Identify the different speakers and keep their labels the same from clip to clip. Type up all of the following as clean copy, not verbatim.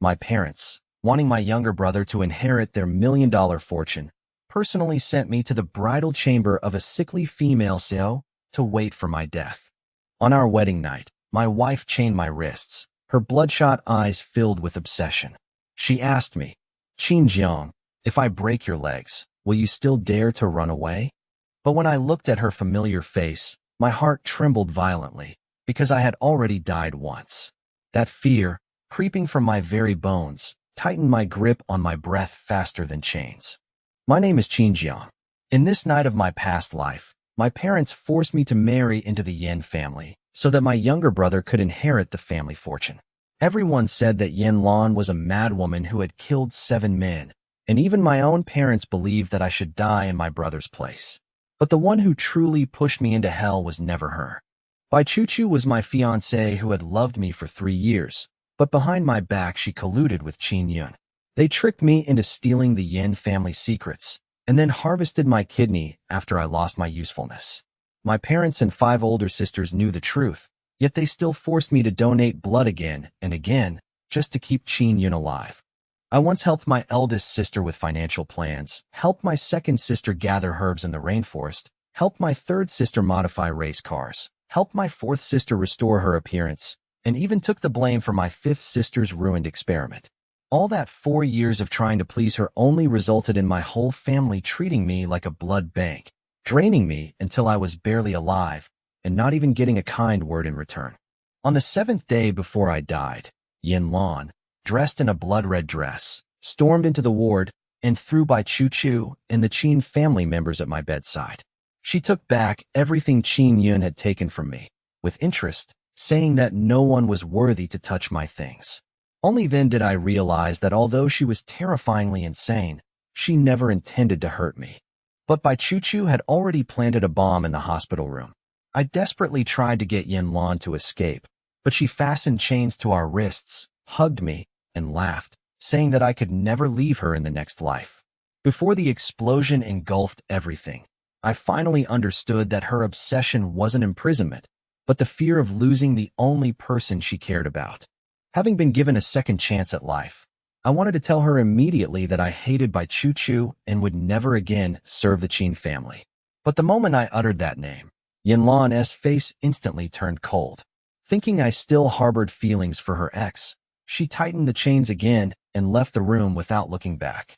Speaker 1: my parents, wanting my younger brother to inherit their million-dollar fortune, personally sent me to the bridal chamber of a sickly female CEO to wait for my death. On our wedding night, my wife chained my wrists, her bloodshot eyes filled with obsession. She asked me, "Qin Jiang, if I break your legs, will you still dare to run away?" But when I looked at her familiar face, my heart trembled violently, because I had already died once. That fear, creeping from my very bones, tightened my grip on my breath faster than chains. My name is Qin Jiang. In this night of my past life, my parents forced me to marry into the Yan family so that my younger brother could inherit the family fortune. Everyone said that Yan Luan was a madwoman who had killed 7 men, and even my own parents believed that I should die in my brother's place. But the one who truly pushed me into hell was never her. Bai Chuchu was my fiancée who had loved me for 3 years, but behind my back she colluded with Qin Yun. They tricked me into stealing the Yan family secrets, and then harvested my kidney after I lost my usefulness. My parents and 5 older sisters knew the truth, yet they still forced me to donate blood again and again, just to keep Qin Yun alive. I once helped my eldest sister with financial plans, helped my second sister gather herbs in the rainforest, helped my third sister modify race cars, helped my fourth sister restore her appearance, and even took the blame for my fifth sister's ruined experiment. All that 4 years of trying to please her only resulted in my whole family treating me like a blood bank, draining me until I was barely alive, and not even getting a kind word in return. On the 7th day before I died, Yan Luan, dressed in a blood-red dress, stormed into the ward and threw Bai Chuchu and the Qin family members at my bedside. She took back everything Qin Yun had taken from me, with interest, saying that no one was worthy to touch my things. Only then did I realize that although she was terrifyingly insane, she never intended to hurt me. But Bai Chuchu had already planted a bomb in the hospital room. I desperately tried to get Yan Luan to escape, but she fastened chains to our wrists, hugged me, and laughed, saying that I could never leave her in the next life. Before the explosion engulfed everything, I finally understood that her obsession wasn't imprisonment, but the fear of losing the only person she cared about. Having been given a second chance at life, I wanted to tell her immediately that I hated Bai Chuchu and would never again serve the Qin family. But the moment I uttered that name, Yan Luan's face instantly turned cold. Thinking I still harbored feelings for her ex, she tightened the chains again and left the room without looking back.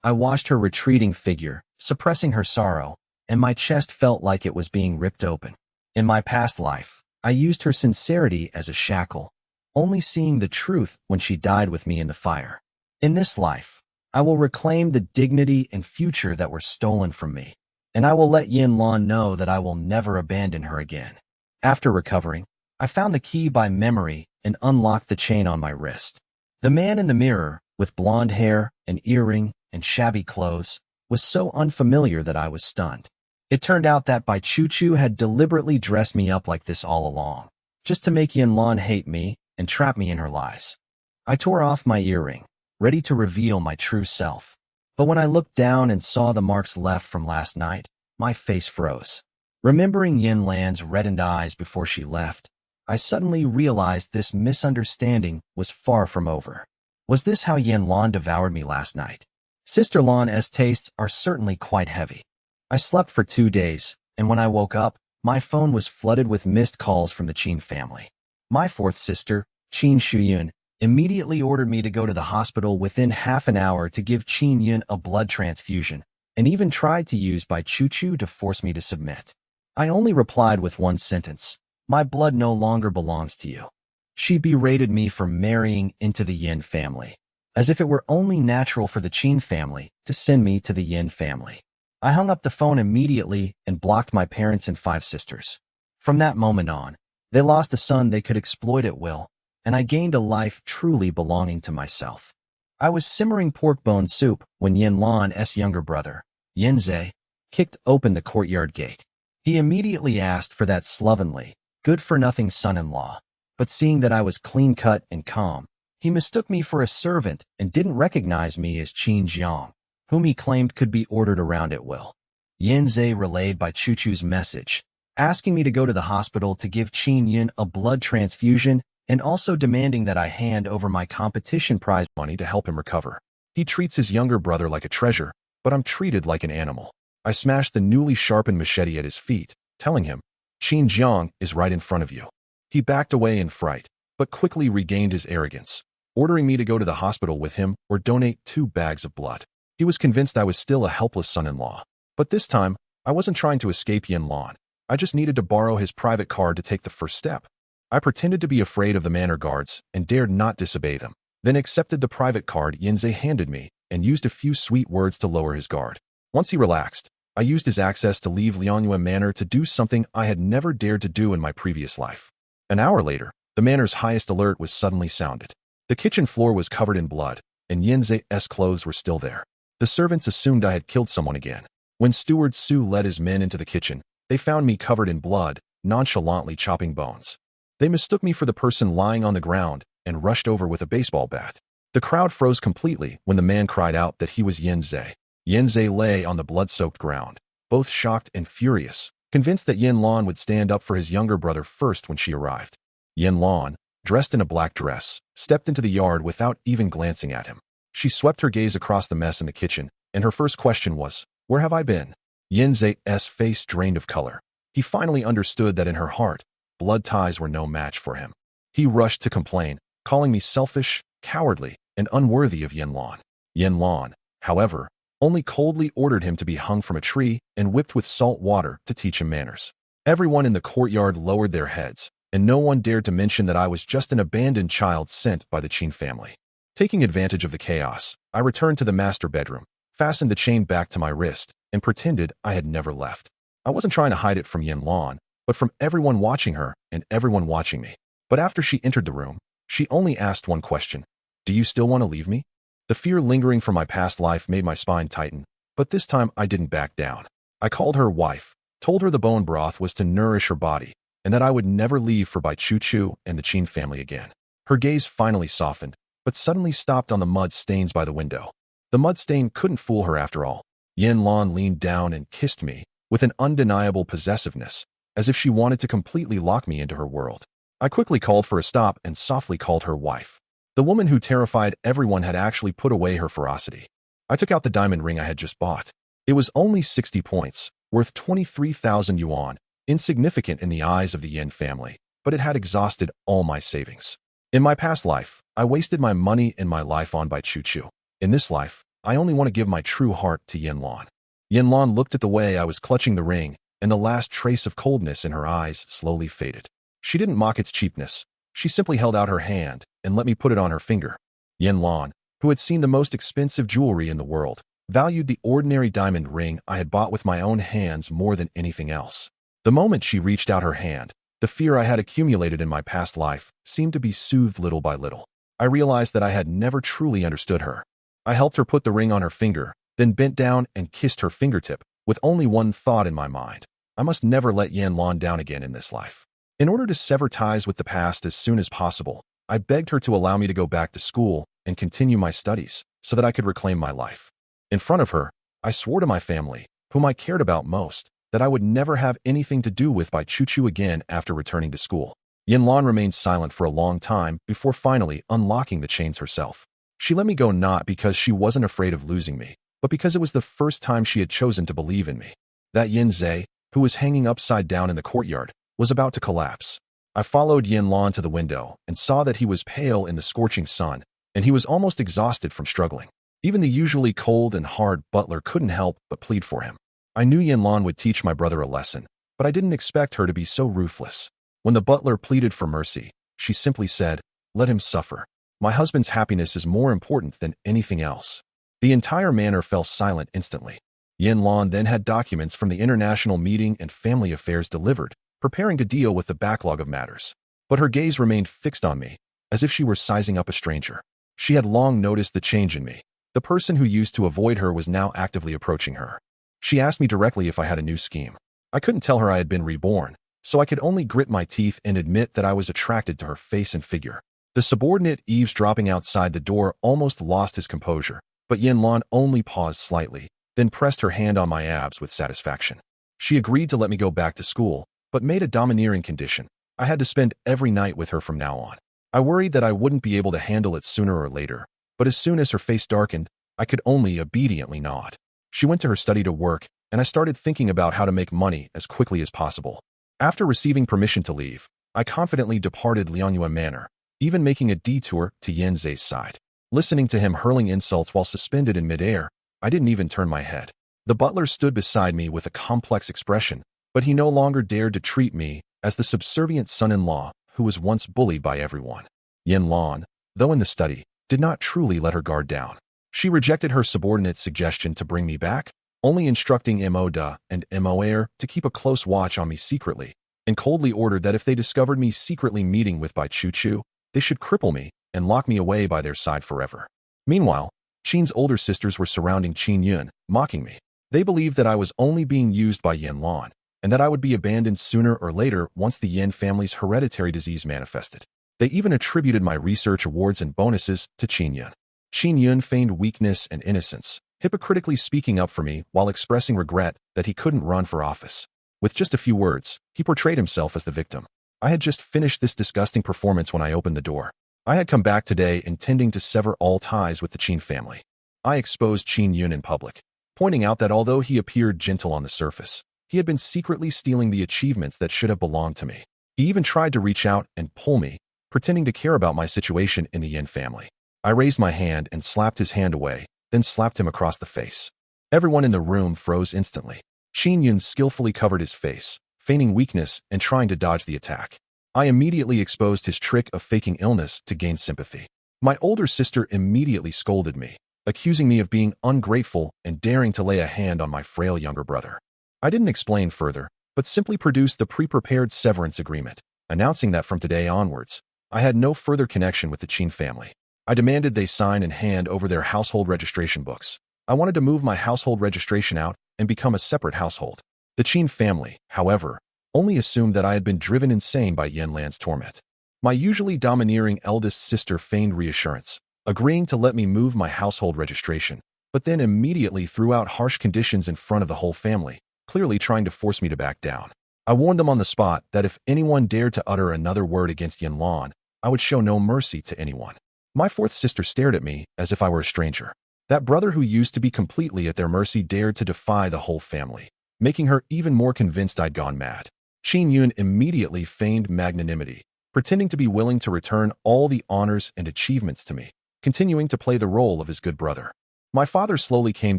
Speaker 1: I watched her retreating figure, suppressing her sorrow, and my chest felt like it was being ripped open. In my past life, I used her sincerity as a shackle, only seeing the truth when she died with me in the fire. In this life, I will reclaim the dignity and future that were stolen from me, and I will let Yan Luan know that I will never abandon her again. After recovering, I found the key by memory and unlocked the chain on my wrist. The man in the mirror, with blonde hair, an earring, and shabby clothes, was so unfamiliar that I was stunned. It turned out that Bai Chuchu had deliberately dressed me up like this all along, just to make Yan Luan hate me and trap me in her lies. I tore off my earring, ready to reveal my true self. But when I looked down and saw the marks left from last night, my face froze. Remembering Yan Luan's reddened eyes before she left, I suddenly realized this misunderstanding was far from over. Was this how Yan Luan devoured me last night? Sister Luan's tastes are certainly quite heavy. I slept for 2 days, and when I woke up, my phone was flooded with missed calls from the Qin family. My fourth sister, Qin Shuyun, immediately ordered me to go to the hospital within half an hour to give Qin Yun a blood transfusion, and even tried to use Bai Chuchu to force me to submit. I only replied with one sentence: "My blood no longer belongs to you." She berated me for marrying into the Yan family, as if it were only natural for the Qin family to send me to the Yan family. I hung up the phone immediately and blocked my parents and 5 sisters. From that moment on, they lost a son they could exploit at will, and I gained a life truly belonging to myself. I was simmering pork bone soup when Yan Luan's younger brother, Yan Zhe, kicked open the courtyard gate. He immediately asked for that slovenly, good-for-nothing son-in-law, but seeing that I was clean-cut and calm, he mistook me for a servant and didn't recognize me as Qin Jiang, whom he claimed could be ordered around at will. Yan Zhe relayed Bai Chuchu's message, asking me to go to the hospital to give Qin Yun a blood transfusion and also demanding that I hand over my competition prize money to help him recover. He treats his younger brother like a treasure, but I'm treated like an animal. I smashed the newly sharpened machete at his feet, telling him, "Xinjiang is right in front of you." He backed away in fright, but quickly regained his arrogance, ordering me to go to the hospital with him or donate 2 bags of blood. He was convinced I was still a helpless son-in-law. But this time, I wasn't trying to escape Yan Luan. I just needed to borrow his private car to take the first step. I pretended to be afraid of the manor guards and dared not disobey them, then accepted the private card Yanze handed me and used a few sweet words to lower his guard. Once he relaxed, I used his access to leave Lianyue Manor to do something I had never dared to do in my previous life. An hour later, the manor's highest alert was suddenly sounded. The kitchen floor was covered in blood, and Yanze's clothes were still there. The servants assumed I had killed someone again. When Steward Su led his men into the kitchen, they found me covered in blood, nonchalantly chopping bones. They mistook me for the person lying on the ground and rushed over with a baseball bat. The crowd froze completely when the man cried out that he was Yanze. Yanze lay on the blood-soaked ground, both shocked and furious, convinced that Yan Luan would stand up for his younger brother first when she arrived. Yan Luan, dressed in a black dress, stepped into the yard without even glancing at him. She swept her gaze across the mess in the kitchen, and her first question was, "Where have I been?" Yanze's face drained of color. He finally understood that in her heart, blood ties were no match for him. He rushed to complain, calling me selfish, cowardly, and unworthy of Yan Luan. Yan Luan, however, only coldly ordered him to be hung from a tree and whipped with salt water to teach him manners. Everyone in the courtyard lowered their heads, and no one dared to mention that I was just an abandoned child sent by the Qin family. Taking advantage of the chaos, I returned to the master bedroom, fastened the chain back to my wrist, and pretended I had never left. I wasn't trying to hide it from Yan Luan, but from everyone watching her and everyone watching me. But after she entered the room, she only asked one question: "Do you still want to leave me?" The fear lingering from my past life made my spine tighten, but this time I didn't back down. I called her wife, told her the bone broth was to nourish her body, and that I would never leave for Bai Chu Chu and the Qin family again. Her gaze finally softened, but suddenly stopped on the mud stains by the window. The mud stain couldn't fool her after all. Yan Luan leaned down and kissed me with an undeniable possessiveness, as if she wanted to completely lock me into her world. I quickly called for a stop and softly called her wife. The woman who terrified everyone had actually put away her ferocity. I took out the diamond ring I had just bought. It was only 60 points, worth 23,000 yuan, insignificant in the eyes of the Yin family, but it had exhausted all my savings. In my past life, I wasted my money and my life on Bai Chu Chu. In this life, I only want to give my true heart to Yan Luan. Yan Luan looked at the way I was clutching the ring, and the last trace of coldness in her eyes slowly faded. She didn't mock its cheapness. She simply held out her hand and let me put it on her finger. Yan Luan, who had seen the most expensive jewelry in the world, valued the ordinary diamond ring I had bought with my own hands more than anything else. The moment she reached out her hand, the fear I had accumulated in my past life seemed to be soothed little by little. I realized that I had never truly understood her. I helped her put the ring on her finger, then bent down and kissed her fingertip, with only one thought in my mind: I must never let Yan Luan down again in this life. In order to sever ties with the past as soon as possible, I begged her to allow me to go back to school and continue my studies so that I could reclaim my life. In front of her, I swore to my family, whom I cared about most, that I would never have anything to do with Bai Chu Chu again after returning to school. Yan Luan remained silent for a long time before finally unlocking the chains herself. She let me go not because she wasn't afraid of losing me, but because it was the first time she had chosen to believe in me. That Yanze, who was hanging upside down in the courtyard, was about to collapse. I followed Yan Luan to the window and saw that he was pale in the scorching sun, and he was almost exhausted from struggling. Even the usually cold and hard butler couldn't help but plead for him. I knew Yan Luan would teach my brother a lesson, but I didn't expect her to be so ruthless. When the butler pleaded for mercy, she simply said, "Let him suffer. My husband's happiness is more important than anything else." The entire manor fell silent instantly. Yan Luan then had documents from the international meeting and family affairs delivered, preparing to deal with the backlog of matters. But her gaze remained fixed on me, as if she were sizing up a stranger. She had long noticed the change in me. The person who used to avoid her was now actively approaching her. She asked me directly if I had a new scheme. I couldn't tell her I had been reborn, so I could only grit my teeth and admit that I was attracted to her face and figure. The subordinate eavesdropping outside the door almost lost his composure, but Yan Luan only paused slightly, then pressed her hand on my abs with satisfaction. She agreed to let me go back to school, but made a domineering condition: I had to spend every night with her from now on. I worried that I wouldn't be able to handle it sooner or later, but as soon as her face darkened, I could only obediently nod. She went to her study to work, and I started thinking about how to make money as quickly as possible. After receiving permission to leave, I confidently departed Liangyuan Manor, even making a detour to Yan Zhe's side. Listening to him hurling insults while suspended in midair, I didn't even turn my head. The butler stood beside me with a complex expression, but he no longer dared to treat me as the subservient son-in-law who was once bullied by everyone. Yan Luan, though in the study, did not truly let her guard down. She rejected her subordinate's suggestion to bring me back, only instructing Mo Da and Mo Air to keep a close watch on me secretly, and coldly ordered that if they discovered me secretly meeting with Bai Chu Chu, they should cripple me and lock me away by their side forever. Meanwhile, Qin's older sisters were surrounding Qin Yun, mocking me. They believed that I was only being used by Yan Luan, and that I would be abandoned sooner or later once the Yan family's hereditary disease manifested. They even attributed my research awards and bonuses to Qin Yun. Qin Yun feigned weakness and innocence, hypocritically speaking up for me while expressing regret that he couldn't run for office. With just a few words, he portrayed himself as the victim. I had just finished this disgusting performance when I opened the door. I had come back today intending to sever all ties with the Qin family. I exposed Qin Yun in public, pointing out that although he appeared gentle on the surface, he had been secretly stealing the achievements that should have belonged to me. He even tried to reach out and pull me, pretending to care about my situation in the Yan family. I raised my hand and slapped his hand away, then slapped him across the face. Everyone in the room froze instantly. Qin Yun skillfully covered his face, feigning weakness and trying to dodge the attack. I immediately exposed his trick of faking illness to gain sympathy. My older sister immediately scolded me, accusing me of being ungrateful and daring to lay a hand on my frail younger brother. I didn't explain further, but simply produced the pre-prepared severance agreement, announcing that from today onwards, I had no further connection with the Qin family. I demanded they sign and hand over their household registration books. I wanted to move my household registration out and become a separate household. The Qin family, however, only assumed that I had been driven insane by Yan Lan's torment. My usually domineering eldest sister feigned reassurance, agreeing to let me move my household registration, but then immediately threw out harsh conditions in front of the whole family, clearly trying to force me to back down. I warned them on the spot that if anyone dared to utter another word against Yan Luan, I would show no mercy to anyone. My fourth sister stared at me as if I were a stranger. That brother who used to be completely at their mercy dared to defy the whole family, making her even more convinced I'd gone mad. Qin Yun immediately feigned magnanimity, pretending to be willing to return all the honors and achievements to me, continuing to play the role of his good brother. My father slowly came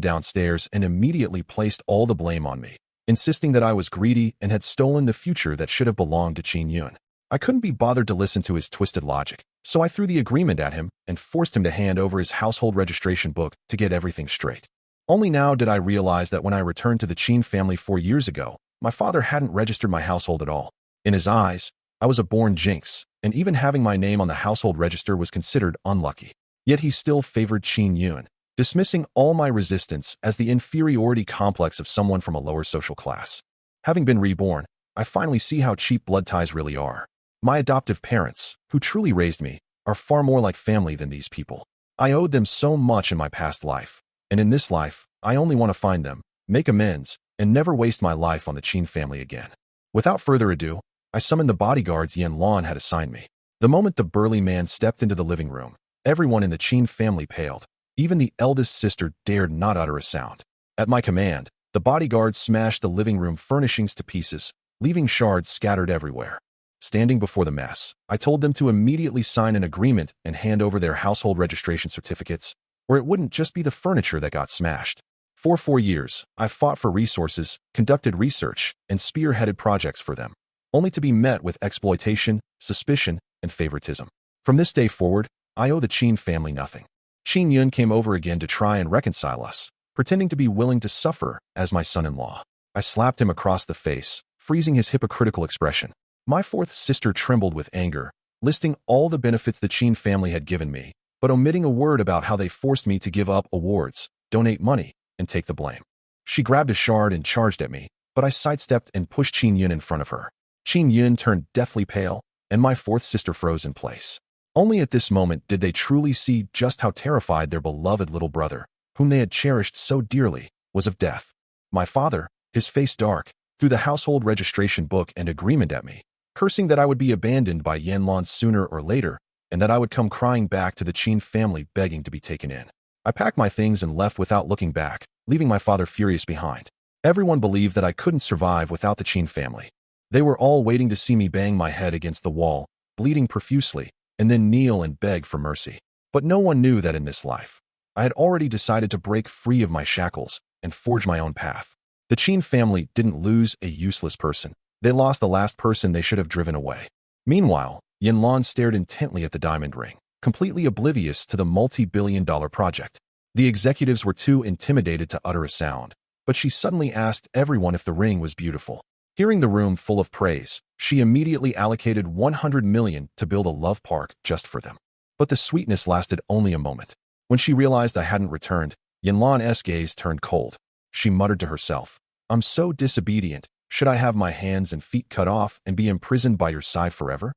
Speaker 1: downstairs and immediately placed all the blame on me, insisting that I was greedy and had stolen the future that should have belonged to Qin Yun. I couldn't be bothered to listen to his twisted logic, so I threw the agreement at him and forced him to hand over his household registration book to get everything straight. Only now did I realize that when I returned to the Qin family 4 years ago, my father hadn't registered my household at all. In his eyes, I was a born jinx, and even having my name on the household register was considered unlucky. Yet he still favored Qin Yun, dismissing all my resistance as the inferiority complex of someone from a lower social class. Having been reborn, I finally see how cheap blood ties really are. My adoptive parents, who truly raised me, are far more like family than these people. I owed them so much in my past life, and in this life, I only want to find them, make amends, and never waste my life on the Qin family again. Without further ado, I summoned the bodyguards Yan Luan had assigned me. The moment the burly man stepped into the living room, everyone in the Qin family paled. Even the eldest sister dared not utter a sound. At my command, the bodyguards smashed the living room furnishings to pieces, leaving shards scattered everywhere. Standing before the mess, I told them to immediately sign an agreement and hand over their household registration certificates, or it wouldn't just be the furniture that got smashed. For 4 years, I fought for resources, conducted research, and spearheaded projects for them, only to be met with exploitation, suspicion, and favoritism. From this day forward, I owe the Qin family nothing. Qin Yun came over again to try and reconcile us, pretending to be willing to suffer as my son-in-law. I slapped him across the face, freezing his hypocritical expression. My fourth sister trembled with anger, listing all the benefits the Qin family had given me, but omitting a word about how they forced me to give up awards, donate money, and take the blame. She grabbed a shard and charged at me, but I sidestepped and pushed Qin Yun in front of her. Qin Yun turned deathly pale, and my fourth sister froze in place. Only at this moment did they truly see just how terrified their beloved little brother, whom they had cherished so dearly, was of death. My father, his face dark, threw the household registration book and agreement at me, cursing that I would be abandoned by Yan Luan sooner or later, and that I would come crying back to the Qin family begging to be taken in. I packed my things and left without looking back, leaving my father furious behind. Everyone believed that I couldn't survive without the Qin family. They were all waiting to see me bang my head against the wall, bleeding profusely, and then kneel and beg for mercy. But no one knew that in this life, I had already decided to break free of my shackles and forge my own path. The Qin family didn't lose a useless person. They lost the last person they should have driven away. Meanwhile, Yan Luan stared intently at the diamond ring, completely oblivious to the multi-billion-dollar project. The executives were too intimidated to utter a sound, but she suddenly asked everyone if the ring was beautiful. Hearing the room full of praise, she immediately allocated 100 million to build a love park just for them. But the sweetness lasted only a moment. When she realized I hadn't returned, Yan Luan's gaze turned cold. She muttered to herself, "I'm so disobedient. Should I have my hands and feet cut off and be imprisoned by your side forever?"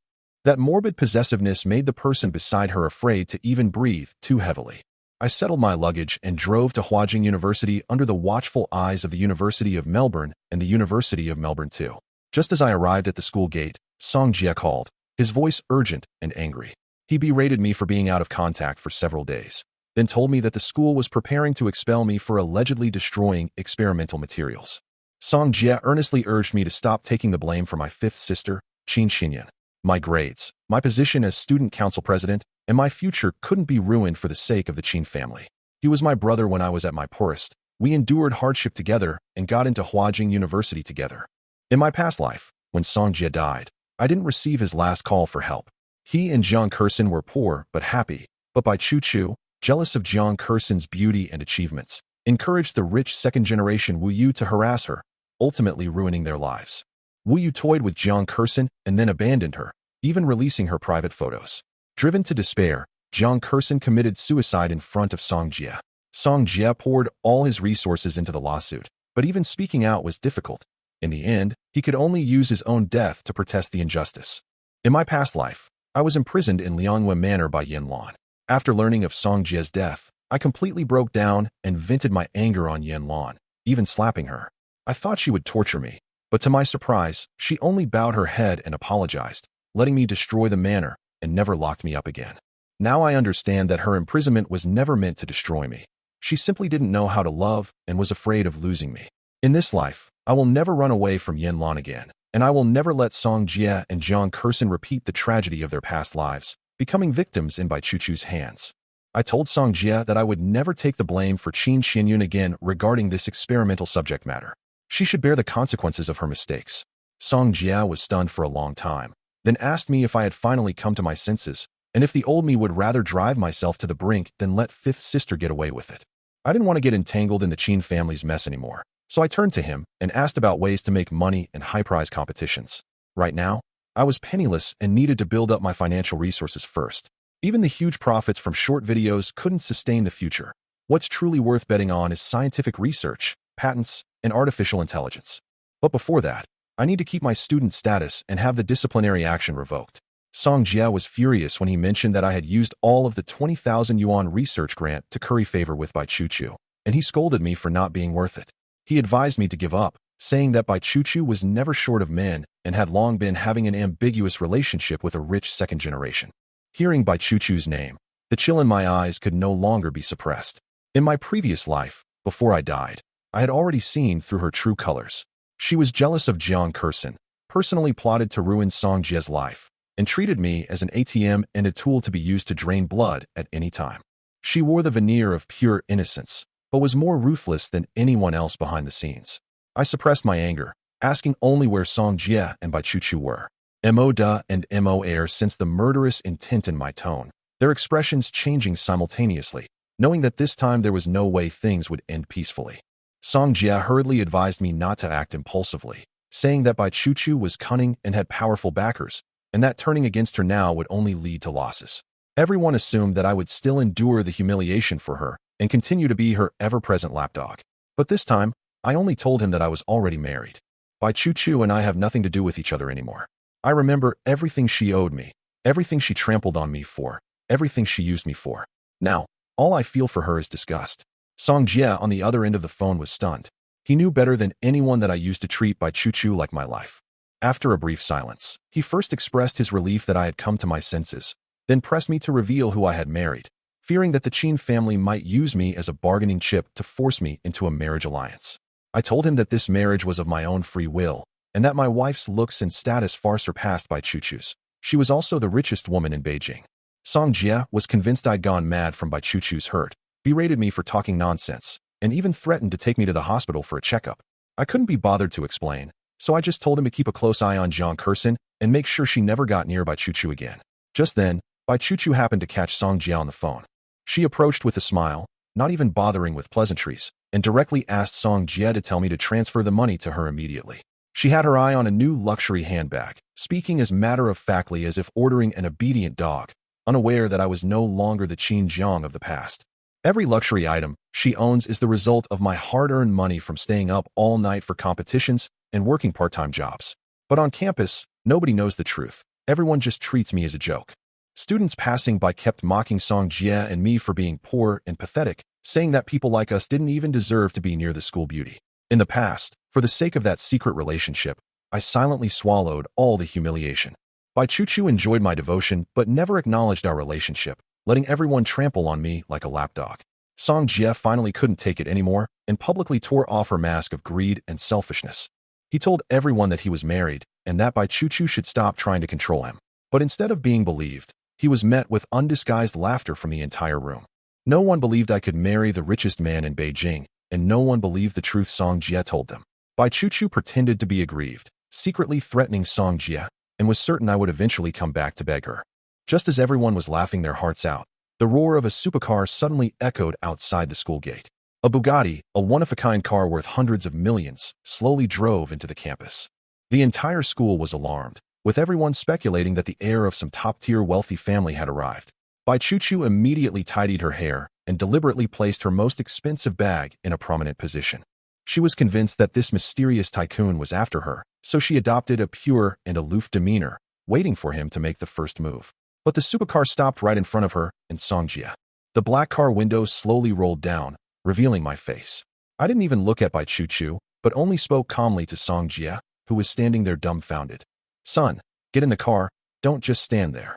Speaker 1: That morbid possessiveness made the person beside her afraid to even breathe too heavily. I settled my luggage and drove to Huajing University under the watchful eyes of the University of Melbourne and the University of Melbourne too. Just as I arrived at the school gate, Song Jie called, his voice urgent and angry. He berated me for being out of contact for several days, then told me that the school was preparing to expel me for allegedly destroying experimental materials. Song Jie earnestly urged me to stop taking the blame for my fifth sister, Qin Xinyan. My grades, my position as student council president, and my future couldn't be ruined for the sake of the Qin family. He was my brother when I was at my poorest. We endured hardship together and got into Huajing University together. In my past life, when Song Jie died, I didn't receive his last call for help. He and Jiang Kersen were poor but happy, but Bai Chu, jealous of Jiang Kersen's beauty and achievements, encouraged the rich second-generation Wu Yu to harass her, ultimately ruining their lives. Wu Yu toyed with Jiang Kersen and then abandoned her, even releasing her private photos. Driven to despair, Jiang Kersen committed suicide in front of Song Jie. Song Jie poured all his resources into the lawsuit, but even speaking out was difficult. In the end, he could only use his own death to protest the injustice. In my past life, I was imprisoned in Liangwe Manor by Yan Luan. After learning of Song Jie's death, I completely broke down and vented my anger on Yan Luan, even slapping her. I thought she would torture me, but to my surprise, she only bowed her head and apologized, letting me destroy the manor and never locked me up again. Now I understand that her imprisonment was never meant to destroy me. She simply didn't know how to love and was afraid of losing me. In this life, I will never run away from Yan Luan again, and I will never let Song Jie and Jiang Kersen repeat the tragedy of their past lives, becoming victims in Bai Chu's hands. I told Song Jie that I would never take the blame for Qin Xinyun again regarding this experimental subject matter. She should bear the consequences of her mistakes. Song Jie was stunned for a long time, then asked me if I had finally come to my senses, and if the old me would rather drive myself to the brink than let fifth sister get away with it. I didn't want to get entangled in the Qin family's mess anymore, so I turned to him and asked about ways to make money in high-prize competitions. Right now, I was penniless and needed to build up my financial resources first. Even the huge profits from short videos couldn't sustain the future. What's truly worth betting on is scientific research, patents, and artificial intelligence. But before that, I need to keep my student status and have the disciplinary action revoked. Song Jie was furious when he mentioned that I had used all of the 20,000 yuan research grant to curry favor with Bai Chu, and he scolded me for not being worth it. He advised me to give up, saying that Bai Chu was never short of men and had long been having an ambiguous relationship with a rich second generation. Hearing Bai Chu's name, the chill in my eyes could no longer be suppressed. In my previous life, before I died, I had already seen through her true colors. She was jealous of Jiang Kersen, personally plotted to ruin Song Jie's life, and treated me as an ATM and a tool to be used to drain blood at any time. She wore the veneer of pure innocence, but was more ruthless than anyone else behind the scenes. I suppressed my anger, asking only where Song Jie and Bai Chu were. Mo da and Mo air sensed the murderous intent in my tone, their expressions changing simultaneously, knowing that this time there was no way things would end peacefully. Song Jie hurriedly advised me not to act impulsively, saying that Bai Chu was cunning and had powerful backers, and that turning against her now would only lead to losses. Everyone assumed that I would still endure the humiliation for her and continue to be her ever-present lapdog. But this time, I only told him that I was already married. Bai Chu and I have nothing to do with each other anymore. I remember everything she owed me, everything she trampled on me for, everything she used me for. Now, all I feel for her is disgust. Song Jie on the other end of the phone was stunned. He knew better than anyone that I used to treat Bai Chu like my life. After a brief silence, he first expressed his relief that I had come to my senses, then pressed me to reveal who I had married, fearing that the Qin family might use me as a bargaining chip to force me into a marriage alliance. I told him that this marriage was of my own free will, and that my wife's looks and status far surpassed Bai Chuchu's. She was also the richest woman in Beijing. Song Jie was convinced I'd gone mad from Bai Chuchu's hurt, berated me for talking nonsense, and even threatened to take me to the hospital for a checkup. I couldn't be bothered to explain, so I just told him to keep a close eye on Jiang Kersen and make sure she never got near Bai Chuchu again. Just then, Bai Chuchu happened to catch Song Jie on the phone. She approached with a smile, not even bothering with pleasantries, and directly asked Song Jie to tell me to transfer the money to her immediately. She had her eye on a new luxury handbag, speaking as matter-of-factly as if ordering an obedient dog, unaware that I was no longer the Qin Jiang of the past. Every luxury item she owns is the result of my hard-earned money from staying up all night for competitions and working part-time jobs. But on campus, nobody knows the truth. Everyone just treats me as a joke. Students passing by kept mocking Song Jie and me for being poor and pathetic, saying that people like us didn't even deserve to be near the school beauty. In the past, for the sake of that secret relationship, I silently swallowed all the humiliation. Bai Chuchu enjoyed my devotion but never acknowledged our relationship, letting everyone trample on me like a lapdog. Song Jie finally couldn't take it anymore and publicly tore off her mask of greed and selfishness. He told everyone that he was married and that Bai Chuchu should stop trying to control him. But instead of being believed, he was met with undisguised laughter from the entire room. No one believed I could marry the richest man in Beijing, and no one believed the truth Song Jie told them. Bai Chuchu pretended to be aggrieved, secretly threatening Song Jie, and was certain I would eventually come back to beg her. Just as everyone was laughing their hearts out, the roar of a supercar suddenly echoed outside the school gate. A Bugatti, a one-of-a-kind car worth hundreds of millions, slowly drove into the campus. The entire school was alarmed, with everyone speculating that the heir of some top-tier wealthy family had arrived. Bai Chuchu immediately tidied her hair and deliberately placed her most expensive bag in a prominent position. She was convinced that this mysterious tycoon was after her, so she adopted a pure and aloof demeanor, waiting for him to make the first move. But the supercar stopped right in front of her and Song Jie. The black car windows slowly rolled down, revealing my face. I didn't even look at Bai Chuchu, but only spoke calmly to Song Jie, who was standing there dumbfounded. "Son, get in the car, don't just stand there."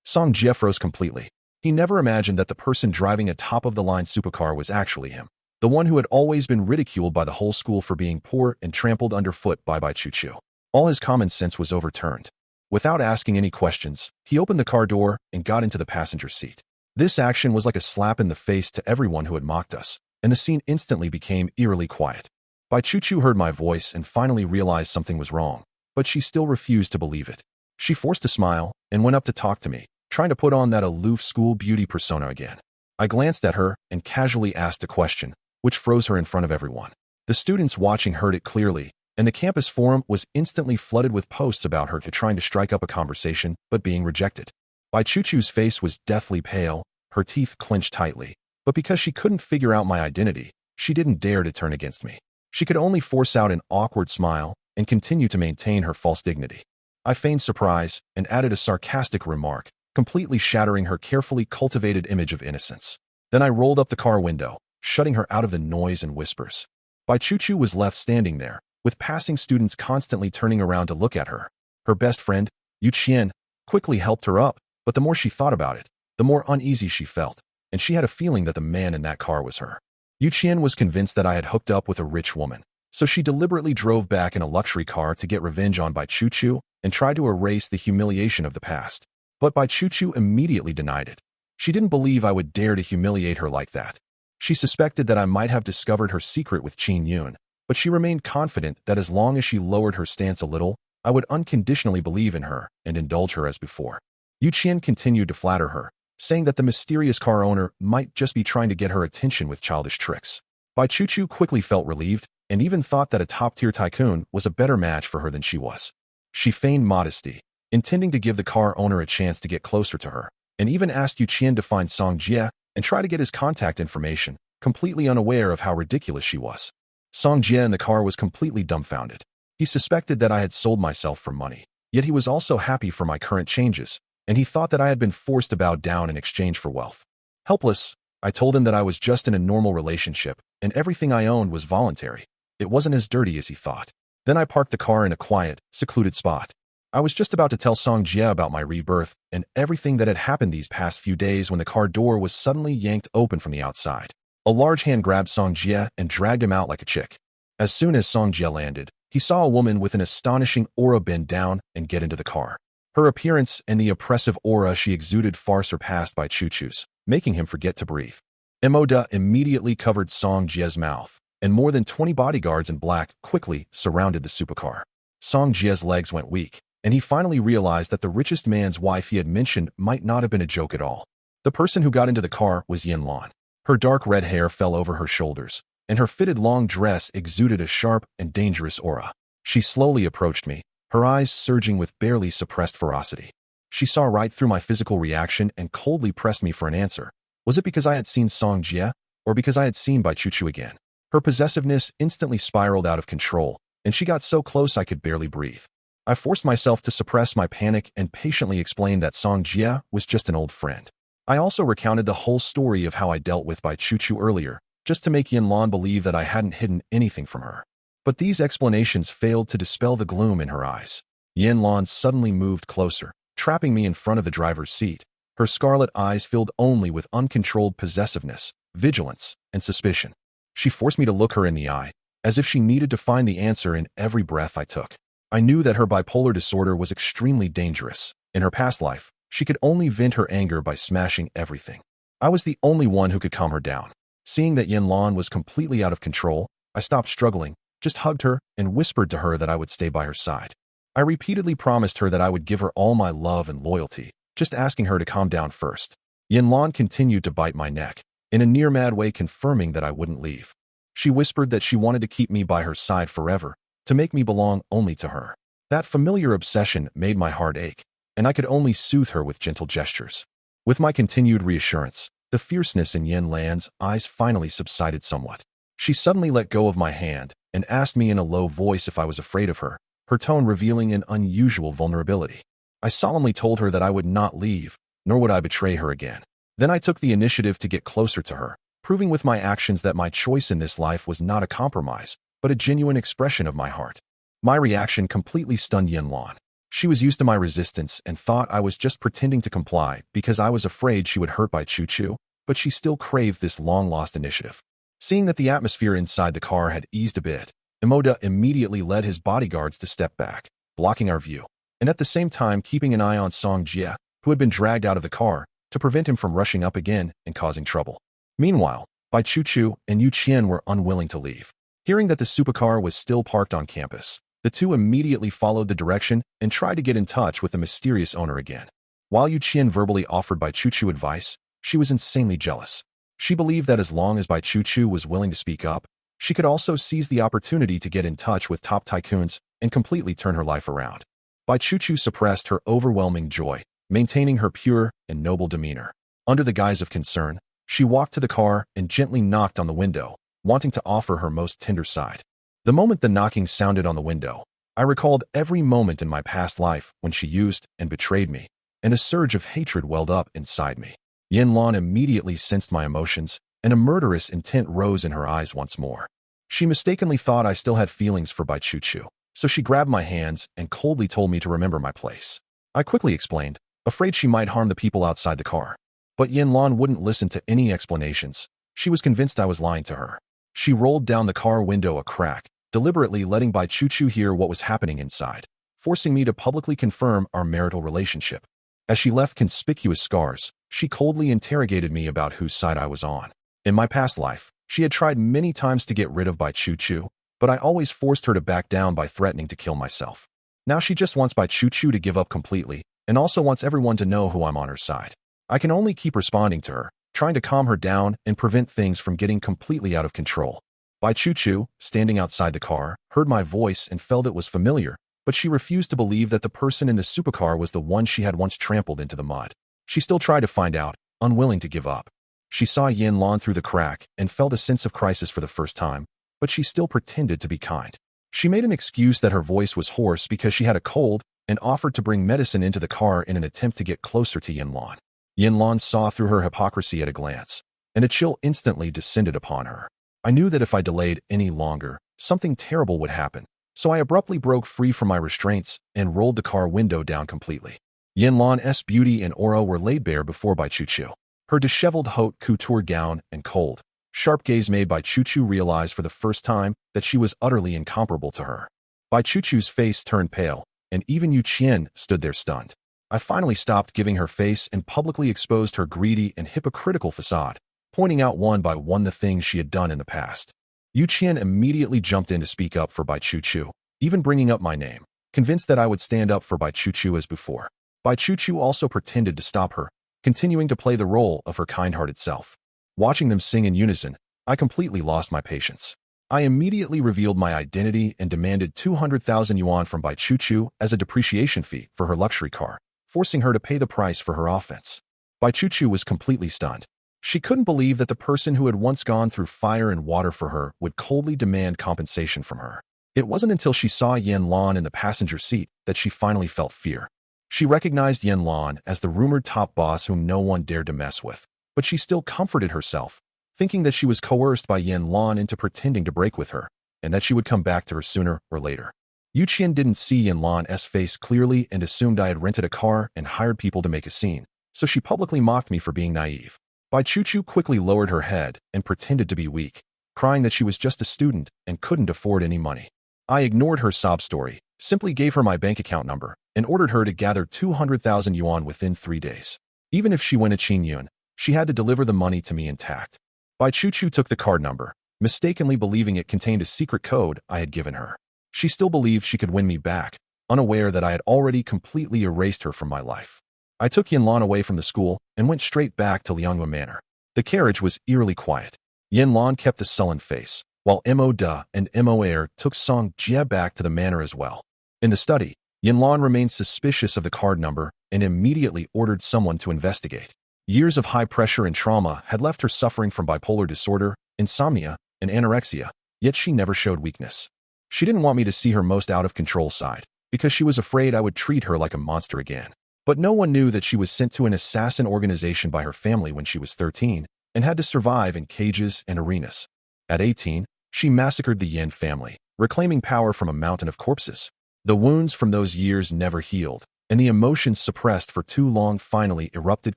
Speaker 1: Song Jie froze completely. He never imagined that the person driving a top-of-the-line supercar was actually him, the one who had always been ridiculed by the whole school for being poor and trampled underfoot by Bai Chuchu. All his common sense was overturned. Without asking any questions, he opened the car door and got into the passenger seat. This action was like a slap in the face to everyone who had mocked us, and the scene instantly became eerily quiet. Bai Chuchu heard my voice and finally realized something was wrong, but she still refused to believe it. She forced a smile and went up to talk to me, trying to put on that aloof school beauty persona again. I glanced at her and casually asked a question, which froze her in front of everyone. The students watching heard it clearly, and the campus forum was instantly flooded with posts about her trying to strike up a conversation but being rejected. Bai Chuchu's face was deathly pale, her teeth clenched tightly, but because she couldn't figure out my identity, she didn't dare to turn against me. She could only force out an awkward smile and continue to maintain her false dignity. I feigned surprise and added a sarcastic remark, completely shattering her carefully cultivated image of innocence. Then I rolled up the car window, shutting her out of the noise and whispers. Bai Chuchu was left standing there, with passing students constantly turning around to look at her. Her best friend, Yu Qian, quickly helped her up, but the more she thought about it, the more uneasy she felt, and she had a feeling that the man in that car was her. Yu Qian was convinced that I had hooked up with a rich woman, so she deliberately drove back in a luxury car to get revenge on Bai Chuchu and tried to erase the humiliation of the past. But Bai Chuchu immediately denied it. She didn't believe I would dare to humiliate her like that. She suspected that I might have discovered her secret with Qin Yun, but she remained confident that as long as she lowered her stance a little, I would unconditionally believe in her and indulge her as before. Yu Qian continued to flatter her, saying that the mysterious car owner might just be trying to get her attention with childish tricks. Bai Chuchu quickly felt relieved and even thought that a top-tier tycoon was a better match for her than she was. She feigned modesty, intending to give the car owner a chance to get closer to her, and even asked Yu Qian to find Song Jie and try to get his contact information, completely unaware of how ridiculous she was. Song Jie in the car was completely dumbfounded. He suspected that I had sold myself for money, yet he was also happy for my current changes, and he thought that I had been forced to bow down in exchange for wealth. Helpless, I told him that I was just in a normal relationship, and everything I owned was voluntary. It wasn't as dirty as he thought. Then I parked the car in a quiet, secluded spot. I was just about to tell Song Jie about my rebirth and everything that had happened these past few days when the car door was suddenly yanked open from the outside. A large hand grabbed Song Jie and dragged him out like a chick. As soon as Song Jie landed, he saw a woman with an astonishing aura bend down and get into the car. Her appearance and the oppressive aura she exuded far surpassed Bai Chuchu's, making him forget to breathe. Emoda immediately covered Song Jie's mouth, and more than 20 bodyguards in black quickly surrounded the supercar. Song Jie's legs went weak, and he finally realized that the richest man's wife he had mentioned might not have been a joke at all. The person who got into the car was Yan Luan. Her dark red hair fell over her shoulders, and her fitted long dress exuded a sharp and dangerous aura. She slowly approached me, her eyes surging with barely suppressed ferocity. She saw right through my physical reaction and coldly pressed me for an answer. Was it because I had seen Song Jie, or because I had seen Bai Chuchu again? Her possessiveness instantly spiraled out of control, and she got so close I could barely breathe. I forced myself to suppress my panic and patiently explained that Song Jie was just an old friend. I also recounted the whole story of how I dealt with Bai Chuchu earlier, just to make Yan Luan believe that I hadn't hidden anything from her. But these explanations failed to dispel the gloom in her eyes. Yan Luan suddenly moved closer, trapping me in front of the driver's seat, her scarlet eyes filled only with uncontrolled possessiveness, vigilance, and suspicion. She forced me to look her in the eye, as if she needed to find the answer in every breath I took. I knew that her bipolar disorder was extremely dangerous. In her past life, she could only vent her anger by smashing everything. I was the only one who could calm her down. Seeing that Yan Luan was completely out of control, I stopped struggling, just hugged her, and whispered to her that I would stay by her side. I repeatedly promised her that I would give her all my love and loyalty, just asking her to calm down first. Yan Luan continued to bite my neck, in a near-mad way confirming that I wouldn't leave. She whispered that she wanted to keep me by her side forever, to make me belong only to her. That familiar obsession made my heart ache, and I could only soothe her with gentle gestures. With my continued reassurance, the fierceness in Yan Luan's eyes finally subsided somewhat. She suddenly let go of my hand and asked me in a low voice if I was afraid of her, her tone revealing an unusual vulnerability. I solemnly told her that I would not leave, nor would I betray her again. Then I took the initiative to get closer to her, proving with my actions that my choice in this life was not a compromise, but a genuine expression of my heart. My reaction completely stunned Yan Luan. She was used to my resistance and thought I was just pretending to comply because I was afraid she would hurt Bai Chuchu, but she still craved this long-lost initiative. Seeing that the atmosphere inside the car had eased a bit, Emoda immediately led his bodyguards to step back, blocking our view, and at the same time keeping an eye on Song Jie, who had been dragged out of the car, to prevent him from rushing up again and causing trouble. Meanwhile, Bai Chuchu and Yu Qian were unwilling to leave. Hearing that the supercar was still parked on campus, the two immediately followed the direction and tried to get in touch with the mysterious owner again. While Yu Qian verbally offered Bai Chuchu advice, she was insanely jealous. She believed that as long as Bai Chuchu was willing to speak up, she could also seize the opportunity to get in touch with top tycoons and completely turn her life around. Bai Chuchu suppressed her overwhelming joy, maintaining her pure and noble demeanor. Under the guise of concern, she walked to the car and gently knocked on the window, wanting to offer her most tender side. The moment the knocking sounded on the window, I recalled every moment in my past life when she used and betrayed me, and a surge of hatred welled up inside me. Yan Luan immediately sensed my emotions, and a murderous intent rose in her eyes once more. She mistakenly thought I still had feelings for Bai Chuchu, so she grabbed my hands and coldly told me to remember my place. I quickly explained, afraid she might harm the people outside the car. But Yan Luan wouldn't listen to any explanations. She was convinced I was lying to her. She rolled down the car window a crack, deliberately letting Bai Chuchu hear what was happening inside, forcing me to publicly confirm our marital relationship. As she left conspicuous scars, she coldly interrogated me about whose side I was on. In my past life, she had tried many times to get rid of Bai Chuchu, but I always forced her to back down by threatening to kill myself. Now she just wants Bai Chuchu to give up completely, and also wants everyone to know who I'm on her side. I can only keep responding to her, trying to calm her down and prevent things from getting completely out of control. Bai Chuchu, standing outside the car, heard my voice and felt it was familiar, but she refused to believe that the person in the supercar was the one she had once trampled into the mud. She still tried to find out, unwilling to give up. She saw Yan Luan through the crack and felt a sense of crisis for the first time, but she still pretended to be kind. She made an excuse that her voice was hoarse because she had a cold and offered to bring medicine into the car in an attempt to get closer to Yan Luan. Yan Luan saw through her hypocrisy at a glance, and a chill instantly descended upon her. I knew that if I delayed any longer, something terrible would happen, So I abruptly broke free from my restraints and rolled the car window down completely. Yan Luan's beauty and aura were laid bare before by Chu Chu. Her disheveled haute couture gown and cold, sharp gaze made by Chu Chu realized for the first time that she was utterly incomparable to her. Bai Chu Chu's face turned pale, and even Yu Qian stood there stunned. I finally stopped giving her face and publicly exposed her greedy and hypocritical facade, pointing out one by one the things she had done in the past. Yu Qian immediately jumped in to speak up for Bai Chu Chu, even bringing up my name, convinced that I would stand up for Bai Chu Chu as before. Bai Chu Chu also pretended to stop her, continuing to play the role of her kind-hearted self. Watching them sing in unison, I completely lost my patience. I immediately revealed my identity and demanded 200,000 yuan from Bai Chu Chu as a depreciation fee for her luxury car, forcing her to pay the price for her offense. Bai Chu Chu was completely stunned. She couldn't believe that the person who had once gone through fire and water for her would coldly demand compensation from her. It wasn't until she saw Yan Luan in the passenger seat that she finally felt fear. She recognized Yan Luan as the rumored top boss whom no one dared to mess with, but she still comforted herself, thinking that she was coerced by Yan Luan into pretending to break with her, and that she would come back to her sooner or later. Yu Qian didn't see Yan Luan's face clearly and assumed I had rented a car and hired people to make a scene, so she publicly mocked me for being naive. Bai Chu Chu quickly lowered her head and pretended to be weak, crying that she was just a student and couldn't afford any money. I ignored her sob story, simply gave her my bank account number, and ordered her to gather 200,000 yuan within 3 days. Even if she went a Qin Yun, she had to deliver the money to me intact. Bai Chu Chu took the card number, mistakenly believing it contained a secret code I had given her. She still believed she could win me back, unaware that I had already completely erased her from my life. I took Yan Luan away from the school and went straight back to Lianghua Manor. The carriage was eerily quiet. Yan Luan kept a sullen face, while Mo Da and Mo Air took Song Jie back to the manor as well. In the study, Yan Luan remained suspicious of the card number and immediately ordered someone to investigate. Years of high pressure and trauma had left her suffering from bipolar disorder, insomnia, and anorexia, yet she never showed weakness. She didn't want me to see her most out-of-control side, because she was afraid I would treat her like a monster again. But no one knew that she was sent to an assassin organization by her family when she was 13 and had to survive in cages and arenas. At 18, she massacred the Yan family, reclaiming power from a mountain of corpses. The wounds from those years never healed, and the emotions suppressed for too long finally erupted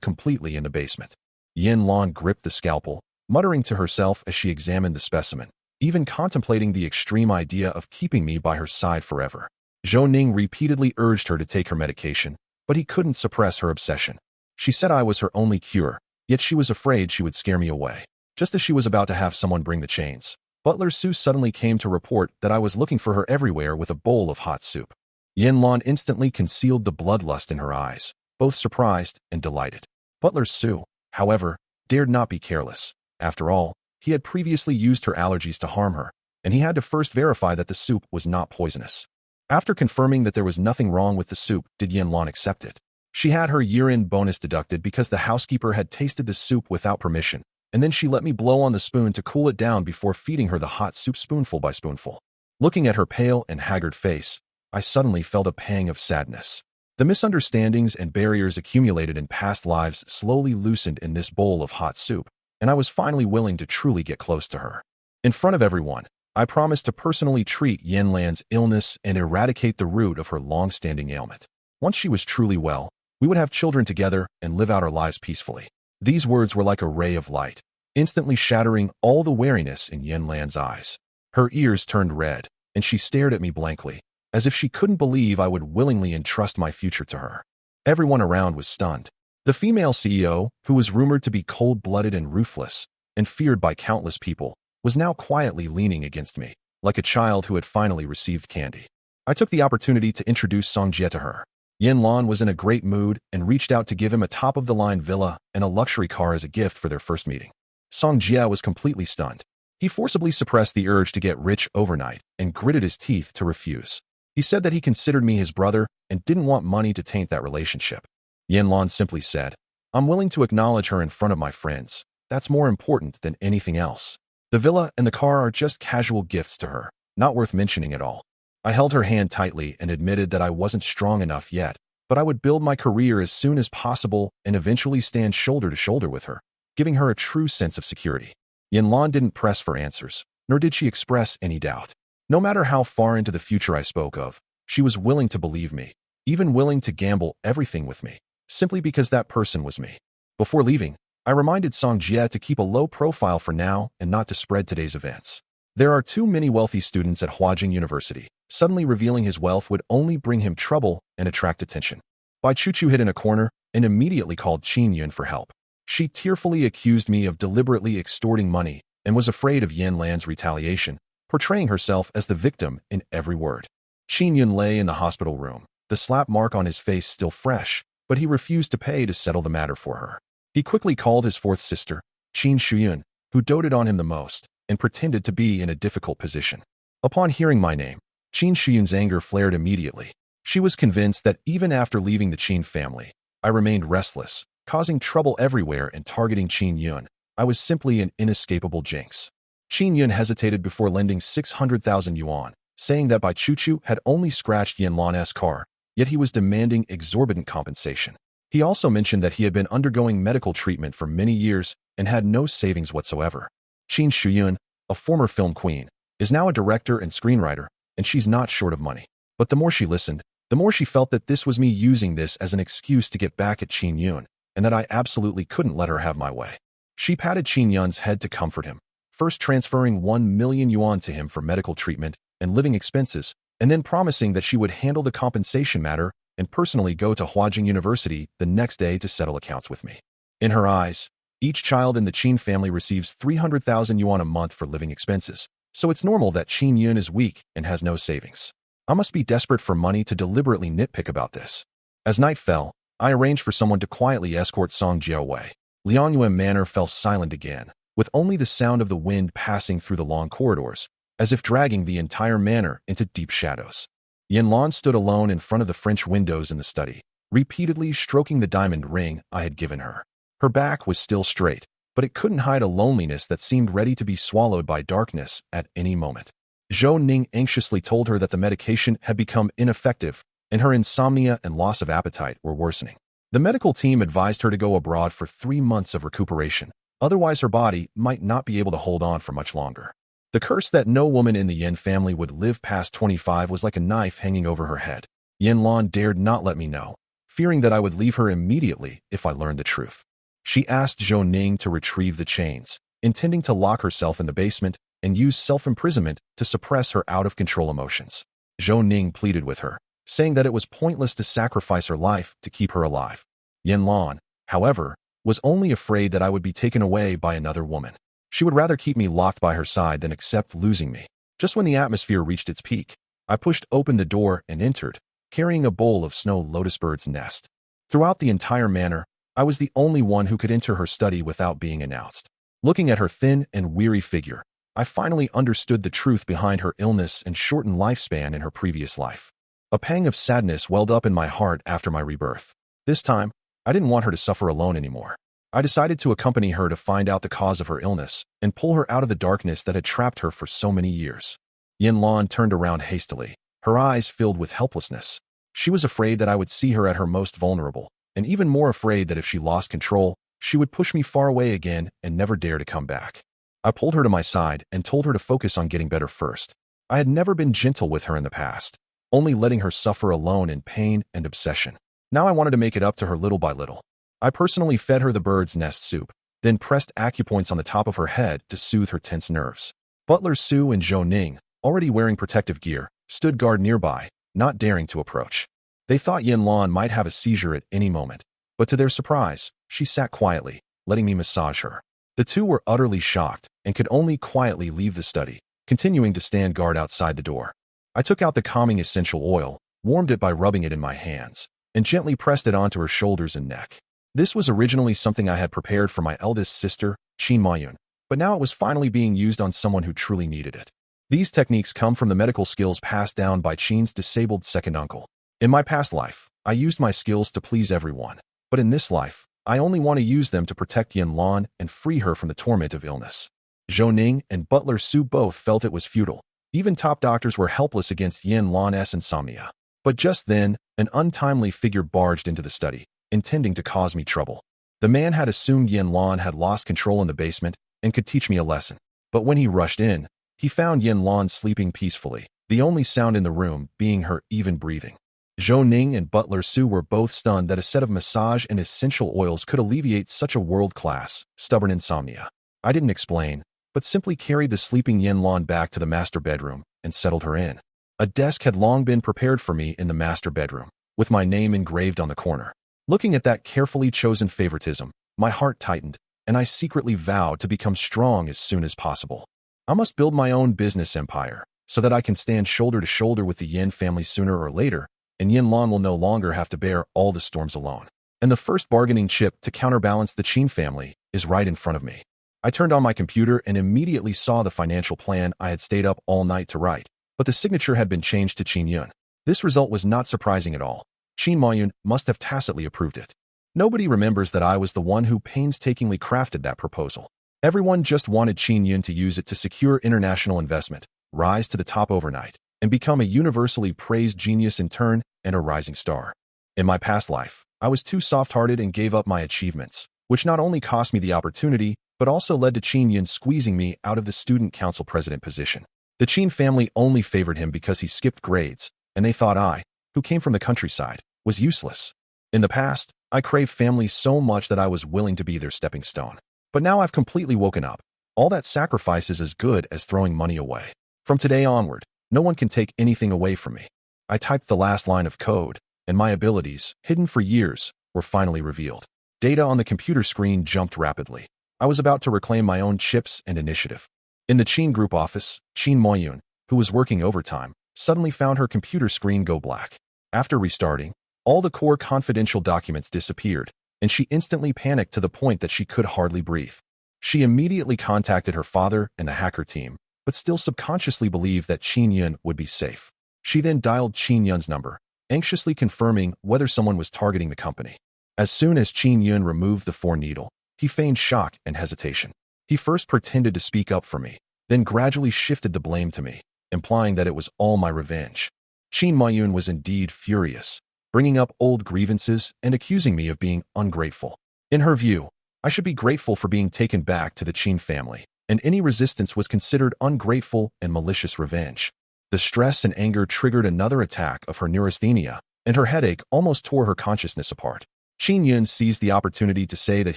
Speaker 1: completely in the basement. Yan Luan gripped the scalpel, muttering to herself as she examined the specimen, even contemplating the extreme idea of keeping me by her side forever. Zhou Ning repeatedly urged her to take her medication, but he couldn't suppress her obsession. She said I was her only cure, yet she was afraid she would scare me away. Just as she was about to have someone bring the chains, Butler Su suddenly came to report that I was looking for her everywhere with a bowl of hot soup. Yan Luan instantly concealed the bloodlust in her eyes, both surprised and delighted. Butler Su, however, dared not be careless. After all, he had previously used her allergies to harm her, and he had to first verify that the soup was not poisonous. After confirming that there was nothing wrong with the soup, did Yan Luan accept it. She had her year-end bonus deducted because the housekeeper had tasted the soup without permission, and then she let me blow on the spoon to cool it down before feeding her the hot soup spoonful by spoonful. Looking at her pale and haggard face, I suddenly felt a pang of sadness. The misunderstandings and barriers accumulated in past lives slowly loosened in this bowl of hot soup, and I was finally willing to truly get close to her. In front of everyone, I promised to personally treat Yan Luan's illness and eradicate the root of her long-standing ailment. Once she was truly well, we would have children together and live out our lives peacefully. These words were like a ray of light, instantly shattering all the wariness in Yan Luan's eyes. Her ears turned red, and she stared at me blankly, as if she couldn't believe I would willingly entrust my future to her. Everyone around was stunned. The female CEO, who was rumored to be cold-blooded and ruthless, and feared by countless people, was now quietly leaning against me, like a child who had finally received candy. I took the opportunity to introduce Song Jie to her. Yan Luan was in a great mood and reached out to give him a top-of-the-line villa and a luxury car as a gift for their first meeting. Song Jie was completely stunned. He forcibly suppressed the urge to get rich overnight and gritted his teeth to refuse. He said that he considered me his brother and didn't want money to taint that relationship. Yan Luan simply said, "I'm willing to acknowledge her in front of my friends. That's more important than anything else. The villa and the car are just casual gifts to her, not worth mentioning at all." I held her hand tightly and admitted that I wasn't strong enough yet, but I would build my career as soon as possible and eventually stand shoulder to shoulder with her, giving her a true sense of security. Yan Luan didn't press for answers, nor did she express any doubt.
Speaker 2: No matter how far into the future I spoke of, she was willing to believe me, even willing to gamble everything with me, simply because that person was me. Before leaving, I reminded Song Jie to keep a low profile for now and not to spread today's events. There are too many wealthy students at Huajing University. Suddenly revealing his wealth would only bring him trouble and attract attention. Bai Chuchu hid in a corner and immediately called Qin Yun for help. She tearfully accused me of deliberately extorting money and was afraid of Yan Luan's retaliation, portraying herself as the victim in every word. Qin Yun lay in the hospital room, the slap mark on his face still fresh, but he refused to pay to settle the matter for her. He quickly called his fourth sister, Qin Shuyun, who doted on him the most, and pretended to be in a difficult position. Upon hearing my name, Qin Shuyun's anger flared immediately. She was convinced that even after leaving the Qin family, I remained restless, causing trouble everywhere and targeting Qin Yun. I was simply an inescapable jinx. Qin Yun hesitated before lending 600,000 yuan, saying that Bai Chuchu had only scratched Yan Luan's car, yet he was demanding exorbitant compensation. He also mentioned that he had been undergoing medical treatment for many years and had no savings whatsoever. Qin Shuyun, a former film queen, is now a director and screenwriter, and she's not short of money. But the more she listened, the more she felt that this was me using this as an excuse to get back at Qin Yun, and that I absolutely couldn't let her have my way. She patted Qin Yun's head to comfort him, first transferring 1 million yuan to him for medical treatment and living expenses, and then promising that she would handle the compensation matter and personally go to Huajing University the next day to settle accounts with me. In her eyes, each child in the Qin family receives 300,000 yuan a month for living expenses, so it's normal that Qin Yun is weak and has no savings. I must be desperate for money to deliberately nitpick about this. As night fell, I arranged for someone to quietly escort Song Jie away. Liangyuan Manor fell silent again, with only the sound of the wind passing through the long corridors, as if dragging the entire manor into deep shadows. Yan Luan stood alone in front of the French windows in the study, repeatedly stroking the diamond ring I had given her. Her back was still straight, but it couldn't hide a loneliness that seemed ready to be swallowed by darkness at any moment. Zhou Ning anxiously told her that the medication had become ineffective, and her insomnia and loss of appetite were worsening. The medical team advised her to go abroad for 3 months of recuperation, otherwise her body might not be able to hold on for much longer. The curse that no woman in the Yan family would live past 25 was like a knife hanging over her head. Yan Luan dared not let me know, fearing that I would leave her immediately if I learned the truth. She asked Zhou Ning to retrieve the chains, intending to lock herself in the basement and use self-imprisonment to suppress her out-of-control emotions. Zhou Ning pleaded with her, saying that it was pointless to sacrifice her life to keep her alive. Yan Luan, however, was only afraid that I would be taken away by another woman. She would rather keep me locked by her side than accept losing me. Just when the atmosphere reached its peak, I pushed open the door and entered, carrying a bowl of snow lotus bird's nest. Throughout the entire manor, I was the only one who could enter her study without being announced. Looking at her thin and weary figure, I finally understood the truth behind her illness and shortened lifespan in her previous life. A pang of sadness welled up in my heart after my rebirth. This time, I didn't want her to suffer alone anymore. I decided to accompany her to find out the cause of her illness and pull her out of the darkness that had trapped her for so many years. Yan Luan turned around hastily, her eyes filled with helplessness. She was afraid that I would see her at her most vulnerable, and even more afraid that if she lost control, she would push me far away again and never dare to come back. I pulled her to my side and told her to focus on getting better first. I had never been gentle with her in the past, only letting her suffer alone in pain and obsession. Now I wanted to make it up to her little by little. I personally fed her the bird's nest soup, then pressed acupoints on the top of her head to soothe her tense nerves. Butler Su and Zhou Ning, already wearing protective gear, stood guard nearby, not daring to approach. They thought Yan Luan might have a seizure at any moment, but to their surprise, she sat quietly, letting me massage her. The two were utterly shocked and could only quietly leave the study, continuing to stand guard outside the door. I took out the calming essential oil, warmed it by rubbing it in my hands, and gently pressed it onto her shoulders and neck. This was originally something I had prepared for my eldest sister, Qin Mayun, but now it was finally being used on someone who truly needed it. These techniques come from the medical skills passed down by Qin's disabled second uncle. In my past life, I used my skills to please everyone, but in this life, I only want to use them to protect Yan Luan and free her from the torment of illness. Zhou Ning and Butler Su both felt it was futile. Even top doctors were helpless against Yan Luan's insomnia. But just then, an untimely figure barged into the study, intending to cause me trouble. The man had assumed Yan Luan had lost control in the basement and could teach me a lesson. But when he rushed in, He found Yan Luan sleeping peacefully, the only sound in the room being her even breathing. Zhou Ning and Butler Su were both stunned that a set of massage and essential oils could alleviate such a world-class, stubborn insomnia. I didn't explain, but simply carried the sleeping Yan Luan back to the master bedroom and settled her in. A desk had long been prepared for me in the master bedroom, with my name engraved on the corner. Looking at that carefully chosen favoritism, my heart tightened, and I secretly vowed to become strong as soon as possible. I must build my own business empire, so that I can stand shoulder to shoulder with the Yan family sooner or later, and Yan Luan will no longer have to bear all the storms alone. And the first bargaining chip to counterbalance the Qin family is right in front of me. I turned on my computer and immediately saw the financial plan I had stayed up all night to write, but the signature had been changed to Qin Yun. This result was not surprising at all. Qin Mayun must have tacitly approved it. Nobody remembers that I was the one who painstakingly crafted that proposal. Everyone just wanted Qin Yun to use it to secure international investment, rise to the top overnight, and become a universally praised genius in turn and a rising star. In my past life, I was too soft-hearted and gave up my achievements, which not only cost me the opportunity, but also led to Qin Yun squeezing me out of the student council president position. The Qin family only favored him because he skipped grades, and they thought I, who came from the countryside, was useless. In the past, I craved family so much that I was willing to be their stepping stone. But now I've completely woken up. All that sacrifice is as good as throwing money away. From today onward, no one can take anything away from me. I typed the last line of code, and my abilities, hidden for years, were finally revealed. Data on the computer screen jumped rapidly. I was about to reclaim my own chips and initiative. In the Qin group office, Qin Moyun, who was working overtime, suddenly found her computer screen go black. After restarting, all the core confidential documents disappeared, and she instantly panicked to the point that she could hardly breathe. She immediately contacted her father and the hacker team, but still subconsciously believed that Qin Yun would be safe. She then dialed Qin Yun's number, anxiously confirming whether someone was targeting the company. As soon as Qin Yun removed the four-needle, he feigned shock and hesitation. He first pretended to speak up for me, then gradually shifted the blame to me, implying that it was all my revenge. Qin Mayun was indeed furious, bringing up old grievances and accusing me of being ungrateful. In her view, I should be grateful for being taken back to the Qin family, and any resistance was considered ungrateful and malicious revenge. The stress and anger triggered another attack of her neurasthenia, and her headache almost tore her consciousness apart. Qin Yun seized the opportunity to say that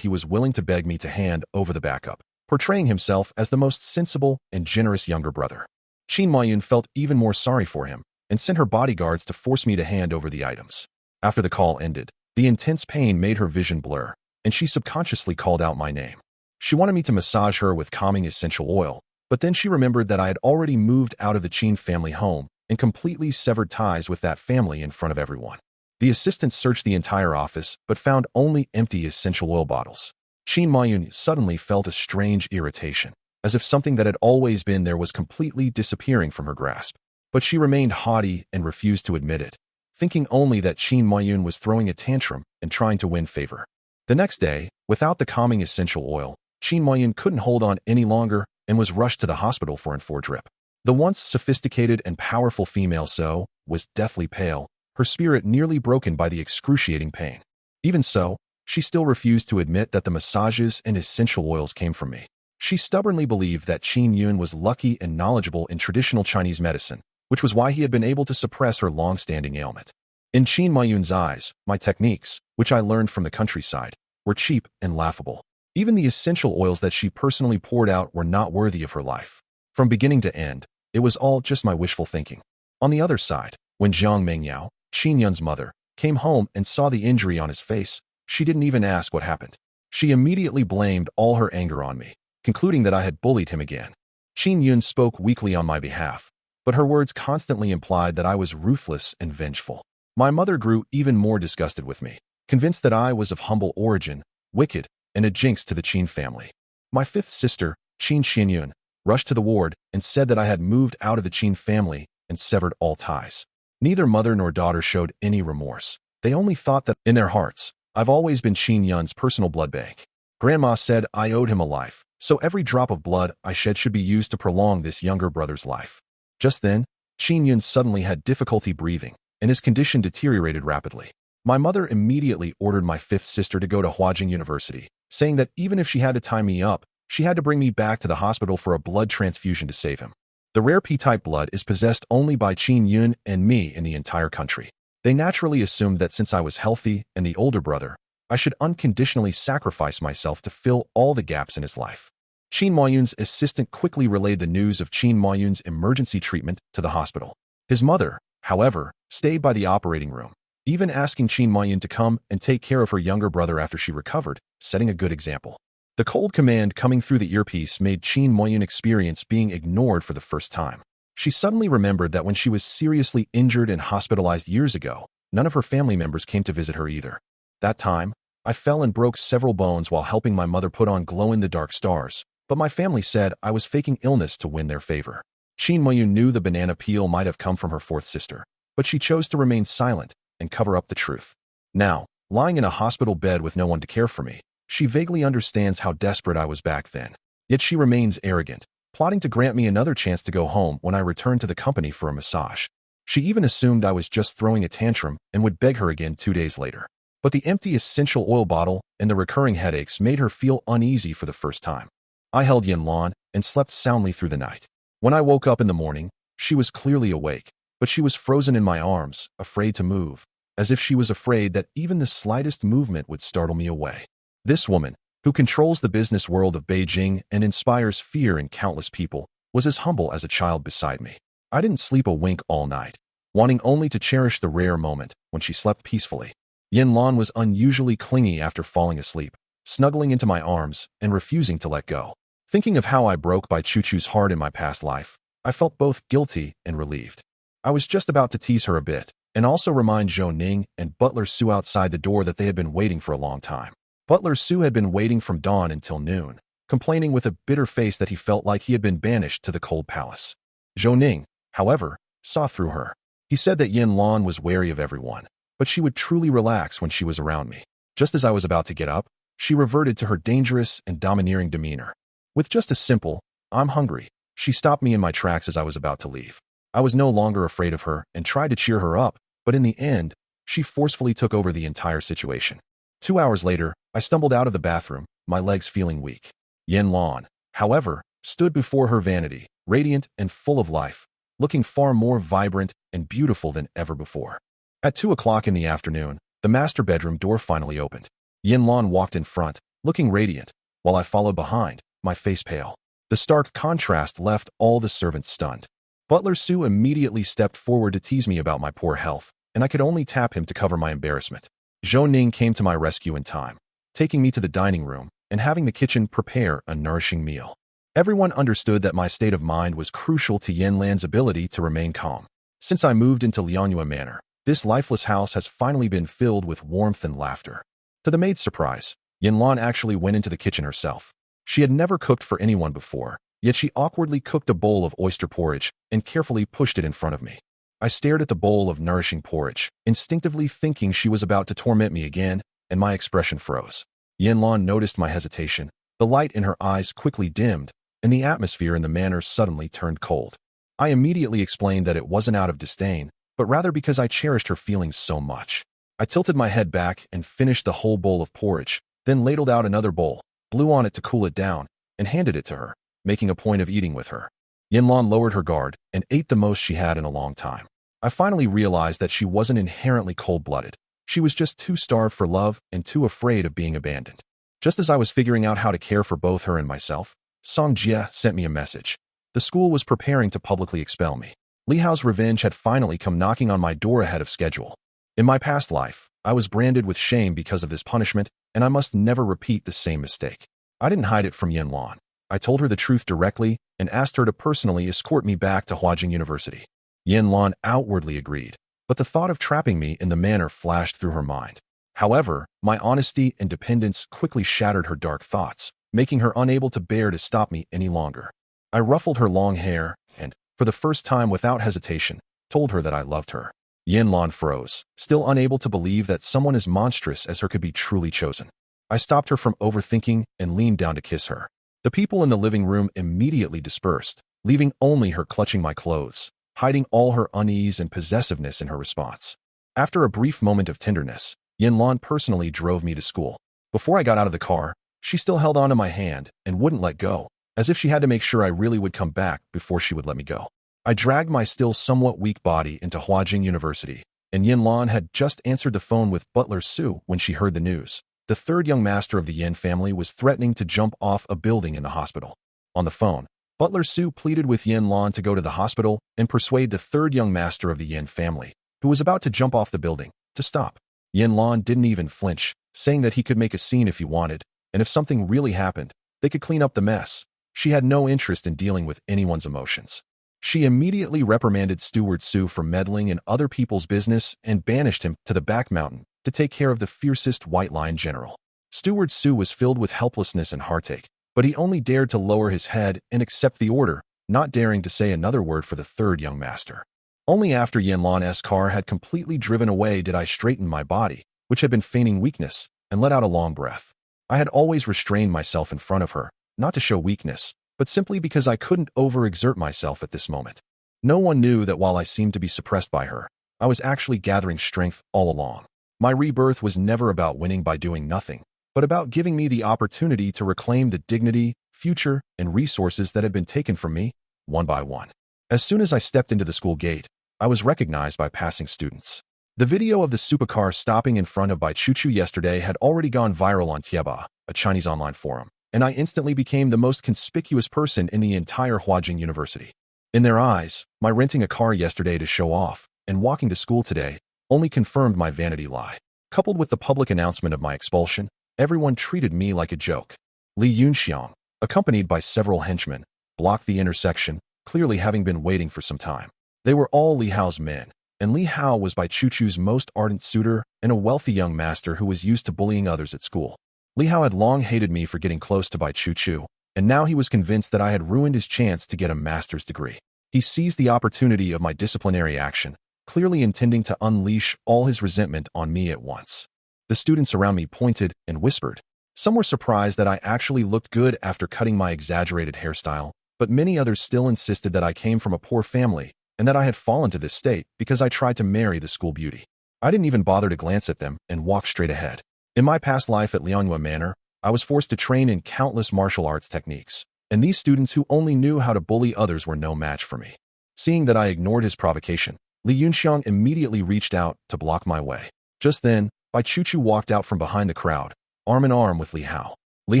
Speaker 2: he was willing to beg me to hand over the backup, portraying himself as the most sensible and generous younger brother. Qin Mayun felt even more sorry for him, and sent her bodyguards to force me to hand over the items. After the call ended, the intense pain made her vision blur, and she subconsciously called out my name. She wanted me to massage her with calming essential oil, but then she remembered that I had already moved out of the Qin family home and completely severed ties with that family in front of everyone. The assistant searched the entire office, but found only empty essential oil bottles. Qin Mayun suddenly felt a strange irritation, as if something that had always been there was completely disappearing from her grasp. But she remained haughty and refused to admit it, thinking only that Qin Mayun was throwing a tantrum and trying to win favor. The next day, without the calming essential oil, Qin Mayun couldn't hold on any longer and was rushed to the hospital for an drip. The once sophisticated and powerful female So was deathly pale, her spirit nearly broken by the excruciating pain. Even so, she still refused to admit that the massages and essential oils came from me. She stubbornly believed that Qin Yun was lucky and knowledgeable in traditional Chinese medicine, which was why he had been able to suppress her long-standing ailment. In Qin Mayun's eyes, my techniques, which I learned from the countryside, were cheap and laughable. Even the essential oils that she personally poured out were not worthy of her life. From beginning to end, it was all just my wishful thinking. On the other side, when Zhang Mengyao, Qin Yun's mother, came home and saw the injury on his face, she didn't even ask what happened. She immediately blamed all her anger on me, concluding that I had bullied him again. Qin Yun spoke weakly on my behalf, but her words constantly implied that I was ruthless and vengeful. My mother grew even more disgusted with me, convinced that I was of humble origin, wicked, and a jinx to the Qin family. My fifth sister, Qin Xinyun, rushed to the ward and said that I had moved out of the Qin family and severed all ties. Neither mother nor daughter showed any remorse. They only thought that, in their hearts, I've always been Qin Yun's personal blood bank. Grandma said I owed him a life, so every drop of blood I shed should be used to prolong this younger brother's life. Just then, Qin Yun suddenly had difficulty breathing, and his condition deteriorated rapidly. My mother immediately ordered my fifth sister to go to Huajing University, saying that even if she had to tie me up, she had to bring me back to the hospital for a blood transfusion to save him. The rare P-type blood is possessed only by Qin Yun and me in the entire country. They naturally assumed that since I was healthy and the older brother, I should unconditionally sacrifice myself to fill all the gaps in his life. Qin Moyun's assistant quickly relayed the news of Qin Moyun's emergency treatment to the hospital. His mother, however, stayed by the operating room, even asking Qin Moyun to come and take care of her younger brother after she recovered, setting a good example. The cold command coming through the earpiece made Qin Moyun experience being ignored for the first time. She suddenly remembered that when she was seriously injured and hospitalized years ago, none of her family members came to visit her either. That time, I fell and broke several bones while helping my mother put on glow-in-the-dark stars, but my family said I was faking illness to win their favor. Qin Moyun knew the banana peel might have come from her fourth sister, but she chose to remain silent and cover up the truth. Now, lying in a hospital bed with no one to care for me, she vaguely understands how desperate I was back then. Yet she remains arrogant, plotting to grant me another chance to go home when I returned to the company for a massage. She even assumed I was just throwing a tantrum and would beg her again 2 days later. But the empty essential oil bottle and the recurring headaches made her feel uneasy for the first time. I held Yan Luan and slept soundly through the night. When I woke up in the morning, she was clearly awake, but she was frozen in my arms, afraid to move, as if she was afraid that even the slightest movement would startle me away. This woman, who controls the business world of Beijing and inspires fear in countless people, was as humble as a child beside me. I didn't sleep a wink all night, wanting only to cherish the rare moment when she slept peacefully. Yan Luan was unusually clingy after falling asleep, snuggling into my arms and refusing to let go. Thinking of how I broke Bai Chuchu's heart in my past life, I felt both guilty and relieved. I was just about to tease her a bit, and also remind Zhou Ning and Butler Su outside the door that they had been waiting for a long time. Butler Su had been waiting from dawn until noon, complaining with a bitter face that he felt like he had been banished to the cold palace. Zhou Ning, however, saw through her. He said that Yan Luan was wary of everyone, but she would truly relax when she was around me. Just as I was about to get up, she reverted to her dangerous and domineering demeanor. With just a simple, "I'm hungry," she stopped me in my tracks as I was about to leave. I was no longer afraid of her and tried to cheer her up, but in the end, she forcefully took over the entire situation. 2 hours later, I stumbled out of the bathroom, my legs feeling weak. Yan Luan, however, stood before her vanity, radiant and full of life, looking far more vibrant and beautiful than ever before. At 2 o'clock in the afternoon, the master bedroom door finally opened. Yan Luan walked in front, looking radiant, while I followed behind, my face pale. The stark contrast left all the servants stunned. Butler Su immediately stepped forward to tease me about my poor health, and I could only tap him to cover my embarrassment. Zhou Ning came to my rescue in time, taking me to the dining room and having the kitchen prepare a nourishing meal. Everyone understood that my state of mind was crucial to Yan Lan's ability to remain calm. Since I moved into Liangyue Manor, this lifeless house has finally been filled with warmth and laughter. To the maid's surprise, Yan Luan actually went into the kitchen herself. She had never cooked for anyone before, yet she awkwardly cooked a bowl of oyster porridge and carefully pushed it in front of me. I stared at the bowl of nourishing porridge, instinctively thinking she was about to torment me again, and my expression froze. Yan Luan noticed my hesitation. The light in her eyes quickly dimmed, and the atmosphere in the manor suddenly turned cold. I immediately explained that it wasn't out of disdain, but rather because I cherished her feelings so much. I tilted my head back and finished the whole bowl of porridge, then ladled out another bowl, blew on it to cool it down, and handed it to her, making a point of eating with her. Yan Luan lowered her guard and ate the most she had in a long time. I finally realized that she wasn't inherently cold-blooded. She was just too starved for love and too afraid of being abandoned. Just as I was figuring out how to care for both her and myself, Song Jie sent me a message. The school was preparing to publicly expel me. Li Hao's revenge had finally come knocking on my door ahead of schedule. In my past life, I was branded with shame because of this punishment, and I must never repeat the same mistake. I didn't hide it from Yan Luan. I told her the truth directly and asked her to personally escort me back to Huajing University. Yan Luan outwardly agreed, but the thought of trapping me in the manor flashed through her mind. However, my honesty and dependence quickly shattered her dark thoughts, making her unable to bear to stop me any longer. I ruffled her long hair and, for the first time without hesitation, told her that I loved her. Yan Luan froze, still unable to believe that someone as monstrous as her could be truly chosen. I stopped her from overthinking and leaned down to kiss her. The people in the living room immediately dispersed, leaving only her clutching my clothes, hiding all her unease and possessiveness in her response. After a brief moment of tenderness, Yan Luan personally drove me to school. Before I got out of the car, she still held onto my hand and wouldn't let go, as if she had to make sure I really would come back before she would let me go. I dragged my still somewhat weak body into Huajing University, and Yan Luan had just answered the phone with Butler Su when she heard the news. The third young master of the Yan family was threatening to jump off a building in the hospital. On the phone, Butler Su pleaded with Yan Luan to go to the hospital and persuade the third young master of the Yan family, who was about to jump off the building, to stop. Yan Luan didn't even flinch, saying that he could make a scene if he wanted, and if something really happened, they could clean up the mess. She had no interest in dealing with anyone's emotions. She immediately reprimanded Steward Su for meddling in other people's business and banished him to the back mountain to take care of the fiercest White Lion general. Steward Su was filled with helplessness and heartache, but he only dared to lower his head and accept the order, not daring to say another word for the third young master. Only after Yan Luan's car had completely driven away did I straighten my body, which had been feigning weakness, and let out a long breath. I had always restrained myself in front of her, not to show weakness, but simply because I couldn't overexert myself at this moment. No one knew that while I seemed to be suppressed by her, I was actually gathering strength all along. My rebirth was never about winning by doing nothing, but about giving me the opportunity to reclaim the dignity, future, and resources that had been taken from me, one by one. As soon as I stepped into the school gate, I was recognized by passing students. The video of the supercar stopping in front of Bai Chuchu yesterday had already gone viral on Tieba, a Chinese online forum, and I instantly became the most conspicuous person in the entire Huajing University. In their eyes, my renting a car yesterday to show off and walking to school today only confirmed my vanity lie. Coupled with the public announcement of my expulsion, everyone treated me like a joke. Li Yunxiang, accompanied by several henchmen, blocked the intersection, clearly having been waiting for some time. They were all Li Hao's men, and Li Hao was Bai Chuchu's most ardent suitor and a wealthy young master who was used to bullying others at school. Li Hao had long hated me for getting close to Bai Chuchu, and now he was convinced that I had ruined his chance to get a master's degree. He seized the opportunity of my disciplinary action, clearly intending to unleash all his resentment on me at once. The students around me pointed and whispered. Some were surprised that I actually looked good after cutting my exaggerated hairstyle, but many others still insisted that I came from a poor family and that I had fallen to this state because I tried to marry the school beauty. I didn't even bother to glance at them and walked straight ahead. In my past life at Lianghua Manor, I was forced to train in countless martial arts techniques, and these students who only knew how to bully others were no match for me. Seeing that I ignored his provocation, Li Yunxiang immediately reached out to block my way. Just then, Bai Chuchu walked out from behind the crowd, arm in arm with Li Hao. Li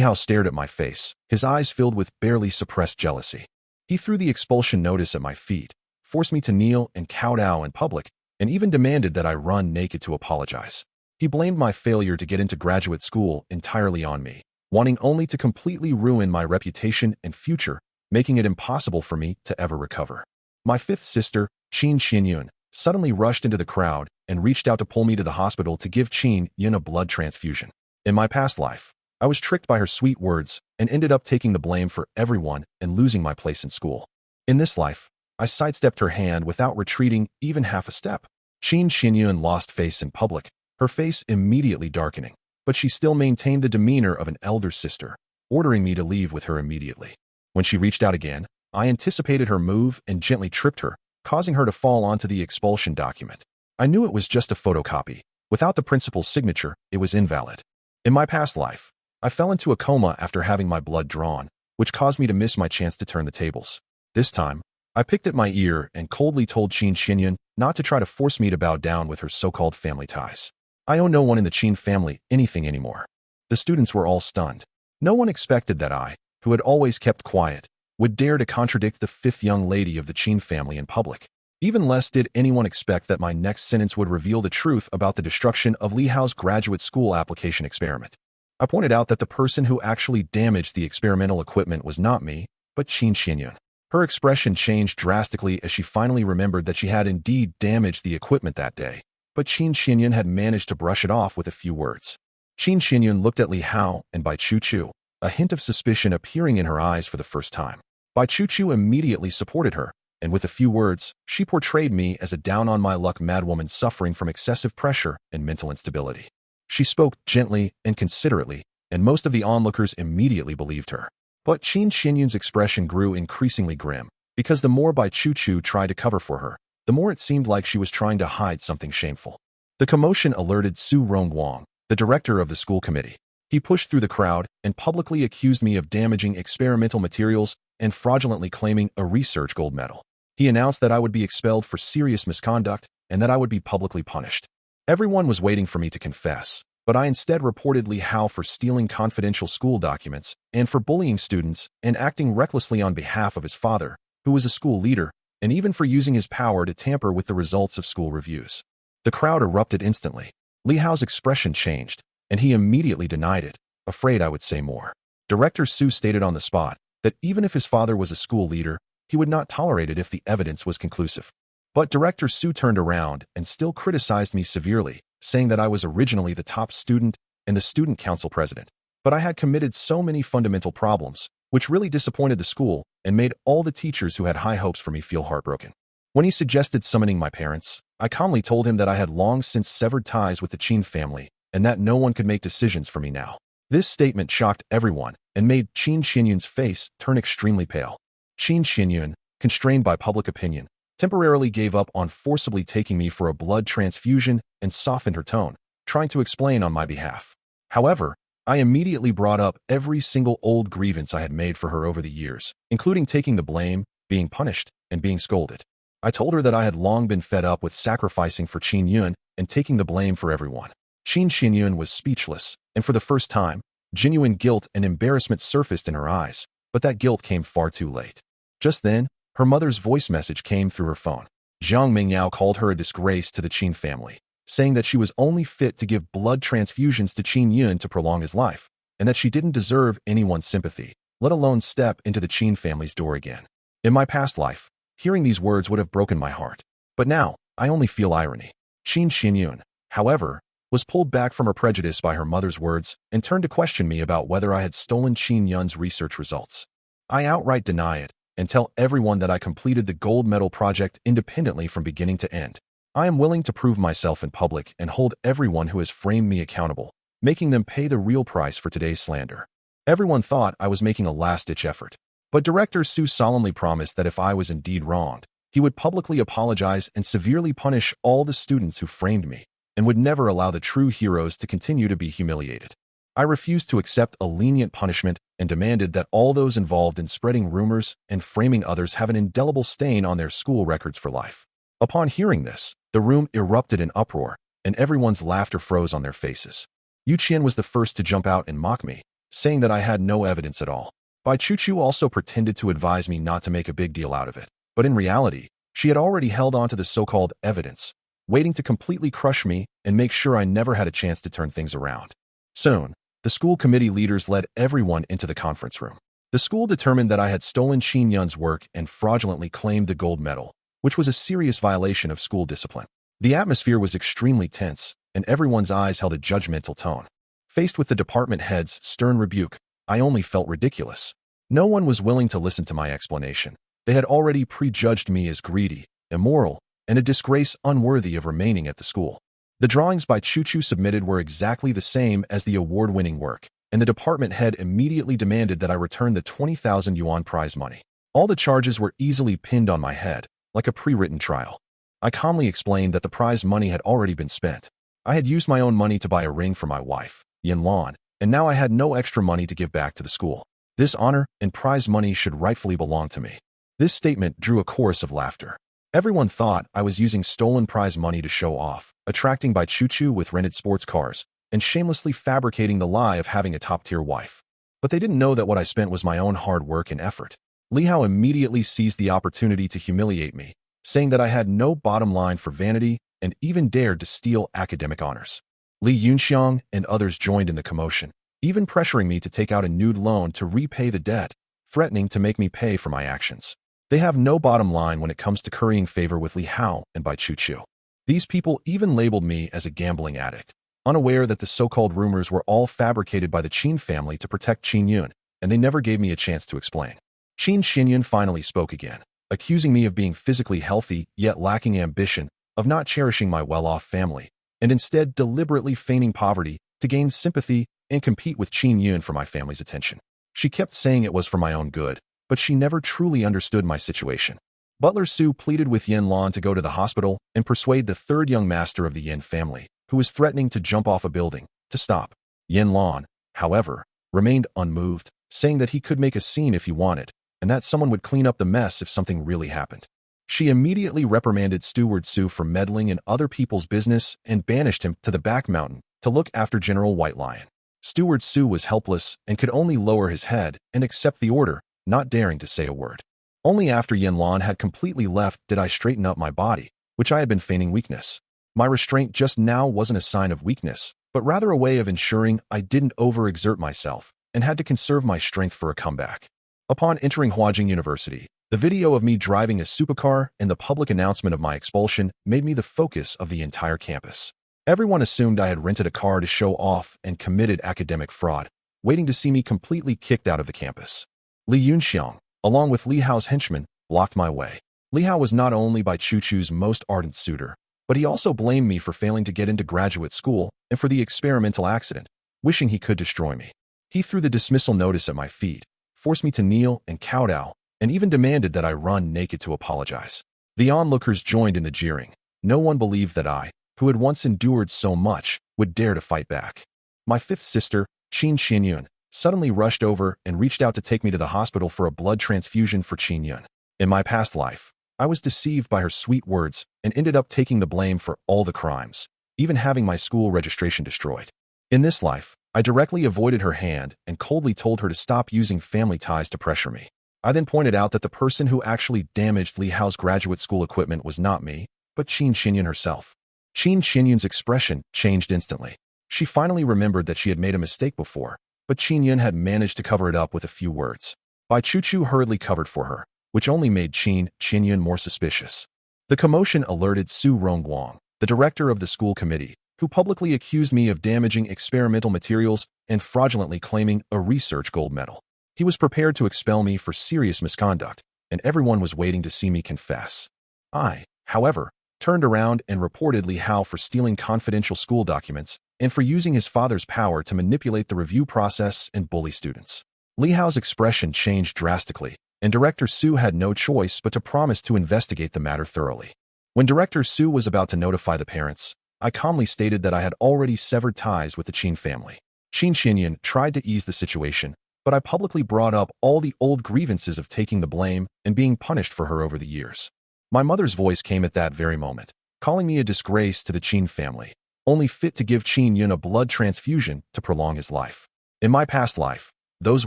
Speaker 2: Hao stared at my face, his eyes filled with barely suppressed jealousy. He threw the expulsion notice at my feet, forced me to kneel and kowtow in public, and even demanded that I run naked to apologize. He blamed my failure to get into graduate school entirely on me, wanting only to completely ruin my reputation and future, making it impossible for me to ever recover. My fifth sister, Qin Xinyun, suddenly rushed into the crowd and reached out to pull me to the hospital to give Qin Yin a blood transfusion. In my past life, I was tricked by her sweet words and ended up taking the blame for everyone and losing my place in school. In this life, I sidestepped her hand without retreating even half a step. Qin Xinyun lost face in public, her face immediately darkening, but she still maintained the demeanor of an elder sister, ordering me to leave with her immediately. When she reached out again, I anticipated her move and gently tripped her, causing her to fall onto the expulsion document. I knew it was just a photocopy. Without the principal's signature, it was invalid. In my past life, I fell into a coma after having my blood drawn, which caused me to miss my chance to turn the tables. This time, I picked at my ear and coldly told Qin Xinyun not to try to force me to bow down with her so-called family ties. I owe no one in the Qin family anything anymore. The students were all stunned. No one expected that I, who had always kept quiet, would dare to contradict the fifth young lady of the Qin family in public. Even less did anyone expect that my next sentence would reveal the truth about the destruction of Li Hao's graduate school application experiment. I pointed out that the person who actually damaged the experimental equipment was not me, but Qin Xinyun. Her expression changed drastically as she finally remembered that she had indeed damaged the equipment that day, but Qin Xinyun had managed to brush it off with a few words. Qin Xinyun looked at Li Hao and Bai Chuchu, a hint of suspicion appearing in her eyes for the first time. Bai Chuchu immediately supported her, and with a few words, she portrayed me as a down-on-my-luck madwoman suffering from excessive pressure and mental instability. She spoke gently and considerately, and most of the onlookers immediately believed her. But Qin Xinyun's expression grew increasingly grim, because the more Bai Chuchu tried to cover for her, the more it seemed like she was trying to hide something shameful. The commotion alerted Su Rongguang, the director of the school committee. He pushed through the crowd and publicly accused me of damaging experimental materials and fraudulently claiming a research gold medal. He announced that I would be expelled for serious misconduct and that I would be publicly punished. Everyone was waiting for me to confess, but I instead reported Li Hao for stealing confidential school documents and for bullying students and acting recklessly on behalf of his father, who was a school leader, and even for using his power to tamper with the results of school reviews. The crowd erupted instantly. Li Hao's expression changed, and he immediately denied it, afraid I would say more. Director Su stated on the spot that even if his father was a school leader, he would not tolerate it if the evidence was conclusive. But Director Su turned around and still criticized me severely, saying that I was originally the top student and the student council president. But I had committed so many fundamental problems, which really disappointed the school and made all the teachers who had high hopes for me feel heartbroken. When he suggested summoning my parents, I calmly told him that I had long since severed ties with the Qin family and that no one could make decisions for me now. This statement shocked everyone and made Qin Xinyun's face turn extremely pale. Qin Xinyun, constrained by public opinion, temporarily gave up on forcibly taking me for a blood transfusion and softened her tone, trying to explain on my behalf. However, I immediately brought up every single old grievance I had made for her over the years, including taking the blame, being punished, and being scolded. I told her that I had long been fed up with sacrificing for Qin Yun and taking the blame for everyone. Qin Xinyun was speechless, and for the first time, genuine guilt and embarrassment surfaced in her eyes, but that guilt came far too late. Just then, her mother's voice message came through her phone. Zhang Mingyao called her a disgrace to the Qin family, saying that she was only fit to give blood transfusions to Qin Yun to prolong his life, and that she didn't deserve anyone's sympathy, let alone step into the Qin family's door again. In my past life, hearing these words would have broken my heart. But now, I only feel irony. Qin Xinyun, however, was pulled back from her prejudice by her mother's words and turned to question me about whether I had stolen Qin Yun's research results. I outright deny it and tell everyone that I completed the gold medal project independently from beginning to end. I am willing to prove myself in public and hold everyone who has framed me accountable, making them pay the real price for today's slander. Everyone thought I was making a last-ditch effort, but Director Su solemnly promised that if I was indeed wronged, he would publicly apologize and severely punish all the students who framed me, and would never allow the true heroes to continue to be humiliated. I refused to accept a lenient punishment and demanded that all those involved in spreading rumors and framing others have an indelible stain on their school records for life. Upon hearing this, the room erupted in uproar, and everyone's laughter froze on their faces. Yu Qian was the first to jump out and mock me, saying that I had no evidence at all. Bai Chuchu also pretended to advise me not to make a big deal out of it, but in reality, she had already held on to the so-called evidence, waiting to completely crush me and make sure I never had a chance to turn things around. Soon, the school committee leaders led everyone into the conference room. The school determined that I had stolen Qin Yun's work and fraudulently claimed the gold medal, which was a serious violation of school discipline. The atmosphere was extremely tense, and everyone's eyes held a judgmental tone. Faced with the department head's stern rebuke, I only felt ridiculous. No one was willing to listen to my explanation. They had already prejudged me as greedy, immoral, and a disgrace unworthy of remaining at the school. The drawings Bai Chuchu submitted were exactly the same as the award-winning work, and the department head immediately demanded that I return the 20,000 yuan prize money. All the charges were easily pinned on my head, like a pre-written trial. I calmly explained that the prize money had already been spent. I had used my own money to buy a ring for my wife, Yan Luan, and now I had no extra money to give back to the school. This honor and prize money should rightfully belong to me. This statement drew a chorus of laughter. Everyone thought I was using stolen prize money to show off, attracting Bai Chuchu with rented sports cars, and shamelessly fabricating the lie of having a top-tier wife. But they didn't know that what I spent was my own hard work and effort. Li Hao immediately seized the opportunity to humiliate me, saying that I had no bottom line for vanity and even dared to steal academic honors. Li Yunxiang and others joined in the commotion, even pressuring me to take out a nude loan to repay the debt, threatening to make me pay for my actions. They have no bottom line when it comes to currying favor with Li Hao and Bai Chuchu. These people even labeled me as a gambling addict, unaware that the so-called rumors were all fabricated by the Qin family to protect Qin Yun, and they never gave me a chance to explain. Qin Xinyun finally spoke again, accusing me of being physically healthy yet lacking ambition, of not cherishing my well-off family, and instead deliberately feigning poverty to gain sympathy and compete with Qin Yun for my family's attention. She kept saying it was for my own good, but she never truly understood my situation. Butler Su pleaded with Yan Luan to go to the hospital and persuade the third young master of the Yan family, who was threatening to jump off a building, to stop. Yan Luan, however, remained unmoved, saying that he could make a scene if he wanted, and that someone would clean up the mess if something really happened. She immediately reprimanded Steward Sue for meddling in other people's business and banished him to the back mountain to look after General White Lion. Steward Sue was helpless and could only lower his head and accept the order, not daring to say a word. Only after Yan Luan had completely left did I straighten up my body, which I had been feigning weakness. My restraint just now wasn't a sign of weakness, but rather a way of ensuring I didn't overexert myself and had to conserve my strength for a comeback. Upon entering Huajing University, the video of me driving a supercar and the public announcement of my expulsion made me the focus of the entire campus. Everyone assumed I had rented a car to show off and committed academic fraud, waiting to see me completely kicked out of the campus. Li Yunxiang, along with Li Hao's henchmen, blocked my way. Li Hao was not only Bai Chuchu's most ardent suitor, but he also blamed me for failing to get into graduate school and for the experimental accident, wishing he could destroy me. He threw the dismissal notice at my feet, forced me to kneel and kowtow, and even demanded that I run naked to apologize. The onlookers joined in the jeering. No one believed that I, who had once endured so much, would dare to fight back. My fifth sister, Qin Xinyun, suddenly rushed over and reached out to take me to the hospital for a blood transfusion for Qinyun. In my past life, I was deceived by her sweet words and ended up taking the blame for all the crimes, even having my school registration destroyed. In this life, I directly avoided her hand and coldly told her to stop using family ties to pressure me. I then pointed out that the person who actually damaged Li Hao's graduate school equipment was not me, but Qin Xinyun herself. Qin Xinyun's expression changed instantly. She finally remembered that she had made a mistake before, but Qinyun had managed to cover it up with a few words. Bai Chuchu hurriedly covered for her, which only made Qin Xinyun more suspicious. The commotion alerted Su Rongguang, the director of the school committee, who publicly accused me of damaging experimental materials and fraudulently claiming a research gold medal. He was prepared to expel me for serious misconduct, and everyone was waiting to see me confess. I, however, turned around and reported Li Hao for stealing confidential school documents and for using his father's power to manipulate the review process and bully students. Li Hao's expression changed drastically, and Director Su had no choice but to promise to investigate the matter thoroughly. When Director Su was about to notify the parents, I calmly stated that I had already severed ties with the Qin family. Qin Xinyun tried to ease the situation, but I publicly brought up all the old grievances of taking the blame and being punished for her over the years. My mother's voice came at that very moment, calling me a disgrace to the Qin family, only fit to give Qin Yun a blood transfusion to prolong his life. In my past life, those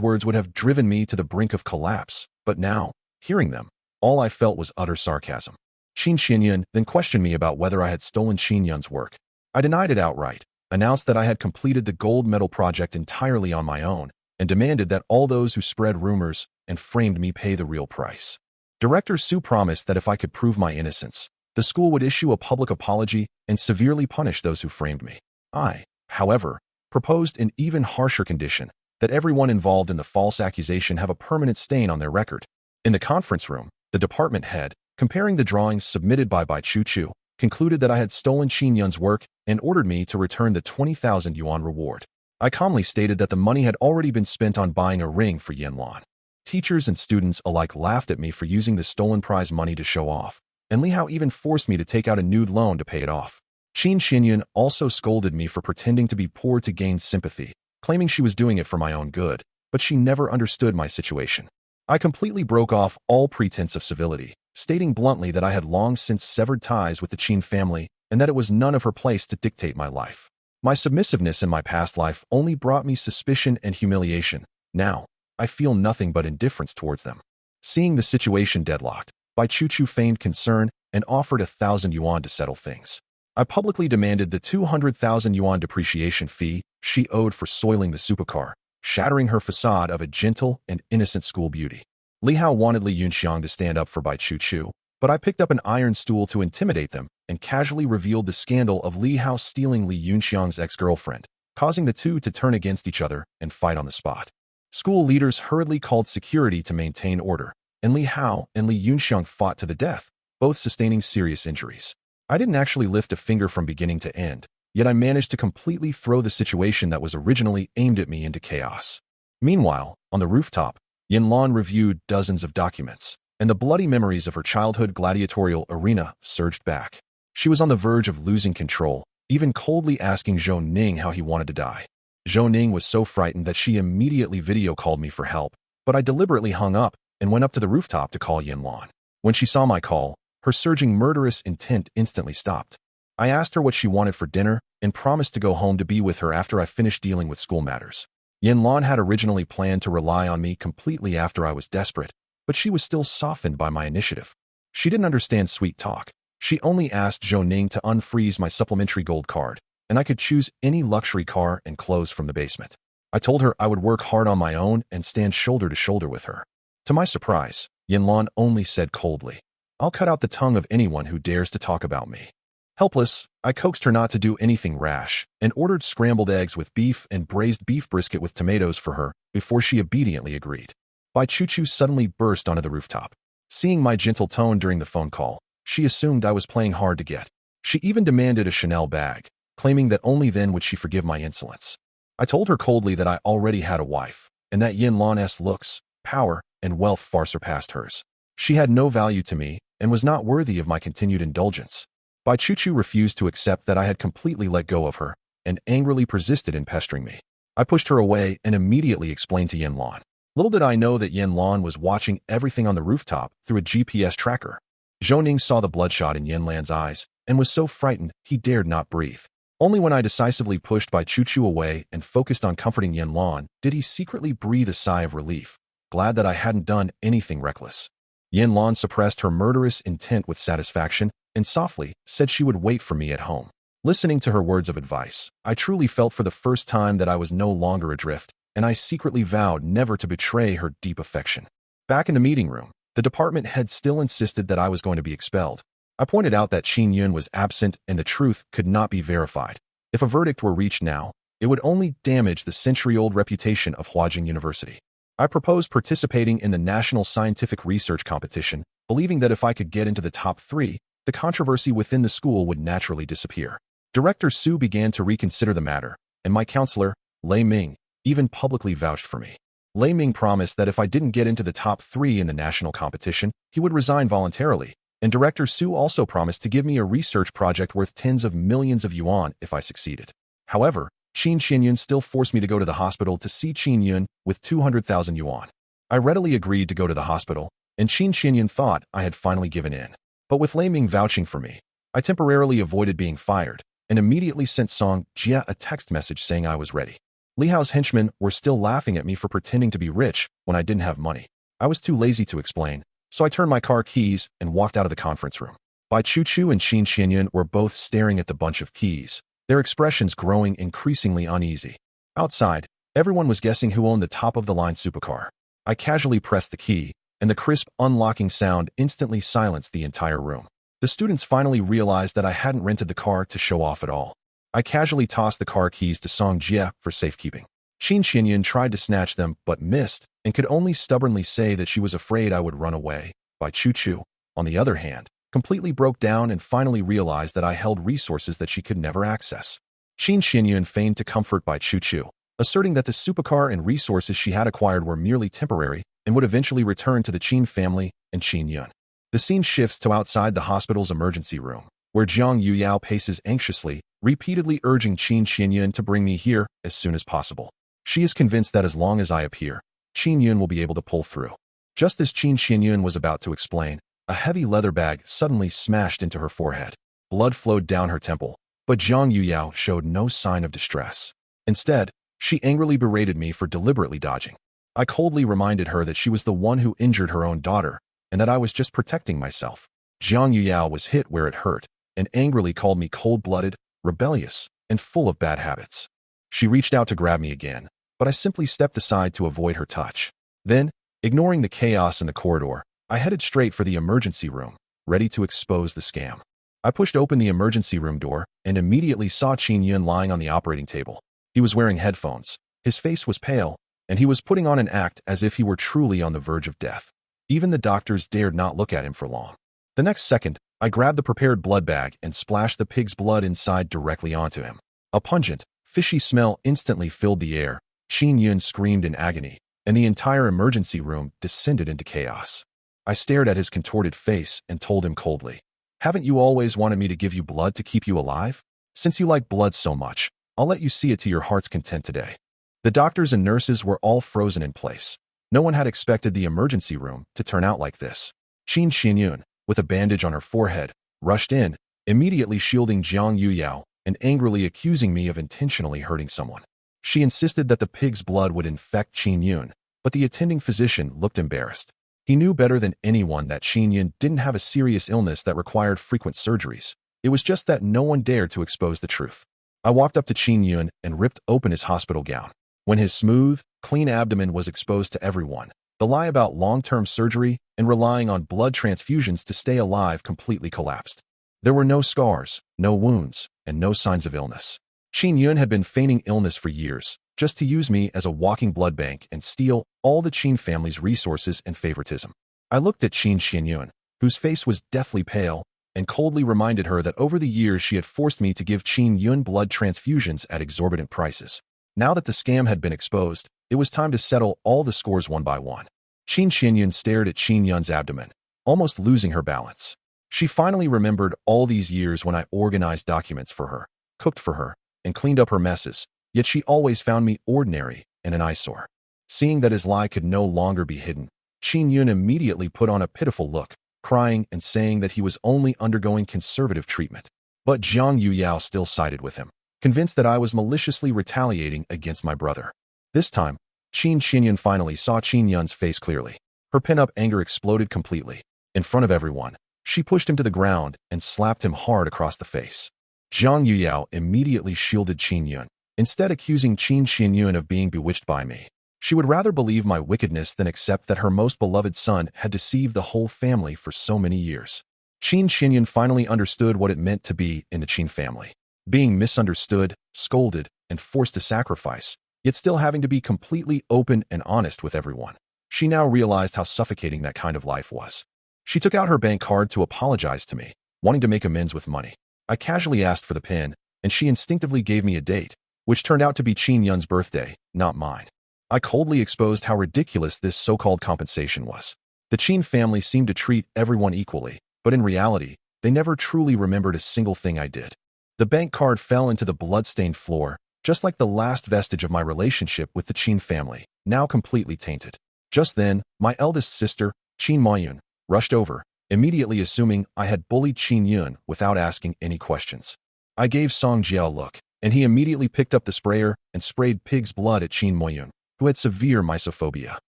Speaker 2: words would have driven me to the brink of collapse, but now, hearing them, all I felt was utter sarcasm. Qin Xinyun then questioned me about whether I had stolen Qin Yun's work. I denied it outright, announced that I had completed the gold medal project entirely on my own, and demanded that all those who spread rumors and framed me pay the real price. Director Su promised that if I could prove my innocence, the school would issue a public apology and severely punish those who framed me. I, however, proposed an even harsher condition, that everyone involved in the false accusation have a permanent stain on their record. In the conference room, the department head, comparing the drawings submitted by Bai Chuchu, concluded that I had stolen Qin Yun's work and ordered me to return the 20,000 yuan reward. I calmly stated that the money had already been spent on buying a ring for Yan Luan. Teachers and students alike laughed at me for using the stolen prize money to show off, and Li Hao even forced me to take out a nude loan to pay it off. Qin Xinyun also scolded me for pretending to be poor to gain sympathy, claiming she was doing it for my own good, but she never understood my situation. I completely broke off all pretense of civility, stating bluntly that I had long since severed ties with the Qin family and that it was none of her place to dictate my life. My submissiveness in my past life only brought me suspicion and humiliation. Now, I feel nothing but indifference towards them. Seeing the situation deadlocked, Bai Chuchu feigned concern and offered 1,000 yuan to settle things. I publicly demanded the 200,000 yuan depreciation fee she owed for soiling the supercar, shattering her facade of a gentle and innocent school beauty. Li Hao wanted Li Yunxiang to stand up for Bai Chuchu, but I picked up an iron stool to intimidate them and casually revealed the scandal of Li Hao stealing Li Yunxiang's ex-girlfriend, causing the two to turn against each other and fight on the spot. School leaders hurriedly called security to maintain order, and Li Hao and Li Yunxiang fought to the death, both sustaining serious injuries. I didn't actually lift a finger from beginning to end, yet I managed to completely throw the situation that was originally aimed at me into chaos. Meanwhile, on the rooftop, Yan Luan reviewed dozens of documents, and the bloody memories of her childhood gladiatorial arena surged back. She was on the verge of losing control, even coldly asking Zhou Ning how he wanted to die. Zhou Ning was so frightened that she immediately video called me for help, but I deliberately hung up and went up to the rooftop to call Yan Luan. When she saw my call, her surging murderous intent instantly stopped. I asked her what she wanted for dinner and promised to go home to be with her after I finished dealing with school matters. Yan Luan had originally planned to rely on me completely after I was desperate, but she was still softened by my initiative. She didn't understand sweet talk. She only asked Zhou Ning to unfreeze my supplementary gold card, and I could choose any luxury car and clothes from the basement. I told her I would work hard on my own and stand shoulder to shoulder with her. To my surprise, Yan Luan only said coldly, "I'll cut out the tongue of anyone who dares to talk about me." Helpless, I coaxed her not to do anything rash and ordered scrambled eggs with beef and braised beef brisket with tomatoes for her before she obediently agreed. Bai Chu suddenly burst onto the rooftop. Seeing my gentle tone during the phone call, she assumed I was playing hard to get. She even demanded a Chanel bag, claiming that only then would she forgive my insolence. I told her coldly that I already had a wife, and that Yan Luan's looks, power, and wealth far surpassed hers. She had no value to me and was not worthy of my continued indulgence. Bai Chu refused to accept that I had completely let go of her and angrily persisted in pestering me. I pushed her away and immediately explained to Yan Luan. Little did I know that Yan Luan was watching everything on the rooftop through a GPS tracker. Zhou Ning saw the bloodshot in Yan Luan's eyes and was so frightened he dared not breathe. Only when I decisively pushed Bai Chu away and focused on comforting Yan Luan did he secretly breathe a sigh of relief, glad that I hadn't done anything reckless. Yan Luan suppressed her murderous intent with satisfaction and softly said she would wait for me at home. Listening to her words of advice, I truly felt for the first time that I was no longer adrift, and I secretly vowed never to betray her deep affection. Back in the meeting room, the department head still insisted that I was going to be expelled. I pointed out that Qin Yun was absent and the truth could not be verified. If a verdict were reached now, it would only damage the century-old reputation of Huajing University. I proposed participating in the National Scientific Research Competition, believing that if I could get into the top 3, the controversy within the school would naturally disappear. Director Su began to reconsider the matter, and my counselor, Lei Ming, even publicly vouched for me. Lei Ming promised that if I didn't get into the top 3 in the national competition, he would resign voluntarily, and Director Su also promised to give me a research project worth tens of millions of yuan if I succeeded. However, Qin Xinyun still forced me to go to the hospital to see Qin Yun with 200,000 yuan. I readily agreed to go to the hospital, and Qin Xinyun thought I had finally given in. But with Lei Ming vouching for me, I temporarily avoided being fired and immediately sent Song Jia a text message saying I was ready. Li Hao's henchmen were still laughing at me for pretending to be rich when I didn't have money. I was too lazy to explain, so I turned my car keys and walked out of the conference room. Bai Chu and Qin Xinyun were both staring at the bunch of keys, their expressions growing increasingly uneasy. Outside, everyone was guessing who owned the top-of-the-line supercar. I casually pressed the key, and the crisp unlocking sound instantly silenced the entire room. The students finally realized that I hadn't rented the car to show off at all. I casually tossed the car keys to Song Jia for safekeeping. Qin Xinyun tried to snatch them but missed and could only stubbornly say that she was afraid I would run away. Bai Chu, on the other hand, completely broke down and finally realized that I held resources that she could never access. Qin Xinyun feigned to comfort Bai Chu, asserting that the supercar and resources she had acquired were merely temporary and would eventually return to the Qin family and Qin Yun. The scene shifts to outside the hospital's emergency room, where Jiang Yuyao paces anxiously, repeatedly urging Qin Xinyun to bring me here as soon as possible. She is convinced that as long as I appear, Qin Yun will be able to pull through. Just as Qin Xinyun was about to explain, a heavy leather bag suddenly smashed into her forehead. Blood flowed down her temple, but Jiang Yuyao showed no sign of distress. Instead, she angrily berated me for deliberately dodging. I coldly reminded her that she was the one who injured her own daughter, and that I was just protecting myself. Jiang Yuyao was hit where it hurt, and angrily called me cold-blooded, rebellious, and full of bad habits. She reached out to grab me again, but I simply stepped aside to avoid her touch. Then, ignoring the chaos in the corridor, I headed straight for the emergency room, ready to expose the scam. I pushed open the emergency room door and immediately saw Qin Yun lying on the operating table. He was wearing headphones, his face was pale, and he was putting on an act as if he were truly on the verge of death. Even the doctors dared not look at him for long. The next second, I grabbed the prepared blood bag and splashed the pig's blood inside directly onto him. A pungent, fishy smell instantly filled the air. Qin Yun screamed in agony, and the entire emergency room descended into chaos. I stared at his contorted face and told him coldly, "Haven't you always wanted me to give you blood to keep you alive? Since you like blood so much, I'll let you see it to your heart's content today. The doctors and nurses were all frozen in place. No one had expected the emergency room to turn out like this. Qin Xinyun, with a bandage on her forehead, rushed in, immediately shielding Jiang Yuyao and angrily accusing me of intentionally hurting someone. She insisted that the pig's blood would infect Qin Yun, but the attending physician looked embarrassed. He knew better than anyone that Qin Yun didn't have a serious illness that required frequent surgeries. It was just that no one dared to expose the truth. I walked up to Qin Yun and ripped open his hospital gown. When his smooth, clean abdomen was exposed to everyone, the lie about long-term surgery and relying on blood transfusions to stay alive completely collapsed. There were no scars, no wounds, and no signs of illness. Qin Yun had been feigning illness for years, just to use me as a walking blood bank and steal all the Qin family's resources and favoritism. I looked at Qin Xinyun, whose face was deathly pale, and coldly reminded her that over the years she had forced me to give Qin Yun blood transfusions at exorbitant prices. Now that the scam had been exposed, it was time to settle all the scores one by one. Qin Xinyun stared at Qin Yun's abdomen, almost losing her balance. She finally remembered all these years when I organized documents for her, cooked for her, and cleaned up her messes, yet she always found me ordinary and an eyesore. Seeing that his lie could no longer be hidden, Qin Yun immediately put on a pitiful look, crying and saying that he was only undergoing conservative treatment. But Jiang Yuyao still sided with him, convinced that I was maliciously retaliating against my brother. This time, Qin Xinyun finally saw Qin Yun's face clearly. Her pent-up anger exploded completely. In front of everyone, she pushed him to the ground and slapped him hard across the face. Jiang Yuyao immediately shielded Qin Yun, instead accusing Qin Xinyun of being bewitched by me. She would rather believe my wickedness than accept that her most beloved son had deceived the whole family for so many years. Qin Xinyun finally understood what it meant to be in the Qin family. Being misunderstood, scolded, and forced to sacrifice, yet still having to be completely open and honest with everyone. She now realized how suffocating that kind of life was. She took out her bank card to apologize to me, wanting to make amends with money. I casually asked for the pin, and she instinctively gave me a date, which turned out to be Qin Yun's birthday, not mine. I coldly exposed how ridiculous this so-called compensation was. The Qin family seemed to treat everyone equally, but in reality, they never truly remembered a single thing I did. The bank card fell into the blood-stained floor, just like the last vestige of my relationship with the Qin family, now completely tainted. Just then, my eldest sister, Qin Mayun, rushed over, immediately assuming I had bullied Qin Yun without asking any questions. I gave Song Jiao a look, and he immediately picked up the sprayer and sprayed pig's blood at Qin Mayun, who had severe mysophobia.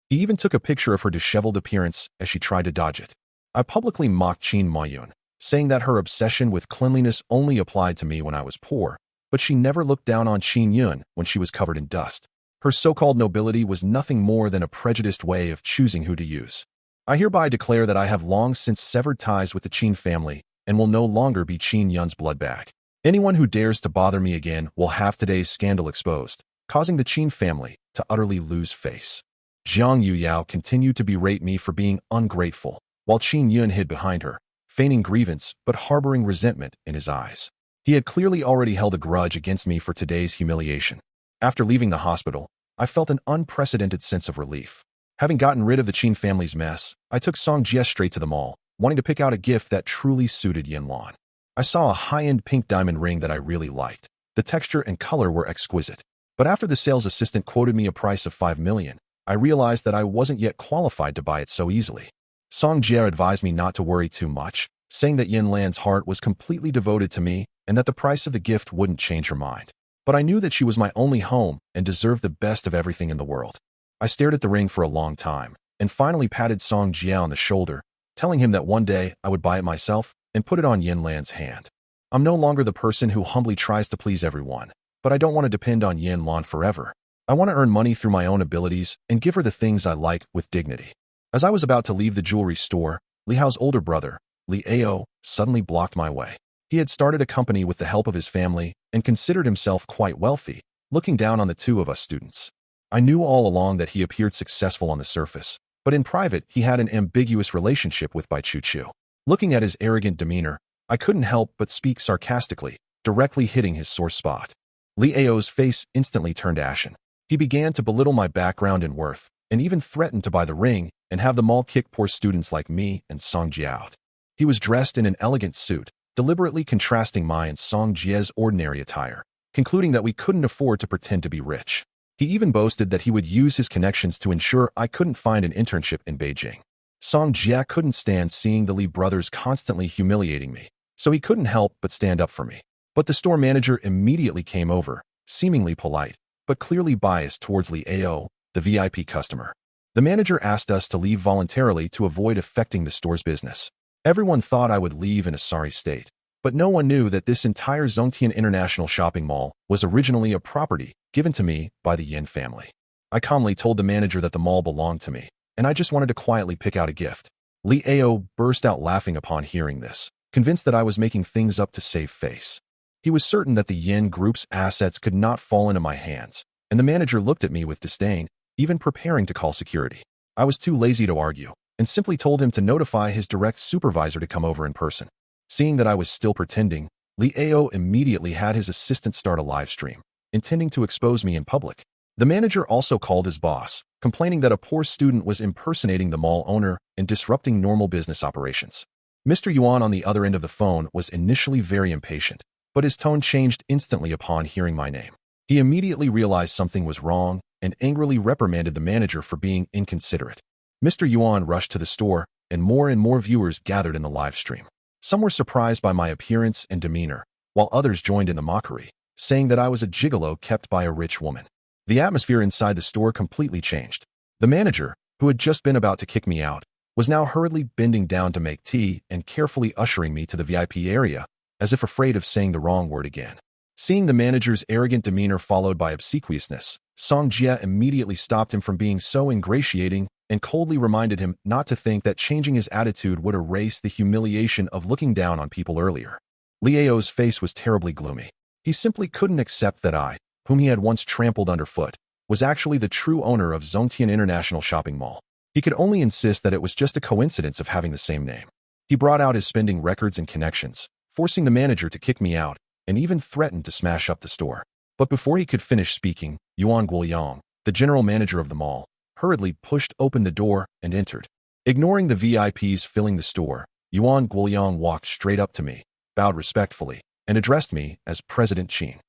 Speaker 2: He even took a picture of her disheveled appearance as she tried to dodge it. I publicly mocked Qin Mayun, saying that her obsession with cleanliness only applied to me when I was poor, but she never looked down on Qin Yun when she was covered in dust. Her so-called nobility was nothing more than a prejudiced way of choosing who to use. I hereby declare that I have long since severed ties with the Qin family and will no longer be Qin Yun's blood bag. Anyone who dares to bother me again will have today's scandal exposed, causing the Qin family to utterly lose face. Jiang Yuyao continued to berate me for being ungrateful, while Qin Yun hid behind her, feigning grievance but harboring resentment in his eyes. He had clearly already held a grudge against me for today's humiliation. After leaving the hospital, I felt an unprecedented sense of relief. Having gotten rid of the Qin family's mess, I took Song Jie straight to the mall, wanting to pick out a gift that truly suited Yan Luan. I saw a high-end pink diamond ring that I really liked. The texture and color were exquisite. But after the sales assistant quoted me a price of 5 million, I realized that I wasn't yet qualified to buy it so easily. Song Jie advised me not to worry too much, saying that Yan Lan's heart was completely devoted to me and that the price of the gift wouldn't change her mind. But I knew that she was my only home and deserved the best of everything in the world. I stared at the ring for a long time, and finally patted Song Jie on the shoulder, telling him that one day I would buy it myself and put it on Yan Lan's hand. I'm no longer the person who humbly tries to please everyone, but I don't want to depend on Yan Luan forever. I want to earn money through my own abilities and give her the things I like with dignity. As I was about to leave the jewelry store, Li Hao's older brother, Li Ao, suddenly blocked my way. He had started a company with the help of his family and considered himself quite wealthy, looking down on the two of us students. I knew all along that he appeared successful on the surface, but in private he had an ambiguous relationship with Bai Chu. Looking at his arrogant demeanor, I couldn't help but speak sarcastically, directly hitting his sore spot. Li Ao's face instantly turned ashen. He began to belittle my background and worth, and even threatened to buy the ring and have them all kick poor students like me and Song Jie out. He was dressed in an elegant suit, deliberately contrasting my and Song Jie's ordinary attire, concluding that we couldn't afford to pretend to be rich. He even boasted that he would use his connections to ensure I couldn't find an internship in Beijing. Song Jia couldn't stand seeing the Li brothers constantly humiliating me, so he couldn't help but stand up for me. But the store manager immediately came over, seemingly polite, but clearly biased towards Li Ao, the VIP customer. The manager asked us to leave voluntarily to avoid affecting the store's business. Everyone thought I would leave in a sorry state, but no one knew that this entire Zhongtian International Shopping Mall was originally a property given to me by the Yin family. I calmly told the manager that the mall belonged to me, and I just wanted to quietly pick out a gift. Li Ao burst out laughing upon hearing this, convinced that I was making things up to save face. He was certain that the Yin group's assets could not fall into my hands, and the manager looked at me with disdain, even preparing to call security. I was too lazy to argue, and simply told him to notify his direct supervisor to come over in person. Seeing that I was still pretending, Li Ao immediately had his assistant start a live stream, intending to expose me in public. The manager also called his boss, complaining that a poor student was impersonating the mall owner and disrupting normal business operations. Mr. Yuan on the other end of the phone was initially very impatient, but his tone changed instantly upon hearing my name. He immediately realized something was wrong and angrily reprimanded the manager for being inconsiderate. Mr. Yuan rushed to the store, and more viewers gathered in the live stream. Some were surprised by my appearance and demeanor, while others joined in the mockery, saying that I was a gigolo kept by a rich woman. The atmosphere inside the store completely changed. The manager, who had just been about to kick me out, was now hurriedly bending down to make tea and carefully ushering me to the VIP area, as if afraid of saying the wrong word again. Seeing the manager's arrogant demeanor followed by obsequiousness, Song Jia immediately stopped him from being so ingratiating and coldly reminded him not to think that changing his attitude would erase the humiliation of looking down on people earlier. Li Ao's face was terribly gloomy. He simply couldn't accept that I, whom he had once trampled underfoot, was actually the true owner of Zhongtian International Shopping Mall. He could only insist that it was just a coincidence of having the same name. He brought out his spending records and connections, forcing the manager to kick me out, and even threatened to smash up the store. But before he could finish speaking, Yuan Guoyang, the general manager of the mall, hurriedly pushed open the door and entered. Ignoring the VIPs filling the store, Yuan Guoyang walked straight up to me, bowed respectfully, and addressed me as President Qin.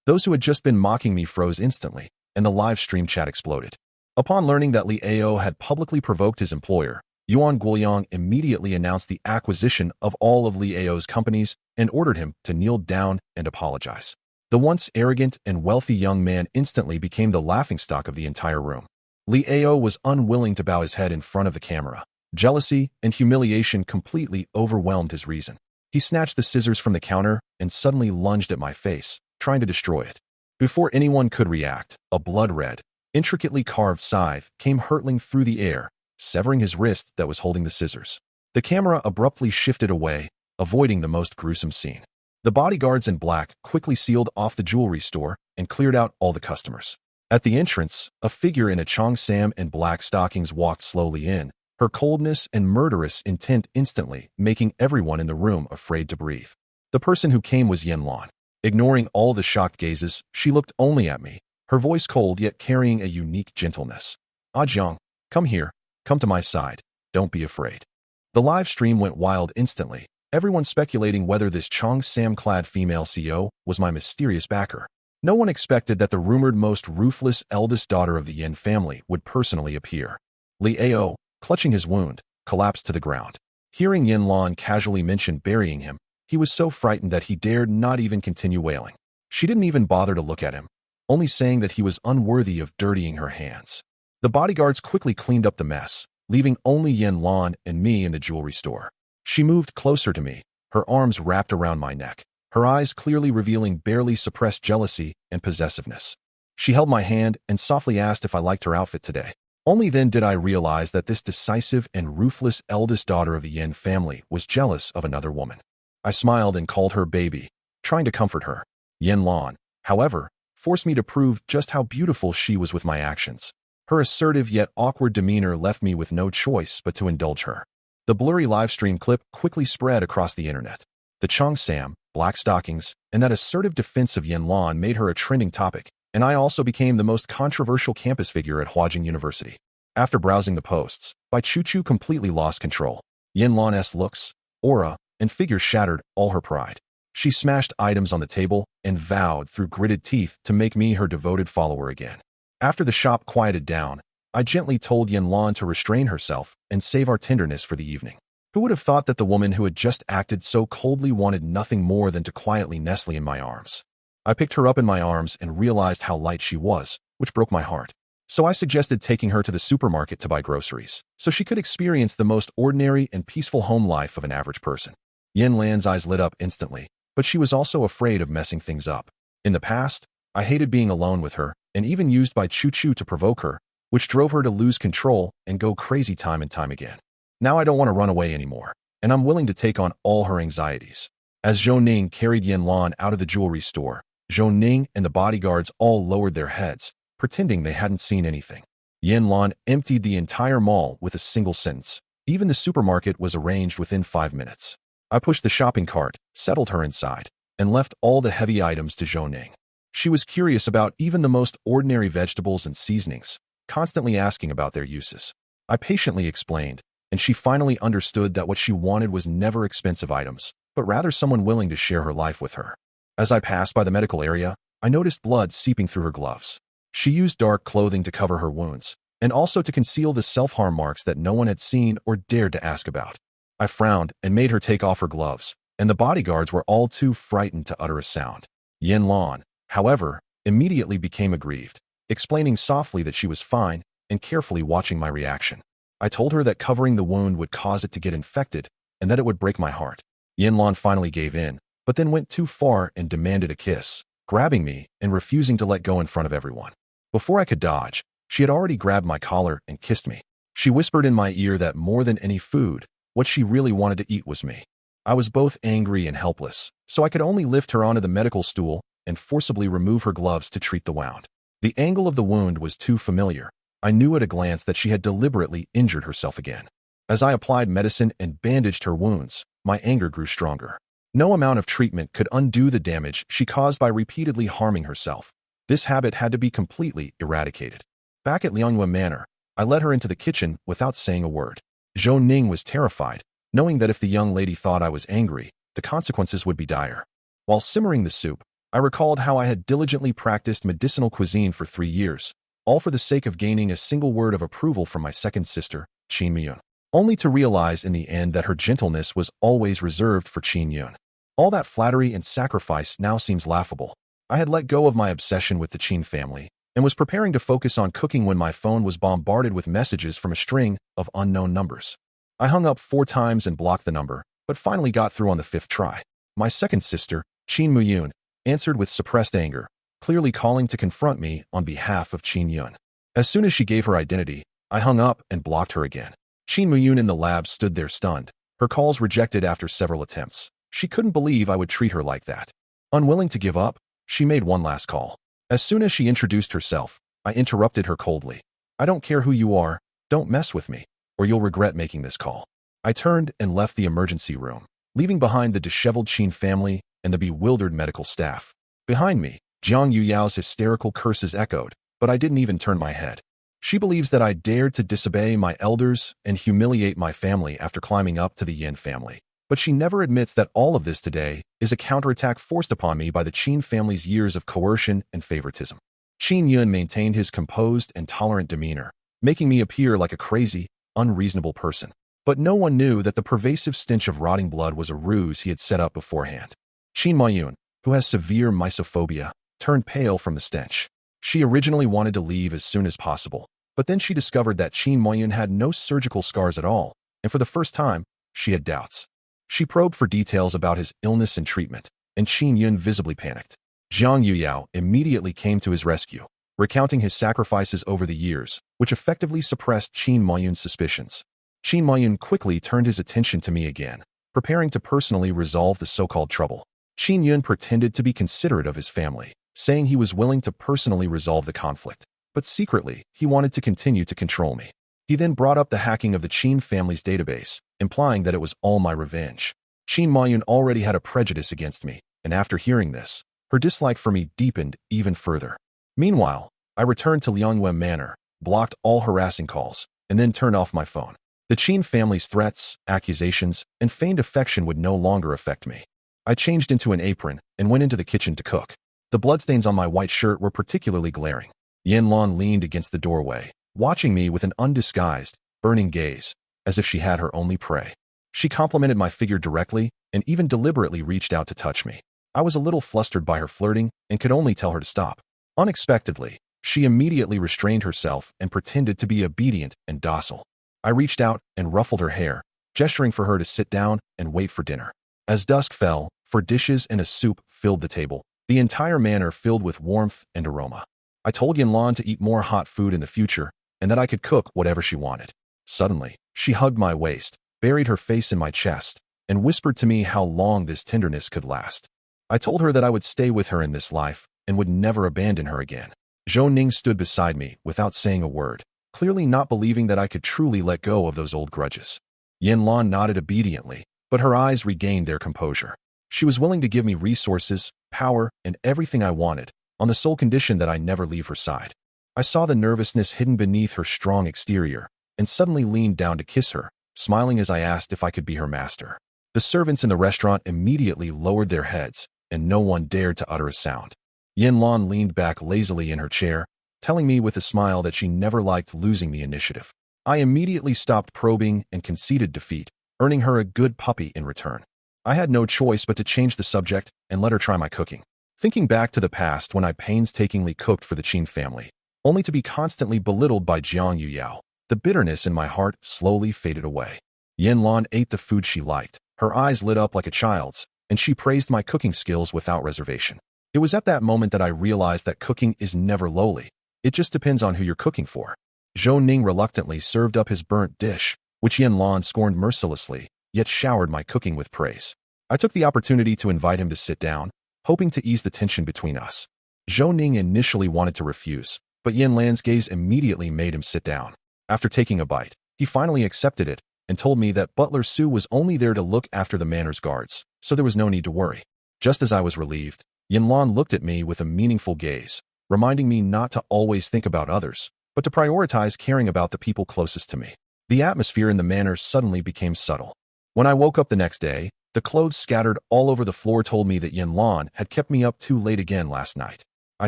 Speaker 2: Those who had just been mocking me froze instantly, and the live stream chat exploded. Upon learning that Li Ao had publicly provoked his employer, Yuan Guoyang immediately announced the acquisition of all of Li Ao's companies and ordered him to kneel down and apologize. The once arrogant and wealthy young man instantly became the laughingstock of the entire room. Li Ao was unwilling to bow his head in front of the camera. Jealousy and humiliation completely overwhelmed his reason. He snatched the scissors from the counter and suddenly lunged at my face, trying to destroy it. Before anyone could react, a blood-red, intricately carved scythe came hurtling through the air, severing his wrist that was holding the scissors. The camera abruptly shifted away, avoiding the most gruesome scene. The bodyguards in black quickly sealed off the jewelry store and cleared out all the customers. At the entrance, a figure in a cheongsam and black stockings walked slowly in, her coldness and murderous intent instantly making everyone in the room afraid to breathe. The person who came was Yan Luan. Ignoring all the shocked gazes, she looked only at me, her voice cold yet carrying a unique gentleness. "Ah Jiang, come here, come to my side, don't be afraid." The live stream went wild instantly, everyone speculating whether this cheongsam-clad female CEO was my mysterious backer. No one expected that the rumored most ruthless eldest daughter of the Yin family would personally appear. Li Ao, clutching his wound, collapsed to the ground. Hearing Yan Luan casually mention burying him, he was so frightened that he dared not even continue wailing. She didn't even bother to look at him, only saying that he was unworthy of dirtying her hands. The bodyguards quickly cleaned up the mess, leaving only Yan Luan and me in the jewelry store. She moved closer to me, her arms wrapped around my neck, her eyes clearly revealing barely suppressed jealousy and possessiveness. She held my hand and softly asked if I liked her outfit today. Only then did I realize that this decisive and ruthless eldest daughter of the Yin family was jealous of another woman. I smiled and called her baby, trying to comfort her. Yan Luan, however, forced me to prove just how beautiful she was with my actions. Her assertive yet awkward demeanor left me with no choice but to indulge her. The blurry livestream clip quickly spread across the internet. The cheongsam, black stockings, and that assertive defense of Yan Luan made her a trending topic, and I also became the most controversial campus figure at Huajing University. After browsing the posts, Bai Chuchu completely lost control. Yan Luan's looks, aura, and figure shattered all her pride. She smashed items on the table and vowed through gritted teeth to make me her devoted follower again. After the shop quieted down, I gently told Yan Luan to restrain herself and save our tenderness for the evening. Who would have thought that the woman who had just acted so coldly wanted nothing more than to quietly nestle in my arms? I picked her up in my arms and realized how light she was, which broke my heart. So I suggested taking her to the supermarket to buy groceries, so she could experience the most ordinary and peaceful home life of an average person. Yan Luan's eyes lit up instantly, but she was also afraid of messing things up. In the past, I hated being alone with her, and even used by Choo Choo to provoke her, which drove her to lose control and go crazy time and time again. Now I don't want to run away anymore, and I'm willing to take on all her anxieties. As Zhou Ning carried Yan Luan out of the jewelry store, Zhou Ning and the bodyguards all lowered their heads, pretending they hadn't seen anything. Yan Luan emptied the entire mall with a single sentence. Even the supermarket was arranged within 5 minutes. I pushed the shopping cart, settled her inside, and left all the heavy items to Zhou Ning. She was curious about even the most ordinary vegetables and seasonings, constantly asking about their uses. I patiently explained, and she finally understood that what she wanted was never expensive items, but rather someone willing to share her life with her. As I passed by the medical area, I noticed blood seeping through her gloves. She used dark clothing to cover her wounds, and also to conceal the self-harm marks that no one had seen or dared to ask about. I frowned and made her take off her gloves, and the bodyguards were all too frightened to utter a sound. Yan Luan, however, immediately became aggrieved, explaining softly that she was fine and carefully watching my reaction. I told her that covering the wound would cause it to get infected and that it would break my heart. Yan Luan finally gave in, but then went too far and demanded a kiss, grabbing me and refusing to let go in front of everyone. Before I could dodge, she had already grabbed my collar and kissed me. She whispered in my ear that more than any food, what she really wanted to eat was me. I was both angry and helpless, so I could only lift her onto the medical stool and forcibly remove her gloves to treat the wound. The angle of the wound was too familiar. I knew at a glance that she had deliberately injured herself again. As I applied medicine and bandaged her wounds, my anger grew stronger. No amount of treatment could undo the damage she caused by repeatedly harming herself. This habit had to be completely eradicated. Back at Lianghua Manor, I led her into the kitchen without saying a word. Zhou Ning was terrified, knowing that if the young lady thought I was angry, the consequences would be dire. While simmering the soup, I recalled how I had diligently practiced medicinal cuisine for 3 years, all for the sake of gaining a single word of approval from my second sister, Qin Miyun, only to realize in the end that her gentleness was always reserved for Qin Yun. All that flattery and sacrifice now seems laughable. I had let go of my obsession with the Qin family and was preparing to focus on cooking when my phone was bombarded with messages from a string of unknown numbers. I hung up 4 times and blocked the number, but finally got through on the 5th try. My second sister, Qin Muyun, answered with suppressed anger, clearly calling to confront me on behalf of Qin Yun. As soon as she gave her identity, I hung up and blocked her again. Qin Muyun in the lab stood there stunned, her calls rejected after several attempts. She couldn't believe I would treat her like that. Unwilling to give up, she made one last call. As soon as she introduced herself, I interrupted her coldly. I don't care who you are, don't mess with me, or you'll regret making this call. I turned and left the emergency room, leaving behind the disheveled Qin family and the bewildered medical staff. Behind me, Jiang Yuyao's hysterical curses echoed, but I didn't even turn my head. She believes that I dared to disobey my elders and humiliate my family after climbing up to the Yin family. But she never admits that all of this today is a counterattack forced upon me by the Qin family's years of coercion and favoritism. Qin Yun maintained his composed and tolerant demeanor, making me appear like a crazy, unreasonable person. But no one knew that the pervasive stench of rotting blood was a ruse he had set up beforehand. Qin Mayun, who has severe mysophobia, turned pale from the stench. She originally wanted to leave as soon as possible, but then she discovered that Qin Mayun had no surgical scars at all, and for the first time, she had doubts. She probed for details about his illness and treatment, and Qin Yun visibly panicked. Jiang Yuyao immediately came to his rescue, recounting his sacrifices over the years, which effectively suppressed Qin Mayun's suspicions. Qin Mayun quickly turned his attention to me again, preparing to personally resolve the so-called trouble. Qin Yun pretended to be considerate of his family, saying he was willing to personally resolve the conflict, but secretly, he wanted to continue to control me. He then brought up the hacking of the Qin family's database, implying that it was all my revenge. Qin Mayun already had a prejudice against me, and after hearing this, her dislike for me deepened even further. Meanwhile, I returned to Lianghua Manor, blocked all harassing calls, and then turned off my phone. The Qin family's threats, accusations, and feigned affection would no longer affect me. I changed into an apron and went into the kitchen to cook. The bloodstains on my white shirt were particularly glaring. Yan Luan leaned against the doorway, watching me with an undisguised, burning gaze, as if she had her only prey. She complimented my figure directly and even deliberately reached out to touch me. I was a little flustered by her flirting and could only tell her to stop. Unexpectedly, she immediately restrained herself and pretended to be obedient and docile. I reached out and ruffled her hair, gesturing for her to sit down and wait for dinner. As dusk fell, for dishes and a soup filled the table, the entire manor filled with warmth and aroma. I told Yan Luan to eat more hot food in the future and that I could cook whatever she wanted. Suddenly, she hugged my waist, buried her face in my chest, and whispered to me how long this tenderness could last. I told her that I would stay with her in this life and would never abandon her again. Zhou Ning stood beside me without saying a word, clearly not believing that I could truly let go of those old grudges. Yan Luan nodded obediently, but her eyes regained their composure. She was willing to give me resources, power, and everything I wanted, on the sole condition that I never leave her side. I saw the nervousness hidden beneath her strong exterior, and suddenly leaned down to kiss her, smiling as I asked if I could be her master. The servants in the restaurant immediately lowered their heads, and no one dared to utter a sound. Yan Luan leaned back lazily in her chair, telling me with a smile that she never liked losing the initiative. I immediately stopped probing and conceded defeat, earning her a good puppy in return. I had no choice but to change the subject and let her try my cooking. Thinking back to the past when I painstakingly cooked for the Qin family, only to be constantly belittled by Jiang Yuyao, the bitterness in my heart slowly faded away. Yan Luan ate the food she liked. Her eyes lit up like a child's, and she praised my cooking skills without reservation. It was at that moment that I realized that cooking is never lowly. It just depends on who you're cooking for. Zhou Ning reluctantly served up his burnt dish, which Yan Luan scorned mercilessly, yet showered my cooking with praise. I took the opportunity to invite him to sit down, hoping to ease the tension between us. Zhou Ning initially wanted to refuse, but Yan Luan's gaze immediately made him sit down. After taking a bite, he finally accepted it and told me that Butler Su was only there to look after the manor's guards, so there was no need to worry. Just as I was relieved, Yan Luan looked at me with a meaningful gaze, reminding me not to always think about others, but to prioritize caring about the people closest to me. The atmosphere in the manor suddenly became subtle. When I woke up the next day, the clothes scattered all over the floor told me that Yan Luan had kept me up too late again last night. I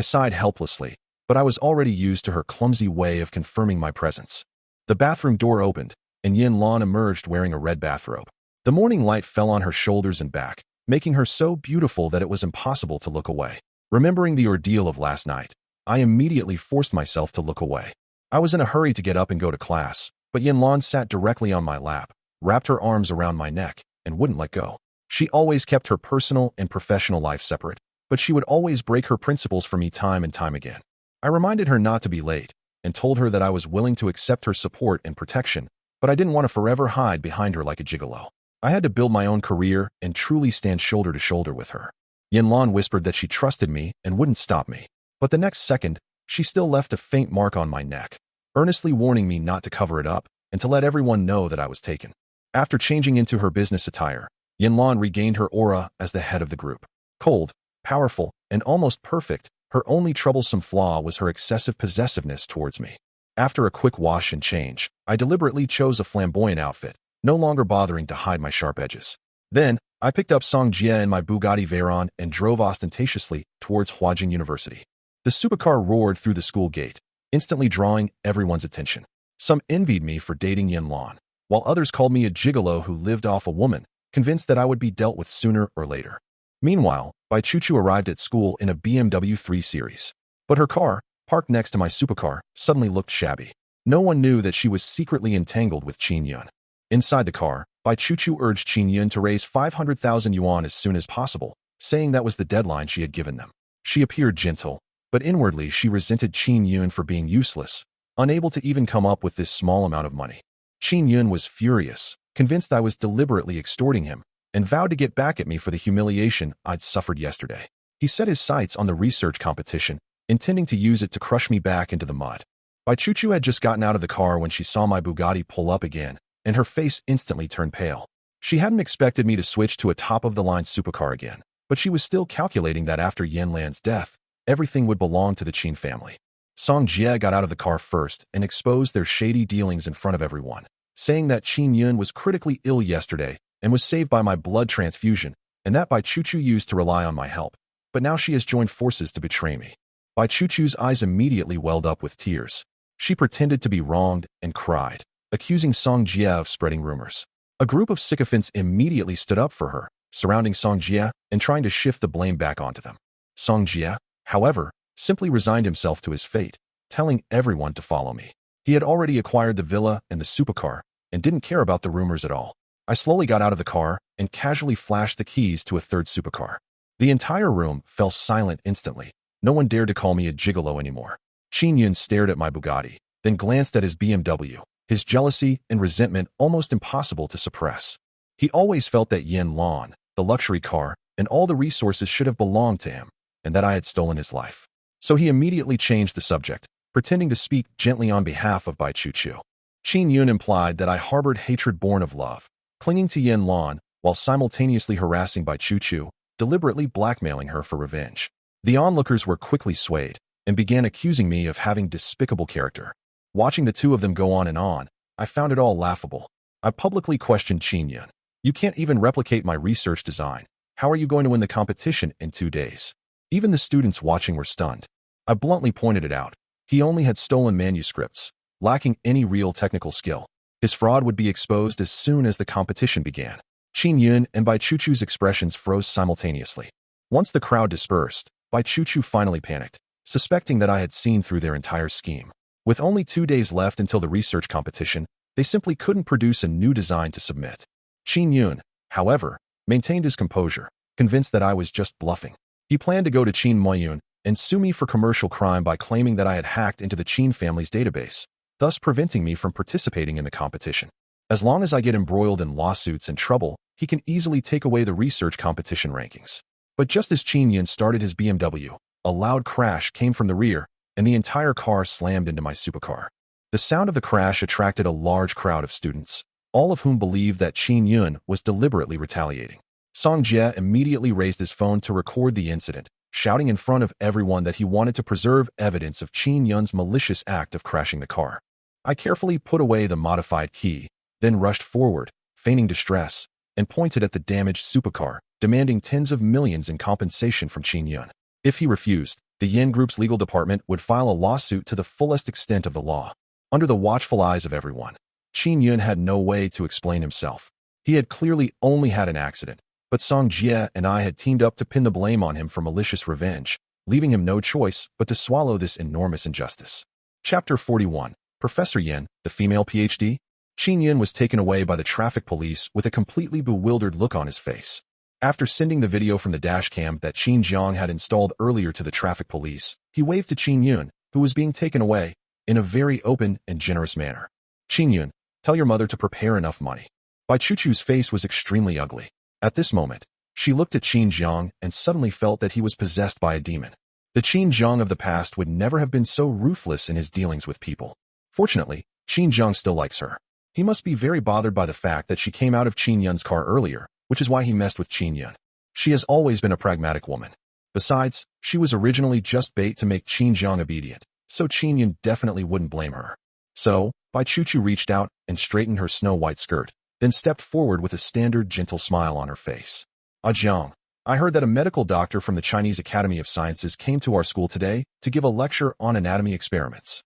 Speaker 2: sighed helplessly, but I was already used to her clumsy way of confirming my presence. The bathroom door opened, and Yan Luan emerged wearing a red bathrobe. The morning light fell on her shoulders and back, making her so beautiful that it was impossible to look away. Remembering the ordeal of last night, I immediately forced myself to look away. I was in a hurry to get up and go to class, but Yan Luan sat directly on my lap, wrapped her arms around my neck, and wouldn't let go. She always kept her personal and professional life separate, but she would always break her principles for me time and time again. I reminded her not to be late, and told her that I was willing to accept her support and protection, but I didn't want to forever hide behind her like a gigolo. I had to build my own career and truly stand shoulder to shoulder with her. Yan Luan whispered that she trusted me and wouldn't stop me, but the next second, she still left a faint mark on my neck, earnestly warning me not to cover it up and to let everyone know that I was taken. After changing into her business attire, Yan Luan regained her aura as the head of the group. Cold, powerful, and almost perfect, her only troublesome flaw was her excessive possessiveness towards me. After a quick wash and change, I deliberately chose a flamboyant outfit, no longer bothering to hide my sharp edges. Then, I picked up Song Jie in my Bugatti Veyron and drove ostentatiously towards Huajin University. The supercar roared through the school gate, instantly drawing everyone's attention. Some envied me for dating Yan Luan, while others called me a gigolo who lived off a woman, convinced that I would be dealt with sooner or later. Meanwhile, Bai Chuchu arrived at school in a BMW 3 Series. But her car, parked next to my supercar, suddenly looked shabby. No one knew that she was secretly entangled with Qin Yun. Inside the car, Bai Chuchu urged Qin Yun to raise 500,000 yuan as soon as possible, saying that was the deadline she had given them. She appeared gentle, but inwardly she resented Qin Yun for being useless, unable to even come up with this small amount of money. Qin Yun was furious, convinced I was deliberately extorting him, and vowed to get back at me for the humiliation I'd suffered yesterday. He set his sights on the research competition, intending to use it to crush me back into the mud. Bai Chuchu had just gotten out of the car when she saw my Bugatti pull up again, and her face instantly turned pale. She hadn't expected me to switch to a top-of-the-line supercar again, but she was still calculating that after Yan Luan's death, everything would belong to the Qin family. Song Jie got out of the car first and exposed their shady dealings in front of everyone, saying that Qin Yun was critically ill yesterday and was saved by my blood transfusion, and that Bai Chuchu used to rely on my help, but now she has joined forces to betray me. Bai Chuchu's eyes immediately welled up with tears. She pretended to be wronged and cried, accusing Song Jie of spreading rumors. A group of sycophants immediately stood up for her, surrounding Song Jie and trying to shift the blame back onto them. Song Jie, however, simply resigned himself to his fate, telling everyone to follow me. He had already acquired the villa and the supercar and didn't care about the rumors at all. I slowly got out of the car and casually flashed the keys to a third supercar. The entire room fell silent instantly. No one dared to call me a gigolo anymore. Qin Yun stared at my Bugatti, then glanced at his BMW, his jealousy and resentment almost impossible to suppress. He always felt that Yan Luan, the luxury car, and all the resources should have belonged to him, and that I had stolen his life. So he immediately changed the subject, pretending to speak gently on behalf of Bai Chuchu. Qin Yun implied that I harbored hatred born of love, clinging to Yan Luan while simultaneously harassing Bai Chuchu, deliberately blackmailing her for revenge. The onlookers were quickly swayed and began accusing me of having despicable character. Watching the two of them go on and on, I found it all laughable. I publicly questioned Qin Yun. You can't even replicate my research design. How are you going to win the competition in 2 days? Even the students watching were stunned. I bluntly pointed it out. He only had stolen manuscripts, lacking any real technical skill. His fraud would be exposed as soon as the competition began. Qin Yun and Bai Chuchu's expressions froze simultaneously. Once the crowd dispersed, Bai Chuchu finally panicked, suspecting that I had seen through their entire scheme. With only 2 days left until the research competition, they simply couldn't produce a new design to submit. Qin Yun, however, maintained his composure, convinced that I was just bluffing. He planned to go to Qin Moyun and sue me for commercial crime by claiming that I had hacked into the Qin family's database, thus preventing me from participating in the competition. As long as I get embroiled in lawsuits and trouble, he can easily take away the research competition rankings. But just as Qin Yun started his BMW, a loud crash came from the rear, and the entire car slammed into my supercar. The sound of the crash attracted a large crowd of students, all of whom believed that Qin Yun was deliberately retaliating. Song Jie immediately raised his phone to record the incident, shouting in front of everyone that he wanted to preserve evidence of Qin Yun's malicious act of crashing the car. I carefully put away the modified key, then rushed forward, feigning distress, and pointed at the damaged supercar, demanding tens of millions in compensation from Qin Yun. If he refused, the Yin Group's legal department would file a lawsuit to the fullest extent of the law. Under the watchful eyes of everyone, Qin Yun had no way to explain himself. He had clearly only had an accident, but Song Jie and I had teamed up to pin the blame on him for malicious revenge, leaving him no choice but to swallow this enormous injustice. Chapter 41. Professor Yin, the female PhD? Qin Yun was taken away by the traffic police with a completely bewildered look on his face. After sending the video from the dashcam that Qin Jiang had installed earlier to the traffic police, he waved to Qin Yun, who was being taken away, in a very open and generous manner. Qin Yun, tell your mother to prepare enough money. Bai Chuchu's face was extremely ugly. At this moment, she looked at Qin Jiang and suddenly felt that he was possessed by a demon. The Qin Jiang of the past would never have been so ruthless in his dealings with people. Fortunately, Qin Jiang still likes her. He must be very bothered by the fact that she came out of Qin Yun's car earlier, which is why he messed with Qin Yun. She has always been a pragmatic woman. Besides, she was originally just bait to make Qin Jiang obedient, so Qin Yun definitely wouldn't blame her. So, Bai Chuchu reached out and straightened her snow-white skirt, then stepped forward with a standard gentle smile on her face. Ah Jiang, I heard that a medical doctor from the Chinese Academy of Sciences came to our school today to give a lecture on anatomy experiments.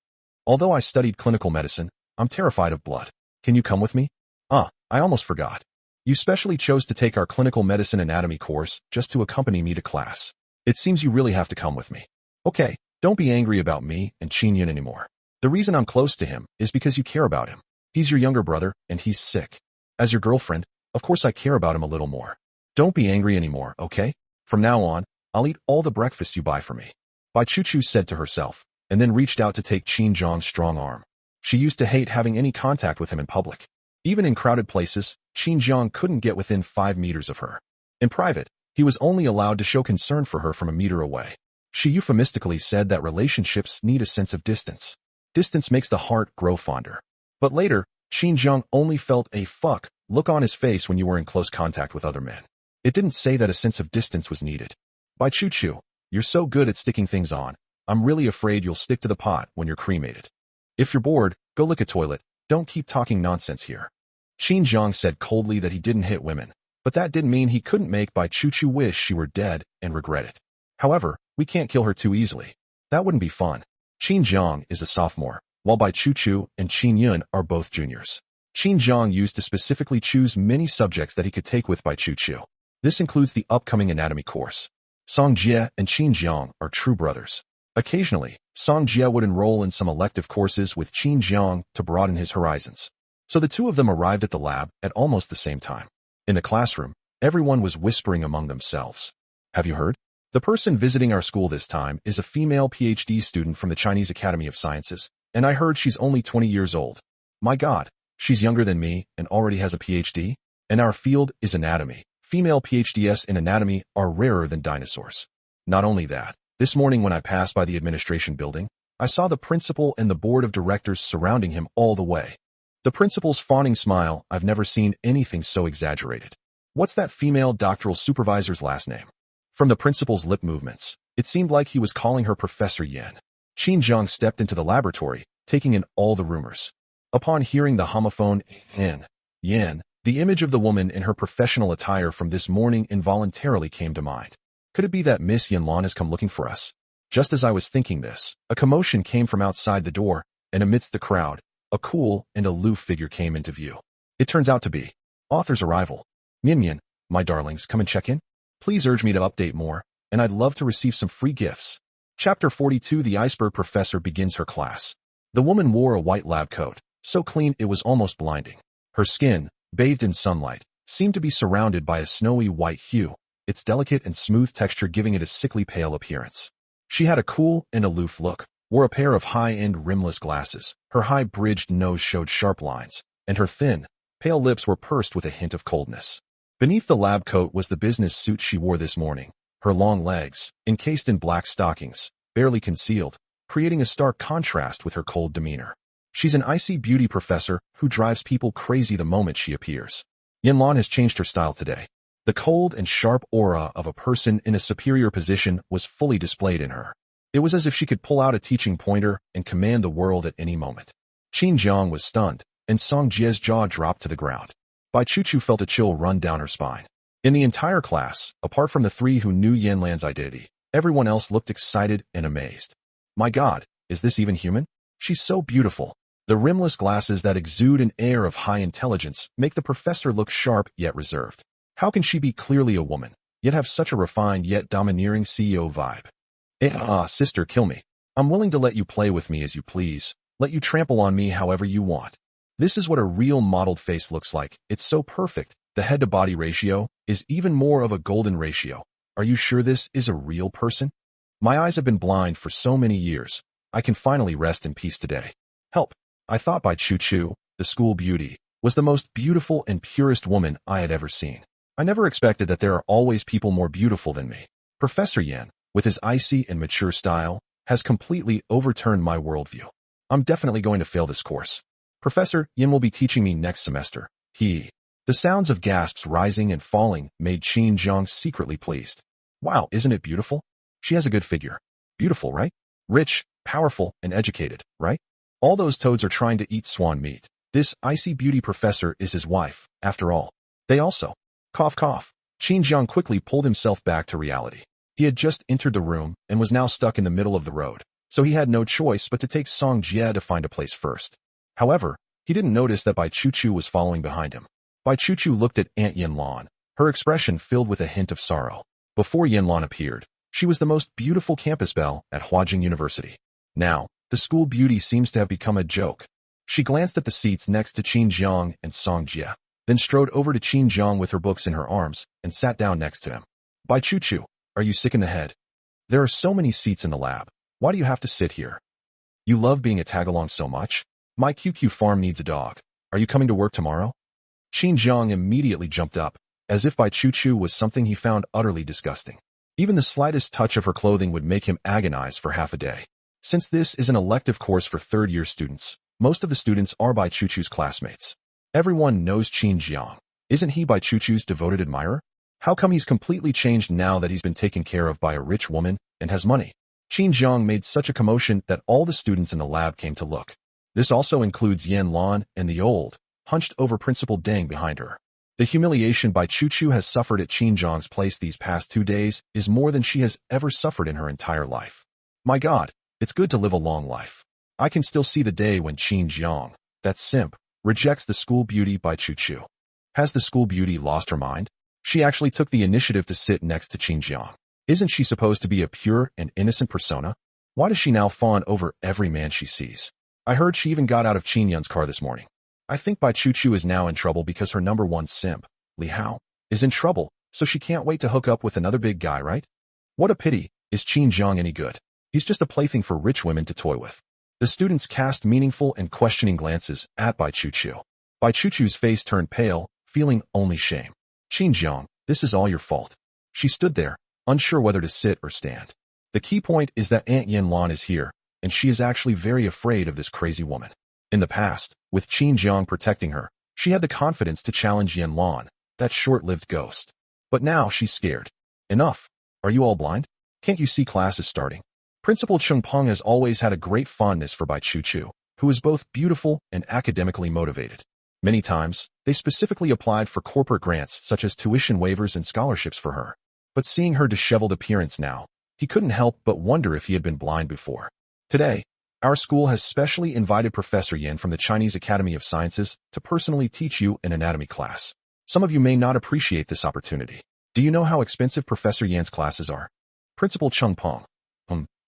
Speaker 2: Although I studied clinical medicine, I'm terrified of blood. Can you come with me? I almost forgot. You specially chose to take our clinical medicine anatomy course just to accompany me to class. It seems you really have to come with me. Okay, don't be angry about me and Qin Yun anymore. The reason I'm close to him is because you care about him. He's your younger brother, and he's sick. As your girlfriend, of course I care about him a little more. Don't be angry anymore, okay? From now on, I'll eat all the breakfast you buy for me. Bai Chuchu said to herself, and then reached out to take Qin Jiang's strong arm. She used to hate having any contact with him in public. Even in crowded places, Qin Jiang couldn't get within 5 meters of her. In private, he was only allowed to show concern for her from a meter away. She euphemistically said that relationships need a sense of distance. Distance makes the heart grow fonder. But later, Qin Jiang only felt a fuck look on his face when you were in close contact with other men. It didn't say that a sense of distance was needed. Bai Chuchu, you're so good at sticking things on, I'm really afraid you'll stick to the pot when you're cremated. If you're bored, go lick a toilet, don't keep talking nonsense here. Qin Jiang said coldly that he didn't hit women, But that didn't mean he couldn't make Bai Chuchu wish she were dead and regret it. However, we can't kill her too easily. That wouldn't be fun. Qin Jiang is a sophomore, while Bai Chuchu and Qin Yun are both juniors. Qin Jiang used to specifically choose many subjects that he could take with Bai Chuchu. This includes the upcoming anatomy course. Song Jie and Qin Jiang are true brothers. Occasionally, Song Jie would enroll in some elective courses with Qin Jiang to broaden his horizons. So the two of them arrived at the lab at almost the same time. In the classroom, everyone was whispering among themselves. Have you heard? The person visiting our school this time is a female PhD student from the Chinese Academy of Sciences, and I heard she's only 20 years old. My God, she's younger than me and already has a PhD? And our field is anatomy. Female PhDs in anatomy are rarer than dinosaurs. Not only that, this morning when I passed by the administration building, I saw the principal and the board of directors surrounding him all the way. The principal's fawning smile, I've never seen anything so exaggerated. What's that female doctoral supervisor's last name? From the principal's lip movements, it seemed like he was calling her Professor Yan. Qin Jiang stepped into the laboratory, taking in all the rumors. Upon hearing the homophone Yan, the image of the woman in her professional attire from this morning involuntarily came to mind. Could it be that Miss Yan Luan has come looking for us? Just as I was thinking this, a commotion came from outside the door, and amidst the crowd, a cool and aloof figure came into view. It turns out to be author's arrival. Mian, my darlings, come and check in. Please urge me to update more, and I'd love to receive some free gifts. Chapter 42. The Iceberg Professor begins her class. The woman wore a white lab coat, so clean it was almost blinding. Her skin, bathed in sunlight, seemed to be surrounded by a snowy white hue, its delicate and smooth texture giving it a sickly pale appearance. She had a cool and aloof look, wore a pair of high-end rimless glasses, her high-bridged nose showed sharp lines, and her thin, pale lips were pursed with a hint of coldness. Beneath the lab coat was the business suit she wore this morning, her long legs, encased in black stockings, barely concealed, creating a stark contrast with her cold demeanor. She's an icy beauty professor who drives people crazy the moment she appears. Yan Luan has changed her style today. The cold and sharp aura of a person in a superior position was fully displayed in her. It was as if she could pull out a teaching pointer and command the world at any moment. Qin Jiang was stunned, and Song Jie's jaw dropped to the ground. Bai Chuchu felt a chill run down her spine. In the entire class, apart from the three who knew Yan Luan's identity, everyone else looked excited and amazed. My God, is this even human? She's so beautiful. The rimless glasses that exude an air of high intelligence make the professor look sharp yet reserved. How can she be clearly a woman, yet have such a refined yet domineering CEO vibe? Sister, kill me. I'm willing to let you play with me as you please, let you trample on me however you want. This is what a real modeled face looks like. It's so perfect. The head-to-body ratio is even more of a golden ratio. Are you sure this is a real person? My eyes have been blind for so many years. I can finally rest in peace today. Help. I thought Bai Chuchu, the school beauty, was the most beautiful and purest woman I had ever seen. I never expected that there are always people more beautiful than me. Professor Yan, with his icy and mature style, has completely overturned my worldview. I'm definitely going to fail this course. Professor Yan will be teaching me next semester. The sounds of gasps rising and falling made Qin Jiang secretly pleased. Wow, isn't it beautiful? She has a good figure. Beautiful, right? Rich, powerful, and educated, right? All those toads are trying to eat swan meat. This icy beauty professor is his wife, after all. They also. Cough, cough. Qin Jiang quickly pulled himself back to reality. He had just entered the room and was now stuck in the middle of the road, so he had no choice but to take Song Jie to find a place first. However, he didn't notice that Bai Chuchu was following behind him. Bai Chuchu looked at Aunt Yan Luan, her expression filled with a hint of sorrow. Before Yan Luan appeared, she was the most beautiful campus belle at Huajing University. Now, the school beauty seems to have become a joke. She glanced at the seats next to Qin Jiang and Song Jie, then strode over to Qin Jiang with her books in her arms and sat down next to him. Bai Chuchu, are you sick in the head? There are so many seats in the lab. Why do you have to sit here? You love being a tag-along so much? My QQ farm needs a dog. Are you coming to work tomorrow? Qin Jiang immediately jumped up, as if Bai Chuchu was something he found utterly disgusting. Even the slightest touch of her clothing would make him agonize for half a day. Since this is an elective course for third-year students, most of the students are Bai Chuchu's classmates. Everyone knows Qin Jiang. Isn't he Bai Chuchu's devoted admirer? How come he's completely changed now that he's been taken care of by a rich woman and has money? Qin Jiang made such a commotion that all the students in the lab came to look. This also includes Yan Luan and the old, hunched-over Principal Deng behind her. The humiliation Bai Chuchu has suffered at Qin Zhang's place these past 2 days is more than she has ever suffered in her entire life. My God, it's good to live a long life. I can still see the day when Qin Zhang, that simp, rejects the school beauty Bai Chuchu. Has the school beauty lost her mind? She actually took the initiative to sit next to Qin Zhang. Isn't she supposed to be a pure and innocent persona? Why does she now fawn over every man she sees? I heard she even got out of Qin Yun's car this morning. I think Bai Chuchu is now in trouble because her number one simp, Li Hao, is in trouble, so she can't wait to hook up with another big guy, right? What a pity. Is Qin Zhang any good? He's just a plaything for rich women to toy with. The students cast meaningful and questioning glances at Bai Chuchu. Bai Chuchu's face turned pale, feeling only shame. Qin Zhang, this is all your fault. She stood there, unsure whether to sit or stand. The key point is that Aunt Yan Luan is here, and she is actually very afraid of this crazy woman. In the past, with Qin Zhang protecting her, she had the confidence to challenge Yan Luan, that short-lived ghost. But now she's scared. Enough. Are you all blind? Can't you see class is starting? Principal Chung Peng has always had a great fondness for Bai Chuchu, who is both beautiful and academically motivated. Many times, they specifically applied for corporate grants such as tuition waivers and scholarships for her. But seeing her disheveled appearance now, he couldn't help but wonder if he had been blind before. Today, our school has specially invited Professor Yan from the Chinese Academy of Sciences to personally teach you an anatomy class. Some of you may not appreciate this opportunity. Do you know how expensive Professor Yan's classes are? Principal Chung Peng.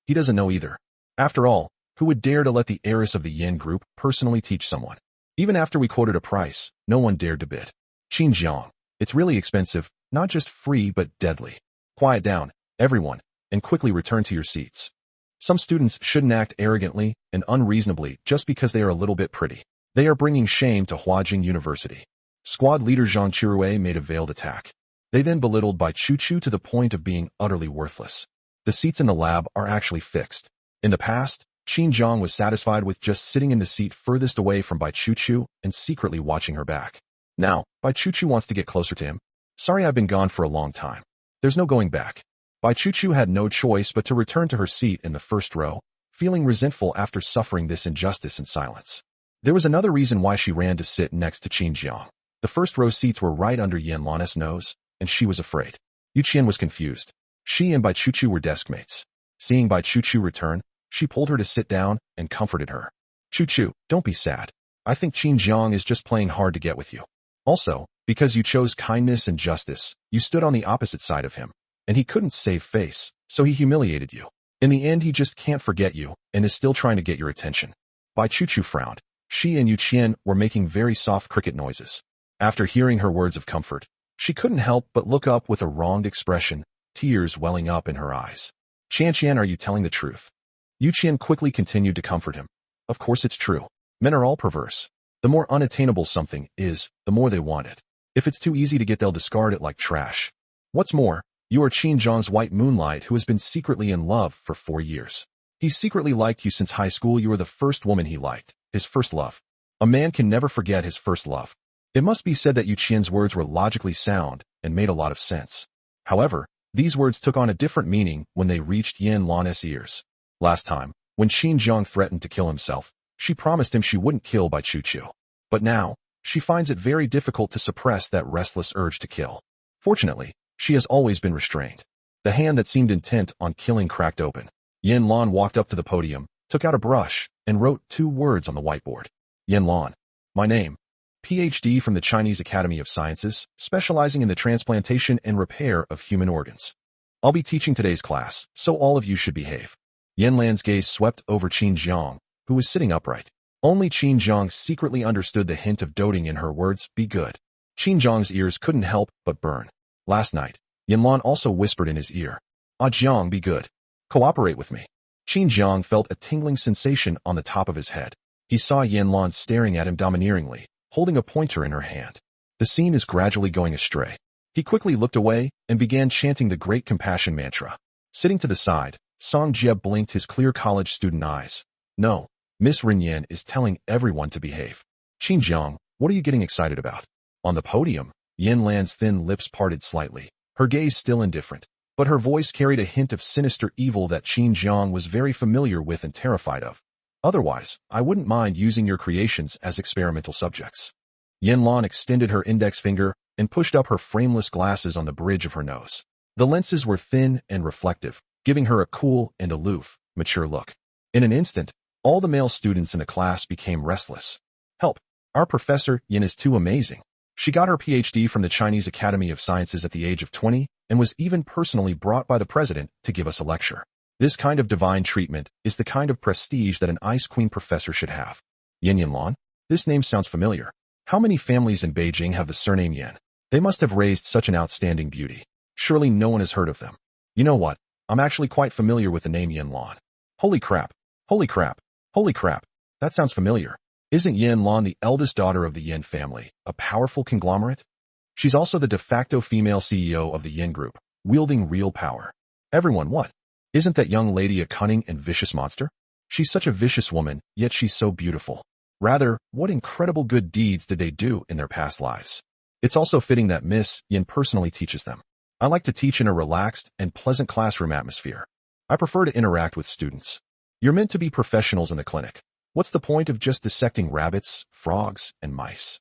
Speaker 2: He doesn't know either. After all, who would dare to let the heiress of the Yan group personally teach someone? Even after we quoted a price, no one dared to bid. Qin Zhang, it's really expensive, not just free but deadly. Quiet down, everyone, and quickly return to your seats. Some students shouldn't act arrogantly and unreasonably just because they are a little bit pretty. They are bringing shame to Huajing University. Squad leader Zhang Chirue made a veiled attack. They then belittled Bai Chuchu to the point of being utterly worthless. The seats in the lab are actually fixed. In the past, Qin Zhang was satisfied with just sitting in the seat furthest away from Bai Chuchu and secretly watching her back. Now, Bai Chuchu wants to get closer to him. Sorry, I've been gone for a long time. There's no going back. Bai Chuchu had no choice but to return to her seat in the first row, feeling resentful after suffering this injustice in silence. There was another reason why she ran to sit next to Qin Zhang. The first row seats were right under Yan Luan's nose, and she was afraid. Yu Qian was confused. She and Bai Chuchu were deskmates. Seeing Bai Chuchu return, she pulled her to sit down and comforted her. Chuchu, don't be sad. I think Qin Zhang is just playing hard to get with you. Also, because you chose kindness and justice, you stood on the opposite side of him. And he couldn't save face, so he humiliated you. In the end, he just can't forget you, and is still trying to get your attention. Bai Chuchu frowned. She and Yu Qian were making very soft cricket noises. After hearing her words of comfort, she couldn't help but look up with a wronged expression, tears welling up in her eyes. Qian, are you telling the truth? Yu Qian quickly continued to comfort him. Of course it's true. Men are all perverse. The more unattainable something is, the more they want it. If it's too easy to get, they'll discard it like trash. What's more, you are Qin Zhang's white moonlight who has been secretly in love for 4 years. He's secretly liked you since high school. You were the first woman he liked, his first love. A man can never forget his first love. It must be said that Yu Qian's words were logically sound and made a lot of sense. However, these words took on a different meaning when they reached Yan Luan's ears. Last time, when Qin Zhang threatened to kill himself, she promised him she wouldn't kill Bai Chuchu. But now, she finds it very difficult to suppress that restless urge to kill. Fortunately, she has always been restrained. The hand that seemed intent on killing cracked open. Yan Luan walked up to the podium, took out a brush, and wrote 2 words on the whiteboard. Yan Luan. My name. PhD from the Chinese Academy of Sciences, specializing in the transplantation and repair of human organs. I'll be teaching today's class, so all of you should behave. Yan Luan's gaze swept over Qin Zhang, who was sitting upright. Only Qin Zhang secretly understood the hint of doting in her words, be good. Qin Zhang's ears couldn't help but burn. Last night, Yan Luan also whispered in his ear, Zhang, be good. Cooperate with me. Qin Zhang felt a tingling sensation on the top of his head. He saw Yan Luan staring at him domineeringly, holding a pointer in her hand. The scene is gradually going astray. He quickly looked away and began chanting the Great Compassion mantra. Sitting to the side, Song Jie blinked his clear college student eyes. No, Miss Rin Yan is telling everyone to behave. Qin Zhang, what are you getting excited about? On the podium, Yan Luan's thin lips parted slightly, her gaze still indifferent, but her voice carried a hint of sinister evil that Qin Zhang was very familiar with and terrified of. Otherwise, I wouldn't mind using your creations as experimental subjects. Yan Luan extended her index finger and pushed up her frameless glasses on the bridge of her nose. The lenses were thin and reflective, giving her a cool and aloof, mature look. In an instant, all the male students in the class became restless. Help! Our Professor Yan is too amazing. She got her PhD from the Chinese Academy of Sciences at the age of 20 and was even personally brought by the president to give us a lecture. This kind of divine treatment is the kind of prestige that an Ice Queen professor should have. Yan Luan? This name sounds familiar. How many families in Beijing have the surname Yan? They must have raised such an outstanding beauty. Surely no one has heard of them. You know what? I'm actually quite familiar with the name Yan Luan. Holy crap! Holy crap! Holy crap! That sounds familiar. Isn't Yan Luan the eldest daughter of the Yan family, a powerful conglomerate? She's also the de facto female CEO of the Yan Group, wielding real power. Everyone, what? Isn't that young lady a cunning and vicious monster? She's such a vicious woman, yet she's so beautiful. Rather, what incredible good deeds did they do in their past lives? It's also fitting that Miss Yan personally teaches them. I like to teach in a relaxed and pleasant classroom atmosphere. I prefer to interact with students. You're meant to be professionals in the clinic. What's the point of just dissecting rabbits, frogs, and mice?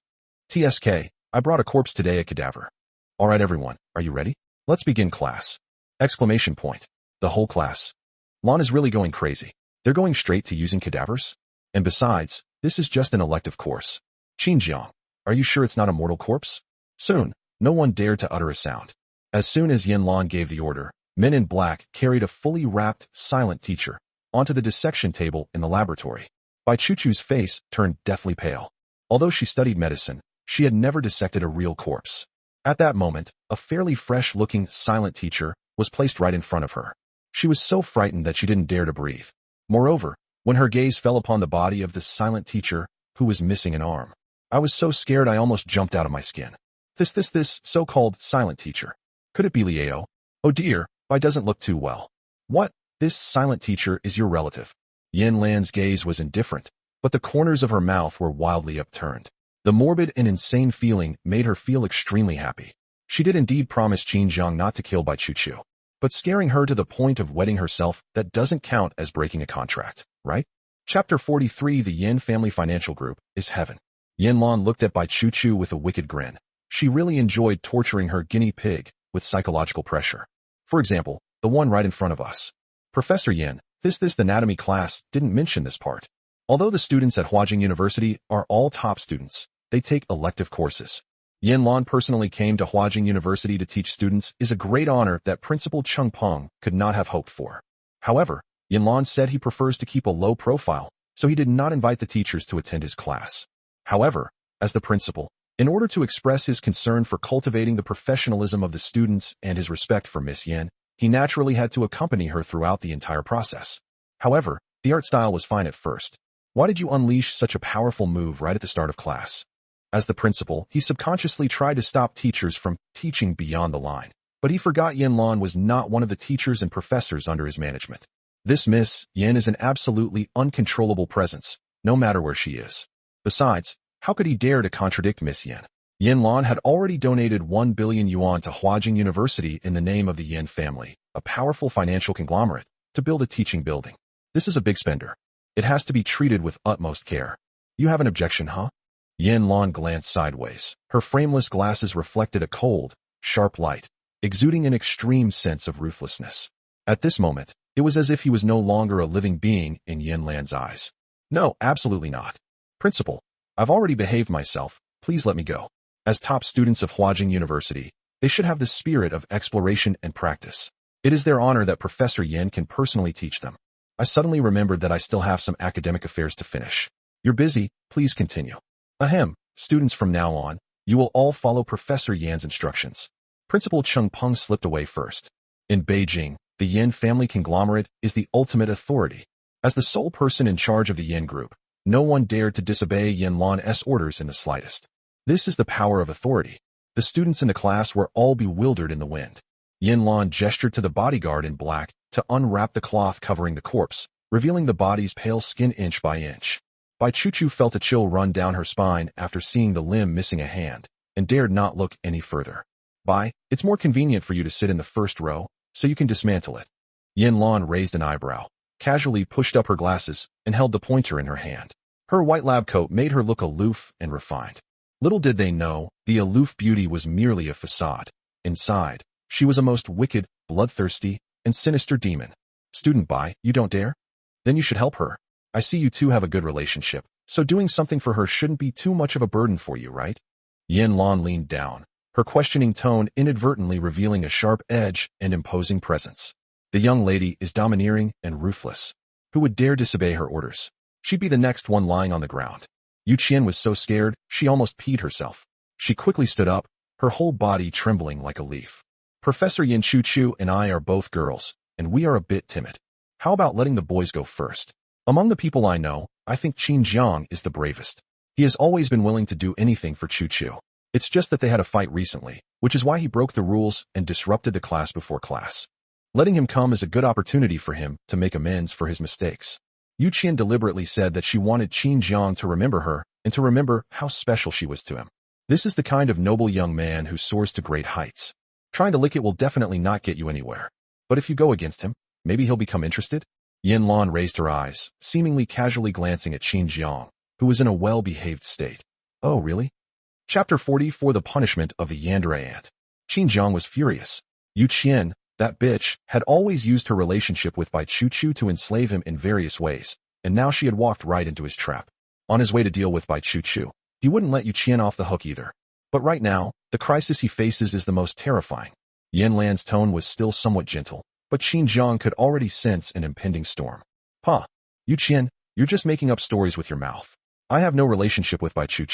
Speaker 2: TSK, I brought a corpse today, a cadaver. All right, everyone, are you ready? Let's begin class. Exclamation point. The whole class. Lon is really going crazy. They're going straight to using cadavers? And besides, this is just an elective course. Xinjiang, are you sure it's not a mortal corpse? Soon, no one dared to utter a sound. As soon as Yan Luan gave the order, men in black carried a fully wrapped, silent teacher onto the dissection table in the laboratory. Bai Chuchu's face turned deathly pale. Although she studied medicine, she had never dissected a real corpse. At that moment, a fairly fresh-looking, silent teacher was placed right in front of her. She was so frightened that she didn't dare to breathe. Moreover, when her gaze fell upon the body of the silent teacher, who was missing an arm, I was so scared I almost jumped out of my skin. This so-called silent teacher. Could it be Liao? Oh dear, Bai doesn't look too well. What? This silent teacher is your relative. Yan Lan's gaze was indifferent, but the corners of her mouth were wildly upturned. The morbid and insane feeling made her feel extremely happy. She did indeed promise Xinjiang not to kill Bai Chuchu. But scaring her to the point of wetting herself, that doesn't count as breaking a contract, right? Chapter 43. The Yan Family Financial Group is heaven. Yan Luan looked at Bai Chuchu with a wicked grin. She really enjoyed torturing her guinea pig with psychological pressure. For example, the one right in front of us. Professor Yan, this anatomy class didn't mention this part. Although the students at Huajing University are all top students, they take elective courses. Yan Luan personally came to Huajing University to teach students is a great honor that Principal Cheng Peng could not have hoped for. However, Yan Luan said he prefers to keep a low profile, so he did not invite the teachers to attend his class. However, as the principal, in order to express his concern for cultivating the professionalism of the students and his respect for Miss Yan, he naturally had to accompany her throughout the entire process. However, the art style was fine at first. Why did you unleash such a powerful move right at the start of class? As the principal, he subconsciously tried to stop teachers from teaching beyond the line. But he forgot Yan Luan was not one of the teachers and professors under his management. This Miss Yan is an absolutely uncontrollable presence, no matter where she is. Besides, how could he dare to contradict Miss Yan? Yan Luan had already donated 1 billion yuan to Huajing University in the name of the Yan family, a powerful financial conglomerate, to build a teaching building. This is a big spender. It has to be treated with utmost care. You have an objection, huh? Yan Luan glanced sideways. Her frameless glasses reflected a cold, sharp light, exuding an extreme sense of ruthlessness. At this moment, it was as if he was no longer a living being in Yan Luan's eyes. No, absolutely not. Principal, I've already behaved myself. Please let me go. As top students of Huajing University, they should have the spirit of exploration and practice. It is their honor that Professor Yan can personally teach them. I suddenly remembered that I still have some academic affairs to finish. You're busy, please continue. Ahem, students, from now on, you will all follow Professor Yan's instructions. Principal Cheng Peng slipped away first. In Beijing, the Yan family conglomerate is the ultimate authority. As the sole person in charge of the Yan group, no one dared to disobey Yan Luan's orders in the slightest. This is the power of authority. The students in the class were all bewildered in the wind. Yan Luan gestured to the bodyguard in black to unwrap the cloth covering the corpse, revealing the body's pale skin inch by inch. Bai Chuchu felt a chill run down her spine after seeing the limb missing a hand, and dared not look any further. Bai, it's more convenient for you to sit in the first row, so you can dismantle it. Yan Luan raised an eyebrow, casually pushed up her glasses, and held the pointer in her hand. Her white lab coat made her look aloof and refined. Little did they know, the aloof beauty was merely a facade. Inside, she was a most wicked, bloodthirsty, and sinister demon. Student Bai, you don't dare? Then you should help her. I see you two have a good relationship, so doing something for her shouldn't be too much of a burden for you, right? Yan Luan leaned down, her questioning tone inadvertently revealing a sharp edge and imposing presence. The young lady is domineering and ruthless. Who would dare disobey her orders? She'd be the next one lying on the ground. Yu Qian was so scared, she almost peed herself. She quickly stood up, her whole body trembling like a leaf. Professor Yin Chu and I are both girls, and we are a bit timid. How about letting the boys go first? Among the people I know, I think Qin Jiang is the bravest. He has always been willing to do anything for Chu. It's just that they had a fight recently, which is why he broke the rules and disrupted the class before class. Letting him come is a good opportunity for him to make amends for his mistakes. Yu Qian deliberately said that she wanted Qin Jiang to remember her and to remember how special she was to him. This is the kind of noble young man who soars to great heights. Trying to lick it will definitely not get you anywhere. But if you go against him, maybe he'll become interested? Yan Luan raised her eyes, seemingly casually glancing at Qin Jiang, who was in a well-behaved state. Oh, really? Chapter 40 For the Punishment of the Yandere Ant. Qin Jiang was furious. Yu Qian, that bitch, had always used her relationship with Bai Chu to enslave him in various ways, and now she had walked right into his trap. On his way to deal with Bai Chu, he wouldn't let Yu Qian off the hook either. But right now, the crisis he faces is the most terrifying. Yan Lan's tone was still somewhat gentle, but Qin Jiang could already sense an impending storm. Huh, Yu Qian, you're just making up stories with your mouth. I have no relationship with Bai Chu.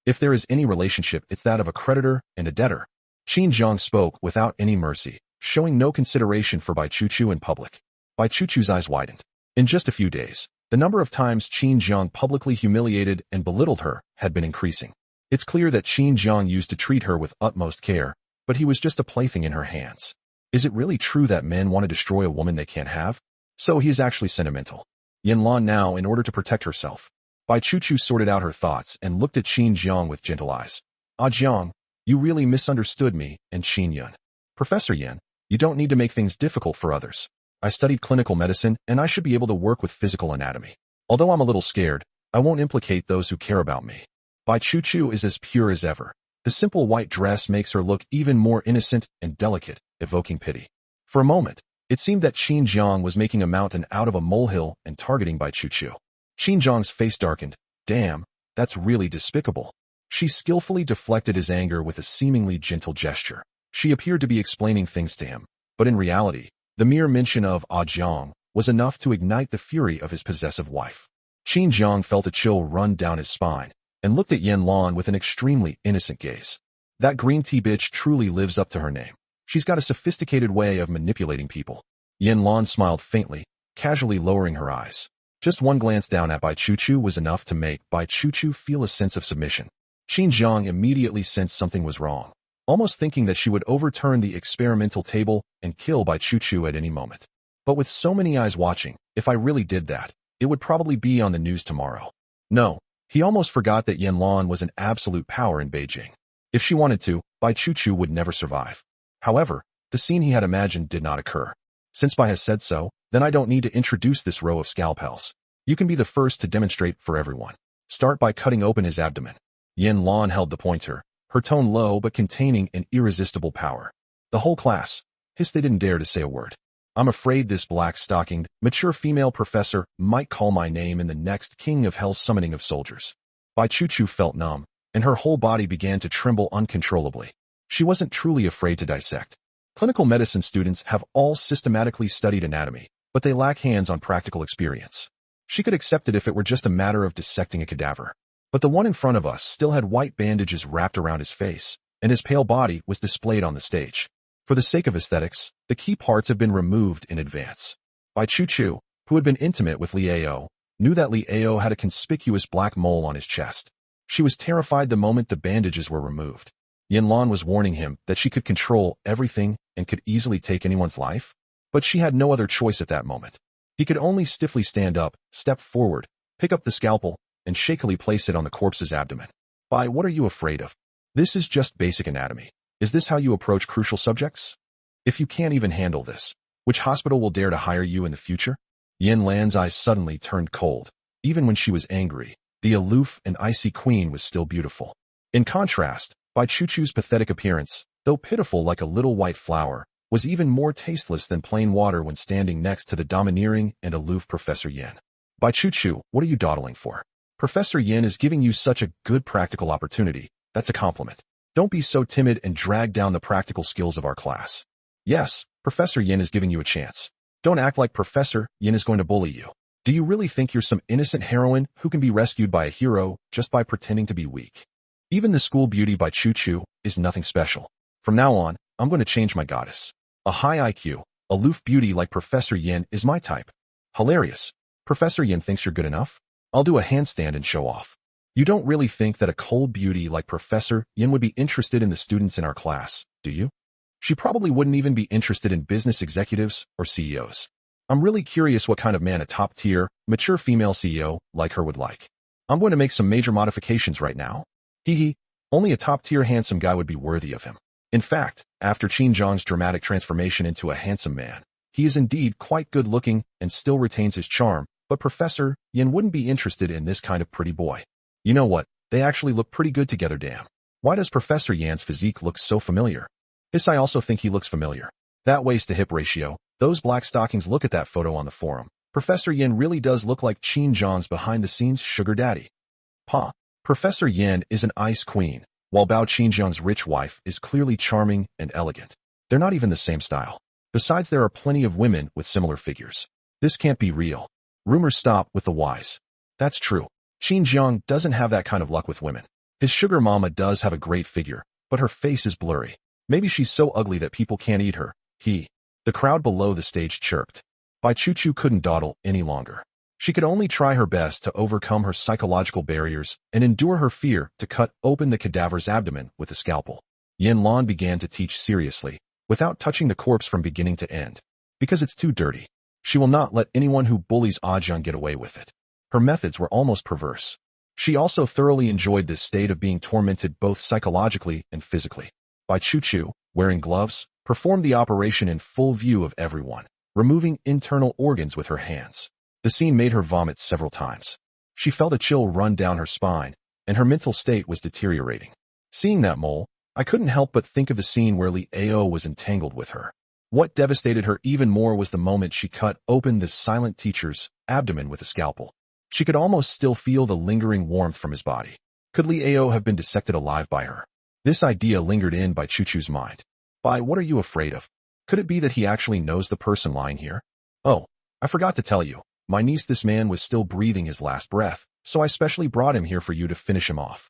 Speaker 2: If there is any relationship, it's that of a creditor and a debtor. Qin Jiang spoke without any mercy, showing no consideration for Bai Chu in public. Bai Chu's eyes widened. In just a few days, the number of times Qin Jiang publicly humiliated and belittled her had been increasing. It's clear that Qin Jiang used to treat her with utmost care, but he was just a plaything in her hands. Is it really true that men want to destroy a woman they can't have? So he is actually sentimental. Yan Luan now, in order to protect herself. Bai Chu sorted out her thoughts and looked at Qin Jiang with gentle eyes. Ah Jiang, you really misunderstood me and Qin Yun. Professor Yan, you don't need to make things difficult for others. I studied clinical medicine and I should be able to work with physical anatomy. Although I'm a little scared, I won't implicate those who care about me. Bai Chu is as pure as ever. The simple white dress makes her look even more innocent and delicate, evoking pity. For a moment, it seemed that Qin Jiang was making a mountain out of a molehill and targeting Bai Chu. Qin Jiang's face darkened. Damn, that's really despicable. She skillfully deflected his anger with a seemingly gentle gesture. She appeared to be explaining things to him, but in reality, the mere mention of Ah Jiang was enough to ignite the fury of his possessive wife. Qin Jiang felt a chill run down his spine and looked at Yan Luan with an extremely innocent gaze. That green tea bitch truly lives up to her name. She's got a sophisticated way of manipulating people. Yan Luan smiled faintly, casually lowering her eyes. Just one glance down at Bai Chu was enough to make Bai Chu feel a sense of submission. Qin Jiang immediately sensed something was wrong, almost thinking that she would overturn the experimental table and kill Bai Chu at any moment. But with so many eyes watching, if I really did that, it would probably be on the news tomorrow. No, he almost forgot that Yan Luan was an absolute power in Beijing. If she wanted to, Bai Chu would never survive. However, the scene he had imagined did not occur. Since Bai has said so, then I don't need to introduce this row of scalpels. You can be the first to demonstrate for everyone. Start by cutting open his abdomen. Yan Luan held the pointer, her tone low but containing an irresistible power. The whole class hissed. They didn't dare to say a word. I'm afraid this black-stockinged, mature female professor might call my name in the next King of Hell's summoning of soldiers. Bai Chu felt numb, and her whole body began to tremble uncontrollably. She wasn't truly afraid to dissect. Clinical medicine students have all systematically studied anatomy, but they lack hands-on practical experience. She could accept it if it were just a matter of dissecting a cadaver. But the one in front of us still had white bandages wrapped around his face, and his pale body was displayed on the stage. For the sake of aesthetics, the key parts have been removed in advance. Bai Chu, who had been intimate with Liao, knew that Liao had a conspicuous black mole on his chest. She was terrified the moment the bandages were removed. Yan Luan was warning him that she could control everything and could easily take anyone's life, but she had no other choice at that moment. He could only stiffly stand up, step forward, pick up the scalpel, and shakily place it on the corpse's abdomen. Bai, what are you afraid of? This is just basic anatomy. Is this how you approach crucial subjects? If you can't even handle this, which hospital will dare to hire you in the future? Yan Lan's eyes suddenly turned cold. Even when she was angry, the aloof and icy queen was still beautiful. In contrast, Bai Chuchu's pathetic appearance, though pitiful like a little white flower, was even more tasteless than plain water when standing next to the domineering and aloof Professor Yan. Bai Chuchu, what are you dawdling for? Professor Yan is giving you such a good practical opportunity. That's a compliment. Don't be so timid and drag down the practical skills of our class. Yes, Professor Yan is giving you a chance. Don't act like Professor Yan is going to bully you. Do you really think you're some innocent heroine who can be rescued by a hero just by pretending to be weak? Even the school beauty Bai Chuchu is nothing special. From now on, I'm going to change my goddess. A high IQ, aloof beauty like Professor Yan is my type. Hilarious. Professor Yan thinks you're good enough? I'll do a handstand and show off. You don't really think that a cold beauty like Professor Yan would be interested in the students in our class, do you? She probably wouldn't even be interested in business executives or CEOs. I'm really curious what kind of man a top-tier, mature female CEO like her would like. I'm going to make some major modifications right now. Hee, only a top-tier handsome guy would be worthy of him. In fact, after Qin Zhang's dramatic transformation into a handsome man, he is indeed quite good-looking and still retains his charm, but Professor Yan wouldn't be interested in this kind of pretty boy. You know what, they actually look pretty good together, damn. Why does Professor Yan's physique look so familiar? Yes, I also think he looks familiar. That waist-to-hip ratio, those black stockings, look at that photo on the forum. Professor Yan really does look like Qin Zhang's behind-the-scenes sugar daddy. Professor Yan is an ice queen, while Bao Qinjiang's rich wife is clearly charming and elegant. They're not even the same style. Besides, there are plenty of women with similar figures. This can't be real. Rumors stop with the wise. That's true. Qinjiang doesn't have that kind of luck with women. His sugar mama does have a great figure, but her face is blurry. Maybe she's so ugly that people can't eat her. The crowd below the stage chirped. Bai Chuchu couldn't dawdle any longer. She could only try her best to overcome her psychological barriers and endure her fear to cut open the cadaver's abdomen with a scalpel. Yan Luan began to teach seriously, without touching the corpse from beginning to end. Because it's too dirty. She will not let anyone who bullies Ajiang get away with it. Her methods were almost perverse. She also thoroughly enjoyed this state of being tormented both psychologically and physically. Bai Chuchu, wearing gloves, performed the operation in full view of everyone, removing internal organs with her hands. The scene made her vomit several times. She felt a chill run down her spine, and her mental state was deteriorating. Seeing that mole, I couldn't help but think of the scene where Li Ao was entangled with her. What devastated her even more was the moment she cut open the silent teacher's abdomen with a scalpel. She could almost still feel the lingering warmth from his body. Could Li Ao have been dissected alive by her? This idea lingered in Bai Chuchu's mind. Bai, what are you afraid of? Could it be that he actually knows the person lying here? Oh, I forgot to tell you. My niece, this man was still breathing his last breath, so I specially brought him here for you to finish him off.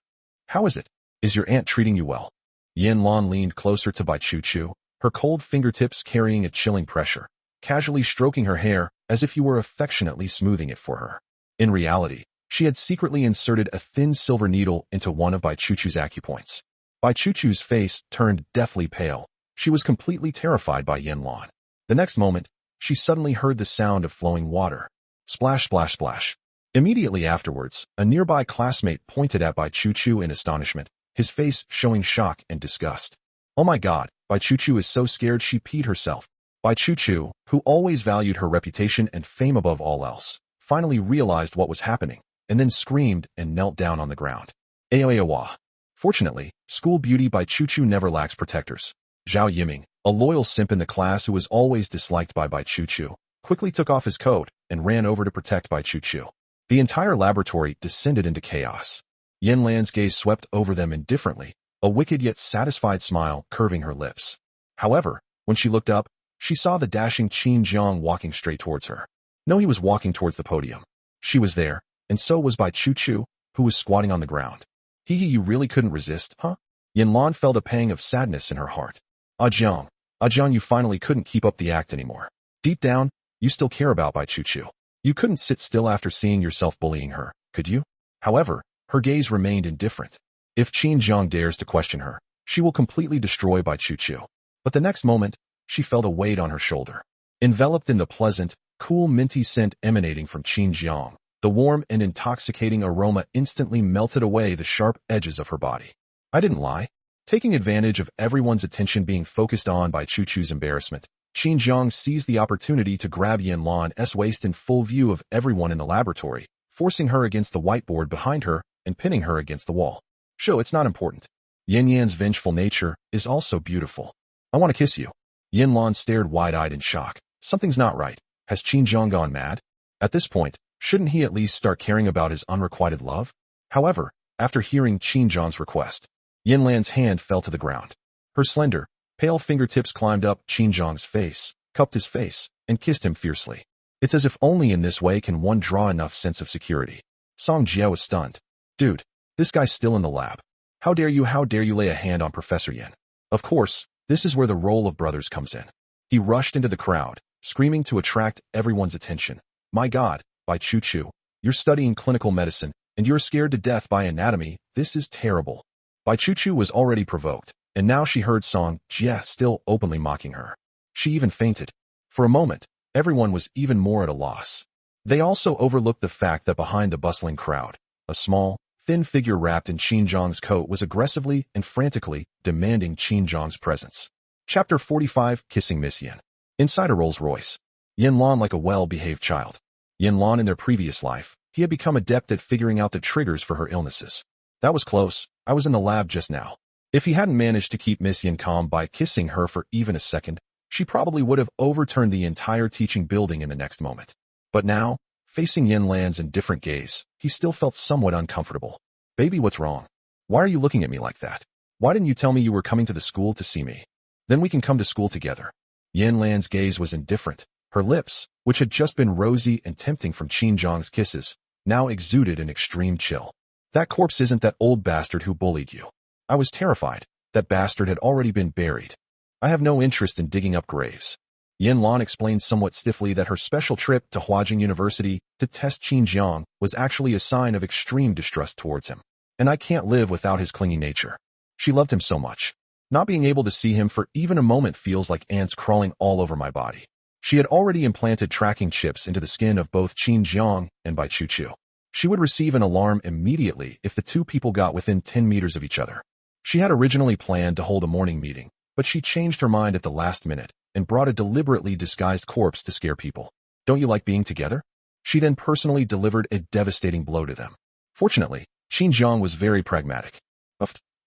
Speaker 2: How is it? Is your aunt treating you well? Yan Luan leaned closer to Bai Chuchu, her cold fingertips carrying a chilling pressure, casually stroking her hair as if you were affectionately smoothing it for her. In reality, she had secretly inserted a thin silver needle into one of Bai Chuchu's acupoints. Bai Chuchu's face turned deathly pale. She was completely terrified by Yan Luan. The next moment, she suddenly heard the sound of flowing water. Splash, splash, splash. Immediately afterwards, a nearby classmate pointed at Bai Chuchu in astonishment, his face showing shock and disgust. Oh my god, Bai Chuchu is so scared she peed herself. Bai Chuchu, who always valued her reputation and fame above all else, finally realized what was happening, and then screamed and knelt down on the ground. Aoyawa. Fortunately, school beauty Bai Chuchu never lacks protectors. Zhao Yiming, a loyal simp in the class who was always disliked by Bai Chuchu, quickly took off his coat and ran over to protect Bai Chuchu. The entire laboratory descended into chaos. Yan Lan's gaze swept over them indifferently, a wicked yet satisfied smile curving her lips. However, when she looked up, she saw the dashing Qin Zhang walking straight towards her. No, he was walking towards the podium. She was there, and so was Bai Chuchu, who was squatting on the ground. You really couldn't resist, huh? Yan Luan felt a pang of sadness in her heart. Ajiang, you finally couldn't keep up the act anymore. Deep down, you still care about Bai Chuchu. You couldn't sit still after seeing yourself bullying her, could you? However, her gaze remained indifferent. If Qin Zhang dares to question her, she will completely destroy Bai Chuchu. But the next moment, she felt a weight on her shoulder. Enveloped in the pleasant, cool minty scent emanating from Qin Zhang, the warm and intoxicating aroma instantly melted away the sharp edges of her body. I didn't lie. Taking advantage of everyone's attention being focused on Bai Chuchu's embarrassment, Qin Zhang seized the opportunity to grab Yan Luan's waist in full view of everyone in the laboratory, forcing her against the whiteboard behind her and pinning her against the wall. Sure, it's not important. Yan Yan's vengeful nature is also beautiful. I want to kiss you. Yan Luan stared wide-eyed in shock. Something's not right. Has Qin Zhang gone mad? At this point, shouldn't he at least start caring about his unrequited love? However, after hearing Qin Zhang's request, Yan Lan's hand fell to the ground. Her slender, pale fingertips climbed up Qin Zhang's face, cupped his face, and kissed him fiercely. It's as if only in this way can one draw enough sense of security. Song Jie was stunned. Dude, this guy's still in the lab. How dare you lay a hand on Professor Yan? Of course, this is where the role of brothers comes in. He rushed into the crowd, screaming to attract everyone's attention. My God, Bai Chu, you're studying clinical medicine, and you're scared to death by anatomy. This is terrible. Bai Chu was already provoked, and now she heard Song Jie still openly mocking her. She even fainted. For a moment, everyone was even more at a loss. They also overlooked the fact that behind the bustling crowd, a small, thin figure wrapped in Qin Zhang's coat was aggressively and frantically demanding Qin Zhang's presence. Chapter 45, Kissing Miss Yan. Inside a Rolls-Royce, Yan Luan like a well-behaved child. Yan Luan in their previous life, he had become adept at figuring out the triggers for her illnesses. That was close. I was in the lab just now. If he hadn't managed to keep Miss Yan calm by kissing her for even a second, she probably would have overturned the entire teaching building in the next moment. But now, facing Yan Lan's indifferent gaze, he still felt somewhat uncomfortable. Baby, what's wrong? Why are you looking at me like that? Why didn't you tell me you were coming to the school to see me? Then we can come to school together. Yan Lan's gaze was indifferent. Her lips, which had just been rosy and tempting from Qin Zhang's kisses, now exuded an extreme chill. That corpse isn't that old bastard who bullied you. I was terrified. That bastard had already been buried. I have no interest in digging up graves. Yan Luan explained somewhat stiffly that her special trip to Huajing University to test Qin Zhang was actually a sign of extreme distrust towards him. And I can't live without his clingy nature. She loved him so much. Not being able to see him for even a moment feels like ants crawling all over my body. She had already implanted tracking chips into the skin of both Qin Zhang and Bai Chu. She would receive an alarm immediately if the two people got within 10 meters of each other. She had originally planned to hold a morning meeting, but she changed her mind at the last minute and brought a deliberately disguised corpse to scare people. Don't you like being together? She then personally delivered a devastating blow to them. Fortunately, Qin Zhang was very pragmatic.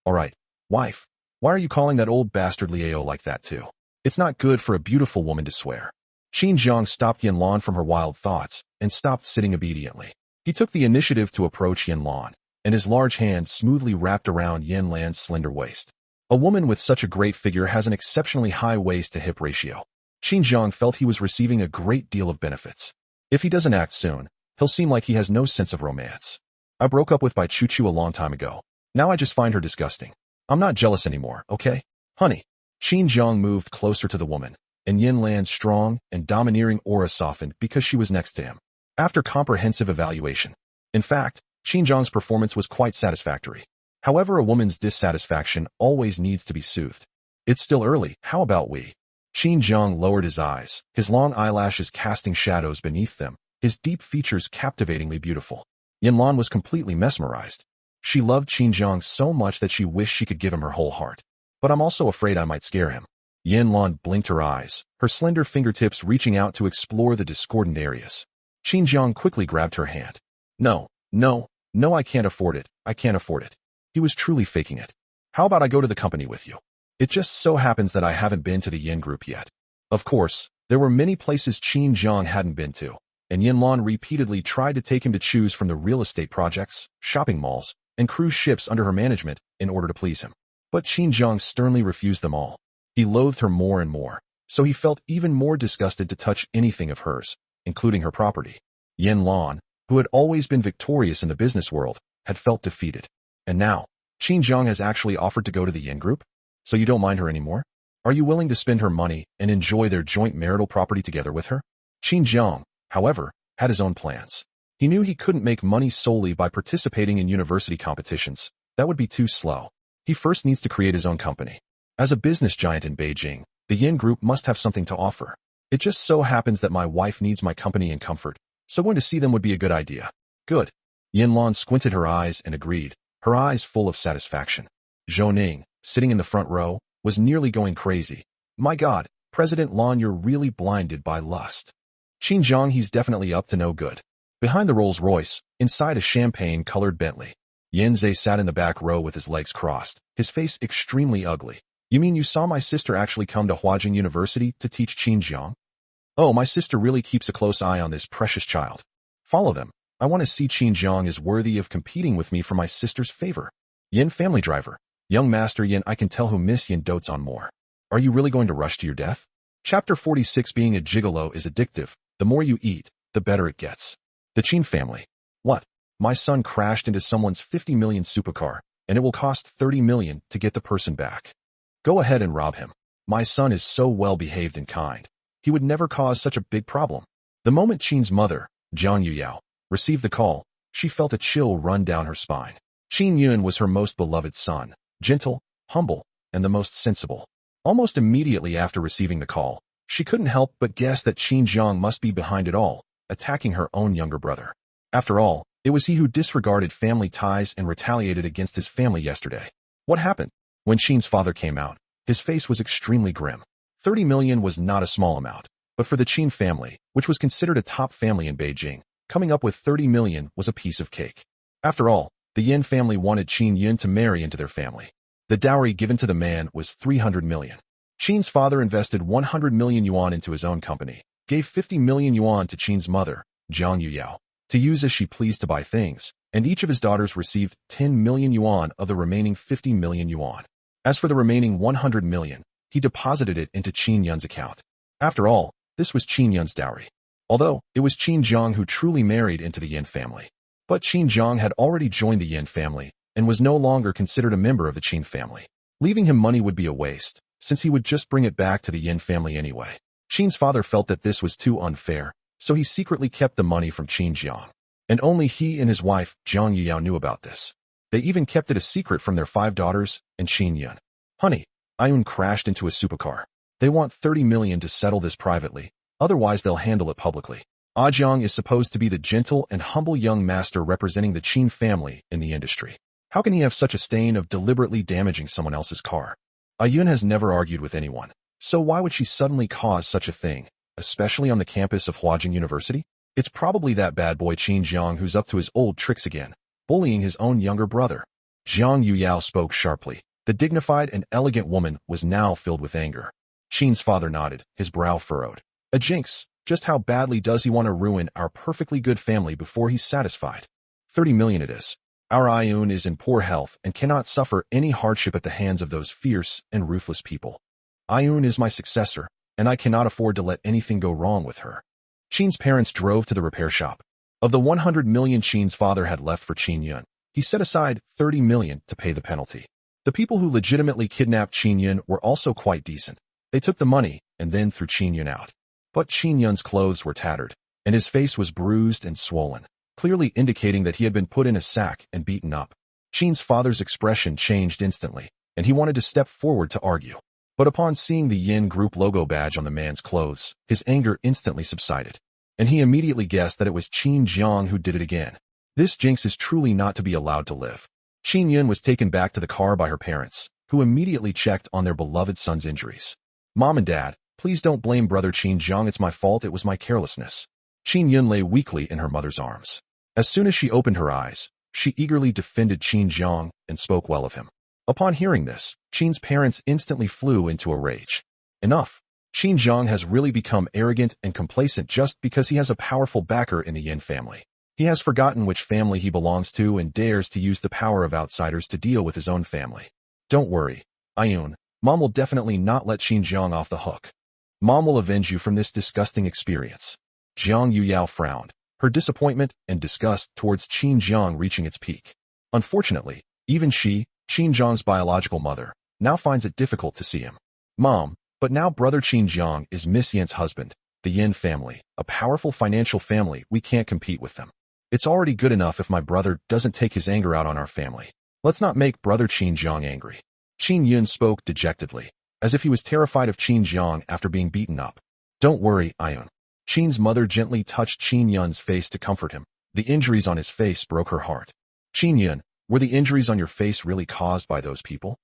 Speaker 2: All right, wife, why are you calling that old bastard Liao like that too? It's not good for a beautiful woman to swear. Qin Zhang stopped Yan Luan from her wild thoughts and stopped sitting obediently. He took the initiative to approach Yan Luan, and his large hand smoothly wrapped around Yan Lan's slender waist. A woman with such a great figure has an exceptionally high waist-to-hip ratio. Qin Zhang felt he was receiving a great deal of benefits. If he doesn't act soon, he'll seem like he has no sense of romance. I broke up with Bai Chu a long time ago. Now I just find her disgusting. I'm not jealous anymore, okay? Honey. Qin Zhang moved closer to the woman, and Yan Lan's strong and domineering aura softened because she was next to him. After comprehensive evaluation. In fact, Qin Zhang's performance was quite satisfactory. However, a woman's dissatisfaction always needs to be soothed. It's still early, how about we? Qin Zhang lowered his eyes, his long eyelashes casting shadows beneath them, his deep features captivatingly beautiful. Yan Luan was completely mesmerized. She loved Qin Zhang so much that she wished she could give him her whole heart. But I'm also afraid I might scare him. Yan Luan blinked her eyes, her slender fingertips reaching out to explore the discordant areas. Qin Zhang quickly grabbed her hand. No, I can't afford it. I can't afford it. He was truly faking it. How about I go to the company with you? It just so happens that I haven't been to the Yin group yet. Of course, there were many places Qin Zhang hadn't been to, and Yan Luan repeatedly tried to take him to choose from the real estate projects, shopping malls, and cruise ships under her management in order to please him. But Qin Zhang sternly refused them all. He loathed her more and more, so he felt even more disgusted to touch anything of hers, including her property. Yan Luan, who had always been victorious in the business world, had felt defeated. And now, Qin Zhang has actually offered to go to the Yin group? So you don't mind her anymore? Are you willing to spend her money and enjoy their joint marital property together with her? Qin Zhang, however, had his own plans. He knew he couldn't make money solely by participating in university competitions. That would be too slow. He first needs to create his own company. As a business giant in Beijing, the Yin group must have something to offer. It just so happens that my wife needs my company and comfort, so going to see them would be a good idea. Good. Yan Luan squinted her eyes and agreed, her eyes full of satisfaction. Zhou Ning, sitting in the front row, was nearly going crazy. My God, President Luan, you're really blinded by lust. Qin Zhang, he's definitely up to no good. Behind the Rolls-Royce, inside a champagne-colored Bentley, Yan Zhe sat in the back row with his legs crossed, his face extremely ugly. You mean you saw my sister actually come to Huajing University to teach Xinjiang? Oh, my sister really keeps a close eye on this precious child. Follow them. I want to see Xinjiang is worthy of competing with me for my sister's favor. Yin family driver. Young Master Yin, I can tell who Miss Yin dotes on more. Are you really going to rush to your death? Chapter 46. Being a gigolo is addictive. The more you eat, the better it gets. The Qin family. What? My son crashed into someone's 50 million supercar, and it will cost 30 million to get the person back. Go ahead and rob him. My son is so well behaved and kind. He would never cause such a big problem. The moment Qin's mother, Jiang Yuyao, received the call, she felt a chill run down her spine. Qin Yun was her most beloved son, gentle, humble, and the most sensible. Almost immediately after receiving the call, she couldn't help but guess that Xinjiang must be behind it all, attacking her own younger brother. After all, it was he who disregarded family ties and retaliated against his family yesterday. What happened? When Qin's father came out, his face was extremely grim. 30 million was not a small amount, but for the Qin family, which was considered a top family in Beijing, coming up with 30 million was a piece of cake. After all, the Yin family wanted Qin Yun to marry into their family. The dowry given to the man was 300 million. Qin's father invested 100 million yuan into his own company, gave 50 million yuan to Qin's mother, Jiang Yuyao, to use as she pleased to buy things, and each of his daughters received 10 million yuan of the remaining 50 million yuan. As for the remaining 100 million, he deposited it into Qin Yun's account. After all, this was Qin Yun's dowry. Although, it was Qin Jiang who truly married into the Yin family. But Qin Jiang had already joined the Yin family, and was no longer considered a member of the Qin family. Leaving him money would be a waste, since he would just bring it back to the Yin family anyway. Qin's father felt that this was too unfair, so he secretly kept the money from Qin Jiang. And only he and his wife, Jiang Yuyao, knew about this. They even kept it a secret from their 5 daughters and Qin Yun. Honey, Ayun crashed into a supercar. They want 30 million to settle this privately, otherwise they'll handle it publicly. Jiang is supposed to be the gentle and humble young master representing the Qin family in the industry. How can he have such a stain of deliberately damaging someone else's car? Ayun has never argued with anyone, so why would she suddenly cause such a thing, especially on the campus of Huajing University? It's probably that bad boy Qin Jiang who's up to his old tricks again, bullying his own younger brother. Jiang Yuyao spoke sharply. The dignified and elegant woman was now filled with anger. Qin's father nodded, his brow furrowed. A jinx, just how badly does he want to ruin our perfectly good family before he's satisfied? 30 million it is. Our Ayun is in poor health and cannot suffer any hardship at the hands of those fierce and ruthless people. Ayun is my successor, and I cannot afford to let anything go wrong with her. Qin's parents drove to the repair shop. Of the 100 million Qin's father had left for Qin Yun, he set aside 30 million to pay the penalty. The people who legitimately kidnapped Qin Yun were also quite decent. They took the money and then threw Qin Yun out. But Qin Yun's clothes were tattered, and his face was bruised and swollen, clearly indicating that he had been put in a sack and beaten up. Qin's father's expression changed instantly, and he wanted to step forward to argue. But upon seeing the Yin Group logo badge on the man's clothes, his anger instantly subsided, and he immediately guessed that it was Qin Jiang who did it again. This jinx is truly not to be allowed to live. Qin Yun was taken back to the car by her parents, who immediately checked on their beloved son's injuries. Mom and Dad, please don't blame brother Qin Jiang, it's my fault, it was my carelessness. Qin Yun lay weakly in her mother's arms. As soon as she opened her eyes, she eagerly defended Qin Jiang and spoke well of him. Upon hearing this, Qin's parents instantly flew into a rage. Enough. Qin Jiang has really become arrogant and complacent just because he has a powerful backer in the Yin family. He has forgotten which family he belongs to and dares to use the power of outsiders to deal with his own family. Don't worry, Ayun. Mom will definitely not let Qin Jiang off the hook. Mom will avenge you from this disgusting experience. Jiang Yuyao frowned, her disappointment and disgust towards Qin Jiang reaching its peak. Unfortunately, even she, Qin Jiang's biological mother, now finds it difficult to see him. Mom, but now brother Qin Jiang is Miss Yan's husband, the Yin family, a powerful financial family, we can't compete with them. It's already good enough if my brother doesn't take his anger out on our family. Let's not make brother Qin Jiang angry. Qin Yun spoke dejectedly, as if he was terrified of Qin Jiang after being beaten up. Don't worry, Ayun. Qin's mother gently touched Qin Yun's face to comfort him. The injuries on his face broke her heart. Qin Yun, were the injuries on your face really caused by those people?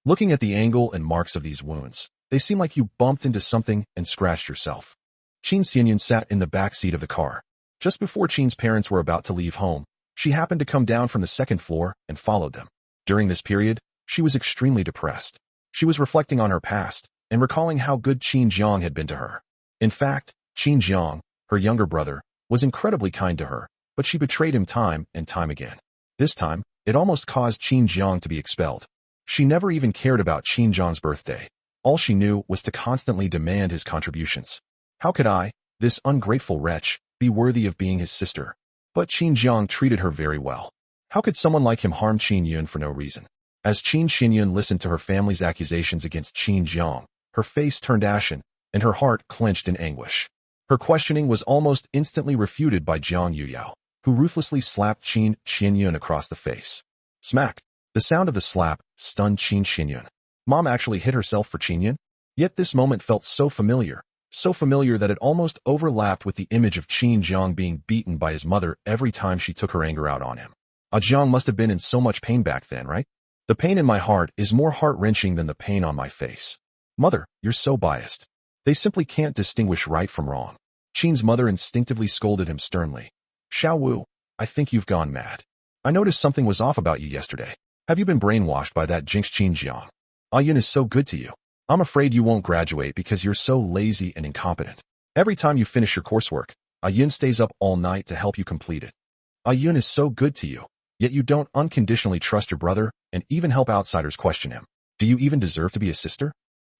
Speaker 2: Looking at the angle and marks of these wounds, they seem like you bumped into something and scratched yourself. Qin Xianyun sat in the back seat of the car. Just before Qin's parents were about to leave home, She happened to come down from the second floor and followed them. During this period, she was extremely depressed. She was reflecting on her past and recalling how good Qin Jiang had been to her. In fact, Qin Jiang, her younger brother, was incredibly kind to her, but she betrayed him time and time again. This time, it almost caused Qin Jiang to be expelled. She never even cared about Qin Jiang's birthday. All she knew was to constantly demand his contributions. How could I, this ungrateful wretch, be worthy of being his sister? But Qin Jiang treated her very well. How could someone like him harm Qin Yun for no reason? As Qin Xinyun listened to her family's accusations against Qin Jiang, her face turned ashen, and her heart clenched in anguish. Her questioning was almost instantly refuted by Jiang Yuyao, who ruthlessly slapped Qin Xinyun across the face. Smack! The sound of the slap stunned Qin Xinyun. Mom actually hit herself for Qin Yun? Yet this moment felt so familiar that it almost overlapped with the image of Qin Jiang being beaten by his mother every time she took her anger out on him. Jiang must have been in so much pain back then, right? The pain in my heart is more heart-wrenching than the pain on my face. Mother, you're so biased. They simply can't distinguish right from wrong. Qin's mother instinctively scolded him sternly. Xiao Wu, I think you've gone mad. I noticed something was off about you yesterday. Have you been brainwashed by that jinx Qin Jiang? Yun is so good to you. I'm afraid you won't graduate because you're so lazy and incompetent. Every time you finish your coursework, Yun stays up all night to help you complete it. Yun is so good to you, yet you don't unconditionally trust your brother and even help outsiders question him. Do you even deserve to be a sister?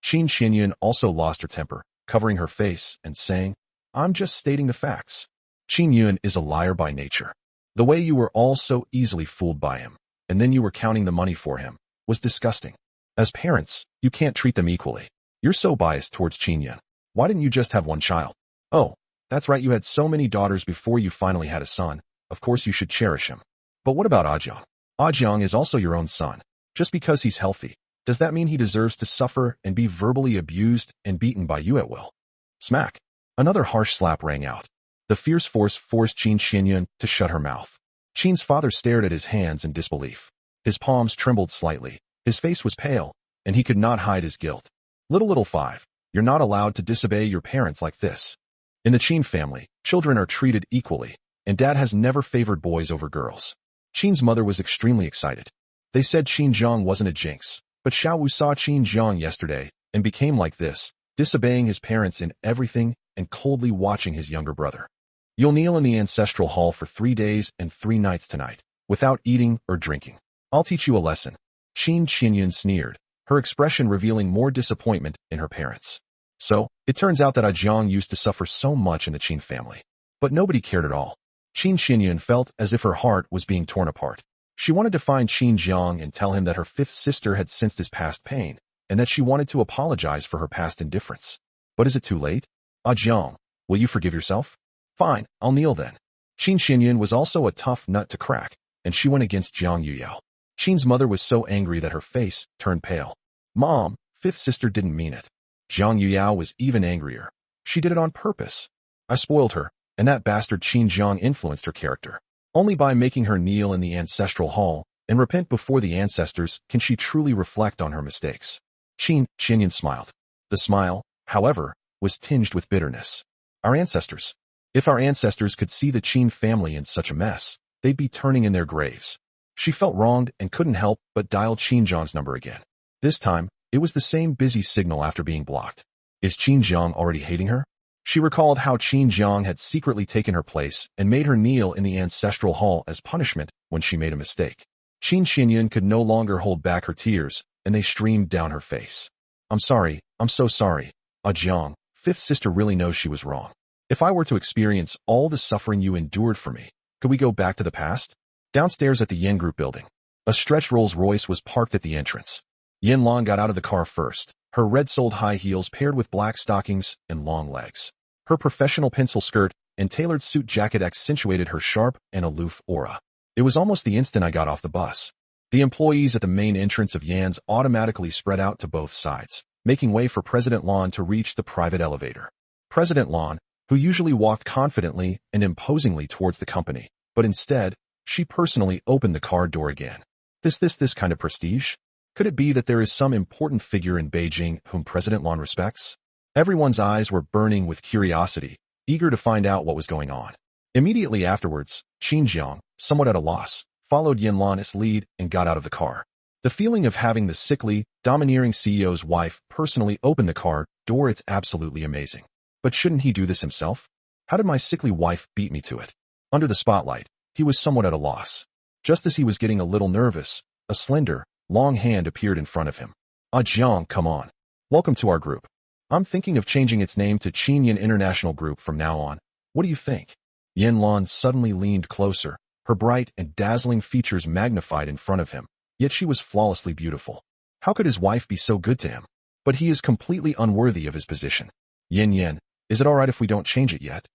Speaker 2: Qin Xinyun also lost her temper, covering her face and saying, I'm just stating the facts. Qin Yun is a liar by nature. The way you were all so easily fooled by him, and then you were counting the money for him, was disgusting. As parents, you can't treat them equally. You're so biased towards Qin Yun. Why didn't you just have one child? Oh, that's right, you had so many daughters before you finally had a son. Of course you should cherish him. But what about Jiang? Jiang is also your own son. Just because he's healthy, does that mean he deserves to suffer and be verbally abused and beaten by you at will? Smack! Another harsh slap rang out. The fierce force forced Qin Xinyun to shut her mouth. Qin's father stared at his hands in disbelief. His palms trembled slightly. His face was pale, and he could not hide his guilt. Little five, you're not allowed to disobey your parents like this. In the Qin family, children are treated equally, and Dad has never favored boys over girls. Qin's mother was extremely excited. They said Qin Jiang wasn't a jinx, but Xiao Wu saw Qin Jiang yesterday and became like this, disobeying his parents in everything and coldly watching his younger brother. You'll kneel in the ancestral hall for 3 days and 3 nights tonight, without eating or drinking. I'll teach you a lesson. Qin Xinyun sneered, her expression revealing more disappointment in her parents. So, it turns out that Jiang used to suffer so much in the Qin family. But nobody cared at all. Qin Xinyun felt as if her heart was being torn apart. She wanted to find Qin Jiang and tell him that her 5th sister had sensed his past pain, and that she wanted to apologize for her past indifference. But is it too late? Jiang, will you forgive yourself? Fine, I'll kneel then. Qin Xinyun was also a tough nut to crack, and she went against Jiang Yuyao. Qin's mother was so angry that her face turned pale. Mom, 5th sister didn't mean it. Jiang Yuyao was even angrier. She did it on purpose. I spoiled her, and that bastard Qin Jiang influenced her character. Only by making her kneel in the ancestral hall and repent before the ancestors can she truly reflect on her mistakes. Qin Xinyun smiled. The smile, however, was tinged with bitterness. Our ancestors. If our ancestors could see the Qin family in such a mess, they'd be turning in their graves. She felt wronged and couldn't help but dial Qin Jiang's number again. This time, it was the same busy signal after being blocked. Is Qin Jiang already hating her? She recalled how Qin Jiang had secretly taken her place and made her kneel in the ancestral hall as punishment when she made a mistake. Qin Xinyun could no longer hold back her tears, and they streamed down her face. I'm sorry, I'm so sorry. Jiang, 5th sister really knows she was wrong. If I were to experience all the suffering you endured for me, could we go back to the past? Downstairs at the Yan Group building, a stretched Rolls-Royce was parked at the entrance. Yan Luan got out of the car first, her red-soled high heels paired with black stockings and long legs. Her professional pencil skirt and tailored suit jacket accentuated her sharp and aloof aura. It was almost the instant I got off the bus. The employees at the main entrance of Yan's automatically spread out to both sides, making way for President Luan to reach the private elevator. President Luan, who usually walked confidently and imposingly towards the company, but instead, she personally opened the car door again. This kind of prestige? Could it be that there is some important figure in Beijing whom President Luan respects? Everyone's eyes were burning with curiosity, eager to find out what was going on. Immediately afterwards, Qin Jiang, somewhat at a loss, followed Yan Luan's lead and got out of the car. The feeling of having the sickly, domineering CEO's wife personally open the car door, it's absolutely amazing. But shouldn't he do this himself? How did my sickly wife beat me to it? Under the spotlight, he was somewhat at a loss. Just as he was getting a little nervous, a slender, long hand appeared in front of him. Ah, Jiang, come on. Welcome to our group. I'm thinking of changing its name to Qinyan International Group from now on. What do you think? Yan Luan suddenly leaned closer, her bright and dazzling features magnified in front of him, yet she was flawlessly beautiful. How could his wife be so good to him? But he is completely unworthy of his position. Yan, is it alright if we don't change it yet?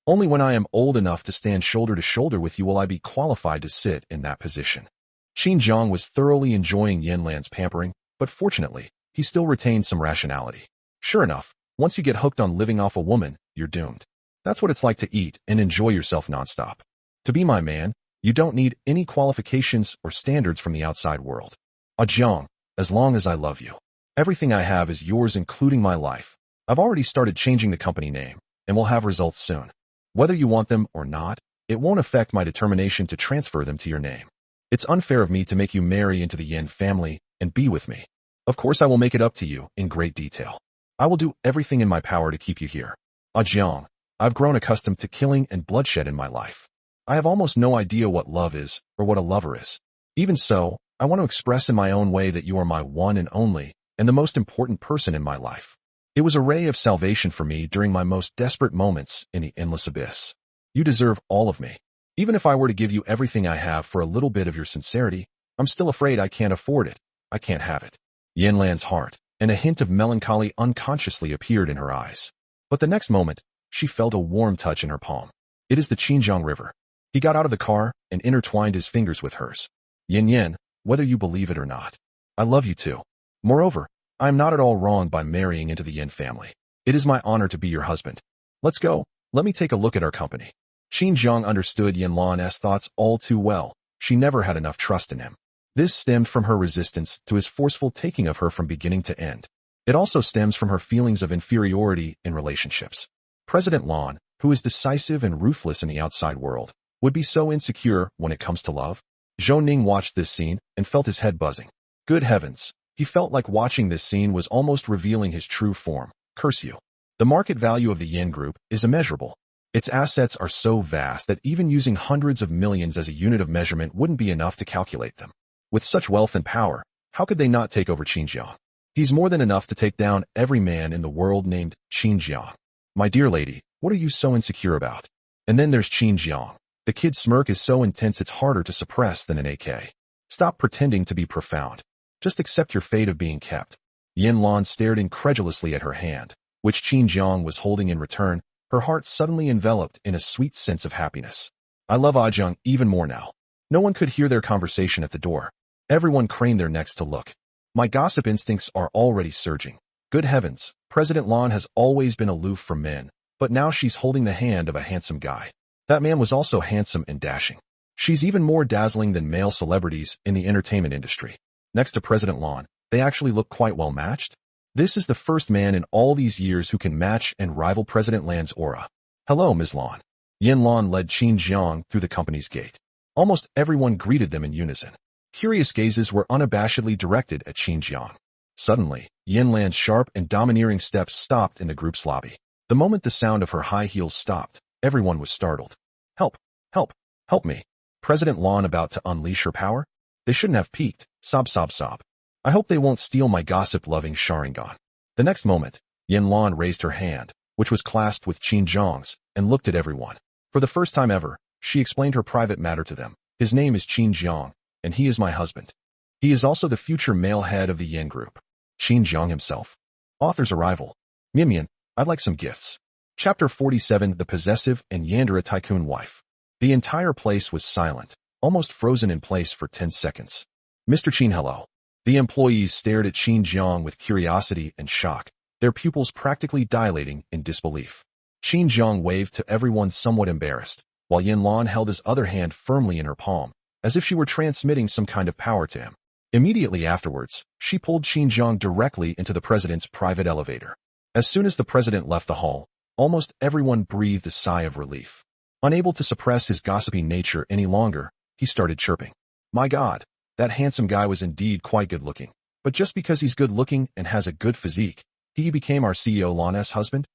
Speaker 2: Only when I am old enough to stand shoulder to shoulder with you will I be qualified to sit in that position. Qin Jiang was thoroughly enjoying Yan Luan's pampering, but fortunately, he still retained some rationality. Sure enough, once you get hooked on living off a woman, you're doomed. That's what it's like to eat and enjoy yourself nonstop. To be my man, you don't need any qualifications or standards from the outside world. Ah, Jiang, as long as I love you. Everything I have is yours, including my life. I've already started changing the company name, and we'll have results soon. Whether you want them or not, it won't affect my determination to transfer them to your name. It's unfair of me to make you marry into the Yan family and be with me. Of course I will make it up to you in great detail. I will do everything in my power to keep you here. Ah, Jiang, I've grown accustomed to killing and bloodshed in my life. I have almost no idea what love is or what a lover is. Even so, I want to express in my own way that you are my one and only, and the most important person in my life. It was a ray of salvation for me during my most desperate moments in the endless abyss. You deserve all of me. Even if I were to give you everything I have for a little bit of your sincerity, I'm still afraid I can't afford it. I can't have it. Yan Luan's heart, and a hint of melancholy unconsciously appeared in her eyes. But the next moment, she felt a warm touch in her palm. It is the Qinjiang River. He got out of the car and intertwined his fingers with hers. Yan, whether you believe it or not, I love you too. Moreover, I am not at all wrong by marrying into the Yan family. It is my honor to be your husband. Let's go. Let me take a look at our company. Qinjiang understood Yan Luan's thoughts all too well. She never had enough trust in him. This stemmed from her resistance to his forceful taking of her from beginning to end. It also stems from her feelings of inferiority in relationships. President Luan, who is decisive and ruthless in the outside world, would be so insecure when it comes to love. Zhou Ning watched this scene and felt his head buzzing. Good heavens, he felt like watching this scene was almost revealing his true form. Curse you. The market value of the Yan Group is immeasurable. Its assets are so vast that even using hundreds of millions as a unit of measurement wouldn't be enough to calculate them. With such wealth and power, how could they not take over Qinjiang? He's more than enough to take down every man in the world named Qinjiang. My dear lady, what are you so insecure about? And then there's Qinjiang. The kid's smirk is so intense it's harder to suppress than an AK. Stop pretending to be profound. Just accept your fate of being kept. Yan Luan stared incredulously at her hand, which Qinjiang was holding in return, her heart suddenly enveloped in a sweet sense of happiness. I love Ajung even more now. No one could hear their conversation at the door. Everyone craned their necks to look. My gossip instincts are already surging. Good heavens, President Luan has always been aloof from men, but now she's holding the hand of a handsome guy. That man was also handsome and dashing. She's even more dazzling than male celebrities in the entertainment industry. Next to President Luan, they actually look quite well matched. This is the first man in all these years who can match and rival President Luan's aura. Hello, Ms. Luan. Yan Luan led Qinjiang through the company's gate. Almost everyone greeted them in unison. Curious gazes were unabashedly directed at Qinjiang. Suddenly, Yan Luan's sharp and domineering steps stopped in the group's lobby. The moment the sound of her high heels stopped, everyone was startled. Help! Help! Help me! President Luan about to unleash her power? They shouldn't have peeked. Sob, sob, sob. I hope they won't steal my gossip-loving Sharingan. The next moment, Yan Luan raised her hand, which was clasped with Qinjiang's, and looked at everyone. For the first time ever, she explained her private matter to them. His name is Qinjiang, and he is my husband. He is also the future male head of the Yan Group. Qinjiang himself. Author's arrival. Mian, I'd like some gifts. Chapter 47, The Possessive and Yandere Tycoon Wife. The entire place was silent, almost frozen in place for 10 seconds. Mr. Qin, hello. The employees stared at Qinjiang with curiosity and shock, their pupils practically dilating in disbelief. Qinjiang waved to everyone somewhat embarrassed, while Yan Luan held his other hand firmly in her palm, as if she were transmitting some kind of power to him. Immediately afterwards, she pulled Qinjiang directly into the president's private elevator. As soon as the president left the hall, almost everyone breathed a sigh of relief. Unable to suppress his gossipy nature any longer, he started chirping. My God, that handsome guy was indeed quite good-looking. But just because he's good-looking and has a good physique, he became our CEO Lan's husband?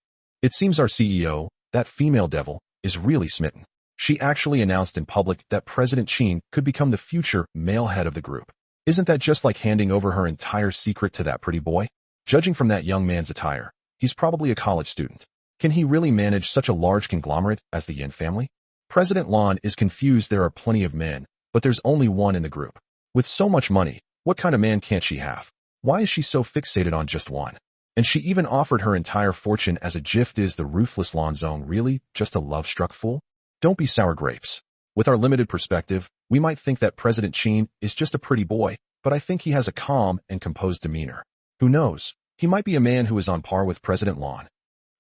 Speaker 2: It seems our CEO, that female devil, is really smitten. She actually announced in public that President Qin could become the future male head of the group. Isn't that just like handing over her entire secret to that pretty boy? Judging from that young man's attire, he's probably a college student. Can he really manage such a large conglomerate as the Yin family? President Lan is confused. There are plenty of men, but there's only one in the group. With so much money, what kind of man can't she have? Why is she so fixated on just one? And she even offered her entire fortune as a gift. Is the ruthless Lan Zong really just a love-struck fool? Don't be sour grapes. With our limited perspective, we might think that President Qin is just a pretty boy, but I think he has a calm and composed demeanor. Who knows? He might be a man who is on par with President Lan.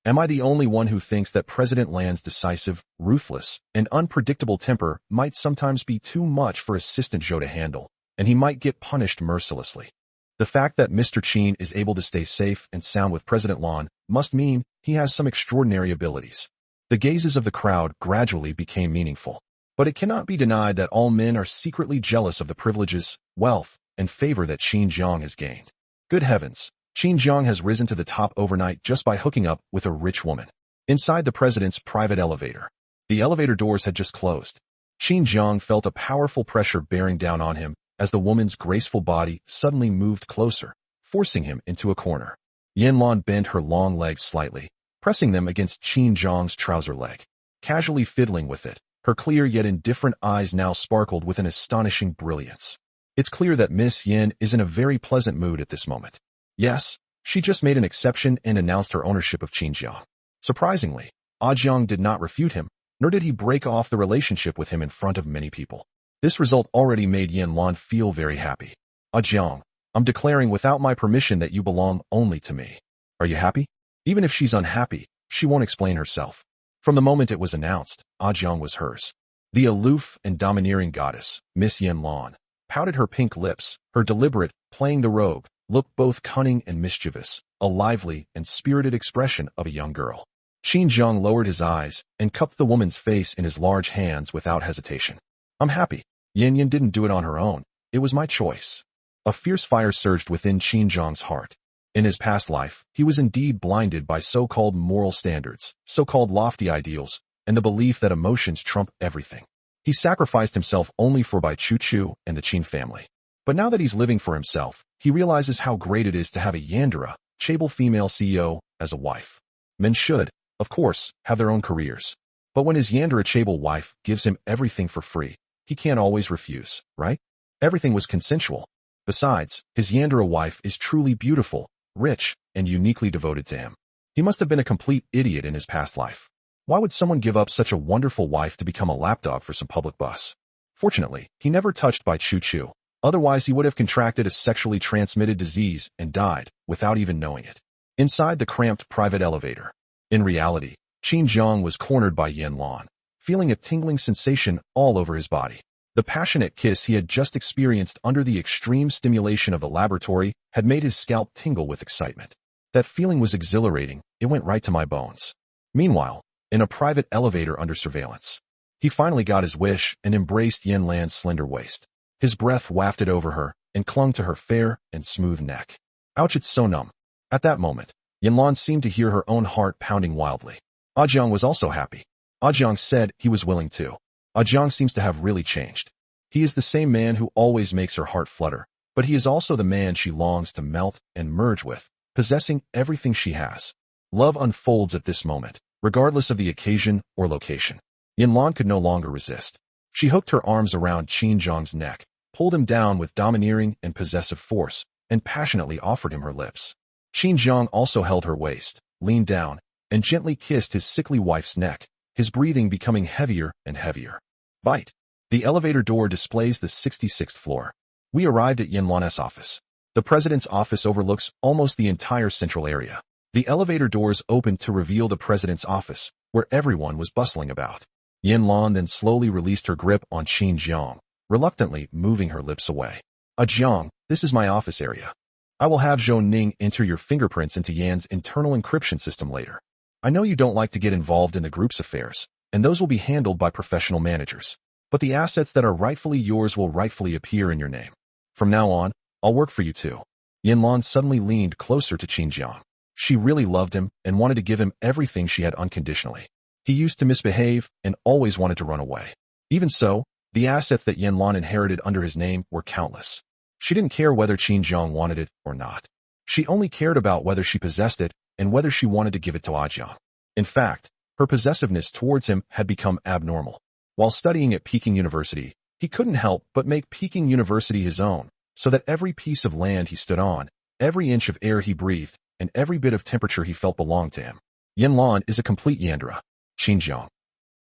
Speaker 2: Am I the only one who thinks that President Lan's decisive, ruthless, and unpredictable temper might sometimes be too much for Assistant Zhou to handle, and he might get punished mercilessly? The fact that Mr. Qin is able to stay safe and sound with President Lan must mean he has some extraordinary abilities. The gazes of the crowd gradually became meaningful, but it cannot be denied that all men are secretly jealous of the privileges, wealth, and favor that Qin Jiang has gained. Good heavens, Qin Jiang has risen to the top overnight just by hooking up with a rich woman. Inside the president's private elevator, the elevator doors had just closed. Qin Jiang felt a powerful pressure bearing down on him as the woman's graceful body suddenly moved closer, forcing him into a corner. Yan Luan bent her long legs slightly, pressing them against Qin Jiang's trouser leg. Casually fiddling with it, her clear yet indifferent eyes now sparkled with an astonishing brilliance. It's clear that Miss Yin is in a very pleasant mood at this moment. Yes, she just made an exception and announced her ownership of Qin Jiang. Surprisingly, Jiang did not refute him, nor did he break off the relationship with him in front of many people. This result already made Yan Luan feel very happy. Jiang, I'm declaring without my permission that you belong only to me. Are you happy? Even if she's unhappy, she won't explain herself. From the moment it was announced, Jiang was hers. The aloof and domineering goddess, Miss Yan Luan, pouted her pink lips, her deliberate, playing the rogue, looked both cunning and mischievous, a lively and spirited expression of a young girl. Qin Jiang lowered his eyes and cupped the woman's face in his large hands without hesitation. I'm happy. Yan Yan didn't do it on her own. It was my choice. A fierce fire surged within Qin Jiang's heart. In his past life, he was indeed blinded by so-called moral standards, so-called lofty ideals, and the belief that emotions trump everything. He sacrificed himself only for Bai Chu and the Qin family. But now that he's living for himself, he realizes how great it is to have a Yandere, Chable female CEO, as a wife. Men should, of course, have their own careers. But when his Yandere Chable wife gives him everything for free, he can't always refuse, right? Everything was consensual. Besides, his Yandere wife is truly beautiful, rich, and uniquely devoted to him. He must have been a complete idiot in his past life. Why would someone give up such a wonderful wife to become a lapdog for some public bus? Fortunately, he never touched Bai Chu. Otherwise, he would have contracted a sexually transmitted disease and died without even knowing it. Inside the cramped private elevator. In reality, Qin Jiang was cornered by Yan Luan, feeling a tingling sensation all over his body. The passionate kiss he had just experienced under the extreme stimulation of the laboratory had made his scalp tingle with excitement. That feeling was exhilarating. It went right to my bones. Meanwhile, in a private elevator under surveillance, he finally got his wish and embraced Yan Luan's slender waist. His breath wafted over her and clung to her fair and smooth neck. Ouch, it's so numb. At that moment, Yan Luan seemed to hear her own heart pounding wildly. Jiang was also happy. Jiang said he was willing too. Jiang seems to have really changed. He is the same man who always makes her heart flutter, but he is also the man she longs to melt and merge with, possessing everything she has. Love unfolds at this moment, regardless of the occasion or location. Yan Luan could no longer resist. She hooked her arms around Qin Jiang's neck, pulled him down with domineering and possessive force, and passionately offered him her lips. Qin Jiang also held her waist, leaned down, and gently kissed his sickly wife's neck, his breathing becoming heavier and heavier. Bite. The elevator door displays the 66th floor. We arrived at Yan Luan's office. The president's office overlooks almost the entire central area. The elevator doors opened to reveal the president's office, where everyone was bustling about. Yan Luan then slowly released her grip on Qin Jiang, reluctantly moving her lips away. Jiang, this is my office area. I will have Zhou Ning enter your fingerprints into Yan's internal encryption system later. I know you don't like to get involved in the group's affairs, and those will be handled by professional managers. but the assets that are rightfully yours will rightfully appear in your name. From now on, I'll work for you too. Yan Luan suddenly leaned closer to Qin Jiang. She really loved him and wanted to give him everything she had unconditionally. He used to misbehave and always wanted to run away. Even so, the assets that Yan Luan inherited under his name were countless. She didn't care whether Qin Jiang wanted it or not. She only cared about whether she possessed it and whether she wanted to give it to Jiang. In fact, her possessiveness towards him had become abnormal. While studying at Peking University, he couldn't help but make Peking University his own, so that every piece of land he stood on, every inch of air he breathed, and every bit of temperature he felt belonged to him. Yan Luan is a complete yandere. Qin Jiang.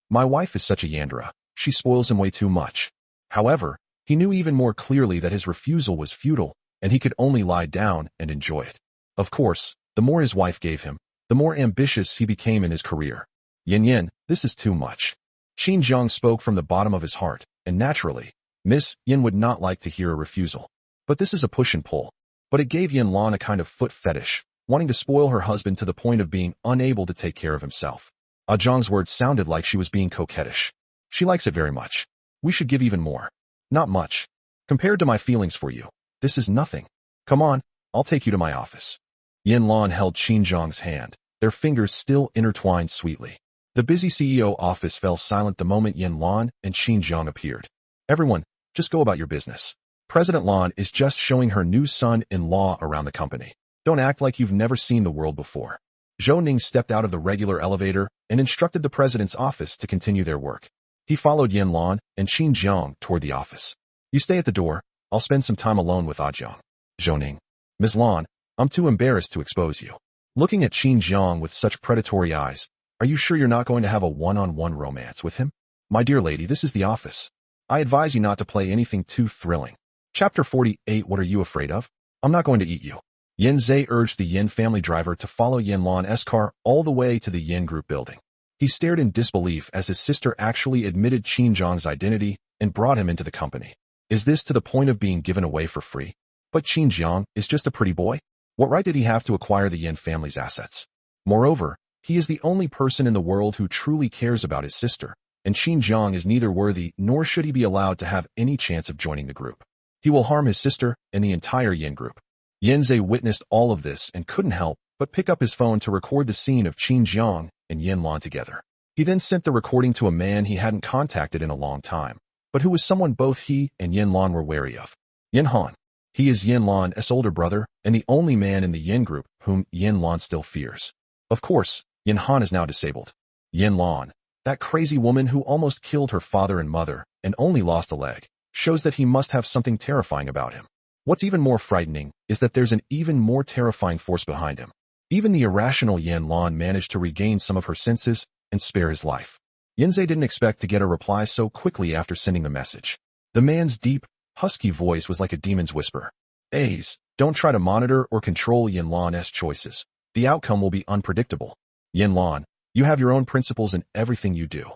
Speaker 2: My wife is such a yandere. She spoils him way too much. However, he knew even more clearly that his refusal was futile, and he could only lie down and enjoy it. Of course, the more his wife gave him, the more ambitious he became in his career. Yin, this is too much. Qin Jiang spoke from the bottom of his heart, and naturally, Miss Yin would not like to hear a refusal. But this is a push and pull. But it gave Yan Luan a kind of foot fetish, wanting to spoil her husband to the point of being unable to take care of himself. Jiang's words sounded like she was being coquettish. She likes it very much. We should give even more. Not much. Compared to my feelings for you, this is nothing. Come on, I'll take you to my office. Yan Luan held Qin Jiang's hand, their fingers still intertwined sweetly. The busy CEO office fell silent the moment Yan Luan and Qin Jiang appeared. Everyone, just go about your business. President Luan is just showing her new son-in-law around the company. Don't act like you've never seen the world before. Zhou Ning stepped out of the regular elevator and instructed the president's office to continue their work. He followed Yan Luan and Qin Jiang toward the office. You stay at the door. I'll spend some time alone with Jiang. Zhou Ning. Ms. Luan, I'm too embarrassed to expose you. Looking at Qin Jiang with such predatory eyes, are you sure you're not going to have a one-on-one romance with him? My dear lady, this is the office. I advise you not to play anything too thrilling. Chapter 48. What are you afraid of? I'm not going to eat you. Yin Zhe urged the Yin family driver to follow Yan Luan's car all the way to the Yin Group building. He stared in disbelief as his sister actually admitted Qin Jiang's identity and brought him into the company. Is this to the point of being given away for free? But Qin Jiang is just a pretty boy. What right did he have to acquire the Yin family's assets? Moreover, he is the only person in the world who truly cares about his sister, and Qin Jiang is neither worthy nor should he be allowed to have any chance of joining the group. He will harm his sister and the entire Yin Group. Yan Zhe witnessed all of this and couldn't help but pick up his phone to record the scene of Qin Jiang and Yan Luan together. He then sent the recording to a man he hadn't contacted in a long time, but who was someone both he and Yan Luan were wary of. Yan Han. He is Yan Luan's older brother and the only man in the Yin Group whom Yan Luan still fears. Of course, Yan Han is now disabled. Yan Luan, that crazy woman who almost killed her father and mother and only lost a leg, shows that he must have something terrifying about him. What's even more frightening is that there's an even more terrifying force behind him. Even the irrational Yan Luan managed to regain some of her senses and spare his life. Yan Zhe didn't expect to get a reply so quickly after sending the message. The man's deep, husky voice was like a demon's whisper. A's, don't try to monitor or control Yan Luan's choices. The outcome will be unpredictable. Yan Luan, you have your own principles in everything you do.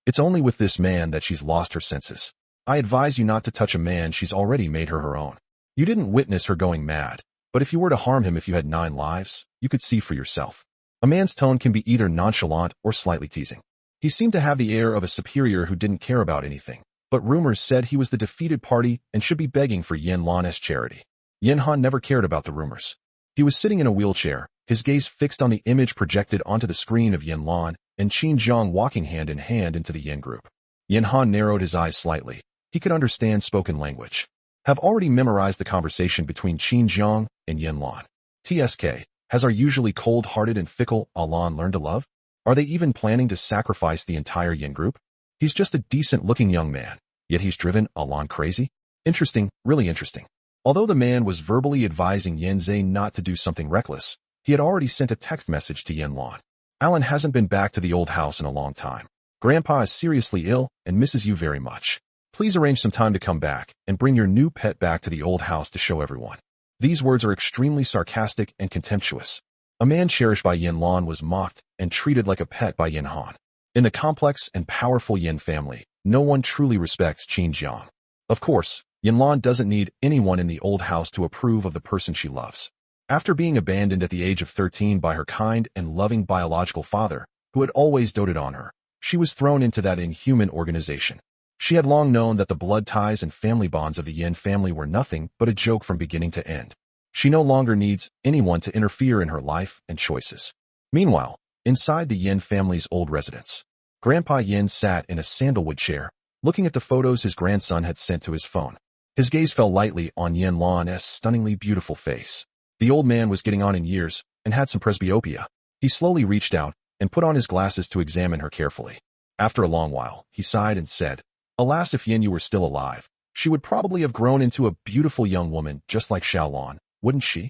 Speaker 2: It's only with this man that she's lost her senses. I advise you not to touch a man she's already made her own. You didn't witness her going mad, but if you were to harm him if you had 9 lives, you could see for yourself. A man's tone can be either nonchalant or slightly teasing. He seemed to have the air of a superior who didn't care about anything, but rumors said he was the defeated party and should be begging for Yan Luan's charity. Yan Han never cared about the rumors. He was sitting in a wheelchair, his gaze fixed on the image projected onto the screen of Yan Luan and Qin Jiang walking hand in hand into the Yin Group. Yan Han narrowed his eyes slightly. He could understand spoken language. Have already memorized the conversation between Qin Jiang and Yan Luan. TSK, has our usually cold-hearted and fickle Luan learned to love? Are they even planning to sacrifice the entire Yin Group? He's just a decent-looking young man, yet he's driven Luan crazy? Interesting, really interesting. Although the man was verbally advising Yan Zhe not to do something reckless, he had already sent a text message to Yan Luan. Alan hasn't been back to the old house in a long time. Grandpa is seriously ill and misses you very much. Please arrange some time to come back and bring your new pet back to the old house to show everyone. These words are extremely sarcastic and contemptuous. A man cherished by Yan Luan was mocked and treated like a pet by Yan Han. In the complex and powerful Yin family, no one truly respects Qin Jiang. Of course, Yan Luan doesn't need anyone in the old house to approve of the person she loves. After being abandoned at the age of 13 by her kind and loving biological father, who had always doted on her, she was thrown into that inhuman organization. She had long known that the blood ties and family bonds of the Yan family were nothing but a joke from beginning to end. She no longer needs anyone to interfere in her life and choices. Meanwhile, inside the Yan family's old residence, Grandpa Yan sat in a sandalwood chair, looking at the photos his grandson had sent to his phone. His gaze fell lightly on Yan Luan's stunningly beautiful face. The old man was getting on in years and had some presbyopia. He slowly reached out and put on his glasses to examine her carefully. After a long while, he sighed and said, "Alas, if Yan Yu were still alive, she would probably have grown into a beautiful young woman just like Xiao Lan, wouldn't she?"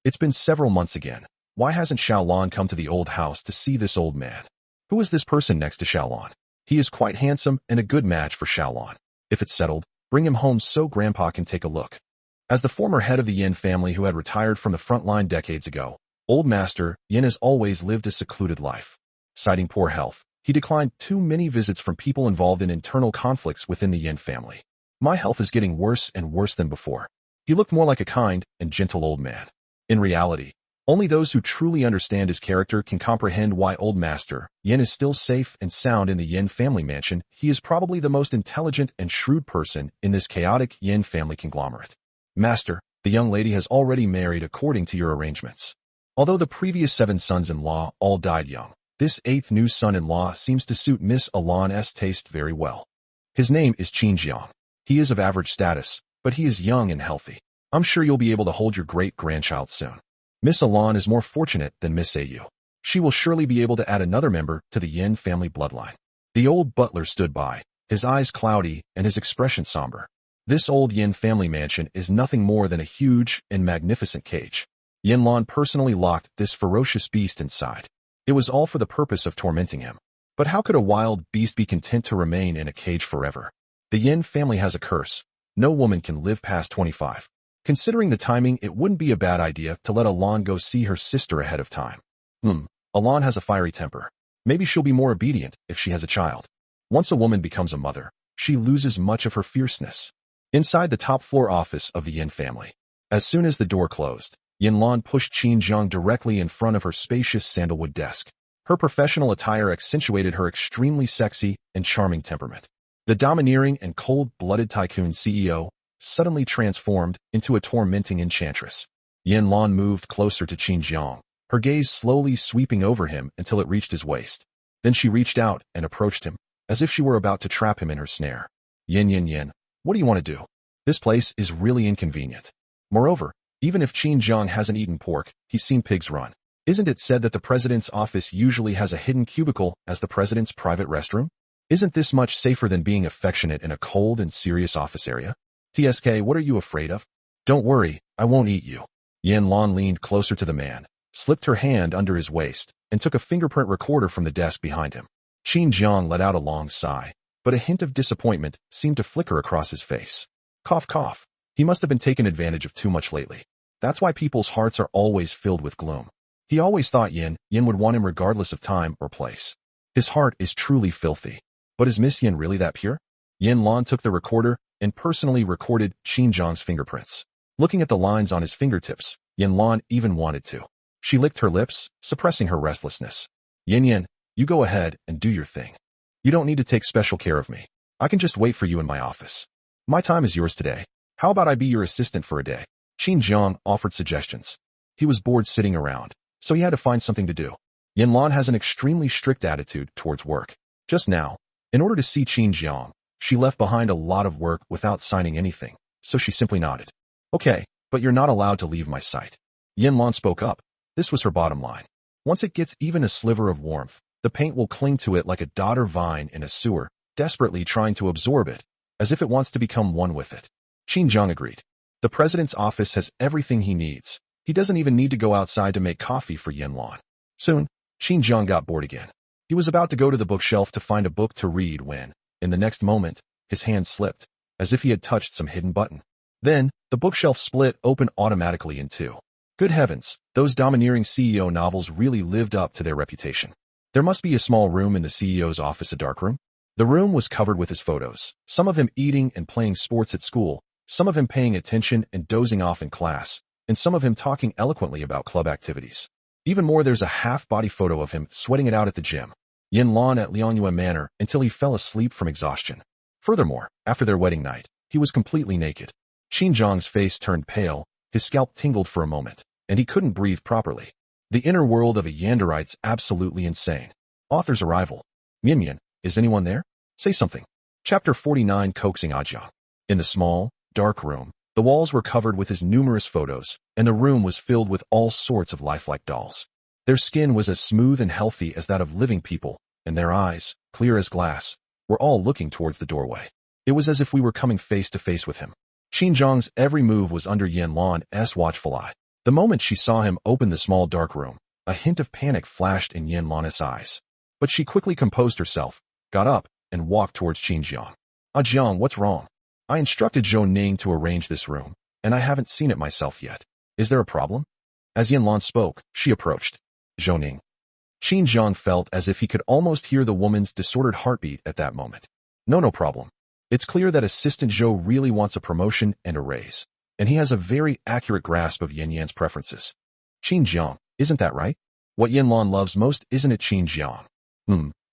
Speaker 2: It's been several months again. Why hasn't Xiao Lan come to the old house to see this old man? Who is this person next to Xiao Lan? He is quite handsome and a good match for Xiao Lan. If it's settled, bring him home so Grandpa can take a look. As the former head of the Yan family who had retired from the front line decades ago, Old Master Yan has always lived a secluded life. Citing poor health, he declined too many visits from people involved in internal conflicts within the Yan family. "My health is getting worse and worse than before." He looked more like a kind and gentle old man. In reality, only those who truly understand his character can comprehend why Old Master Yan is still safe and sound in the Yan family mansion. He is probably the most intelligent and shrewd person in this chaotic Yan family conglomerate. "Master, the young lady has already married according to your arrangements. Although the previous 7 sons-in-law all died young, this 8th new son-in-law seems to suit Miss Alan's taste very well. His name is Qinjiang. He is of average status, but he is young and healthy. I'm sure you'll be able to hold your great-grandchild soon. Miss Alan is more fortunate than Miss Au. She will surely be able to add another member to the Yan family bloodline." The old butler stood by, his eyes cloudy and his expression somber. This old Yan family mansion is nothing more than a huge and magnificent cage. Yan Luan personally locked this ferocious beast inside. It was all for the purpose of tormenting him. But how could a wild beast be content to remain in a cage forever? The Yan family has a curse. No woman can live past 25. Considering the timing, it wouldn't be a bad idea to let Alan go see her sister ahead of time. Alan has a fiery temper. Maybe she'll be more obedient if she has a child. Once a woman becomes a mother, she loses much of her fierceness. Inside the top-floor office of the Yan family, as soon as the door closed, Yan Luan pushed Qinjiang directly in front of her spacious sandalwood desk. Her professional attire accentuated her extremely sexy and charming temperament. The domineering and cold-blooded tycoon CEO suddenly transformed into a tormenting enchantress. Yan Luan moved closer to Qinjiang, her gaze slowly sweeping over him until it reached his waist. Then she reached out and approached him, as if she were about to trap him in her snare. Yan, what do you want to do? This place is really inconvenient. Moreover, even if Qinjiang hasn't eaten pork, he's seen pigs run. Isn't it said that the president's office usually has a hidden cubicle as the president's private restroom? Isn't this much safer than being affectionate in a cold and serious office area? TSK, what are you afraid of? Don't worry, I won't eat you. Yan Luan leaned closer to the man, slipped her hand under his waist, and took a fingerprint recorder from the desk behind him. Qinjiang let out a long sigh, but a hint of disappointment seemed to flicker across his face. Cough, cough. He must have been taken advantage of too much lately. That's why people's hearts are always filled with gloom. He always thought Yan would want him regardless of time or place. His heart is truly filthy. But is Miss Yan really that pure? Yan Luan took the recorder and personally recorded Qinjiang's fingerprints. Looking at the lines on his fingertips, Yan Luan even wanted to. She licked her lips, suppressing her restlessness. Yan, you go ahead and do your thing. You don't need to take special care of me. I can just wait for you in my office. My time is yours today. How about I be your assistant for a day? Qinjiang offered suggestions. He was bored sitting around, so he had to find something to do. Yan Luan has an extremely strict attitude towards work. Just now, in order to see Qinjiang, she left behind a lot of work without signing anything, so she simply nodded. Okay, but you're not allowed to leave my sight. Yan Luan spoke up. This was her bottom line. Once it gets even a sliver of warmth, the paint will cling to it like a dodder vine in a sewer, desperately trying to absorb it, as if it wants to become one with it. Qinjiang agreed. The president's office has everything he needs. He doesn't even need to go outside to make coffee for Yan Luan. Soon, Qinjiang got bored again. He was about to go to the bookshelf to find a book to read when, in the next moment, his hand slipped, as if he had touched some hidden button. Then, the bookshelf split open automatically in two. Good heavens, those domineering CEO novels really lived up to their reputation. There must be a small room in the CEO's office, a dark room. The room was covered with his photos, some of him eating and playing sports at school, some of him paying attention and dozing off in class, and some of him talking eloquently about club activities. Even more, there's a half-body photo of him sweating it out at the gym. Yan Luan at Liangyue Manor until he fell asleep from exhaustion. Furthermore, after their wedding night, he was completely naked. Xinjiang's face turned pale, his scalp tingled for a moment, and he couldn't breathe properly. The inner world of a Yanderite's absolutely insane. Author's arrival. Mian, is anyone there? Say something. Chapter 49 Coaxing Ajiang. In the small, dark room, the walls were covered with his numerous photos, and the room was filled with all sorts of lifelike dolls. Their skin was as smooth and healthy as that of living people, and their eyes, clear as glass, were all looking towards the doorway. It was as if we were coming face to face with him. Xinjiang's every move was under Yan Luan's watchful eye. The moment she saw him open the small dark room, a hint of panic flashed in Yan Luan's eyes. But she quickly composed herself, got up, and walked towards Xinjiang. Jiang, what's wrong? I instructed Zhou Ning to arrange this room, and I haven't seen it myself yet. Is there a problem? As Yan Luan spoke, she approached. Zhou Ning. Xinjiang felt as if he could almost hear the woman's disordered heartbeat at that moment. No problem. It's clear that Assistant Zhou really wants a promotion and a raise, and he has a very accurate grasp of Yan Yan's preferences. Xinjiang, isn't that right? What Yan Luan loves most, isn't it, Xinjiang?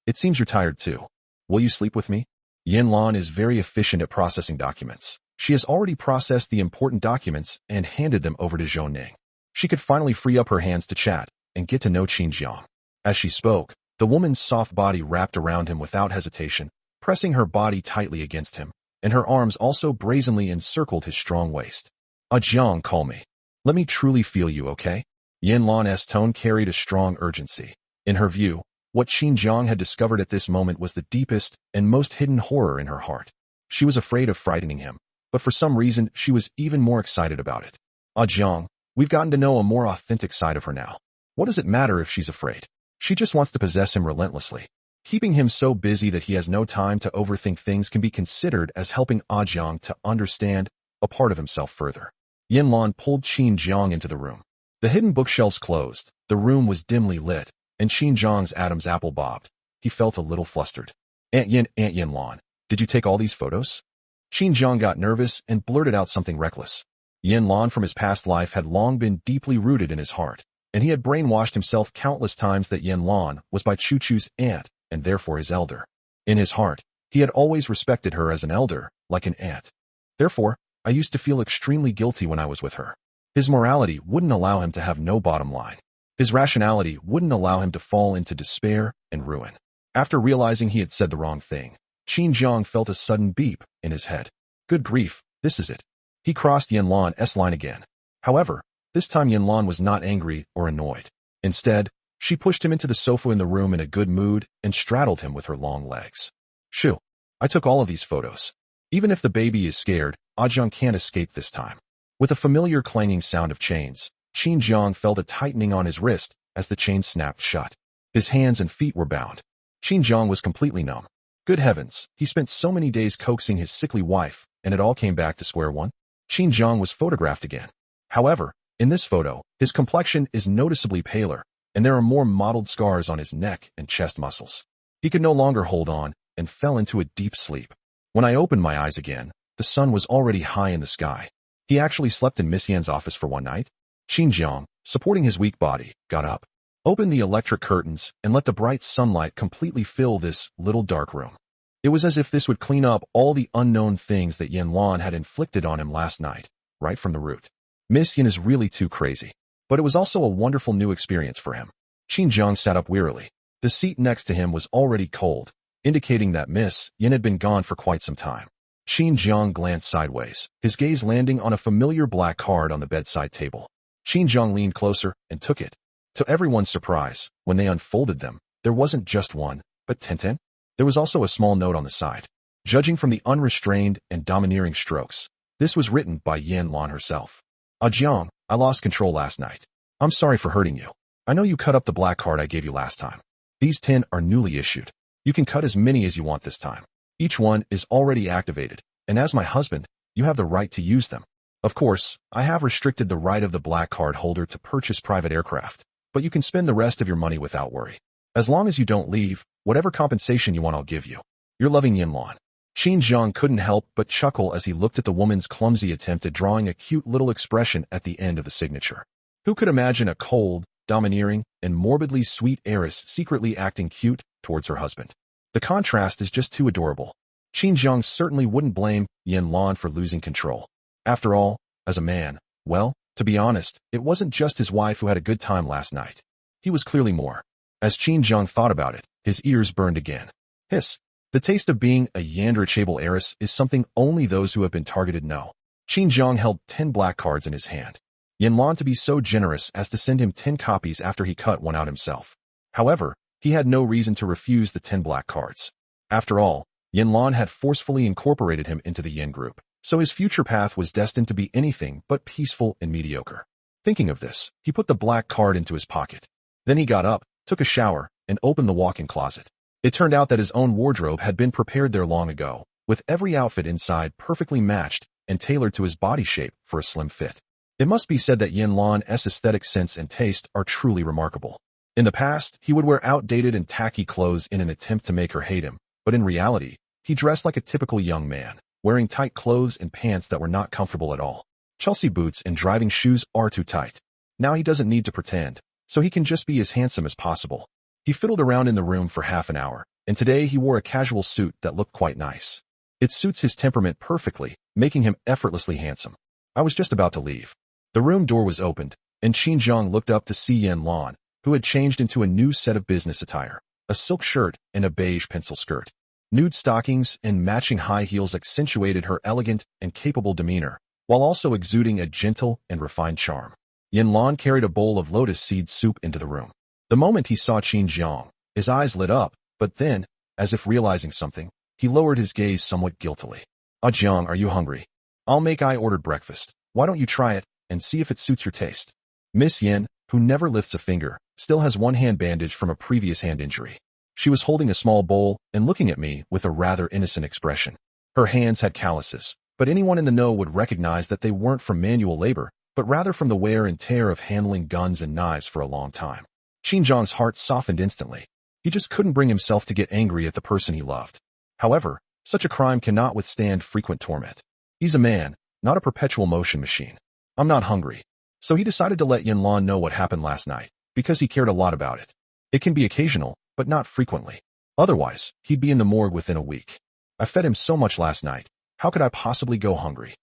Speaker 2: It seems you're tired too. Will you sleep with me? Yan Luan is very efficient at processing documents. She has already processed the important documents and handed them over to Zhou Ning. She could finally free up her hands to chat and get to know Xinjiang. As she spoke, the woman's soft body wrapped around him without hesitation, pressing her body tightly against him, and her arms also brazenly encircled his strong waist. Jiang, call me. Let me truly feel you, okay? Yan Luan's tone carried a strong urgency. In her view, what Xinjiang had discovered at this moment was the deepest and most hidden horror in her heart. She was afraid of frightening him, but for some reason she was even more excited about it. Jiang, we've gotten to know a more authentic side of her now. What does it matter if she's afraid? She just wants to possess him relentlessly. Keeping him so busy that he has no time to overthink things can be considered as helping Jiang to understand a part of himself further. Yan Luan pulled Xinjiang into the room. The hidden bookshelves closed, the room was dimly lit, and Xinjiang's Adam's apple bobbed. He felt a little flustered. Aunt Yan Luan, did you take all these photos? Xinjiang got nervous and blurted out something reckless. Yan Luan from his past life had long been deeply rooted in his heart, and he had brainwashed himself countless times that Yan Luan was by Chuchu's aunt, and therefore his elder. In his heart, he had always respected her as an elder, like an aunt. Therefore, I used to feel extremely guilty when I was with her. His morality wouldn't allow him to have no bottom line. His rationality wouldn't allow him to fall into despair and ruin. After realizing he had said the wrong thing, Xinjiang felt a sudden beep in his head. Good grief, this is it. He crossed Yan Luan's line again. However, this time Yan Luan was not angry or annoyed. Instead, she pushed him into the sofa in the room in a good mood and straddled him with her long legs. Shoo, I took all of these photos. Even if the baby is scared, Jiang can't escape this time. With a familiar clanging sound of chains, Xinjiang felt a tightening on his wrist as the chain snapped shut. His hands and feet were bound. Xinjiang was completely numb. Good heavens, he spent so many days coaxing his sickly wife, and it all came back to square one. Xinjiang was photographed again. However, in this photo, his complexion is noticeably paler, and there are more mottled scars on his neck and chest muscles. He could no longer hold on and fell into a deep sleep. When I opened my eyes again, the sun was already high in the sky. He actually slept in Miss Yan's office for one night. Xinjiang, supporting his weak body, got up, opened the electric curtains, and let the bright sunlight completely fill this little dark room. It was as if this would clean up all the unknown things that Yan Luan had inflicted on him last night, right from the root. Miss Yan is really too crazy. But it was also a wonderful new experience for him. Xinjiang sat up wearily. The seat next to him was already cold, indicating that Miss Yan had been gone for quite some time. Xinjiang glanced sideways, his gaze landing on a familiar black card on the bedside table. Xinjiang leaned closer and took it. To everyone's surprise, when they unfolded them, there wasn't just one, but 10. There was also a small note on the side. Judging from the unrestrained and domineering strokes, this was written by Yan Luan herself. Jiang, I lost control last night. I'm sorry for hurting you. I know you cut up the black card I gave you last time. These 10 are newly issued. You can cut as many as you want this time. Each one is already activated, and as my husband, you have the right to use them. Of course, I have restricted the right of the black card holder to purchase private aircraft, but you can spend the rest of your money without worry. As long as you don't leave, whatever compensation you want I'll give you. Your loving Yan Luan. Xinjiang couldn't help but chuckle as he looked at the woman's clumsy attempt at drawing a cute little expression at the end of the signature. Who could imagine a cold, domineering, and morbidly sweet heiress secretly acting cute towards her husband? The contrast is just too adorable. Qin Jiang certainly wouldn't blame Yan Luan for losing control. After all, as a man, well, to be honest, it wasn't just his wife who had a good time last night. He was clearly more. As Qin Jiang thought about it, his ears burned again. Hiss. The taste of being a yandrachable heiress is something only those who have been targeted know. Qin Jiang held 10 black cards in his hand. Yan Luan to be so generous as to send him 10 copies after he cut one out himself. However, he had no reason to refuse the 10 black cards. After all, Yan Luan had forcefully incorporated him into the Yin group, so his future path was destined to be anything but peaceful and mediocre. Thinking of this, he put the black card into his pocket. Then he got up, took a shower, and opened the walk-in closet. It turned out that his own wardrobe had been prepared there long ago, with every outfit inside perfectly matched and tailored to his body shape for a slim fit. It must be said that Yan Luan's aesthetic sense and taste are truly remarkable. In the past, he would wear outdated and tacky clothes in an attempt to make her hate him, but in reality, he dressed like a typical young man, wearing tight clothes and pants that were not comfortable at all. Chelsea boots and driving shoes are too tight. Now he doesn't need to pretend, so he can just be as handsome as possible. He fiddled around in the room for half an hour, and today he wore a casual suit that looked quite nice. It suits his temperament perfectly, making him effortlessly handsome. I was just about to leave. The room door was opened, and Qin Jiang looked up to see Yan Luan, who had changed into a new set of business attire, a silk shirt and a beige pencil skirt. Nude stockings and matching high heels accentuated her elegant and capable demeanor, while also exuding a gentle and refined charm. Yan Luan carried a bowl of lotus seed soup into the room. The moment he saw Qin Jiang, his eyes lit up, but then, as if realizing something, he lowered his gaze somewhat guiltily. "Ah, Jiang, are you hungry? I ordered breakfast. Why don't you try it and see if it suits your taste?" Miss Yan, who never lifts a finger, still has one hand bandaged from a previous hand injury. She was holding a small bowl and looking at me with a rather innocent expression. Her hands had calluses, but anyone in the know would recognize that they weren't from manual labor, but rather from the wear and tear of handling guns and knives for a long time. Qin Jiang's heart softened instantly. He just couldn't bring himself to get angry at the person he loved. However, such a crime cannot withstand frequent torment. He's a man, not a perpetual motion machine. "I'm not hungry." So he decided to let Yan Luan know what happened last night, because he cared a lot about it. It can be occasional, but not frequently. Otherwise, he'd be in the morgue within a week. "I fed him so much last night. How could I possibly go hungry?"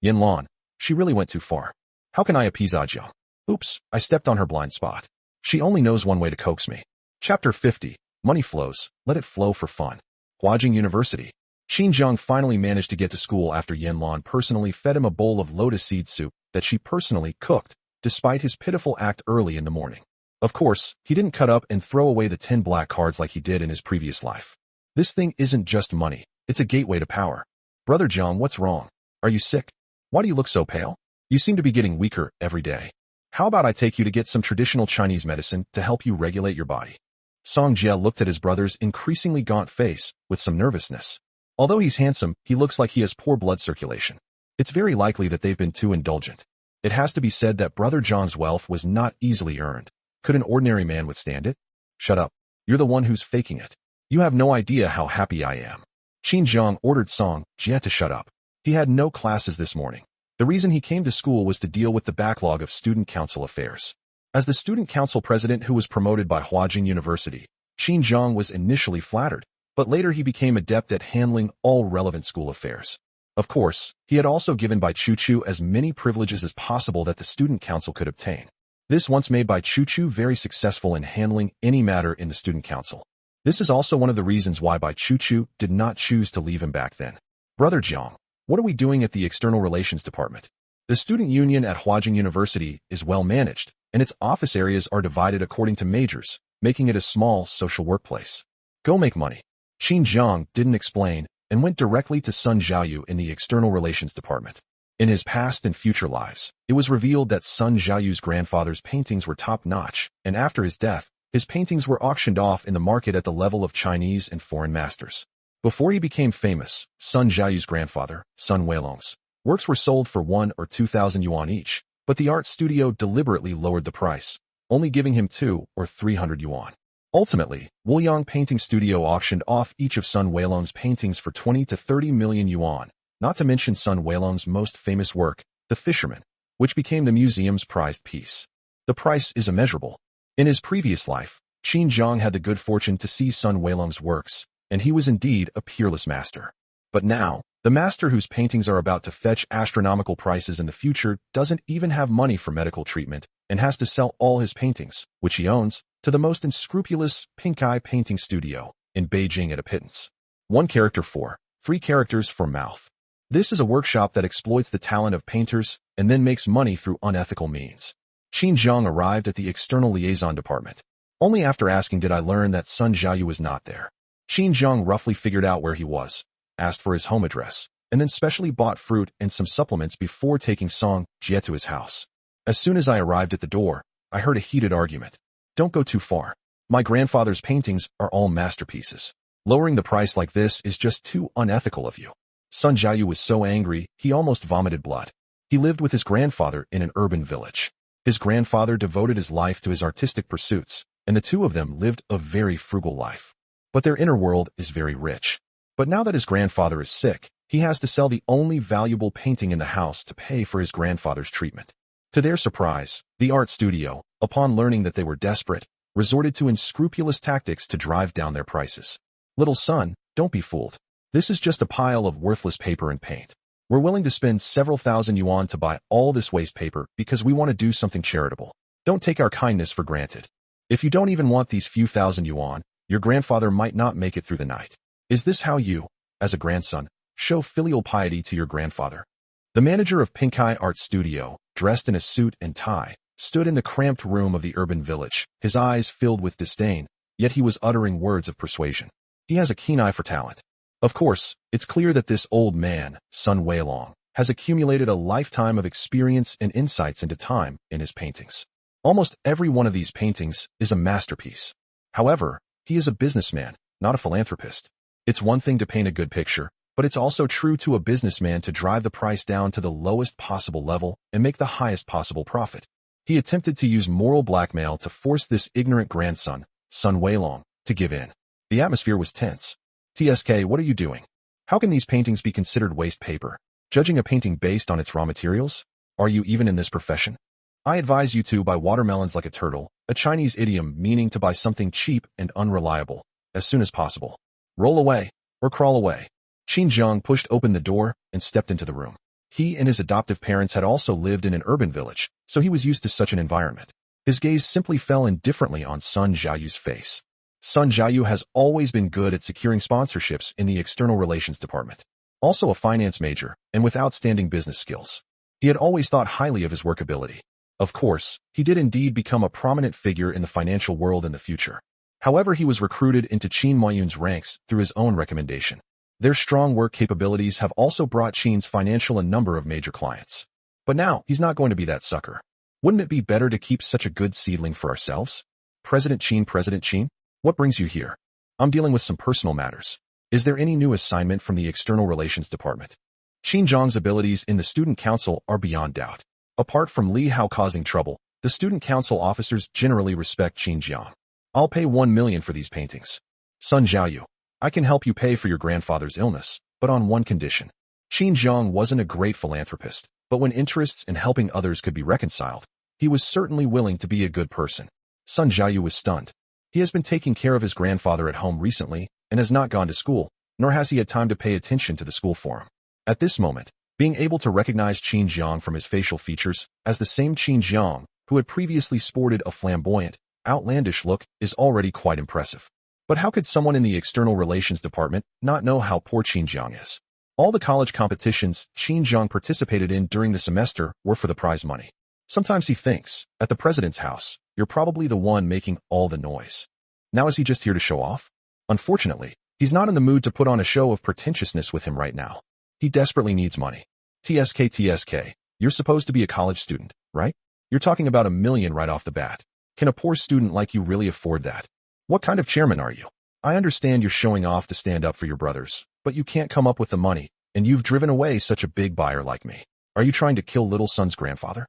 Speaker 2: Yan Luan, she really went too far. How can I appease Jiang? Oops, I stepped on her blind spot. She only knows one way to coax me. Chapter 50. Money flows. Let it flow for fun. Huajing University. Qin Jiang finally managed to get to school after Yan Luan personally fed him a bowl of lotus seed soup that she personally cooked, despite his pitiful act early in the morning. Of course, he didn't cut up and throw away the 10 black cards like he did in his previous life. This thing isn't just money, it's a gateway to power. "Brother Jiang, what's wrong? Are you sick? Why do you look so pale? You seem to be getting weaker every day. How about I take you to get some traditional Chinese medicine to help you regulate your body?" Song Jie looked at his brother's increasingly gaunt face with some nervousness. Although he's handsome, he looks like he has poor blood circulation. It's very likely that they've been too indulgent. It has to be said that Brother John's wealth was not easily earned. Could an ordinary man withstand it? "Shut up. You're the one who's faking it. You have no idea how happy I am." Qin Jiang ordered Song Jie to shut up. He had no classes this morning. The reason he came to school was to deal with the backlog of student council affairs. As the student council president who was promoted by Huajing University, Qin Jiang was initially flattered, but later he became adept at handling all relevant school affairs. Of course, he had also given Bai Chu as many privileges as possible that the student council could obtain. This once made Bai Chu very successful in handling any matter in the student council. This is also one of the reasons why Bai Chu did not choose to leave him back then. "Brother Jiang, what are we doing at the External Relations Department?" The student union at Huajing University is well managed, and its office areas are divided according to majors, making it a small social workplace. "Go make money." Qin Jiang didn't explain and went directly to Sun Xiaoyu in the External Relations Department. In his past and future lives, it was revealed that Sun Xiaoyu's grandfather's paintings were top-notch, and after his death, his paintings were auctioned off in the market at the level of Chinese and foreign masters. Before he became famous, Sun Xiaoyu's grandfather, Sun Weilong's works were sold for 1 or 2,000 yuan each, but the art studio deliberately lowered the price, only giving him 2 or 300 yuan. Ultimately, Wuliang Painting Studio auctioned off each of Sun Weilong's paintings for 20 to 30 million yuan, not to mention Sun Weilong's most famous work, The Fisherman, which became the museum's prized piece. The price is immeasurable. In his previous life, Qin Jiang had the good fortune to see Sun Weilong's works, and he was indeed a peerless master. But now, the master whose paintings are about to fetch astronomical prices in the future doesn't even have money for medical treatment and has to sell all his paintings, which he owns, to the most unscrupulous pink eye painting studio in Beijing at a pittance. 1 character for, 3 characters for mouth. This is a workshop that exploits the talent of painters and then makes money through unethical means. Qin Zhang arrived at the external liaison department. Only after asking did I learn that Sun Xiaoyu was not there. Qin Zhang roughly figured out where he was, asked for his home address, and then specially bought fruit and some supplements before taking Song Jie to his house. As soon as I arrived at the door, I heard a heated argument. Don't go too far. My grandfather's paintings are all masterpieces. Lowering the price like this is just too unethical of you. Sun Xiaoyu was so angry, he almost vomited blood. He lived with his grandfather in an urban village. His grandfather devoted his life to his artistic pursuits, and the two of them lived a very frugal life. But their inner world is very rich. But now that his grandfather is sick, he has to sell the only valuable painting in the house to pay for his grandfather's treatment. To their surprise, the art studio, upon learning that they were desperate, resorted to unscrupulous tactics to drive down their prices. Little son, don't be fooled. This is just a pile of worthless paper and paint. We're willing to spend several thousand yuan to buy all this waste paper because we want to do something charitable. Don't take our kindness for granted. If you don't even want these few thousand yuan, your grandfather might not make it through the night. Is this how you, as a grandson, show filial piety to your grandfather? The manager of Pink Eye Art Studio, dressed in a suit and tie, stood in the cramped room of the urban village, his eyes filled with disdain, yet he was uttering words of persuasion. He has a keen eye for talent. Of course, it's clear that this old man, Sun Weilong, has accumulated a lifetime of experience and insights into time in his paintings. Almost every one of these paintings is a masterpiece. However, he is a businessman, not a philanthropist. It's one thing to paint a good picture, but it's also true to a businessman to drive the price down to the lowest possible level and make the highest possible profit. He attempted to use moral blackmail to force this ignorant grandson, Sun Weilong, to give in. The atmosphere was tense. TSK, what are you doing? How can these paintings be considered waste paper? Judging a painting based on its raw materials? Are you even in this profession? I advise you to buy watermelons like a turtle, a Chinese idiom meaning to buy something cheap and unreliable, as soon as possible. Roll away, or crawl away. Qin Zhang pushed open the door and stepped into the room. He and his adoptive parents had also lived in an urban village, so he was used to such an environment. His gaze simply fell indifferently on Sun Xiaoyu's face. Sun Xiaoyu has always been good at securing sponsorships in the external relations department. Also a finance major, and with outstanding business skills. He had always thought highly of his workability. Of course, he did indeed become a prominent figure in the financial world in the future. However, he was recruited into Qin Mayun's ranks through his own recommendation. Their strong work capabilities have also brought Qin's financial a number of major clients. But now, he's not going to be that sucker. Wouldn't it be better to keep such a good seedling for ourselves? President Qin? What brings you here? I'm dealing with some personal matters. Is there any new assignment from the External Relations Department? Qin Zhang's abilities in the Student Council are beyond doubt. Apart from Li Hao causing trouble, the Student Council officers generally respect Qin Zhang. I'll pay 1 million for these paintings. Sun Xiaoyu, I can help you pay for your grandfather's illness, but on one condition. Qin Zhang wasn't a great philanthropist, but when interests in helping others could be reconciled, he was certainly willing to be a good person. Sun Xiaoyu was stunned. He has been taking care of his grandfather at home recently and has not gone to school, nor has he had time to pay attention to the school forum. At this moment, being able to recognize Qin Zhang from his facial features as the same Qin Zhang who had previously sported a flamboyant, outlandish look is already quite impressive. But how could someone in the External Relations Department not know how poor Qin Zhang is? All the college competitions Qin Zhang participated in during the semester were for the prize money. Sometimes he thinks, at the president's house, you're probably the one making all the noise. Now is he just here to show off? Unfortunately, he's not in the mood to put on a show of pretentiousness with him right now. He desperately needs money. TSK, you're supposed to be a college student, right? You're talking about 1 million right off the bat. Can a poor student like you really afford that? What kind of chairman are you? I understand you're showing off to stand up for your brothers, but you can't come up with the money, and you've driven away such a big buyer like me. Are you trying to kill little son's grandfather?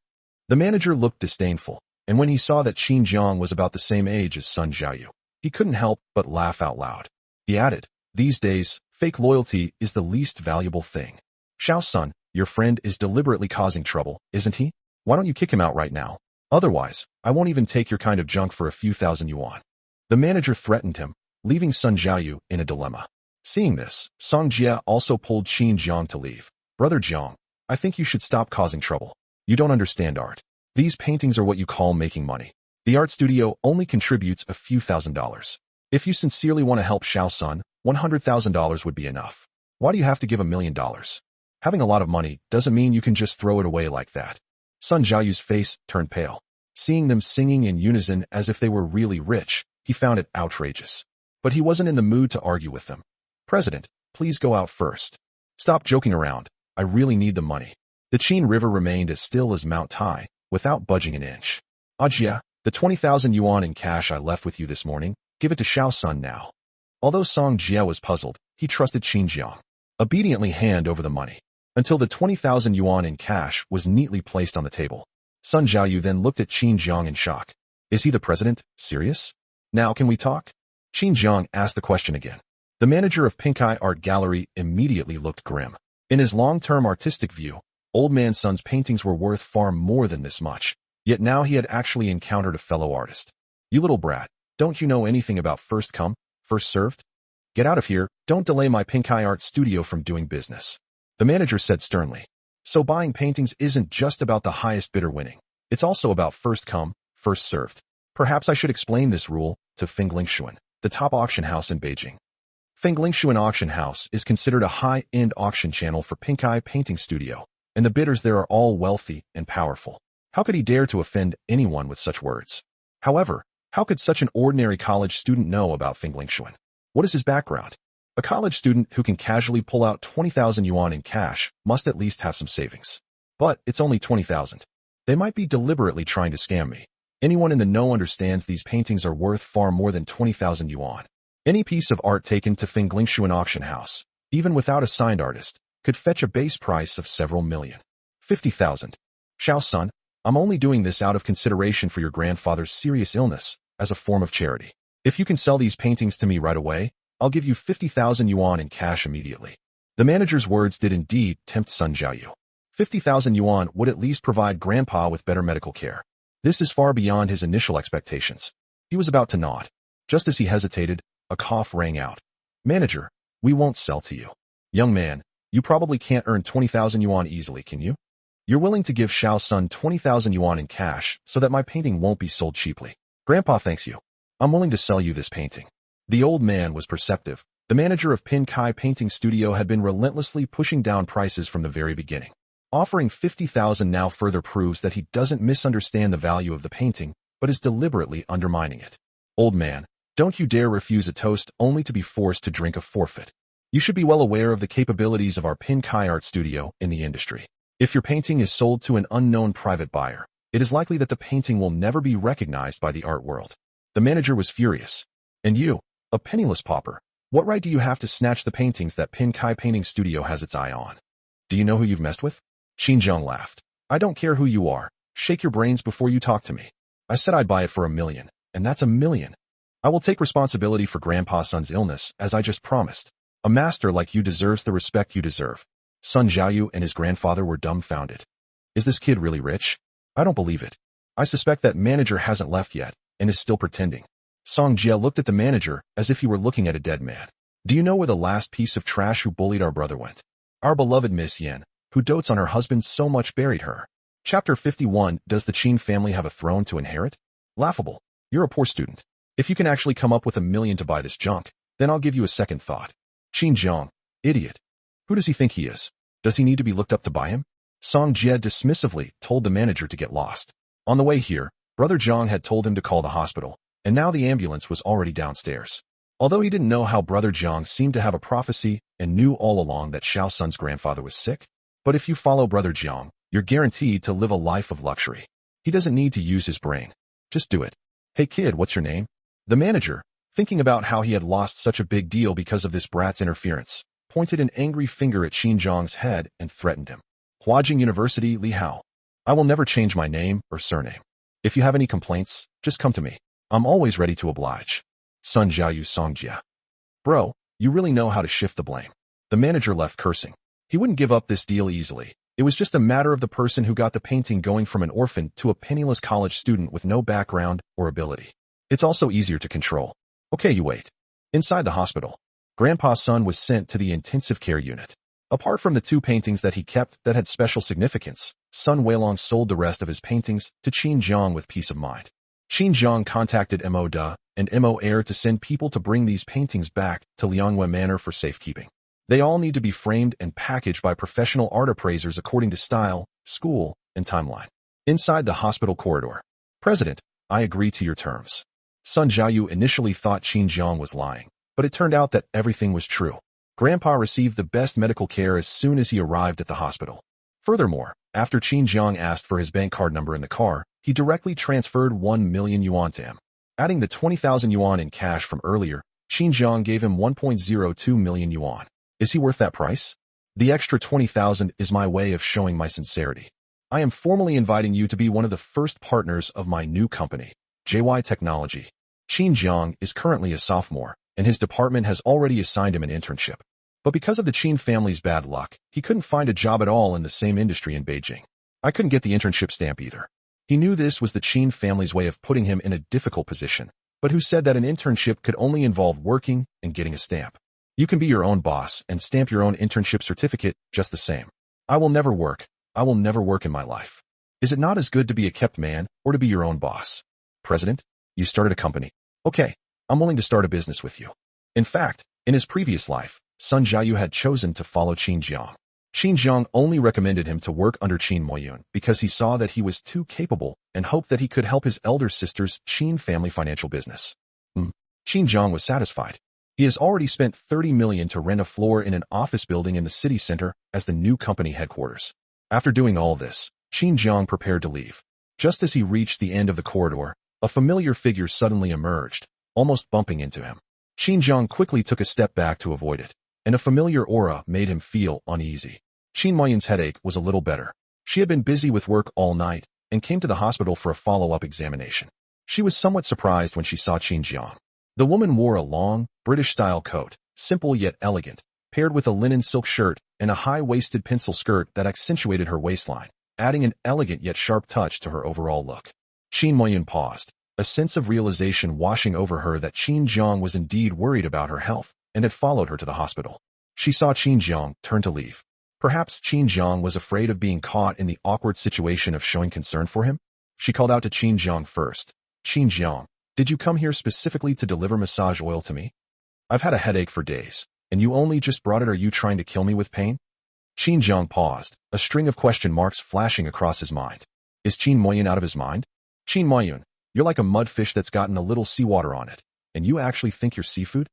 Speaker 2: The manager looked disdainful, and when he saw that Qin Zhang was about the same age as Sun Xiaoyu, he couldn't help but laugh out loud. He added, these days, fake loyalty is the least valuable thing. Xiao Sun, your friend is deliberately causing trouble, isn't he? Why don't you kick him out right now? Otherwise, I won't even take your kind of junk for a few thousand yuan. The manager threatened him, leaving Sun Xiaoyu in a dilemma. Seeing this, Song Jia also pulled Qin Jiang to leave. Brother Jiang, I think you should stop causing trouble. You don't understand art. These paintings are what you call making money. The art studio only contributes a few $1,000s. If you sincerely want to help Xiao Sun, $100,000 would be enough. Why do you have to give $1 million? Having a lot of money doesn't mean you can just throw it away like that. Sun Jiaoyu's face turned pale. Seeing them singing in unison as if they were really rich, he found it outrageous. But he wasn't in the mood to argue with them. President, please go out first. Stop joking around. I really need the money. The Qin River remained as still as Mount Tai, without budging an inch. Ajia, the 20,000 yuan in cash I left with you this morning, give it to Xiao Sun now. Although Song Jia was puzzled, he trusted Qin Jiang. Obediently hand over the money. Until the 20,000 yuan in cash was neatly placed on the table. Sun Jiaoyu then looked at Qin Jiang in shock. Is he the president? Serious? Now can we talk? Qin Jiang asked the question again. The manager of Pink Eye Art Gallery immediately looked grim. In his long-term artistic view, Old Man Sun's paintings were worth far more than this much. Yet now he had actually encountered a fellow artist. You little brat, don't you know anything about first come, first served? Get out of here, don't delay my Pink Eye Art Studio from doing business. The manager said sternly. So buying paintings isn't just about the highest bidder winning. It's also about first come, first served. Perhaps I should explain this rule to Fenglingshuan, the top auction house in Beijing. Fenglingshuan Auction House is considered a high-end auction channel for Pink Eye Painting Studio, and the bidders there are all wealthy and powerful. How could he dare to offend anyone with such words? However, how could such an ordinary college student know about Fenglingshuan? What is his background? A college student who can casually pull out 20,000 yuan in cash must at least have some savings. But it's only 20,000. They might be deliberately trying to scam me. Anyone in the know understands these paintings are worth far more than 20,000 yuan. Any piece of art taken to Fenglingshuan Auction House, even without a signed artist, could fetch a base price of several million. 50,000. Xiao Sun, I'm only doing this out of consideration for your grandfather's serious illness, as a form of charity. If you can sell these paintings to me right away, I'll give you 50,000 yuan in cash immediately. The manager's words did indeed tempt Sun Jiaoyu. 50,000 yuan would at least provide Grandpa with better medical care. This is far beyond his initial expectations. He was about to nod. Just as he hesitated, a cough rang out. Manager, we won't sell to you. Young man, you probably can't earn 20,000 yuan easily, can you? You're willing to give Xiao Sun 20,000 yuan in cash so that my painting won't be sold cheaply. Grandpa thanks you. I'm willing to sell you this painting. The old man was perceptive. The manager of Pin Kai Painting Studio had been relentlessly pushing down prices from the very beginning. Offering 50,000 now further proves that he doesn't misunderstand the value of the painting, but is deliberately undermining it. Old man, don't you dare refuse a toast only to be forced to drink a forfeit. You should be well aware of the capabilities of our Pin Kai Art Studio in the industry. If your painting is sold to an unknown private buyer, it is likely that the painting will never be recognized by the art world. The manager was furious. And you, a penniless pauper, what right do you have to snatch the paintings that Pin Kai Painting Studio has its eye on? Do you know who you've messed with? Xinjiang laughed. I don't care who you are. Shake your brains before you talk to me. I said I'd buy it for $1 million, and that's $1 million. I will take responsibility for Grandpa Sun's illness, as I just promised. A master like you deserves the respect you deserve. Sun Jiaoyu and his grandfather were dumbfounded. Is this kid really rich? I don't believe it. I suspect that manager hasn't left yet, and is still pretending. Song Jia looked at the manager as if he were looking at a dead man. Do you know where the last piece of trash who bullied our brother went? Our beloved Miss Yan, who dotes on her husband so much, buried her. Chapter 51. Does the Qin family have a throne to inherit? Laughable. You're a poor student. If you can actually come up with $1 million to buy this junk, then I'll give you a second thought. Xinjiang, idiot. Who does he think he is? Does he need to be looked up to buy him? Song Jia dismissively told the manager to get lost. On the way here, Brother Zhang had told him to call the hospital, and now the ambulance was already downstairs. Although he didn't know how Brother Zhang seemed to have a prophecy and knew all along that Xiao Sun's grandfather was sick. But if you follow Brother Zhang, you're guaranteed to live a life of luxury. He doesn't need to use his brain. Just do it. Hey kid, what's your name? The manager, thinking about how he had lost such a big deal because of this brat's interference, pointed an angry finger at Xinjiang's head and threatened him. Huajing University, Li Hao. I will never change my name or surname. If you have any complaints, just come to me. I'm always ready to oblige. Sun Jiaoyu Songjia. Bro, you really know how to shift the blame. The manager left cursing. He wouldn't give up this deal easily. It was just a matter of the person who got the painting going from an orphan to a penniless college student with no background or ability. It's also easier to control. Okay, you wait. Inside the hospital, Grandpa's son was sent to the intensive care unit. Apart from the 2 paintings that he kept that had special significance, Sun Weilong sold the rest of his paintings to Qin Jiang with peace of mind. Qin Jiang contacted Mo Da and Mo Air to send people to bring these paintings back to Lianghua Manor for safekeeping. They all need to be framed and packaged by professional art appraisers according to style, school, and timeline. Inside the hospital corridor. President, I agree to your terms. Sun Jiayu initially thought Qin Jiang was lying, but it turned out that everything was true. Grandpa received the best medical care as soon as he arrived at the hospital. Furthermore, after Qin Jiang asked for his bank card number in the car, he directly transferred 1 million yuan to him. Adding the 20,000 yuan in cash from earlier, Qin Jiang gave him 1.02 million yuan. Is he worth that price? The extra 20,000 is my way of showing my sincerity. I am formally inviting you to be one of the first partners of my new company, JY Technology. Qin Jiang is currently a sophomore, and his department has already assigned him an internship. But because of the Qin family's bad luck, he couldn't find a job at all in the same industry in Beijing. I couldn't get the internship stamp either. He knew this was the Qin family's way of putting him in a difficult position, but who said that an internship could only involve working and getting a stamp. You can be your own boss and stamp your own internship certificate just the same. I will never work in my life. Is it not as good to be a kept man or to be your own boss? President, you started a company. Okay, I'm willing to start a business with you. In fact, in his previous life, Sun Jiayu had chosen to follow Qin Jiang. Qin Jiang only recommended him to work under Qin Moyun because he saw that he was too capable and hoped that he could help his elder sister's Qin family financial business. Qin Jiang was satisfied. He has already spent 30 million to rent a floor in an office building in the city center as the new company headquarters. After doing all this, Qin Jiang prepared to leave. Just as he reached the end of the corridor, a familiar figure suddenly emerged, almost bumping into him. Qin Jiang quickly took a step back to avoid it, and a familiar aura made him feel uneasy. Qin Moyun's headache was a little better. She had been busy with work all night and came to the hospital for a follow-up examination. She was somewhat surprised when she saw Qin Jiang. The woman wore a long, British-style coat, simple yet elegant, paired with a linen silk shirt and a high-waisted pencil skirt that accentuated her waistline, adding an elegant yet sharp touch to her overall look. Qin Moyun paused, a sense of realization washing over her that Qin Jiang was indeed worried about her health and had followed her to the hospital. She saw Qin Jiang turn to leave. Perhaps Qin Jiang was afraid of being caught in the awkward situation of showing concern for him? She called out to Qin Jiang first. Qin Jiang, did you come here specifically to deliver massage oil to me? I've had a headache for days, and you only just brought it. Are you trying to kill me with pain? Qin Jiang paused, a string of question marks flashing across his mind. Is Qin Moyun out of his mind? Qin Moyun, you're like a mudfish that's gotten a little seawater on it, and you actually think you're seafood?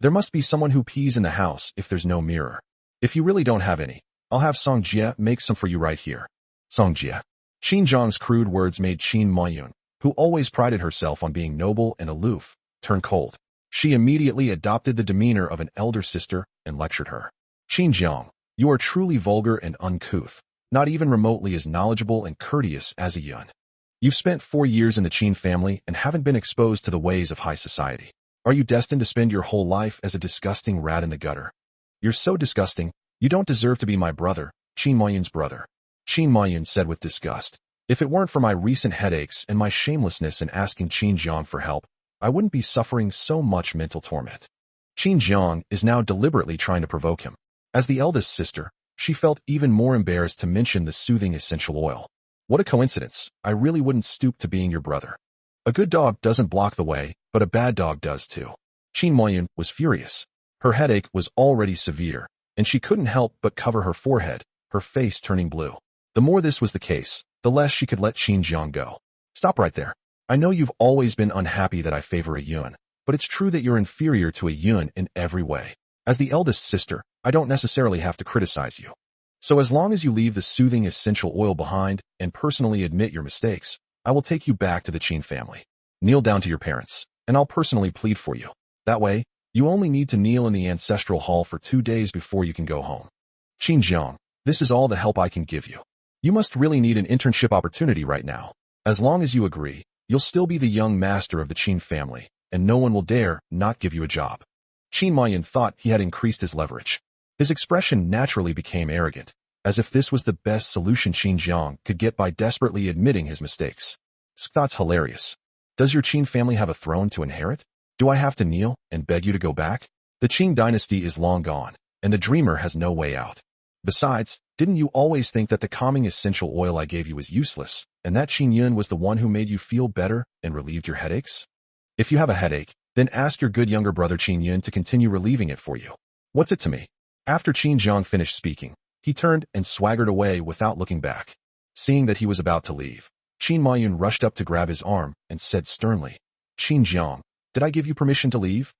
Speaker 2: There must be someone who pees in the house if there's no mirror. If you really don't have any, I'll have Song Jie make some for you right here. Song Jie. Qin Jiang's crude words made Qin Moyun, who always prided herself on being noble and aloof, turn cold. She immediately adopted the demeanor of an elder sister and lectured her. Qin Jiang, you are truly vulgar and uncouth, not even remotely as knowledgeable and courteous as a Yun. You've spent 4 years in the Qin family and haven't been exposed to the ways of high society. Are you destined to spend your whole life as a disgusting rat in the gutter? You're so disgusting, you don't deserve to be my brother, Qin Moyun's brother. Qin Moyun said with disgust. If it weren't for my recent headaches and my shamelessness in asking Qin Jiang for help, I wouldn't be suffering so much mental torment. Qin Jiang is now deliberately trying to provoke him. As the eldest sister, she felt even more embarrassed to mention the soothing essential oil. What a coincidence, I really wouldn't stoop to being your brother. A good dog doesn't block the way, but a bad dog does too. Qin Moyun was furious. Her headache was already severe, and she couldn't help but cover her forehead, her face turning blue. The more this was the case, the less she could let Qin Jiang go. Stop right there. I know you've always been unhappy that I favor a Yun, but it's true that you're inferior to a Yun in every way. As the eldest sister, I don't necessarily have to criticize you. So as long as you leave the soothing essential oil behind and personally admit your mistakes, I will take you back to the Qin family. Kneel down to your parents, and I'll personally plead for you. That way, you only need to kneel in the ancestral hall for 2 days before you can go home. Qin Jiang, this is all the help I can give you. You must really need an internship opportunity right now. As long as you agree, you'll still be the young master of the Qin family, and no one will dare not give you a job. Qin Moyun thought he had increased his leverage. His expression naturally became arrogant, as if this was the best solution Qin Jiang could get by desperately admitting his mistakes. That's hilarious. Does your Qin family have a throne to inherit? Do I have to kneel and beg you to go back? The Qing dynasty is long gone, and the dreamer has no way out. Besides, didn't you always think that the calming essential oil I gave you was useless, and that Qin Yun was the one who made you feel better and relieved your headaches? If you have a headache, then ask your good younger brother Qin Yun to continue relieving it for you. What's it to me? After Qin Jiang finished speaking, he turned and swaggered away without looking back. Seeing that he was about to leave, Qin Mayun rushed up to grab his arm and said sternly, Qin Jiang, did I give you permission to leave?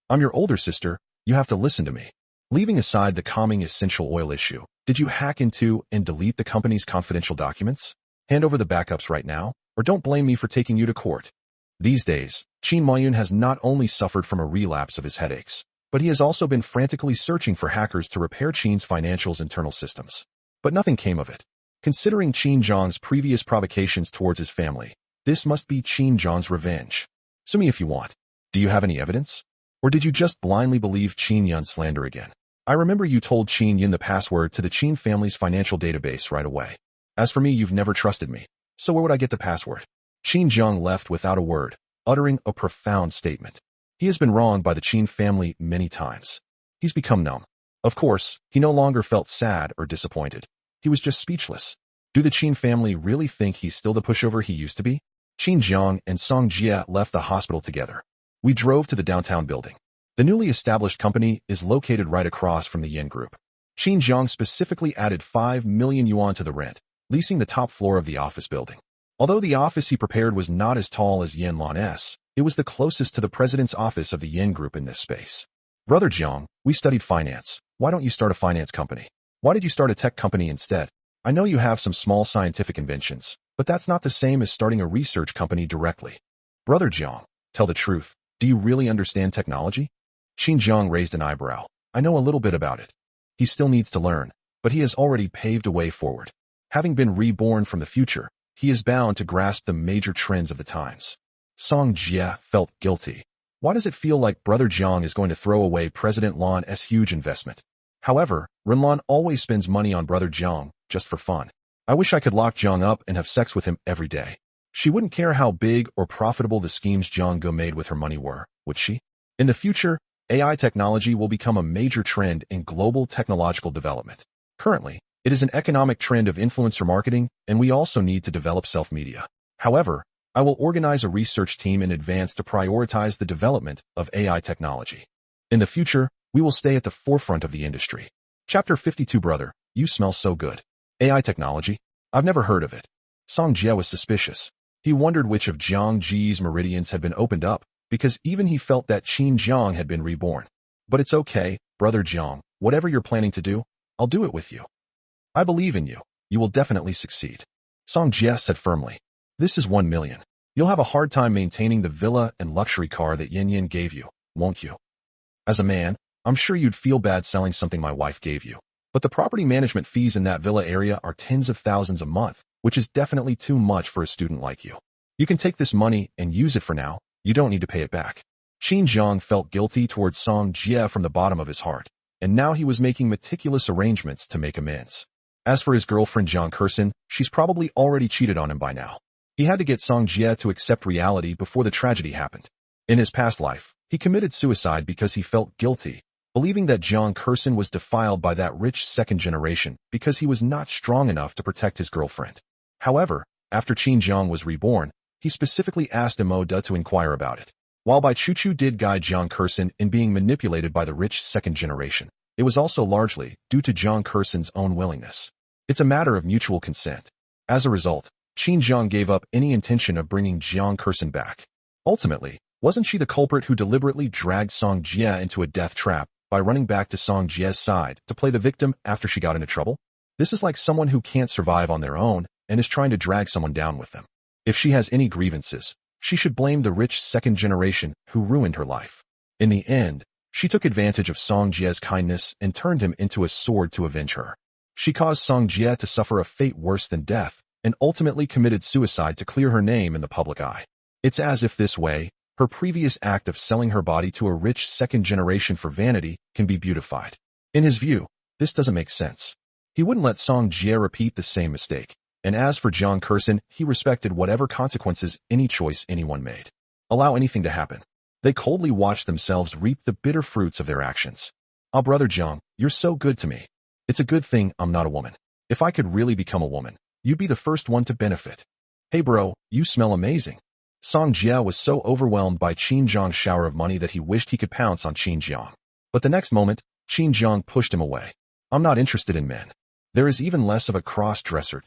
Speaker 2: I'm your older sister, you have to listen to me. Leaving aside the calming essential oil issue, did you hack into and delete the company's confidential documents? Hand over the backups right now, or don't blame me for taking you to court. These days, Qin Mayun has not only suffered from a relapse of his headaches, but he has also been frantically searching for hackers to repair Qin's financial's internal systems. But nothing came of it. Considering Qin Jiang's previous provocations towards his family, this must be Qin Jiang's revenge. Sue me if you want. Do you have any evidence? Or did you just blindly believe Qin Yun's slander again? I remember you told Qin Yun the password to the Qin family's financial database right away. As for me, you've never trusted me. So where would I get the password? Qin Jiang left without a word, uttering a profound statement. He has been wronged by the Qin family many times. He's become numb. Of course, he no longer felt sad or disappointed. He was just speechless. Do the Qin family really think he's still the pushover he used to be? Qin Jiang and Song Jia left the hospital together. We drove to the downtown building. The newly established company is located right across from the Yin Group. Qin Jiang specifically added 5 million yuan to the rent, leasing the top floor of the office building. Although the office he prepared was not as tall as Yan Luan's, it was the closest to the president's office of the Yin Group in this space. Brother Jiang, we studied finance. Why don't you start a finance company? Why did you start a tech company instead? I know you have some small scientific inventions, but that's not the same as starting a research company directly. Brother Jiang, tell the truth. Do you really understand technology? Qin Jiang raised an eyebrow. I know a little bit about it. He still needs to learn, but he has already paved a way forward. Having been reborn from the future, he is bound to grasp the major trends of the times. Song Jia felt guilty. Why does it feel like Brother Jiang is going to throw away President Lan's huge investment? However, Ren Lan always spends money on Brother Jiang, just for fun. I wish I could lock Jiang up and have sex with him every day. She wouldn't care how big or profitable the schemes Jiang Ge made with her money were, would she? In the future, AI technology will become a major trend in global technological development. Currently, it is an economic trend of influencer marketing, and we also need to develop self-media. However, I will organize a research team in advance to prioritize the development of AI technology. In the future, we will stay at the forefront of the industry. Chapter 52 Brother, you smell so good. AI technology? I've never heard of it. Song Jia was suspicious. He wondered which of Jiang Ji's meridians had been opened up, because even he felt that Qin Jiang had been reborn. But it's okay, Brother Jiang, whatever you're planning to do, I'll do it with you. I believe in you. You will definitely succeed. Song Jia said firmly. This is 1 million. You'll have a hard time maintaining the villa and luxury car that Yin Yin gave you, won't you? As a man, I'm sure you'd feel bad selling something my wife gave you. But the property management fees in that villa area are tens of thousands a month, which is definitely too much for a student like you. You can take this money and use it for now. You don't need to pay it back. Qin Jiang felt guilty towards Song Jia from the bottom of his heart, and now he was making meticulous arrangements to make amends. As for his girlfriend Jiang Kersen, she's probably already cheated on him by now. He had to get Song Jia to accept reality before the tragedy happened. In his past life, he committed suicide because he felt guilty, believing that Jiang Kersen was defiled by that rich second generation because he was not strong enough to protect his girlfriend. However, after Qin Jiang was reborn, he specifically asked Mo Da to inquire about it. While Bai Chuchu did guide Jiang Kersen in being manipulated by the rich second generation, it was also largely due to Jiang Kersen's own willingness. It's a matter of mutual consent. As a result, Qin Jiang gave up any intention of bringing Jiang Kersen back. Ultimately, wasn't she the culprit who deliberately dragged Song Jia into a death trap by running back to Song Jia's side to play the victim after she got into trouble? This is like someone who can't survive on their own and is trying to drag someone down with them. If she has any grievances, she should blame the rich second generation who ruined her life. In the end, she took advantage of Song Jia's kindness and turned him into a sword to avenge her. She caused Song Jia to suffer a fate worse than death and ultimately committed suicide to clear her name in the public eye. It's as if this way, her previous act of selling her body to a rich second generation for vanity can be beautified. In his view, this doesn't make sense. He wouldn't let Song Jia repeat the same mistake. And as for Jiang Kersen, he respected whatever consequences any choice anyone made. Allow anything to happen. They coldly watched themselves reap the bitter fruits of their actions. Ah, brother Jiang, you're so good to me. It's a good thing I'm not a woman. If I could really become a woman, you'd be the first one to benefit. Hey bro, you smell amazing. Song Jia was so overwhelmed by Qin Jiang's shower of money that he wished he could pounce on Qin Jiang. But the next moment, Qin Jiang pushed him away. I'm not interested in men. There is even less of a cross-dresser.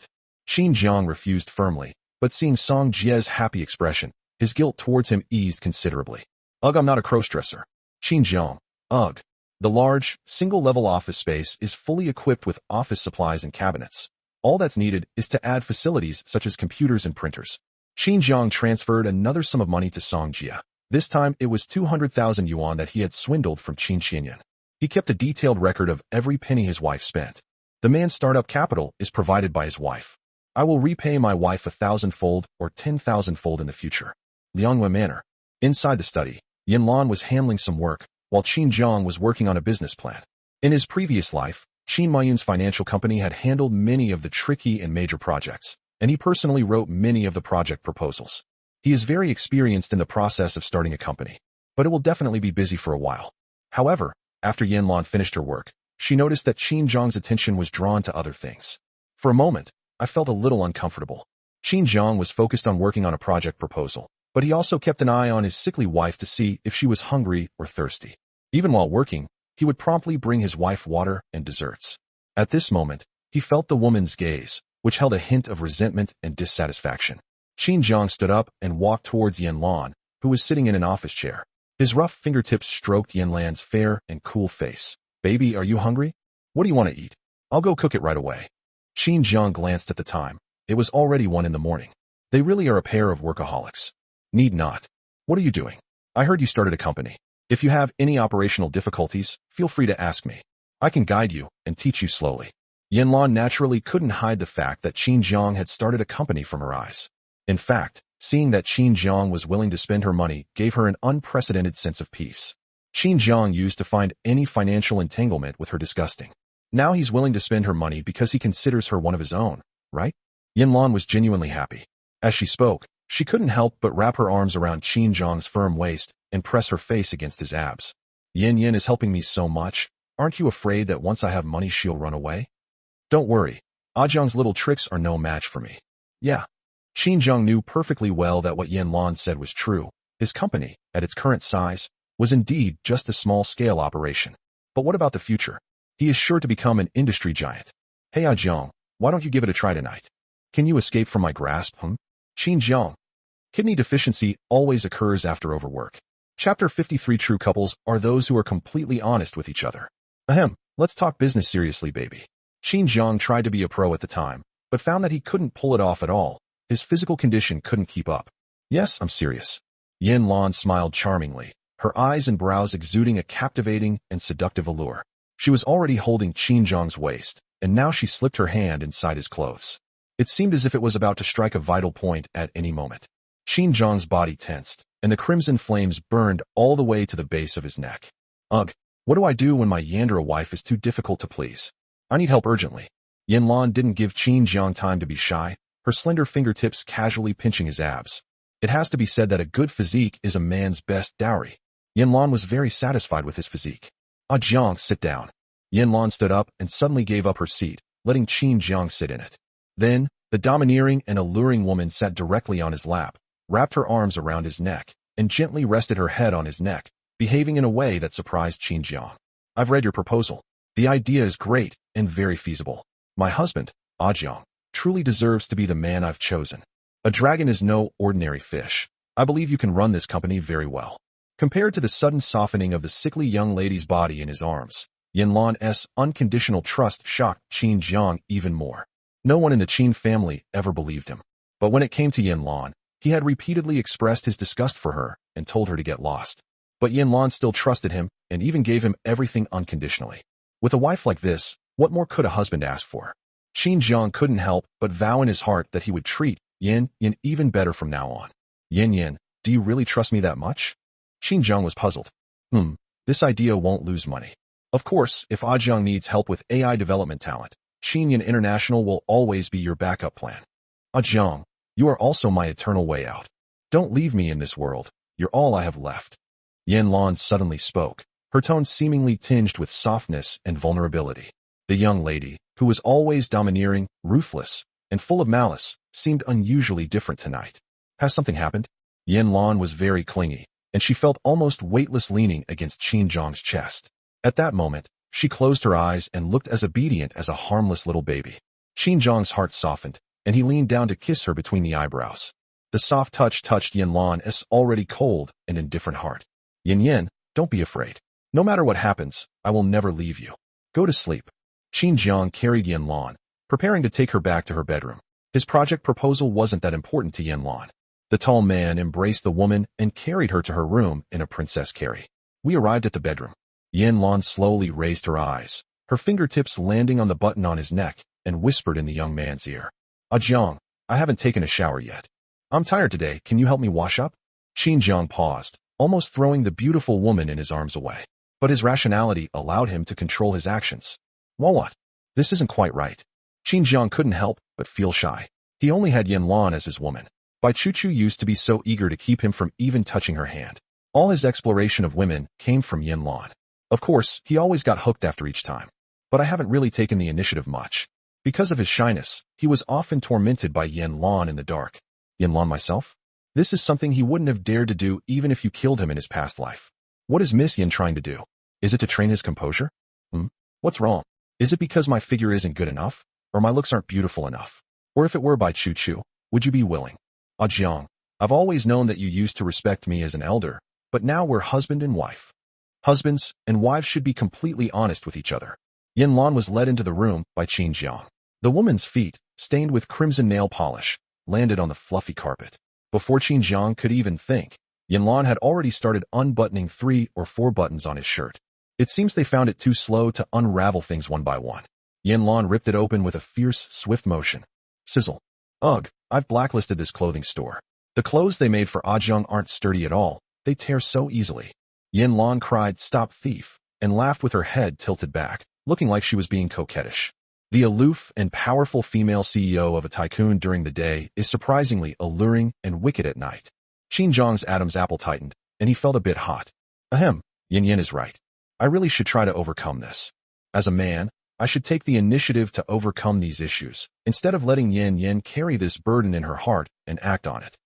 Speaker 2: Qin Jiang refused firmly, but seeing Song Jia's happy expression, his guilt towards him eased considerably. Ugh, I'm not a cross-dresser. Qin Jiang. Ugh. The large, single-level office space is fully equipped with office supplies and cabinets. All that's needed is to add facilities such as computers and printers. Qin Jiang transferred another sum of money to Song Jia. This time, it was 200,000 yuan that he had swindled from Qin Xianyan. He kept a detailed record of every penny his wife spent. The man's startup capital is provided by his wife. I will repay my wife 1,000-fold or 10,000-fold in the future. Lianghua Manor. Inside the study, Yan Luan was handling some work, while Qin Jiang was working on a business plan. In his previous life, Qin Mayun's financial company had handled many of the tricky and major projects, and he personally wrote many of the project proposals. He is very experienced in the process of starting a company, but it will definitely be busy for a while. However, after Yan Luan finished her work, she noticed that Qin Jiang's attention was drawn to other things. For a moment, I felt a little uncomfortable. Qin Jiang was focused on working on a project proposal, but he also kept an eye on his sickly wife to see if she was hungry or thirsty. Even while working, he would promptly bring his wife water and desserts. At this moment, he felt the woman's gaze, which held a hint of resentment and dissatisfaction. Qin Jiang stood up and walked towards Yan Luan, who was sitting in an office chair. His rough fingertips stroked Yan Luan's fair and cool face. Baby, are you hungry? What do you want to eat? I'll go cook it right away. Qin Jiang glanced at the time. It was already 1 in the morning. They really are a pair of workaholics. Need not. What are you doing? I heard you started a company. If you have any operational difficulties, feel free to ask me. I can guide you and teach you slowly. Yan Luan naturally couldn't hide the fact that Qin Jiang had started a company from her eyes. In fact, seeing that Qin Jiang was willing to spend her money gave her an unprecedented sense of peace. Qin Jiang used to find any financial entanglement with her disgusting. Now he's willing to spend her money because he considers her one of his own, right? Yan Luan was genuinely happy. As she spoke, she couldn't help but wrap her arms around Qin Jiang's firm waist and press her face against his abs. Yan Yan is helping me so much. Aren't you afraid that once I have money she'll run away? Don't worry. Jiang's little tricks are no match for me. Yeah. Qin Jiang knew perfectly well that what Yan Luan said was true. His company, at its current size, was indeed just a small-scale operation. But what about the future? He is sure to become an industry giant. Hey Jiang, why don't you give it a try tonight? Can you escape from my grasp, Qin Jiang. Kidney deficiency always occurs after overwork. Chapter 53. True couples are those who are completely honest with each other. Ahem, let's talk business seriously, baby. Qin Jiang tried to be a pro at the time, but found that he couldn't pull it off at all. His physical condition couldn't keep up. Yes, I'm serious. Yan Luan smiled charmingly, her eyes and brows exuding a captivating and seductive allure. She was already holding Qin Jiang's waist, and now she slipped her hand inside his clothes. It seemed as if it was about to strike a vital point at any moment. Qin Jiang's body tensed, and the crimson flames burned all the way to the base of his neck. Ugh, what do I do when my Yandera wife is too difficult to please? I need help urgently. Yan Luan didn't give Qin Jiang time to be shy, her slender fingertips casually pinching his abs. It has to be said that a good physique is a man's best dowry. Yan Luan was very satisfied with his physique. Jiang, sit down. Yan Luan stood up and suddenly gave up her seat, letting Qin Jiang sit in it. Then, the domineering and alluring woman sat directly on his lap, wrapped her arms around his neck, and gently rested her head on his neck, behaving in a way that surprised Qin Jiang. I've read your proposal. The idea is great and very feasible. My husband, Jiang, truly deserves to be the man I've chosen. A dragon is no ordinary fish. I believe you can run this company very well. Compared to the sudden softening of the sickly young lady's body in his arms, Yan Luan's unconditional trust shocked Qin Jiang even more. No one in the Qin family ever believed him. But when it came to Yan Luan, he had repeatedly expressed his disgust for her and told her to get lost. But Yan Luan still trusted him and even gave him everything unconditionally. With a wife like this, what more could a husband ask for? Qin Jiang couldn't help but vow in his heart that he would treat Yan Yan even better from now on. Yan Yan, do you really trust me that much? Qin Jiang was puzzled. This idea won't lose money. Of course, if Jiang needs help with AI development talent, Qin Yan International will always be your backup plan. Jiang, you are also my eternal way out. Don't leave me in this world. You're all I have left. Yan Luan suddenly spoke, her tone seemingly tinged with softness and vulnerability. The young lady, who was always domineering, ruthless, and full of malice, seemed unusually different tonight. Has something happened? Yan Luan was very clingy, and she felt almost weightless leaning against Qin Zhang's chest. At that moment, she closed her eyes and looked as obedient as a harmless little baby. Qin Zhang's heart softened, and he leaned down to kiss her between the eyebrows. The soft touch touched Yan Luan's already cold and indifferent heart. Yin Yin, don't be afraid. No matter what happens, I will never leave you. Go to sleep. Qin Zhang carried Yan Luan, preparing to take her back to her bedroom. His project proposal wasn't that important to Yan Luan. The tall man embraced the woman and carried her to her room in a princess carry. We arrived at the bedroom. Yan Luan slowly raised her eyes, her fingertips landing on the button on his neck, and whispered in the young man's ear. Jiang, I haven't taken a shower yet. I'm tired today, can you help me wash up? Qin Zhang paused, almost throwing the beautiful woman in his arms away. But his rationality allowed him to control his actions. Well, what? This isn't quite right. Qin Zhang couldn't help but feel shy. He only had Yan Luan as his woman. Bai Chuchu used to be so eager to keep him from even touching her hand. All his exploration of women came from Yan Luan. Of course, he always got hooked after each time. But I haven't really taken the initiative much. Because of his shyness, he was often tormented by Yan Luan in the dark. Yan Luan myself? This is something he wouldn't have dared to do even if you killed him in his past life. What is Miss Yin trying to do? Is it to train his composure? What's wrong? Is it because my figure isn't good enough? Or my looks aren't beautiful enough? Or if it were Bai Chuchu, would you be willing? Jiang, I've always known that you used to respect me as an elder, but now we're husband and wife. Husbands and wives should be completely honest with each other. Yan Luan was led into the room by Qin Zhang. The woman's feet, stained with crimson nail polish, landed on the fluffy carpet. Before Qin Zhang could even think, Yan Luan had already started unbuttoning 3 or 4 buttons on his shirt. It seems they found it too slow to unravel things one by one. Yan Luan ripped it open with a fierce, swift motion. Sizzle. Ugh, I've blacklisted this clothing store. The clothes they made for Jiang aren't sturdy at all, they tear so easily. Yan Luan cried, "Stop thief," and laughed with her head tilted back, looking like she was being coquettish. The aloof and powerful female CEO of a tycoon during the day is surprisingly alluring and wicked at night. Qin Zhang's Adam's apple tightened, and he felt a bit hot. Ahem, Yin Yin is right. I really should try to overcome this. As a man, I should take the initiative to overcome these issues, instead of letting Yan Yin carry this burden in her heart and act on it.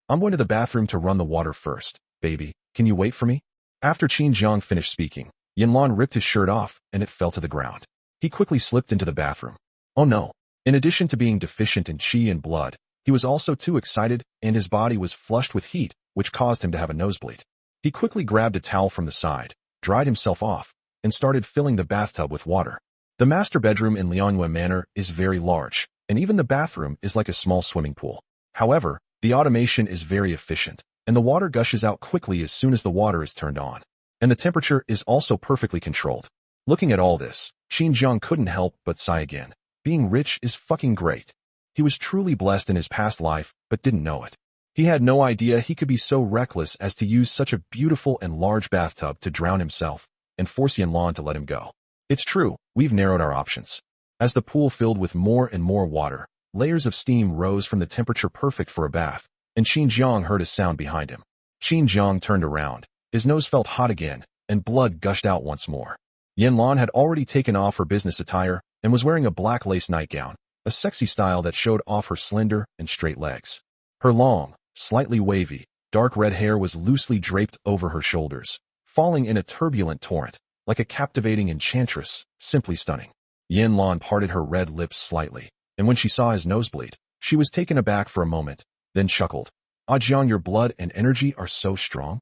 Speaker 2: I'm going to the bathroom to run the water first. Baby, can you wait for me? After Qin Zhang finished speaking, Yan Luan ripped his shirt off and it fell to the ground. He quickly slipped into the bathroom. Oh no. In addition to being deficient in qi and blood, he was also too excited and his body was flushed with heat, which caused him to have a nosebleed. He quickly grabbed a towel from the side, dried himself off, and started filling the bathtub with water. The master bedroom in Liangyue Manor is very large, and even the bathroom is like a small swimming pool. However, the automation is very efficient, and the water gushes out quickly as soon as the water is turned on. And the temperature is also perfectly controlled. Looking at all this, Qin Zhang couldn't help but sigh again. Being rich is fucking great. He was truly blessed in his past life, but didn't know it. He had no idea he could be so reckless as to use such a beautiful and large bathtub to drown himself and force Yan Luan to let him go. It's true, we've narrowed our options. As the pool filled with more and more water, layers of steam rose from the temperature perfect for a bath, and Qin Zhang heard a sound behind him. Qin Zhang turned around. His nose felt hot again, and blood gushed out once more. Yan Luan had already taken off her business attire and was wearing a black lace nightgown, a sexy style that showed off her slender and straight legs. Her long, slightly wavy, dark red hair was loosely draped over her shoulders, falling in a turbulent torrent, like a captivating enchantress, simply stunning. Yan Luan parted her red lips slightly, and when she saw his nosebleed, she was taken aback for a moment, then chuckled. Jiang, your blood and energy are so strong.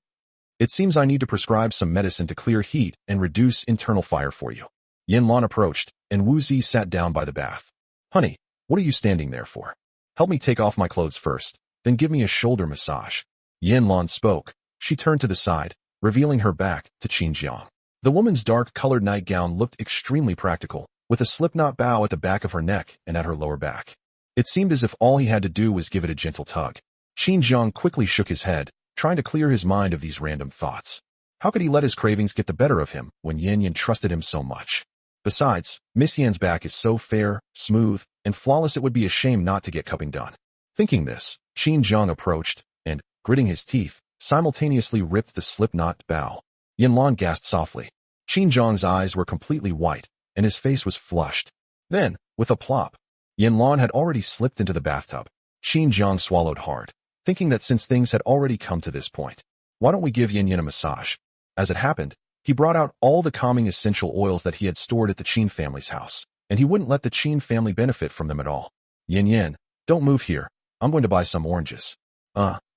Speaker 2: It seems I need to prescribe some medicine to clear heat and reduce internal fire for you. Yan Luan approached, and Wu Zi sat down by the bath. Honey, what are you standing there for? Help me take off my clothes first, then give me a shoulder massage. Yan Luan spoke. She turned to the side, revealing her back to Qin Zhang. The woman's dark-colored nightgown looked extremely practical, with a slipknot bow at the back of her neck and at her lower back. It seemed as if all he had to do was give it a gentle tug. Qin Zhang quickly shook his head, trying to clear his mind of these random thoughts. How could he let his cravings get the better of him when Yan Yan trusted him so much? Besides, Miss Yan's back is so fair, smooth, and flawless it would be a shame not to get cupping done. Thinking this, Qin Zhang approached, and, gritting his teeth, simultaneously ripped the slip-knot bow. Yan Luan gasped softly. Qin Zhang's eyes were completely white, and his face was flushed. Then, with a plop, Yan Luan had already slipped into the bathtub. Qin Zhang swallowed hard, thinking that since things had already come to this point, why don't we give Yan Yan a massage? As it happened, he brought out all the calming essential oils that he had stored at the Qin family's house, and he wouldn't let the Qin family benefit from them at all. Yan Yan, don't move here. I'm going to buy some oranges.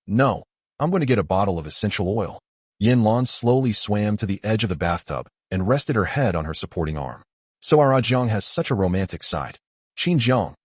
Speaker 2: No. I'm going to get a bottle of essential oil. Yan Luan slowly swam to the edge of the bathtub and rested her head on her supporting arm. So our Zhang has such a romantic side. Qin Zhang.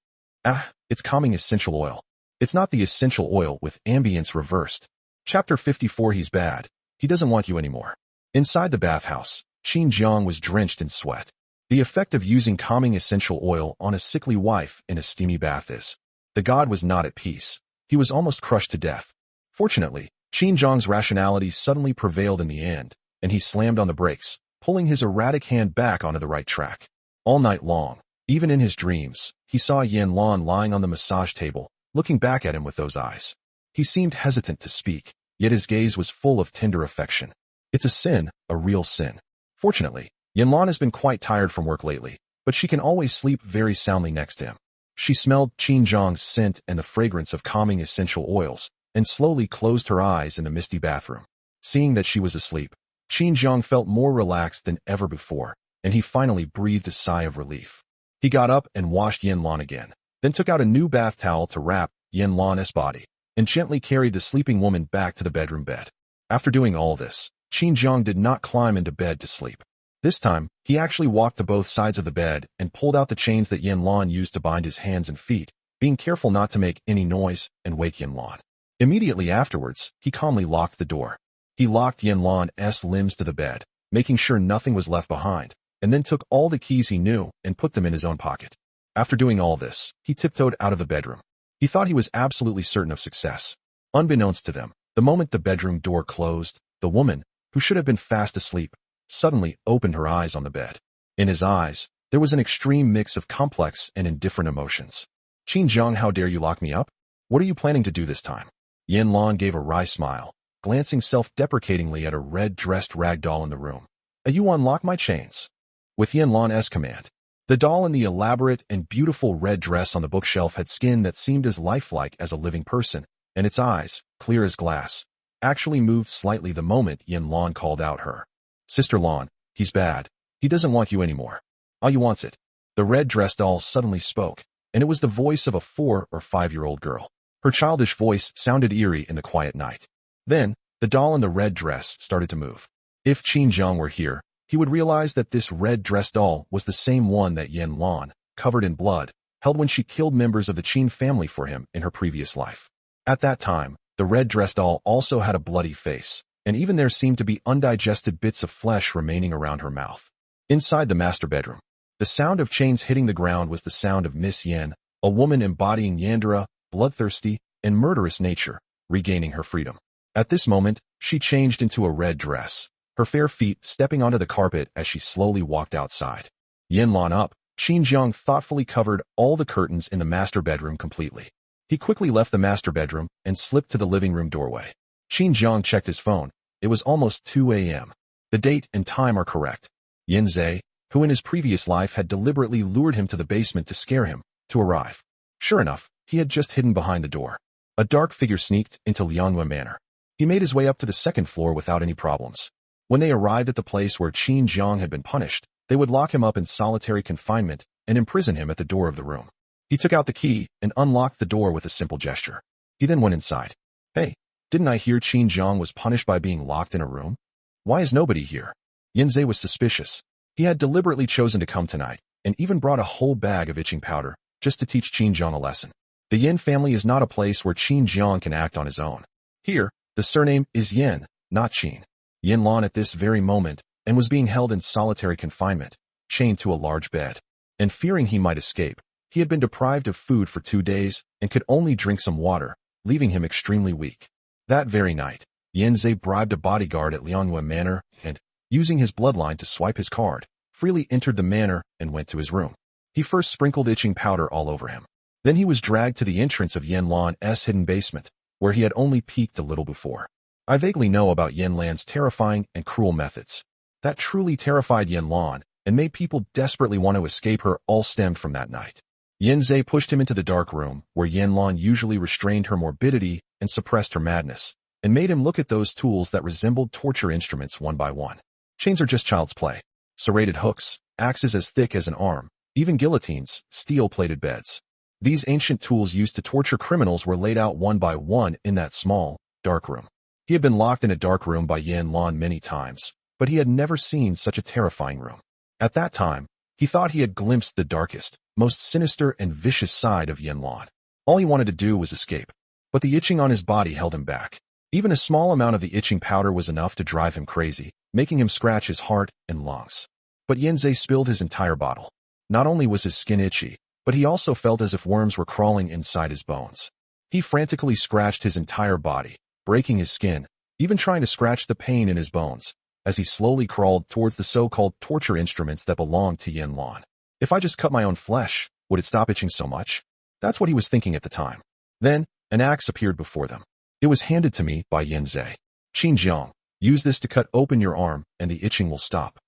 Speaker 2: It's calming essential oil. It's not the essential oil with ambience reversed. Chapter 54. He's bad. He doesn't want you anymore. Inside the bathhouse, Qin Zhang was drenched in sweat. The effect of using calming essential oil on a sickly wife in a steamy bath is. The god was not at peace. He was almost crushed to death. Fortunately, Qin Zhang's rationality suddenly prevailed in the end, and he slammed on the brakes, pulling his erratic hand back onto the right track. All night long, even in his dreams, he saw Yan Luan lying on the massage table, looking back at him with those eyes. He seemed hesitant to speak, yet his gaze was full of tender affection. It's a sin, a real sin. Fortunately, Yan Luan has been quite tired from work lately, but she can always sleep very soundly next to him. She smelled Qin Zhang's scent and the fragrance of calming essential oils, and slowly closed her eyes in the misty bathroom. Seeing that she was asleep, Qin Zhang felt more relaxed than ever before, and he finally breathed a sigh of relief. He got up and washed Yan Luan again, then took out a new bath towel to wrap Yan Luan's body, and gently carried the sleeping woman back to the bedroom bed. After doing all this, Qin Zhang did not climb into bed to sleep. This time, he actually walked to both sides of the bed and pulled out the chains that Yan Luan used to bind his hands and feet, being careful not to make any noise and wake Yan Luan. Immediately afterwards, he calmly locked the door. He locked Yan Luan's limbs to the bed, making sure nothing was left behind, and then took all the keys he knew and put them in his own pocket. After doing all this, he tiptoed out of the bedroom. He thought he was absolutely certain of success. Unbeknownst to them, the moment the bedroom door closed, the woman, who should have been fast asleep, suddenly opened her eyes on the bed. In his eyes, there was an extreme mix of complex and indifferent emotions. Qin Zhang, how dare you lock me up? What are you planning to do this time? Yan Luan gave a wry smile, glancing self-deprecatingly at a red-dressed rag doll in the room. You unlock my chains. With Yan Luan's command, the doll in the elaborate and beautiful red dress on the bookshelf had skin that seemed as lifelike as a living person, and its eyes, clear as glass, actually moved slightly the moment Yan Luan called out her. Sister Luan, he's bad. He doesn't want you anymore. All you want's it. The red-dressed doll suddenly spoke, and it was the voice of a 4 or 5-year-old girl. Her childish voice sounded eerie in the quiet night. Then, the doll in the red dress started to move. If Qin Zhang were here, he would realize that this red-dressed doll was the same one that Yan Luan, covered in blood, held when she killed members of the Qin family for him in her previous life. At that time, the red-dressed doll also had a bloody face, and even there seemed to be undigested bits of flesh remaining around her mouth. Inside the master bedroom, the sound of chains hitting the ground was the sound of Miss Yan, a woman embodying Yandera, bloodthirsty, and murderous nature, regaining her freedom. At this moment, she changed into a red dress, her fair feet stepping onto the carpet as she slowly walked outside. Yan Luan up, Qin Zhang thoughtfully covered all the curtains in the master bedroom completely. He quickly left the master bedroom and slipped to the living room doorway. Qin Zhang checked his phone. It was almost 2 a.m. The date and time are correct. Yan Zhe, who in his previous life had deliberately lured him to the basement to scare him, to arrive. Sure enough, he had just hidden behind the door. A dark figure sneaked into Yan Luan Manor. He made his way up to the second floor without any problems. When they arrived at the place where Qin Zhang had been punished, they would lock him up in solitary confinement and imprison him at the door of the room. He took out the key and unlocked the door with a simple gesture. He then went inside. Hey, didn't I hear Qin Zhang was punished by being locked in a room? Why is nobody here? Yan Zhe was suspicious. He had deliberately chosen to come tonight, and even brought a whole bag of itching powder, just to teach Qin Zhang a lesson. The Yan family is not a place where Qin Zhang can act on his own. Here, the surname is Yan, not Qin. Yan Luan at this very moment, and was being held in solitary confinement, chained to a large bed. And fearing he might escape, he had been deprived of food for 2 days, and could only drink some water, leaving him extremely weak. That very night, Yan Zhe bribed a bodyguard at Yan Luan Manor, and, using his bloodline to swipe his card, freely entered the manor and went to his room. He first sprinkled itching powder all over him. Then he was dragged to the entrance of Yan Luan's hidden basement, where he had only peeked a little before. I vaguely know about Yan Lan's terrifying and cruel methods. That truly terrified Yan Lan and made people desperately want to escape her all stemmed from that night. Yan Zhe pushed him into the dark room, where Yan Lan usually restrained her morbidity and suppressed her madness, and made him look at those tools that resembled torture instruments one by one. Chains are just child's play. Serrated hooks, axes as thick as an arm, even guillotines, steel-plated beds. These ancient tools used to torture criminals were laid out one by one in that small, dark room. He had been locked in a dark room by Yan Lan many times, but he had never seen such a terrifying room. At that time, he thought he had glimpsed the darkest, most sinister and vicious side of Yan Luan. All he wanted to do was escape, but the itching on his body held him back. Even a small amount of the itching powder was enough to drive him crazy, making him scratch his heart and lungs. But Yan Zhe spilled his entire bottle. Not only was his skin itchy, but he also felt as if worms were crawling inside his bones. He frantically scratched his entire body, breaking his skin, even trying to scratch the pain in his bones, as he slowly crawled towards the so-called torture instruments that belonged to Yan Luan. If I just cut my own flesh, would it stop itching so much? That's what he was thinking at the time. Then, an axe appeared before them. It was handed to me by Yan Zhe. Xinjiang, use this to cut open your arm and the itching will stop.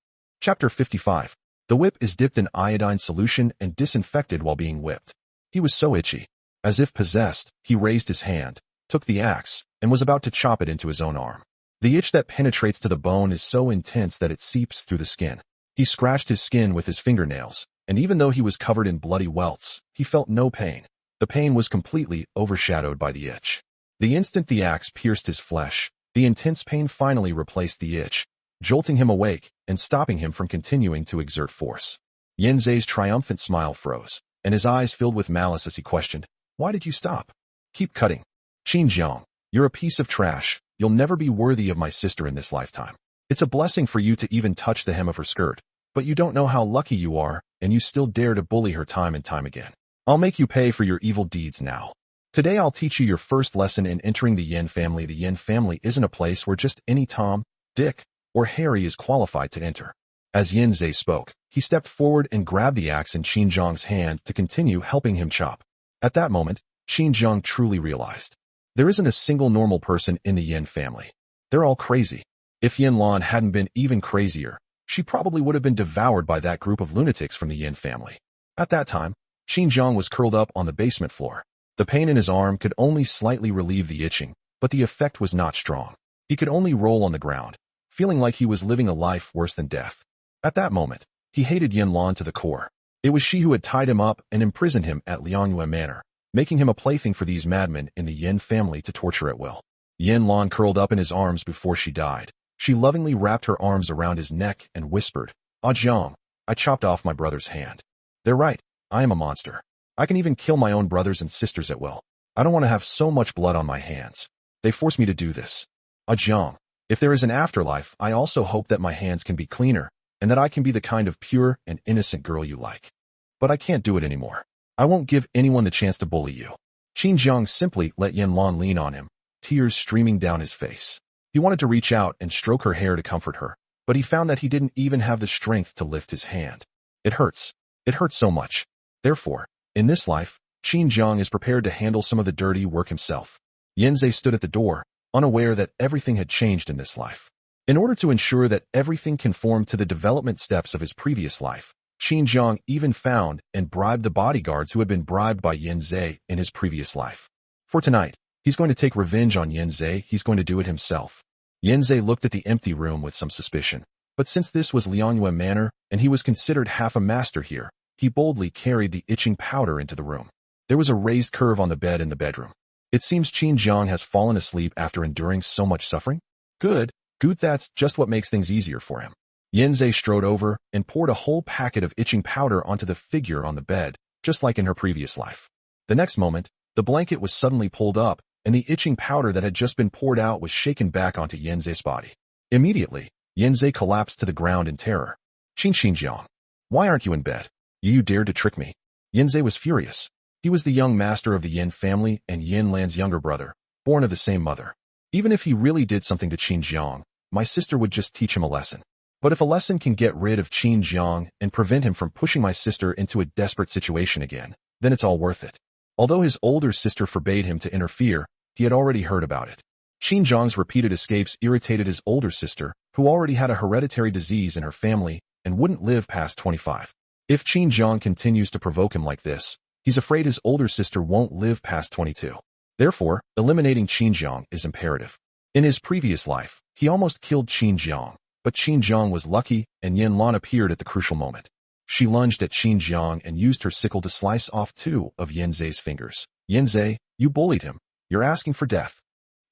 Speaker 2: Chapter 55. The whip is dipped in iodine solution and disinfected while being whipped. He was so itchy. As if possessed, he raised his hand, took the axe, and was about to chop it into his own arm. The itch that penetrates to the bone is so intense that it seeps through the skin. He scratched his skin with his fingernails, and even though he was covered in bloody welts, he felt no pain. The pain was completely overshadowed by the itch. The instant the axe pierced his flesh, the intense pain finally replaced the itch, jolting him awake and stopping him from continuing to exert force. Yan Zhe's triumphant smile froze, and his eyes filled with malice as he questioned, "Why did you stop?" "Keep cutting. Xinjiang, you're a piece of trash. You'll never be worthy of my sister in this lifetime. It's a blessing for you to even touch the hem of her skirt, but you don't know how lucky you are, and you still dare to bully her time and time again. I'll make you pay for your evil deeds now. Today I'll teach you your first lesson in entering the Yan family. The Yan family isn't a place where just any Tom, Dick, or Harry is qualified to enter." As Yan Zhe spoke, he stepped forward and grabbed the axe in Xinjiang's hand to continue helping him chop. At that moment, Xinjiang truly realized. There isn't a single normal person in the Yan family. They're all crazy. If Yan Lan hadn't been even crazier, she probably would have been devoured by that group of lunatics from the Yan family. At that time, Xinjiang was curled up on the basement floor. The pain in his arm could only slightly relieve the itching, but the effect was not strong. He could only roll on the ground, feeling like he was living a life worse than death. At that moment, he hated Yan Lan to the core. It was she who had tied him up and imprisoned him at Liangyue Manor, making him a plaything for these madmen in the Yan family to torture at will. Yan Lan curled up in his arms before she died. She lovingly wrapped her arms around his neck and whispered, "Ah Jiang, I chopped off my brother's hand. They're right, I am a monster. I can even kill my own brothers and sisters at will. I don't want to have so much blood on my hands. They forced me to do this. Ah Jiang, if there is an afterlife, I also hope that my hands can be cleaner, and that I can be the kind of pure and innocent girl you like. But I can't do it anymore. I won't give anyone the chance to bully you." Xinjiang simply let Yan Lan lean on him, tears streaming down his face. He wanted to reach out and stroke her hair to comfort her, but he found that he didn't even have the strength to lift his hand. It hurts. It hurts so much. Therefore, in this life, Xinjiang is prepared to handle some of the dirty work himself. Yan Zhe stood at the door, unaware that everything had changed in this life. In order to ensure that everything conformed to the development steps of his previous life, Xinjiang even found and bribed the bodyguards who had been bribed by Yan Zhe in his previous life. For tonight, he's going to take revenge on Yan Zhe. He's going to do it himself. Yan Zhe looked at the empty room with some suspicion, but since this was Liangyue Manor and he was considered half a master here, he boldly carried the itching powder into the room. There was a raised curve on the bed in the bedroom. It seems Xinjiang has fallen asleep after enduring so much suffering. Good, that's just what makes things easier for him. Yan Zhe strode over and poured a whole packet of itching powder onto the figure on the bed, just like in her previous life. The next moment, the blanket was suddenly pulled up, and the itching powder that had just been poured out was shaken back onto Yan Zhe's body. Immediately, Yan Zhe collapsed to the ground in terror. "Xinjiang, why aren't you in bed? You dared to trick me." Yan Zhe was furious. He was the young master of the Yan family and Yan Lan's younger brother, born of the same mother. Even if he really did something to Xinjiang, my sister would just teach him a lesson. But if a lesson can get rid of Xinjiang and prevent him from pushing my sister into a desperate situation again, then it's all worth it. Although his older sister forbade him to interfere, he had already heard about it. Qin Zhang's repeated escapes irritated his older sister, who already had a hereditary disease in her family and wouldn't live past 25. If Qin Zhang continues to provoke him like this, he's afraid his older sister won't live past 22. Therefore, eliminating Qin Zhang is imperative. In his previous life, he almost killed Qin Zhang, but Qin Zhang was lucky and Yan Luan appeared at the crucial moment. She lunged at Qin Zhang and used her sickle to slice off 2 of Yanzai's fingers. Yanzai, you bullied him. You're asking for death.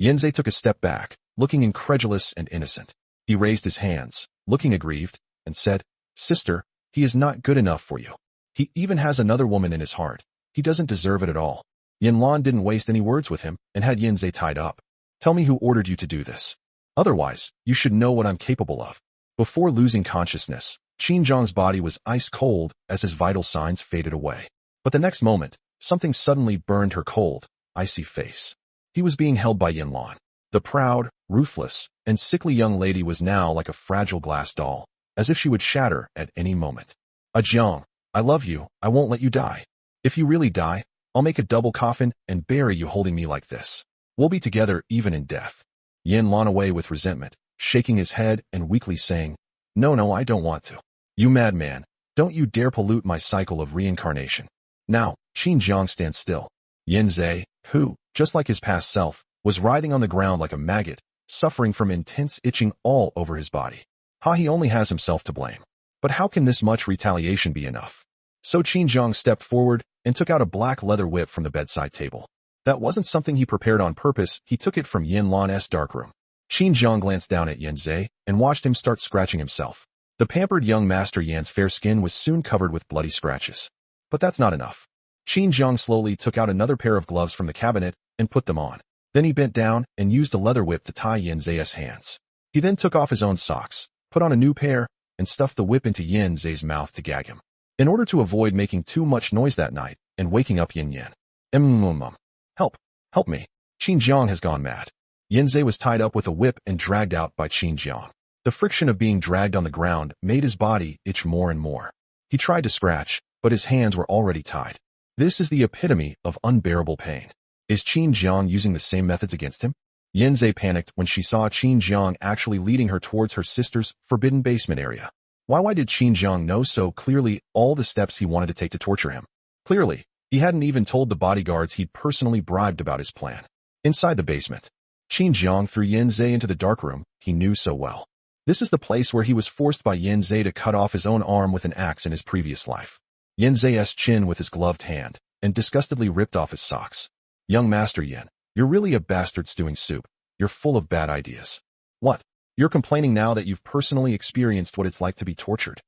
Speaker 2: Yanzai took a step back, looking incredulous and innocent. He raised his hands, looking aggrieved, and said, Sister, he is not good enough for you. He even has another woman in his heart. He doesn't deserve it at all. Yan Luan didn't waste any words with him and had Yanzai tied up. Tell me who ordered you to do this. Otherwise, you should know what I'm capable of. Before losing consciousness, Qin Zhang's body was ice cold as his vital signs faded away. But the next moment, something suddenly burned her cold, icy face. He was being held by Yan Luan. The proud, ruthless, and sickly young lady was now like a fragile glass doll, as if she would shatter at any moment. Jiang, I love you, I won't let you die. If you really die, I'll make a double coffin and bury you holding me like this. We'll be together even in death. Yan Luan away with resentment, shaking his head and weakly saying, No, I don't want to. You madman, don't you dare pollute my cycle of reincarnation. Now, Qin Zhang stands still. Yanzai, who, just like his past self, was writhing on the ground like a maggot, suffering from intense itching all over his body. He only has himself to blame. But how can this much retaliation be enough? So Qin Zhang stepped forward and took out a black leather whip from the bedside table. That wasn't something he prepared on purpose, he took it from Yan Luan's darkroom. Qin Zhang glanced down at Yanzai and watched him start scratching himself. The pampered young master Yan's fair skin was soon covered with bloody scratches. But that's not enough. Qin Zhang slowly took out another pair of gloves from the cabinet and put them on. Then he bent down and used a leather whip to tie Yanzai's hands. He then took off his own socks, put on a new pair, and stuffed the whip into Yanzai's mouth to gag him. In order to avoid making too much noise that night and waking up Yan. Help me. Qin Zhang has gone mad. Yanzai was tied up with a whip and dragged out by Qin Zhang. The friction of being dragged on the ground made his body itch more and more. He tried to scratch, but his hands were already tied. This is the epitome of unbearable pain. Is Qin Zhang using the same methods against him? Yanzai panicked when she saw Qin Zhang actually leading her towards her sister's forbidden basement area. Why did Qin Zhang know so clearly all the steps he wanted to take to torture him? Clearly, he hadn't even told the bodyguards he'd personally bribed about his plan. Inside the basement, Qin Zhang threw Yanzai into the darkroom he knew so well. This is the place where he was forced by Yanzai to cut off his own arm with an axe in his previous life. Yanzai's chin with his gloved hand, and disgustedly ripped off his socks. Young Master Yan, you're really a bastard stewing soup. You're full of bad ideas. What? You're complaining now that you've personally experienced what it's like to be tortured.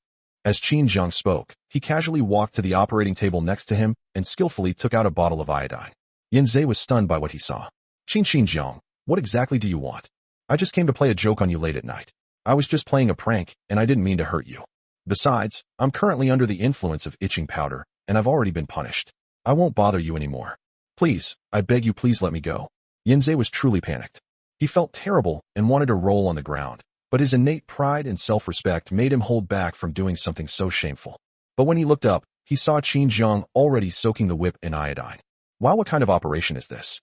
Speaker 2: As Qin Zhang spoke, he casually walked to the operating table next to him and skillfully took out a bottle of iodine. Yanzai was stunned by what he saw. Qin Zhang, what exactly do you want? I just came to play a joke on you late at night. I was just playing a prank, and I didn't mean to hurt you. Besides, I'm currently under the influence of itching powder, and I've already been punished. I won't bother you anymore. Please, I beg you please let me go. Yanzai was truly panicked. He felt terrible and wanted to roll on the ground, but his innate pride and self-respect made him hold back from doing something so shameful. But when he looked up, he saw Qin Zhang already soaking the whip in iodine. Wow, what kind of operation is this?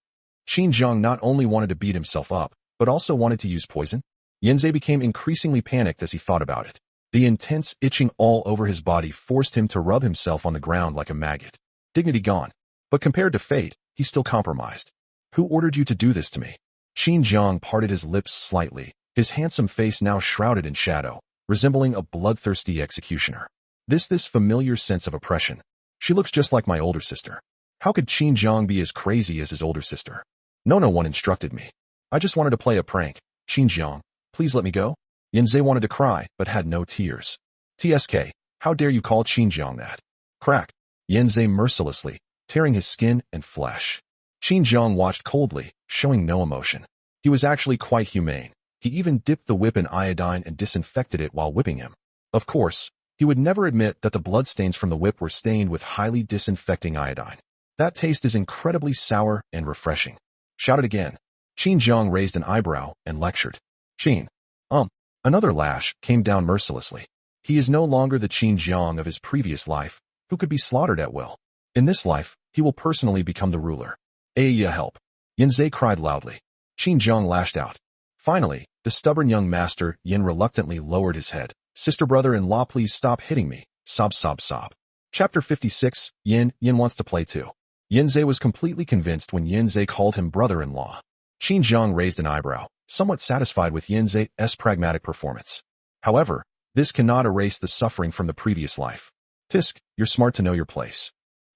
Speaker 2: Qin Zhang not only wanted to beat himself up, but also wanted to use poison? Yanzai became increasingly panicked as he thought about it. The intense itching all over his body forced him to rub himself on the ground like a maggot. Dignity gone. But compared to fate, he's still compromised. Who ordered you to do this to me? Qin Zhang parted his lips slightly, his handsome face now shrouded in shadow, resembling a bloodthirsty executioner. This familiar sense of oppression. She looks just like my older sister. How could Qin Zhang be as crazy as his older sister? No one instructed me. I just wanted to play a prank. Qin Zhang, please let me go. Yanzai wanted to cry, but had no tears. TSK, how dare you call Qin Zhang that? Crack. Yanzai mercilessly, tearing his skin and flesh. Qin Zhang watched coldly, showing no emotion. He was actually quite humane. He even dipped the whip in iodine and disinfected it while whipping him. Of course, he would never admit that the bloodstains from the whip were stained with highly disinfecting iodine. That taste is incredibly sour and refreshing. Shout it again. Qin Zhang raised an eyebrow and lectured. Qin. Another lash came down mercilessly. He is no longer the Qin Zhang of his previous life, who could be slaughtered at will. In this life, he will personally become the ruler. Help. Yanzai cried loudly. Qin Jiang lashed out. Finally, the stubborn young master, Yin, reluctantly lowered his head. Sister brother-in-law, please stop hitting me. Sob, sob, sob. Chapter 56, Yin wants to play too. Yanzhe was completely convinced when Yanzhe called him brother-in-law. Qin Jiang raised an eyebrow, somewhat satisfied with Yanzhe's pragmatic performance. However, this cannot erase the suffering from the previous life. Tisk, you're smart to know your place.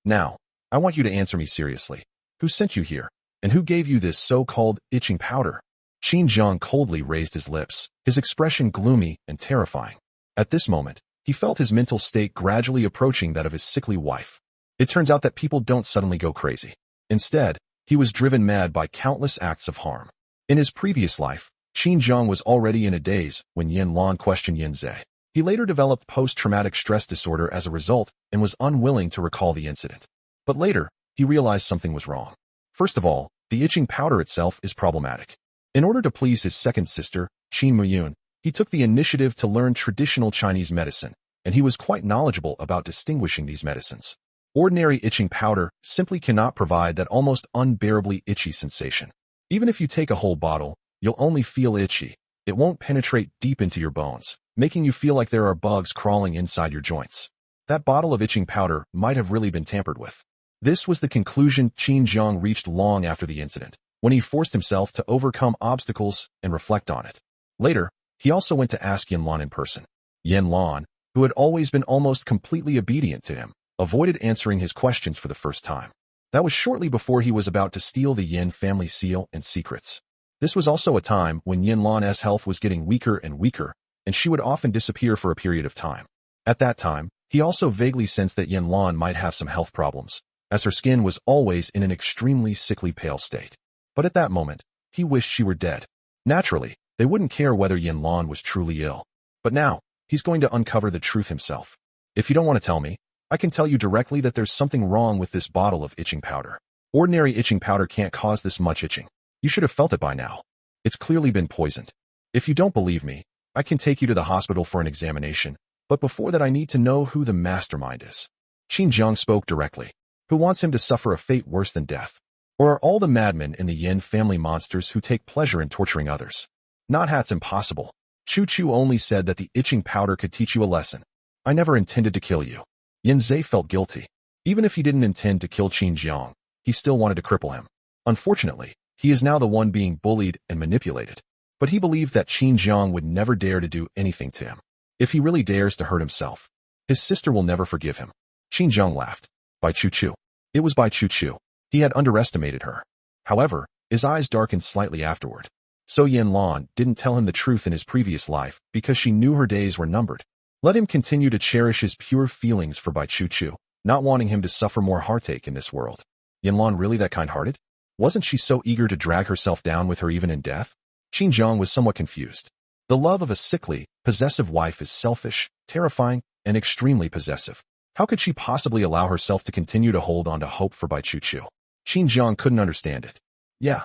Speaker 2: Now, I want you to answer me seriously. Who sent you here? And who gave you this so-called itching powder? Qin Jiang coldly raised his lips, his expression gloomy and terrifying. At this moment, he felt his mental state gradually approaching that of his sickly wife. It turns out that people don't suddenly go crazy. Instead, he was driven mad by countless acts of harm. In his previous life, Qin Jiang was already in a daze when Yan Luan questioned Yanzhe. He later developed post-traumatic stress disorder as a result and was unwilling to recall the incident. But later, he realized something was wrong. First of all, the itching powder itself is problematic. In order to please his second sister, Qin Muyun, he took the initiative to learn traditional Chinese medicine, and he was quite knowledgeable about distinguishing these medicines. Ordinary itching powder simply cannot provide that almost unbearably itchy sensation. Even if you take a whole bottle, you'll only feel itchy. It won't penetrate deep into your bones, making you feel like there are bugs crawling inside your joints. That bottle of itching powder might have really been tampered with. This was the conclusion Qin Jiang reached long after the incident, when he forced himself to overcome obstacles and reflect on it. Later, he also went to ask Yan Luan in person. Yan Luan, who had always been almost completely obedient to him, avoided answering his questions for the first time. That was shortly before he was about to steal the Yin family seal and secrets. This was also a time when Yan Luan's health was getting weaker and weaker, and she would often disappear for a period of time. At that time, he also vaguely sensed that Yan Luan might have some health problems, as her skin was always in an extremely sickly pale state. But at that moment, he wished she were dead. Naturally, they wouldn't care whether Yan Luan was truly ill. But now, he's going to uncover the truth himself. If you don't want to tell me, I can tell you directly that there's something wrong with this bottle of itching powder. Ordinary itching powder can't cause this much itching. You should have felt it by now. It's clearly been poisoned. If you don't believe me, I can take you to the hospital for an examination, but before that I need to know who the mastermind is. Qin Jiang spoke directly. Who wants him to suffer a fate worse than death? Or are all the madmen in the Yin family monsters who take pleasure in torturing others? Not that's impossible. Chu Chu only said that the itching powder could teach you a lesson. I never intended to kill you. Yanzhe felt guilty. Even if he didn't intend to kill Qin Jiang, he still wanted to cripple him. Unfortunately, he is now the one being bullied and manipulated. But he believed that Qin Jiang would never dare to do anything to him. If he really dares to hurt himself, his sister will never forgive him. Qin Jiang laughed. By Chu Chu. It was by Chu Chu. He had underestimated her. However, his eyes darkened slightly afterward. So Yan Luan didn't tell him the truth in his previous life because she knew her days were numbered. Let him continue to cherish his pure feelings for Bai Chu Chu, not wanting him to suffer more heartache in this world. Yan Luan really that kind-hearted? Wasn't she so eager to drag herself down with her even in death? Qin Jiang was somewhat confused. The love of a sickly, possessive wife is selfish, terrifying, and extremely possessive. How could she possibly allow herself to continue to hold on to hope for Bai Chu Chu? Qin Jiang couldn't understand it. Yeah.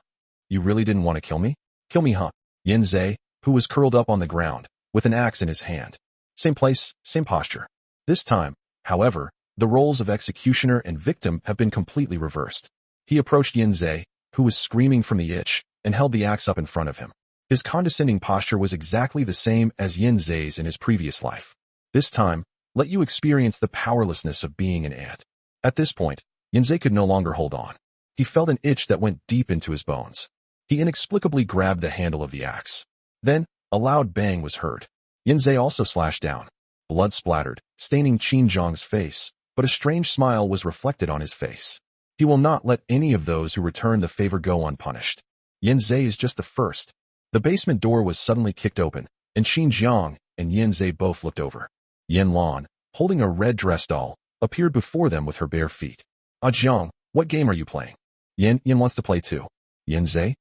Speaker 2: You really didn't want to kill me? Kill me, huh? Yanzhe, who was curled up on the ground, with an axe in his hand. Same place, same posture. This time, however, the roles of executioner and victim have been completely reversed. He approached Yanzhe, who was screaming from the itch, and held the axe up in front of him. His condescending posture was exactly the same as Yanzhe's in his previous life. This time, let you experience the powerlessness of being an ant. At this point, Yanzhe could no longer hold on. He felt an itch that went deep into his bones. He inexplicably grabbed the handle of the axe. Then, a loud bang was heard. Yanzhe also slashed down. Blood splattered, staining Qin Jiang's face, but a strange smile was reflected on his face. He will not let any of those who return the favor go unpunished. Yanzhe is just the first. The basement door was suddenly kicked open, and Qin Jiang and Yanzhe both looked over. Yan Luan, holding a red dress doll, appeared before them with her bare feet. Ah Jiang, what game are you playing? Yan wants to play too. Yanzhe?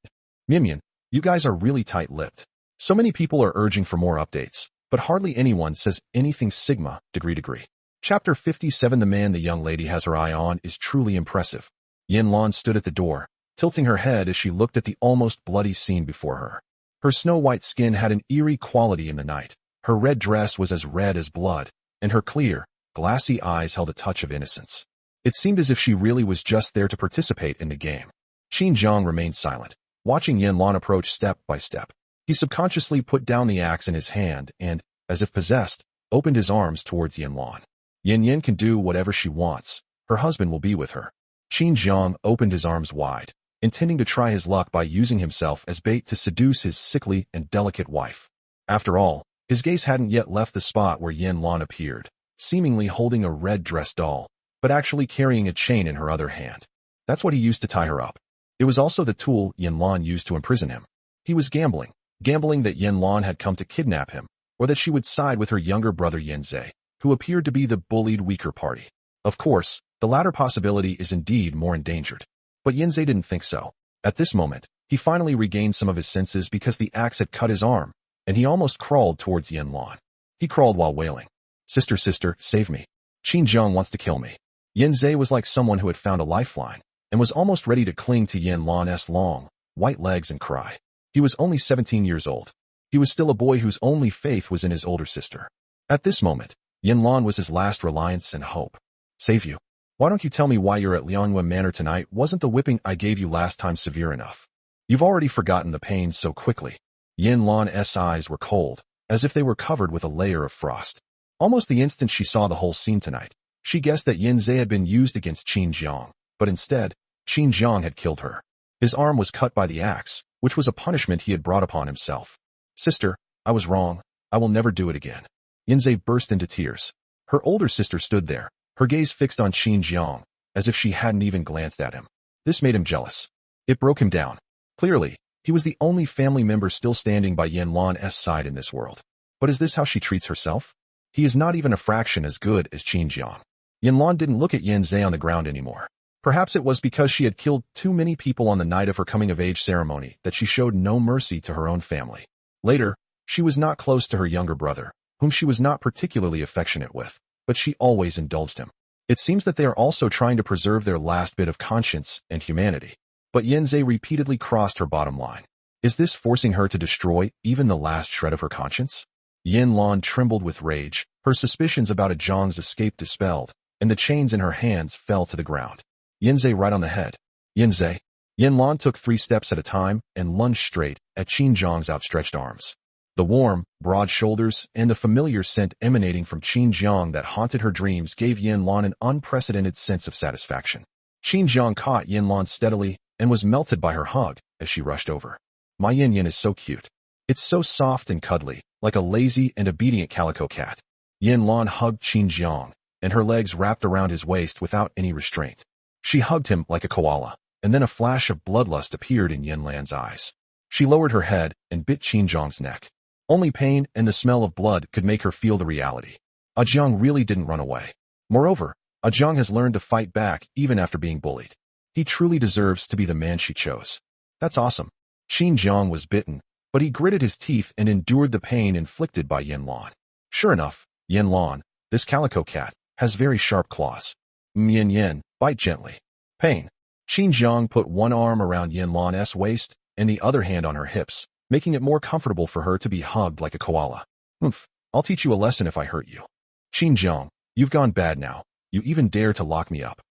Speaker 2: Mimian, you guys are really tight-lipped. So many people are urging for more updates, but hardly anyone says anything sigma, degree. Chapter 57. The man the young lady has her eye on is truly impressive. Yan Luan stood at the door, tilting her head as she looked at the almost bloody scene before her. Her snow-white skin had an eerie quality in the night. Her red dress was as red as blood, and her clear, glassy eyes held a touch of innocence. It seemed as if she really was just there to participate in the game. Qin Jiang remained silent. watching Yan Luan approach step by step. He subconsciously put down the axe in his hand and, as if possessed, opened his arms towards Yan Luan. Yan Yan can do whatever she wants. Her husband will be with her. Qin Jiang opened his arms wide, intending to try his luck by using himself as bait to seduce his sickly and delicate wife. After all, his gaze hadn't yet left the spot where Yan Luan appeared, seemingly holding a red dress doll, but actually carrying a chain in her other hand. That's what he used to tie her up. It was also the tool Yan Luan used to imprison him. He was gambling that Yan Luan had come to kidnap him, or that she would side with her younger brother Yan Zhe, who appeared to be the bullied weaker party. Of course, the latter possibility is indeed more endangered. But Yan Zhe didn't think so. At this moment, he finally regained some of his senses because the axe had cut his arm, and he almost crawled towards Yan Luan. He crawled while wailing, "Sister, sister, save me. Qin Jiang wants to kill me." Yan Zhe was like someone who had found a lifeline, and was almost ready to cling to Yan Luan's long, white legs and cry. He was only 17 years old. He was still a boy whose only faith was in his older sister. At this moment, Yan Luan was his last reliance and hope. "Save you. Why don't you tell me why you're at Liangyuan Manor tonight? Wasn't the whipping I gave you last time severe enough? You've already forgotten the pain so quickly." Yan Luan's eyes were cold, as if they were covered with a layer of frost. Almost the instant she saw the whole scene tonight, she guessed that Yan Zhe had been used against Qin Jiang, but instead, Qin Jiang had killed her. His arm was cut by the axe, which was a punishment he had brought upon himself. "Sister, I was wrong. I will never do it again." Yan Zhe burst into tears. Her older sister stood there, her gaze fixed on Qin Jiang, as if she hadn't even glanced at him. This made him jealous. It broke him down. Clearly, he was the only family member still standing by Yan Luan's side in this world. But is this how she treats herself? He is not even a fraction as good as Qin Jiang. Yan Luan didn't look at Yan Zhe on the ground anymore. Perhaps it was because she had killed too many people on the night of her coming-of-age ceremony that she showed no mercy to her own family. Later, she was not close to her younger brother, whom she was not particularly affectionate with, but she always indulged him. It seems that they are also trying to preserve their last bit of conscience and humanity. But Yan Zhe repeatedly crossed her bottom line. Is this forcing her to destroy even the last shred of her conscience? Yan Luan trembled with rage, her suspicions about a Zhang's escape dispelled, and the chains in her hands fell to the ground. Yan Zhe right on the head. "Yan Zhe." Yan Luan took 3 steps at a time and lunged straight at Qin Jiang's outstretched arms. The warm, broad shoulders and the familiar scent emanating from Qin Jiang that haunted her dreams gave Yan Luan an unprecedented sense of satisfaction. Qin Jiang caught Yan Luan steadily and was melted by her hug as she rushed over. "My Yan Yan is so cute. It's so soft and cuddly, like a lazy and obedient calico cat." Yan Luan hugged Qin Jiang, and her legs wrapped around his waist without any restraint. She hugged him like a koala, and then a flash of bloodlust appeared in Yan Luan's eyes. She lowered her head and bit Qin Jiang's neck. Only pain and the smell of blood could make her feel the reality. Jiang really didn't run away. Moreover, Jiang has learned to fight back even after being bullied. He truly deserves to be the man she chose. That's awesome. Qin Jiang was bitten, but he gritted his teeth and endured the pain inflicted by Yan Luan. Sure enough, Yan Luan, this calico cat, has very sharp claws. Yan Yan, bite gently. Pain. Qin Jiang put one arm around Yan Luan's waist and the other hand on her hips, making it more comfortable for her to be hugged like a koala. "Oomph, I'll teach you a lesson if I hurt you. Qin Jiang, you've gone bad now. You even dare to lock me up.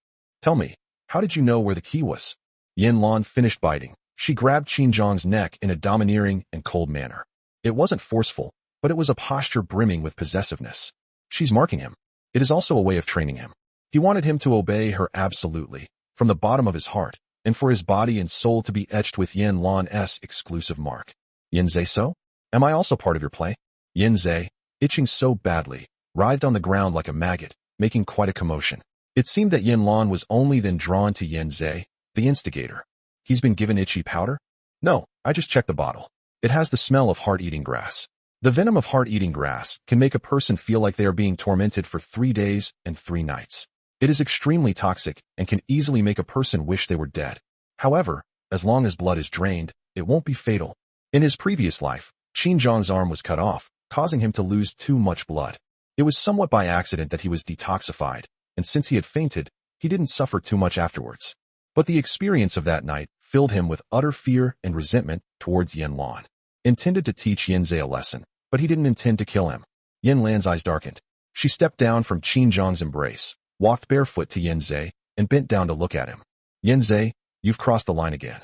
Speaker 2: Tell me, how did you know where the key was?" Yan Luan finished biting. She grabbed Qin Jiang's neck in a domineering and cold manner. It wasn't forceful, but it was a posture brimming with possessiveness. She's marking him. It is also a way of training him. He wanted him to obey her absolutely, from the bottom of his heart, and for his body and soul to be etched with Yan Luan's exclusive mark. "Yan Zhe, so? Am I also part of your play?" Yan Zhe, itching so badly, writhed on the ground like a maggot, making quite a commotion. It seemed that Yan Luan was only then drawn to Yan Zhe, the instigator. "He's been given itchy powder?" "No, I just checked the bottle. It has the smell of heart-eating grass. The venom of heart-eating grass can make a person feel like they are being tormented for 3 days and 3 nights. It is extremely toxic and can easily make a person wish they were dead. However, as long as blood is drained, it won't be fatal." In his previous life, Qin Jiang's arm was cut off, causing him to lose too much blood. It was somewhat by accident that he was detoxified, and since he had fainted, he didn't suffer too much afterwards. But the experience of that night filled him with utter fear and resentment towards Yan Luan. Intended to teach Yan Zhe a lesson, but he didn't intend to kill him. Yan Luan's eyes darkened. She stepped down from Qin Jiang's embrace, walked barefoot to Yan Zhe, and bent down to look at him. "Yan Zhe, you've crossed the line again.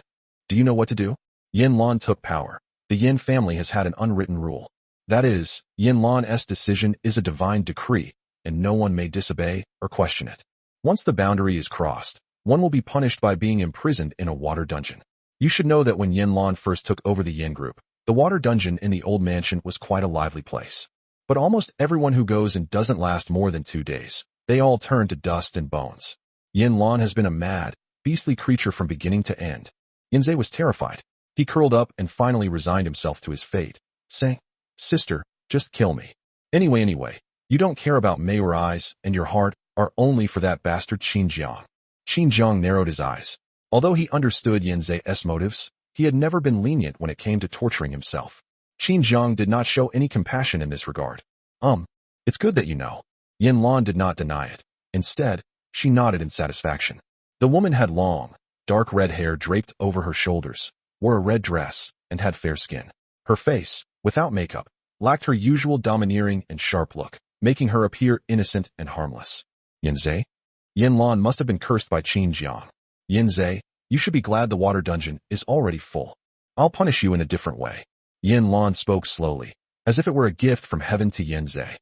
Speaker 2: Do you know what to do?" Yan Luan took power. The Yan family has had an unwritten rule. That is, Yan Luan's decision is a divine decree, and no one may disobey or question it. Once the boundary is crossed, one will be punished by being imprisoned in a water dungeon. You should know that when Yan Luan first took over the Yan group, the water dungeon in the old mansion was quite a lively place. But almost everyone who goes in doesn't last more than 2 days. They all turn to dust and bones. Yan Luan has been a mad, beastly creature from beginning to end. Yanze was terrified. He curled up and finally resigned himself to his fate, saying, "Sister, just kill me. Anyway, you don't care about me or eyes, and your heart are only for that bastard Xinjiang." Xinjiang narrowed his eyes. Although he understood Yanze's motives, he had never been lenient when it came to torturing himself. Xinjiang did not show any compassion in this regard. It's good that you know." Yan Luan did not deny it. Instead, she nodded in satisfaction. The woman had long, dark red hair draped over her shoulders, wore a red dress, and had fair skin. Her face, without makeup, lacked her usual domineering and sharp look, making her appear innocent and harmless. "Yanze?" Yan Luan must have been cursed by Xinjiang. "Yanze, you should be glad the water dungeon is already full. I'll punish you in a different way." Yan Luan spoke slowly, as if it were a gift from heaven to Yanze.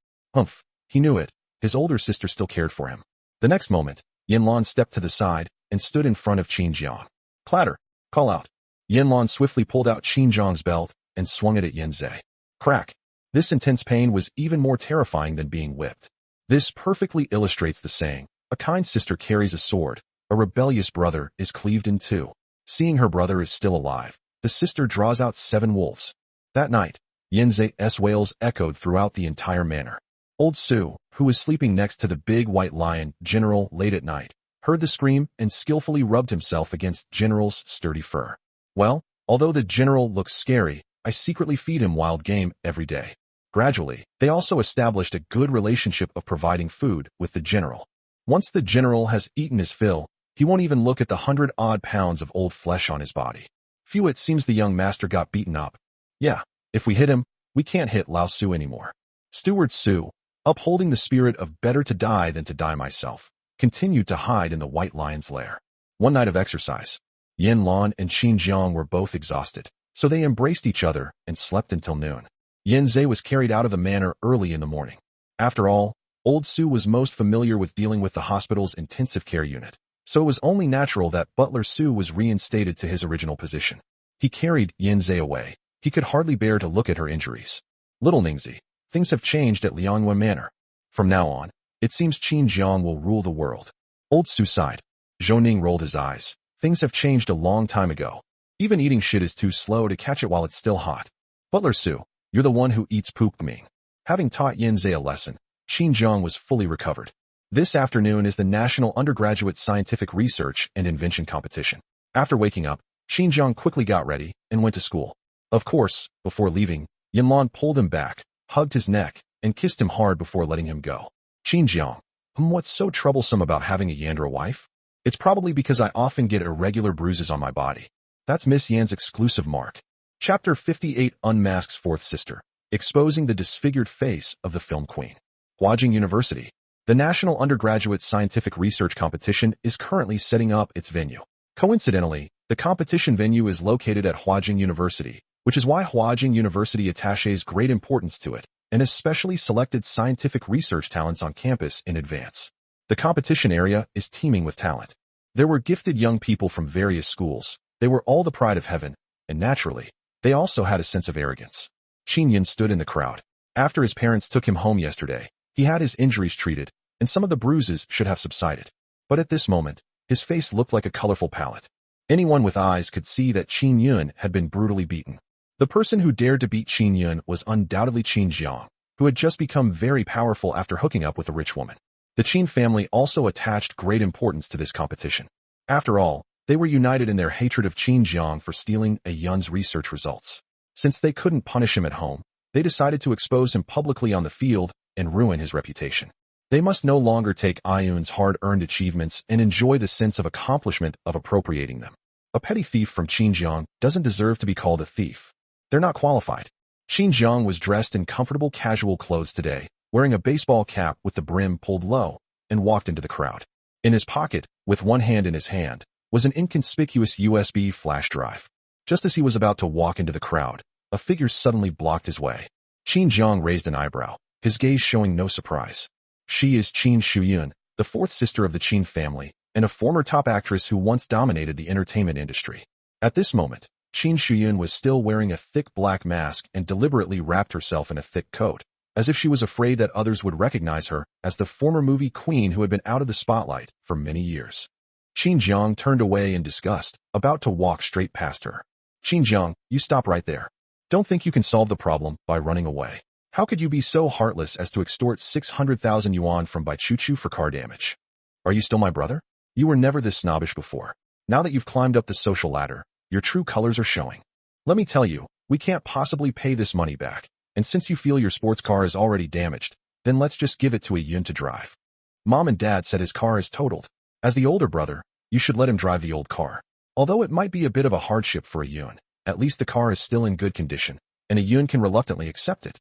Speaker 2: He knew it. His older sister still cared for him. The next moment, Yan Luan stepped to the side and stood in front of Xinjiang. "Clatter! Call out!" Yan Luan swiftly pulled out Xinjiang's belt and swung it at Yanze. Crack! This intense pain was even more terrifying than being whipped. This perfectly illustrates the saying, "A kind sister carries a sword, a rebellious brother is cleaved in two." Seeing her brother is still alive, the sister draws out 7 wolves. That night, Yanze's wails echoed throughout the entire manor. Old Su, who was sleeping next to the big white lion, General, late at night, heard the scream and skillfully rubbed himself against General's sturdy fur. "Well, although the General looks scary, I secretly feed him wild game every day." Gradually, they also established a good relationship of providing food with the General. Once the General has eaten his fill, he won't even look at the 100-odd pounds of old flesh on his body. Phew, it seems the young master got beaten up. Yeah, if we hit him, we can't hit Lao Su anymore. Steward Su, upholding the spirit of better to die than to die myself, continued to hide in the White Lion's lair. One night of exercise. Yan Luan and Xinjiang were both exhausted, so they embraced each other and slept until noon. Yanze was carried out of the manor early in the morning. After all, old Su was most familiar with dealing with the hospital's intensive care unit, so it was only natural that Butler Su was reinstated to his original position. He carried Yanze away. He could hardly bear to look at her injuries. "Little Ningzi, things have changed at Liangwen Manor. From now on, it seems Xinjiang will rule the world." Old Su sighed. Zhou Ning rolled his eyes. "Things have changed a long time ago. Even eating shit is too slow to catch it while it's still hot. Butler Su, you're the one who eats poop Ming." Having taught Yanze a lesson, Xinjiang was fully recovered. This afternoon is the National Undergraduate Scientific Research and Invention Competition. After waking up, Xinjiang quickly got ready and went to school. Of course, before leaving, Yan Luan pulled him back, hugged his neck, and kissed him hard before letting him go. "Xinjiang, what's so troublesome about having a Yandra wife? It's probably because I often get irregular bruises on my body. That's Miss Yan's exclusive mark." Chapter 58 unmasks fourth sister, exposing the disfigured face of the film queen. Huajing University. The National Undergraduate Scientific Research Competition is currently setting up its venue. Coincidentally, the competition venue is located at Huajing University, which is why Huajing University attaches great importance to it, and especially selected scientific research talents on campus in advance. The competition area is teeming with talent. There were gifted young people from various schools. They were all the pride of heaven, and naturally, they also had a sense of arrogance. Qinyan stood in the crowd. After his parents took him home yesterday, he had his injuries treated, and some of the bruises should have subsided. But at this moment, his face looked like a colorful palette. Anyone with eyes could see that Qinyan had been brutally beaten. The person who dared to beat Qinyan was undoubtedly Xinjiang, who had just become very powerful after hooking up with a rich woman. The Qin family also attached great importance to this competition. After all, they were united in their hatred of Xinjiang for stealing Yun's research results. Since they couldn't punish him at home, they decided to expose him publicly on the field and ruin his reputation. They must no longer take Yun's hard-earned achievements and enjoy the sense of accomplishment of appropriating them. A petty thief from Xinjiang doesn't deserve to be called a thief. They're not qualified. Xinjiang was dressed in comfortable casual clothes today, wearing a baseball cap with the brim pulled low, and walked into the crowd. In his pocket, with one hand in his hand, was an inconspicuous USB flash drive. Just as he was about to walk into the crowd, a figure suddenly blocked his way. Qin Jiang raised an eyebrow, his gaze showing no surprise. She is Qin Shuyun, the fourth sister of the Qin family, and a former top actress who once dominated the entertainment industry. At this moment, Qin Shuyun was still wearing a thick black mask and deliberately wrapped herself in a thick coat, as if she was afraid that others would recognize her as the former movie queen who had been out of the spotlight for many years. Qin Jiang turned away in disgust, about to walk straight past her. Qin Jiang, you stop right there. Don't think you can solve the problem by running away. How could you be so heartless as to extort 600,000 yuan from Bai Chuchu for car damage? Are you still my brother? You were never this snobbish before. Now that you've climbed up the social ladder, your true colors are showing. Let me tell you, we can't possibly pay this money back, and since you feel your sports car is already damaged, then let's just give it to a Yun to drive. Mom and Dad said his car is totaled. As the older brother, you should let him drive the old car. Although it might be a bit of a hardship for a Yun, at least the car is still in good condition, and a Yun can reluctantly accept it.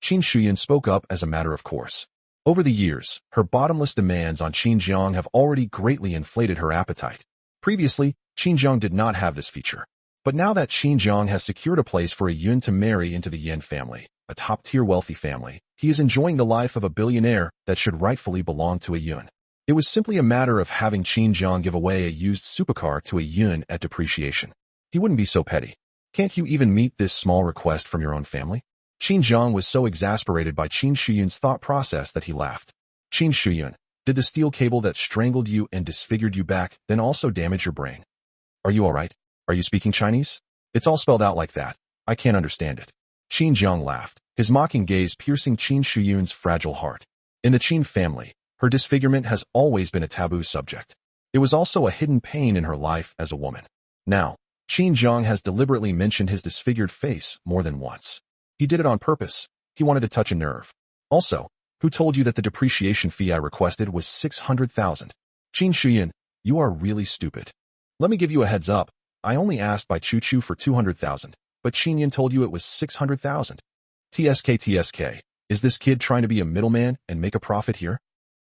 Speaker 2: Qin Shuyun spoke up as a matter of course. Over the years, her bottomless demands on Qin Jiang have already greatly inflated her appetite. Previously, Qin Jiang did not have this feature. But now that Qin Jiang has secured a place for a Yun to marry into the Yan family, a top-tier wealthy family, he is enjoying the life of a billionaire that should rightfully belong to a Yun. It was simply a matter of having Qin Jiang give away a used supercar to a Yun at depreciation. He wouldn't be so petty. Can't you even meet this small request from your own family? Qin Jiang was so exasperated by Qin Shuyun's thought process that he laughed. Qin Shuyun, did the steel cable that strangled you and disfigured you back then also damage your brain? Are you alright? Are you speaking Chinese? It's all spelled out like that. I can't understand it. Qin Jiang laughed, his mocking gaze piercing Qin Shuyun's fragile heart. In the Qin family, her disfigurement has always been a taboo subject. It was also a hidden pain in her life as a woman. Now, Qin Jiang has deliberately mentioned his disfigured face more than once. He did it on purpose. He wanted to touch a nerve. Also, who told you that the depreciation fee I requested was 600,000? Qin Shuyun, you are really stupid. Let me give you a heads up. I only asked Bai Chuchu for 200,000, but Qin Yan told you it was 600,000. TSK, is this kid trying to be a middleman and make a profit here?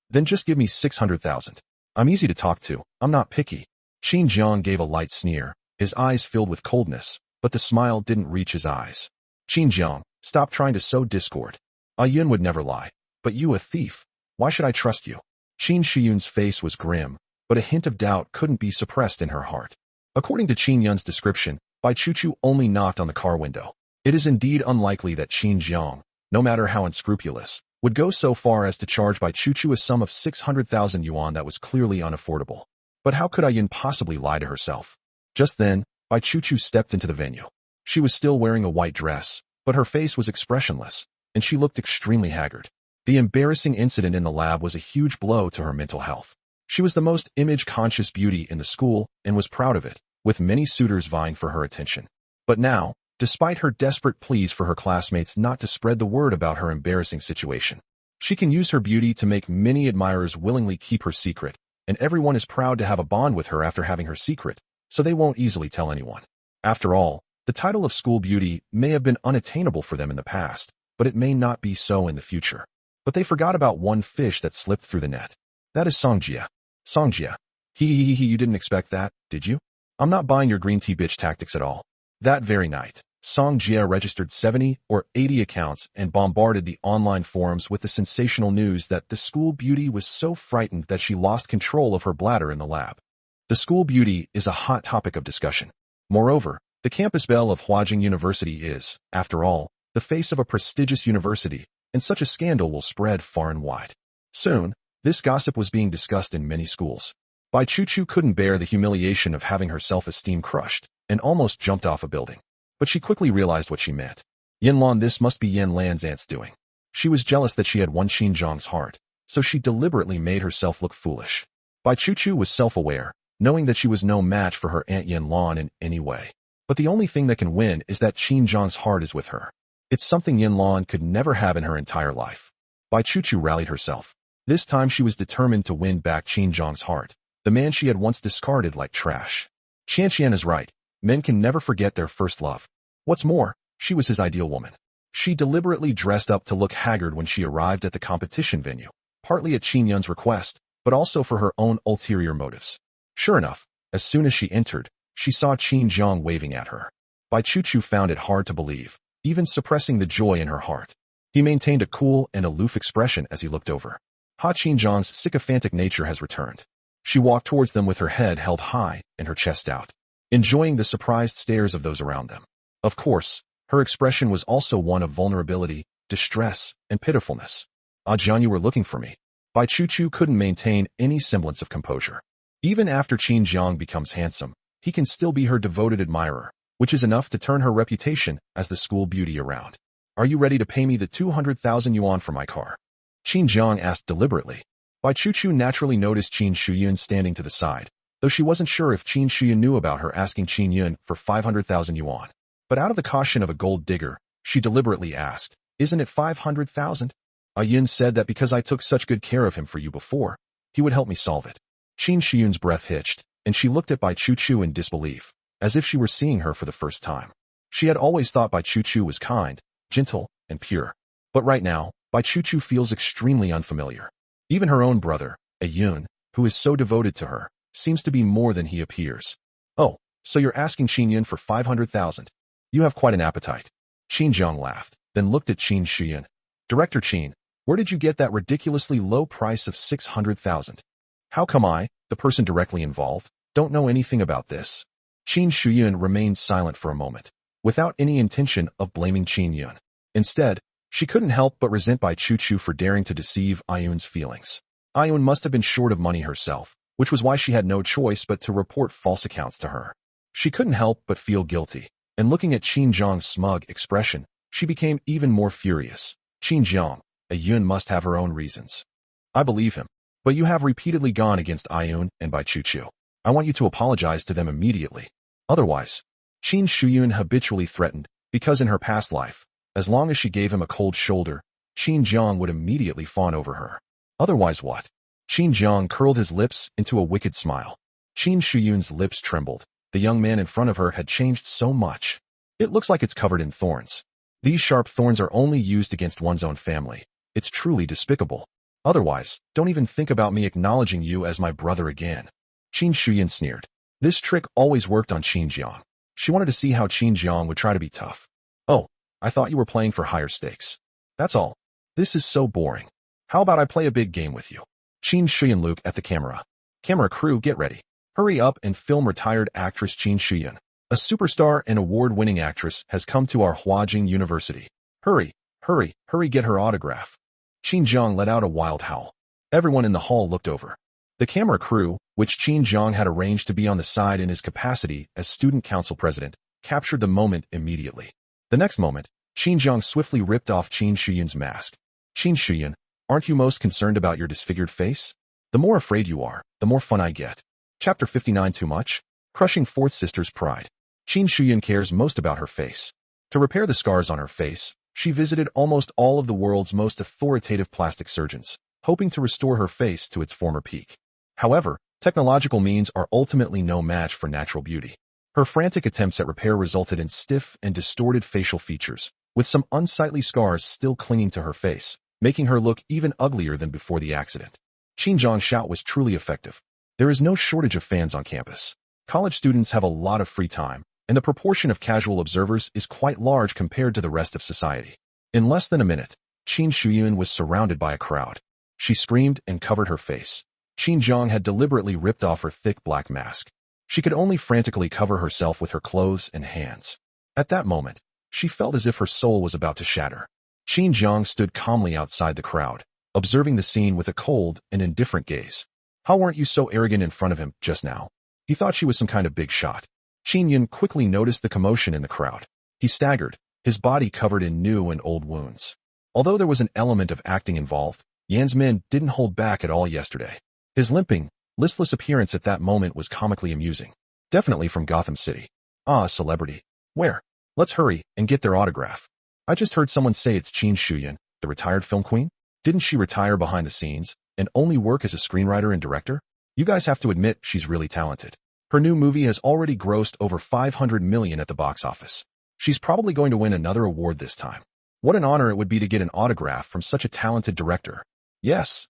Speaker 2: Then just give me 600,000. I'm easy to talk to. I'm not picky. Qin Jiang gave a light sneer, his eyes filled with coldness, but the smile didn't reach his eyes. Qin Jiang, stop trying to sow discord. A Yun would never lie. But you a thief. Why should I trust you? Qin Shuyun's face was grim, but a hint of doubt couldn't be suppressed in her heart. According to Qin Yun's description, Bai Chuchu only knocked on the car window. It is indeed unlikely that Qin Jiang, no matter how unscrupulous, would go so far as to charge Bai Chuchu a sum of 600,000 yuan that was clearly unaffordable. But how could Yun possibly lie to herself? Just then, Bai Chuchu stepped into the venue. She was still wearing a white dress, but her face was expressionless, and she looked extremely haggard. The embarrassing incident in the lab was a huge blow to her mental health. She was the most image-conscious beauty in the school and was proud of it, with many suitors vying for her attention. But now, despite her desperate pleas for her classmates not to spread the word about her embarrassing situation, she can use her beauty to make many admirers willingly keep her secret, and everyone is proud to have a bond with her after having her secret, so they won't easily tell anyone. After all, the title of school beauty may have been unattainable for them in the past, but it may not be so in the future. But they forgot about one fish that slipped through the net. That is Songjia. Songjia. You didn't expect that, did you? I'm not buying your green tea bitch tactics at all. That very night, Songjia registered 70 or 80 accounts and bombarded the online forums with the sensational news that the school beauty was so frightened that she lost control of her bladder in the lab. The school beauty is a hot topic of discussion. Moreover, the campus belle of Huajing University is, after all, the face of a prestigious university, and such a scandal will spread far and wide. Soon, this gossip was being discussed in many schools. Bai Chuchu couldn't bear the humiliation of having her self-esteem crushed, and almost jumped off a building. But she quickly realized what she meant. Yan Luan, this must be Yan Lan's aunt's doing. She was jealous that she had won Qin Jiang's heart, so she deliberately made herself look foolish. Bai Chuchu was self-aware, knowing that she was no match for her aunt Yan Luan in any way. But the only thing that can win is that Qin Jiang's heart is with her. It's something Yan Luan could never have in her entire life. Bai Chuchu rallied herself. This time she was determined to win back Qin Jiang's heart, the man she had once discarded like trash. Qian is right. Men can never forget their first love. What's more, she was his ideal woman. She deliberately dressed up to look haggard when she arrived at the competition venue, partly at Qin Yun's request, but also for her own ulterior motives. Sure enough, as soon as she entered, she saw Qin Jiang waving at her. Bai Chu found it hard to believe, even suppressing the joy in her heart. He maintained a cool and aloof expression as he looked over. Ha Qinjiang's sycophantic nature has returned. She walked towards them with her head held high and her chest out, enjoying the surprised stares of those around them. Of course, her expression was also one of vulnerability, distress, and pitifulness. Ah Jian, you were looking for me. Bai Chu couldn't maintain any semblance of composure. Even after Qinjiang becomes handsome, he can still be her devoted admirer, which is enough to turn her reputation as the school beauty around. Are you ready to pay me the 200,000 yuan for my car? Qinjiang asked deliberately. Bai Chu naturally noticed Qin Shuyun standing to the side, though she wasn't sure if Qin Shuyun knew about her asking Qin Yun for 500,000 yuan. But out of the caution of a gold digger, she deliberately asked, "Isn't it 500,000? Yun said that because I took such good care of him for you before, he would help me solve it." Qin Shuyun's breath hitched, and she looked at Bai Chu in disbelief, as if she were seeing her for the first time. She had always thought Bai Chu was kind, gentle, and pure. But right now, Bai Chu feels extremely unfamiliar. Even her own brother, Yun, who is so devoted to her, seems to be more than he appears. "Oh, so you're asking Qin Yun for 500,000? You have quite an appetite." Qinjiang laughed, then looked at Qin Shuyun. "Director Qin, where did you get that ridiculously low price of 600,000? How come I, the person directly involved, don't know anything about this?" Qin Shuyun remained silent for a moment, without any intention of blaming Qin Yun. Instead, she couldn't help but resent Bai Chu for daring to deceive Ayun's feelings. Ayun must have been short of money herself, which was why she had no choice but to report false accounts to her. She couldn't help but feel guilty, and looking at Qinjiang's smug expression, she became even more furious. "Qinjiang, Ayun must have her own reasons. I believe him, but you have repeatedly gone against Ayun and Bai Chu. I want you to apologize to them immediately. Otherwise," Qin Shuyun habitually threatened, because in her past life, as long as she gave him a cold shoulder, Qinjiang would immediately fawn over her. "Otherwise what?" Qinjiang curled his lips into a wicked smile. Qin Shuyun's lips trembled. The young man in front of her had changed so much. "It looks like it's covered in thorns. These sharp thorns are only used against one's own family. It's truly despicable. Otherwise, don't even think about me acknowledging you as my brother again." Qin Shuyun sneered. This trick always worked on Qinjiang. She wanted to see how Qinjiang would try to be tough. "Oh, I thought you were playing for higher stakes. That's all. This is so boring. How about I play a big game with you?" Qin Shuyun looked at the camera. "Camera crew, get ready. Hurry up and film retired actress Qin Shuyun. A superstar and award-winning actress has come to our Huajing University. Hurry, hurry, hurry, get her autograph." Qinjiang let out a wild howl. Everyone in the hall looked over. The camera crew, which Qinjiang had arranged to be on the side in his capacity as student council president, captured the moment immediately. The next moment, Qinjiang swiftly ripped off Qin Shuyun's mask. "Qin Shuyun, aren't you most concerned about your disfigured face? The more afraid you are, the more fun I get." Chapter 59. Too much? Crushing fourth sister's pride. Qin Shuyun cares most about her face. To repair the scars on her face, she visited almost all of the world's most authoritative plastic surgeons, hoping to restore her face to its former peak. However, technological means are ultimately no match for natural beauty. Her frantic attempts at repair resulted in stiff and distorted facial features, with some unsightly scars still clinging to her face, making her look even uglier than before the accident. Qinjiang's shout was truly effective. There is no shortage of fans on campus. College students have a lot of free time, and the proportion of casual observers is quite large compared to the rest of society. In less than a minute, Qin Shuyun was surrounded by a crowd. She screamed and covered her face. Qinjiang had deliberately ripped off her thick black mask. She could only frantically cover herself with her clothes and hands. At that moment, she felt as if her soul was about to shatter. Qinjiang stood calmly outside the crowd, observing the scene with a cold and indifferent gaze. How weren't you so arrogant in front of him just now? He thought she was some kind of big shot. Qin Yun quickly noticed the commotion in the crowd. He staggered, his body covered in new and old wounds. Although there was an element of acting involved, Yan's men didn't hold back at all yesterday. His limping, listless appearance at that moment was comically amusing. Definitely from Gotham City. Ah, a celebrity. Where? Let's hurry and get their autograph. I just heard someone say it's Qin Shuyun, the retired film queen. Didn't she retire behind the scenes and only work as a screenwriter and director? You guys have to admit she's really talented. Her new movie has already grossed over 500 million at the box office. She's probably going to win another award this time. What an honor it would be to get an autograph from such a talented director. Yes,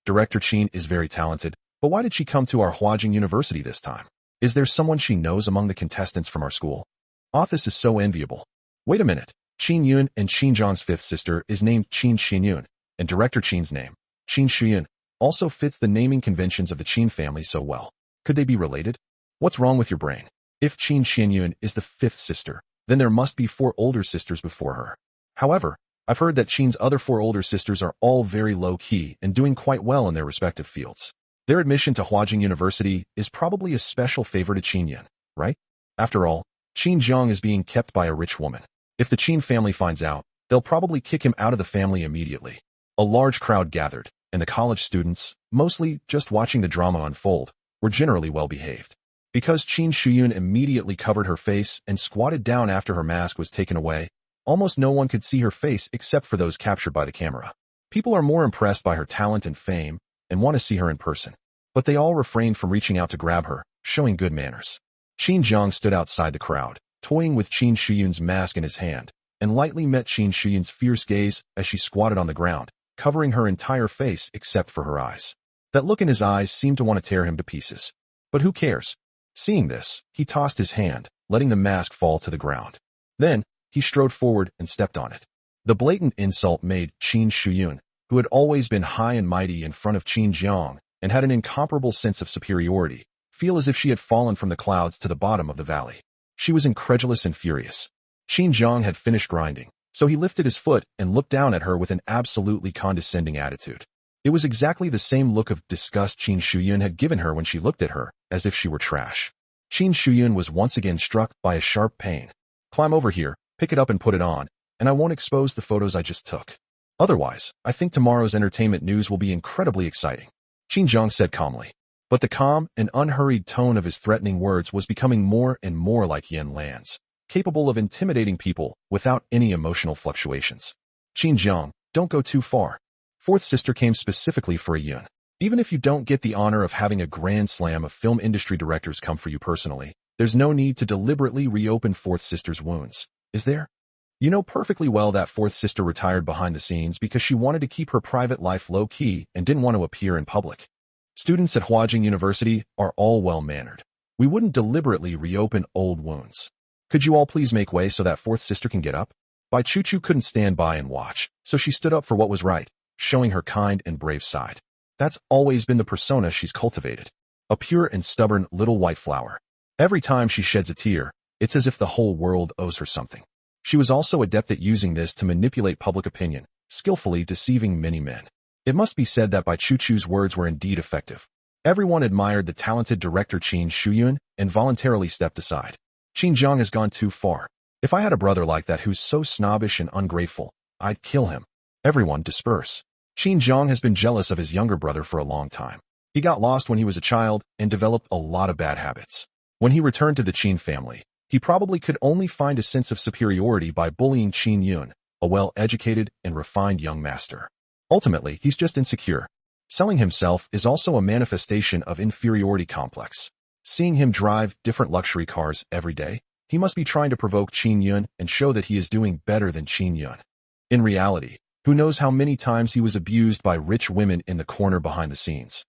Speaker 2: Director Qin is very talented, but why did she come to our Huajing University this time? Is there someone she knows among the contestants from our school? Office is so enviable. Wait a minute. Qin Yun and Qin Zhang's fifth sister is named Qin Xinyun, and director Qin's name, Qin Shuyun, also fits the naming conventions of the Qin family so well. Could they be related? What's wrong with your brain? If Qin Xinyun is the fifth sister, then there must be 4 older sisters before her. However, I've heard that Qin's other 4 older sisters are all very low-key and doing quite well in their respective fields. Their admission to Huajing University is probably a special favor to Qin Yun, right? After all, Qin Zhang is being kept by a rich woman. If the Qin family finds out, they'll probably kick him out of the family immediately. A large crowd gathered, and the college students, mostly just watching the drama unfold, were generally well behaved. Because Qin Shuyun immediately covered her face and squatted down after her mask was taken away, almost no one could see her face except for those captured by the camera. People are more impressed by her talent and fame and want to see her in person. But they all refrained from reaching out to grab her, showing good manners. Qin Zhang stood outside the crowd, toying with Qin Shuyun's mask in his hand, and lightly met Qin Shuyun's fierce gaze as she squatted on the ground, covering her entire face except for her eyes. That look in his eyes seemed to want to tear him to pieces. But who cares? Seeing this, he tossed his hand, letting the mask fall to the ground. Then, he strode forward and stepped on it. The blatant insult made Qin Shuyun, who had always been high and mighty in front of Qin Zhang and had an incomparable sense of superiority, feel as if she had fallen from the clouds to the bottom of the valley. She was incredulous and furious. Qin Zhang had finished grinding, so he lifted his foot and looked down at her with an absolutely condescending attitude. It was exactly the same look of disgust Qin Shuyun had given her when she looked at her, as if she were trash. Qin Shuyun was once again struck by a sharp pain. Climb over here, pick it up and put it on, and I won't expose the photos I just took. Otherwise, I think tomorrow's entertainment news will be incredibly exciting, Qin Zhang said calmly. But the calm and unhurried tone of his threatening words was becoming more and more like Yan Luan's, capable of intimidating people without any emotional fluctuations. Qin Zhang, don't go too far. Fourth sister came specifically for a Yun. Even if you don't get the honor of having a grand slam of film industry directors come for you personally, there's no need to deliberately reopen fourth sister's wounds, is there? You know perfectly well that fourth sister retired behind the scenes because she wanted to keep her private life low-key and didn't want to appear in public. Students at Huajing University are all well-mannered. We wouldn't deliberately reopen old wounds. Could you all please make way so that fourth sister can get up? Bai Chuchu couldn't stand by and watch, so she stood up for what was right, showing her kind and brave side. That's always been the persona she's cultivated. A pure and stubborn little white flower. Every time she sheds a tear, it's as if the whole world owes her something. She was also adept at using this to manipulate public opinion, skillfully deceiving many men. It must be said that Bai Chuchu's words were indeed effective. Everyone admired the talented director Qin Shuyun and voluntarily stepped aside. Qin Zhang has gone too far. If I had a brother like that who's so snobbish and ungrateful, I'd kill him. Everyone disperse. Qin Zhang has been jealous of his younger brother for a long time. He got lost when he was a child and developed a lot of bad habits. When he returned to the Qin family, he probably could only find a sense of superiority by bullying Qin Yun, a well-educated and refined young master. Ultimately, he's just insecure. Selling himself is also a manifestation of inferiority complex. Seeing him drive different luxury cars every day, he must be trying to provoke Qin Yun and show that he is doing better than Qin Yun. In reality, who knows how many times he was abused by rich women in the corner behind the scenes.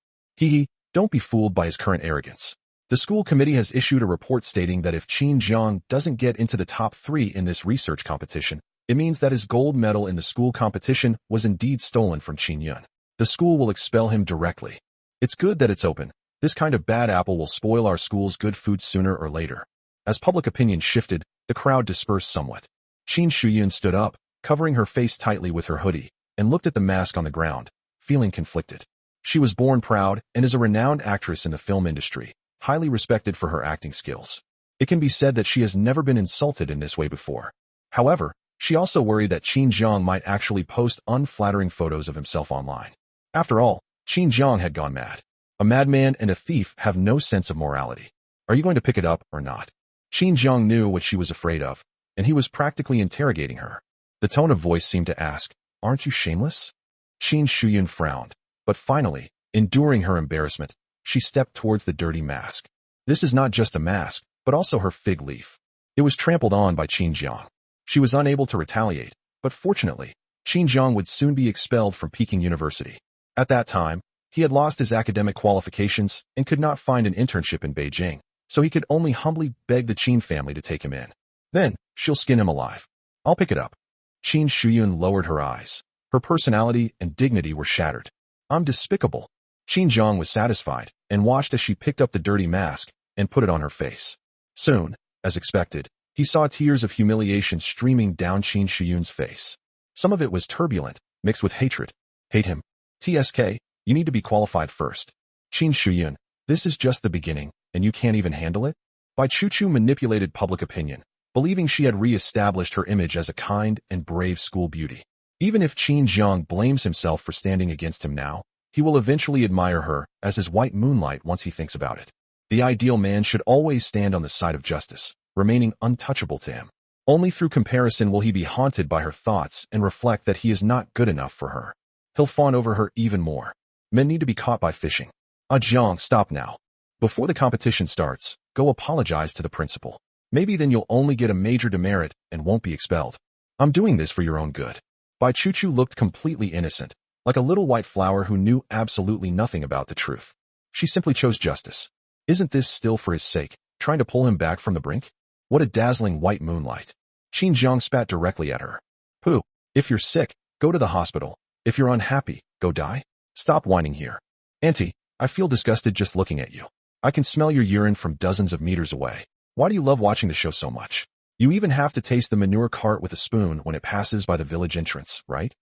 Speaker 2: Don't be fooled by his current arrogance. The school committee has issued a report stating that if Qin Zhang doesn't get into the top 3 in this research competition, it means that his gold medal in the school competition was indeed stolen from Qin Yun. The school will expel him directly. It's good that it's open. This kind of bad apple will spoil our school's good food sooner or later. As public opinion shifted, the crowd dispersed somewhat. Qin Shuyun stood up, covering her face tightly with her hoodie, and looked at the mask on the ground, feeling conflicted. She was born proud and is a renowned actress in the film industry, highly respected for her acting skills. It can be said that she has never been insulted in this way before. However, she also worried that Qin Zhang might actually post unflattering photos of himself online. After all, Qin Zhang had gone mad. A madman and a thief have no sense of morality. Are you going to pick it up or not? Qin Zhang knew what she was afraid of, and he was practically interrogating her. The tone of voice seemed to ask, "Aren't you shameless?" Qin Shuyun frowned, but finally, enduring her embarrassment, she stepped towards the dirty mask. This is not just a mask, but also her fig leaf. It was trampled on by Qin Zhang. She was unable to retaliate, but fortunately, Qin Zhang would soon be expelled from Peking University. At that time, he had lost his academic qualifications and could not find an internship in Beijing, so he could only humbly beg the Qin family to take him in. Then, she'll skin him alive. I'll pick it up. Qin Shuyun lowered her eyes. Her personality and dignity were shattered. I'm despicable. Qin Jiang was satisfied and watched as she picked up the dirty mask and put it on her face. Soon, as expected, he saw tears of humiliation streaming down Qin Shuyun's face. Some of it was turbulent, mixed with hatred. Hate him. TSK, you need to be qualified first. Qin Shuyun, this is just the beginning, and you can't even handle it? Bai Chuchu manipulated public opinion, believing she had re-established her image as a kind and brave school beauty. Even if Qin Jiang blames himself for standing against him now, he will eventually admire her as his white moonlight once he thinks about it. The ideal man should always stand on the side of justice, remaining untouchable to him. Only through comparison will he be haunted by her thoughts and reflect that he is not good enough for her. He'll fawn over her even more. Men need to be caught by fishing. Jiang, stop now. Before the competition starts, go apologize to the principal. Maybe then you'll only get a major demerit and won't be expelled. I'm doing this for your own good. Bai Chuchu looked completely innocent, like a little white flower who knew absolutely nothing about the truth. She simply chose justice. Isn't this still for his sake, trying to pull him back from the brink? What a dazzling white moonlight. Qin Jiang spat directly at her. Pooh, if you're sick, go to the hospital. If you're unhappy, go die. Stop whining here. Auntie, I feel disgusted just looking at you. I can smell your urine from dozens of meters away. Why do you love watching the show so much? You even have to taste the manure cart with a spoon when it passes by the village entrance, right?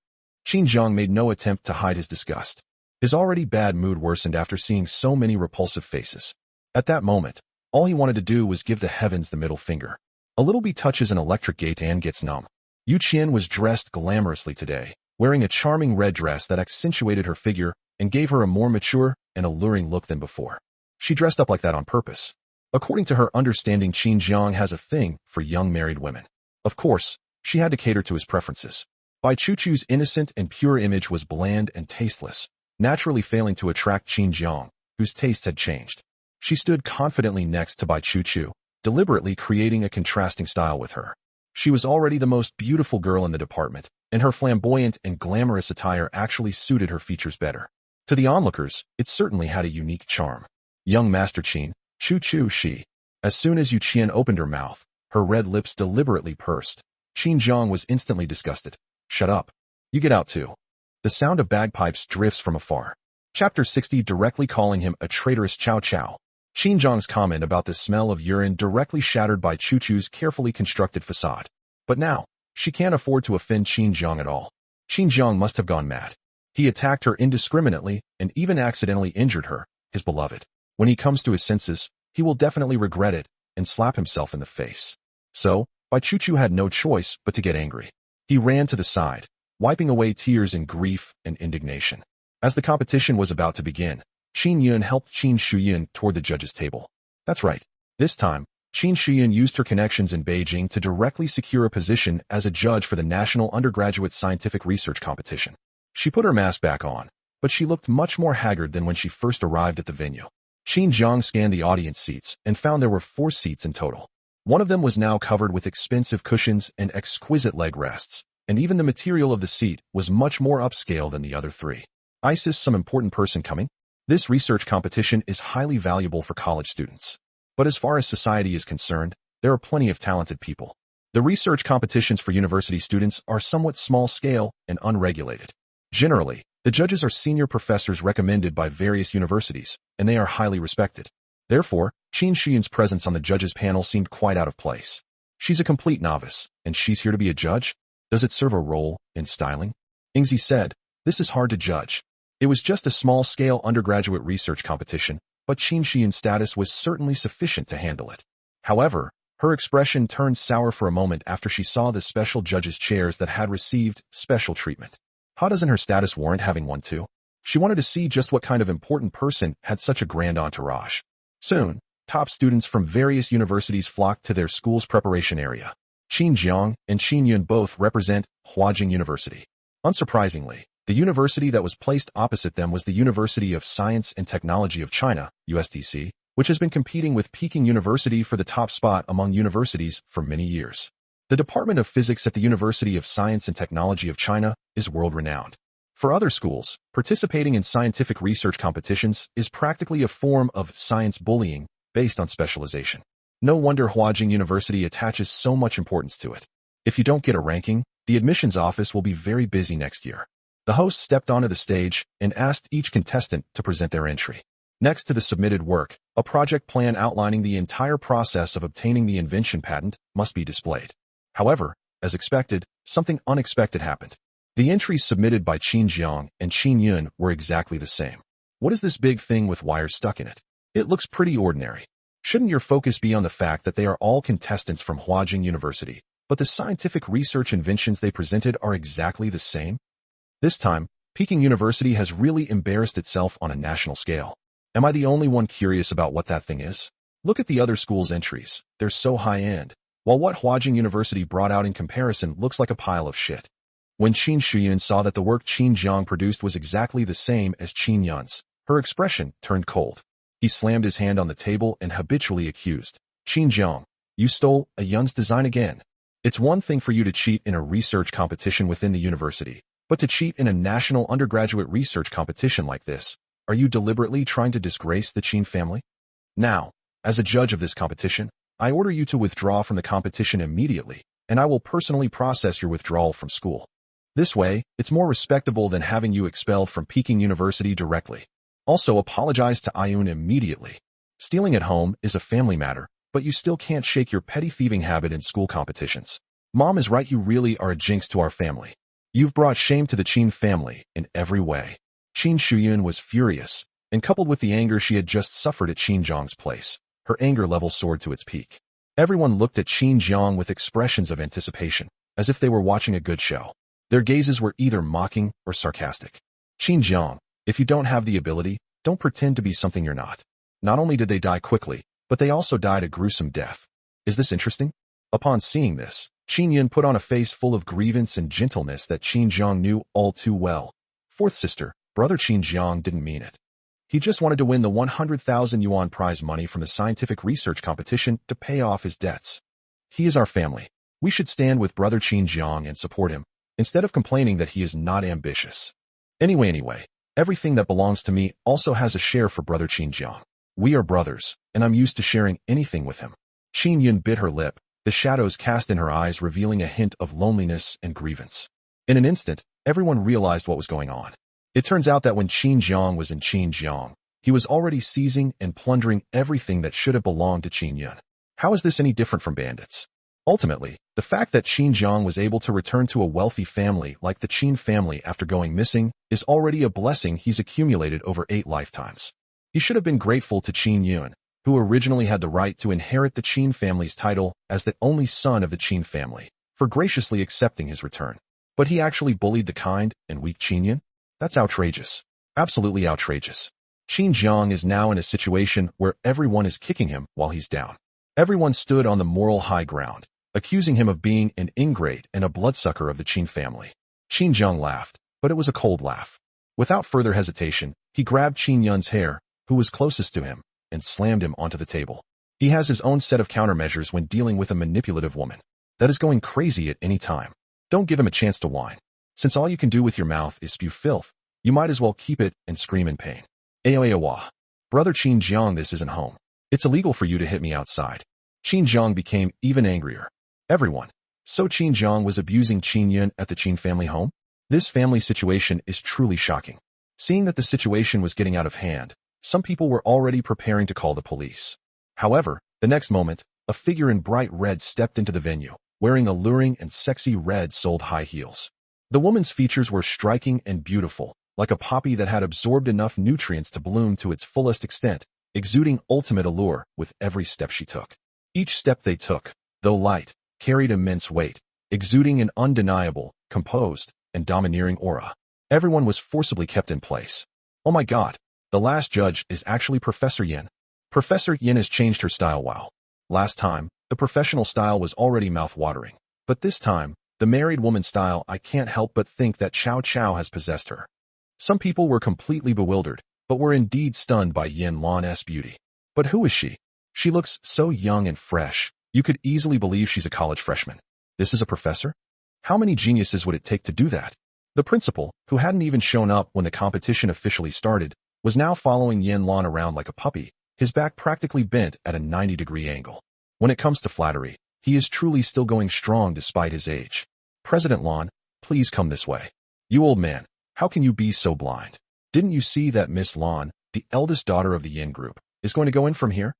Speaker 2: Qin Jiang made no attempt to hide his disgust. His already bad mood worsened after seeing so many repulsive faces. At that moment, all he wanted to do was give the heavens the middle finger. A little bee touches an electric gate and gets numb. Yu Qian was dressed glamorously today, wearing a charming red dress that accentuated her figure and gave her a more mature and alluring look than before. She dressed up like that on purpose. According to her understanding, Qin Jiang has a thing for young married women. Of course, she had to cater to his preferences. Bai Chuchu's innocent and pure image was bland and tasteless, naturally failing to attract Qin Jiang, whose tastes had changed. She stood confidently next to Bai Chuchu, deliberately creating a contrasting style with her. She was already the most beautiful girl in the department, and her flamboyant and glamorous attire actually suited her features better. To the onlookers, it certainly had a unique charm. Young Master Qin, Chuchu she. As soon as Yu Qian opened her mouth, her red lips deliberately pursed. Qin Jiang was instantly disgusted. Shut up. You get out too. The sound of bagpipes drifts from afar. Chapter 60 directly calling him a traitorous Chow Chow. Qin Jiang's comment about the smell of urine directly shattered by Chuchu's carefully constructed facade. But now, she can't afford to offend Qin Jiang at all. Qin Jiang must have gone mad. He attacked her indiscriminately and even accidentally injured her, his beloved. When he comes to his senses, he will definitely regret it and slap himself in the face. So, Bai Chuchu had no choice but to get angry. He ran to the side, wiping away tears in grief and indignation. As the competition was about to begin, Qin Yun helped Qin Shuyun toward the judges' table. That's right. This time, Qin Shuyun used her connections in Beijing to directly secure a position as a judge for the National Undergraduate Scientific Research Competition. She put her mask back on, but she looked much more haggard than when she first arrived at the venue. Qin Jiang scanned the audience seats and found there were 4 seats in total. One of them was now covered with expensive cushions and exquisite leg rests, and even the material of the seat was much more upscale than the other 3. Isis, some important person coming? This research competition is highly valuable for college students. But as far as society is concerned, there are plenty of talented people. The research competitions for university students are somewhat small-scale and unregulated. Generally, the judges are senior professors recommended by various universities, and they are highly respected. Therefore, Qin Shuyun's presence on the judges' panel seemed quite out of place. She's a complete novice, and she's here to be a judge? Does it serve a role in styling? Ingzi said, this is hard to judge. It was just a small-scale undergraduate research competition, but Qin Shuyun's status was certainly sufficient to handle it. However, her expression turned sour for a moment after she saw the special judges' chairs that had received special treatment. How doesn't her status warrant having one too? She wanted to see just what kind of important person had such a grand entourage. Soon, top students from various universities flocked to their school's preparation area. Qin Jiang and Qin Yun both represent Huajing University. Unsurprisingly, the university that was placed opposite them was the University of Science and Technology of China, USTC, which has been competing with Peking University for the top spot among universities for many years. The Department of Physics at the University of Science and Technology of China is world-renowned. For other schools, participating in scientific research competitions is practically a form of science bullying based on specialization. No wonder Huajing University attaches so much importance to it. If you don't get a ranking, the admissions office will be very busy next year. The host stepped onto the stage and asked each contestant to present their entry. Next to the submitted work, a project plan outlining the entire process of obtaining the invention patent must be displayed. However, as expected, something unexpected happened. The entries submitted by Qin Jiang and Qin Yun were exactly the same. What is this big thing with wires stuck in it? It looks pretty ordinary. Shouldn't your focus be on the fact that they are all contestants from Huajing University, but the scientific research inventions they presented are exactly the same? This time, Peking University has really embarrassed itself on a national scale. Am I the only one curious about what that thing is? Look at the other schools' entries. They're so high-end, while what Huajing University brought out in comparison looks like a pile of shit. When Qin Shuyun saw that the work Qin Jiang produced was exactly the same as Qin Yun's, her expression turned cold. He slammed his hand on the table and habitually accused, "Qin Jiang, you stole a Yun's design again. It's one thing for you to cheat in a research competition within the university, but to cheat in a national undergraduate research competition like this, are you deliberately trying to disgrace the Qin family? Now, as a judge of this competition, I order you to withdraw from the competition immediately, and I will personally process your withdrawal from school. This way, it's more respectable than having you expelled from Peking University directly. Also, apologize to Ayun immediately. Stealing at home is a family matter, but you still can't shake your petty thieving habit in school competitions. Mom is right, you really are a jinx to our family. You've brought shame to the Qin family in every way." Qin Shuyun was furious, and coupled with the anger she had just suffered at Qin Jiang's place, her anger level soared to its peak. Everyone looked at Qin Jiang with expressions of anticipation, as if they were watching a good show. Their gazes were either mocking or sarcastic. "Qin Jiang, if you don't have the ability, don't pretend to be something you're not." Not only did they die quickly, but they also died a gruesome death. Is this interesting? Upon seeing this, Qin Yun put on a face full of grievance and gentleness that Qin Jiang knew all too well. Fourth sister, brother Qin Jiang didn't mean it. He just wanted to win the 100,000 yuan prize money from the scientific research competition to pay off his debts. He is our family. We should stand with brother Qin Jiang and support him, instead of complaining that he is not ambitious. Anyway, everything that belongs to me also has a share for brother Qin Jiang. We are brothers, and I'm used to sharing anything with him. Qin Yun bit her lip, the shadows cast in her eyes revealing a hint of loneliness and grievance. In an instant, everyone realized what was going on. It turns out that when Qin Jiang was in Qin Jiang, he was already seizing and plundering everything that should have belonged to Qin Yun. How is this any different from bandits? Ultimately, the fact that Qin Jiang was able to return to a wealthy family like the Qin family after going missing is already a blessing he's accumulated over 8 lifetimes. He should have been grateful to Qin Yun, who originally had the right to inherit the Qin family's title as the only son of the Qin family, for graciously accepting his return. But he actually bullied the kind and weak Qin Yun? That's outrageous. Absolutely outrageous. Qin Jiang is now in a situation where everyone is kicking him while he's down. Everyone stood on the moral high ground, accusing him of being an ingrate and a bloodsucker of the Qin family. Qin Jiang laughed, but it was a cold laugh. Without further hesitation, he grabbed Qin Yun's hair, who was closest to him, and slammed him onto the table. He has his own set of countermeasures when dealing with a manipulative woman that is going crazy at any time. Don't give him a chance to whine. Since all you can do with your mouth is spew filth, you might as well keep it and scream in pain. Aoawa. Brother Qin Jiang, this isn't home. It's illegal for you to hit me outside. Qin Jiang became even angrier. Everyone. So Qin Jiang was abusing Qin Yun at the Qin family home? This family situation is truly shocking. Seeing that the situation was getting out of hand, some people were already preparing to call the police. However, the next moment, a figure in bright red stepped into the venue, wearing alluring and sexy red-soled high heels. The woman's features were striking and beautiful, like a poppy that had absorbed enough nutrients to bloom to its fullest extent, exuding ultimate allure with every step she took. Each step they took, though light, carried immense weight, exuding an undeniable, composed, and domineering aura. Everyone was forcibly kept in place. Oh my god, the last judge is actually Professor Yin. Professor Yin has changed her style while last time, the professional style was already mouth-watering. But this time, the married woman style, I can't help but think that Chow Chow has possessed her. Some people were completely bewildered, but were indeed stunned by Yan Luan's beauty. But who is she? She looks so young and fresh, you could easily believe she's a college freshman. This is a professor? How many geniuses would it take to do that? The principal, who hadn't even shown up when the competition officially started, was now following Yan Luan around like a puppy, his back practically bent at a 90-degree angle. When it comes to flattery, he is truly still going strong despite his age. President Luan, please come this way. You old man, how can you be so blind? Didn't you see that Miss Luan, the eldest daughter of the Yin group, is going to go in from here?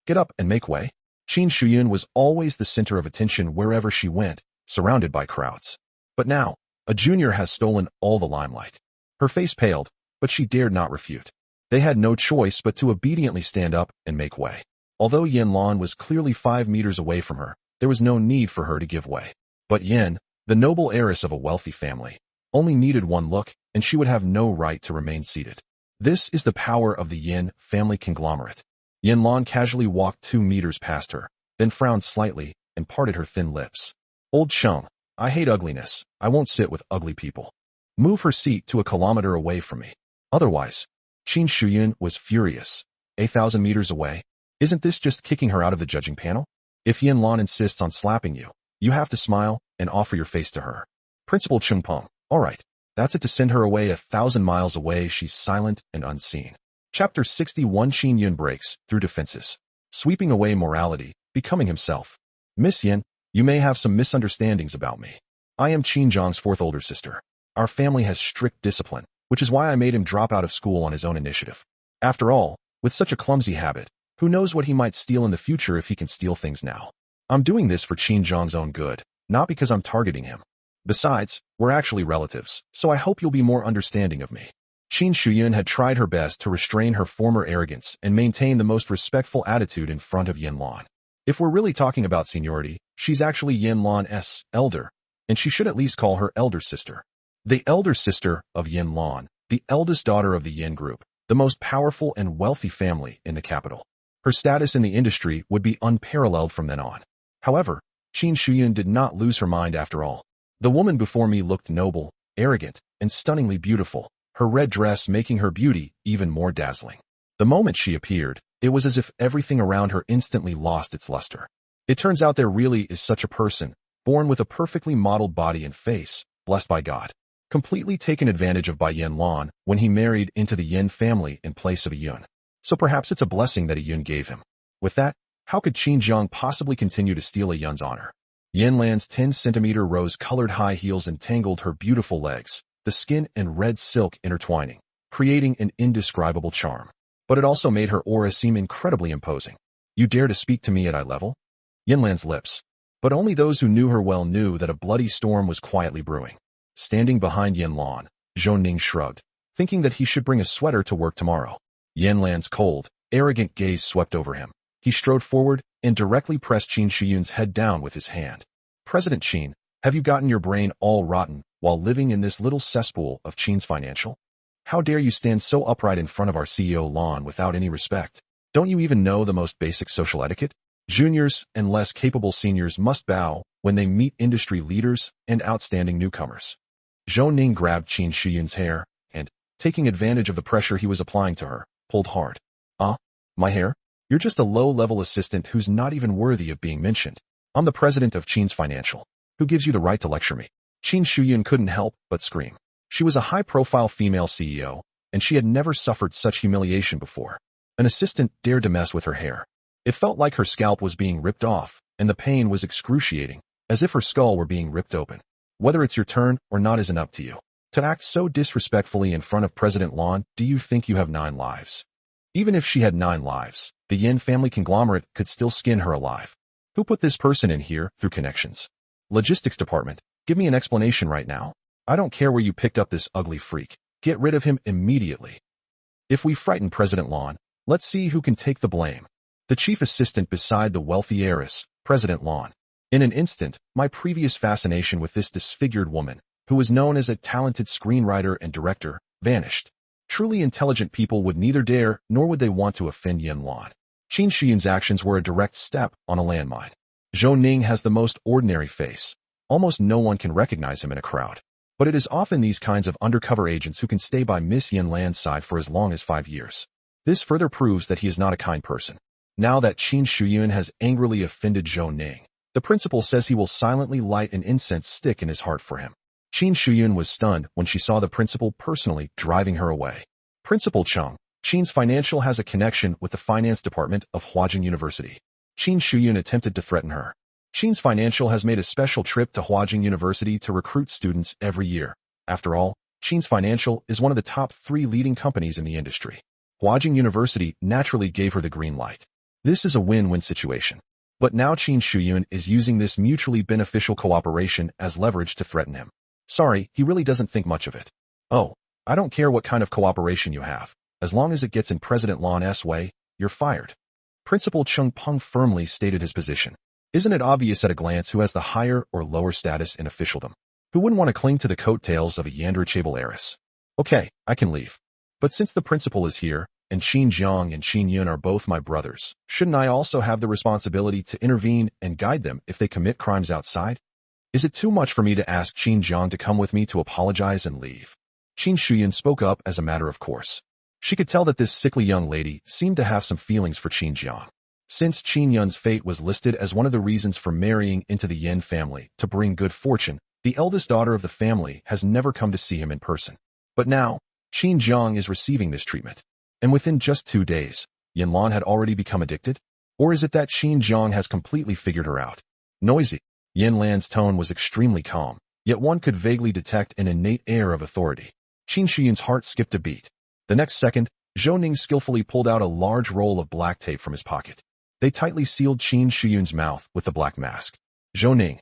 Speaker 2: Get up and make way. Qin Shuyun was always the center of attention wherever she went, surrounded by crowds. But now, a junior has stolen all the limelight. Her face paled, but she dared not refute. They had no choice but to obediently stand up and make way. Although Yan Luan was clearly 5 meters away from her, there was no need for her to give way. But Yan, the noble heiress of a wealthy family, only needed one look, and she would have no right to remain seated. This is the power of the Yin family conglomerate. Yan Luan casually walked 2 meters past her, then frowned slightly and parted her thin lips. Old Chung, I hate ugliness. I won't sit with ugly people. Move her seat to a kilometer away from me. Otherwise, Qin Shuyun was furious. 1,000 meters away? Isn't this just kicking her out of the judging panel? If Yan Luan insists on slapping you, you have to smile and offer your face to her. Principal Chung Peng, all right, that's it to send her away 1,000 miles away. She's silent and unseen. Chapter 61. Qin Yun breaks through defenses, sweeping away morality, becoming himself. Miss Yin, you may have some misunderstandings about me. I am Qin Zhang's 4th older sister. Our family has strict discipline, which is why I made him drop out of school on his own initiative. After all, with such a clumsy habit, who knows what he might steal in the future if he can steal things now. I'm doing this for Qin Zhang's own good, not because I'm targeting him. Besides, we're actually relatives, so I hope you'll be more understanding of me. Qin Shuyun had tried her best to restrain her former arrogance and maintain the most respectful attitude in front of Yan Luan. If we're really talking about seniority, she's actually Yan Luan's elder, and she should at least call her elder sister. The elder sister of Yan Luan, the eldest daughter of the Yin group, the most powerful and wealthy family in the capital. Her status in the industry would be unparalleled from then on. However, Qin Shuyun did not lose her mind after all. The woman before me looked noble, arrogant, and stunningly beautiful, her red dress making her beauty even more dazzling. The moment she appeared, it was as if everything around her instantly lost its luster. It turns out there really is such a person, born with a perfectly modeled body and face, blessed by God, completely taken advantage of by Yan Luan when he married into the Yin family in place of a Yun. So perhaps it's a blessing that a Yun gave him. With that, how could Qin Zhang possibly continue to steal a Yun's honor? Yan Luan's 10-centimeter rose-colored high heels entangled her beautiful legs, the skin and red silk intertwining, creating an indescribable charm. But it also made her aura seem incredibly imposing. You dare to speak to me at eye level? Yan Luan's lips. But only those who knew her well knew that a bloody storm was quietly brewing. Standing behind Yan Luan, Zhou Ning shrugged, thinking that he should bring a sweater to work tomorrow. Yan Luan's cold, arrogant gaze swept over him. He strode forward and directly pressed Qin Shuyun's head down with his hand. President Qin, have you gotten your brain all rotten while living in this little cesspool of Qin's financial? How dare you stand so upright in front of our CEO Luan without any respect? Don't you even know the most basic social etiquette? Juniors and less capable seniors must bow when they meet industry leaders and outstanding newcomers. Zhou Ning grabbed Qin Shuyun's hair and, taking advantage of the pressure he was applying to her, pulled hard. My hair? You're just a low-level assistant who's not even worthy of being mentioned. I'm the president of Qin's Financial. Who gives you the right to lecture me? Qin Shuyun couldn't help but scream. She was a high-profile female CEO, and she had never suffered such humiliation before. An assistant dared to mess with her hair. It felt like her scalp was being ripped off, and the pain was excruciating, as if her skull were being ripped open. Whether it's your turn or not isn't up to you. To act so disrespectfully in front of President Luan, do you think you have 9 lives? Even if she had 9 lives, the Yin family conglomerate could still skin her alive. Who put this person in here through connections? Logistics department, give me an explanation right now. I don't care where you picked up this ugly freak. Get rid of him immediately. If we frighten President Luan, let's see who can take the blame. The chief assistant beside the wealthy heiress, President Luan. In an instant, my previous fascination with this disfigured woman, who was known as a talented screenwriter and director, vanished. Truly intelligent people would neither dare nor would they want to offend Yan Luan. Qin Shuyun's actions were a direct step on a landmine. Zhou Ning has the most ordinary face. Almost no one can recognize him in a crowd. But it is often these kinds of undercover agents who can stay by Miss Yan Luan's side for as long as 5 years. This further proves that he is not a kind person. Now that Qin Shuyun has angrily offended Zhou Ning, the principal says he will silently light an incense stick in his heart for him. Qin Shuyun was stunned when she saw the principal personally driving her away. Principal Chung, Qin's Financial has a connection with the finance department of Huajing University. Qin Shuyun attempted to threaten her. Qin's Financial has made a special trip to Huajing University to recruit students every year. After all, Qin's Financial is one of the top 3 leading companies in the industry. Huajing University naturally gave her the green light. This is a win-win situation. But now Qin Shuyun is using this mutually beneficial cooperation as leverage to threaten him. Sorry, he really doesn't think much of it. Oh, I don't care what kind of cooperation you have. As long as it gets in President Lan's way, you're fired. Principal Chung Peng firmly stated his position. Isn't it obvious at a glance who has the higher or lower status in officialdom? Who wouldn't want to cling to the coattails of a yandrachable heiress? Okay, I can leave. But since the principal is here, and Qin Jiang and Qin Yun are both my brothers, shouldn't I also have the responsibility to intervene and guide them if they commit crimes outside? Is it too much for me to ask Qin Jiang to come with me to apologize and leave? Qin Shuyun spoke up as a matter of course. She could tell that this sickly young lady seemed to have some feelings for Qin Jiang. Since Qin Yun's fate was listed as one of the reasons for marrying into the Yan family to bring good fortune, the eldest daughter of the family has never come to see him in person. But now, Qin Jiang is receiving this treatment. And within just 2 days, Yan Luan had already become addicted? Or is it that Qin Jiang has completely figured her out? Noisy. Yan Luan's tone was extremely calm, yet one could vaguely detect an innate air of authority. Qin Shuyun's heart skipped a beat. The next second, Zhou Ning skillfully pulled out a large roll of black tape from his pocket. They tightly sealed Qin Shuyun's mouth with the black mask. Zhou Ning.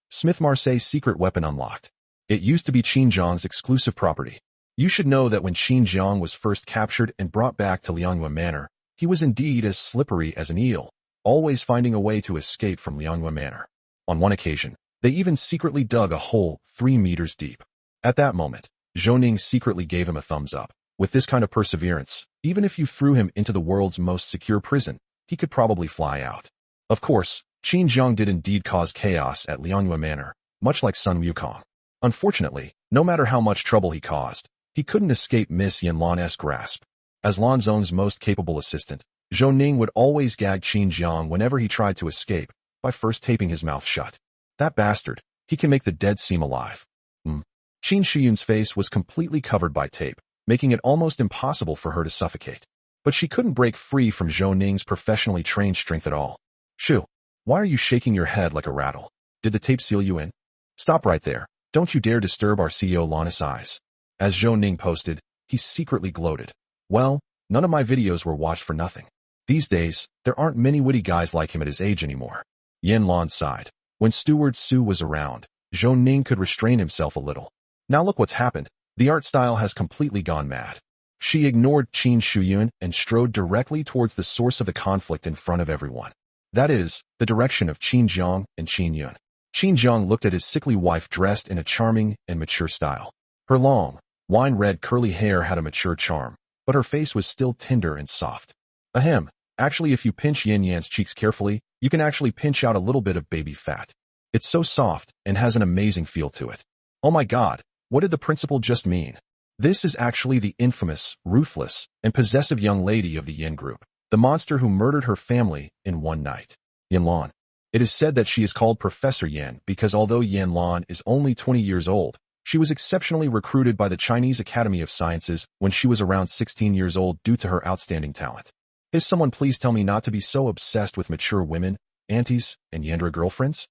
Speaker 2: Smith Marseille's secret weapon unlocked. It used to be Qin Jiang's exclusive property. You should know that when Qin Jiang was first captured and brought back to Liangyue Manor, he was indeed as slippery as an eel, always finding a way to escape from Liangyue Manor. On one occasion, they even secretly dug a hole 3 meters deep. At that moment, Zhou Ning secretly gave him a thumbs up. With this kind of perseverance, even if you threw him into the world's most secure prison, he could probably fly out. Of course, Qin Jiang did indeed cause chaos at Liangyue Manor, much like Sun Wukong. Unfortunately, no matter how much trouble he caused, he couldn't escape Miss Yan Luan's grasp. As Lan Zong's most capable assistant, Zhou Ning would always gag Qin Jiang whenever he tried to escape, by first taping his mouth shut. That bastard, he can make the dead seem alive. Qin Shuyun's face was completely covered by tape, making it almost impossible for her to suffocate. But she couldn't break free from Zhou Ning's professionally trained strength at all. Shoo, why are you shaking your head like a rattle? Did the tape seal you in? Stop right there. Don't you dare disturb our CEO Lan's eyes. As Zhou Ning posted, he secretly gloated. Well, none of my videos were watched for nothing. These days, there aren't many witty guys like him at his age anymore. Yan Luan sighed. When Steward Su was around, Zhou Ning could restrain himself a little. Now look what's happened. The art style has completely gone mad. She ignored Qin Shuyun and strode directly towards the source of the conflict in front of everyone. That is, the direction of Qin Jiang and Qin Yun. Qin Jiang looked at his sickly wife dressed in a charming and mature style. Her long, wine-red curly hair had a mature charm, but her face was still tender and soft. Ahem, actually if you pinch Yin Yan's cheeks carefully, you can actually pinch out a little bit of baby fat. It's so soft and has an amazing feel to it. Oh my god, what did the principal just mean? This is actually the infamous, ruthless, and possessive young lady of the Yin group, the monster who murdered her family in one night. Yan Luan. It is said that she is called Professor Yan because although Yan Luan is only 20 years old, she was exceptionally recruited by the Chinese Academy of Sciences when she was around 16 years old due to her outstanding talent. Is someone please tell me not to be so obsessed with mature women, aunties, and Yandra girlfriends?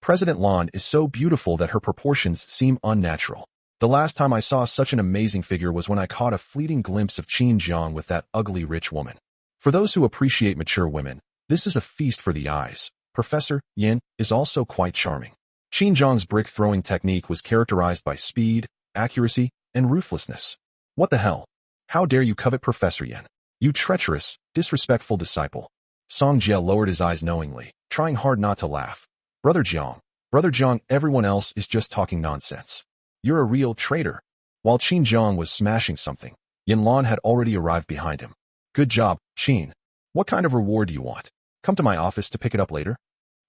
Speaker 2: President Lan is so beautiful that her proportions seem unnatural. The last time I saw such an amazing figure was when I caught a fleeting glimpse of Qin Jiang with that ugly rich woman. For those who appreciate mature women, this is a feast for the eyes. Professor Yin is also quite charming. Qin Jiang's brick-throwing technique was characterized by speed, accuracy, and ruthlessness. What the hell? How dare you covet Professor Yin? You treacherous, disrespectful disciple. Song Jie lowered his eyes knowingly, trying hard not to laugh. Brother Jiang, everyone else is just talking nonsense. You're a real traitor. While Qin Jiang was smashing something, Yan Luan had already arrived behind him. Good job, Qin. What kind of reward do you want? Come to my office to pick it up later.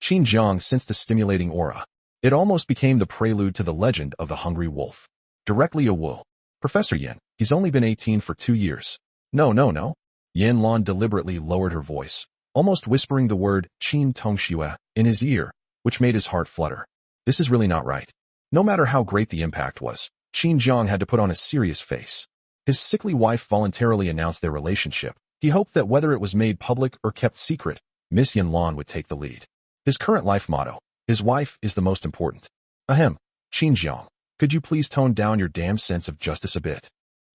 Speaker 2: Qin Jiang sensed a stimulating aura. It almost became the prelude to the legend of the hungry wolf. Directly a wool. Professor Yin, he's only been 18 for 2 years. No. Yan Luan deliberately lowered her voice, almost whispering the word Qin Tongxue in his ear, which made his heart flutter. This is really not right. No matter how great the impact was, Qin Jiang had to put on a serious face. His sickly wife voluntarily announced their relationship. He hoped that whether it was made public or kept secret, Miss Yan Luan would take the lead. His current life motto, his wife is the most important. Ahem, Xinjiang, could you please tone down your damn sense of justice a bit?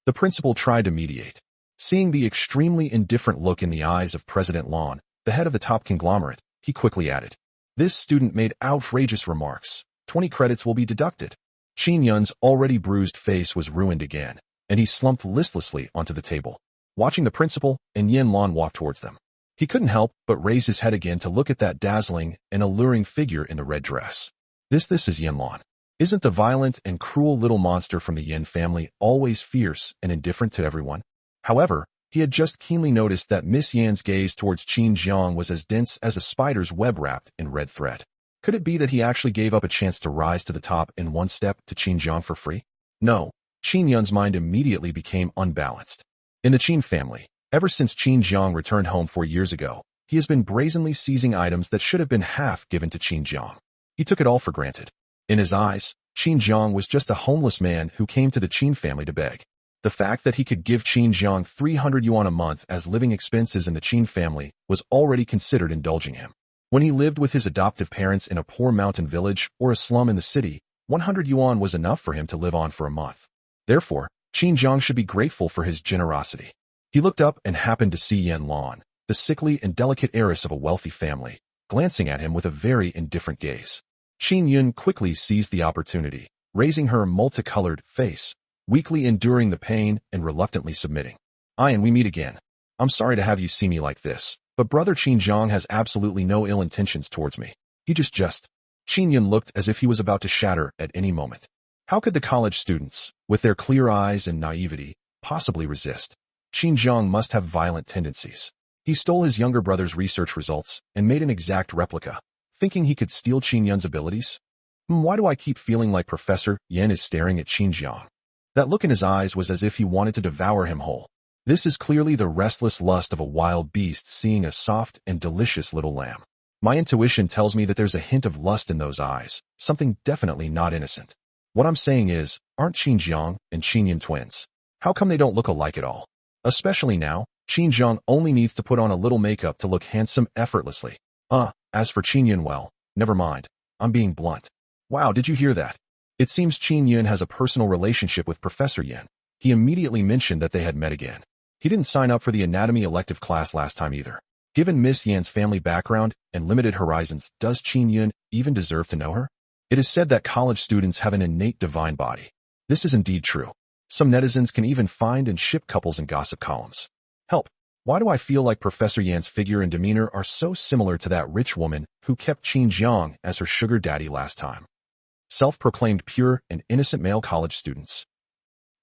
Speaker 2: The principal tried to mediate. Seeing the extremely indifferent look in the eyes of President Luan, the head of the top conglomerate, he quickly added, "This student made outrageous remarks. 20 credits will be deducted." Qin Yun's already bruised face was ruined again, and he slumped listlessly onto the table. Watching the principal and Yan Luan walk towards them, he couldn't help but raise his head again to look at that dazzling and alluring figure in the red dress. This is Yan Luan. Isn't the violent and cruel little monster from the Yan family always fierce and indifferent to everyone? However, he had just keenly noticed that Miss Yan's gaze towards Qin Jiang was as dense as a spider's web wrapped in red thread. Could it be that he actually gave up a chance to rise to the top in one step to Qin Jiang for free? No, Qin Yun's mind immediately became unbalanced. In the Qin family, ever since Qin Jiang returned home 4 years ago, he has been brazenly seizing items that should have been half given to Qin Jiang. He took it all for granted. In his eyes, Qin Jiang was just a homeless man who came to the Qin family to beg. The fact that he could give Qin Jiang 300 yuan a month as living expenses in the Qin family was already considered indulging him. When he lived with his adoptive parents in a poor mountain village or a slum in the city, 100 yuan was enough for him to live on for a month. Therefore, Qin Jiang should be grateful for his generosity. He looked up and happened to see Yan Luan, the sickly and delicate heiress of a wealthy family, glancing at him with a very indifferent gaze. Qin Yun quickly seized the opportunity, raising her multicolored face, weakly enduring the pain and reluctantly submitting. "And we meet again. I'm sorry to have you see me like this, but brother Qin Jiang has absolutely no ill intentions towards me. He just. Qin Yun looked as if he was about to shatter at any moment. How could the college students, with their clear eyes and naivety, possibly resist? Qin Jiang must have violent tendencies. He stole his younger brother's research results and made an exact replica, thinking he could steal Qin Yun's abilities. Why do I keep feeling like Professor Yan is staring at Qin Jiang? That look in his eyes was as if he wanted to devour him whole. This is clearly the restless lust of a wild beast seeing a soft and delicious little lamb. My intuition tells me that there's a hint of lust in those eyes, something definitely not innocent. What I'm saying is, aren't Qin Jiang and Qin Yun twins? How come they don't look alike at all? Especially now, Qin Jiang only needs to put on a little makeup to look handsome effortlessly. As for Qin Yun, well, never mind. I'm being blunt. Wow, did you hear that? It seems Qin Yun has a personal relationship with Professor Yan. He immediately mentioned that they had met again. He didn't sign up for the anatomy elective class last time either. Given Miss Yan's family background and limited horizons, does Qin Yun even deserve to know her? It is said that college students have an innate divine body. This is indeed true. Some netizens can even find and ship couples in gossip columns. Help! Why do I feel like Professor Yan's figure and demeanor are so similar to that rich woman who kept Qin Jiang as her sugar daddy last time? Self-proclaimed pure and innocent male college students.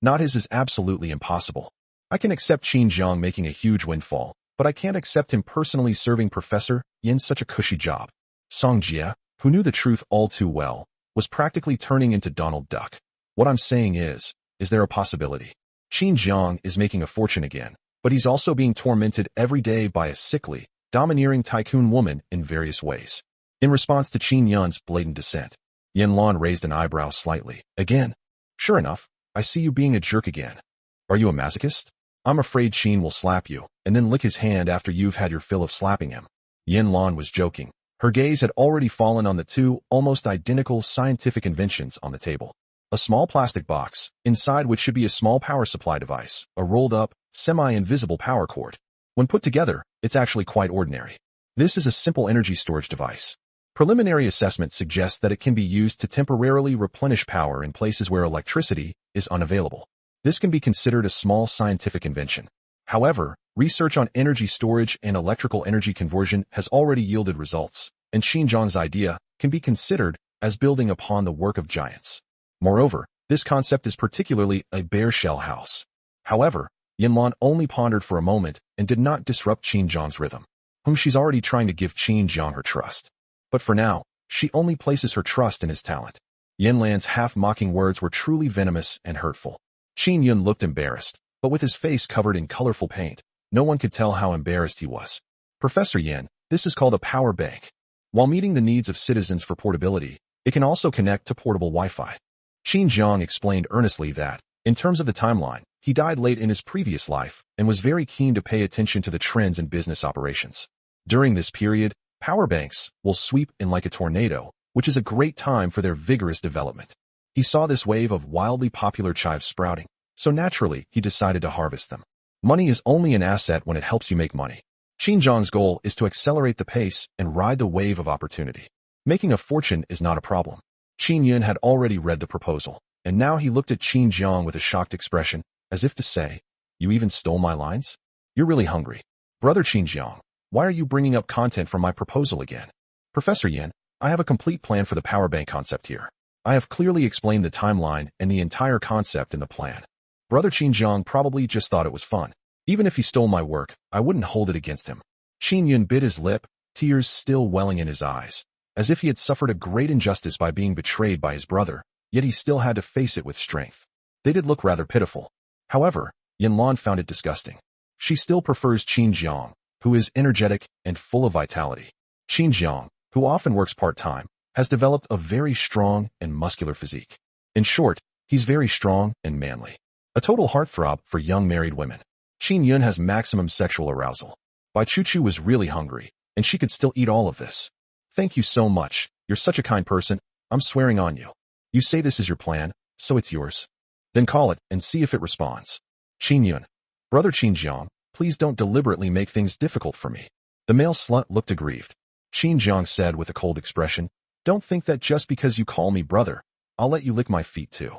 Speaker 2: Not his is absolutely impossible. I can accept Qin Jiang making a huge windfall, but I can't accept him personally serving Professor Yan such a cushy job. Song Jia, who knew the truth all too well, was practically turning into Donald Duck. What I'm saying is there a possibility? Qin Jiang is making a fortune again, but he's also being tormented every day by a sickly, domineering tycoon woman in various ways. In response to Qin Yun's blatant dissent, Yan Luan raised an eyebrow slightly. Again? Sure enough, I see you being a jerk again. Are you a masochist? I'm afraid Qin will slap you, and then lick his hand after you've had your fill of slapping him. Yan Luan was joking. Her gaze had already fallen on the two almost identical scientific inventions on the table. A small plastic box, inside which should be a small power supply device, a rolled-up, semi-invisible power cord. When put together, it's actually quite ordinary. This is a simple energy storage device. Preliminary assessment suggests that it can be used to temporarily replenish power in places where electricity is unavailable. This can be considered a small scientific invention. However, research on energy storage and electrical energy conversion has already yielded results, and Qin Jiang's idea can be considered as building upon the work of giants. Moreover, this concept is particularly a bare shell house. However, Yan Luan only pondered for a moment and did not disrupt Qin Jiang's rhythm, whom she's already trying to give Qin Jiang her trust. But for now, she only places her trust in his talent. Yan Luan's half-mocking words were truly venomous and hurtful. Qin Yun looked embarrassed, but with his face covered in colorful paint, no one could tell how embarrassed he was. Professor Yan, this is called a power bank. While meeting the needs of citizens for portability, it can also connect to portable Wi-Fi. Qin Jiang explained earnestly that, in terms of the timeline, he died late in his previous life and was very keen to pay attention to the trends in business operations. During this period, power banks will sweep in like a tornado, which is a great time for their vigorous development. He saw this wave of wildly popular chives sprouting, so naturally he decided to harvest them. Money is only an asset when it helps you make money. Qin Zhang's goal is to accelerate the pace and ride the wave of opportunity. Making a fortune is not a problem. Qin Yun had already read the proposal, and now he looked at Qin Zhang with a shocked expression, as if to say, "You even stole my lines? You're really hungry. Brother Qin Zhang, why are you bringing up content from my proposal again?" "Professor Yin, I have a complete plan for the power bank concept here. I have clearly explained the timeline and the entire concept in the plan." Brother Qin Zhang probably just thought it was fun. Even if he stole my work, I wouldn't hold it against him. Qin Yun bit his lip, tears still welling in his eyes, as if he had suffered a great injustice by being betrayed by his brother, yet he still had to face it with strength. They did look rather pitiful. However, Yan Luan found it disgusting. She still prefers Qin Zhang, who is energetic and full of vitality. Qin Zhang, who often works part-time, has developed a very strong and muscular physique. In short, he's very strong and manly. A total heartthrob for young married women. Qin Yun has maximum sexual arousal. Bai Chuchu was really hungry, and she could still eat all of this. "Thank you so much. You're such a kind person. I'm swearing on you. You say this is your plan, so it's yours. Then call it and see if it responds." Qin Yun. "Brother Qin Zhang, please don't deliberately make things difficult for me." The male slut looked aggrieved. Qin Zhang said with a cold expression, "Don't think that just because you call me brother, I'll let you lick my feet too.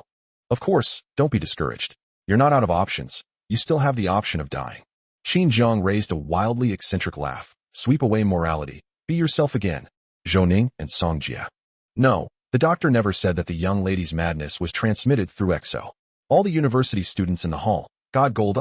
Speaker 2: Of course, don't be discouraged. You're not out of options. You still have the option of dying." Qin Zhang raised a wildly eccentric laugh. "Sweep away morality. Be yourself again." Zhou and Song Jia. No, the doctor never said that the young lady's madness was transmitted through EXO. All the university students in the hall, God gold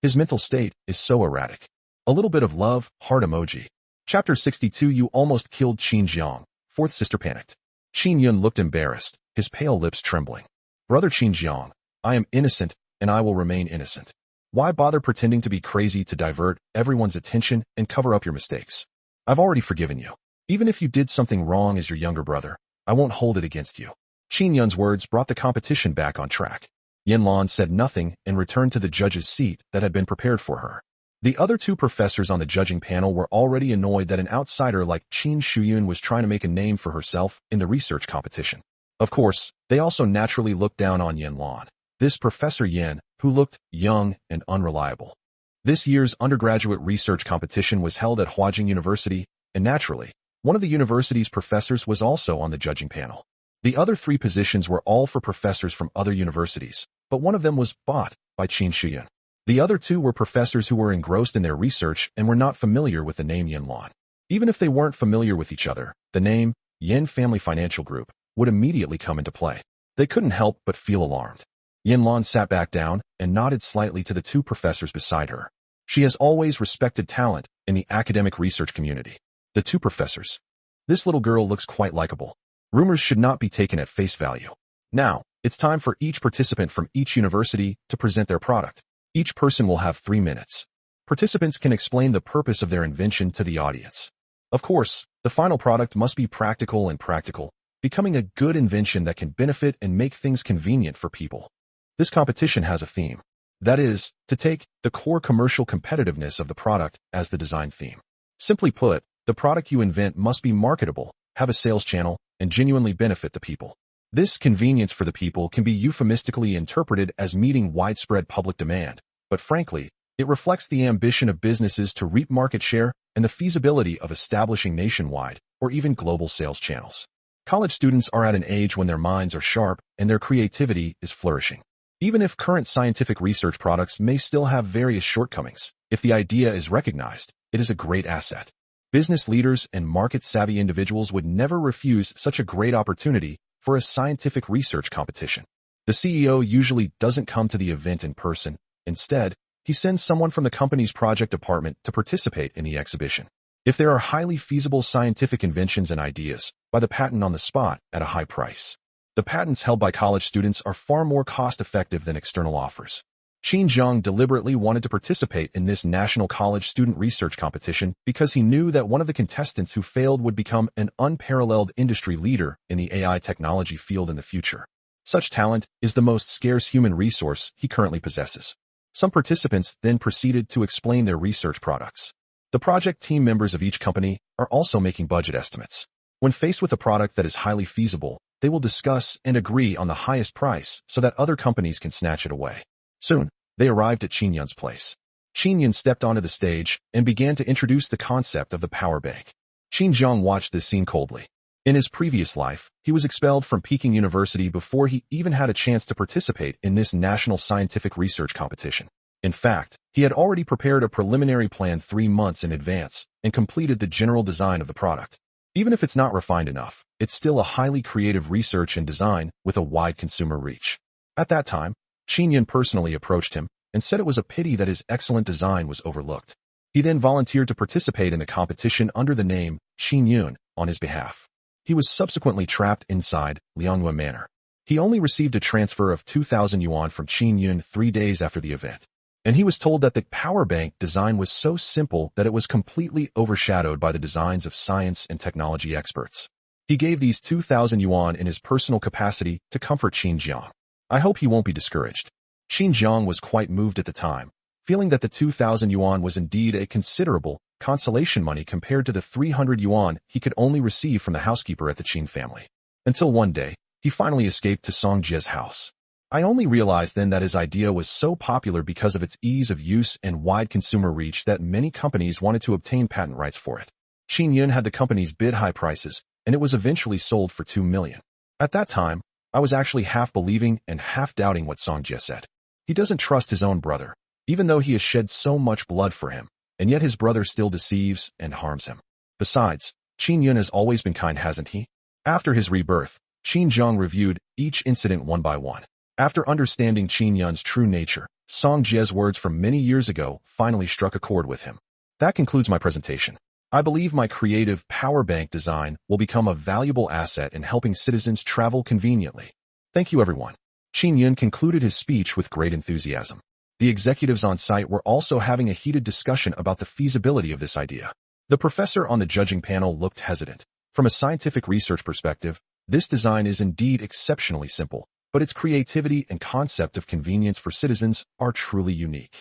Speaker 2: his mental state is so erratic. A little bit of love, heart emoji. Chapter 62. You almost killed Qin Zhang. Fourth sister panicked. Qin Yun looked embarrassed, his pale lips trembling. "Brother Qin Zhang, I am innocent, and I will remain innocent. Why bother pretending to be crazy to divert everyone's attention and cover up your mistakes? I've already forgiven you. Even if you did something wrong as your younger brother, I won't hold it against you." Qin Yun's words brought the competition back on track. Yan Luan said nothing and returned to the judge's seat that had been prepared for her. The other two professors on the judging panel were already annoyed that an outsider like Qin Shuyun was trying to make a name for herself in the research competition. Of course, they also naturally looked down on Yan Luan, this Professor Yan, who looked young and unreliable. This year's undergraduate research competition was held at Huajing University, and naturally, one of the university's professors was also on the judging panel. The other three positions were all for professors from other universities, but one of them was bought by Qin Shuyun. The other two were professors who were engrossed in their research and were not familiar with the name Yan Luan. Even if they weren't familiar with each other, the name, Yan Family Financial Group, would immediately come into play. They couldn't help but feel alarmed. Yan Luan sat back down and nodded slightly to the two professors beside her. She has always respected talent in the academic research community. The two professors. "This little girl looks quite likable. Rumors should not be taken at face value. Now, it's time for each participant from each university to present their product. Each person will have 3 minutes. Participants can explain the purpose of their invention to the audience. Of course, the final product must be practical and practical, becoming a good invention that can benefit and make things convenient for people. This competition has a theme. That is, to take the core commercial competitiveness of the product as the design theme. Simply put, the product you invent must be marketable, have a sales channel, and genuinely benefit the people. This convenience for the people can be euphemistically interpreted as meeting widespread public demand, but frankly, it reflects the ambition of businesses to reap market share and the feasibility of establishing nationwide or even global sales channels. College students are at an age when their minds are sharp and their creativity is flourishing. Even if current scientific research products may still have various shortcomings, if the idea is recognized, it is a great asset. Business leaders and market-savvy individuals would never refuse such a great opportunity for a scientific research competition. The CEO usually doesn't come to the event in person. Instead, he sends someone from the company's project department to participate in the exhibition. If there are highly feasible scientific inventions and ideas, buy the patent on the spot at a high price. The patents held by college students are far more cost-effective than external offers. Qin Zhang deliberately wanted to participate in this national college student research competition because he knew that one of the contestants who failed would become an unparalleled industry leader in the AI technology field in the future. Such talent is the most scarce human resource he currently possesses. Some participants then proceeded to explain their research products. The project team members of each company are also making budget estimates. When faced with a product that is highly feasible, they will discuss and agree on the highest price so that other companies can snatch it away. Soon, they arrived at Qin Yun's place. Qin Yun stepped onto the stage and began to introduce the concept of the power bank. Qin Jiang watched this scene coldly. In his previous life, he was expelled from Peking University before he even had a chance to participate in this national scientific research competition. In fact, he had already prepared a preliminary plan 3 months in advance and completed the general design of the product. Even if it's not refined enough, it's still a highly creative research and design with a wide consumer reach. At that time, Qin Yun personally approached him and said it was a pity that his excellent design was overlooked. He then volunteered to participate in the competition under the name Qin Yun on his behalf. He was subsequently trapped inside Lianghua Manor. He only received a transfer of 2,000 yuan from Qin Yun 3 days after the event. And he was told that the power bank design was so simple that it was completely overshadowed by the designs of science and technology experts. He gave these 2,000 yuan in his personal capacity to comfort Qin Jiang. I hope he won't be discouraged. Qin Jiang was quite moved at the time, feeling that the 2,000 yuan was indeed a considerable consolation money compared to the 300 yuan he could only receive from the housekeeper at the Qin family. Until one day, he finally escaped to Song Jie's house. I only realized then that his idea was so popular because of its ease of use and wide consumer reach that many companies wanted to obtain patent rights for it. Qin Yun had the companies bid high prices, and it was eventually sold for 2 million. At that time, I was actually half believing and half doubting what Song Jie said. He doesn't trust his own brother, even though he has shed so much blood for him, and yet his brother still deceives and harms him. Besides, Qin Yun has always been kind, hasn't he? After his rebirth, Qin Jiang reviewed each incident one by one. After understanding Qin Yun's true nature, Song Jie's words from many years ago finally struck a chord with him. That concludes my presentation. I believe my creative power bank design will become a valuable asset in helping citizens travel conveniently. Thank you, everyone. Qin Yun concluded his speech with great enthusiasm. The executives on site were also having a heated discussion about the feasibility of this idea. The professor on the judging panel looked hesitant. From a scientific research perspective, this design is indeed exceptionally simple, but its creativity and concept of convenience for citizens are truly unique.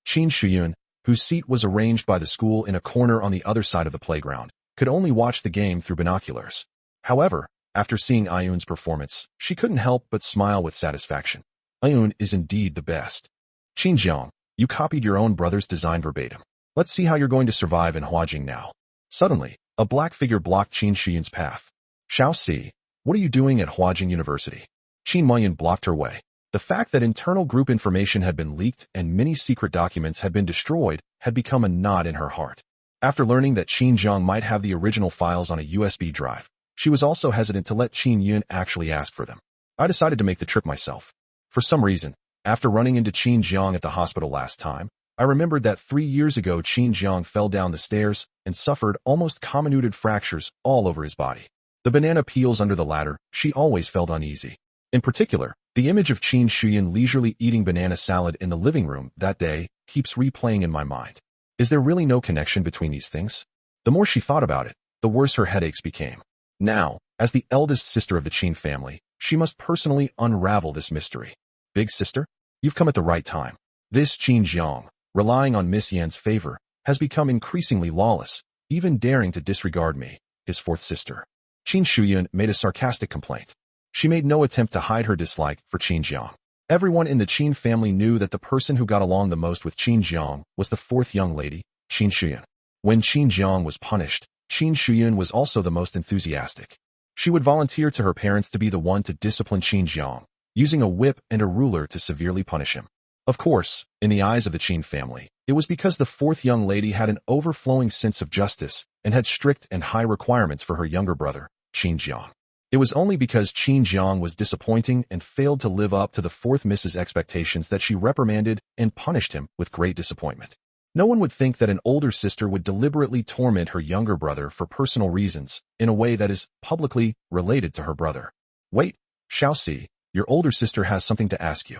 Speaker 2: Qin Shuyun, whose seat was arranged by the school in a corner on the other side of the playground, could only watch the game through binoculars. However, after seeing Ayun's performance, she couldn't help but smile with satisfaction. Ayun is indeed the best. Qin Jiang, you copied your own brother's design verbatim. Let's see how you're going to survive in Huajing now. Suddenly, a black figure blocked Qin Shuyun's path. Xiao Si, what are you doing at Huajing University? Qin Maiyun blocked her way. The fact that internal group information had been leaked and many secret documents had been destroyed had become a knot in her heart. After learning that Qin Jiang might have the original files on a USB drive, she was also hesitant to let Qin Yun actually ask for them. I decided to make the trip myself. For some reason, after running into Qin Jiang at the hospital last time, I remembered that 3 years ago Qin Jiang fell down the stairs and suffered almost comminuted fractures all over his body. The banana peels under the ladder, she always felt uneasy. In particular, the image of Qin Shuyun leisurely eating banana salad in the living room that day keeps replaying in my mind. Is there really no connection between these things? The more she thought about it, the worse her headaches became. Now, as the eldest sister of the Qin family, she must personally unravel this mystery. Big sister, you've come at the right time. This Qin Jiang, relying on Miss Yan's favor, has become increasingly lawless, even daring to disregard me, his fourth sister. Qin Shuyun made a sarcastic complaint. She made no attempt to hide her dislike for Qin Jiang. Everyone in the Qin family knew that the person who got along the most with Qin Jiang was the fourth young lady, Qin Shuyun. When Qin Jiang was punished, Qin Shuyun was also the most enthusiastic. She would volunteer to her parents to be the one to discipline Qin Jiang, using a whip and a ruler to severely punish him. Of course, in the eyes of the Qin family, it was because the fourth young lady had an overflowing sense of justice and had strict and high requirements for her younger brother, Qin Jiang. It was only because Qin Jiang was disappointing and failed to live up to the fourth Mrs. expectations that she reprimanded and punished him with great disappointment. No one would think that an older sister would deliberately torment her younger brother for personal reasons in a way that is publicly related to her brother. Wait, Xiao Si, your older sister has something to ask you.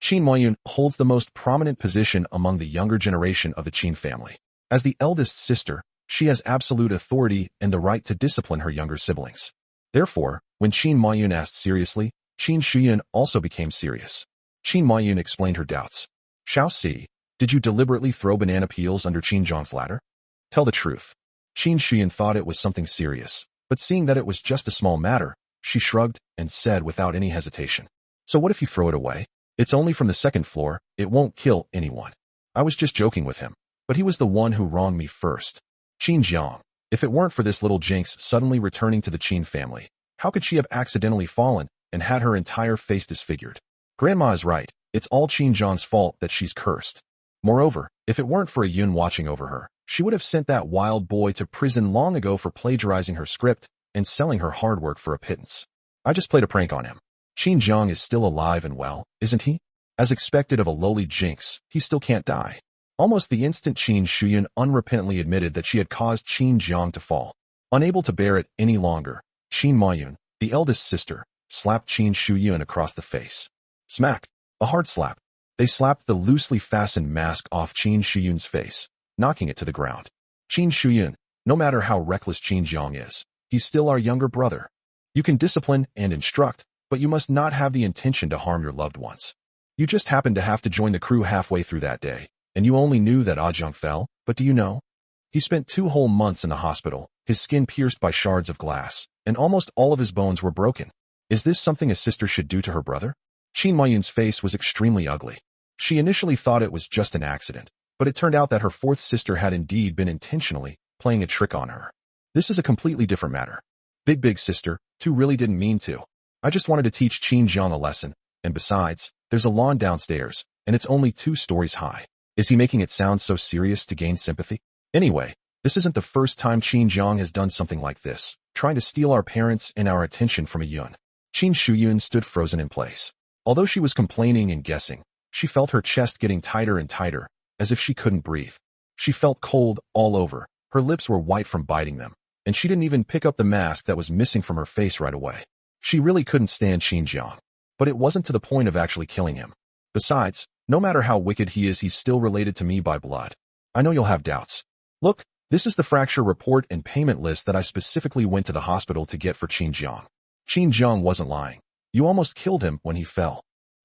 Speaker 2: Qin Maiyun holds the most prominent position among the younger generation of the Qin family. As the eldest sister, she has absolute authority and the right to discipline her younger siblings. Therefore, when Qin Maiyun asked seriously, Qin Shuyun also became serious. Qin Maiyun explained her doubts. Xiao Si, did you deliberately throw banana peels under Qin Jiang's ladder? Tell the truth. Qin Shiyan thought it was something serious, but seeing that it was just a small matter, she shrugged and said without any hesitation. So what if you throw it away? It's only from the second floor, it won't kill anyone. I was just joking with him, but he was the one who wronged me first. Qin Jiang. If it weren't for this little jinx suddenly returning to the Qin family, how could she have accidentally fallen and had her entire face disfigured? Grandma is right, it's all Qin Jiang's fault that she's cursed. Moreover, if it weren't for a Yun watching over her, she would have sent that wild boy to prison long ago for plagiarizing her script and selling her hard work for a pittance. I just played a prank on him. Qin Jiang is still alive and well, isn't he? As expected of a lowly jinx, he still can't die. Almost the instant Qin Shuyan unrepentantly admitted that she had caused Qin Jiang to fall. Unable to bear it any longer, Qin Mayun, the eldest sister, slapped Qin Shuyun across the face. Smack! A hard slap. They slapped the loosely fastened mask off Qin Shuyun's face, knocking it to the ground. Qin Shuyun, no matter how reckless Qin Jiang is, he's still our younger brother. You can discipline and instruct, but you must not have the intention to harm your loved ones. You just happened to have to join the crew halfway through that day, and you only knew that Ajong fell, but do you know? He spent 2 whole months in the hospital, his skin pierced by shards of glass, and almost all of his bones were broken. Is this something a sister should do to her brother? Qin Mayun's face was extremely ugly. She initially thought it was just an accident, but it turned out that her 4th sister had indeed been intentionally playing a trick on her. This is a completely different matter. Big sister, 2 really didn't mean to. I just wanted to teach Qin Jiang a lesson, and besides, there's a lawn downstairs, and it's only 2 stories high. Is he making it sound so serious to gain sympathy? Anyway, this isn't the first time Qin Jiang has done something like this, trying to steal our parents and our attention from a Yun. Qin Shuyun stood frozen in place. Although she was complaining and guessing, she felt her chest getting tighter and tighter, as if she couldn't breathe. She felt cold all over, her lips were white from biting them, and she didn't even pick up the mask that was missing from her face right away. She really couldn't stand Qin Jiang, but it wasn't to the point of actually killing him. Besides, no matter how wicked he is, he's still related to me by blood. I know you'll have doubts. Look, this is the fracture report and payment list that I specifically went to the hospital to get for Qin Jiang. Qin Jiang wasn't lying. You almost killed him when he fell.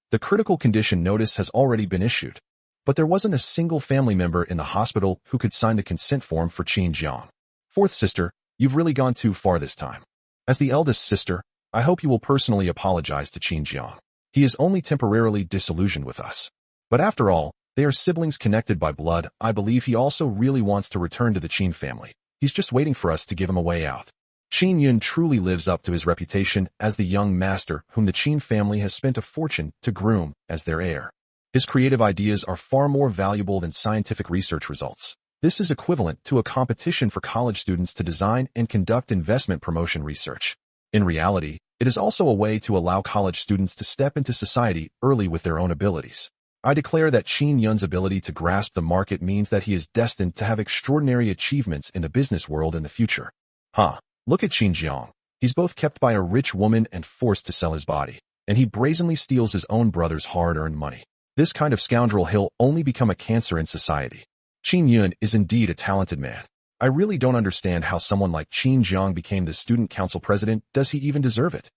Speaker 2: The critical condition notice has already been issued, but there wasn't a single family member in the hospital who could sign the consent form for Qin Jiang. 4th sister, you've really gone too far this time. As the eldest sister, I hope you will personally apologize to Qin Jiang. He is only temporarily disillusioned with us. But after all, they are siblings connected by blood. I believe he also really wants to return to the Qin family. He's just waiting for us to give him a way out. Qin Yun truly lives up to his reputation as the young master whom the Qin family has spent a fortune to groom as their heir. His creative ideas are far more valuable than scientific research results. This is equivalent to a competition for college students to design and conduct investment promotion research. In reality, it is also a way to allow college students to step into society early with their own abilities. I declare that Qin Yun's ability to grasp the market means that he is destined to have extraordinary achievements in the business world in the future. Look at Qin Jiang. He's both kept by a rich woman and forced to sell his body, and he brazenly steals his own brother's hard-earned money. This kind of scoundrel he'll only become a cancer in society. Qin Yun is indeed a talented man. I really don't understand how someone like Qin Jiang became the student council president. Does he even deserve it?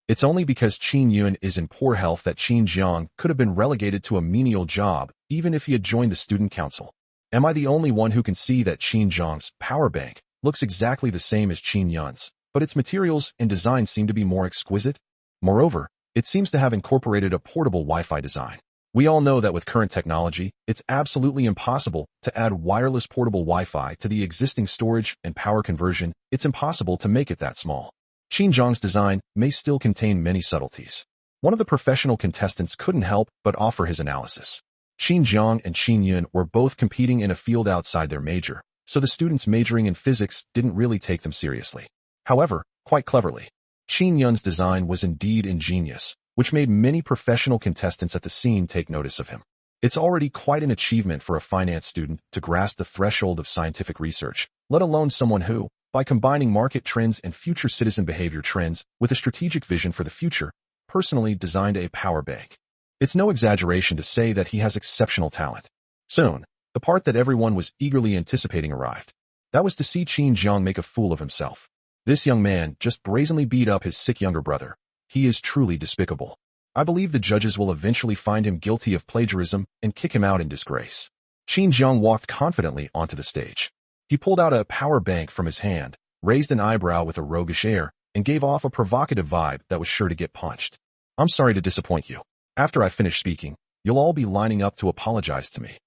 Speaker 2: It's only because Qin Yun is in poor health that Qin Jiang could have been relegated to a menial job, even if he had joined the student council. Am I the only one who can see that Qin Jiang's power bank looks exactly the same as Qin Yun's, but its materials and design seem to be more exquisite? Moreover, it seems to have incorporated a portable Wi-Fi design. We all know that with current technology, it's absolutely impossible to add wireless portable Wi-Fi to the existing storage and power conversion. It's impossible to make it that small. Qin Jiang's design may still contain many subtleties. One of the professional contestants couldn't help but offer his analysis. Qin Jiang and Qin Yun were both competing in a field outside their major, so the students majoring in physics didn't really take them seriously. However, quite cleverly, Qin Yun's design was indeed ingenious, which made many professional contestants at the scene take notice of him. It's already quite an achievement for a finance student to grasp the threshold of scientific research, let alone someone who, by combining market trends and future citizen behavior trends with a strategic vision for the future, personally designed a power bank. It's no exaggeration to say that he has exceptional talent. Soon, the part that everyone was eagerly anticipating arrived. That was to see Qin Jiang make a fool of himself. This young man just brazenly beat up his sick younger brother. He is truly despicable. I believe the judges will eventually find him guilty of plagiarism and kick him out in disgrace. Qin Jiang walked confidently onto the stage. He pulled out a power bank from his hand, raised an eyebrow with a roguish air, and gave off a provocative vibe that was sure to get punched. I'm sorry to disappoint you. After I finish speaking, you'll all be lining up to apologize to me.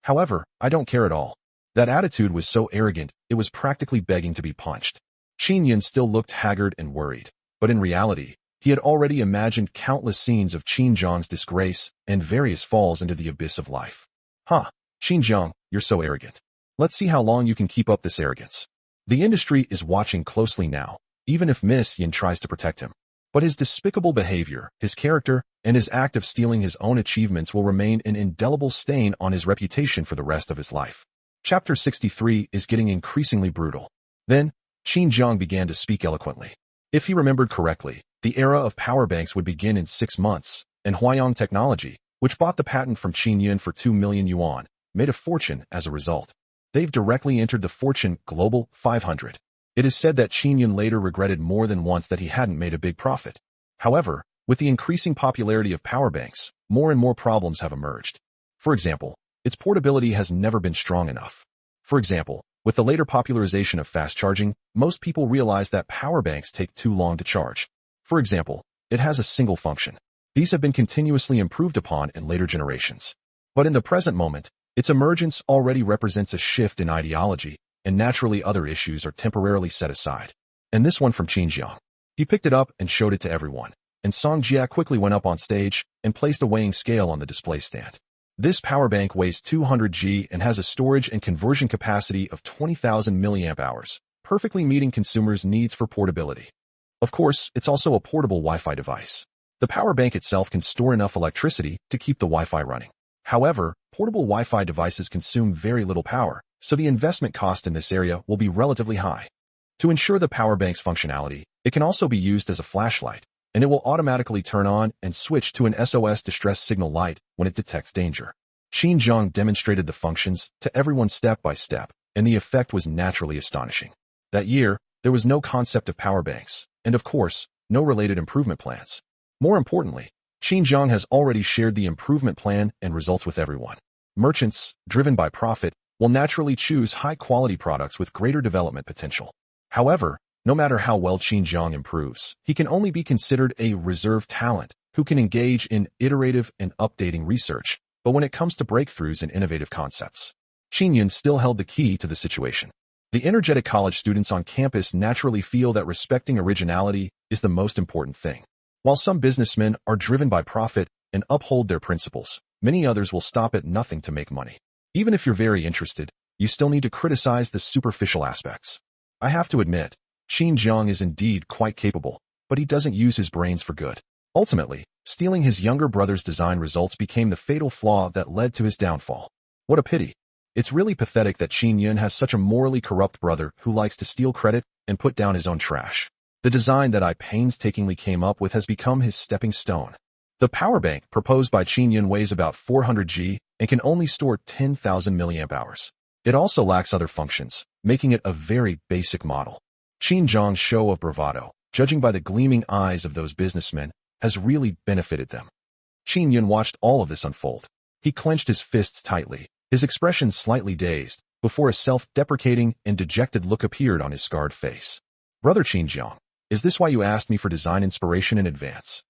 Speaker 2: However, I don't care at all. That attitude was so arrogant, it was practically begging to be punched. Qin Yun still looked haggard and worried, but in reality, he had already imagined countless scenes of Qin Zhang's disgrace and various falls into the abyss of life. Qin Zhang, you're so arrogant. Let's see how long you can keep up this arrogance. The industry is watching closely now, even if Miss Yin tries to protect him. But his despicable behavior, his character, and his act of stealing his own achievements will remain an indelible stain on his reputation for the rest of his life. Chapter 63 is getting increasingly brutal. Then, Qin Zhang began to speak eloquently. If he remembered correctly, the era of power banks would begin in 6 months, and Huayong Technology, which bought the patent from Qin Yun for 2 million yuan, made a fortune as a result. They've directly entered the Fortune Global 500. It is said that Qin Yun later regretted more than once that he hadn't made a big profit. However, with the increasing popularity of power banks, more and more problems have emerged. For example, its portability has never been strong enough. For example, with the later popularization of fast charging, most people realize that power banks take too long to charge. For example, it has a single function. These have been continuously improved upon in later generations. But in the present moment, its emergence already represents a shift in ideology, and naturally other issues are temporarily set aside. And this one from Qin Zhang. He picked it up and showed it to everyone, and Song Jia quickly went up on stage and placed a weighing scale on the display stand. This power bank weighs 200 G and has a storage and conversion capacity of 20,000 mAh, perfectly meeting consumers' needs for portability. Of course, it's also a portable Wi-Fi device. The power bank itself can store enough electricity to keep the Wi-Fi running. However, portable Wi-Fi devices consume very little power, so the investment cost in this area will be relatively high. To ensure the power bank's functionality, it can also be used as a flashlight, and it will automatically turn on and switch to an SOS distress signal light when it detects danger. Qin Zhang demonstrated the functions to everyone step by step, and the effect was naturally astonishing. That year, there was no concept of power banks, and of course, no related improvement plans. More importantly, Qin Zhang has already shared the improvement plan and results with everyone. Merchants, driven by profit, will naturally choose high-quality products with greater development potential. However, no matter how well Qin Zhang improves, he can only be considered a reserve talent who can engage in iterative and updating research, but when it comes to breakthroughs and innovative concepts, Qin Yun still held the key to the situation. The energetic college students on campus naturally feel that respecting originality is the most important thing. While some businessmen are driven by profit and uphold their principles, many others will stop at nothing to make money. Even if you're very interested, you still need to criticize the superficial aspects. I have to admit, Qin Zhang is indeed quite capable, but he doesn't use his brains for good. Ultimately, stealing his younger brother's design results became the fatal flaw that led to his downfall. What a pity. It's really pathetic that Qin Yun has such a morally corrupt brother who likes to steal credit and put down his own trash. The design that I painstakingly came up with has become his stepping stone. The power bank proposed by Qin Yun weighs about 400 G and can only store 10,000 mAh. It also lacks other functions, making it a very basic model. Qin Zhang's show of bravado, judging by the gleaming eyes of those businessmen, has really benefited them. Qin Yun watched all of this unfold. He clenched his fists tightly, his expression slightly dazed, before a self-deprecating and dejected look appeared on his scarred face. Brother Qin Zhang, is this why you asked me for design inspiration in advance?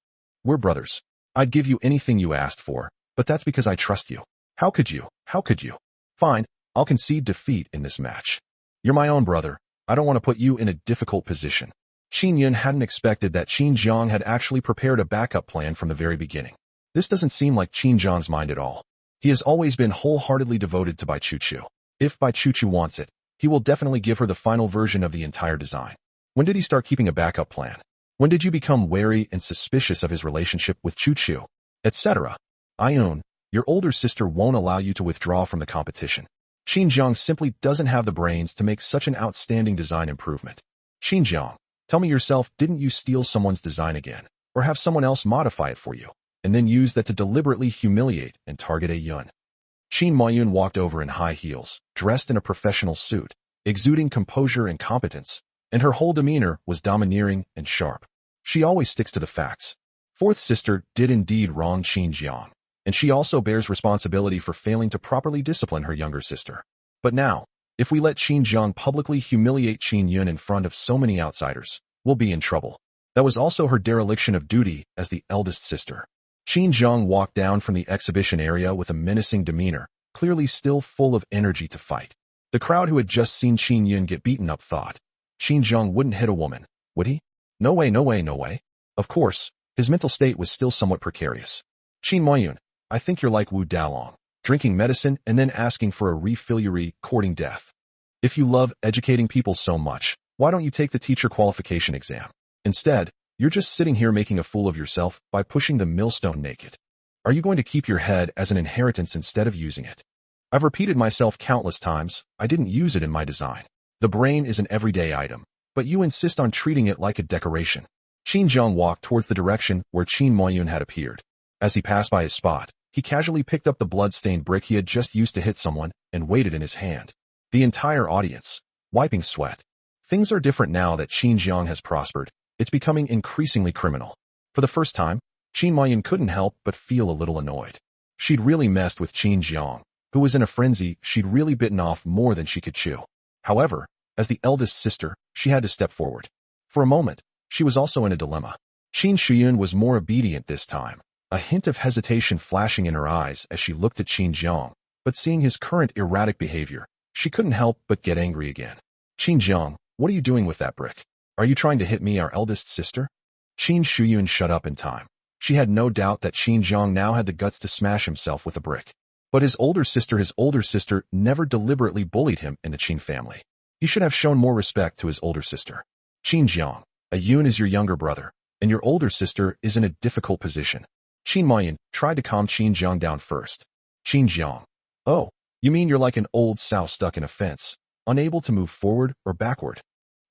Speaker 2: We're brothers. I'd give you anything you asked for, but that's because I trust you. How could you? How could you? Fine, I'll concede defeat in this match. You're my own brother. I don't want to put you in a difficult position. Qin Yun hadn't expected that Qin Zhang had actually prepared a backup plan from the very beginning. This doesn't seem like Qin Zhang's mind at all. He has always been wholeheartedly devoted to Bai Chuchu. If Bai Chuchu wants it, he will definitely give her the final version of the entire design. When did he start keeping a backup plan? When did you become wary and suspicious of his relationship with Chuchu, etc.? Ayun, your older sister won't allow you to withdraw from the competition. Qin Zhang simply doesn't have the brains to make such an outstanding design improvement. Qin Zhang, tell me yourself, didn't you steal someone's design again, or have someone else modify it for you, and then use that to deliberately humiliate and target Ayun? Qin Mayun walked over in high heels, dressed in a professional suit, exuding composure and competence, and her whole demeanor was domineering and sharp. She always sticks to the facts. Fourth sister did indeed wrong Qin Zhang, and she also bears responsibility for failing to properly discipline her younger sister. But now, If we let Qin Jiang publicly humiliate Qin Yun in front of so many outsiders, we'll be in trouble. That was also her dereliction of duty as the eldest sister. Qin Jiang walked down from the exhibition area with a menacing demeanor, clearly still full of energy to fight. The crowd who had just seen Qin Yun get beaten up thought, Qin Jiang wouldn't hit a woman, would he? No way, no way, no way. Of course, his mental state was still somewhat precarious. Qin Moyun, I think you're like Wu Dalong, drinking medicine and then asking for a refillery, courting death. If you love educating people so much, why don't you take the teacher qualification exam? Instead, you're just sitting here making a fool of yourself by pushing the millstone naked. Are you going to keep your head as an inheritance instead of using it? I've repeated myself countless times, I didn't use it in my design. The brain is an everyday item, but you insist on treating it like a decoration. Qin Jiang walked towards the direction where Qin Moyun had appeared. As he passed by his spot, he casually picked up the blood-stained brick he had just used to hit someone and weighed it in his hand. The entire audience, wiping sweat. Things are different now that Qin Jiang has prospered. It's becoming increasingly criminal. For the first time, Qin Moyun couldn't help but feel a little annoyed. She'd really messed with Qin Jiang, who was in a frenzy. She'd really bitten off more than she could chew. However, as the eldest sister, she had to step forward. For a moment, she was also in a dilemma. Qin Shuyun was more obedient this time, a hint of hesitation flashing in her eyes as she looked at Qin Jiang, but seeing his current erratic behavior, she couldn't help but get angry again. Qin Jiang, what are you doing with that brick? Are you trying to hit me, our eldest sister? Qin Shuyun shut up in time. She had no doubt that Qin Jiang now had the guts to smash himself with a brick. But his older sister never deliberately bullied him in the Qin family. He should have shown more respect to his older sister. Qin Jiang, a Yun is your younger brother, and your older sister is in a difficult position. Qin Moyun tried to calm Qin Jiang down first. Qin Jiang, oh, you mean you're like an old sow stuck in a fence, unable to move forward or backward?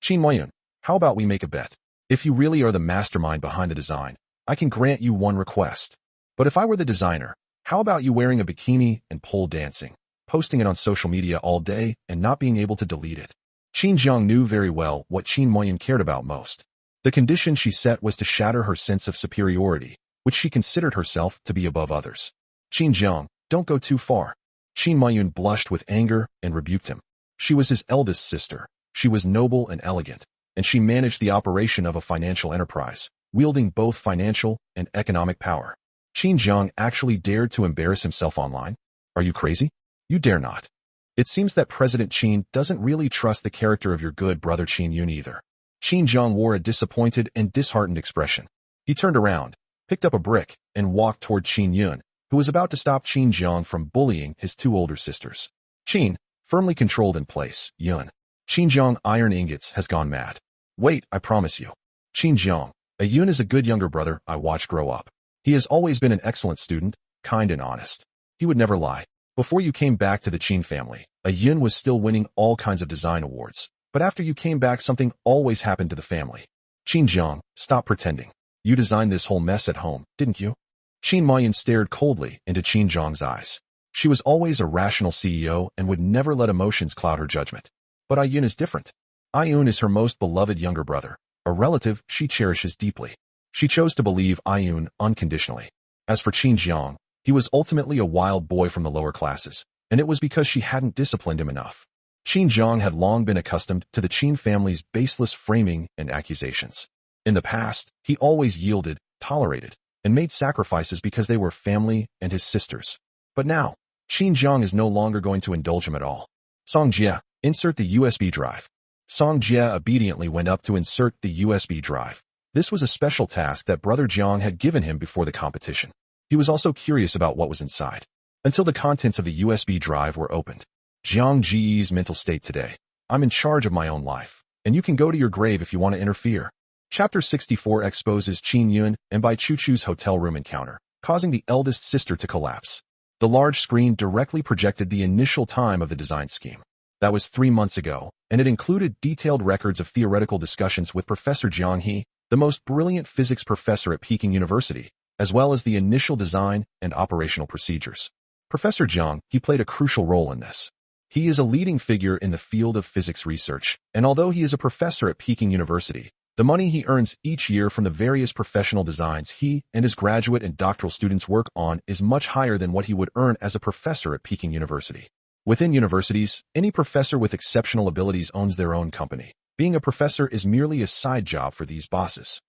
Speaker 2: Qin Moyun, how about we make a bet? If you really are the mastermind behind the design, I can grant you one request. But if I were the designer, how about you wearing a bikini and pole dancing, posting it on social media all day and not being able to delete it? Qin Jiang knew very well what Qin Moyun cared about most. The condition she set was to shatter her sense of superiority, which she considered herself to be above others. Qin Jiang, don't go too far. Qin Moyun blushed with anger and rebuked him. She was his eldest sister. She was noble and elegant, and she managed the operation of a financial enterprise, wielding both financial and economic power. Qin Jiang actually dared to embarrass himself online? Are you crazy? You dare not. It seems that President Qin doesn't really trust the character of your good brother Qin Yun either. Qin Jiang wore a disappointed and disheartened expression. He turned around, picked up a brick, and walked toward Qin Yun, who was about to stop Qin Jiang from bullying his two older sisters. Qin, firmly controlled in place, Yun. Qin Jiang iron ingots has gone mad. Wait, I promise you. Qin Jiang, a Yun is a good younger brother I watched grow up. He has always been an excellent student, kind and honest. He would never lie. Before you came back to the Qin family, a Yun was still winning all kinds of design awards. But after you came back, something always happened to the family. Qin Jiang, stop pretending. You designed this whole mess at home, didn't you? Qin Moyun stared coldly into Qin Jiang's eyes. She was always a rational CEO and would never let emotions cloud her judgment. But Ayun is different. Ayun is her most beloved younger brother, a relative she cherishes deeply. She chose to believe Ayun unconditionally. As for Qin Jiang, he was ultimately a wild boy from the lower classes, and it was because she hadn't disciplined him enough. Qin Jiang had long been accustomed to the Qin family's baseless framing and accusations. In the past, he always yielded, tolerated, and made sacrifices because they were family and his sisters. But now, Qin Jiang is no longer going to indulge him at all. Song Jia, insert the USB drive. Song Jia obediently went up to insert the USB drive. This was a special task that Brother Jiang had given him before the competition. He was also curious about what was inside. Until the contents of the USB drive were opened. Jiang Ji's mental state today. I'm in charge of my own life, and you can go to your grave if you want to interfere. Chapter 64 exposes Qin Yun and Bai Chuchu's hotel room encounter, causing the eldest sister to collapse. The large screen directly projected the initial time of the design scheme. That was 3 months ago, and it included detailed records of theoretical discussions with Professor Jiang He, the most brilliant physics professor at Peking University, as well as the initial design and operational procedures. Professor Jiang, he played a crucial role in this. He is a leading figure in the field of physics research, and although he is a professor at Peking University, the money he earns each year from the various professional designs he and his graduate and doctoral students work on is much higher than what he would earn as a professor at Peking University. Within universities, any professor with exceptional abilities owns their own company. Being a professor is merely a side job for these bosses.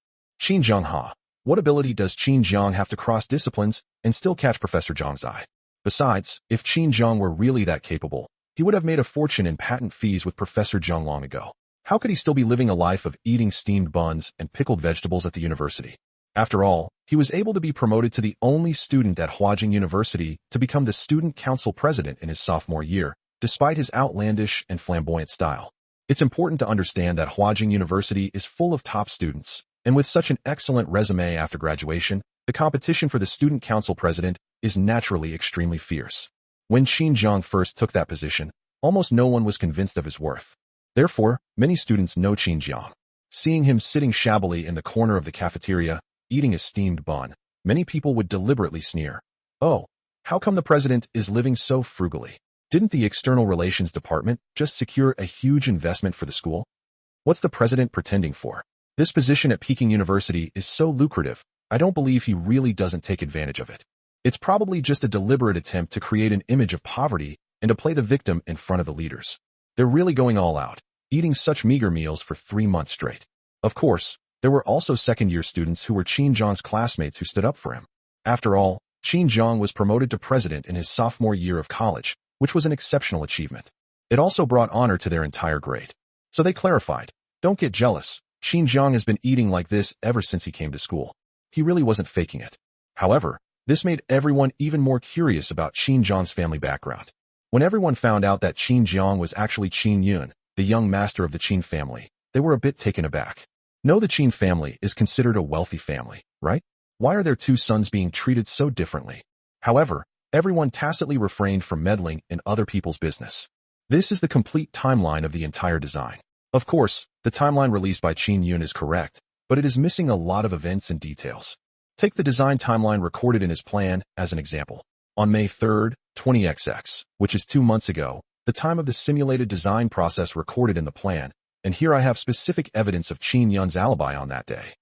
Speaker 2: Qin Zhang. What ability does Qin Zhang have to cross disciplines and still catch Professor Zhang's eye? Besides, if Qin Zhang were really that capable, he would have made a fortune in patent fees with Professor Zhang long ago. How could he still be living a life of eating steamed buns and pickled vegetables at the university? After all, he was able to be promoted to the only student at Huajing University to become the student council president in his sophomore year, despite his outlandish and flamboyant style. It's important to understand that Huajing University is full of top students, and with such an excellent resume after graduation, the competition for the student council president is naturally extremely fierce. When Qin Zhang first took that position, almost no one was convinced of his worth. Therefore, many students know Qin Zhang. Seeing him sitting shabbily in the corner of the cafeteria, eating a steamed bun, many people would deliberately sneer. Oh, how come the president is living so frugally? Didn't the External Relations Department just secure a huge investment for the school? What's the president pretending for? This position at Peking University is so lucrative, I don't believe he really doesn't take advantage of it. It's probably just a deliberate attempt to create an image of poverty and to play the victim in front of the leaders. They're really going all out, eating such meager meals for 3 months straight. Of course, there were also second-year students who were Qin Zhang's classmates who stood up for him. After all, Qin Zhang was promoted to president in his sophomore year of college, which was an exceptional achievement. It also brought honor to their entire grade. So they clarified, don't get jealous, Qin Zhang has been eating like this ever since he came to school. He really wasn't faking it. However, this made everyone even more curious about Qin Zhang's family background. When everyone found out that Qin Zhang was actually Qin Yun, the young master of the Qin family, they were a bit taken aback. No, the Qin family is considered a wealthy family, right? Why are their 2 sons being treated so differently? However, everyone tacitly refrained from meddling in other people's business. This is the complete timeline of the entire design. Of course, the timeline released by Qin Yun is correct, but it is missing a lot of events and details. Take the design timeline recorded in his plan as an example. On May 3rd, 20XX, which is 2 months ago, the time of the simulated design process recorded in the plan, and here I have specific evidence of Qin Yun's alibi on that day.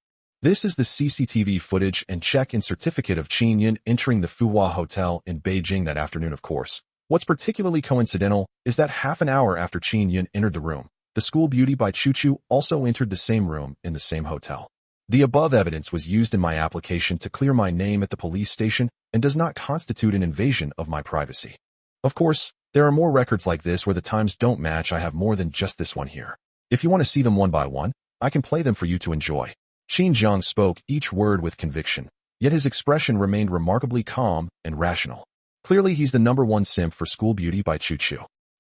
Speaker 2: This is the CCTV footage and check-in certificate of Qin Yun entering the Fuhua Hotel in Beijing that afternoon, of course. What's particularly coincidental is that half an hour after Qin Yun entered the room, the school beauty by Chu also entered the same room in the same hotel. The above evidence was used in my application to clear my name at the police station and does not constitute an invasion of my privacy. Of course, there are more records like this where the times don't match. I have more than just this one here. If you want to see them one by one, I can play them for you to enjoy. Qin Zhang spoke each word with conviction, yet his expression remained remarkably calm and rational. Clearly he's the #1 simp for school beauty by Chu.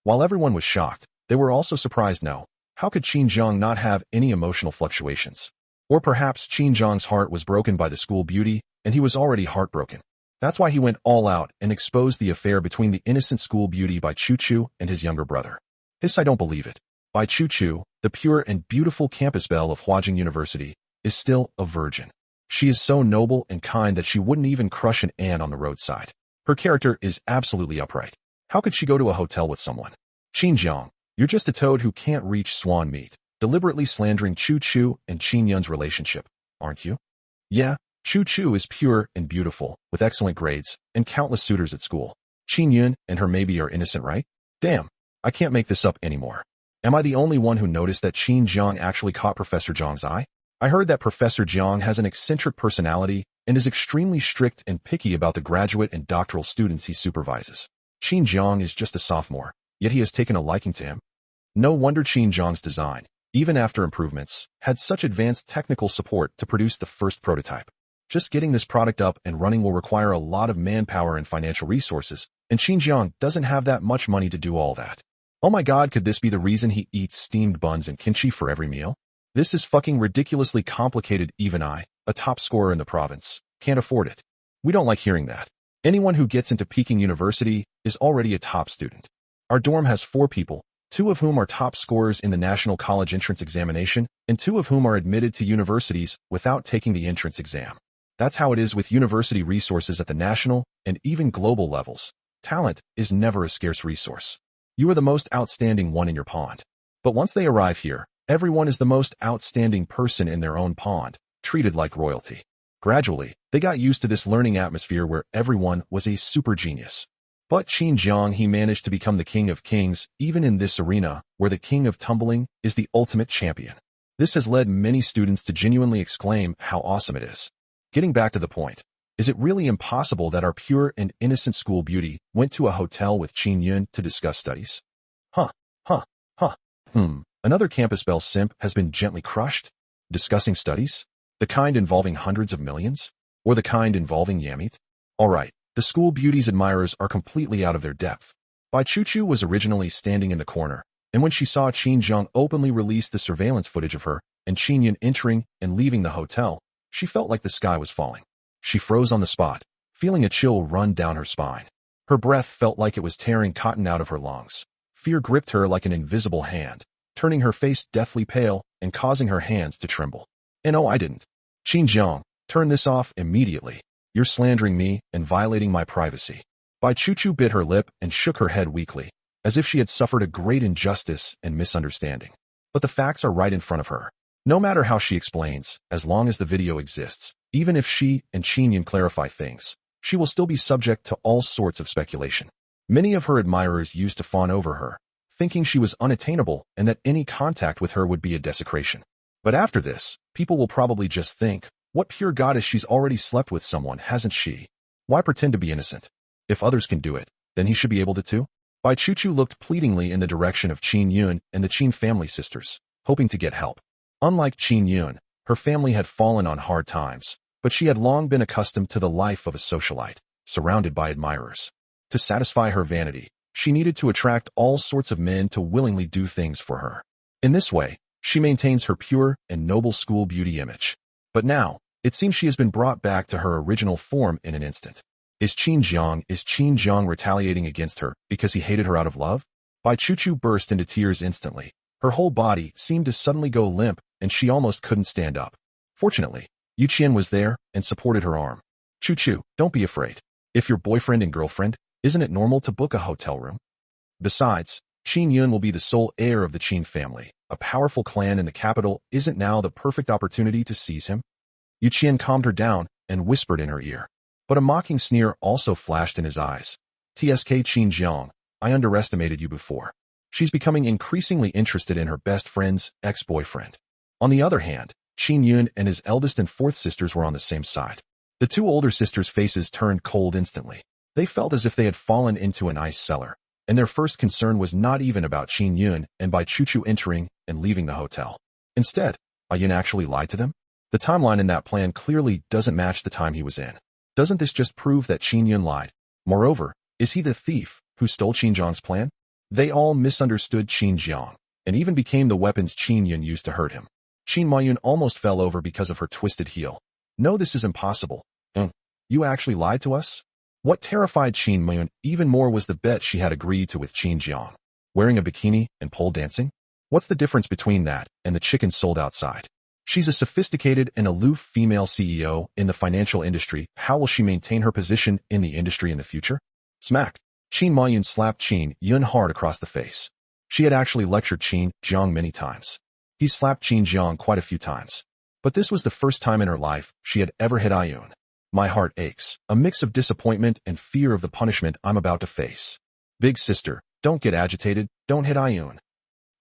Speaker 2: While everyone was shocked, they were also surprised. No, how could Qin Zhang not have any emotional fluctuations? Or perhaps Qin Zhang's heart was broken by the school beauty, and he was already heartbroken. That's why he went all out and exposed the affair between the innocent school beauty by Chu and his younger brother. This I don't believe it. By Chu, the pure and beautiful campus belle of Huajing University, is still a virgin. She is so noble and kind that she wouldn't even crush an ant on the roadside. Her character is absolutely upright. How could she go to a hotel with someone? Qin Zhang, you're just a toad who can't reach swan meat, deliberately slandering Chu and Qin Yun's relationship, aren't you? Yeah, Chu is pure and beautiful, with excellent grades, and countless suitors at school. Qin Yun and her maybe are innocent, right? Damn, I can't make this up anymore. Am I the only one who noticed that Qin Zhang actually caught Professor Zhang's eye? I heard that Professor Zhang has an eccentric personality and is extremely strict and picky about the graduate and doctoral students he supervises. Qin Zhang is just a sophomore, yet he has taken a liking to him. No wonder Qin Zhang's design, even after improvements, had such advanced technical support to produce the first prototype. Just getting this product up and running will require a lot of manpower and financial resources, and Qin Zhang doesn't have that much money to do all that. Oh my god, could this be the reason he eats steamed buns and kimchi for every meal? This is fucking ridiculously complicated. Even I, a top scorer in the province, can't afford it. We don't like hearing that. Anyone who gets into Peking University is already a top student. Our dorm has 4 people, 2 of whom are top scorers in the National College Entrance Examination, and 2 of whom are admitted to universities without taking the entrance exam. That's how it is with university resources at the national and even global levels. Talent is never a scarce resource. You are the most outstanding one in your pond. But once they arrive here, everyone is the most outstanding person in their own pond, treated like royalty. Gradually, they got used to this learning atmosphere where everyone was a super genius. But Qin Jiang, he managed to become the king of kings, even in this arena, where the king of tumbling is the ultimate champion. This has led many students to genuinely exclaim how awesome it is. Getting back to the point, is it really impossible that our pure and innocent school beauty went to a hotel with Qin Yun to discuss studies? Huh, huh, huh, Another campus belle simp has been gently crushed? Discussing studies? The kind involving hundreds of millions? Or the kind involving Yamit? Alright, the school beauty's admirers are completely out of their depth. Bai Chuchu was originally standing in the corner, and when she saw Qin Jiang openly release the surveillance footage of her and Qin Yun entering and leaving the hotel, she felt like the sky was falling. She froze on the spot, feeling a chill run down her spine. Her breath felt like it was tearing cotton out of her lungs. Fear gripped her like an invisible hand, turning her face deathly pale and causing her hands to tremble. And no, I didn't. Qin Jiang, turn this off immediately. You're slandering me and violating my privacy. Bai Chuchu bit her lip and shook her head weakly, as if she had suffered a great injustice and misunderstanding. But the facts are right in front of her. No matter how she explains, as long as the video exists, even if she and Qin Yun clarify things, she will still be subject to all sorts of speculation. Many of her admirers used to fawn over her, thinking she was unattainable and that any contact with her would be a desecration. But after this, people will probably just think, what pure goddess, she's already slept with someone, hasn't she? Why pretend to be innocent? If others can do it, then he should be able to too? Bai Chuchu looked pleadingly in the direction of Qin Yun and the Qin family sisters, hoping to get help. Unlike Qin Yun, her family had fallen on hard times, but she had long been accustomed to the life of a socialite, surrounded by admirers. To satisfy her vanity, she needed to attract all sorts of men to willingly do things for her. In this way, she maintains her pure and noble school beauty image. But now, it seems she has been brought back to her original form in an instant. Is Qin Jiang retaliating against her because he hated her out of love? Bai Chuchu burst into tears instantly. Her whole body seemed to suddenly go limp, and she almost couldn't stand up. Fortunately, Yu Qian was there and supported her arm. Chuchu, don't be afraid. If you're boyfriend and girlfriend, isn't it normal to book a hotel room? Besides, Qin Yun will be the sole heir of the Qin family. A powerful clan in the capital isn't now the perfect opportunity to seize him? Yu Qian calmed her down and whispered in her ear. But a mocking sneer also flashed in his eyes. TSK Qin Jiang, I underestimated you before. She's becoming increasingly interested in her best friend's ex-boyfriend. On the other hand, Qin Yun and his eldest and fourth sisters were on the same side. The two older sisters' faces turned cold instantly. They felt as if they had fallen into an ice cellar, and their first concern was not even about Qin Yun and Bai Chuchu entering and leaving the hotel. Instead, Yun actually lied to them? The timeline in that plan clearly doesn't match the time he was in. Doesn't this just prove that Qin Yun lied? Moreover, is he the thief who stole Qin Jiang's plan? They all misunderstood Qin Jiang, and even became the weapons Qin Yun used to hurt him. Qin Mayun almost fell over because of her twisted heel. No, this is impossible. You actually lied to us? What terrified Qin Mayun even more was the bet she had agreed to with Qin Jiang. Wearing a bikini and pole dancing? What's the difference between that and the chicken sold outside? She's a sophisticated and aloof female CEO in the financial industry. How will she maintain her position in the industry in the future? Smack! Qin Mayun slapped Qin Yun hard across the face. She had actually lectured Qin Jiang many times. He slapped Qin Jiang quite a few times. But this was the first time in her life she had ever hit Ayun. My heart aches, a mix of disappointment and fear of the punishment I'm about to face. Big sister, don't get agitated, don't hit Ayun.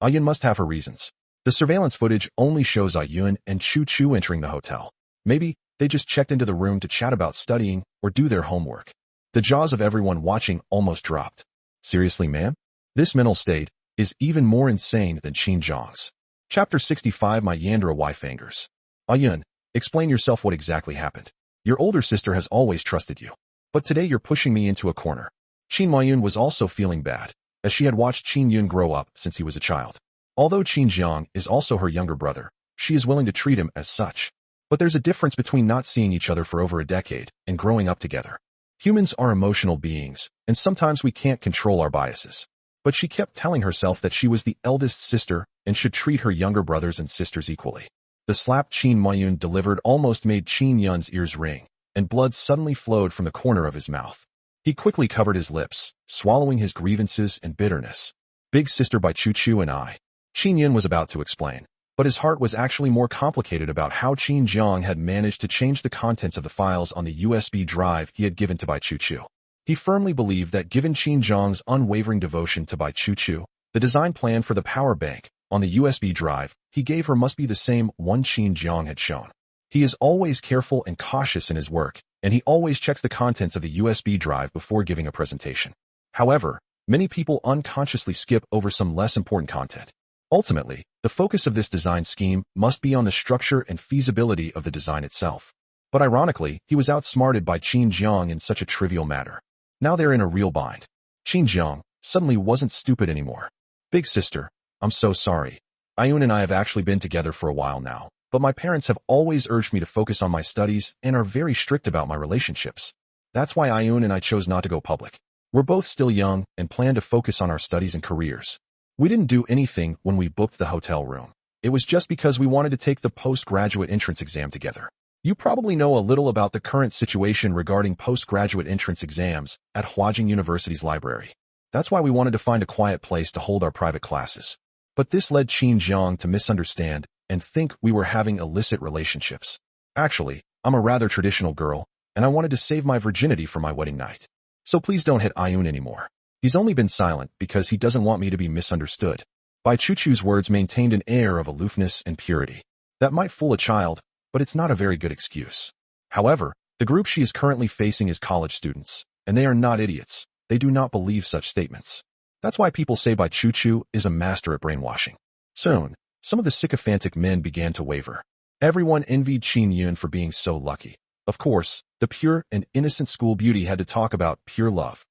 Speaker 2: Ayun must have her reasons. The surveillance footage only shows Ayun and Chu Chu entering the hotel. Maybe they just checked into the room to chat about studying or do their homework. The jaws of everyone watching almost dropped. Seriously, ma'am? This mental state is even more insane than Qin Jiang's. Chapter 65 My Yandra Wife Angers. Ayun, explain yourself, what exactly happened. Your older sister has always trusted you. But today you're pushing me into a corner. Qin Mayun was also feeling bad, as she had watched Qin Yun grow up since he was a child. Although Qin Jiang is also her younger brother, she is willing to treat him as such. But there's a difference between not seeing each other for over a decade and growing up together. Humans are emotional beings, and sometimes we can't control our biases. But she kept telling herself that she was the eldest sister and should treat her younger brothers and sisters equally. The slap Qin Mayun delivered almost made Qin Yun's ears ring, and blood suddenly flowed from the corner of his mouth. He quickly covered his lips, swallowing his grievances and bitterness. Big sister Bai Chuchu and I. Qin Yun was about to explain, but his heart was actually more complicated about how Qin Jiang had managed to change the contents of the files on the USB drive he had given to Bai Chuchu. He firmly believed that given Qin Zhang's unwavering devotion to Bai Chuchu, the design plan for the power bank on the USB drive he gave her must be the same one Qin Zhang had shown. He is always careful and cautious in his work, and he always checks the contents of the USB drive before giving a presentation. However, many people unconsciously skip over some less important content. Ultimately, the focus of this design scheme must be on the structure and feasibility of the design itself. But ironically, he was outsmarted by Qin Zhang in such a trivial matter. Now they're in a real bind. Qin Zhang suddenly wasn't stupid anymore. Big sister, I'm so sorry. Ayun and I have actually been together for a while now, but my parents have always urged me to focus on my studies and are very strict about my relationships. That's why Ayun and I chose not to go public. We're both still young and plan to focus on our studies and careers. We didn't do anything when we booked the hotel room. It was just because we wanted to take the postgraduate entrance exam together. You probably know a little about the current situation regarding postgraduate entrance exams at Huajing University's library. That's why we wanted to find a quiet place to hold our private classes. But this led Qin Zhang to misunderstand and think we were having illicit relationships. Actually, I'm a rather traditional girl, and I wanted to save my virginity for my wedding night. So please don't hit Ayun anymore. He's only been silent because he doesn't want me to be misunderstood. Bai Chuchu's words maintained an air of aloofness and purity. That might fool a child, but it's not a very good excuse. However, the group she is currently facing is college students, and they are not idiots. They do not believe such statements. That's why people say Bai Chuchu is a master at brainwashing. Soon, some of the sycophantic men began to waver. Everyone envied Qin Yun for being so lucky. Of course, the pure and innocent school beauty had to talk about pure love.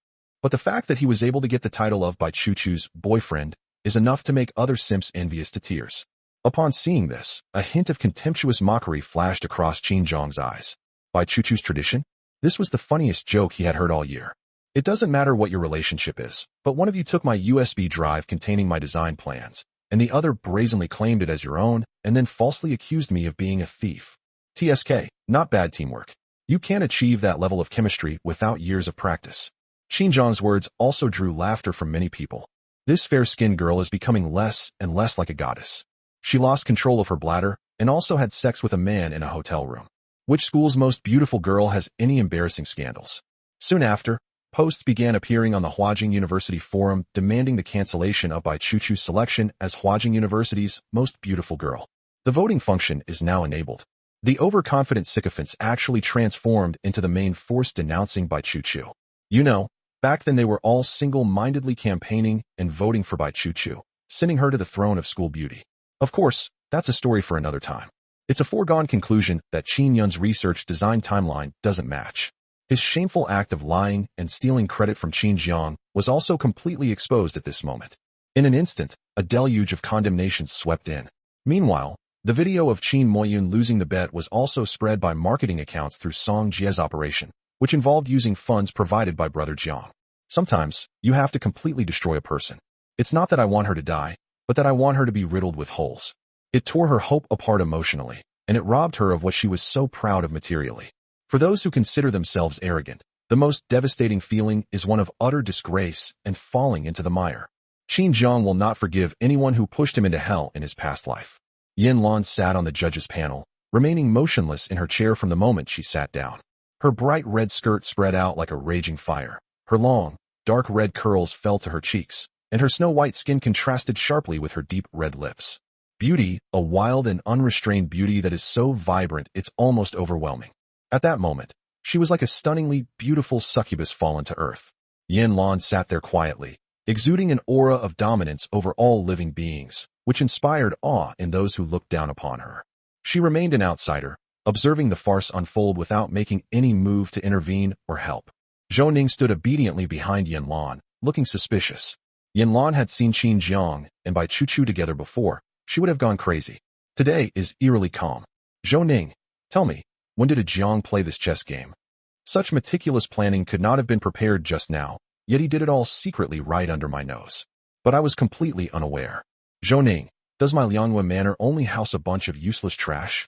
Speaker 2: But the fact that he was able to get the title of Bai Chuchu's boyfriend is enough to make other simps envious to tears. Upon seeing this, a hint of contemptuous mockery flashed across Qin Zhang's eyes. Bai Chuchu's tradition? This was the funniest joke he had heard all year. It doesn't matter what your relationship is, but one of you took my USB drive containing my design plans, and the other brazenly claimed it as your own, and then falsely accused me of being a thief. TSK, not bad teamwork. You can't achieve that level of chemistry without years of practice. Qin Zhang's words also drew laughter from many people. This fair-skinned girl is becoming less and less like a goddess. She lost control of her bladder and also had sex with a man in a hotel room. Which school's most beautiful girl has any embarrassing scandals? Soon after, posts began appearing on the Huajing University forum demanding the cancellation of Bai Chuchu's selection as Huajing University's most beautiful girl. The voting function is now enabled. The overconfident sycophants actually transformed into the main force denouncing Bai Chuchu. You know, back then they were all single-mindedly campaigning and voting for Bai Chuchu, sending her to the throne of school beauty. Of course, that's a story for another time. It's a foregone conclusion that Qin Yun's research design timeline doesn't match. His shameful act of lying and stealing credit from Qin Zhang was also completely exposed at this moment. In an instant, a deluge of condemnation swept in. Meanwhile, the video of Qin Moyun losing the bet was also spread by marketing accounts through Song Jie's operation, which involved using funds provided by Brother Jiang. Sometimes, you have to completely destroy a person. It's not that I want her to die, but that I want her to be riddled with holes. It tore her hope apart emotionally, and it robbed her of what she was so proud of materially. For those who consider themselves arrogant, the most devastating feeling is one of utter disgrace and falling into the mire. Qin Zhang will not forgive anyone who pushed him into hell in his past life. Yan Luan sat on the judge's panel, remaining motionless in her chair from the moment she sat down. Her bright red skirt spread out like a raging fire. Her long, dark red curls fell to her cheeks, and her snow-white skin contrasted sharply with her deep red lips. Beauty, a wild and unrestrained beauty that is so vibrant it's almost overwhelming. At that moment, she was like a stunningly beautiful succubus fallen to earth. Yan Luan sat there quietly, exuding an aura of dominance over all living beings, which inspired awe in those who looked down upon her. She remained an outsider, observing the farce unfold without making any move to intervene or help. Zhou Ning stood obediently behind Yan Luan, looking suspicious. Yan Luan had seen Qin Zhang and Bai Chuchu together before. She would have gone crazy. Today is eerily calm. Zhou Ning, tell me, when did a Jiang play this chess game? Such meticulous planning could not have been prepared just now, yet he did it all secretly right under my nose. But I was completely unaware. Zhou Ning, does my Lianghua manor only house a bunch of useless trash?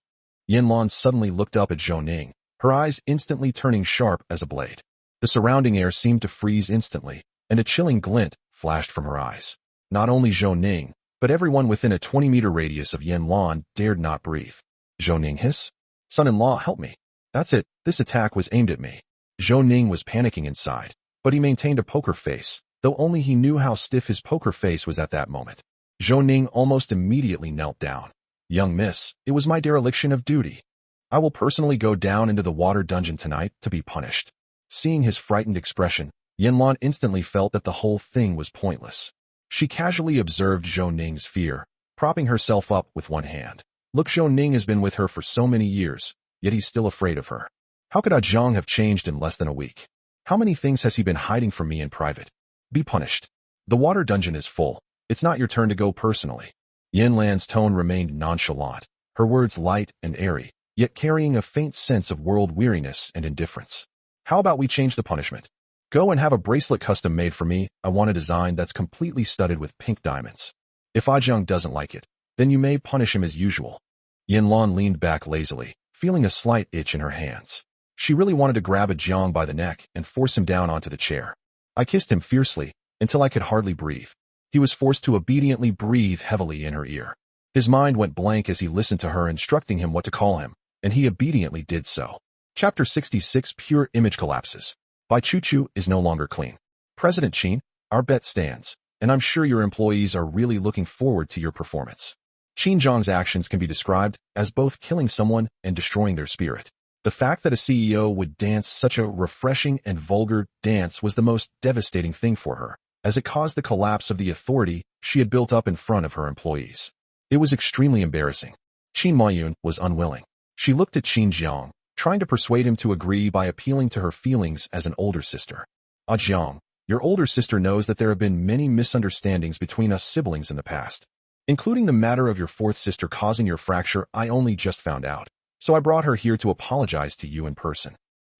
Speaker 2: Yan Luan suddenly looked up at Zhou Ning, her eyes instantly turning sharp as a blade. The surrounding air seemed to freeze instantly, and a chilling glint flashed from her eyes. Not only Zhou Ning, but everyone within a 20-meter radius of Yan Luan dared not breathe. Zhou Ning hiss? Son-in-law, help me. That's it, this attack was aimed at me. Zhou Ning was panicking inside, but he maintained a poker face, though only he knew how stiff his poker face was at that moment. Zhou Ning almost immediately knelt down. "Young miss, it was my dereliction of duty. I will personally go down into the water dungeon tonight to be punished." Seeing his frightened expression, Yan Luan instantly felt that the whole thing was pointless. She casually observed Zhou Ning's fear, propping herself up with one hand. Look, Zhou Ning has been with her for so many years, yet he's still afraid of her. How could Zhang have changed in less than a week? How many things has he been hiding from me in private? Be punished. The water dungeon is full. It's not your turn to go personally. Yan Lan's tone remained nonchalant, her words light and airy, yet carrying a faint sense of world weariness and indifference. How about we change the punishment? Go and have a bracelet custom made for me. I want a design that's completely studded with pink diamonds. If Zhang doesn't like it, then you may punish him as usual. Yan Luan leaned back lazily, feeling a slight itch in her hands. She really wanted to grab Zhang by the neck and force him down onto the chair. I kissed him fiercely, until I could hardly breathe. He was forced to obediently breathe heavily in her ear. His mind went blank as he listened to her instructing him what to call him, and he obediently did so. Chapter 66 Pure Image Collapses. Bai Chuchu is no longer clean. President Qin, our bet stands, and I'm sure your employees are really looking forward to your performance. Qin Zhang's actions can be described as both killing someone and destroying their spirit. The fact that a CEO would dance such a refreshing and vulgar dance was the most devastating thing for her, as it caused the collapse of the authority she had built up in front of her employees. It was extremely embarrassing. Qin Mayun was unwilling. She looked at Qin Jiang, trying to persuade him to agree by appealing to her feelings as an older sister. Jiang, your older sister knows that there have been many misunderstandings between us siblings in the past, including the matter of your fourth sister causing your fracture. I only just found out, so I brought her here to apologize to you in person.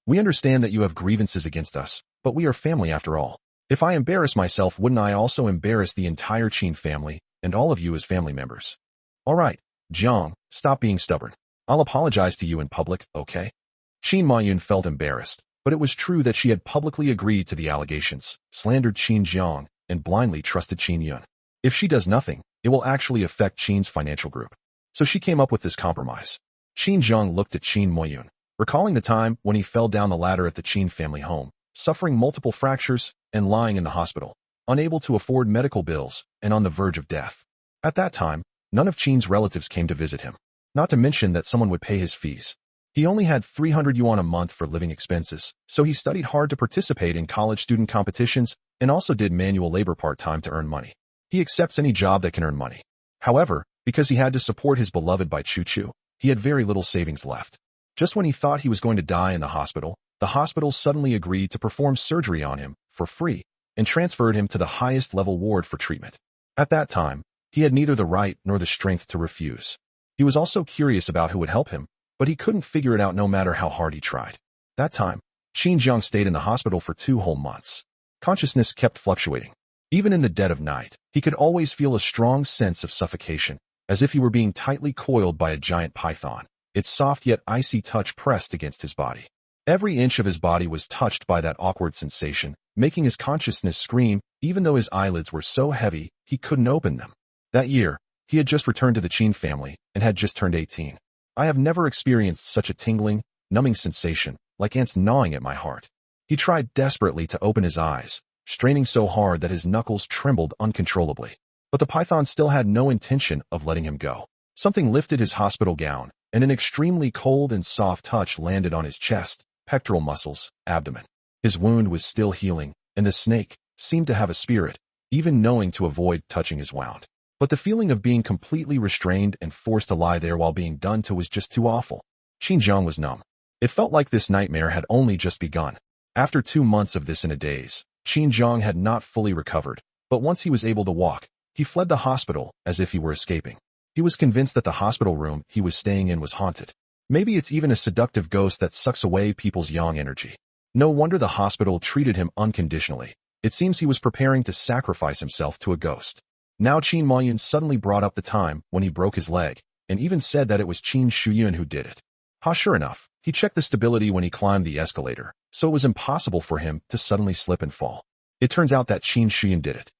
Speaker 2: We understand that you have grievances against us, but we are family after all. If I embarrass myself, wouldn't I also embarrass the entire Qin family and all of you as family members? All right, Jiang, stop being stubborn. I'll apologize to you in public, okay? Qin Mayun felt embarrassed, but it was true that she had publicly agreed to the allegations, slandered Qin Jiang, and blindly trusted Qin Yun. If she does nothing, it will actually affect Qin's financial group. So she came up with this compromise. Qin Jiang looked at Qin Mayun, recalling the time when he fell down the ladder at the Qin family home, suffering multiple fractures and lying in the hospital, unable to afford medical bills and on the verge of death. At that time, none of Qin's relatives came to visit him, not to mention that someone would pay his fees. He only had 300 yuan a month for living expenses, so he studied hard to participate in college student competitions and also did manual labor part-time to earn money. He accepts any job that can earn money. However, because he had to support his beloved Bai Chuchu, he had very little savings left. Just when he thought he was going to die in the hospital suddenly agreed to perform surgery on him for free and transferred him to the highest level ward for treatment. At that time, he had neither the right nor the strength to refuse. He was also curious about who would help him, but he couldn't figure it out no matter how hard he tried. That time, Qin Jiang stayed in the hospital for 2 whole months. Consciousness kept fluctuating. Even in the dead of night, he could always feel a strong sense of suffocation, as if he were being tightly coiled by a giant python, its soft yet icy touch pressed against his body. Every inch of his body was touched by that awkward sensation, making his consciousness scream, even though his eyelids were so heavy he couldn't open them. That year, he had just returned to the Qin family and had just turned 18. I have never experienced such a tingling, numbing sensation, like ants gnawing at my heart. He tried desperately to open his eyes, straining so hard that his knuckles trembled uncontrollably. But the python still had no intention of letting him go. Something lifted his hospital gown, and an extremely cold and soft touch landed on his chest, pectoral muscles, abdomen. His wound was still healing, and the snake seemed to have a spirit, even knowing to avoid touching his wound. But the feeling of being completely restrained and forced to lie there while being done to was just too awful. Qin Jiang was numb. It felt like this nightmare had only just begun. After 2 months of this in a daze, Qin Jiang had not fully recovered, but once he was able to walk, he fled the hospital as if he were escaping. He was convinced that the hospital room he was staying in was haunted. Maybe it's even a seductive ghost that sucks away people's yang energy. No wonder the hospital treated him unconditionally. It seems he was preparing to sacrifice himself to a ghost. Now Qin Mayun suddenly brought up the time when he broke his leg, and even said that it was Qin Shuyun who did it. Sure enough, he checked the stability when he climbed the escalator, so it was impossible for him to suddenly slip and fall. It turns out that Qin Shuyun did it.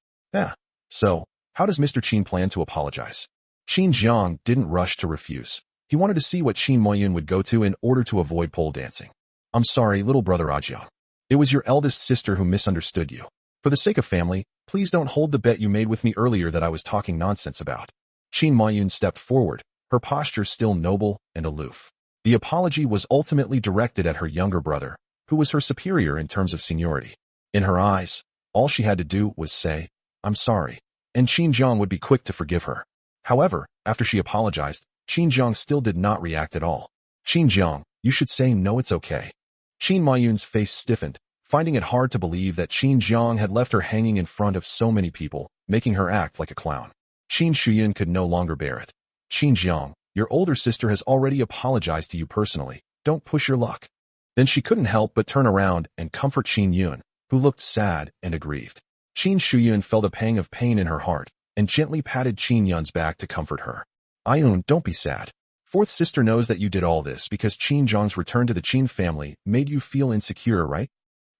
Speaker 2: So, how does Mr. Qin plan to apologize? Qin Jiang didn't rush to refuse. He wanted to see what Qin Mayun would go to in order to avoid pole dancing. I'm sorry, little brother Jiang. It was your eldest sister who misunderstood you. For the sake of family, please don't hold the bet you made with me earlier that I was talking nonsense about. Qin Mayun stepped forward, her posture still noble and aloof. The apology was ultimately directed at her younger brother, who was her superior in terms of seniority. In her eyes, all she had to do was say, "I'm sorry," and Qin Jiang would be quick to forgive her. However, after she apologized, Qin Jiang still did not react at all. "Qin Jiang, you should say no, it's okay." Qin Mayun's face stiffened, finding it hard to believe that Qin Jiang had left her hanging in front of so many people, making her act like a clown. Qin Shuyun could no longer bear it. "Qin Jiang, your older sister has already apologized to you personally. Don't push your luck." Then she couldn't help but turn around and comfort Qin Yun, who looked sad and aggrieved. Qin Shuyun felt a pang of pain in her heart and gently patted Qin Yun's back to comfort her. "Ayun, don't be sad. Fourth sister knows that you did all this because Qin Jiang's return to the Qin family made you feel insecure, right?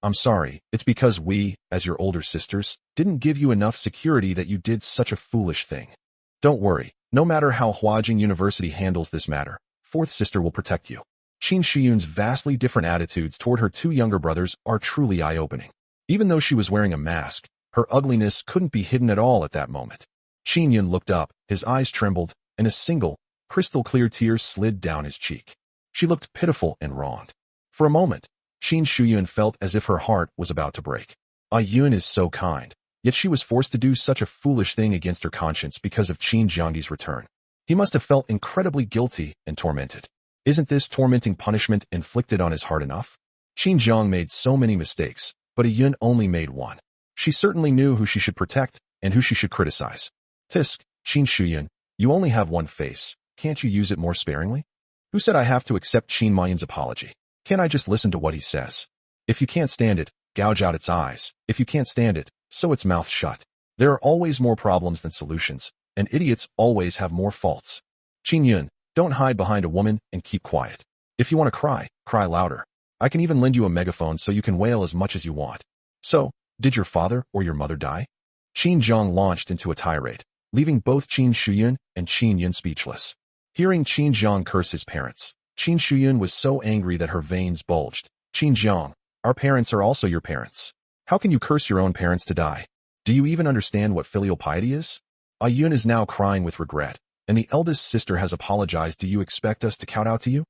Speaker 2: I'm sorry, it's because we, as your older sisters, didn't give you enough security that you did such a foolish thing. Don't worry, no matter how Huajing University handles this matter, fourth sister will protect you." Qin Shuyun's vastly different attitudes toward her two younger brothers are truly eye-opening. Even though she was wearing a mask, her ugliness couldn't be hidden at all at that moment. Qin Yun looked up, his eyes trembled, and a single, crystal-clear tear slid down his cheek. She looked pitiful and wronged. For a moment, Qin Shuyun felt as if her heart was about to break. Yun is so kind, yet she was forced to do such a foolish thing against her conscience because of Qin Jiang's return. He must have felt incredibly guilty and tormented. Isn't this tormenting punishment inflicted on his heart enough? Qin Jiang made so many mistakes, but Yun only made one. She certainly knew who she should protect and who she should criticize. "Tisk, Qin Shuyun, you only have one face. Can't you use it more sparingly?" "Who said I have to accept Qin Mayun's apology? Can't I just listen to what he says? If you can't stand it, gouge out its eyes. If you can't stand it, sew its mouth shut. There are always more problems than solutions, and idiots always have more faults. Qin Yun, don't hide behind a woman and keep quiet. If you want to cry, cry louder. I can even lend you a megaphone so you can wail as much as you want. So, did your father or your mother die?" Qin Jiang launched into a tirade, leaving both Qin Shuyun and Qin Yun speechless. Hearing Qin Jiang curse his parents, Qin Shuyun was so angry that her veins bulged. "Qin Jiang, our parents are also your parents. How can you curse your own parents to die? Do you even understand what filial piety is?" Yun is now crying with regret, and the eldest sister has apologized. "Do you expect us to kowtow to you?"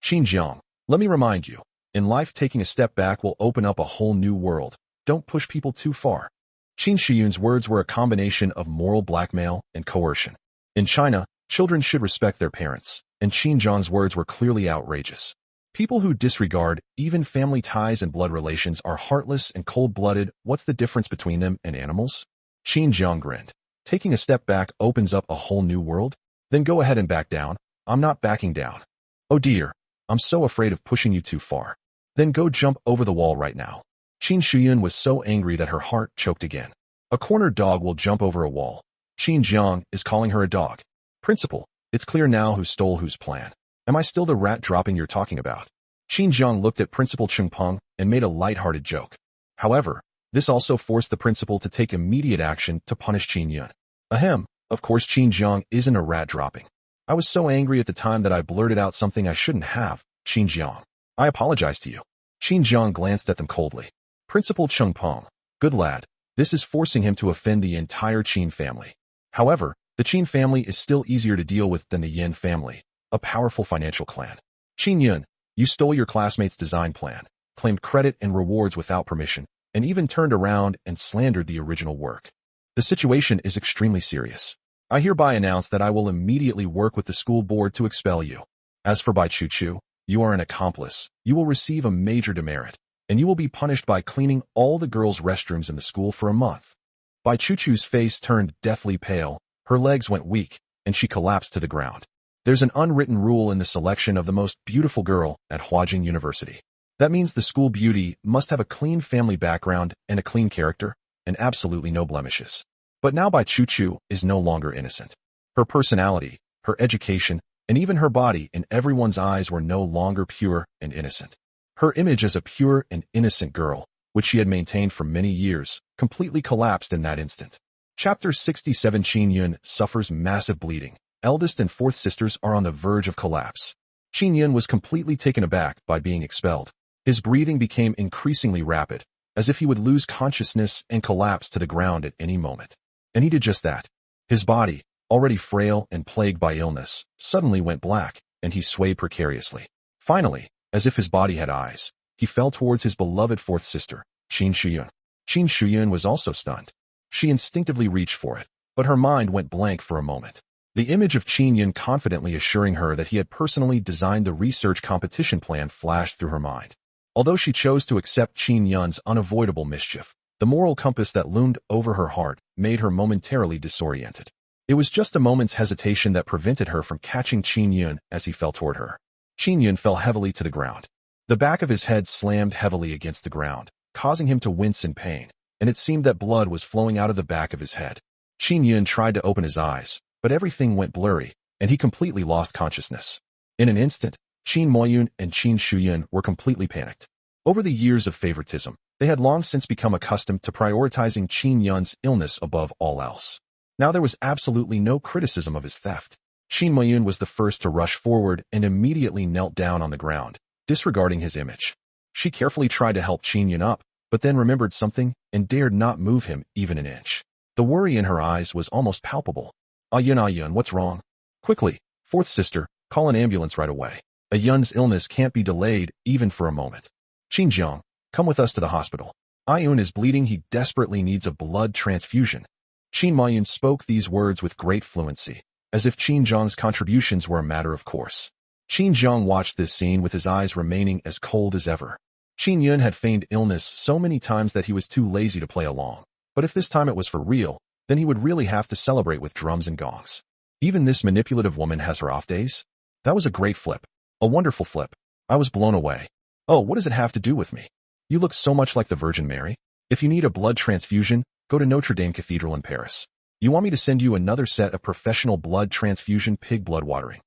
Speaker 2: "Qin Jiang, let me remind you, in life taking a step back will open up a whole new world. Don't push people too far." Qin Shuyun's words were a combination of moral blackmail and coercion. In China, children should respect their parents, and Qin Jiang's words were clearly outrageous. People who disregard even family ties and blood relations are heartless and cold-blooded. What's the difference between them and animals? Qin Jiang grinned. "Taking a step back opens up a whole new world? Then go ahead and back down." "I'm not backing down." "Oh dear, I'm so afraid of pushing you too far." "Then go jump over the wall right now." Qin Shuyun was so angry that her heart choked again. A cornered dog will jump over a wall. Qin Jiang is calling her a dog. "Principal, it's clear now who stole whose plan. Am I still the rat dropping you're talking about?" Qin Jiang looked at Principal Cheng Peng and made a light-hearted joke. However, this also forced the principal to take immediate action to punish Qin Yun. "Ahem, of course Qin Jiang isn't a rat dropping. I was so angry at the time that I blurted out something I shouldn't have, Qin Jiang. I apologize to you." Qin Jiang glanced at them coldly. Principal Cheng Peng, good lad, this is forcing him to offend the entire Qin family. However, the Qin family is still easier to deal with than the Yin family, a powerful financial clan. "Qin Yun, you stole your classmate's design plan, claimed credit and rewards without permission, and even turned around and slandered the original work. The situation is extremely serious. I hereby announce that I will immediately work with the school board to expel you. As for Bai Chu, you are an accomplice. You will receive a major demerit, and you will be punished by cleaning all the girls' restrooms in the school for a month." Bai Chu's face turned deathly pale, her legs went weak, and she collapsed to the ground. There's an unwritten rule in the selection of the most beautiful girl at Huajing University. That means the school beauty must have a clean family background and a clean character, and absolutely no blemishes. But now Bai Chu is no longer innocent. Her personality, her education, and even her body in everyone's eyes were no longer pure and innocent. Her image as a pure and innocent girl, which she had maintained for many years, completely collapsed in that instant. Chapter 67. Qin Yun suffers massive bleeding. Eldest and fourth sisters are on the verge of collapse. Qin Yun was completely taken aback by being expelled. His breathing became increasingly rapid, as if he would lose consciousness and collapse to the ground at any moment. And he did just that. His body, already frail and plagued by illness, suddenly went black, and he swayed precariously. Finally, as if his body had eyes, he fell towards his beloved fourth sister, Qin Shuyun. Qin Shuyun was also stunned. She instinctively reached for it, but her mind went blank for a moment. The image of Qin Yun confidently assuring her that he had personally designed the research competition plan flashed through her mind. Although she chose to accept Qin Yun's unavoidable mischief, the moral compass that loomed over her heart made her momentarily disoriented. It was just a moment's hesitation that prevented her from catching Qin Yun as he fell toward her. Qin Yun fell heavily to the ground. The back of his head slammed heavily against the ground, causing him to wince in pain, and it seemed that blood was flowing out of the back of his head. Qin Yun tried to open his eyes, but everything went blurry, and he completely lost consciousness. In an instant, Qin Moyun and Qin Shuyun were completely panicked. Over the years of favoritism, they had long since become accustomed to prioritizing Qin Yun's illness above all else. Now there was absolutely no criticism of his theft. Qin Moyun was the first to rush forward and immediately knelt down on the ground, disregarding his image. She carefully tried to help Qin Yun up, but then remembered something and dared not move him even an inch. The worry in her eyes was almost palpable. Ayun, what's wrong? Quickly, fourth sister, call an ambulance right away. Ayun's illness can't be delayed even for a moment. Xinjiang, come with us to the hospital. Ayun is bleeding, he desperately needs a blood transfusion. Qin Mayun spoke these words with great fluency, as if Xinjiang's contributions were a matter of course. Xinjiang watched this scene with his eyes remaining as cold as ever. Qin Yun had feigned illness so many times that he was too lazy to play along, but if this time it was for real, then he would really have to celebrate with drums and gongs. Even this manipulative woman has her off days? That was a great flip. A wonderful flip. I was blown away. Oh, what does it have to do with me? You look so much like the Virgin Mary. If you need a blood transfusion, go to Notre Dame Cathedral in Paris. You want me to send you another set of professional blood transfusion pig blood watering?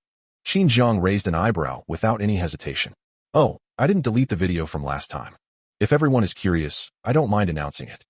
Speaker 2: Xinjiang raised an eyebrow without any hesitation. Oh, I didn't delete the video from last time. If everyone is curious, I don't mind announcing it.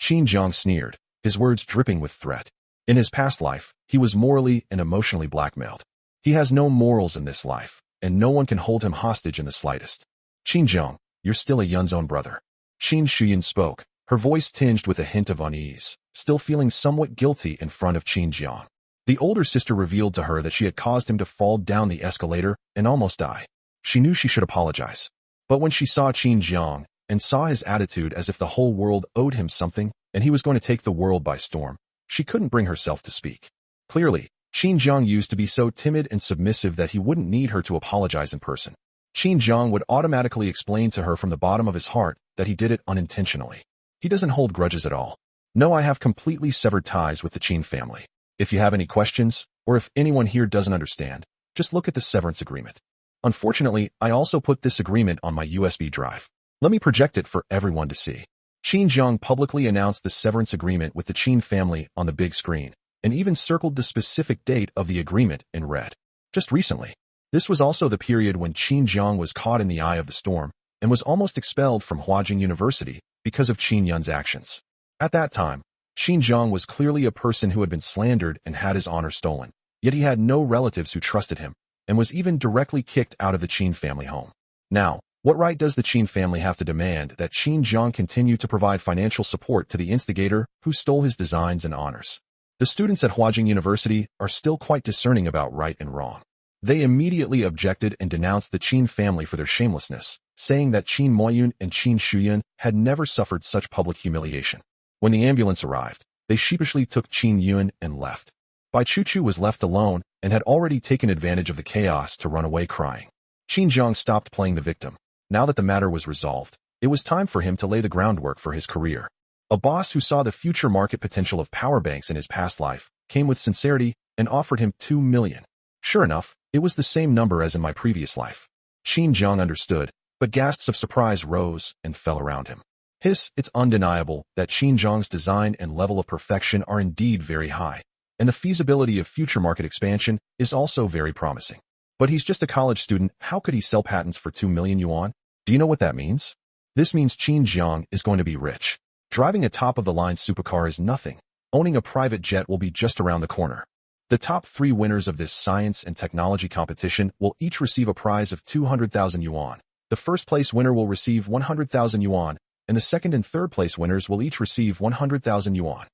Speaker 2: Xinjiang sneered, his words dripping with threat. In his past life, he was morally and emotionally blackmailed. He has no morals in this life, and no one can hold him hostage in the slightest. Xinjiang, you're still a Yun's own brother. Qin Shuyun spoke, her voice tinged with a hint of unease, still feeling somewhat guilty in front of Xinjiang. The older sister revealed to her that she had caused him to fall down the escalator and almost die. She knew she should apologize. But when she saw Xinjiang and saw his attitude as if the whole world owed him something and he was going to take the world by storm, she couldn't bring herself to speak. Clearly, Xinjiang used to be so timid and submissive that he wouldn't need her to apologize in person. Xinjiang would automatically explain to her from the bottom of his heart that he did it unintentionally. He doesn't hold grudges at all. No, I have completely severed ties with the Qin family. If you have any questions, or if anyone here doesn't understand, just look at the severance agreement. Unfortunately, I also put this agreement on my USB drive. Let me project it for everyone to see. Xinjiang publicly announced the severance agreement with the Qin family on the big screen, and even circled the specific date of the agreement in red. Just recently. This was also the period when Xinjiang was caught in the eye of the storm, and was almost expelled from Huajing University because of Qin Yun's actions. At that time, Xinjiang was clearly a person who had been slandered and had his honor stolen, yet he had no relatives who trusted him, and was even directly kicked out of the Qin family home. Now, what right does the Qin family have to demand that Xinjiang continue to provide financial support to the instigator who stole his designs and honors? The students at Huajing University are still quite discerning about right and wrong. They immediately objected and denounced the Qin family for their shamelessness, saying that Qin Moyun and Qin Shuyun had never suffered such public humiliation. When the ambulance arrived, they sheepishly took Qin Yun and left. Bai Chuchu was left alone and had already taken advantage of the chaos to run away crying. Xinjiang stopped playing the victim. Now that the matter was resolved, it was time for him to lay the groundwork for his career. A boss who saw the future market potential of power banks in his past life came with sincerity and offered him 2 million. Sure enough, it was the same number as in my previous life. Xinjiang understood, but gasps of surprise rose and fell around him. It's undeniable that Xinjiang's design and level of perfection are indeed very high, and the feasibility of future market expansion is also very promising. But he's just a college student, how could he sell patents for 2 million yuan? Do you know what that means? This means Xinjiang is going to be rich. Driving a top-of-the-line supercar is nothing. Owning a private jet will be just around the corner. The top 3 winners of this science and technology competition will each receive a prize of 200,000 yuan, The first place winner will receive 100,000 yuan, and the second and third place winners will each receive 100,000 yuan.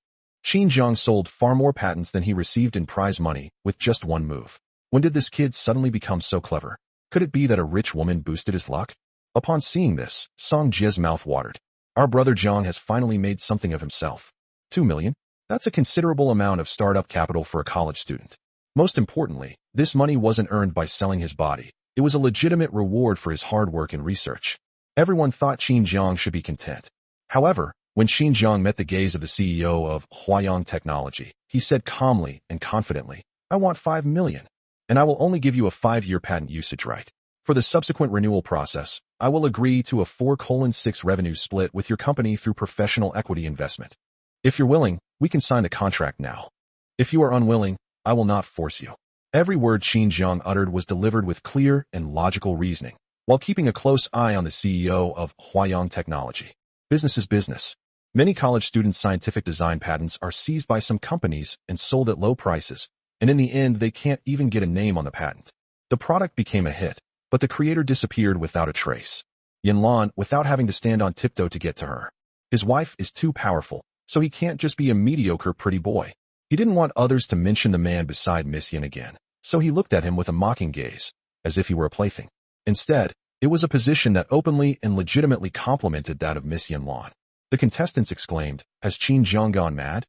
Speaker 2: Qin Jiang sold far more patents than he received in prize money with just one move. When did this kid suddenly become so clever? Could it be that a rich woman boosted his luck? Upon seeing this, Song Jie's mouth watered. Our brother Jiang has finally made something of himself. 2 million? That's a considerable amount of startup capital for a college student. Most importantly, this money wasn't earned by selling his body. It was a legitimate reward for his hard work and research. Everyone thought Qin Jiang should be content. However, when Qin Jiang met the gaze of the CEO of Huayang Technology, he said calmly and confidently, "I want 5 million, and I will only give you a 5-year patent usage right. For the subsequent renewal process, I will agree to a 4:6 revenue split with your company through professional equity investment. If you're willing, we can sign the contract now. If you are unwilling, I will not force you." Every word Qin Jiang uttered was delivered with clear and logical reasoning, while keeping a close eye on the CEO of Huayang Technology. Business is business. Many college students' scientific design patents are seized by some companies and sold at low prices, and in the end they can't even get a name on the patent. The product became a hit, but the creator disappeared without a trace. Yan Luan, without having to stand on tiptoe to get to her. His wife is too powerful, so he can't just be a mediocre pretty boy. He didn't want others to mention the man beside Miss Yan again, so he looked at him with a mocking gaze, as if he were a plaything. Instead, it was a position that openly and legitimately complemented that of Miss Yan Luan. The contestants exclaimed, "Has Qin Jiang gone mad?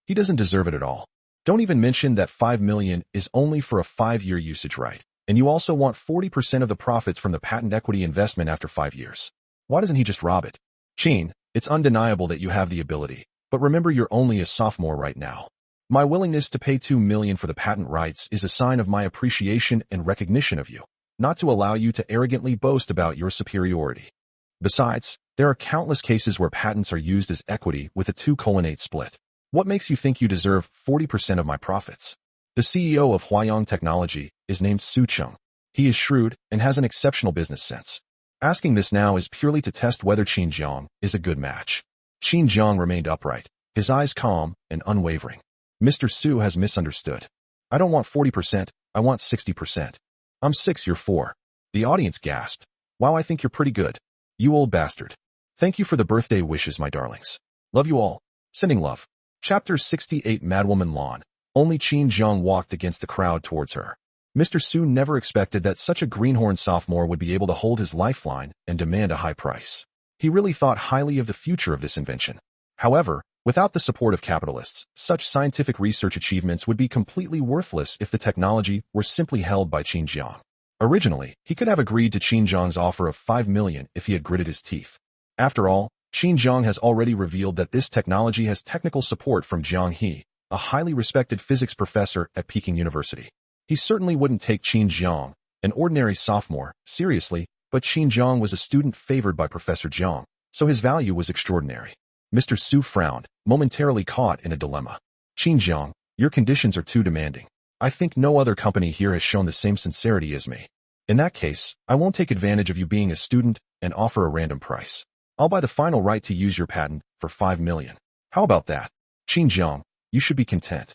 Speaker 2: He doesn't deserve it at all. Don't even mention that 5 million is only for a 5-year usage right, and you also want 40% of the profits from the patent equity investment after 5 years. Why doesn't he just rob it? Qin, it's undeniable that you have the ability, but remember you're only a sophomore right now. My willingness to pay 2 million for the patent rights is a sign of my appreciation and recognition of you, not to allow you to arrogantly boast about your superiority. Besides, there are countless cases where patents are used as equity with a 2:8 split. What makes you think you deserve 40% of my profits?" The CEO of Huayang Technology is named Su Cheng. He is shrewd and has an exceptional business sense. Asking this now is purely to test whether Qin Jiang is a good match. Qin Jiang remained upright, his eyes calm and unwavering. "Mr. Su has misunderstood. I don't want 40%, I want 60%. I'm 6, you're 4. The audience gasped. "Wow, I think you're pretty good. You old bastard. Thank you for the birthday wishes, my darlings. Love you all. Sending love." Chapter 68 Madwoman Lawn. Only Qin Jiang walked against the crowd towards her. Mr. Su never expected that such a greenhorn sophomore would be able to hold his lifeline and demand a high price. He really thought highly of the future of this invention. However, without the support of capitalists, such scientific research achievements would be completely worthless if the technology were simply held by Qin Jiang. Originally, he could have agreed to Qin Jiang's offer of 5 million if he had gritted his teeth. After all, Qin Jiang has already revealed that this technology has technical support from Jiang He, a highly respected physics professor at Peking University. He certainly wouldn't take Qin Jiang, an ordinary sophomore, seriously, but Qin Jiang was a student favored by Professor Jiang, so his value was extraordinary. Mr. Su frowned, momentarily caught in a dilemma. "Qin Jiang, your conditions are too demanding. I think no other company here has shown the same sincerity as me. In that case, I won't take advantage of you being a student and offer a random price. I'll buy the final right to use your patent for 5 million. How about that? Qin Jiang, you should be content.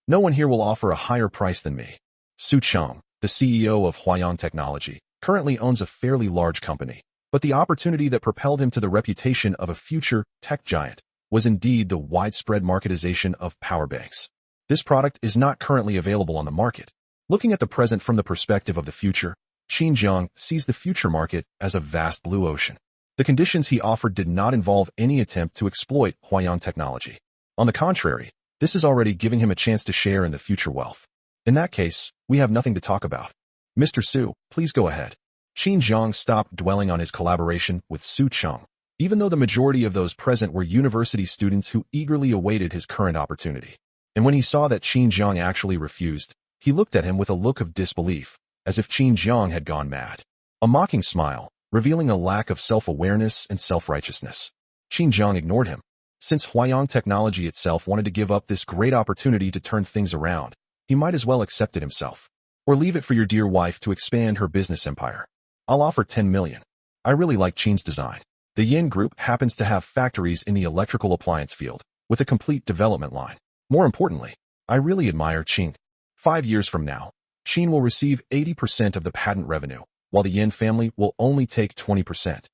Speaker 2: No one here will offer a higher price than me." Su Cheng, the CEO of Huayang Technology, currently owns a fairly large company, but the opportunity that propelled him to the reputation of a future tech giant was indeed the widespread marketization of power banks. This product is not currently available on the market. Looking at the present from the perspective of the future, Qin Jiang sees the future market as a vast blue ocean. The conditions he offered did not involve any attempt to exploit Huayang Technology. On the contrary, this is already giving him a chance to share in the future wealth. In that case, we have nothing to talk about. Mr. Su, please go ahead. Qin Jiang stopped dwelling on his collaboration with Su Cheng, even though the majority of those present were university students who eagerly awaited his current opportunity. And when he saw that Qin Jiang actually refused, he looked at him with a look of disbelief, as if Qin Jiang had gone mad. A mocking smile, revealing a lack of self-awareness and self-righteousness. Qin Jiang ignored him. Since Huayang Technology itself wanted to give up this great opportunity to turn things around, he might as well accept it himself. Or leave it for your dear wife to expand her business empire. I'll offer 10 million. I really like Qin's design. The Yin Group happens to have factories in the electrical appliance field, with a complete development line. More importantly, I really admire Qin. 5 years from now, Qin will receive 80% of the patent revenue, while the Yan family will only take 20%.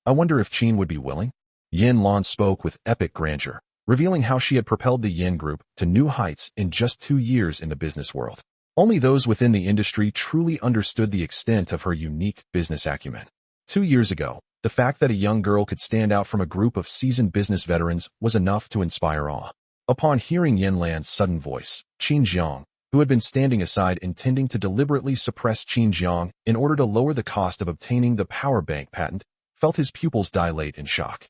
Speaker 2: I wonder if Qin would be willing? Yan Luan spoke with epic grandeur, revealing how she had propelled the Yan Group to new heights in just 2 years in the business world. Only those within the industry truly understood the extent of her unique business acumen. 2 years ago, the fact that a young girl could stand out from a group of seasoned business veterans was enough to inspire awe. Upon hearing Yan Lan's sudden voice, Qin Jiang, who had been standing aside intending to deliberately suppress Qin Jiang in order to lower the cost of obtaining the power bank patent, felt his pupils dilate in shock.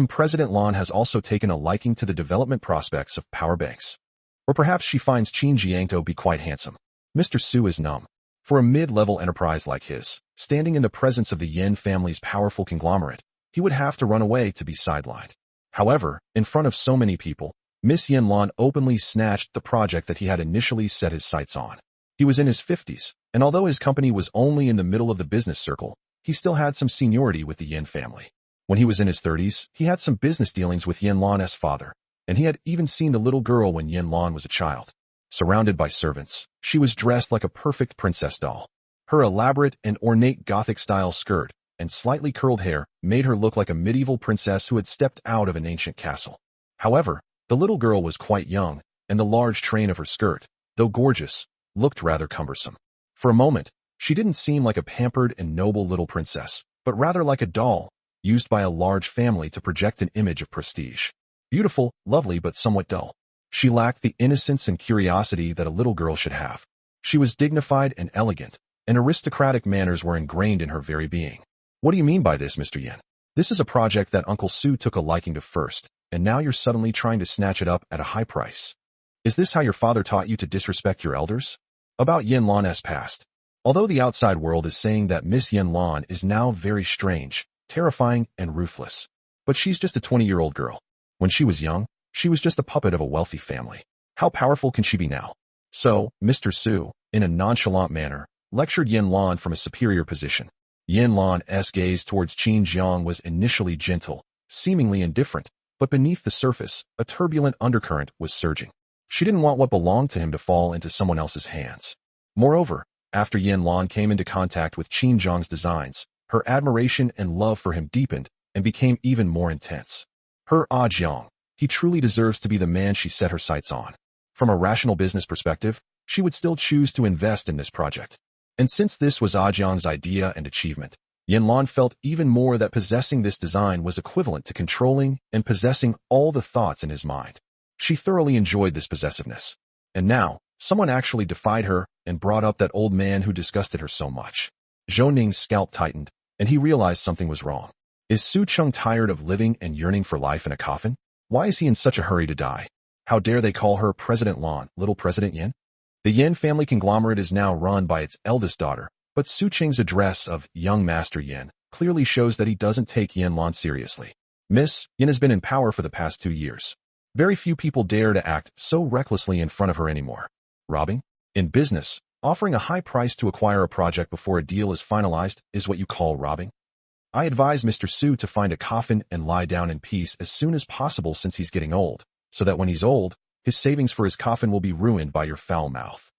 Speaker 2: President Lan has also taken a liking to the development prospects of power banks. Or perhaps she finds Qin Jiang to be quite handsome. Mr. Su is numb. For a mid-level enterprise like his, standing in the presence of the Yan family's powerful conglomerate, he would have to run away to be sidelined. However, in front of so many people, Miss Yan Luan openly snatched the project that he had initially set his sights on. He was in his 50s, and although his company was only in the middle of the business circle, he still had some seniority with the Yan family. When he was in his 30s, he had some business dealings with Yan Luan's father, and he had even seen the little girl when Yan Luan was a child. Surrounded by servants, she was dressed like a perfect princess doll. Her elaborate and ornate Gothic-style skirt and slightly curled hair made her look like a medieval princess who had stepped out of an ancient castle. However, the little girl was quite young, and the large train of her skirt, though gorgeous, looked rather cumbersome. For a moment, she didn't seem like a pampered and noble little princess, but rather like a doll, used by a large family to project an image of prestige. Beautiful, lovely, but somewhat dull. She lacked the innocence and curiosity that a little girl should have. She was dignified and elegant, and aristocratic manners were ingrained in her very being. What do you mean by this, Mr. Yan? This is a project that Uncle Su took a liking to first, and now you're suddenly trying to snatch it up at a high price. Is this how your father taught you to disrespect your elders? About Yan Luan's past. Although the outside world is saying that Miss Yan Luan is now very strange, terrifying, and ruthless, but she's just a 20-year-old girl. When she was young, she was just a puppet of a wealthy family. How powerful can she be now? So, Mr. Su, in a nonchalant manner, lectured Yan Luan from a superior position. Yan Luan's gaze towards Qin Jiang was initially gentle, seemingly indifferent, but beneath the surface, a turbulent undercurrent was surging. She didn't want what belonged to him to fall into someone else's hands. Moreover, after Yan Luan came into contact with Qin Jiang's designs, her admiration and love for him deepened and became even more intense. Her Jiang, he truly deserves to be the man she set her sights on. From a rational business perspective, she would still choose to invest in this project. And since this was Jiang's idea and achievement, Yan Luan felt even more that possessing this design was equivalent to controlling and possessing all the thoughts in his mind. She thoroughly enjoyed this possessiveness. And now, someone actually defied her and brought up that old man who disgusted her so much. Zhou Ning's scalp tightened, and he realized something was wrong. Is Su Cheng tired of living and yearning for life in a coffin? Why is he in such a hurry to die? How dare they call her President Lan, little President Yan? The Yan family conglomerate is now run by its eldest daughter, but Su Cheng's address of young Master Yan clearly shows that he doesn't take Yan Lan seriously. Miss Yan has been in power for the past 2 years. Very few people dare to act so recklessly in front of her anymore. Robbing? In business, offering a high price to acquire a project before a deal is finalized is what you call robbing? I advise Mr. Su to find a coffin and lie down in peace as soon as possible since he's getting old, so that when he's old, his savings for his coffin will be ruined by your foul mouth.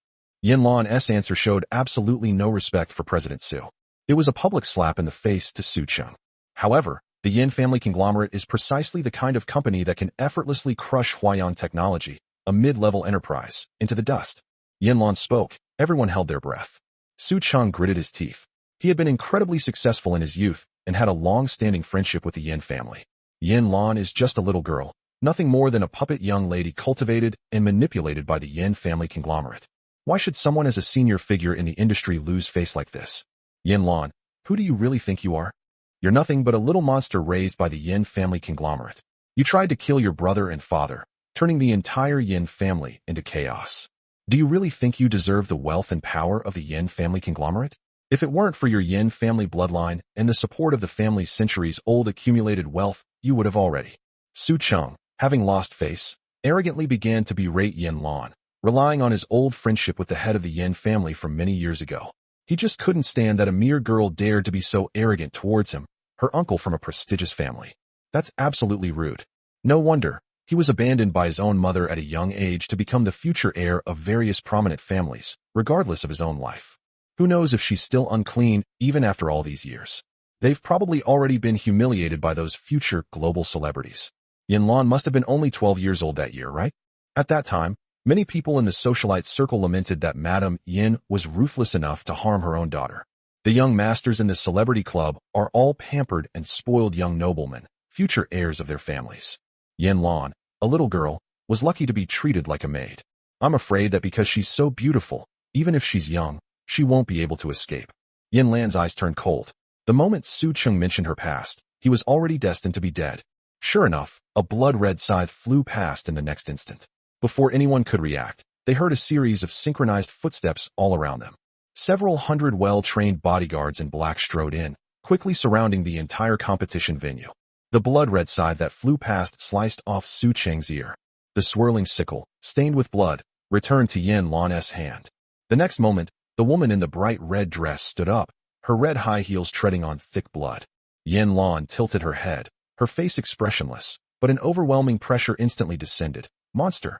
Speaker 2: Yan Luan's answer showed absolutely no respect for President Su. It was a public slap in the face to Su Cheng. However, the Yan family conglomerate is precisely the kind of company that can effortlessly crush Huayang Technology, a mid-level enterprise, into the dust. Yan Luan spoke. Everyone held their breath. Su Cheng gritted his teeth. He had been incredibly successful in his youth and had a long-standing friendship with the Yan family. Yan Luan is just a little girl, nothing more than a puppet young lady cultivated and manipulated by the Yan family conglomerate. Why should someone as a senior figure in the industry lose face like this? Yan Luan, who do you really think you are? You're nothing but a little monster raised by the Yan family conglomerate. You tried to kill your brother and father, turning the entire Yan family into chaos. Do you really think you deserve the wealth and power of the Yan family conglomerate? If it weren't for your Yan family bloodline and the support of the family's centuries-old accumulated wealth, you would have already. Su Cheng, having lost face, arrogantly began to berate Yan Luan, relying on his old friendship with the head of the Yan family from many years ago. He just couldn't stand that a mere girl dared to be so arrogant towards him, her uncle from a prestigious family. That's absolutely rude. No wonder, he was abandoned by his own mother at a young age to become the future heir of various prominent families, regardless of his own life. Who knows if she's still unclean even after all these years. They've probably already been humiliated by those future global celebrities. Yan Luan must have been only 12 years old that year, right? At that time, many people in the socialite circle lamented that Madame Yin was ruthless enough to harm her own daughter. The young masters in the celebrity club are all pampered and spoiled young noblemen, future heirs of their families. Yan Luan, a little girl, was lucky to be treated like a maid. I'm afraid that because she's so beautiful, even if she's young, she won't be able to escape. Yan Lan's eyes turned cold. The moment Su Cheng mentioned her past, he was already destined to be dead. Sure enough, a blood-red scythe flew past in the next instant. Before anyone could react, they heard a series of synchronized footsteps all around them. Several hundred well-trained bodyguards in black strode in, quickly surrounding the entire competition venue. The blood-red scythe that flew past sliced off Su Cheng's ear. The swirling sickle, stained with blood, returned to Yan Luan's hand. The next moment, the woman in the bright red dress stood up, her red high heels treading on thick blood. Yan Luan tilted her head, her face expressionless, but an overwhelming pressure instantly descended. Monster.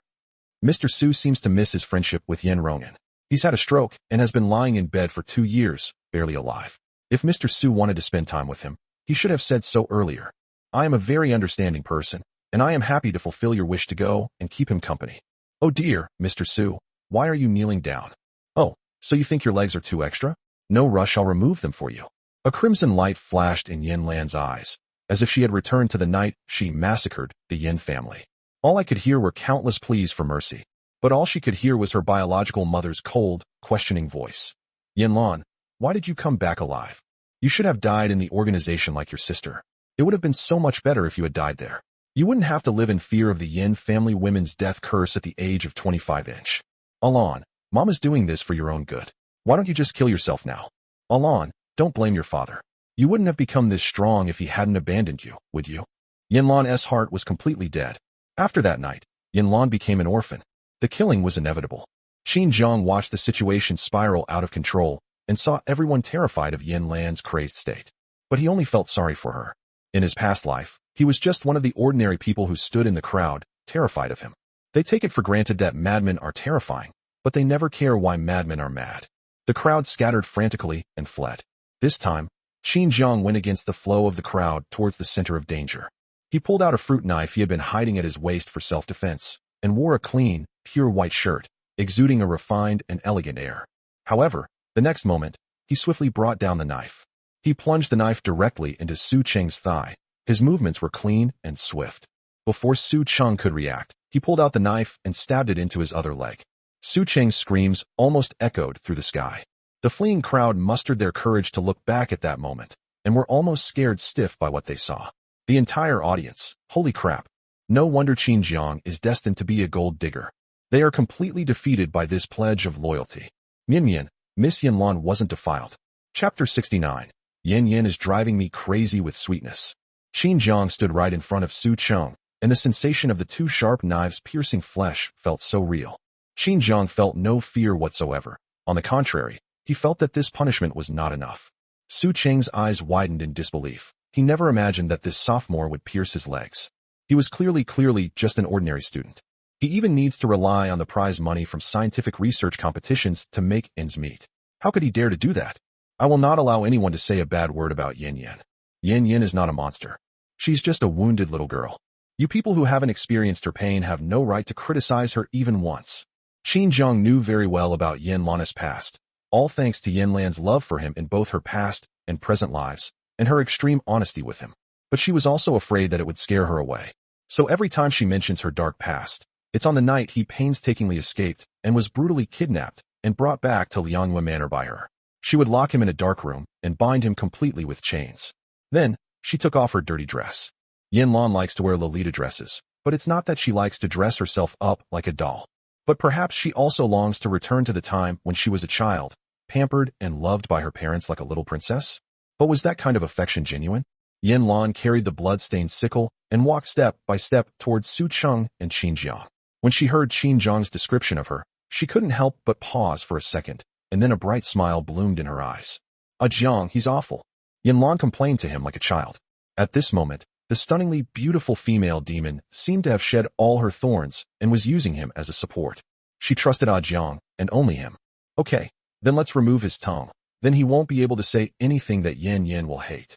Speaker 2: Mr. Su seems to miss his friendship with Yan Rongan. He's had a stroke and has been lying in bed for 2 years, barely alive. If Mr. Su wanted to spend time with him, he should have said so earlier. I am a very understanding person, and I am happy to fulfill your wish to go and keep him company. Oh dear, Mr. Su, why are you kneeling down? Oh, so you think your legs are too extra? No rush, I'll remove them for you. A crimson light flashed in Yan Lan's eyes, as if she had returned to the night she massacred the Yin family. All I could hear were countless pleas for mercy, but all she could hear was her biological mother's cold, questioning voice. Yan Luan, why did you come back alive? You should have died in the organization like your sister. It would have been so much better if you had died there. You wouldn't have to live in fear of the Yin family women's death curse at the age of 25-inch. Alan, Mom is doing this for your own good. Why don't you just kill yourself now? Alan, don't blame your father. You wouldn't have become this strong if he hadn't abandoned you, would you? Yan Luan's heart was completely dead. After that night, Yan Luan became an orphan. The killing was inevitable. Qin Zhang watched the situation spiral out of control and saw everyone terrified of Yan Lan's crazed state. But he only felt sorry for her. In his past life, he was just one of the ordinary people who stood in the crowd, terrified of him. They take it for granted that madmen are terrifying, but they never care why madmen are mad. The crowd scattered frantically and fled. This time, Qin Zhang went against the flow of the crowd towards the center of danger. He pulled out a fruit knife he had been hiding at his waist for self-defense, and wore a clean, pure white shirt, exuding a refined and elegant air. However, the next moment, he swiftly brought down the knife. He plunged the knife directly into Su Cheng's thigh. His movements were clean and swift. Before Su Cheng could react, he pulled out the knife and stabbed it into his other leg. Su Cheng's screams almost echoed through the sky. The fleeing crowd mustered their courage to look back at that moment, and were almost scared stiff by what they saw. The entire audience, holy crap. No wonder Qin Zhang is destined to be a gold digger. They are completely defeated by this pledge of loyalty. Mian, Miss Yan Luan wasn't defiled. Chapter 69. Yan Yan is driving me crazy with sweetness. Qin Zhang stood right in front of Su Cheng, and the sensation of the 2 sharp knives piercing flesh felt so real. Qin Zhang felt no fear whatsoever. On the contrary, he felt that this punishment was not enough. Su Cheng's eyes widened in disbelief. He never imagined that this sophomore would pierce his legs. He was clearly just an ordinary student. He even needs to rely on the prize money from scientific research competitions to make ends meet. How could he dare to do that? I will not allow anyone to say a bad word about Yan Yan. Yan Yan is not a monster. She's just a wounded little girl. You people who haven't experienced her pain have no right to criticize her even once. Qin Zhang knew very well about Yan Luan's past, all thanks to Yan Lan's love for him in both her past and present lives, and her extreme honesty with him. But she was also afraid that it would scare her away. So every time she mentions her dark past, it's on the night he painstakingly escaped and was brutally kidnapped and brought back to Lianghua Manor by her. She would lock him in a dark room and bind him completely with chains. Then, she took off her dirty dress. Yan Luan likes to wear Lolita dresses, but it's not that she likes to dress herself up like a doll. But perhaps she also longs to return to the time when she was a child, pampered and loved by her parents like a little princess. But was that kind of affection genuine? Yan Luan carried the blood-stained sickle and walked step by step towards Su Cheng and Qin Zhang. When she heard Qin Zhang's description of her, she couldn't help but pause for a second, and then a bright smile bloomed in her eyes. Zhang, he's awful. Yan Luan complained to him like a child. At this moment, the stunningly beautiful female demon seemed to have shed all her thorns and was using him as a support. She trusted Zhang, and only him. Okay, Then let's remove his tongue. Then he won't be able to say anything that Yan Yan will hate.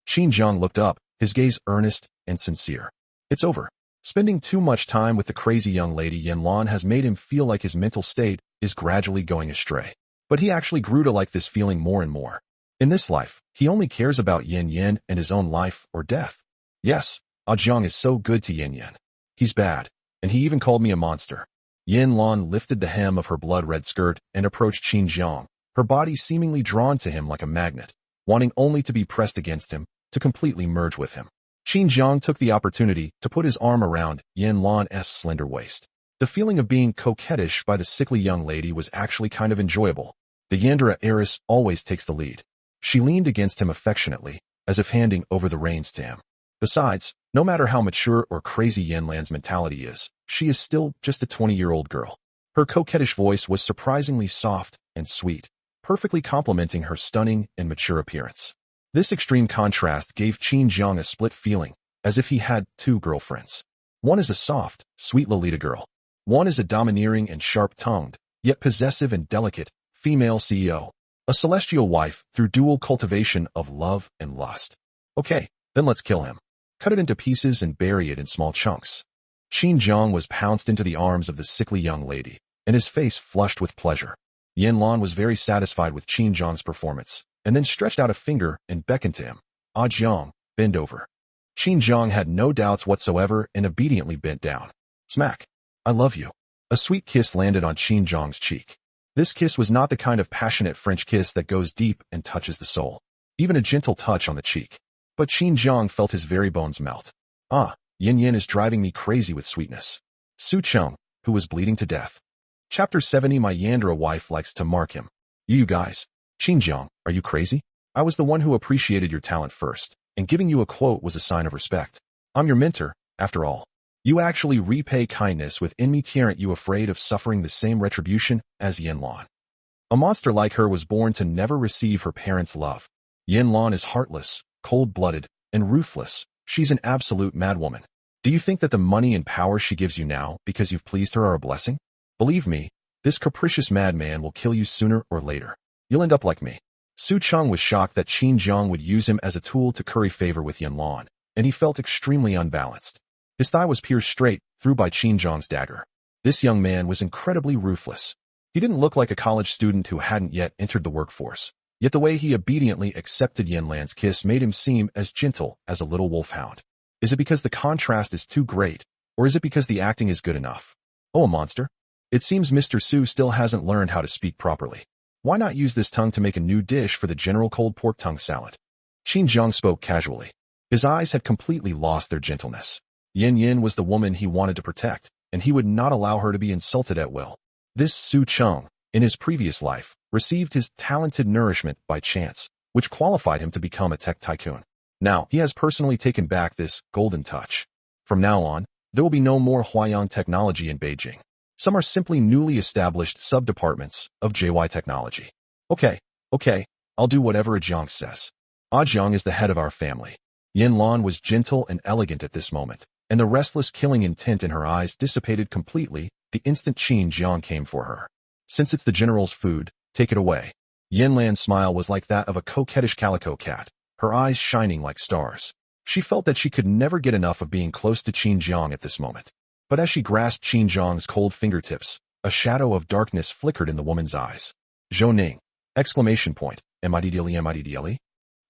Speaker 2: Qin Jiang looked up, his gaze earnest and sincere. It's over. Spending too much time with the crazy young lady Yan Luan has made him feel like his mental state is gradually going astray. But he actually grew to like this feeling more and more. In this life, he only cares about Yan Yan and his own life or death. Yes, Jiang is so good to Yan Yan. He's bad, and he even called me a monster. Yan Luan lifted the hem of her blood-red skirt and approached Qin Jiang, her body seemingly drawn to him like a magnet, wanting only to be pressed against him, to completely merge with him. Qin Jiang took the opportunity to put his arm around Yan Luan's slender waist. The feeling of being coquettish by the sickly young lady was actually kind of enjoyable. The Yandera heiress always takes the lead. She leaned against him affectionately, as if handing over the reins to him. Besides, no matter how mature or crazy Yan Lan's mentality is, she is still just a 20-year-old girl. Her coquettish voice was surprisingly soft and sweet, perfectly complementing her stunning and mature appearance. This extreme contrast gave Qin Jiang a split feeling, as if he had two girlfriends. One is a soft, sweet Lolita girl. One is a domineering and sharp-tongued, yet possessive and delicate, female CEO. A celestial wife through dual cultivation of love and lust. Okay, then let's kill him. Cut it into pieces and bury it in small chunks. Qin Jiang was pounced into the arms of the sickly young lady, and his face flushed with pleasure. Yan Luan was very satisfied with Qin Jiang's performance, and then stretched out a finger and beckoned to him. Jiang, bend over. Qin Jiang had no doubts whatsoever and obediently bent down. Smack. I love you. A sweet kiss landed on Qin Jiang's cheek. This kiss was not the kind of passionate French kiss that goes deep and touches the soul. Even a gentle touch on the cheek. But Qin Jiang felt his very bones melt. Yan Yan is driving me crazy with sweetness. Su Cheng, who was bleeding to death. Chapter 70. My Yandera wife likes to mark him. You guys. Qin Jiang, are you crazy? I was the one who appreciated your talent first, and giving you a quote was a sign of respect. I'm your mentor, after all. You actually repay kindness with enmity. Aren't you afraid of suffering the same retribution as Yan Luan? A monster like her was born to never receive her parents' love. Yan Luan is heartless, cold-blooded, and ruthless. She's an absolute madwoman. Do you think that the money and power she gives you now because you've pleased her are a blessing? Believe me, this capricious madman will kill you sooner or later. You'll end up like me. Su Cheng was shocked that Qin Jiang would use him as a tool to curry favor with Yan Luan, and he felt extremely unbalanced. His thigh was pierced straight through by Qin Jiang's dagger. This young man was incredibly ruthless. He didn't look like a college student who hadn't yet entered the workforce, yet the way he obediently accepted Yan Lan's kiss made him seem as gentle as a little wolfhound. Is it because the contrast is too great, or is it because the acting is good enough? Oh, a monster. It seems Mr. Su still hasn't learned how to speak properly. Why not use this tongue to make a new dish for the general cold pork tongue salad? Qin Jiang spoke casually. His eyes had completely lost their gentleness. Yan Yan was the woman he wanted to protect, and he would not allow her to be insulted at will. This Su Cheng, in his previous life, received his talented nourishment by chance, which qualified him to become a tech tycoon. Now, he has personally taken back this golden touch. From now on, there will be no more Huayang technology in Beijing. Some are simply newly established sub-departments of JY technology. Okay, I'll do whatever Jiang says. Jiang is the head of our family. Yan Luan was gentle and elegant at this moment, and the restless killing intent in her eyes dissipated completely the instant Qin Jiang came for her. Since it's the general's food, take it away. Yan Lan's smile was like that of a coquettish calico cat, her eyes shining like stars. She felt that she could never get enough of being close to Qin Jiang at this moment. But as she grasped Qin Jiang's cold fingertips, a shadow of darkness flickered in the woman's eyes. Zhou Ning! Exclamation point. Am-I-D-D-L-E?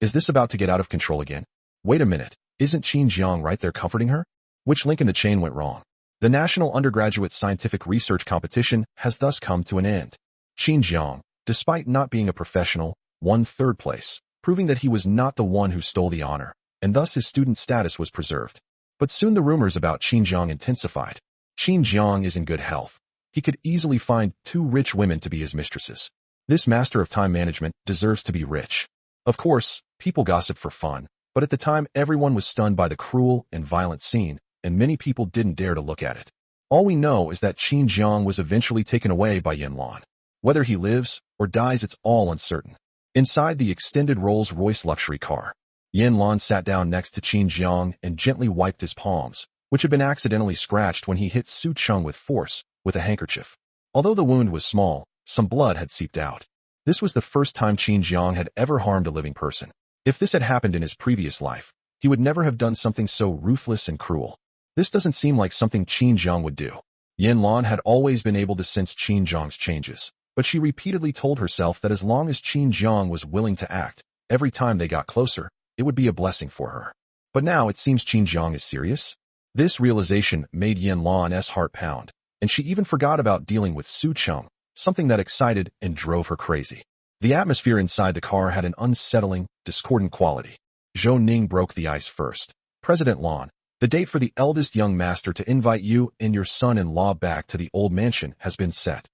Speaker 2: Is this about to get out of control again? Wait a minute, isn't Qin Jiang right there comforting her? Which link in the chain went wrong? The National Undergraduate Scientific Research Competition has thus come to an end. Qin Jiang, despite not being a professional, won third place, proving that he was not the one who stole the honor, and thus his student status was preserved. But soon the rumors about Qin Jiang intensified. Qin Jiang is in good health. He could easily find 2 rich women to be his mistresses. This master of time management deserves to be rich. Of course, people gossip for fun, but at the time everyone was stunned by the cruel and violent scene, and many people didn't dare to look at it. All we know is that Qin Jiang was eventually taken away by Yan Luan. Whether he lives or dies, it's all uncertain. Inside the extended Rolls-Royce luxury car, Yan Luan sat down next to Qin Jiang and gently wiped his palms, which had been accidentally scratched when he hit Su Cheng with force with a handkerchief. Although the wound was small, some blood had seeped out. This was the first time Qin Jiang had ever harmed a living person. If this had happened in his previous life, he would never have done something so ruthless and cruel. This doesn't seem like something Qin Jiang would do. Yan Luan had always been able to sense Qin Jiang's changes, but she repeatedly told herself that as long as Qin Jiang was willing to act, every time they got closer, it would be a blessing for her. But now it seems Qin Jiang is serious. This realization made Yan Luan's heart pound, and she even forgot about dealing with Su Cheng, something that excited and drove her crazy. The atmosphere inside the car had an unsettling, discordant quality. Zhou Ning broke the ice first. President Luan, the date for the eldest young master to invite you and your son-in-law back to the old mansion has been set.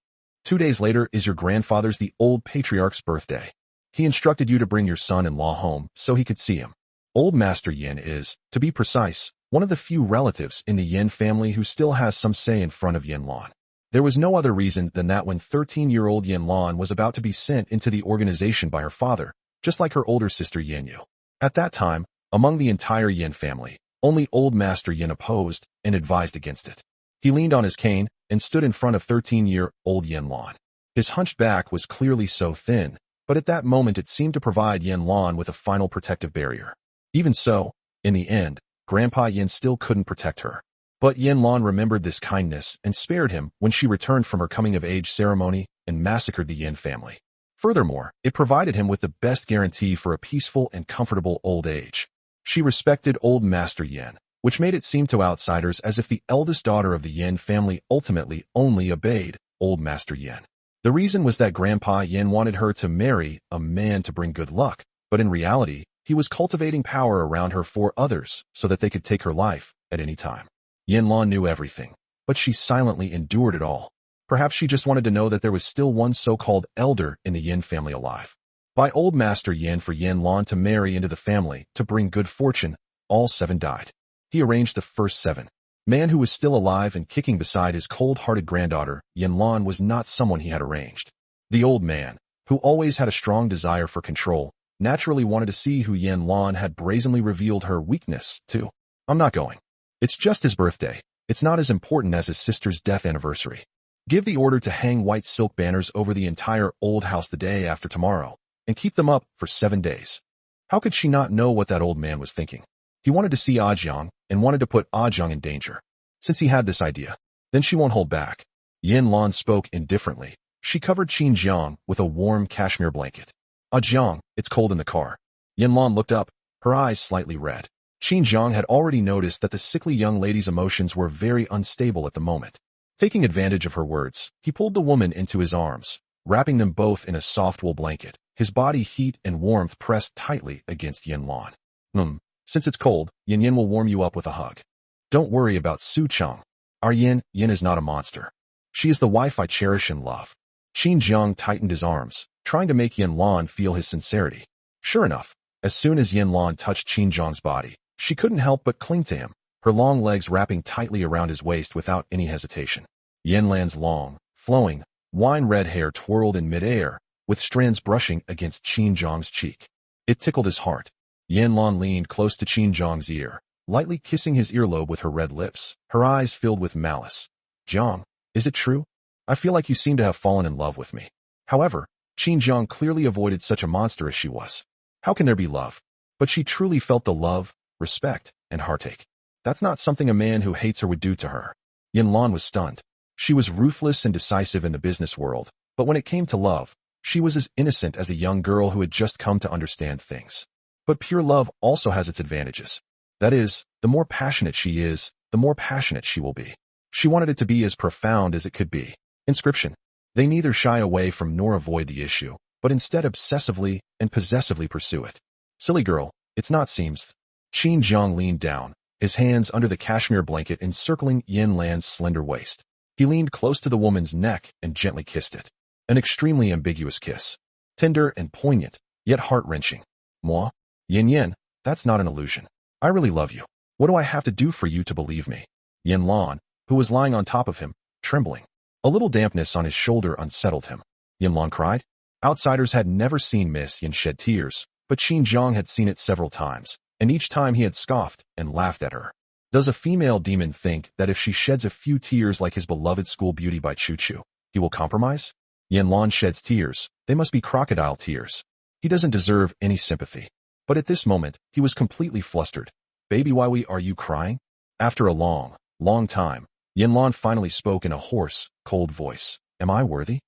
Speaker 2: 2 days later is your grandfather's, the old patriarch's, birthday. He instructed you to bring your son-in-law home so he could see him. Old Master Yan is, to be precise, one of the few relatives in the Yan family who still has some say in front of Yan Luan. There was no other reason than that when 13-year-old Yan Luan was about to be sent into the organization by her father, just like her older sister Yan Yu. At that time, among the entire Yan family, only Old Master Yan opposed and advised against it. He leaned on his cane and stood in front of 13-year-old Yan Luan. His hunched back was clearly so thin, but at that moment it seemed to provide Yan Luan with a final protective barrier. Even so, in the end, Grandpa Yan still couldn't protect her. But Yan Luan remembered this kindness and spared him when she returned from her coming-of-age ceremony and massacred the Yan family. Furthermore, it provided him with the best guarantee for a peaceful and comfortable old age. She respected Old Master Yan, which made it seem to outsiders as if the eldest daughter of the Yan family ultimately only obeyed Old Master Yan. The reason was that Grandpa Yan wanted her to marry a man to bring good luck, but in reality, he was cultivating power around her for others so that they could take her life at any time. Yan Luan knew everything, but she silently endured it all. Perhaps she just wanted to know that there was still one so-called elder in the Yan family alive. By Old Master Yan for Yan Luan to marry into the family to bring good fortune, all 7 died. He arranged the first 7. Man who was still alive and kicking beside his cold-hearted granddaughter, Yan Luan was not someone he had arranged. The old man, who always had a strong desire for control, naturally wanted to see who Yan Luan had brazenly revealed her weakness to. I'm not going. It's just his birthday. It's not as important as his sister's death anniversary. Give the order to hang white silk banners over the entire old house the day after tomorrow, and keep them up for 7 days. How could she not know what that old man was thinking? He wanted to see Ajiang and wanted to put Ajiang in danger. Since he had this idea, then she won't hold back. Yan Luan spoke indifferently. She covered Qin Jiang with a warm cashmere blanket. Ajiang, it's cold in the car. Yan Luan looked up, her eyes slightly red. Qin Jiang had already noticed that the sickly young lady's emotions were very unstable at the moment. Taking advantage of her words, he pulled the woman into his arms, wrapping them both in a soft wool blanket, his body heat and warmth pressed tightly against Yan Luan. Since it's cold, Yan will warm you up with a hug. Don't worry about Su Cheng. Our Yan is not a monster. She is the wife I cherish and love. Qin Jiang tightened his arms, trying to make Yan Luan feel his sincerity. Sure enough, as soon as Yan Luan touched Qin Jiang's body, she couldn't help but cling to him, her long legs wrapping tightly around his waist without any hesitation. Yan Luan's long, flowing, wine-red hair twirled in midair, with strands brushing against Qin Jiang's cheek. It tickled his heart. Yan Luan leaned close to Qin Jiang's ear, lightly kissing his earlobe with her red lips, her eyes filled with malice. Jiang, is it true? I feel like you seem to have fallen in love with me. However, Qin Jiang clearly avoided such a monster as she was. How can there be love? But she truly felt the love, respect, and heartache. That's not something a man who hates her would do to her. Yan Luan was stunned. She was ruthless and decisive in the business world, but when it came to love, she was as innocent as a young girl who had just come to understand things. But pure love also has its advantages. That is, the more passionate she is, the more passionate she will be. She wanted it to be as profound as it could be. Inscription. They neither shy away from nor avoid the issue, but instead obsessively and possessively pursue it. Silly girl, it's not seems. Qin Jiang leaned down, his hands under the cashmere blanket encircling Yan Luan's slender waist. He leaned close to the woman's neck and gently kissed it. An extremely ambiguous kiss. Tender and poignant, yet heart-wrenching. Moi? Yan, that's not an illusion. I really love you. What do I have to do for you to believe me? Yan Luan, who was lying on top of him, trembling. A little dampness on his shoulder unsettled him. Yan Luan cried. Outsiders had never seen Miss Yan shed tears, but Qin Jiang had seen it several times, and each time he had scoffed and laughed at her. Does a female demon think that if she sheds a few tears like his beloved school beauty by Choo Choo, he will compromise? Yan Luan sheds tears. They must be crocodile tears. He doesn't deserve any sympathy. But at this moment, he was completely flustered. Baby, why are you crying? After a long, long time, Yan Luan finally spoke in a hoarse, cold voice. Am I worthy?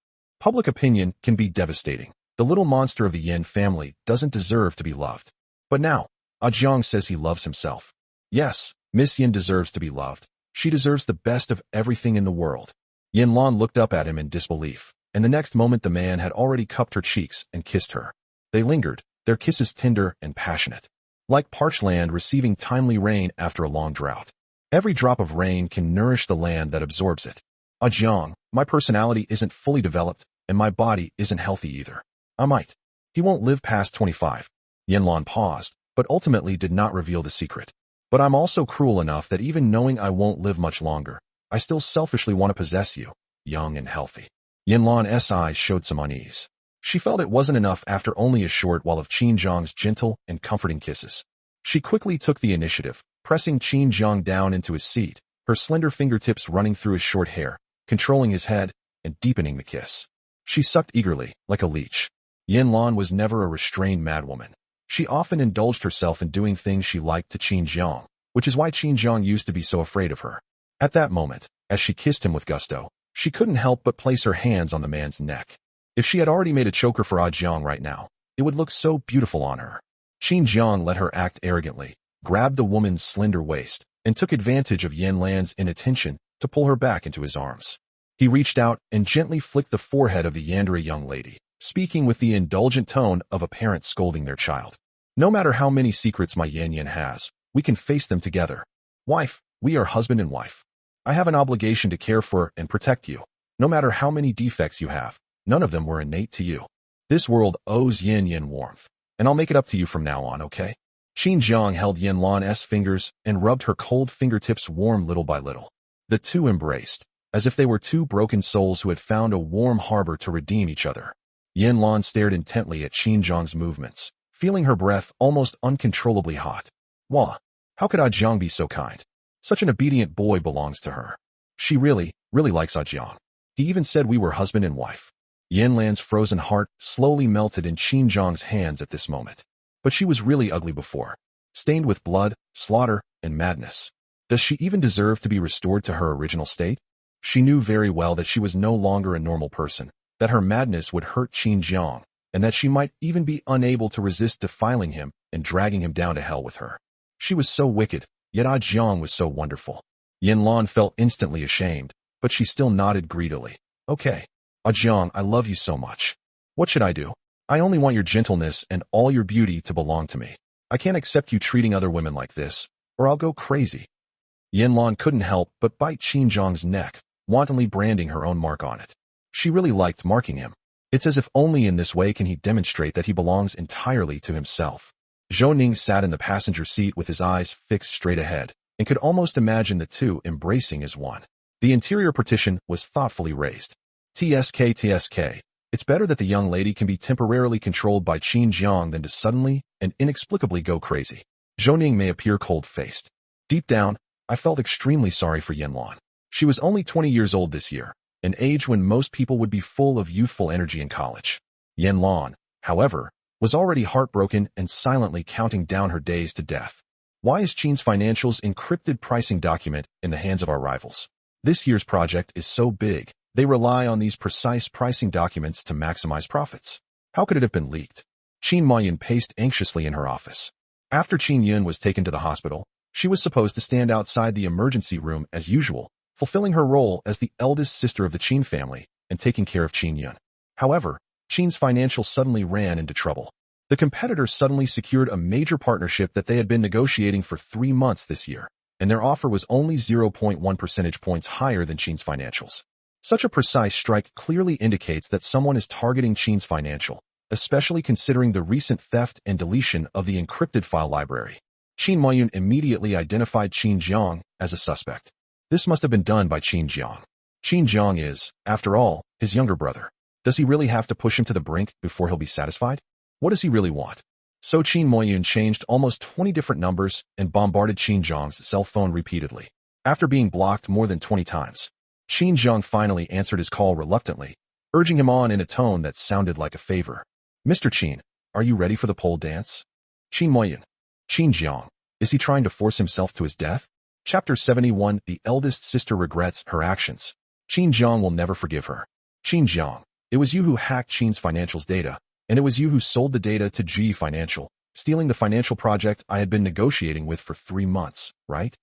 Speaker 2: Public opinion can be devastating. The little monster of the Yin family doesn't deserve to be loved. But now, Jiang says he loves himself. Yes, Miss Yin deserves to be loved. She deserves the best of everything in the world. Yan Luan looked up at him in disbelief, and the next moment the man had already cupped her cheeks and kissed her. They lingered, their kisses tender and passionate, like parched land receiving timely rain after a long drought. Every drop of rain can nourish the land that absorbs it. Jiang, my personality isn't fully developed, and my body isn't healthy either. I might. He won't live past 25. Yan Luan paused, but ultimately did not reveal the secret. But I'm also cruel enough that even knowing I won't live much longer, I still selfishly want to possess you, young and healthy. Yan Luan's eyes showed some unease. She felt it wasn't enough after only a short while of Qin Zhang's gentle and comforting kisses. She quickly took the initiative, pressing Qin Zhang down into his seat, her slender fingertips running through his short hair, controlling his head, and deepening the kiss. She sucked eagerly, like a leech. Yan Luan was never a restrained madwoman. She often indulged herself in doing things she liked to Qin Zhang, which is why Qin Zhang used to be so afraid of her. At that moment, as she kissed him with gusto, she couldn't help but place her hands on the man's neck. If she had already made a choker for Jiang right now, it would look so beautiful on her. Qin Zhang let her act arrogantly, grabbed the woman's slender waist, and took advantage of Yan Luan's inattention to pull her back into his arms. He reached out and gently flicked the forehead of the Yandere young lady, speaking with the indulgent tone of a parent scolding their child. No matter how many secrets my Yan Yan has, we can face them together. Wife, we are husband and wife. I have an obligation to care for and protect you. No matter how many defects you have, none of them were innate to you. This world owes Yan Yan warmth, and I'll make it up to you from now on, okay? Qin Zhang held Yan Luan's fingers and rubbed her cold fingertips warm little by little. The two embraced, as if they were two broken souls who had found a warm harbor to redeem each other. Yan Luan stared intently at Qin Zhang's movements, feeling her breath almost uncontrollably hot. Wah! How could Jiang be so kind? Such an obedient boy belongs to her. She really likes Jiang. He even said we were husband and wife. Yan Luan's frozen heart slowly melted in Qin Zhang's hands at this moment. But she was really ugly before, stained with blood, slaughter, and madness. Does she even deserve to be restored to her original state? She knew very well that she was no longer a normal person, that her madness would hurt Qin Zhang, and that she might even be unable to resist defiling him and dragging him down to hell with her. She was so wicked, yet Jiang was so wonderful. Yan Luan felt instantly ashamed, but she still nodded greedily. Okay. Jiang, I love you so much. What should I do? I only want your gentleness and all your beauty to belong to me. I can't accept you treating other women like this, or I'll go crazy. Yan Luan couldn't help but bite Qin Zhang's neck, wantonly branding her own mark on it. She really liked marking him. It's as if only in this way can he demonstrate that he belongs entirely to himself. Zhou Ning sat in the passenger seat with his eyes fixed straight ahead, and could almost imagine the two embracing as one. The interior partition was thoughtfully raised. TSK. It's better that the young lady can be temporarily controlled by Qin Zhang than to suddenly and inexplicably go crazy. Zhou Ning may appear cold-faced. Deep down, I felt extremely sorry for Yan Luan. She was only 20 years old this year, an age when most people would be full of youthful energy in college. Yan Luan, however, was already heartbroken and silently counting down her days to death. Why is Qin's Financial's encrypted pricing document in the hands of our rivals? This year's project is so big, they rely on these precise pricing documents to maximize profits. How could it have been leaked? Qin Maoyun paced anxiously in her office. After Qin Yun was taken to the hospital, she was supposed to stand outside the emergency room as usual, fulfilling her role as the eldest sister of the Qin family and taking care of Qin Yun. However, Qin's Financial suddenly ran into trouble. The competitors suddenly secured a major partnership that they had been negotiating for 3 months this year, and their offer was only 0.1 percentage points higher than Qin's Financial's. Such a precise strike clearly indicates that someone is targeting Qin's Financial, especially considering the recent theft and deletion of the encrypted file library. Qin Maoyun immediately identified Qin Zhang as a suspect. This must have been done by Qin Zhang. Qin Zhang is, after all, his younger brother. Does he really have to push him to the brink before he'll be satisfied? What does he really want? So Qin Maoyun changed almost 20 different numbers and bombarded Qin Zhang's cell phone repeatedly. After being blocked more than 20 times, Qin Zhang finally answered his call reluctantly. urging him on in a tone that sounded like a favor. Mr. Qin, are you ready for the pole dance? Qin Moyun. Qin Jiang. Is he trying to force himself to his death? Chapter 71. The eldest sister regrets her actions. Qin Jiang will never forgive her. Qin Jiang. It was you who hacked Qin's financials data, and it was you who sold the data to G Financial, stealing the financial project I had been negotiating with for 3 months, right?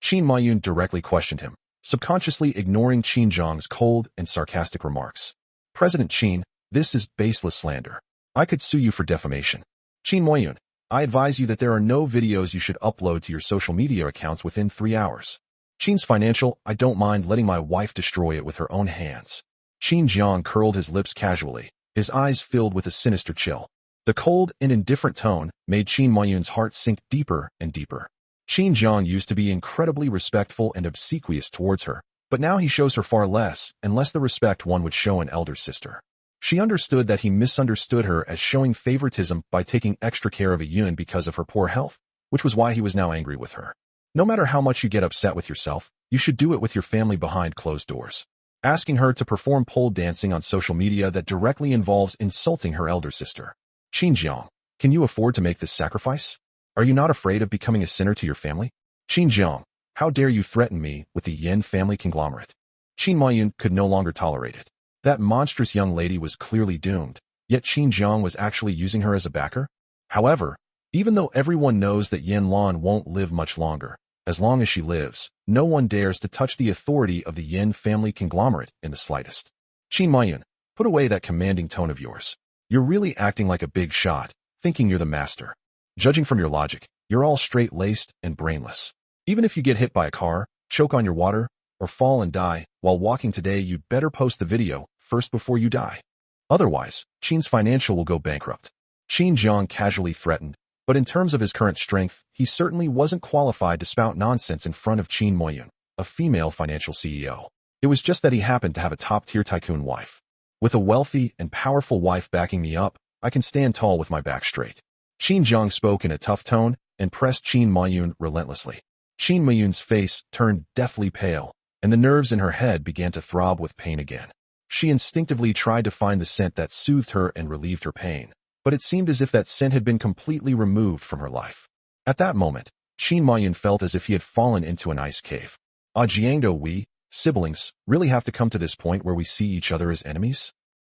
Speaker 2: Qin Moyun directly questioned him, subconsciously ignoring Qin Jiang's cold and sarcastic remarks. President Qin, this is baseless slander. I could sue you for defamation. Qin Moyun, I advise you that there are no videos you should upload to your social media accounts within 3 hours. Qin's financial, I don't mind letting my wife destroy it with her own hands. Qin Jiang curled his lips casually, his eyes filled with a sinister chill. The cold and indifferent tone made Qin Moyun's heart sink deeper and deeper. Qin Jiang used to be incredibly respectful and obsequious towards her, but now he shows her far less and less the respect one would show an elder sister. She understood that he misunderstood her as showing favoritism by taking extra care of Yun because of her poor health, which was why he was now angry with her. No matter how much you get upset with yourself, you should do it with your family behind closed doors. Asking her to perform pole dancing on social media that directly involves insulting her elder sister. Qin Jiang, can you afford to make this sacrifice? Are you not afraid of becoming a sinner to your family? Qin Jiang, how dare you threaten me with the Yan family conglomerate? Qin Moyun could no longer tolerate it. That monstrous young lady was clearly doomed, yet Qin Jiang was actually using her as a backer? However, even though everyone knows that Yan Luan won't live much longer, as long as she lives, no one dares to touch the authority of the Yan family conglomerate in the slightest. Qin Moyun, put away that commanding tone of yours. You're really acting like a big shot, thinking you're the master. Judging from your logic, you're all straight-laced and brainless. Even if you get hit by a car, choke on your water, or fall and die while walking today, you'd better post the video first before you die. Otherwise, Qin's financial will go bankrupt. Qin Jiang casually threatened, but in terms of his current strength, he certainly wasn't qualified to spout nonsense in front of Qin Moyun, a female financial CEO. It was just that he happened to have a top-tier tycoon wife. With a wealthy and powerful wife backing me up, I can stand tall with my back straight. Qin Jiang spoke in a tough tone and pressed Qin Moyun relentlessly. Qin Moyun's face turned deathly pale, and the nerves in her head began to throb with pain again. She instinctively tried to find the scent that soothed her and relieved her pain, but it seemed as if that scent had been completely removed from her life. At that moment, Qin Moyun felt as if he had fallen into an ice cave. Jiangdo, we, siblings, really have to come to this point where we see each other as enemies?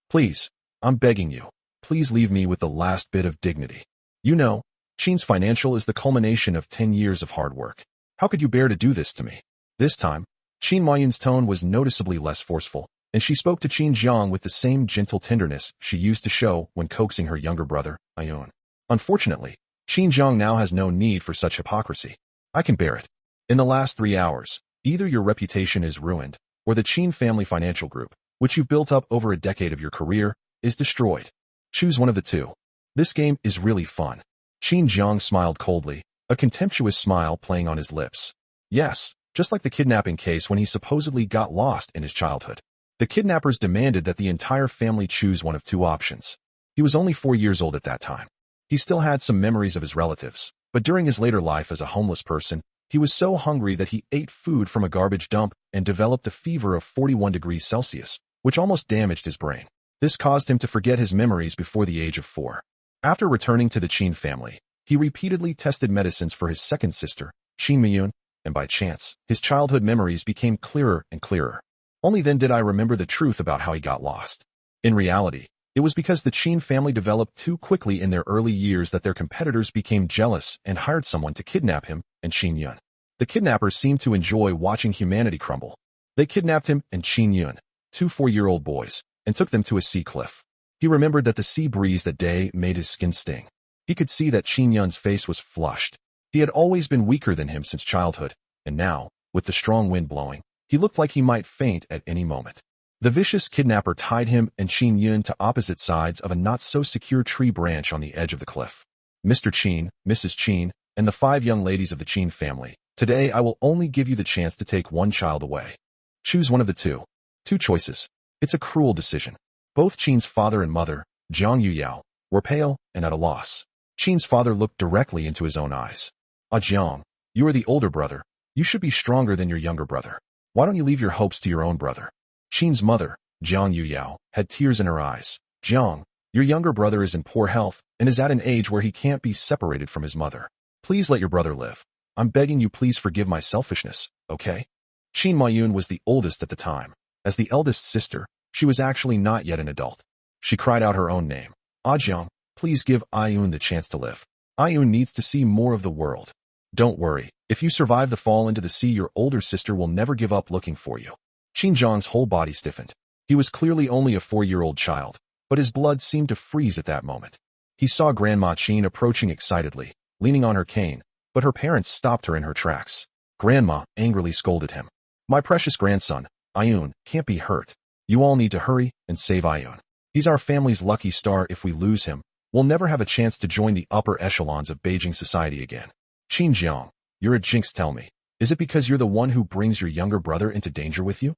Speaker 2: Please, I'm begging you, please leave me with the last bit of dignity. You know, Qin's financial is the culmination of 10 years of hard work. How could you bear to do this to me? This time, Qin Moyun's tone was noticeably less forceful, and she spoke to Qin Jiang with the same gentle tenderness she used to show when coaxing her younger brother, Yun. Unfortunately, Qin Jiang now has no need for such hypocrisy. I can bear it. In the last 3 hours, either your reputation is ruined, or the Qin family financial group, which you've built up over a decade of your career, is destroyed. Choose one of the two. This game is really fun. Qin Jiang smiled coldly, a contemptuous smile playing on his lips. Yes, just like the kidnapping case when he supposedly got lost in his childhood. The kidnappers demanded that the entire family choose one of two options. He was only 4 years old at that time. He still had some memories of his relatives, but during his later life as a homeless person, he was so hungry that he ate food from a garbage dump and developed a fever of 41 degrees Celsius, which almost damaged his brain. This caused him to forget his memories before the age of 4. After returning to the Qin family, he repeatedly tested medicines for his second sister, Qin Miyun, and by chance, his childhood memories became clearer and clearer. Only then did I remember the truth about how he got lost. In reality, it was because the Qin family developed too quickly in their early years that their competitors became jealous and hired someone to kidnap him and Qin Yun. The kidnappers seemed to enjoy watching humanity crumble. They kidnapped him and Qin Yun, 2 4-year-old boys, and took them to a sea cliff. He remembered that the sea breeze that day made his skin sting. He could see that Qin Yun's face was flushed. He had always been weaker than him since childhood, and now, with the strong wind blowing, he looked like he might faint at any moment. The vicious kidnapper tied him and Qin Yun to opposite sides of a not-so-secure tree branch on the edge of the cliff. Mr. Qin, Mrs. Qin, and the 5 young ladies of the Qin family, today I will only give you the chance to take one child away. Choose one of the two. 2 choices. It's a cruel decision. Both Qin's father and mother, Zhang Yuyao, were pale and at a loss. Qin's father looked directly into his own eyes. Jiang, you are the older brother. You should be stronger than your younger brother. Why don't you leave your hopes to your own brother? Qin's mother, Jiang Yuyao, had tears in her eyes. Jiang, your younger brother is in poor health and is at an age where he can't be separated from his mother. Please let your brother live. I'm begging you, please forgive my selfishness, okay? Qin Mayun was the oldest at the time. As the eldest sister, she was actually not yet an adult. She cried out her own name. Jiang, please give Ayun the chance to live. Ayun needs to see more of the world. Don't worry, if you survive the fall into the sea, your older sister will never give up looking for you. Qin Zhang's whole body stiffened. He was clearly only a 4-year-old child, but his blood seemed to freeze at that moment. He saw Grandma Qin approaching excitedly, leaning on her cane, but her parents stopped her in her tracks. Grandma angrily scolded him. My precious grandson, Ayun, can't be hurt. You all need to hurry and save Ayun. He's our family's lucky star. If we lose him, we'll never have a chance to join the upper echelons of Beijing society again. Qin Jiang, you're a jinx, tell me. Is it because you're the one who brings your younger brother into danger with you?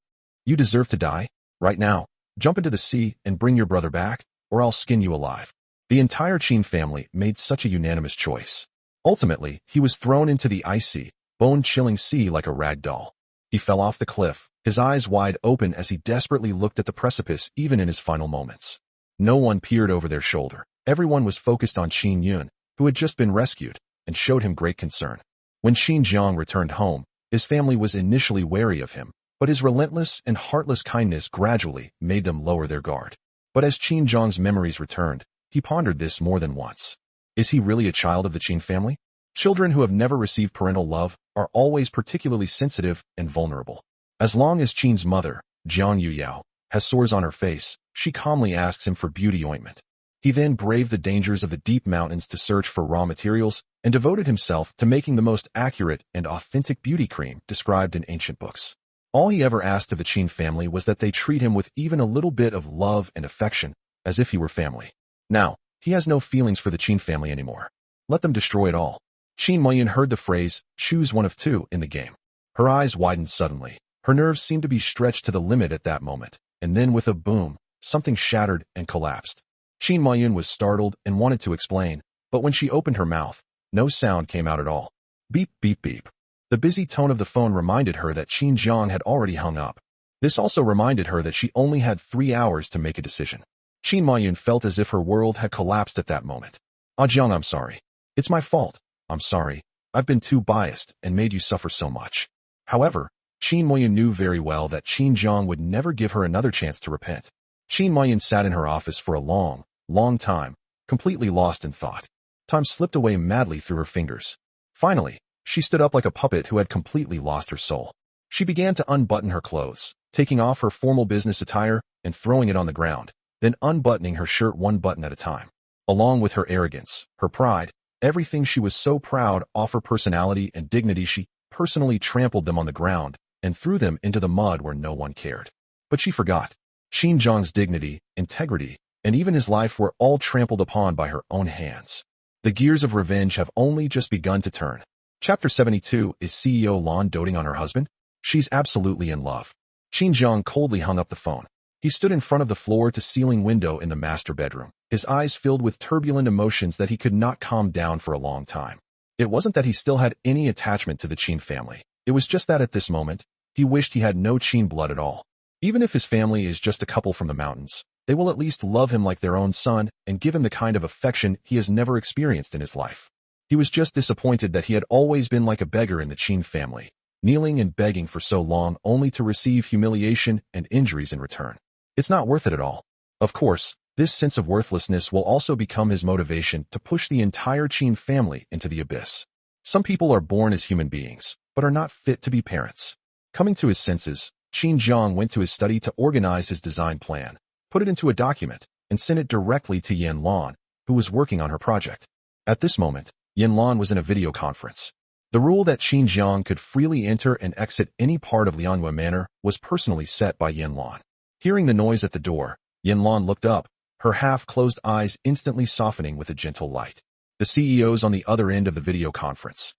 Speaker 2: You deserve to die. Right now, jump into the sea and bring your brother back, or I'll skin you alive. The entire Qin family made such a unanimous choice. Ultimately, he was thrown into the icy, bone-chilling sea like a rag doll. He fell off the cliff, his eyes wide open as he desperately looked at the precipice even in his final moments. No one peered over their shoulder. Everyone was focused on Qin Yun, who had just been rescued, and showed him great concern. When Qin Jiang returned home, his family was initially wary of him, but his relentless and heartless kindness gradually made them lower their guard. But as Qin Jiang's memories returned, he pondered this more than once. Is he really a child of the Qin family? Children who have never received parental love are always particularly sensitive and vulnerable. As long as Qin's mother, Jiang Yuyao, has sores on her face, she calmly asks him for beauty ointment. He then braved the dangers of the deep mountains to search for raw materials and devoted himself to making the most accurate and authentic beauty cream described in ancient books. All he ever asked of the Qin family was that they treat him with even a little bit of love and affection, as if he were family. Now, he has no feelings for the Qin family anymore. Let them destroy it all. Qin Mayun heard the phrase, choose one of two, in the game. Her eyes widened suddenly. Her nerves seemed to be stretched to the limit at that moment, and then with a boom, something shattered and collapsed. Qin Mayun was startled and wanted to explain, but when she opened her mouth, no sound came out at all. Beep, beep, beep. The busy tone of the phone reminded her that Qin Jiang had already hung up. This also reminded her that she only had 3 hours to make a decision. Qin Mayun felt as if her world had collapsed at that moment. Jiang, I'm sorry. It's my fault. I'm sorry. I've been too biased and made you suffer so much. However, Qin Mayun knew very well that Qin Jiang would never give her another chance to repent. Qin Mayun sat in her office for a long, long time, completely lost in thought. Time slipped away madly through her fingers. Finally, she stood up like a puppet who had completely lost her soul. She began to unbutton her clothes, taking off her formal business attire and throwing it on the ground, then unbuttoning her shirt one button at a time. Along with her arrogance, her pride, everything she was so proud of, her personality and dignity, she personally trampled them on the ground and threw them into the mud where no one cared. But she forgot. Qin Jiang's dignity, integrity, and even his life were all trampled upon by her own hands. The gears of revenge have only just begun to turn. Chapter 72. Is CEO Lan doting on her husband? She's absolutely in love. Qin Jiang coldly hung up the phone. He stood in front of the floor-to-ceiling window in the master bedroom, his eyes filled with turbulent emotions that he could not calm down for a long time. It wasn't that he still had any attachment to the Qin family. It was just that at this moment, he wished he had no Qin blood at all. Even if his family is just a couple from the mountains, they will at least love him like their own son and give him the kind of affection he has never experienced in his life. He was just disappointed that he had always been like a beggar in the Qin family, kneeling and begging for so long only to receive humiliation and injuries in return. It's not worth it at all. Of course, this sense of worthlessness will also become his motivation to push the entire Qin family into the abyss. Some people are born as human beings, but are not fit to be parents. Coming to his senses, Qin Jiang went to his study to organize his design plan, put it into a document, and sent it directly to Yan Luan, who was working on her project. At this moment, Yan Luan was in a video conference. The rule that Qin Jiang could freely enter and exit any part of Lianghua Manor was personally set by Yan Luan. Hearing the noise at the door, Yan Luan looked up, her half-closed eyes instantly softening with a gentle light. The CEO's on the other end of the video conference.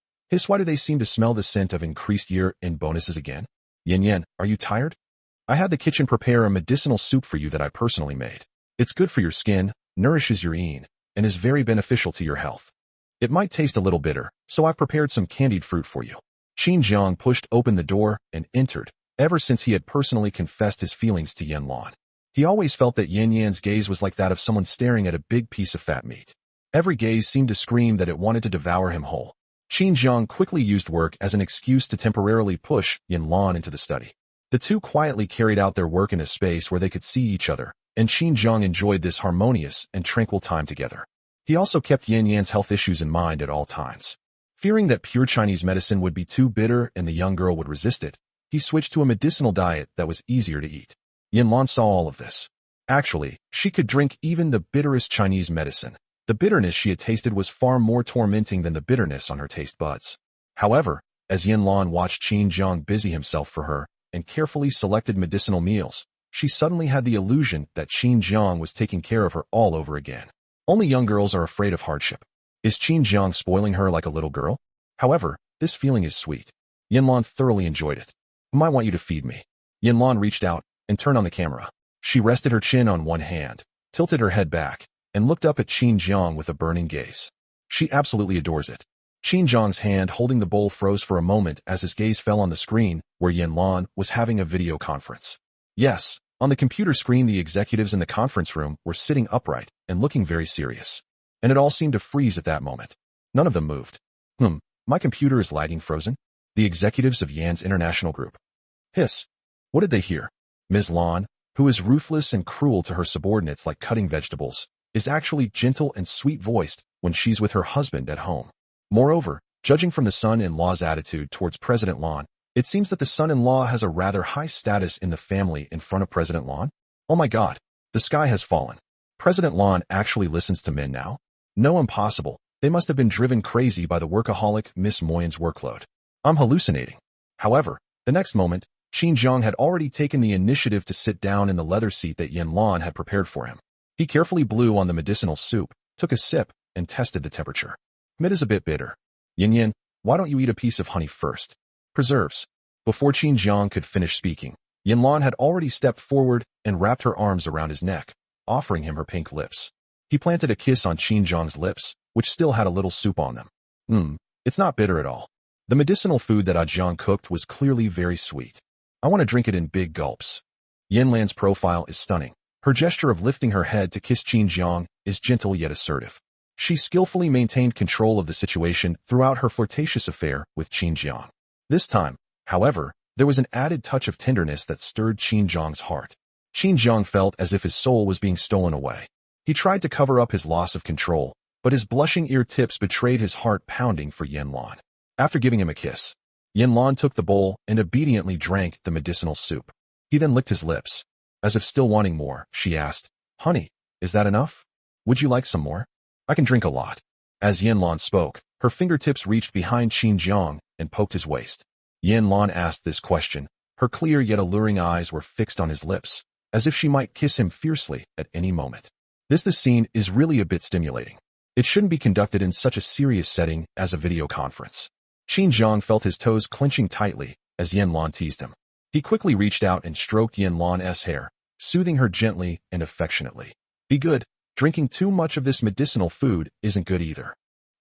Speaker 2: Why do they seem to smell the scent of increased year-end bonuses again? Yan, are you tired? I had the kitchen prepare a medicinal soup for you that I personally made. It's good for your skin, nourishes your yin, and is very beneficial to your health. It might taste a little bitter, so I've prepared some candied fruit for you. Qin Jiang pushed open the door and entered, ever since he had personally confessed his feelings to Yan Luan. He always felt that Yan Yan's gaze was like that of someone staring at a big piece of fat meat. Every gaze seemed to scream that it wanted to devour him whole. Qin Jiang quickly used work as an excuse to temporarily push Yan Luan into the study. The two quietly carried out their work in a space where they could see each other, and Qin Jiang enjoyed this harmonious and tranquil time together. He also kept Yan Yan's health issues in mind at all times. Fearing that pure Chinese medicine would be too bitter and the young girl would resist it, he switched to a medicinal diet that was easier to eat. Yan Luan saw all of this. Actually, she could drink even the bitterest Chinese medicine. The bitterness she had tasted was far more tormenting than the bitterness on her taste buds. However, as Yan Luan watched Qin Jiang busy himself for her and carefully selected medicinal meals, she suddenly had the illusion that Qin Jiang was taking care of her all over again. Only young girls are afraid of hardship. Is Qin Jiang spoiling her like a little girl? However, this feeling is sweet. Yan Luan thoroughly enjoyed it. I want you to feed me. Yan Luan reached out and turned on the camera. She rested her chin on one hand, tilted her head back, and looked up at Qin Jiang with a burning gaze. She absolutely adores it. Qin Jiang's hand holding the bowl froze for a moment as his gaze fell on the screen where Yan Luan was having a video conference. Yes, on the computer screen the executives in the conference room were sitting upright and looking very serious. And it all seemed to freeze at that moment. None of them moved. My computer is lagging frozen. The executives of Yan's international group. Hiss. What did they hear? Ms. Luan, who is ruthless and cruel to her subordinates like cutting vegetables, is actually gentle and sweet-voiced when she's with her husband at home. Moreover, judging from the son-in-law's attitude towards President Luan, it seems that the son-in-law has a rather high status in the family in front of President Luan. Oh my God, the sky has fallen. President Luan actually listens to men now? No, impossible. They must have been driven crazy by the workaholic Miss Moyen's workload. I'm hallucinating. However, the next moment, Qin Jiang had already taken the initiative to sit down in the leather seat that Yan Luan had prepared for him. He carefully blew on the medicinal soup, took a sip, and tested the temperature. It is a bit bitter. Yan, why don't you eat a piece of honey first? Preserves. Before Qin Jiang could finish speaking, Yan Luan had already stepped forward and wrapped her arms around his neck, offering him her pink lips. He planted a kiss on Qin Jiang's lips, which still had a little soup on them. It's not bitter at all. The medicinal food that Jiang cooked was clearly very sweet. I want to drink it in big gulps. Yan Lan's profile is stunning. Her gesture of lifting her head to kiss Qin Jiang is gentle yet assertive. She skillfully maintained control of the situation throughout her flirtatious affair with Qin Jiang. This time, however, there was an added touch of tenderness that stirred Qin Jiang's heart. Qin Jiang felt as if his soul was being stolen away. He tried to cover up his loss of control, but his blushing ear tips betrayed his heart pounding for Yan Luan. After giving him a kiss, Yan Luan took the bowl and obediently drank the medicinal soup. He then licked his lips. As if still wanting more, she asked, Honey, is that enough? Would you like some more? I can drink a lot. As Yan Luan spoke, her fingertips reached behind Qin Jiang and poked his waist. Yan Luan asked this question. Her clear yet alluring eyes were fixed on his lips, as if she might kiss him fiercely at any moment. This scene is really a bit stimulating. It shouldn't be conducted in such a serious setting as a video conference. Qin Jiang felt his toes clenching tightly as Yan Luan teased him. He quickly reached out and stroked Yan Luan's hair, soothing her gently and affectionately. Be good. Drinking too much of this medicinal food isn't good either.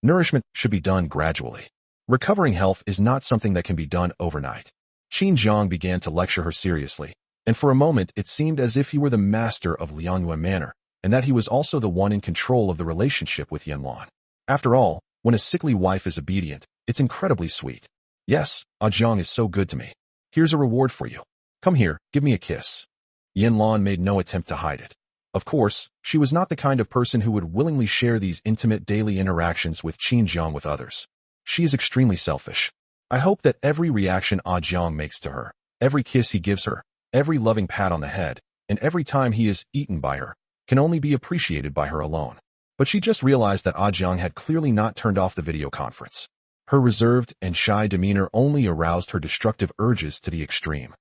Speaker 2: Nourishment should be done gradually. Recovering health is not something that can be done overnight. Qin Jiang began to lecture her seriously, and for a moment it seemed as if he were the master of Liangyuan manner, and that he was also the one in control of the relationship with Yan Luan. After all, when a sickly wife is obedient, it's incredibly sweet. Yes, Jiang is so good to me. Here's a reward for you. Come here, give me a kiss. Yan Luan made no attempt to hide it. Of course, she was not the kind of person who would willingly share these intimate daily interactions with Qin Jiang with others. She is extremely selfish. I hope that every reaction Jiang makes to her, every kiss he gives her, every loving pat on the head, and every time he is eaten by her, can only be appreciated by her alone. But she just realized that Jiang had clearly not turned off the video conference. Her reserved and shy demeanor only aroused her destructive urges to the extreme.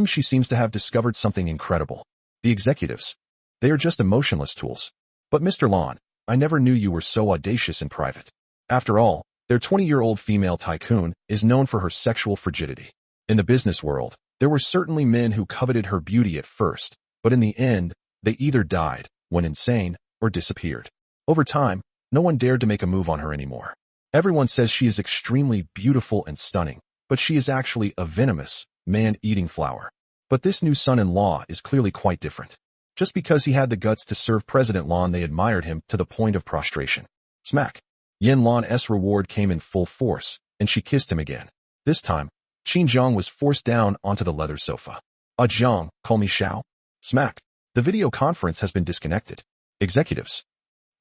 Speaker 2: She seems to have discovered something incredible. The executives. They are just emotionless tools. But Mr. Luan, I never knew you were so audacious in private. After all, their 20-year-old female tycoon is known for her sexual frigidity. In the business world, there were certainly men who coveted her beauty at first, but in the end, they either died, went insane, or disappeared. Over time, no one dared to make a move on her anymore. Everyone says she is extremely beautiful and stunning, but she is actually a venomous, man-eating flower. But this new son-in-law is clearly quite different. Just because he had the guts to serve President Luan, they admired him to the point of prostration. Smack. Yan Luan's reward came in full force, and she kissed him again. This time, Qin Jiang was forced down onto the leather sofa. Jiang, call me Xiao. Smack. The video conference has been disconnected. Executives.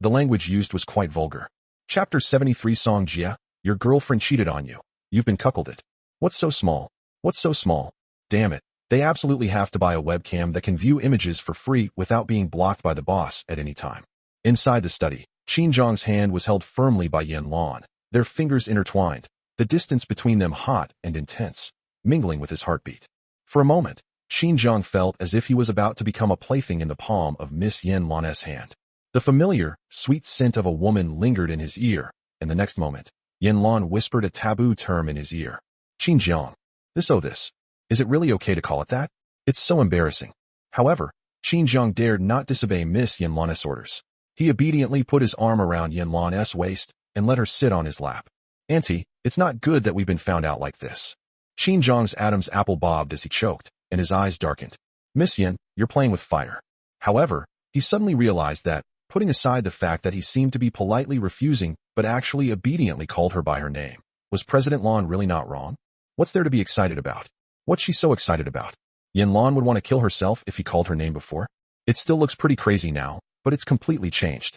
Speaker 2: The language used was quite vulgar. Chapter 73 Song Jia, your girlfriend cheated on you. You've been cuckolded. What's so small? What's so small? Damn it. They absolutely have to buy a webcam that can view images for free without being blocked by the boss at any time. Inside the study, Qin Jiang's hand was held firmly by Yan Luan, their fingers intertwined, the distance between them hot and intense, mingling with his heartbeat. For a moment, Qin Jiang felt as if he was about to become a plaything in the palm of Miss Yan Luan's hand. The familiar, sweet scent of a woman lingered in his ear, and the next moment, Yan Luan whispered a taboo term in his ear. Qin Jiang. This. Is it really okay to call it that? It's so embarrassing. However, Qin Jiang dared not disobey Miss Yan Luan's orders. He obediently put his arm around Yan Luan's waist and let her sit on his lap. Auntie, it's not good that we've been found out like this. Qin Jiang's Adam's apple bobbed as he choked, and his eyes darkened. Miss Yan, you're playing with fire. However, he suddenly realized that, putting aside the fact that he seemed to be politely refusing but actually obediently called her by her name, was President Luan really not wrong? What's there to be excited about? What's she so excited about? Yan Luan would want to kill herself if he called her name before. It still looks pretty crazy now, but it's completely changed.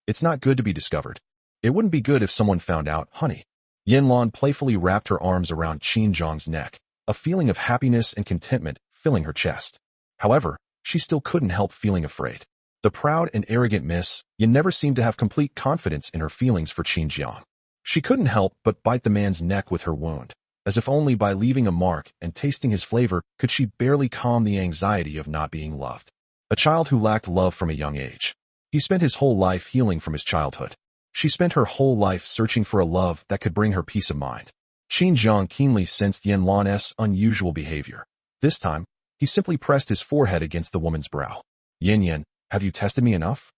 Speaker 2: It's not good to be discovered. It wouldn't be good if someone found out, honey. Yan Luan playfully wrapped her arms around Qin Jiang's neck, a feeling of happiness and contentment filling her chest. However, she still couldn't help feeling afraid. The proud and arrogant Miss Yan never seemed to have complete confidence in her feelings for Qin Jiang. She couldn't help but bite the man's neck with her wound, as if only by leaving a mark and tasting his flavor could she barely calm the anxiety of not being loved. A child who lacked love from a young age. He spent his whole life healing from his childhood. She spent her whole life searching for a love that could bring her peace of mind. Qin Jiang keenly sensed Yan Luan's unusual behavior. This time, he simply pressed his forehead against the woman's brow. Yan, have you tested me enough?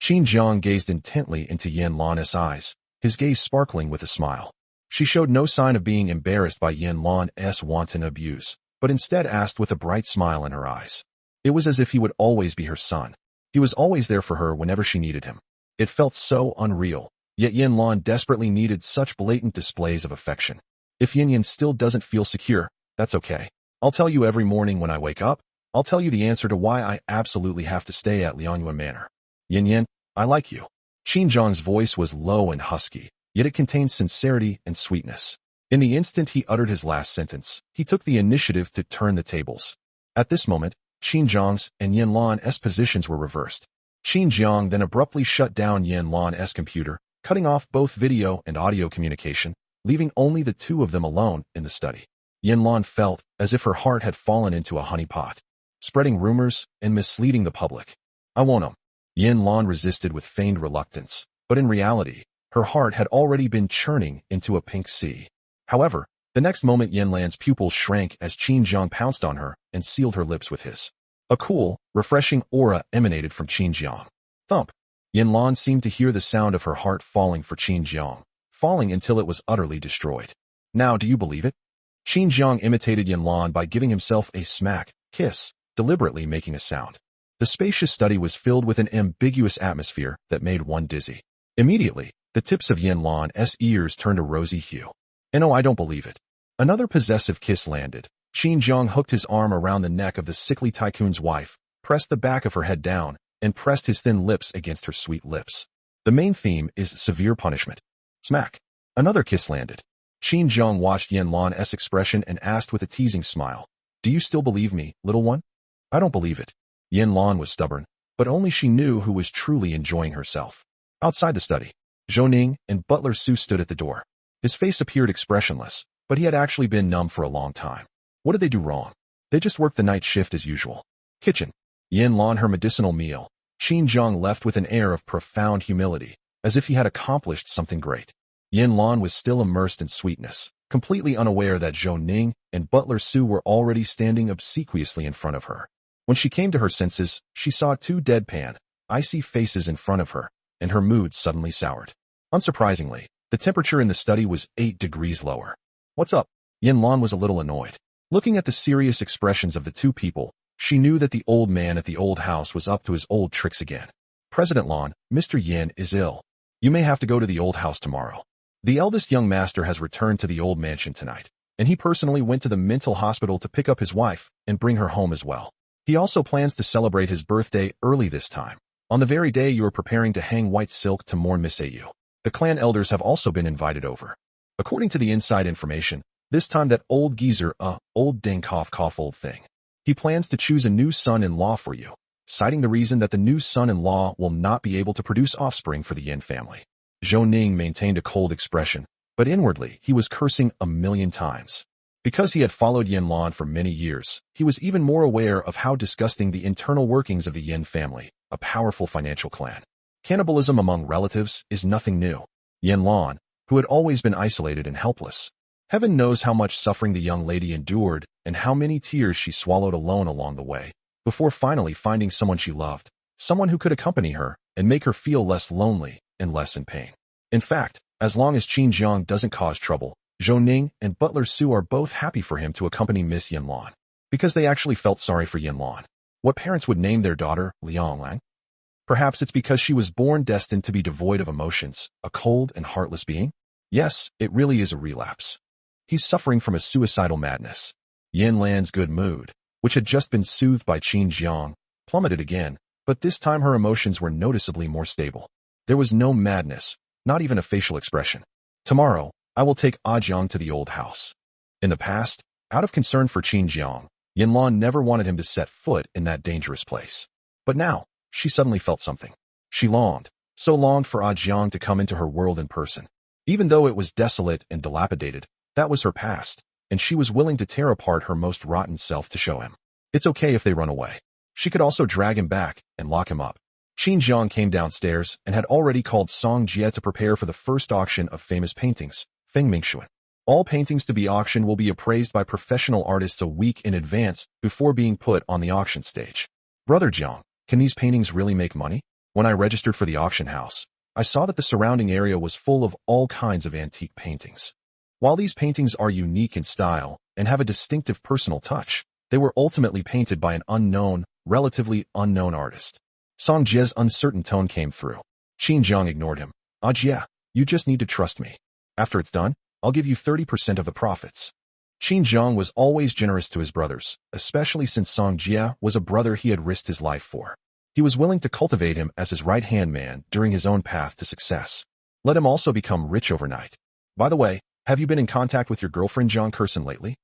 Speaker 2: Qin Jiang gazed intently into Yan Luan's eyes, his gaze sparkling with a smile. She showed no sign of being embarrassed by Yan Luan's wanton abuse, but instead asked with a bright smile in her eyes. It was as if he would always be her son. He was always there for her whenever she needed him. It felt so unreal, yet Yan Luan desperately needed such blatant displays of affection. If Yan still doesn't feel secure, that's okay. I'll tell you every morning when I wake up. I'll tell you the answer to why I absolutely have to stay at Liangyuan Manor. Yan, I like you. Qin Jiang's voice was low and husky, yet it contained sincerity and sweetness. In the instant he uttered his last sentence, he took the initiative to turn the tables. At this moment, Qin Jiang's and Yan Luan's positions were reversed. Qin Jiang then abruptly shut down Yan Luan's computer, cutting off both video and audio communication, leaving only the two of them alone in the study. Yan Luan felt as if her heart had fallen into a honey pot, spreading rumors and misleading the public. I want him. Yan Luan resisted with feigned reluctance, but in reality, her heart had already been churning into a pink sea. However, the next moment Yan Luan's pupils shrank as Qin Jiang pounced on her and sealed her lips with his. A cool, refreshing aura emanated from Qin Jiang. Thump. Yan Luan seemed to hear the sound of her heart falling for Qin Jiang, falling until it was utterly destroyed. Now do you believe it? Qin Jiang imitated Yan Luan by giving himself a smack, kiss, deliberately making a sound. The spacious study was filled with an ambiguous atmosphere that made one dizzy. Immediately, the tips of Yan Luan's ears turned a rosy hue. And oh, I don't believe it. Another possessive kiss landed. Qin Jiang hooked his arm around the neck of the sickly tycoon's wife, pressed the back of her head down, and pressed his thin lips against her sweet lips. The main theme is severe punishment. Smack. Another kiss landed. Qin Jiang watched Yan Luan's expression and asked with a teasing smile, "Do you still believe me, little one?" "I don't believe it." Yan Luan was stubborn, but only she knew who was truly enjoying herself. Outside the study, Zhou Ning and Butler Su stood at the door. His face appeared expressionless, but he had actually been numb for a long time. What did they do wrong? They just worked the night shift as usual. Kitchen. Yan Luan her medicinal meal. Qin Jiang left with an air of profound humility, as if he had accomplished something great. Yan Luan was still immersed in sweetness, completely unaware that Zhou Ning and Butler Su were already standing obsequiously in front of her. When she came to her senses, she saw two deadpan, icy faces in front of her, and her mood suddenly soured. Unsurprisingly, the temperature in the study was 8 degrees lower. What's up? Yan Luan was a little annoyed. Looking at the serious expressions of the two people, She knew that the old man at the old house was up to his old tricks again. President Luan, Mr. Yan is ill. You may have to go to the old house tomorrow. The eldest young master has returned to the old mansion tonight, and he personally went to the mental hospital to pick up his wife and bring her home as well. He also plans to celebrate his birthday early this time, on the very day you are preparing to hang white silk to mourn Miss AU. The clan elders have also been invited over. According to the inside information, this time that old geezer, old ding cough old thing. He plans to choose a new son-in-law for you, citing the reason that the new son-in-law will not be able to produce offspring for the Yan family. Zhou Ning maintained a cold expression, but inwardly he was cursing 1,000,000 times. Because he had followed Yan Luan for many years, he was even more aware of how disgusting the internal workings of the Yan family, a powerful financial clan. Cannibalism among relatives is nothing new. Yan Luan, who had always been isolated and helpless. Heaven knows how much suffering the young lady endured and how many tears she swallowed alone along the way, before finally finding someone she loved, someone who could accompany her and make her feel less lonely and less in pain. In fact, as long as Qin Jiang doesn't cause trouble, Zhou Ning and Butler Su are both happy for him to accompany Miss Yan Luan, because they actually felt sorry for Yan Luan. What parents would name their daughter Liang Lang? Perhaps it's because she was born destined to be devoid of emotions, a cold and heartless being? Yes, it really is a relapse. He's suffering from a suicidal madness. Yan Lan's good mood, which had just been soothed by Qin Jiang, plummeted again, but this time her emotions were noticeably more stable. There was no madness, not even a facial expression. Tomorrow, I will take Ah Jiang to the old house. In the past, out of concern for Qin Jiang, Yan Luan never wanted him to set foot in that dangerous place. But now, she suddenly felt something. She longed, so longed for Ah Jiang to come into her world in person. Even though it was desolate and dilapidated, that was her past, and she was willing to tear apart her most rotten self to show him. It's okay if they run away. She could also drag him back and lock him up. Qin Jiang came downstairs and had already called Song Jie to prepare for the first auction of famous paintings, Feng Mingxuan. All paintings to be auctioned will be appraised by professional artists a week in advance before being put on the auction stage. Brother Jiang, can these paintings really make money? When I registered for the auction house, I saw that the surrounding area was full of all kinds of antique paintings. While these paintings are unique in style and have a distinctive personal touch, they were ultimately painted by an unknown, relatively unknown artist. Song Jie's uncertain tone came through. Qin Jiang ignored him. Ah Jie, you just need to trust me. After it's done, I'll give you 30% of the profits. Qin Jiang was always generous to his brothers, especially since Song Jie was a brother he had risked his life for. He was willing to cultivate him as his right-hand man during his own path to success. Let him also become rich overnight. By the way, have you been in contact with your girlfriend Jiang Curson lately?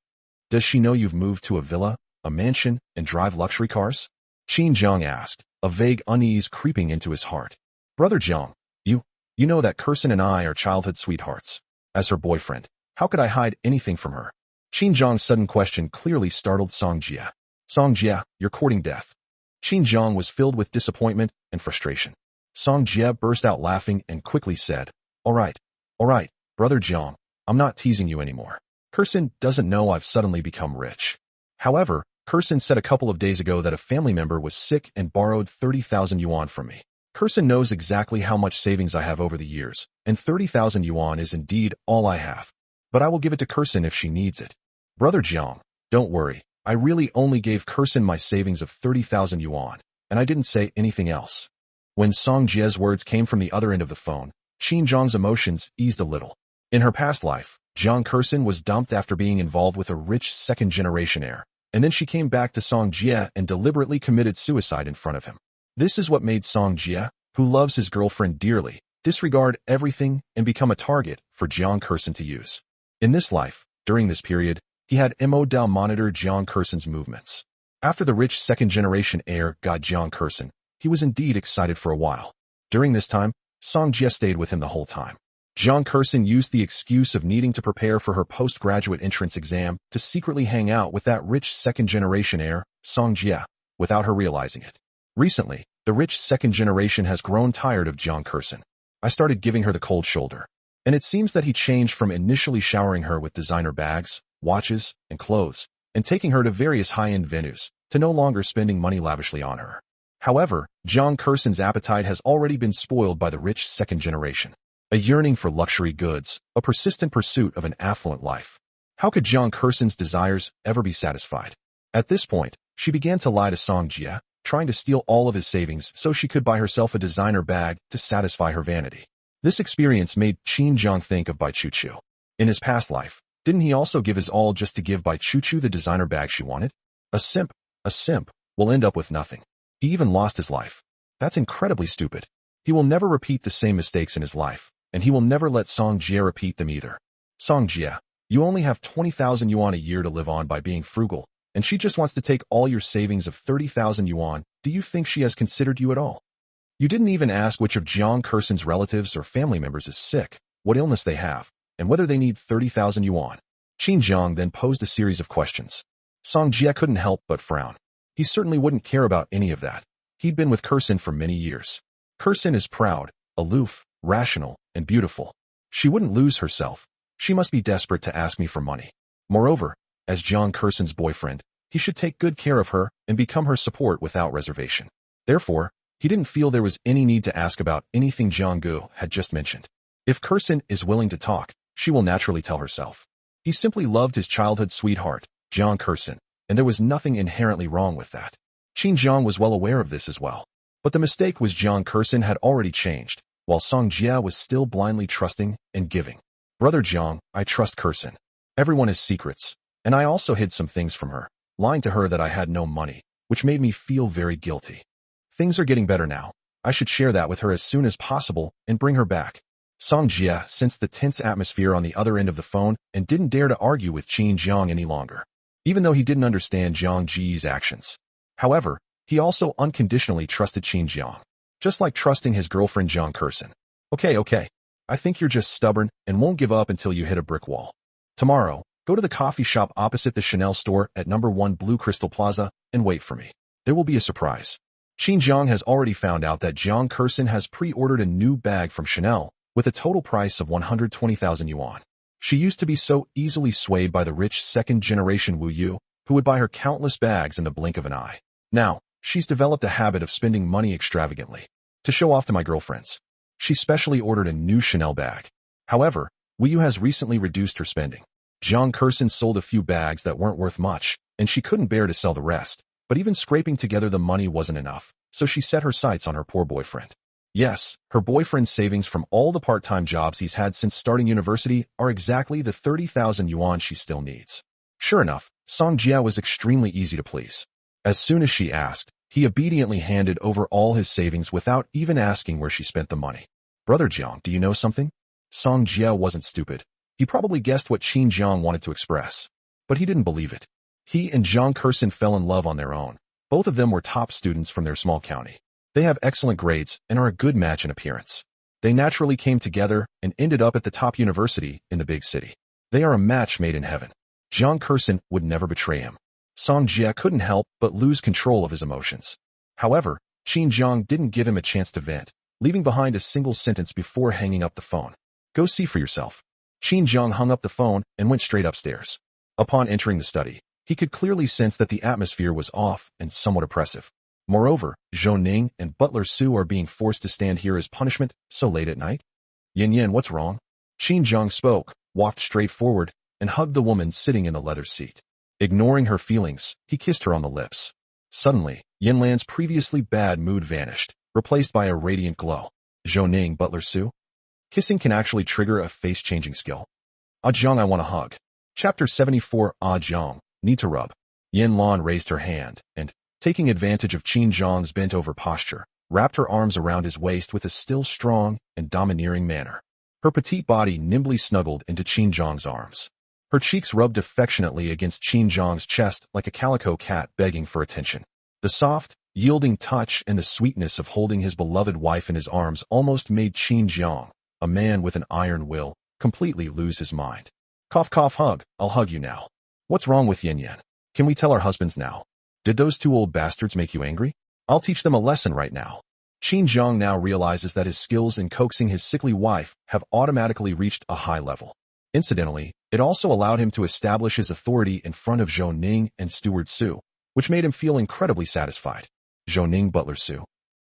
Speaker 2: Does she know you've moved to a villa, a mansion, and drive luxury cars? Qin Jiang asked, a vague unease creeping into his heart. Brother Jiang, you know that Curson and I are childhood sweethearts. As her boyfriend, how could I hide anything from her? Qin Jiang's sudden question clearly startled Song Jie. Song Jie, you're courting death. Qin Jiang was filled with disappointment and frustration. Song Jie burst out laughing and quickly said, All right, Brother Jiang, I'm not teasing you anymore. Curson doesn't know I've suddenly become rich. However, Curson said a couple of days ago that a family member was sick and borrowed 30,000 yuan from me. Curson knows exactly how much savings I have over the years, and 30,000 yuan is indeed all I have. But I will give it to Curson if she needs it. Brother Jiang, don't worry, I really only gave Curson my savings of 30,000 yuan, and I didn't say anything else. When Song Jie's words came from the other end of the phone, Qin Jiang's emotions eased a little. In her past life, Jiang Curson was dumped after being involved with a rich second-generation heir, and then she came back to Song Jie and deliberately committed suicide in front of him. This is what made Song Jie, who loves his girlfriend dearly, disregard everything and become a target for Jiang Curson to use. In this life, during this period, he had Mo Dao monitor Jiang Curson's movements. After the rich second-generation heir got Jiang Curson, he was indeed excited for a while. During this time, Song Jie stayed with him the whole time. Jiang Curson used the excuse of needing to prepare for her postgraduate entrance exam to secretly hang out with that rich second-generation heir, Song Jie, without her realizing it. Recently, the rich second generation has grown tired of Jiang Curson. I started giving her the cold shoulder. And it seems that he changed from initially showering her with designer bags, watches, and clothes, and taking her to various high-end venues, to no longer spending money lavishly on her. However, Jiang Curson's appetite has already been spoiled by the rich second generation. A yearning for luxury goods, a persistent pursuit of an affluent life. How could Jiang Curson's desires ever be satisfied? At this point, she began to lie to Song Jia, trying to steal all of his savings so she could buy herself a designer bag to satisfy her vanity. This experience made Qin Jiang think of Bai Chuchu. In his past life, didn't he also give his all just to give Bai Chuchu the designer bag she wanted? A simp will end up with nothing. He even lost his life. That's incredibly stupid. He will never repeat the same mistakes in his life, and he will never let Song Jia repeat them either. Song Jia, you only have 20,000 yuan a year to live on by being frugal, and she just wants to take all your savings of 30,000 yuan. Do you think she has considered you at all? You didn't even ask which of Jiang Kerson's relatives or family members is sick, what illness they have, and whether they need 30,000 yuan. Qin Jiang then posed a series of questions. Song Jia couldn't help but frown. He certainly wouldn't care about any of that. He'd been with Kerson for many years. Kerson is proud, aloof, rational, and beautiful. She wouldn't lose herself. She must be desperate to ask me for money. Moreover, as Jiang Kerson's boyfriend, he should take good care of her and become her support without reservation. Therefore, he didn't feel there was any need to ask about anything Jiang Gu had just mentioned. If Kerson is willing to talk, she will naturally tell herself. He simply loved his childhood sweetheart, Jiang Kerson, and there was nothing inherently wrong with that. Qin Jiang was well aware of this as well. But the mistake was Jiang Kerson had already changed, while Song Jia was still blindly trusting and giving. Brother Jiang, I trust Kerson. Everyone has secrets, and I also hid some things from her, lying to her that I had no money, which made me feel very guilty. Things are getting better now. I should share that with her as soon as possible and bring her back. Song Jia sensed the tense atmosphere on the other end of the phone and didn't dare to argue with Qin Jiang any longer, even though he didn't understand Jiang Ji's actions. However, he also unconditionally trusted Qin Jiang, just like trusting his girlfriend Jiang Kerson. Okay. I think you're just stubborn and won't give up until you hit a brick wall. Tomorrow, go to the coffee shop opposite the Chanel store at number 1 Blue Crystal Plaza and wait for me. There will be a surprise. Qin Jiang has already found out that Jiang Kerson has pre-ordered a new bag from Chanel with a total price of 120,000 yuan. She used to be so easily swayed by the rich second-generation Wu Yu, who would buy her countless bags in the blink of an eye. Now, she's developed a habit of spending money extravagantly. To show off to my girlfriends, she specially ordered a new Chanel bag. However, Wu Yu has recently reduced her spending. Jiang Kerson sold a few bags that weren't worth much, and she couldn't bear to sell the rest. But even scraping together the money wasn't enough, so she set her sights on her poor boyfriend. Yes, her boyfriend's savings from all the part-time jobs he's had since starting university are exactly the 30,000 yuan she still needs. Sure enough, Song Jia was extremely easy to please. As soon as she asked, he obediently handed over all his savings without even asking where she spent the money. Brother Jiang, do you know something? Song Jia wasn't stupid. He probably guessed what Qin Jiang wanted to express. But he didn't believe it. He and Jiang Kerson fell in love on their own. Both of them were top students from their small county. They have excellent grades and are a good match in appearance. They naturally came together and ended up at the top university in the big city. They are a match made in heaven. Jiang Kerson would never betray him. Song Jia couldn't help but lose control of his emotions. However, Qin Jiang didn't give him a chance to vent, leaving behind a single sentence before hanging up the phone. Go see for yourself. Qin Jiang hung up the phone and went straight upstairs. Upon entering the study, he could clearly sense that the atmosphere was off and somewhat oppressive. Moreover, Zhou Ning and Butler Su are being forced to stand here as punishment so late at night. Yan, what's wrong? Qin Jiang spoke, walked straight forward, and hugged the woman sitting in the leather seat. Ignoring her feelings, he kissed her on the lips. Suddenly, Yan Lan's previously bad mood vanished, replaced by a radiant glow. Zhou Ning, Butler Su? Kissing can actually trigger a face-changing skill. Ah Jiang, I want a hug. Chapter 74. Ah Jiang, need to rub. Yan Luan raised her hand, and, taking advantage of Qin Jiang's bent-over posture, wrapped her arms around his waist with a still strong and domineering manner. Her petite body nimbly snuggled into Qin Jiang's arms. Her cheeks rubbed affectionately against Qin Jiang's chest like a calico cat begging for attention. The soft, yielding touch and the sweetness of holding his beloved wife in his arms almost made Qin Jiang, a man with an iron will, completely lose his mind. Cough, hug, I'll hug you now. What's wrong with Yan? Can we tell our husbands now? Did those two old bastards make you angry? I'll teach them a lesson right now. Qin Jiang now realizes that his skills in coaxing his sickly wife have automatically reached a high level. Incidentally, it also allowed him to establish his authority in front of Zhou Ning and Steward Su, which made him feel incredibly satisfied. Zhou Ning, Butler Su.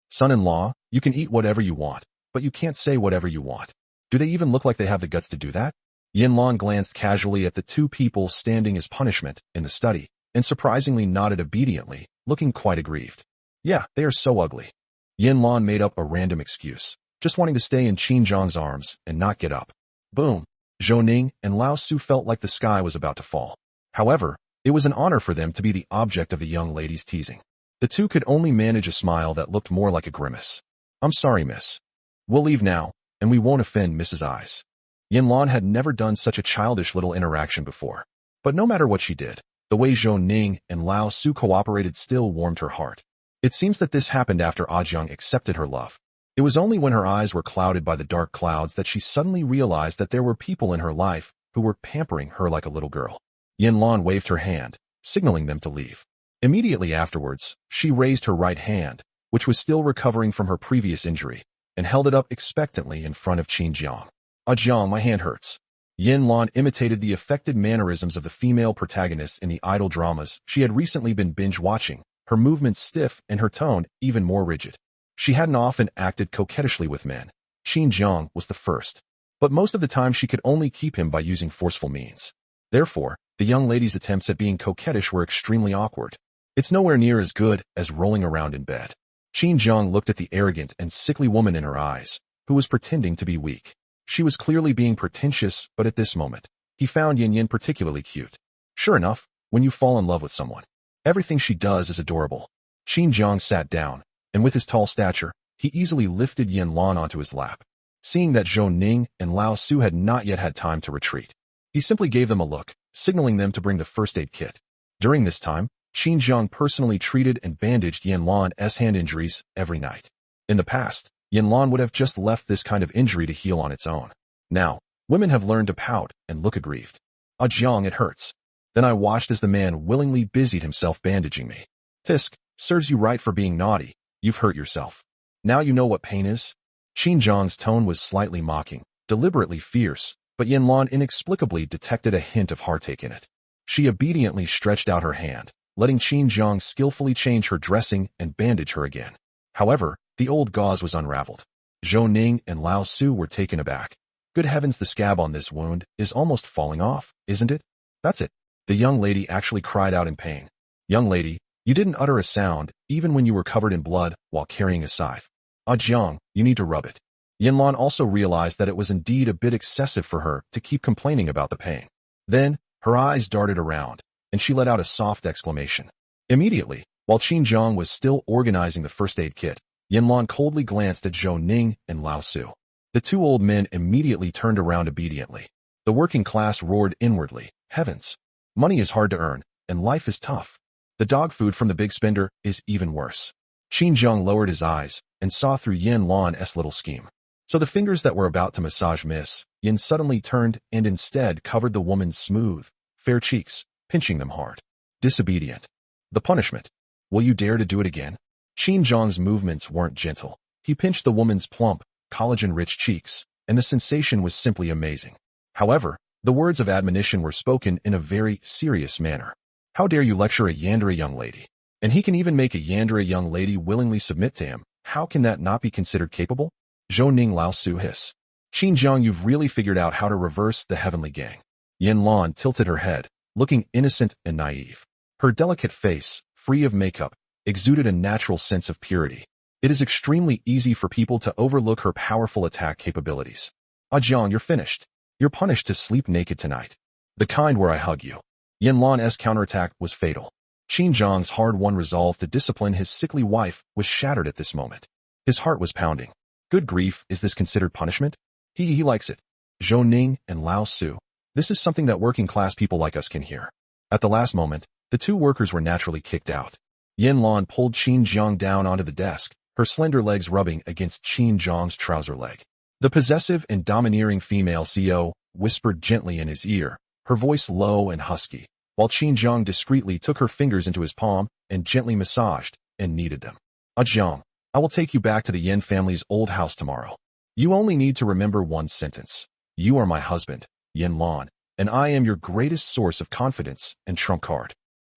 Speaker 2: Son-in-law, you can eat whatever you want, but you can't say whatever you want. Do they even look like they have the guts to do that? Yan Luan glanced casually at the two people standing as punishment in the study, and surprisingly nodded obediently, looking quite aggrieved. Yeah, they are so ugly. Yan Luan made up a random excuse, just wanting to stay in Qin Zhang's arms and not get up. Boom! Zhou Ning and Lao Su felt like the sky was about to fall. However, it was an honor for them to be the object of the young lady's teasing. The two could only manage a smile that looked more like a grimace. I'm sorry, miss. We'll leave now, and we won't offend Mrs. Eyes. Yan Luan had never done such a childish little interaction before. But no matter what she did, the way Zhou Ning and Lao Su cooperated still warmed her heart. It seems that this happened after Ajiang accepted her love. It was only when her eyes were clouded by the dark clouds that she suddenly realized that there were people in her life who were pampering her like a little girl. Yan Luan waved her hand, signaling them to leave. Immediately afterwards, she raised her right hand, which was still recovering from her previous injury, and held it up expectantly in front of Qin Jiang. Jiang, my hand hurts. Yan Luan imitated the affected mannerisms of the female protagonists in the idol dramas she had recently been binge-watching, her movements stiff and her tone even more rigid. She hadn't often acted coquettishly with men. Qin Jiang was the first. But most of the time she could only keep him by using forceful means. Therefore, the young lady's attempts at being coquettish were extremely awkward. It's nowhere near as good as rolling around in bed. Qin Jiang looked at the arrogant and sickly woman in her eyes, who was pretending to be weak. She was clearly being pretentious, but at this moment, he found Yan Yan particularly cute. Sure enough, when you fall in love with someone, everything she does is adorable. Qin Jiang sat down, and with his tall stature, he easily lifted Yan Luan onto his lap. Seeing that Zhou Ning and Lao Su had not yet had time to retreat, he simply gave them a look, signaling them to bring the first aid kit. During this time, Qin Jiang personally treated and bandaged Yan Luan's hand injuries every night. In the past, Yan Luan would have just left this kind of injury to heal on its own. Now, women have learned to pout and look aggrieved. Jiang, it hurts. Then I watched as the man willingly busied himself bandaging me. Tisk, serves you right for being naughty. You've hurt yourself. Now you know what pain is? Qin Jiang's tone was slightly mocking, deliberately fierce, but Yan Luan inexplicably detected a hint of heartache in it. She obediently stretched out her hand, letting Qin Jiang skillfully change her dressing and bandage her again. However, the old gauze was unraveled. Zhou Ning and Lao Su were taken aback. Good heavens, the scab on this wound is almost falling off, isn't it? That's it. The young lady actually cried out in pain. Young lady, you didn't utter a sound, even when you were covered in blood while carrying a scythe. Jiang, you need to rub it. Yan Luan also realized that it was indeed a bit excessive for her to keep complaining about the pain. Then, her eyes darted around, and she let out a soft exclamation. Immediately, while Qin Jiang was still organizing the first aid kit, Yan Luan coldly glanced at Zhou Ning and Lao Su. The two old men immediately turned around obediently. The working class roared inwardly, heavens! Money is hard to earn, and life is tough. The dog food from the big spender is even worse. Qin Jiang lowered his eyes and saw through Yan Luan's little scheme. So the fingers that were about to massage Miss Yan suddenly turned and instead covered the woman's smooth, fair cheeks, pinching them hard. Disobedient. The punishment. Will you dare to do it again? Qin Jiang's movements weren't gentle. He pinched the woman's plump, collagen-rich cheeks, and the sensation was simply amazing. However, the words of admonition were spoken in a very serious manner. How dare you lecture a yandere young lady? And he can even make a yandere young lady willingly submit to him. How can that not be considered capable? Zhou Ning Lao Su hiss. Qin Jiang, you've really figured out how to reverse the heavenly gang. Yan Luan tilted her head, looking innocent and naive. Her delicate face, free of makeup, exuded a natural sense of purity. It is extremely easy for people to overlook her powerful attack capabilities. Jiang, you're finished. You're punished to sleep naked tonight. The kind where I hug you. Yan Luan's counterattack was fatal. Qin Jiang's hard-won resolve to discipline his sickly wife was shattered at this moment. His heart was pounding. Good grief, is this considered punishment? He likes it. Zhou Ning and Lao Su. This is something that working-class people like us can hear. At the last moment, the two workers were naturally kicked out. Yan Luan pulled Qin Jiang down onto the desk, her slender legs rubbing against Qin Jiang's trouser leg. The possessive and domineering female CEO whispered gently in his ear, her voice low and husky, while Qin Jiang discreetly took her fingers into his palm and gently massaged and kneaded them. Jiang, I will take you back to the Yan family's old house tomorrow. You only need to remember one sentence. You are my husband, Yan Luan, and I am your greatest source of confidence and trump card.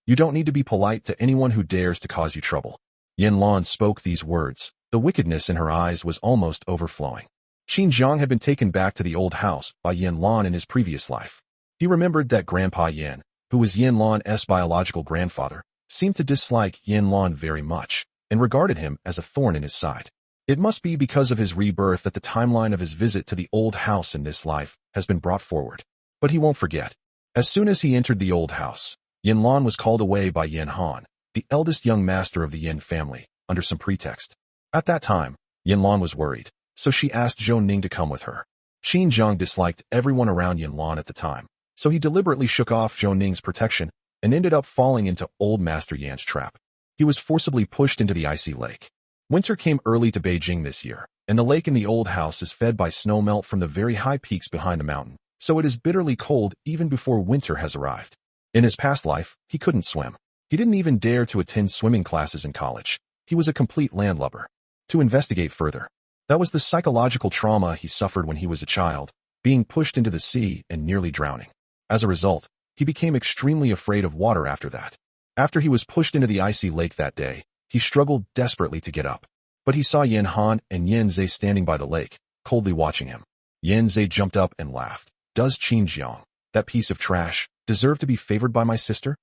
Speaker 2: You don't need to be polite to anyone who dares to cause you trouble. Yan Luan spoke these words. The wickedness in her eyes was almost overflowing. Qin Jiang had been taken back to the old house by Yan Luan in his previous life. He remembered that Grandpa Yan who was Yan Luan's biological grandfather, seemed to dislike Yan Luan very much and regarded him as a thorn in his side. It must be because of his rebirth that the timeline of his visit to the old house in this life has been brought forward. But he won't forget. As soon as he entered the old house, Yan Luan was called away by Yan Han, the eldest young master of the Yan family, under some pretext. At that time, Yan Luan was worried, so she asked Zhou Ning to come with her. Qin Zhang disliked everyone around Yan Luan at the time, so he deliberately shook off Zhou Ning's protection and ended up falling into old Master Yan's trap. He was forcibly pushed into the icy lake. Winter came early to Beijing this year, and the lake in the old house is fed by snowmelt from the very high peaks behind the mountain, so it is bitterly cold even before winter has arrived. In his past life, he couldn't swim. He didn't even dare to attend swimming classes in college. He was a complete landlubber. To investigate further, that was the psychological trauma he suffered when he was a child, being pushed into the sea and nearly drowning. As a result, he became extremely afraid of water after that. After he was pushed into the icy lake that day, he struggled desperately to get up. But he saw Yan Han and Yan Zhe standing by the lake, coldly watching him. Yan Zhe jumped up and laughed. Does Qin Jiang, that piece of trash, deserve to be favored by my sister?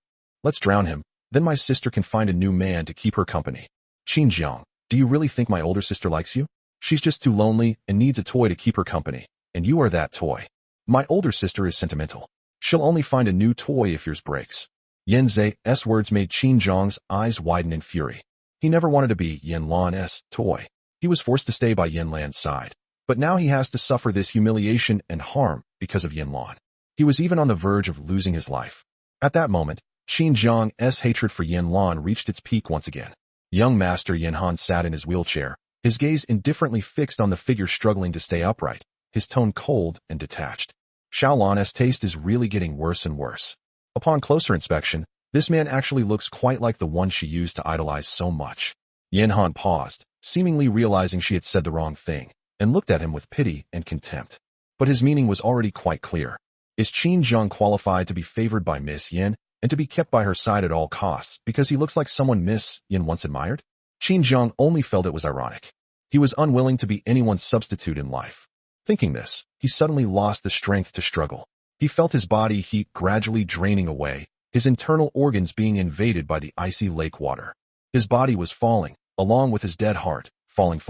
Speaker 2: Let's drown him, then my sister can find a new man to keep her company. Qin Jiang, do you really think my older sister likes you? She's just too lonely and needs a toy to keep her company, and you are that toy. My older sister is sentimental. She'll only find a new toy if yours breaks. Yan Ze's words made Qin Jiang's eyes widen in fury. He never wanted to be Yan Luan's toy. He was forced to stay by Yan Luan's side. But now he has to suffer this humiliation and harm because of Yan Luan. He was even on the verge of losing his life. At that moment, Qin Jiang's hatred for Yan Luan reached its peak once again. Young Master Yan Han sat in his wheelchair, his gaze indifferently fixed on the figure struggling to stay upright, his tone cold and detached. Xiaolan's taste is really getting worse and worse. Upon closer inspection, this man actually looks quite like the one she used to idolize so much. Yan Han paused, seemingly realizing she had said the wrong thing, and looked at him with pity and contempt. But his meaning was already quite clear. Is Qin Jiang qualified to be favored by Miss Yan and to be kept by her side at all costs because he looks like someone Miss Yan once admired? Qin Jiang only felt it was ironic. He was unwilling to be anyone's substitute in life. Thinking this, he suddenly lost the strength to struggle. He felt his body heat gradually draining away, his internal organs being invaded by the icy lake water. His body was falling, along with his dead heart, falling.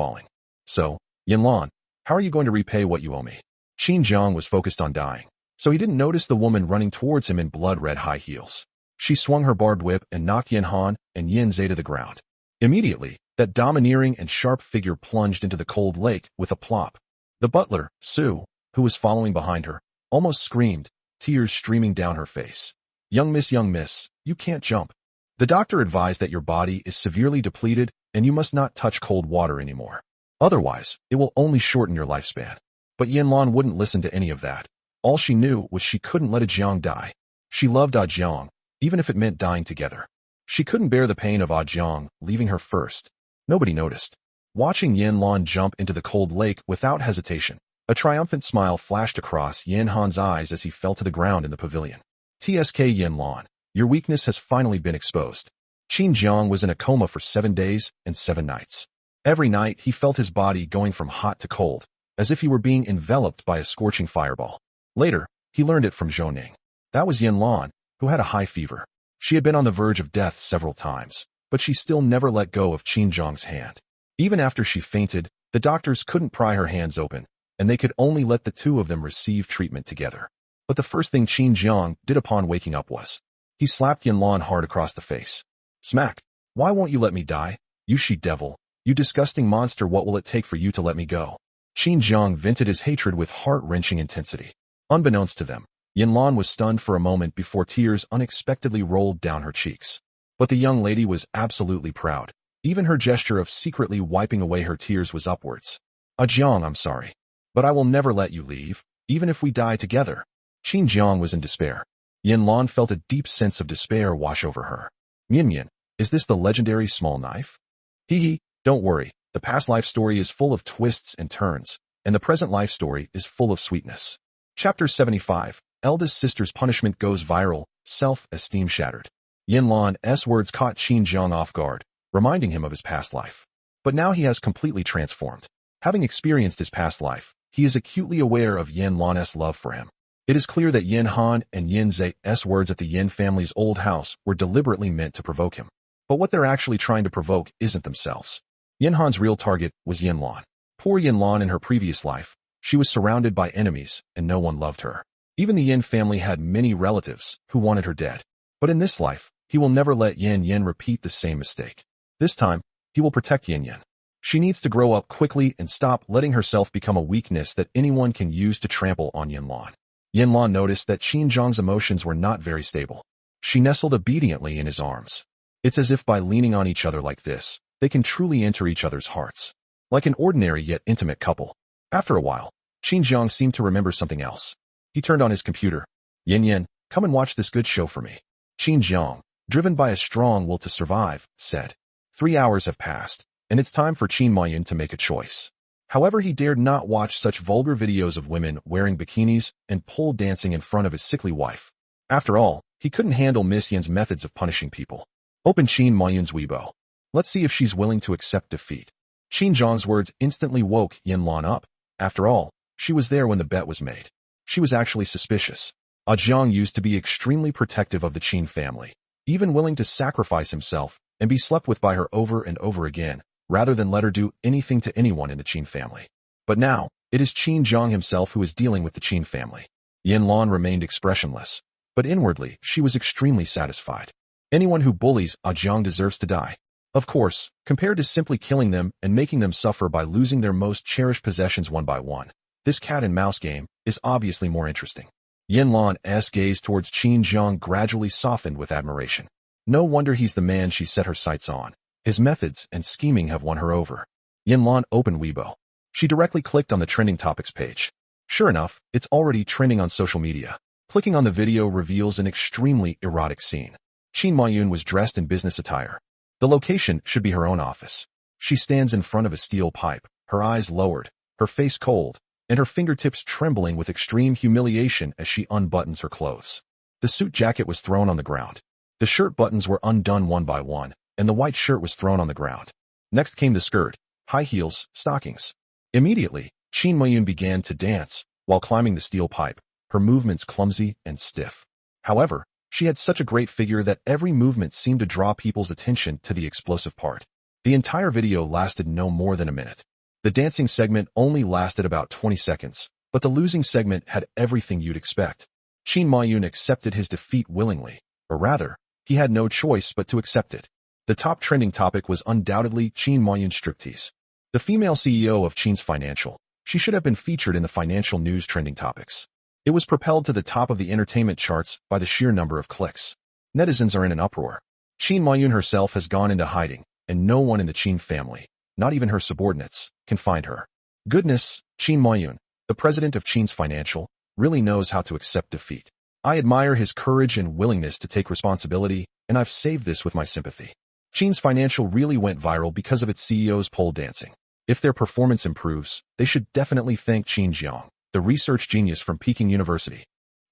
Speaker 2: So, Yan Luan, how are you going to repay what you owe me? Qin Jiang was focused on dying, so he didn't notice the woman running towards him in blood-red high heels. She swung her barbed whip and knocked Yan Han and Yan Zhe to the ground. Immediately, that domineering and sharp figure plunged into the cold lake with a plop. The butler, Su, who was following behind her, almost screamed, tears streaming down her face. Young miss, you can't jump. The doctor advised that your body is severely depleted and you must not touch cold water anymore. Otherwise, it will only shorten your lifespan. But Yan Luan wouldn't listen to any of that. All she knew was she couldn't let Jiang die. She loved Jiang, even if it meant dying together. She couldn't bear the pain of Jiang leaving her first. Nobody noticed. Watching Yan Luan jump into the cold lake without hesitation, a triumphant smile flashed across Yan Han's eyes as he fell to the ground in the pavilion. Tsk Yan Luan, your weakness has finally been exposed. Qin Jiang was in a coma for 7 days and 7 nights. Every night he felt his body going from hot to cold, as if he were being enveloped by a scorching fireball. Later, he learned it from Zhou Ning. That was Yan Luan, who had a high fever. She had been on the verge of death several times, but she still never let go of Qin Jiang's hand. Even after she fainted, the doctors couldn't pry her hands open, and they could only let the two of them receive treatment together. But the first thing Qin Jiang did upon waking up was, he slapped Yan Luan hard across the face. Smack! Why won't you let me die? You she-devil! You disgusting monster, what will it take for you to let me go? Qin Jiang vented his hatred with heart-wrenching intensity. Unbeknownst to them, Yan Luan was stunned for a moment before tears unexpectedly rolled down her cheeks. But the young lady was absolutely proud. Even her gesture of secretly wiping away her tears was upwards. Jiang, I'm sorry. But I will never let you leave, even if we die together. Qin Jiang was in despair. Yan Luan felt a deep sense of despair wash over her. Mian, is this the legendary small knife? Hee, don't worry, the past life story is full of twists and turns, and the present life story is full of sweetness. Chapter 75, Eldest Sister's Punishment Goes Viral, Self-Esteem Shattered. Yan Luan's words caught Qin Jiang off guard, reminding him of his past life. But now he has completely transformed. Having experienced his past life, he is acutely aware of Yan Luan's love for him. It is clear that Yin Han and Yin Zai's words at the Yin family's old house were deliberately meant to provoke him. But what they're actually trying to provoke isn't themselves. Yin Han's real target was Yan Luan. Poor Yan Luan in her previous life, she was surrounded by enemies and no one loved her. Even the Yin family had many relatives who wanted her dead. But in this life, he will never let Yan Yin repeat the same mistake. This time, he will protect Yan Yin. She needs to grow up quickly and stop letting herself become a weakness that anyone can use to trample on Yan Luan. Yan Luan noticed that Qin Zhang's emotions were not very stable. She nestled obediently in his arms. It's as if by leaning on each other like this, they can truly enter each other's hearts. Like an ordinary yet intimate couple. After a while, Qin Zhang seemed to remember something else. He turned on his computer. Yin Yin, come and watch this good show for me. Qin Zhang, driven by a strong will to survive, said. 3 hours have passed, and it's time for Qin Maiyun to make a choice. However, he dared not watch such vulgar videos of women wearing bikinis and pole dancing in front of his sickly wife. After all, he couldn't handle Miss Yan's methods of punishing people. Open Qin Maiyun's Weibo. Let's see if she's willing to accept defeat. Qin Zhang's words instantly woke Yan Luan up. After all, she was there when the bet was made. She was actually suspicious. Zhang used to be extremely protective of the Qin family, even willing to sacrifice himself and be slept with by her over and over again, rather than let her do anything to anyone in the Qin family. But now, it is Qin Zhang himself who is dealing with the Qin family. Yan Luan remained expressionless, but inwardly she was extremely satisfied. Anyone who bullies Zhang deserves to die. Of course, compared to simply killing them and making them suffer by losing their most cherished possessions one by one, this cat and mouse game is obviously more interesting. Yan Luan's gaze towards Qin Zhang gradually softened with admiration. No wonder he's the man she set her sights on. His methods and scheming have won her over. Yan Luan opened Weibo. She directly clicked on the trending topics page. Sure enough, it's already trending on social media. Clicking on the video reveals an extremely erotic scene. Qin Maiyun was dressed in business attire. The location should be her own office. She stands in front of a steel pipe, her eyes lowered, her face cold, and her fingertips trembling with extreme humiliation as she unbuttons her clothes. The suit jacket was thrown on the ground. The shirt buttons were undone one by one, and the white shirt was thrown on the ground. Next came the skirt, high heels, stockings. Immediately, Qin Maiyun began to dance, while climbing the steel pipe, her movements clumsy and stiff. However, she had such a great figure that every movement seemed to draw people's attention to the explosive part. The entire video lasted no more than a minute. The dancing segment only lasted about 20 seconds, but the losing segment had everything you'd expect. Qin Maiyun accepted his defeat willingly, or rather, he had no choice but to accept it. The top trending topic was undoubtedly Qin Maiyun's striptease. The female CEO of Qin's Financial, she should have been featured in the financial news trending topics. It was propelled to the top of the entertainment charts by the sheer number of clicks. Netizens are in an uproar. Qin Maiyun herself has gone into hiding, and no one in the Qin family, not even her subordinates, can find her. Goodness, Qin Maiyun, the president of Qin's Financial, really knows how to accept defeat. I admire his courage and willingness to take responsibility, and I've saved this with my sympathy. Qin's Financial really went viral because of its CEO's pole dancing. If their performance improves, they should definitely thank Qin Zhang, the research genius from Peking University.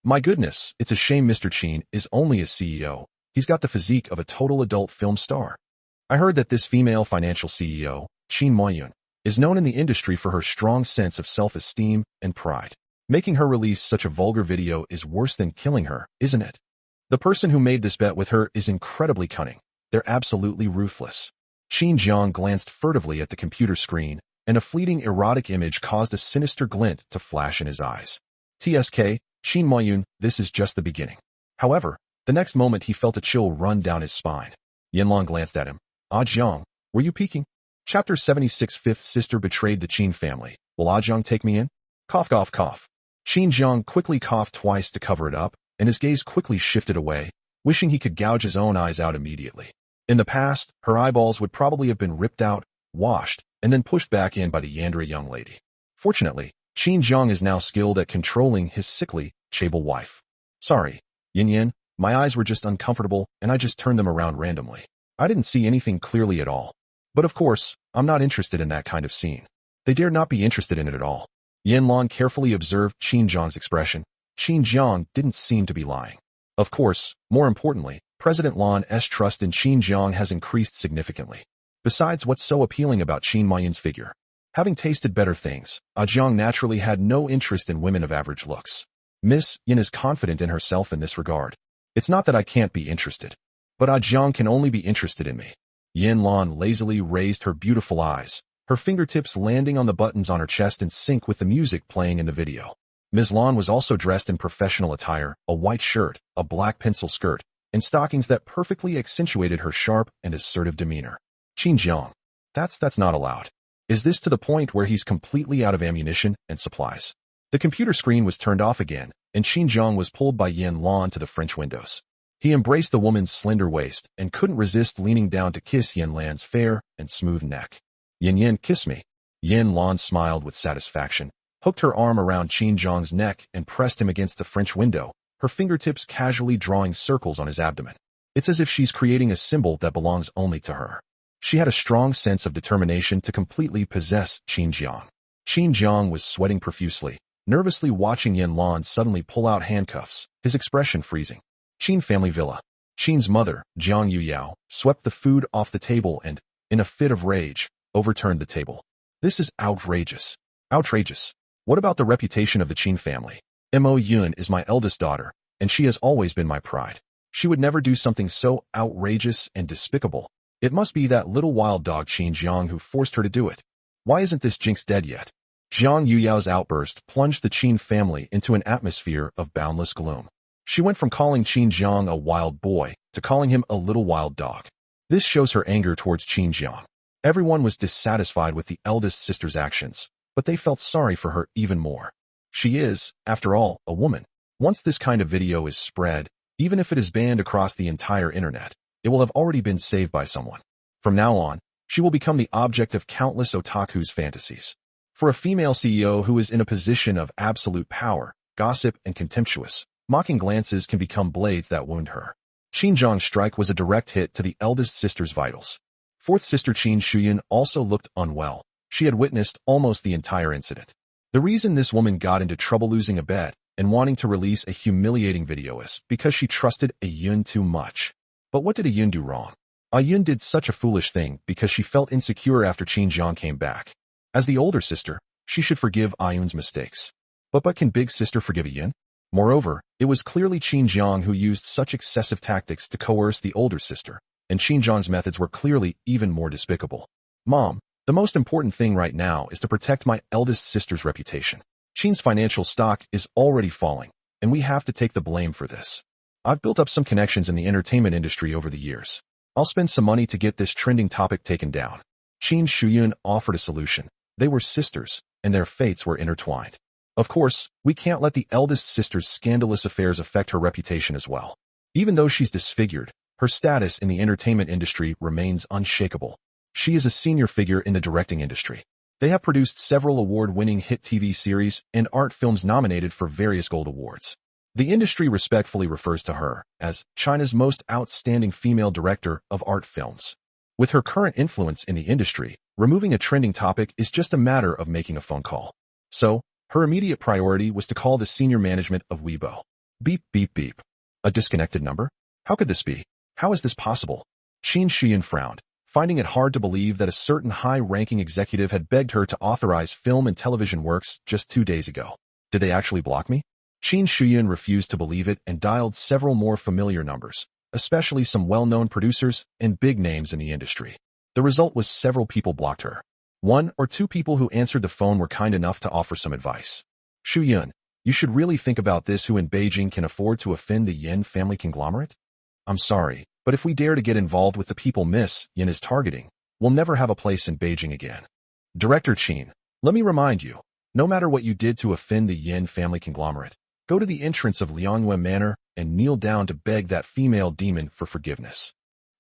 Speaker 2: My goodness, it's a shame Mr. Qin is only a CEO. He's got the physique of a total adult film star. I heard that this female financial CEO, Qin Maiyun, is known in the industry for her strong sense of self-esteem and pride. Making her release such a vulgar video is worse than killing her, isn't it? The person who made this bet with her is incredibly cunning. They're absolutely ruthless. Qin Zhang glanced furtively at the computer screen, and a fleeting erotic image caused a sinister glint to flash in his eyes. TSK, Qin Maiyun, this is just the beginning. However, the next moment he felt a chill run down his spine. Yan Luan glanced at him. Zhang, were you peeking? Chapter 76 Fifth sister betrayed the Qin family. Will Zhang take me in? Cough, cough, cough. Qin Zhang quickly coughed twice to cover it up, and his gaze quickly shifted away, wishing he could gouge his own eyes out immediately. In the past, her eyeballs would probably have been ripped out, washed, and then pushed back in by the Yandere young lady. Fortunately, Qin Zhang is now skilled at controlling his sickly, chaebol wife. Sorry, Yin Yin, my eyes were just uncomfortable and I just turned them around randomly. I didn't see anything clearly at all. But of course, I'm not interested in that kind of scene. They dare not be interested in it at all. Yan Luan carefully observed Qin Zhang's expression. Qin Zhang didn't seem to be lying. Of course, more importantly, President Luan's trust in Qin Zhang has increased significantly. Besides, what's so appealing about Qin Maiyun's figure? Having tasted better things, Zhang naturally had no interest in women of average looks. Miss Yin is confident in herself in this regard. It's not that I can't be interested, but Jiang can only be interested in me. Yan Luan lazily raised her beautiful eyes, her fingertips landing on the buttons on her chest in sync with the music playing in the video. Ms. Luan was also dressed in professional attire, a white shirt, a black pencil skirt, and stockings that perfectly accentuated her sharp and assertive demeanor. Qin Jiang. That's not allowed. Is this to the point where he's completely out of ammunition and supplies? The computer screen was turned off again, and Qin Jiang was pulled by Yan Luan to the French windows. He embraced the woman's slender waist and couldn't resist leaning down to kiss Yan Luan's fair and smooth neck. Yan, kiss me. Yan Luan smiled with satisfaction, hooked her arm around Qin Jiang's neck and pressed him against the French window, her fingertips casually drawing circles on his abdomen. It's as if she's creating a symbol that belongs only to her. She had a strong sense of determination to completely possess Qin Jiang. Qin Jiang was sweating profusely, nervously watching Yan Luan suddenly pull out handcuffs, his expression freezing. Qin family villa. Qin's mother, Jiang Yuyao, swept the food off the table and, in a fit of rage, overturned the table. This is outrageous. Outrageous. What about the reputation of the Qin family? Mo Yun is my eldest daughter, and she has always been my pride. She would never do something so outrageous and despicable. It must be that little wild dog Qin Jiang who forced her to do it. Why isn't this jinx dead yet? Jiang Yuyao's outburst plunged the Qin family into an atmosphere of boundless gloom. She went from calling Qin Jiang a wild boy to calling him a little wild dog. This shows her anger towards Qin Jiang. Everyone was dissatisfied with the eldest sister's actions, but they felt sorry for her even more. She is, after all, a woman. Once this kind of video is spread, even if it is banned across the entire internet, it will have already been saved by someone. From now on, she will become the object of countless otaku's fantasies. For a female CEO who is in a position of absolute power, gossip and contemptuous, mocking glances can become blades that wound her. Qin Jiang's strike was a direct hit to the eldest sister's vitals. Fourth sister Qin Shuyan also looked unwell. She had witnessed almost the entire incident. The reason this woman got into trouble losing a bet and wanting to release a humiliating video is because she trusted A Yun too much. But what did A Yun do wrong? A Yun did such a foolish thing because she felt insecure after Qin Jiang came back. As the older sister, she should forgive A Yun's mistakes. But can big sister forgive A Yun? Moreover, it was clearly Qin Jiang who used such excessive tactics to coerce the older sister, and Qin Jiang's methods were clearly even more despicable. Mom, the most important thing right now is to protect my eldest sister's reputation. Qin's financial stock is already falling, and we have to take the blame for this. I've built up some connections in the entertainment industry over the years. I'll spend some money to get this trending topic taken down. Qin Shuyun offered a solution. They were sisters, and their fates were intertwined. Of course, we can't let the eldest sister's scandalous affairs affect her reputation as well. Even though she's disfigured, her status in the entertainment industry remains unshakable. She is a senior figure in the directing industry. They have produced several award-winning hit TV series and art films nominated for various gold awards. The industry respectfully refers to her as China's most outstanding female director of art films. With her current influence in the industry, removing a trending topic is just a matter of making a phone call. So, her immediate priority was to call the senior management of Weibo. Beep, beep, beep. A disconnected number? How could this be? How is this possible? Qin Shuyan frowned, finding it hard to believe that a certain high-ranking executive had begged her to authorize film and television works just 2 days ago. Did they actually block me? Qin Shuyan refused to believe it and dialed several more familiar numbers, especially some well-known producers and big names in the industry. The result was several people blocked her. 1 or 2 people who answered the phone were kind enough to offer some advice. Shuyan, you should really think about this. Who in Beijing can afford to offend the Yin family conglomerate? I'm sorry, but if we dare to get involved with the people Miss Yin is targeting, we'll never have a place in Beijing again. Director Qin, let me remind you, no matter what you did to offend the Yin family conglomerate, go to the entrance of Liangyue Manor and kneel down to beg that female demon for forgiveness.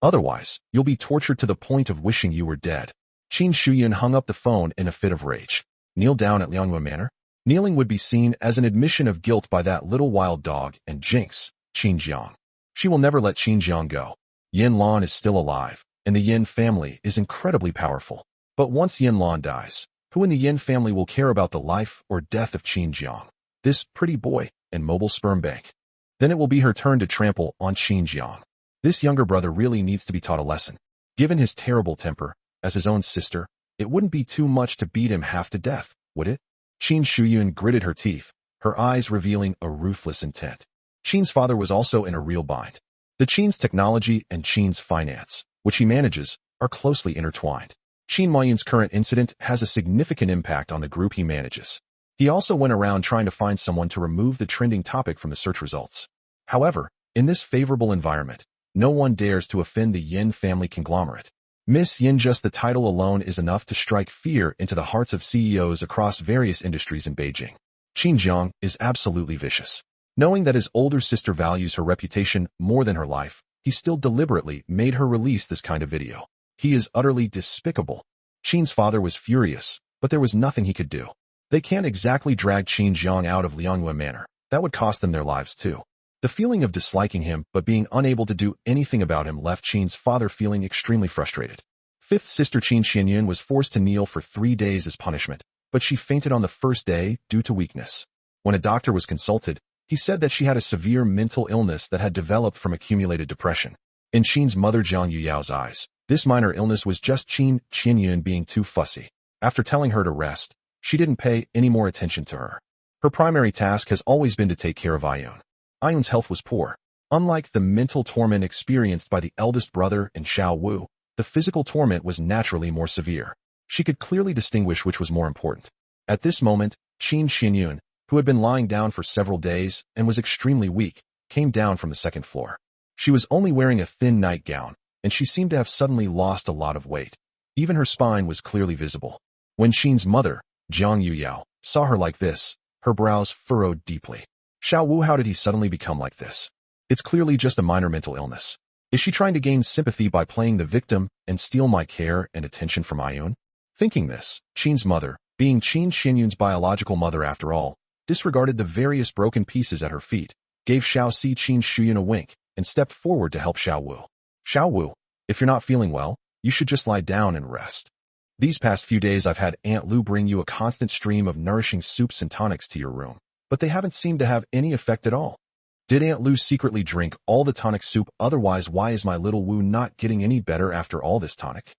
Speaker 2: Otherwise, you'll be tortured to the point of wishing you were dead. Qin Shuyan hung up the phone in a fit of rage. Kneel down at Liangyue Manor? Kneeling would be seen as an admission of guilt by that little wild dog and jinx, Qin Jiang. She will never let Qin Jiang go. Yan Luan is still alive, and the Yin family is incredibly powerful. But once Yan Luan dies, who in the Yin family will care about the life or death of Qin Jiang, this pretty boy and mobile sperm bank? Then it will be her turn to trample on Qin Jiang. This younger brother really needs to be taught a lesson. Given his terrible temper, as his own sister, it wouldn't be too much to beat him half to death, would it? Qin Shuyun gritted her teeth, her eyes revealing a ruthless intent. Qin's father was also in a real bind. The Qin's technology and Qin's finance, which he manages, are closely intertwined. Qin Mayun's current incident has a significant impact on the group he manages. He also went around trying to find someone to remove the trending topic from the search results. However, in this favorable environment, no one dares to offend the Yin family conglomerate. Miss Yin, just the title alone is enough to strike fear into the hearts of CEOs across various industries in Beijing. Qin Jiang is absolutely vicious. Knowing that his older sister values her reputation more than her life, he still deliberately made her release this kind of video. He is utterly despicable. Qin's father was furious, but there was nothing he could do. They can't exactly drag Qin Jiang out of Liangyuan Manor. That would cost them their lives too. The feeling of disliking him but being unable to do anything about him left Qin's father feeling extremely frustrated. Fifth sister Qin Xianyun was forced to kneel for 3 days as punishment, but she fainted on the first day due to weakness. When a doctor was consulted, he said that she had a severe mental illness that had developed from accumulated depression. In Qin's mother Jiang Yuyao's eyes, this minor illness was just Qin Xianyun being too fussy. After telling her to rest, she didn't pay any more attention to her. Her primary task has always been to take care of Ayun. Ayun's health was poor. Unlike the mental torment experienced by the eldest brother and Xiao Wu, the physical torment was naturally more severe. She could clearly distinguish which was more important. At this moment, Qin Xianyun, who had been lying down for several days and was extremely weak, came down from the second floor. She was only wearing a thin nightgown, and she seemed to have suddenly lost a lot of weight. Even her spine was clearly visible. When Qin's mother, Jiang Yuyao, saw her like this, her brows furrowed deeply. Xiao Wu, how did he suddenly become like this? It's clearly just a minor mental illness. Is she trying to gain sympathy by playing the victim and steal my care and attention from Ayun? Thinking this, Qin's mother, being Qin Xianyun's biological mother after all, disregarded the various broken pieces at her feet, gave Xiao Si Qin Shuyun a wink, and stepped forward to help Xiao Wu. Xiao Wu, if you're not feeling well, you should just lie down and rest. These past few days I've had Aunt Lu bring you a constant stream of nourishing soups and tonics to your room, but they haven't seemed to have any effect at all. Did Aunt Lu secretly drink all the tonic soup? Otherwise, why is my little Wu not getting any better after all this tonic?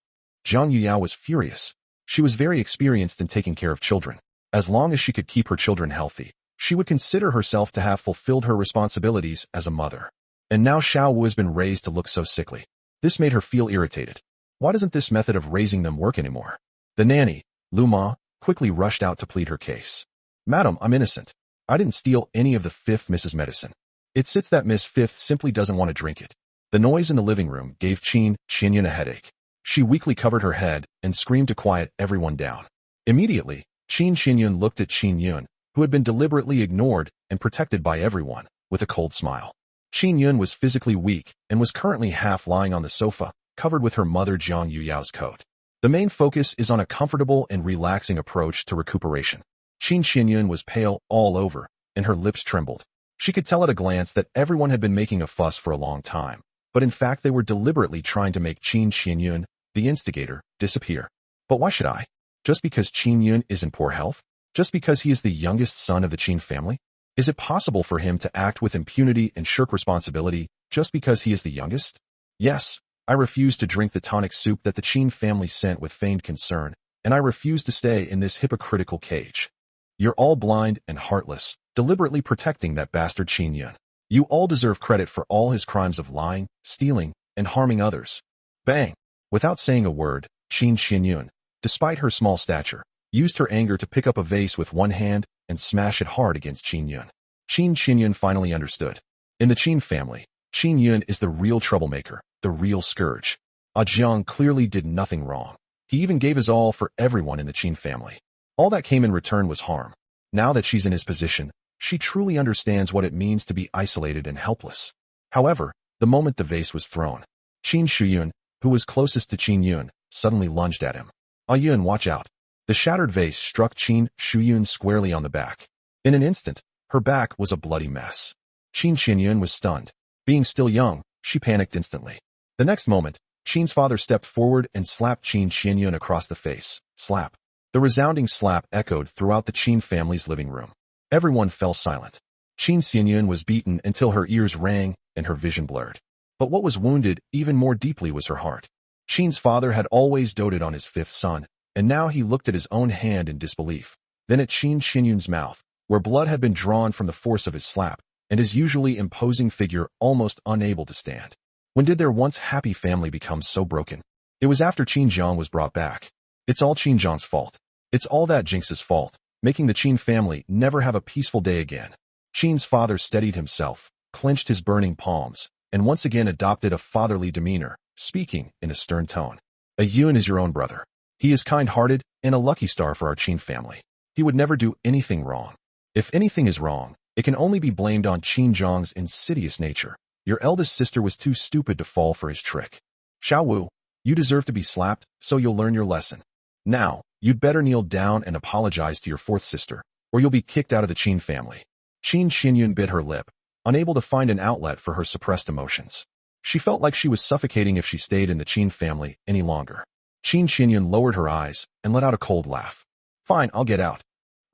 Speaker 2: Jiang Yuyao was furious. She was very experienced in taking care of children. As long as she could keep her children healthy, she would consider herself to have fulfilled her responsibilities as a mother. And now Xiao Wu has been raised to look so sickly. This made her feel irritated. Why doesn't this method of raising them work anymore? The nanny, Lu Ma, quickly rushed out to plead her case. Madam, I'm innocent. I didn't steal any of the fifth Mrs. Medicine. It sits that Miss Fifth simply doesn't want to drink it. The noise in the living room gave Qin Xianyun a headache. She weakly covered her head and screamed to quiet everyone down. Immediately, Qin Xianyun looked at Qin Yun, who had been deliberately ignored and protected by everyone, with a cold smile. Qin Yun was physically weak and was currently half lying on the sofa, covered with her mother Jiang Yuyao's coat. The main focus is on a comfortable and relaxing approach to recuperation. Qin Xianyun was pale all over, and her lips trembled. She could tell at a glance that everyone had been making a fuss for a long time, but in fact they were deliberately trying to make Qin Xianyun, the instigator, disappear. But why should I? Just because Qin Yun is in poor health? Just because he is the youngest son of the Qin family? Is it possible for him to act with impunity and shirk responsibility just because he is the youngest? Yes, I refuse to drink the tonic soup that the Qin family sent with feigned concern, and I refuse to stay in this hypocritical cage. You're all blind and heartless, deliberately protecting that bastard Qin Yun. You all deserve credit for all his crimes of lying, stealing, and harming others. Bang! Without saying a word, Qin Xianyun, despite her small stature, used her anger to pick up a vase with one hand and smash it hard against Qin Yun. Qin Xianyun finally understood. In the Qin family, Qin Yun is the real troublemaker, the real scourge. Jiang clearly did nothing wrong. He even gave his all for everyone in the Qin family. All that came in return was harm. Now that she's in his position, she truly understands what it means to be isolated and helpless. However, the moment the vase was thrown, Qin Shuyun, who was closest to Qin Yun, suddenly lunged at him. Yun, watch out. The shattered vase struck Qin Shuyun squarely on the back. In an instant, her back was a bloody mess. Qin Xianyun was stunned. Being still young, she panicked instantly. The next moment, Qin's father stepped forward and slapped Qin Xianyun across the face. Slap. The resounding slap echoed throughout the Qin family's living room. Everyone fell silent. Qin Xianyun was beaten until her ears rang and her vision blurred. But what was wounded even more deeply was her heart. Qin's father had always doted on his fifth son, and now he looked at his own hand in disbelief, then at Qin Xianyun's mouth, where blood had been drawn from the force of his slap, and his usually imposing figure almost unable to stand. When did their once happy family become so broken? It was after Qin Jiang was brought back. It's all Qin Jiang's fault. It's all that Jinx's fault, making the Qin family never have a peaceful day again. Qin's father steadied himself, clenched his burning palms, and once again adopted a fatherly demeanor, speaking in a stern tone. A Yuan is your own brother. He is kind-hearted and a lucky star for our Qin family. He would never do anything wrong. If anything is wrong, it can only be blamed on Qin Jiang's insidious nature. Your eldest sister was too stupid to fall for his trick. Xiao Wu, you deserve to be slapped, so you'll learn your lesson. Now, you'd better kneel down and apologize to your fourth sister, or you'll be kicked out of the Qin family. Qin Xinyun bit her lip, unable to find an outlet for her suppressed emotions. She felt like she was suffocating if she stayed in the Qin family any longer. Qin Xinyun lowered her eyes and let out a cold laugh. Fine, I'll get out.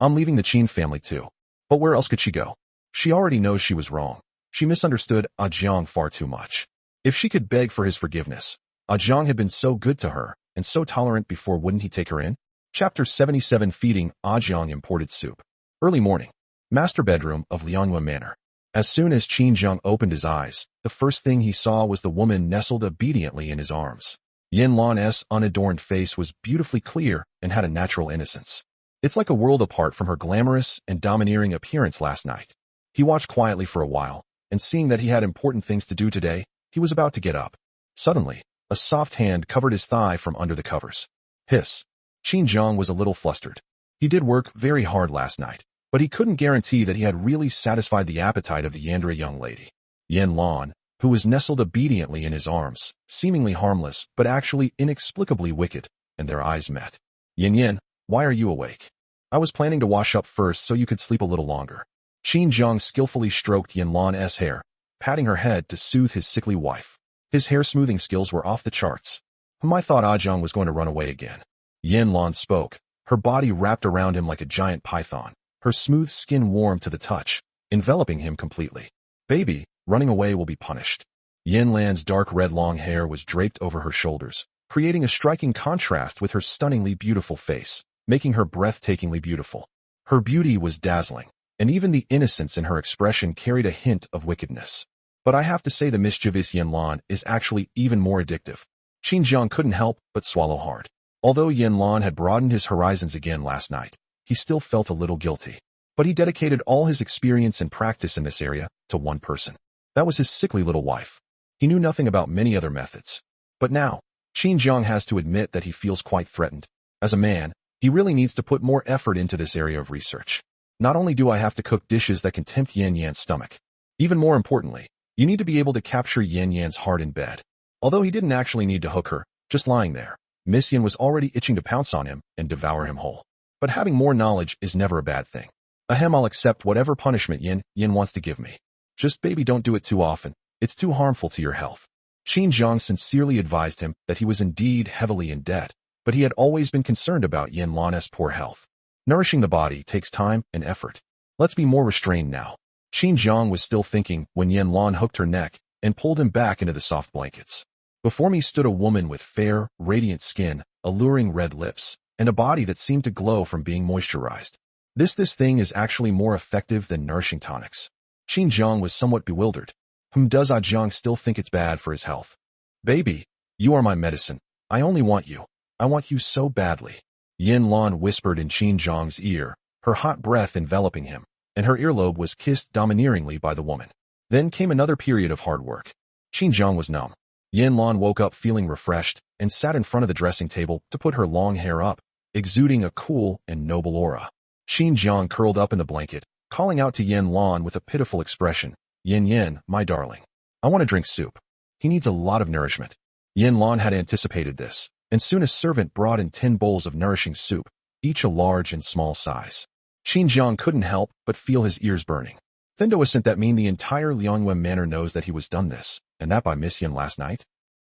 Speaker 2: I'm leaving the Qin family too. But where else could she go? She already knows she was wrong. She misunderstood Jiang far too much. If she could beg for his forgiveness, Jiang had been so good to her and so tolerant before, wouldn't he take her in? Chapter 77, Feeding Jiang imported soup. Early morning. Master bedroom of Yan Luan Manor. As soon as Qin Jiang opened his eyes, the first thing he saw was the woman nestled obediently in his arms. Yan Luan's unadorned face was beautifully clear and had a natural innocence. It's like a world apart from her glamorous and domineering appearance last night. He watched quietly for a while, and seeing that he had important things to do today, he was about to get up. Suddenly, a soft hand covered his thigh from under the covers. Hiss. Qin Jiang was a little flustered. He did work very hard last night, but he couldn't guarantee that he had really satisfied the appetite of the Yandere young lady. Yan Luan, who was nestled obediently in his arms, seemingly harmless but actually inexplicably wicked, and their eyes met. Yin, why are you awake? I was planning to wash up first so you could sleep a little longer. Qin Jiang skillfully stroked Yan Luan's hair, patting her head to soothe his sickly wife. His hair-smoothing skills were off the charts. I thought Jiang was going to run away again. Yan Luan spoke, her body wrapped around him like a giant python, her smooth skin warm to the touch, enveloping him completely. Baby, running away will be punished. Yan Luan's dark red long hair was draped over her shoulders, creating a striking contrast with her stunningly beautiful face, making her breathtakingly beautiful. Her beauty was dazzling, and even the innocence in her expression carried a hint of wickedness. But I have to say the mischievous Yan Luan is actually even more addictive. Qin Jiang couldn't help but swallow hard. Although Yan Luan had broadened his horizons again last night, he still felt a little guilty. But he dedicated all his experience and practice in this area to one person. That was his sickly little wife. He knew nothing about many other methods. But now, Qin Jiang has to admit that he feels quite threatened. As a man, he really needs to put more effort into this area of research. Not only do I have to cook dishes that can tempt Yan Yan's stomach, even more importantly, you need to be able to capture Yan Yan's heart in bed. Although he didn't actually need to hook her, just lying there, Miss Yan was already itching to pounce on him and devour him whole. But having more knowledge is never a bad thing. I'll accept whatever punishment Yan wants to give me. Just baby, don't do it too often. It's too harmful to your health. Qin Jiang sincerely advised him that he was indeed heavily in debt, but he had always been concerned about Yan Luan's poor health. Nourishing the body takes time and effort. Let's be more restrained now. Qin Jiang was still thinking when Yan Luan hooked her neck and pulled him back into the soft blankets. Before me stood a woman with fair, radiant skin, alluring red lips, and a body that seemed to glow from being moisturized. This thing is actually more effective than nourishing tonics. Qin Jiang was somewhat bewildered. Does Jiang still think it's bad for his health? Baby, you are my medicine. I only want you. I want you so badly. Yan Luan whispered in Qin Jiang's ear, her hot breath enveloping him, and her earlobe was kissed domineeringly by the woman. Then came another period of hard work. Qin Jiang was numb. Yan Luan woke up feeling refreshed and sat in front of the dressing table to put her long hair up, exuding a cool and noble aura. Qin Jiang curled up in the blanket, calling out to Yan Luan with a pitiful expression, Yan, my darling. I want to drink soup. He needs a lot of nourishment. Yan Luan had anticipated this, and soon a servant brought in 10 bowls of nourishing soup, each a large and small size. Qin Jiang couldn't help but feel his ears burning. Then doesn't that mean the entire Yan Luan Manor knows that he was done this, and that by Miss Yan last night?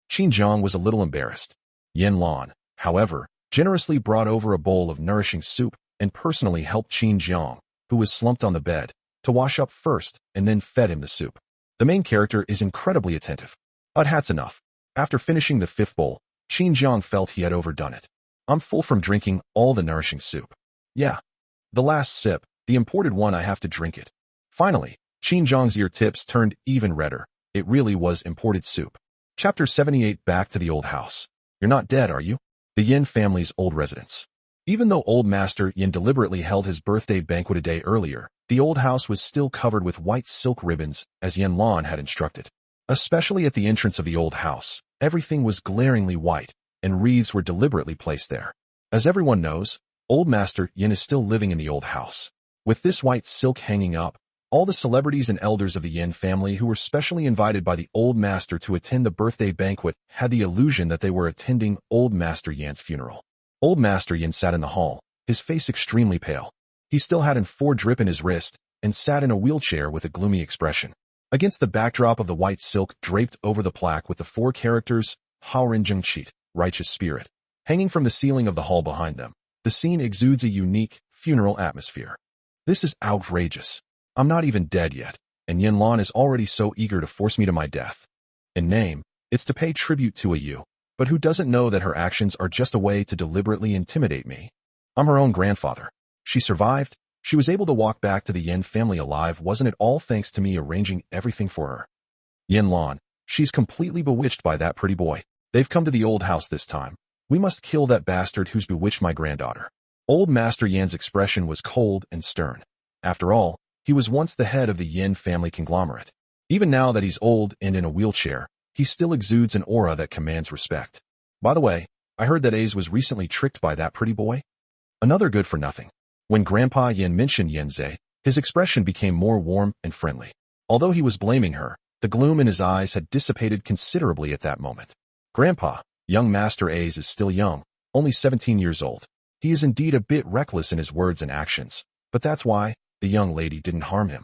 Speaker 2: Qin Jiang was a little embarrassed. Yan Luan, however, generously brought over a bowl of nourishing soup and personally helped Qin Jiang, who was slumped on the bed, to wash up first and then fed him the soup. The main character is incredibly attentive. But that's enough. After finishing the 5th bowl, Qin Jiang felt he had overdone it. I'm full from drinking all the nourishing soup. Yeah. The last sip, The imported one, I have to drink it. Finally, Qin Zhang's ear tips turned even redder. It really was imported soup. Chapter 78. Back to the old house. You're not dead, are you? The Yin family's old residence. Even though old Master Yin deliberately held his birthday banquet a day earlier, the old house was still covered with white silk ribbons, as Yan Luan had instructed. Especially at the entrance of the old house, everything was glaringly white, and wreaths were deliberately placed there. As everyone knows, old Master Yin is still living in the old house. With this white silk hanging up, all the celebrities and elders of the Yin family who were specially invited by the old master to attend the birthday banquet had the illusion that they were attending old Master Yan's funeral. Old Master Yin sat in the hall, his face extremely pale. He still had an 4 drip in his wrist and sat in a wheelchair with a gloomy expression. Against the backdrop of the white silk draped over the plaque with the 4 characters, Hao Ren Zheng Qit, righteous spirit, hanging from the ceiling of the hall behind them, the scene exudes a unique, funeral atmosphere. This is outrageous. I'm not even dead yet, and Yan Luan is already so eager to force me to my death. In name, it's to pay tribute to a you, but who doesn't know that her actions are just a way to deliberately intimidate me? I'm her own grandfather. She survived. She was able to walk back to the Yin family alive. Wasn't it all thanks to me arranging everything for her? Yan Luan, she's completely bewitched by that pretty boy. They've come to the old house this time. We must kill that bastard who's bewitched my granddaughter. Old Master Yan's expression was cold and stern. After all, he was once the head of the Yin family conglomerate. Even now that he's old and in a wheelchair, he still exudes an aura that commands respect. By the way, I heard that Ace was recently tricked by that pretty boy. Another good for nothing. When Grandpa Yin mentioned Yanze, his expression became more warm and friendly. Although he was blaming her, the gloom in his eyes had dissipated considerably at that moment. Grandpa, young Master Ace is still young, only 17 years old. He is indeed a bit reckless in his words and actions, but that's why the young lady didn't harm him.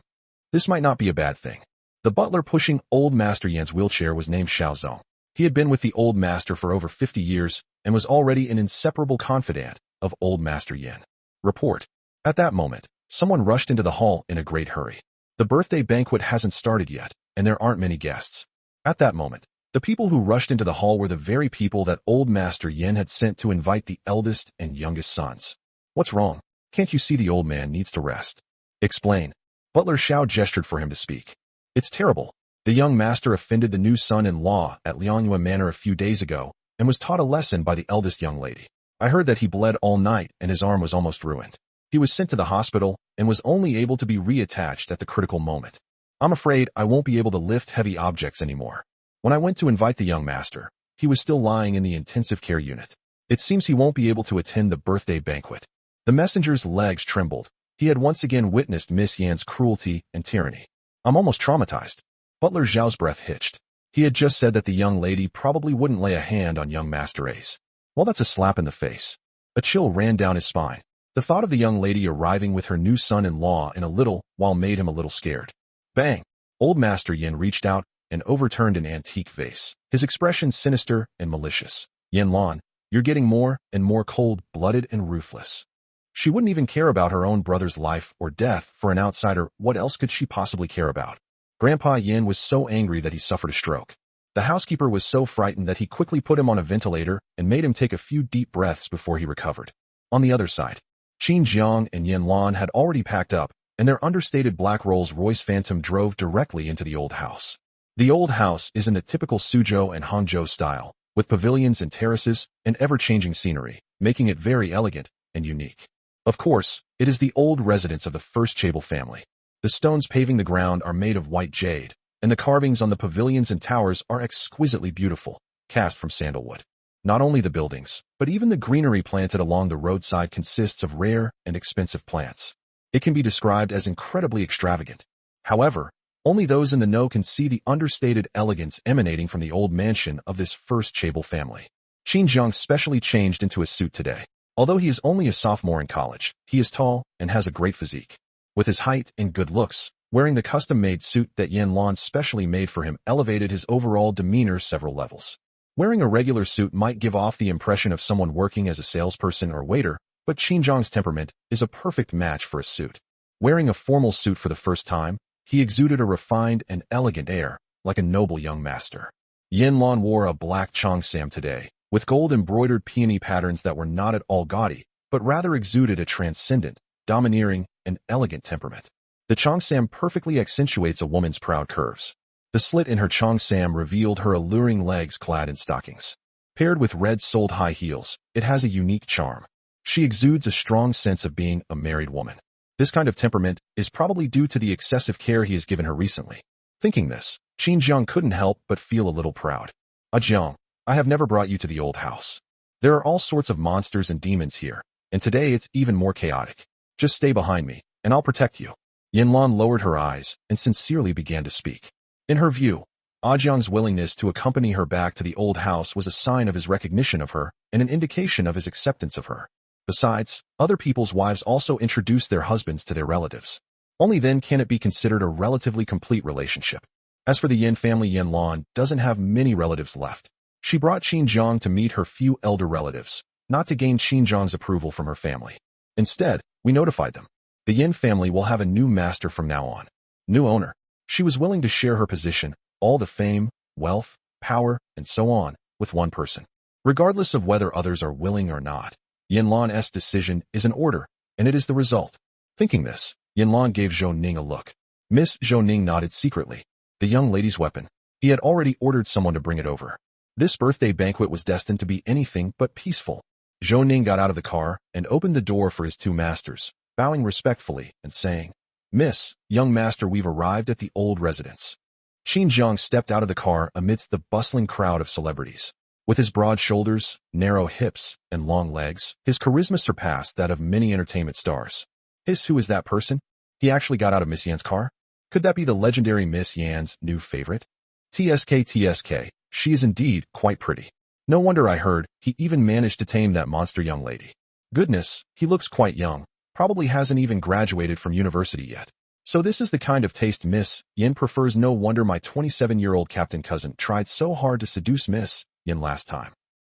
Speaker 2: This might not be a bad thing. The butler pushing old Master Yan's wheelchair was named Xiaozong. He had been with the old master for over 50 years and was already an inseparable confidant of old Master Yin. Report. At that moment, someone rushed into the hall in a great hurry. The birthday banquet hasn't started yet, and there aren't many guests. At that moment, the people who rushed into the hall were the very people that old Master Yin had sent to invite the eldest and youngest sons. What's wrong? Can't you see the old man needs to rest? Explain. Butler Xiao gestured for him to speak. It's terrible. The young master offended the new son-in-law at Lianyue Manor a few days ago and was taught a lesson by the eldest young lady. I heard that he bled all night and his arm was almost ruined. He was sent to the hospital and was only able to be reattached at the critical moment. I'm afraid I won't be able to lift heavy objects anymore. When I went to invite the young master, he was still lying in the intensive care unit. It seems he won't be able to attend the birthday banquet. The messenger's legs trembled. He had once again witnessed Miss Yan's cruelty and tyranny. I'm almost traumatized. Butler Zhao's breath hitched. He had just said that the young lady probably wouldn't lay a hand on young Master Ace. Well, that's a slap in the face. A chill ran down his spine. The thought of the young lady arriving with her new son-in-law in a little while made him a little scared. Bang! Old Master Yin reached out and overturned an antique vase, his expression sinister and malicious. Yan Luan, you're getting more and more cold-blooded and ruthless. She wouldn't even care about her own brother's life or death. For an outsider, what else could she possibly care about? Grandpa Yin was so angry that he suffered a stroke. The housekeeper was so frightened that he quickly put him on a ventilator and made him take a few deep breaths before he recovered. On the other side, Qin Jiang and Yan Luan had already packed up, and their understated black Rolls-Royce Phantom drove directly into the old house. The old house is in the typical Suzhou and Hangzhou style, with pavilions and terraces and ever-changing scenery, making it very elegant and unique. Of course, it is the old residence of the first Chable family. The stones paving the ground are made of white jade, and the carvings on the pavilions and towers are exquisitely beautiful, cast from sandalwood. Not only the buildings, but even the greenery planted along the roadside consists of rare and expensive plants. It can be described as incredibly extravagant. However, only those in the know can see the understated elegance emanating from the old mansion of this first Chable family. Qin Jiang specially changed into a suit today. Although he is only a sophomore in college, he is tall and has a great physique. With his height and good looks, wearing the custom-made suit that Yan Luan specially made for him elevated his overall demeanor several levels. Wearing a regular suit might give off the impression of someone working as a salesperson or waiter, but Qin Jiang's temperament is a perfect match for a suit. Wearing a formal suit for the first time, he exuded a refined and elegant air, like a noble young master. Yan Luan wore a black cheongsam today, with gold-embroidered peony patterns that were not at all gaudy, but rather exuded a transcendent, domineering, and elegant temperament. The cheongsam perfectly accentuates a woman's proud curves. The slit in her cheongsam revealed her alluring legs clad in stockings. Paired with red-soled high heels, it has a unique charm. She exudes a strong sense of being a married woman. This kind of temperament is probably due to the excessive care he has given her recently. Thinking this, Xinjiang couldn't help but feel a little proud. Jiang, I have never brought you to the old house. There are all sorts of monsters and demons here, and today it's even more chaotic. Just stay behind me, and I'll protect you. Yan Luan lowered her eyes and sincerely began to speak. In her view, Jiang's willingness to accompany her back to the old house was a sign of his recognition of her and an indication of his acceptance of her. Besides, other people's wives also introduce their husbands to their relatives. Only then can it be considered a relatively complete relationship. As for the Yan family, Yan Luan doesn't have many relatives left. She brought Xinjiang to meet her few elder relatives, not to gain Xinjiang's approval from her family. Instead, we notified them. The Yan family will have a new master from now on. New owner. She was willing to share her position, all the fame, wealth, power, and so on, with one person. Regardless of whether others are willing or not, Yan Luan's decision is an order, and it is the result. Thinking this, Yan Luan gave Zhou Ning a look. Miss Zhou Ning nodded secretly. The young lady's weapon. He had already ordered someone to bring it over. This birthday banquet was destined to be anything but peaceful. Zhou Ning got out of the car and opened the door for his two masters, bowing respectfully and saying, Miss, young master, we've arrived at the old residence. Xinjiang stepped out of the car amidst the bustling crowd of celebrities. With his broad shoulders, narrow hips, and long legs, his charisma surpassed that of many entertainment stars. Who is that person? He actually got out of Miss Yan's car? Could that be the legendary Miss Yan's new favorite? TSK, she is indeed quite pretty. No wonder I heard he even managed to tame that monster young lady. Goodness, he looks quite young, probably hasn't even graduated from university yet. So this is the kind of taste Miss Yan prefers. No wonder my 27-year-old captain cousin tried so hard to seduce Miss Yan last time.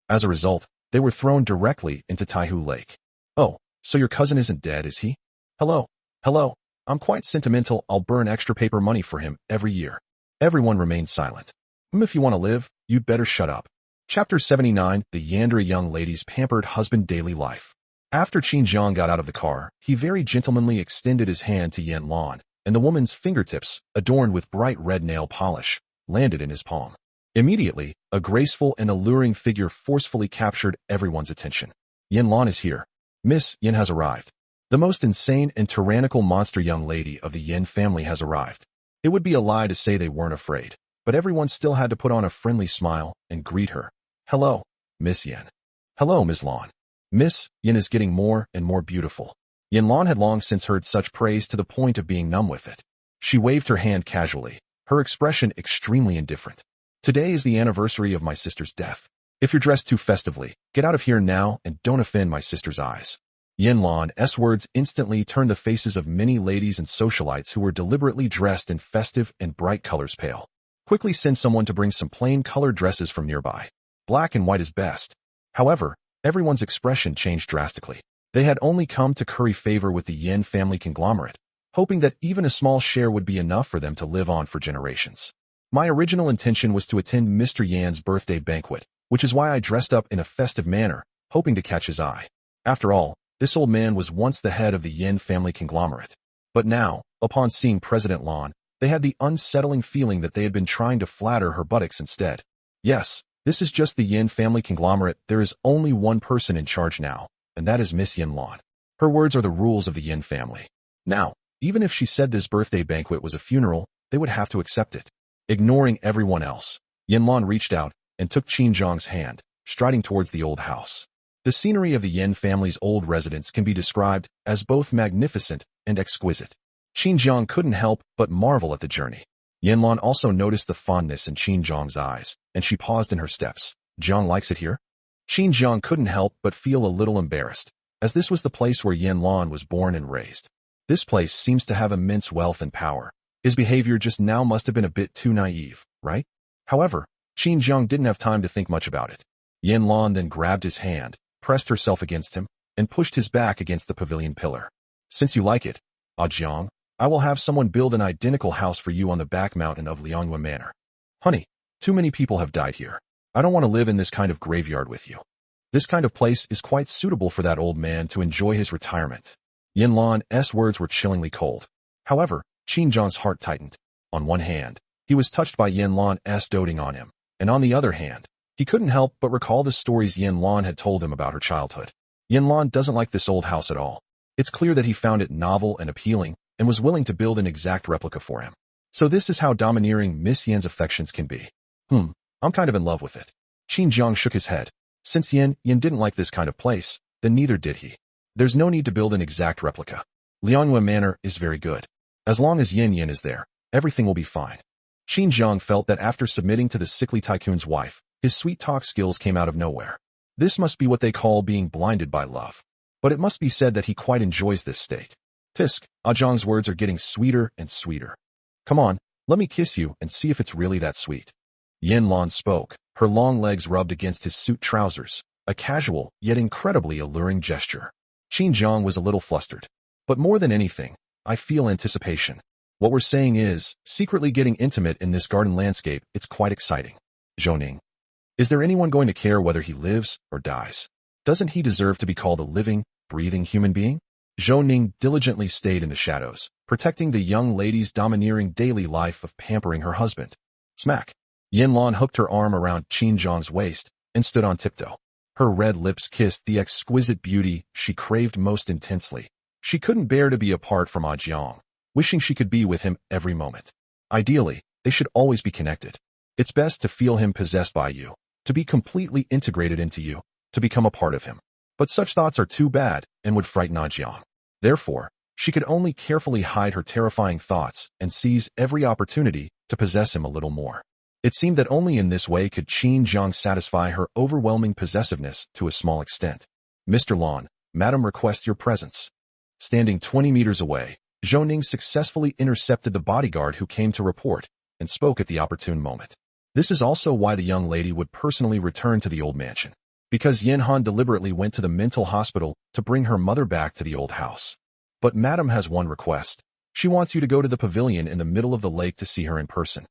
Speaker 2: As a result, they were thrown directly into Taihu Lake. Oh, so your cousin isn't dead, is he? Hello. I'm quite sentimental. I'll burn extra paper money for him every year. Everyone remained silent. If you want to live, you'd better shut up. Chapter 79, The Yandere young lady's pampered husband daily life. After Xinjiang got out of the car, he very gentlemanly extended his hand to Yan Luan, and the woman's fingertips, adorned with bright red nail polish, landed in his palm. Immediately, a graceful and alluring figure forcefully captured everyone's attention. Yan Luan is here. Miss Yan has arrived. The most insane and tyrannical monster young lady of the Yan family has arrived. It would be a lie to say they weren't afraid, but everyone still had to put on a friendly smile and greet her. Hello, Miss Yan. Hello, Miss Luan. Miss Yan is getting more and more beautiful. Yan Luan had long since heard such praise to the point of being numb with it. She waved her hand casually, her expression extremely indifferent. Today is the anniversary of my sister's death. If you're dressed too festively, get out of here now and don't offend my sister's eyes. Yan Luan's words instantly turned the faces of many ladies and socialites who were deliberately dressed in festive and bright colors pale. Quickly send someone to bring some plain colored dresses from nearby. Black and white is best. However, everyone's expression changed drastically. They had only come to curry favor with the Yan family conglomerate, hoping that even a small share would be enough for them to live on for generations. My original intention was to attend Mr. Yan's birthday banquet, which is why I dressed up in a festive manner, hoping to catch his eye. After all, this old man was once the head of the Yan family conglomerate. But now, upon seeing President Luan, they had the unsettling feeling that they had been trying to flatter her buttocks instead. Yes, this is just the Yan family conglomerate. There is only one person in charge now, and that is Miss Yan Luan. Her words are the rules of the Yan family. Now, even if she said this birthday banquet was a funeral, they would have to accept it. Ignoring everyone else, Yan Luan reached out and took Xinjiang's hand, striding towards the old house. The scenery of the Yan family's old residence can be described as both magnificent and exquisite. Xinjiang couldn't help but marvel at the journey. Yan Luan also noticed the fondness in Xinjiang's eyes, and she paused in her steps. Jiang likes it here? Xinjiang couldn't help but feel a little embarrassed, as this was the place where Yan Luan was born and raised. This place seems to have immense wealth and power. His behavior just now must have been a bit too naive, right? However, Xinjiang didn't have time to think much about it. Yan Luan then grabbed his hand, pressed herself against him, and pushed his back against the pavilion pillar. Since you like it, Jiang, I will have someone build an identical house for you on the back mountain of Liangyue Manor. Honey, too many people have died here. I don't want to live in this kind of graveyard with you. This kind of place is quite suitable for that old man to enjoy his retirement. Yan Luan's words were chillingly cold. However, Qin Zhang's heart tightened. On one hand, he was touched by Yan Luan's doting on him, and on the other hand, he couldn't help but recall the stories Yan Luan had told him about her childhood. Yan Luan doesn't like this old house at all. It's clear that he found it novel and appealing, and was willing to build an exact replica for him. So this is how domineering Miss Yan's affections can be. I'm kind of in love with it. Qin Zhang shook his head. Since Yan didn't like this kind of place, then neither did he. There's no need to build an exact replica. Lianghua Manor is very good. As long as Yan is there, everything will be fine. Qin Zhang felt that after submitting to the sickly tycoon's wife, his sweet talk skills came out of nowhere. This must be what they call being blinded by love. But it must be said that he quite enjoys this state. Tisk, Zhang's words are getting sweeter and sweeter. Come on, let me kiss you and see if it's really that sweet. Yan Luan spoke, her long legs rubbed against his suit trousers, a casual, yet incredibly alluring gesture. Qin Zhang was a little flustered. But more than anything, I feel anticipation. What we're saying is, secretly getting intimate in this garden landscape, it's quite exciting. Zhou. Is there anyone going to care whether he lives or dies? Doesn't he deserve to be called a living, breathing human being? Zhou diligently stayed in the shadows, protecting the young lady's domineering daily life of pampering her husband. Smack. Yan Luan hooked her arm around Qin Zhang's waist and stood on tiptoe. Her red lips kissed the exquisite beauty she craved most intensely. She couldn't bear to be apart from Zhang, wishing she could be with him every moment. Ideally, they should always be connected. It's best to feel him possessed by you, to be completely integrated into you, to become a part of him. But such thoughts are too bad and would frighten Zhang. Therefore, she could only carefully hide her terrifying thoughts and seize every opportunity to possess him a little more. It seemed that only in this way could Qin Zhang satisfy her overwhelming possessiveness to a small extent. Mr. Luan, Madam requests your presence. Standing 20 meters away, Zhou successfully intercepted the bodyguard who came to report, and spoke at the opportune moment. This is also why the young lady would personally return to the old mansion. Because Yan Han deliberately went to the mental hospital to bring her mother back to the old house. But Madam has one request. She wants you to go to the pavilion in the middle of the lake to see her in person.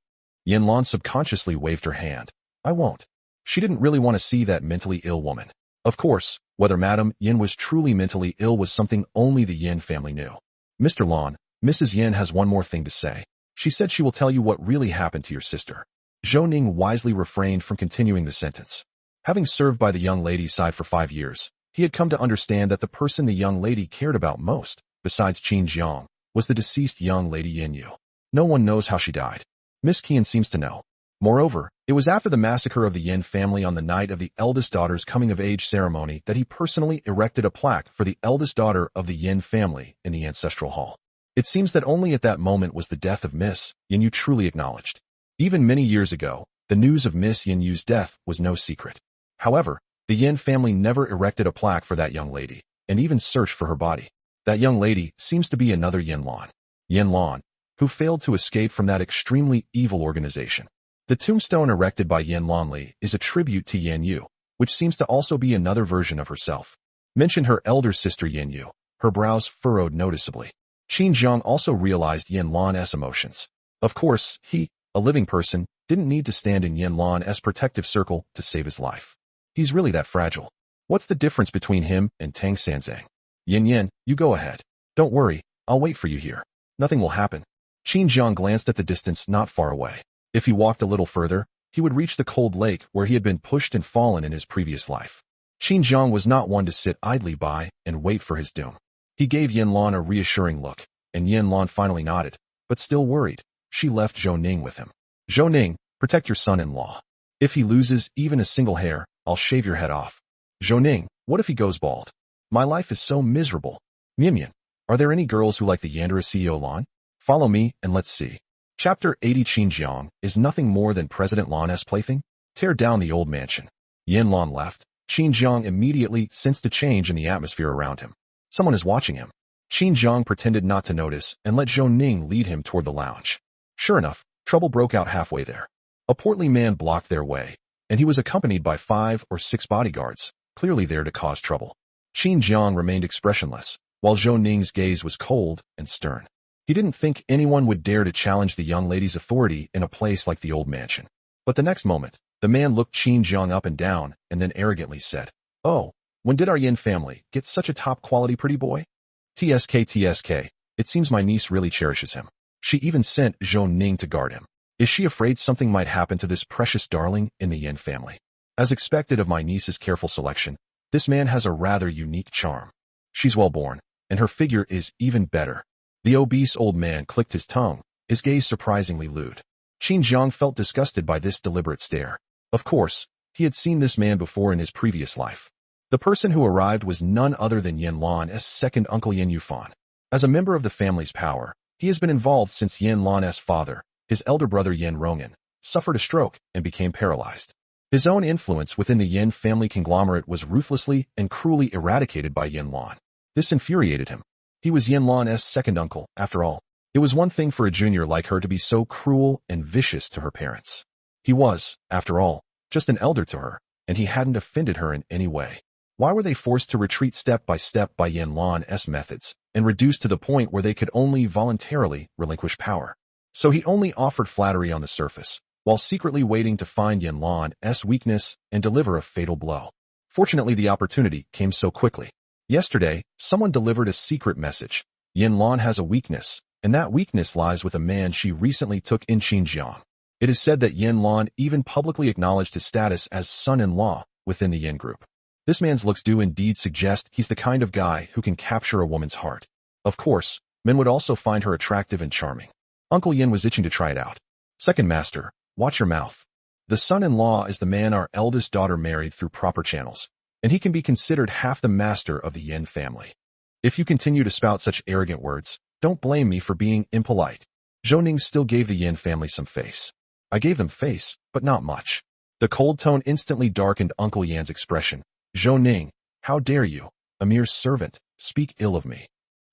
Speaker 2: Yan Luan subconsciously waved her hand. I won't. She didn't really want to see that mentally ill woman. Of course, whether Madam Yan was truly mentally ill was something only the Yan family knew. Mr. Luan, Mrs. Yan has one more thing to say. She said she will tell you what really happened to your sister. Zhou wisely refrained from continuing the sentence. Having served by the young lady's side for 5 years, he had come to understand that the person the young lady cared about most, besides Qin Zhang, was the deceased young lady Yan Yu. No one knows how she died. Miss Qian seems to know. Moreover, it was after the massacre of the Yan family on the night of the eldest daughter's coming-of-age ceremony that he personally erected a plaque for the eldest daughter of the Yan family in the ancestral hall. It seems that only at that moment was the death of Miss Yan Yu truly acknowledged. Even many years ago, the news of Miss Yan Yu's death was no secret. However, the Yan family never erected a plaque for that young lady, and even searched for her body. That young lady seems to be another Yan Luan. Yan Luan, who failed to escape from that extremely evil organization. The tombstone erected by Yan Luanli is a tribute to Yan Yu, which seems to also be another version of herself. Mention her elder sister Yan Yu. Her brows furrowed noticeably. Qin Zhang also realized Yan Luan's emotions. Of course, he, a living person, didn't need to stand in Yan Luan's protective circle to save his life. He's really that fragile. What's the difference between him and Tang Sanzang? Yan, you go ahead. Don't worry, I'll wait for you here. Nothing will happen. Qin Zhang glanced at the distance not far away. If he walked a little further, he would reach the cold lake where he had been pushed and fallen in his previous life. Qin Zhang was not one to sit idly by and wait for his doom. He gave Yan Luan a reassuring look, and Yan Luan finally nodded, but still worried. She left Zhou with him. Zhou, protect your son-in-law. If he loses even a single hair, I'll shave your head off. Zhou, what if he goes bald? My life is so miserable. Mian, are there any girls who like the Yandere CEO Lan? Follow me and let's see. Chapter 80. Qin Zhang is nothing more than President Lan's plaything. Tear down the old mansion. Yan Luan left. Qin Zhang immediately sensed a change in the atmosphere around him. Someone is watching him. Qin Zhang pretended not to notice and let Zhou lead him toward the lounge. Sure enough, trouble broke out halfway there. A portly man blocked their way, and he was accompanied by 5 or 6 bodyguards, clearly there to cause trouble. Qin Zhang remained expressionless, while Zhou gaze was cold and stern. He didn't think anyone would dare to challenge the young lady's authority in a place like the old mansion. But the next moment, the man looked Qin Zhang up and down and then arrogantly said, "Oh, when did our Yan family get such a top-quality pretty boy?" TSK. It seems my niece really cherishes him. She even sent Zhou Ning to guard him. Is she afraid something might happen to this precious darling in the Yan family? As expected of my niece's careful selection, this man has a rather unique charm. She's well born, and her figure is even better. The obese old man clicked his tongue, his gaze surprisingly lewd. Qin Jiang felt disgusted by this deliberate stare. Of course, he had seen this man before in his previous life. The person who arrived was none other than Yan Luan's second uncle Yan Yufan. As a member of the family's power, he has been involved since Yan Luan's father, his elder brother Yan Rongyan, suffered a stroke and became paralyzed. His own influence within the Yan family conglomerate was ruthlessly and cruelly eradicated by Yan Luan. This infuriated him. He was Yan Luan's second uncle, after all. It was one thing for a junior like her to be so cruel and vicious to her parents. He was, after all, just an elder to her, and he hadn't offended her in any way. Why were they forced to retreat step by Yan Luan's methods, and reduced to the point where they could only voluntarily relinquish power? So he only offered flattery on the surface, while secretly waiting to find Yan Luan's weakness and deliver a fatal blow. Fortunately, the opportunity came so quickly. Yesterday, someone delivered a secret message. Yan Luan has a weakness, and that weakness lies with a man she recently took in Xinjiang. It is said that Yan Luan even publicly acknowledged his status as son-in-law within the Yan group. This man's looks do indeed suggest he's the kind of guy who can capture a woman's heart. Of course, men would also find her attractive and charming. Uncle Yan was itching to try it out. Second master, watch your mouth. The son-in-law is the man our eldest daughter married through proper channels, and he can be considered half the master of the Yan family. If you continue to spout such arrogant words, don't blame me for being impolite. Zhou Ning still gave the Yan family some face. I gave them face, but not much. The cold tone instantly darkened Uncle Yan's expression. Zhou Ning, how dare you, a mere servant, speak ill of me.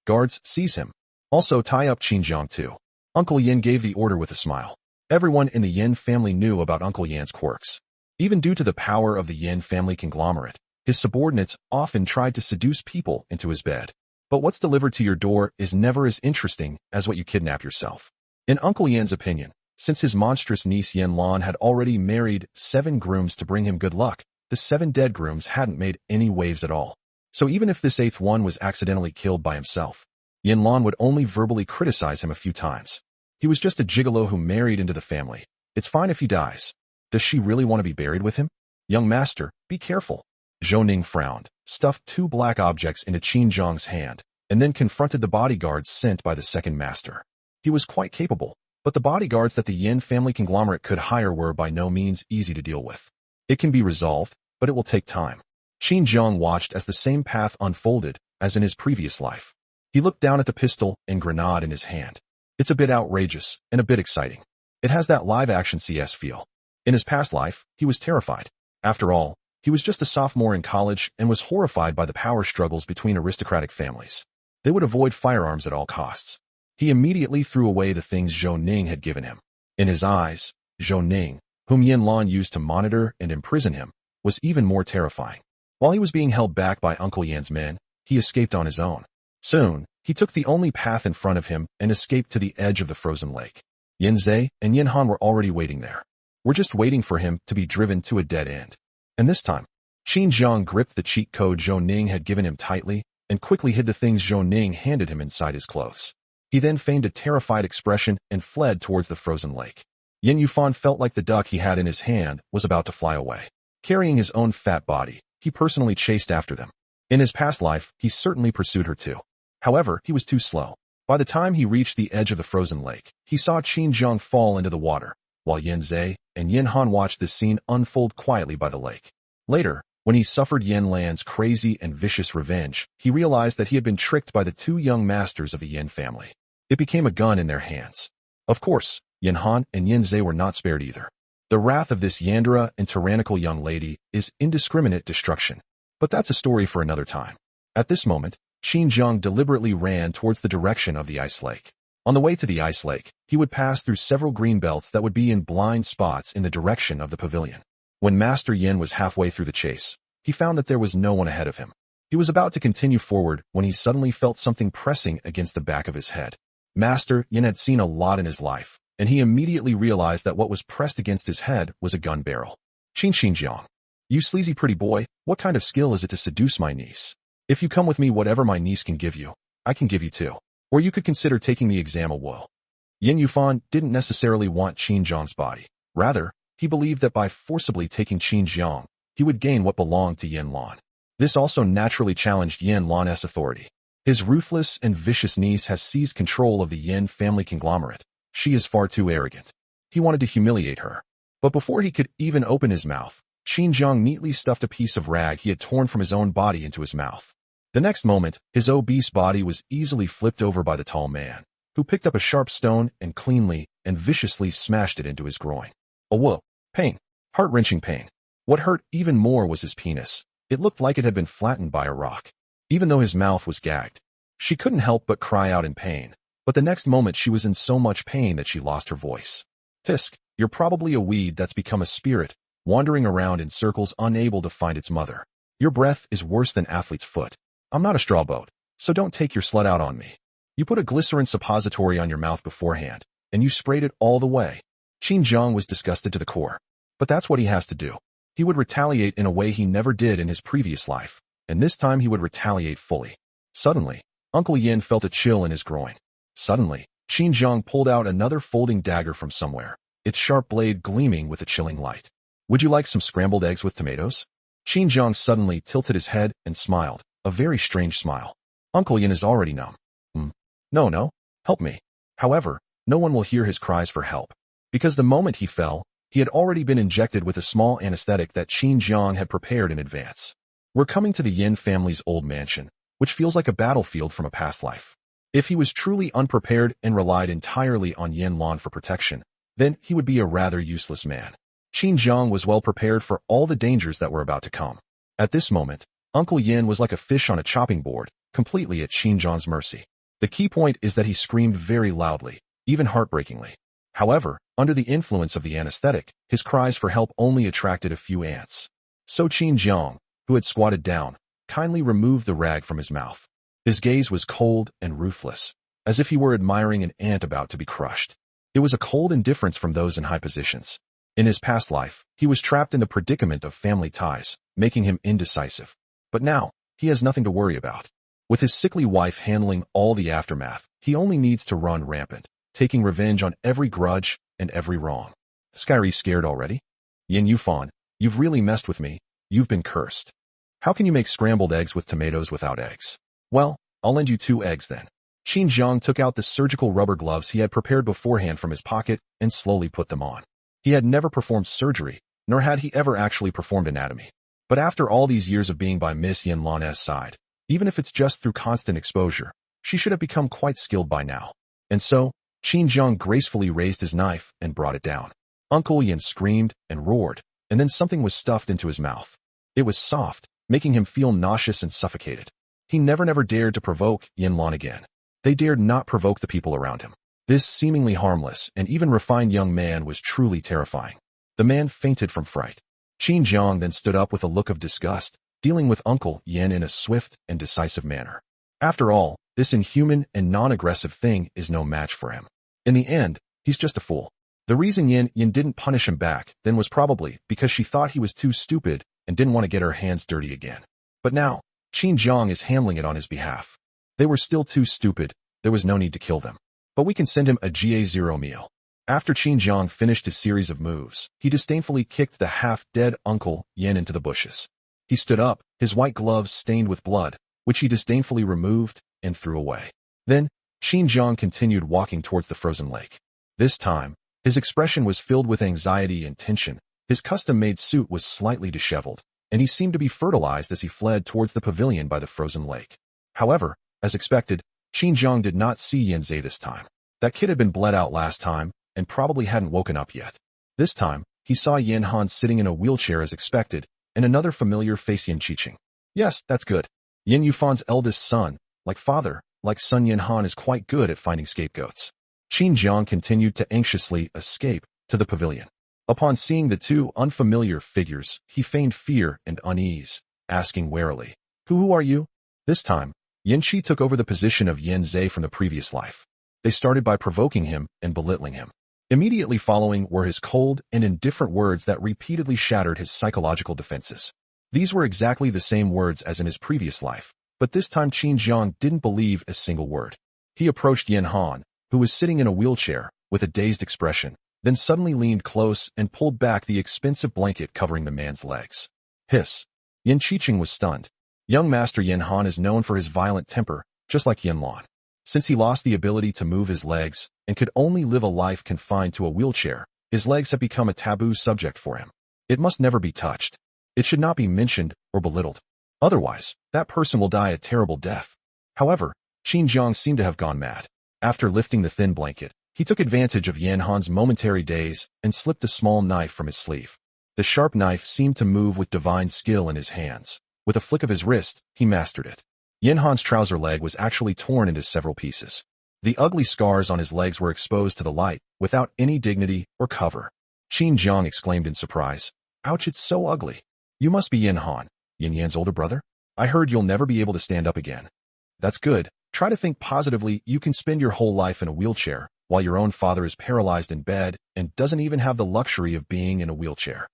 Speaker 2: Guards, seize him. Also tie up Qin Jiang too. Uncle Yan gave the order with a smile. Everyone in the Yan family knew about Uncle Yan's quirks. Even due to the power of the Yan family conglomerate, his subordinates often tried to seduce people into his bed. But what's delivered to your door is never as interesting as what you kidnap yourself. In Uncle Yan's opinion, since his monstrous niece Yan Luan had already married 7 grooms to bring him good luck, the 7 dead grooms hadn't made any waves at all. So even if this 8th one was accidentally killed by himself, Yan Luan would only verbally criticize him a few times. He was just a gigolo who married into the family. It's fine if he dies. Does she really want to be buried with him? Young master, be careful. Zhou Ning frowned, stuffed 2 black objects into Qin Jiang's hand, and then confronted the bodyguards sent by the second master. He was quite capable, but the bodyguards that the Yan family conglomerate could hire were by no means easy to deal with. It can be resolved, but it will take time. Qin Jiang watched as the same path unfolded as in his previous life. He looked down at the pistol and grenade in his hand. It's a bit outrageous and a bit exciting. It has that live-action CS feel. In his past life, he was terrified. After all, he was just a sophomore in college and was horrified by the power struggles between aristocratic families. They would avoid firearms at all costs. He immediately threw away the things Zhou Ning had given him. In his eyes, Zhou Ning, whom Yan Luan used to monitor and imprison him, was even more terrifying. While he was being held back by Uncle Yan's men, he escaped on his own. Soon, he took the only path in front of him and escaped to the edge of the frozen lake. Yan Zhe and Yan Han were already waiting there. We're just waiting for him to be driven to a dead end. And this time, Qin Jiang gripped the cheat code Zhou Ning had given him tightly and quickly hid the things Zhou Ning handed him inside his clothes. He then feigned a terrified expression and fled towards the frozen lake. Yan Yufan felt like the duck he had in his hand was about to fly away. Carrying his own fat body, he personally chased after them. In his past life, he certainly pursued her too. However, he was too slow. By the time he reached the edge of the frozen lake, he saw Qin Jiang fall into the water, while Yan Zhe and Yan Han watched this scene unfold quietly by the lake. Later, when he suffered Yan Lan's crazy and vicious revenge, he realized that he had been tricked by the 2 young masters of the Yan family. It became a gun in their hands. Of course, Yan Han and Yan Zhe were not spared either. The wrath of this Yandera and tyrannical young lady is indiscriminate destruction. But that's a story for another time. At this moment, Qin Jiang deliberately ran towards the direction of the ice lake. On the way to the ice lake, he would pass through several green belts that would be in blind spots in the direction of the pavilion. When Master Yan was halfway through the chase, he found that there was no one ahead of him. He was about to continue forward when he suddenly felt something pressing against the back of his head. Master Yan had seen a lot in his life, and he immediately realized that what was pressed against his head was a gun barrel. Qin Jiang, you sleazy pretty boy, what kind of skill is it to seduce my niece? If you come with me, whatever my niece can give you, I can give you 2. Or you could consider taking the exam a will. Yan Yufan didn't necessarily want Qin Zhang's body. Rather, he believed that by forcibly taking Qin Zhang, he would gain what belonged to Yan Luan. This also naturally challenged Yan Luan's authority. His ruthless and vicious niece has seized control of the Yan family conglomerate. She is far too arrogant. He wanted to humiliate her. But before he could even open his mouth, Qin Zhang neatly stuffed a piece of rag he had torn from his own body into his mouth. The next moment, his obese body was easily flipped over by the tall man, who picked up a sharp stone and cleanly and viciously smashed it into his groin. A whoa! Pain. Heart-wrenching pain. What hurt even more was his penis. It looked like it had been flattened by a rock. Even though his mouth was gagged, she couldn't help but cry out in pain. But the next moment she was in so much pain that she lost her voice. Tisk, you're probably a weed that's become a spirit, wandering around in circles unable to find its mother. Your breath is worse than athlete's foot. I'm not a straw boat, so don't take your slut out on me. You put a glycerin suppository on your mouth beforehand, and you sprayed it all the way. Qin Zhang was disgusted to the core. But that's what he has to do. He would retaliate in a way he never did in his previous life, and this time he would retaliate fully. Suddenly, Uncle Yin felt a chill in his groin. Suddenly, Qin Zhang pulled out another folding dagger from somewhere, its sharp blade gleaming with a chilling light. Would you like some scrambled eggs with tomatoes? Qin Zhang suddenly tilted his head and smiled, a very strange smile. Uncle Yin is already numb. No, help me. However, no one will hear his cries for help. Because the moment he fell, he had already been injected with a small anesthetic that Qin Zhang had prepared in advance. We're coming to the Yin family's old mansion, which feels like a battlefield from a past life. If he was truly unprepared and relied entirely on Yan Luan for protection, then he would be a rather useless man. Qin Zhang was well prepared for all the dangers that were about to come. At this moment, Uncle Yin was like a fish on a chopping board, completely at Qin Zhang's mercy. The key point is that he screamed very loudly, even heartbreakingly. However, under the influence of the anesthetic, his cries for help only attracted a few ants. So Qin Zhang, who had squatted down, kindly removed the rag from his mouth. His gaze was cold and ruthless, as if he were admiring an ant about to be crushed. It was a cold indifference from those in high positions. In his past life, he was trapped in the predicament of family ties, making him indecisive. But now, he has nothing to worry about. With his sickly wife handling all the aftermath, he only needs to run rampant, taking revenge on every grudge and every wrong. Skyri scared already? Yan Yufan, you've really messed with me. You've been cursed. How can you make scrambled eggs with tomatoes without eggs? Well, I'll lend you 2 eggs then. Qin Zhang took out the surgical rubber gloves he had prepared beforehand from his pocket and slowly put them on. He had never performed surgery, nor had he ever actually performed anatomy. But after all these years of being by Miss Yan Luan's side, even if it's just through constant exposure, she should have become quite skilled by now. And so, Qin Zhang gracefully raised his knife and brought it down. Uncle Yin screamed and roared, and then something was stuffed into his mouth. It was soft, making him feel nauseous and suffocated. He never dared to provoke Yan Luan again. They dared not provoke the people around him. This seemingly harmless and even refined young man was truly terrifying. The man fainted from fright. Qin Zhang then stood up with a look of disgust, dealing with Uncle Yin in a swift and decisive manner. After all, this inhuman and non-aggressive thing is no match for him. In the end, he's just a fool. The reason Yin didn't punish him back then was probably because she thought he was too stupid and didn't want to get her hands dirty again. But now, Qin Zhang is handling it on his behalf. They were still too stupid, there was no need to kill them. But we can send him a GA0 meal. After Qin Zhang finished his series of moves, he disdainfully kicked the half-dead Uncle Yin into the bushes. He stood up, his white gloves stained with blood, which he disdainfully removed and threw away. Then, Qin Zhang continued walking towards the frozen lake. This time, his expression was filled with anxiety and tension. His custom-made suit was slightly disheveled, and he seemed to be fertilized as he fled towards the pavilion by the frozen lake. However, as expected, Qin Zhang did not see Yan Zhe this time. That kid had been bled out last time, and probably hadn't woken up yet. This time, he saw Yan Han sitting in a wheelchair as expected, and another familiar face Yan Qiqing. Yes, that's good. Yan Yufan's eldest son, like father, like son Yan Han is quite good at finding scapegoats. Qin Zhang continued to anxiously escape to the pavilion. Upon seeing the 2 unfamiliar figures, he feigned fear and unease, asking warily, Who are you? This time, Yan Qi took over the position of Yan Zhe from the previous life. They started by provoking him and belittling him. Immediately following were his cold and indifferent words that repeatedly shattered his psychological defenses. These were exactly the same words as in his previous life, But this time Qin Jiang didn't believe a single word. He approached Yan Han, who was sitting in a wheelchair, with a dazed expression, then suddenly leaned close and pulled back the expensive blanket covering the man's legs. Hiss. Yan Qiqing was stunned. Young Master Yan Han is known for his violent temper, just like Yan Luan. Since he lost the ability to move his legs and could only live a life confined to a wheelchair, his legs have become a taboo subject for him. It must never be touched. It should not be mentioned or belittled. Otherwise, that person will die a terrible death. However, Qin Jiang seemed to have gone mad. After lifting the thin blanket, he took advantage of Yan Han's momentary daze and slipped a small knife from his sleeve. The sharp knife seemed to move with divine skill in his hands. With a flick of his wrist, he mastered it. Yan Han's trouser leg was actually torn into several pieces. The ugly scars on his legs were exposed to the light, without any dignity or cover. Qin Jiang exclaimed in surprise, "Ouch, it's so ugly. You must be Yan Han, Yan Yan's older brother? I heard you'll never be able to stand up again." "That's good. Try to think positively. You can spend your whole life in a wheelchair, while your own father is paralyzed in bed and doesn't even have the luxury of being in a wheelchair.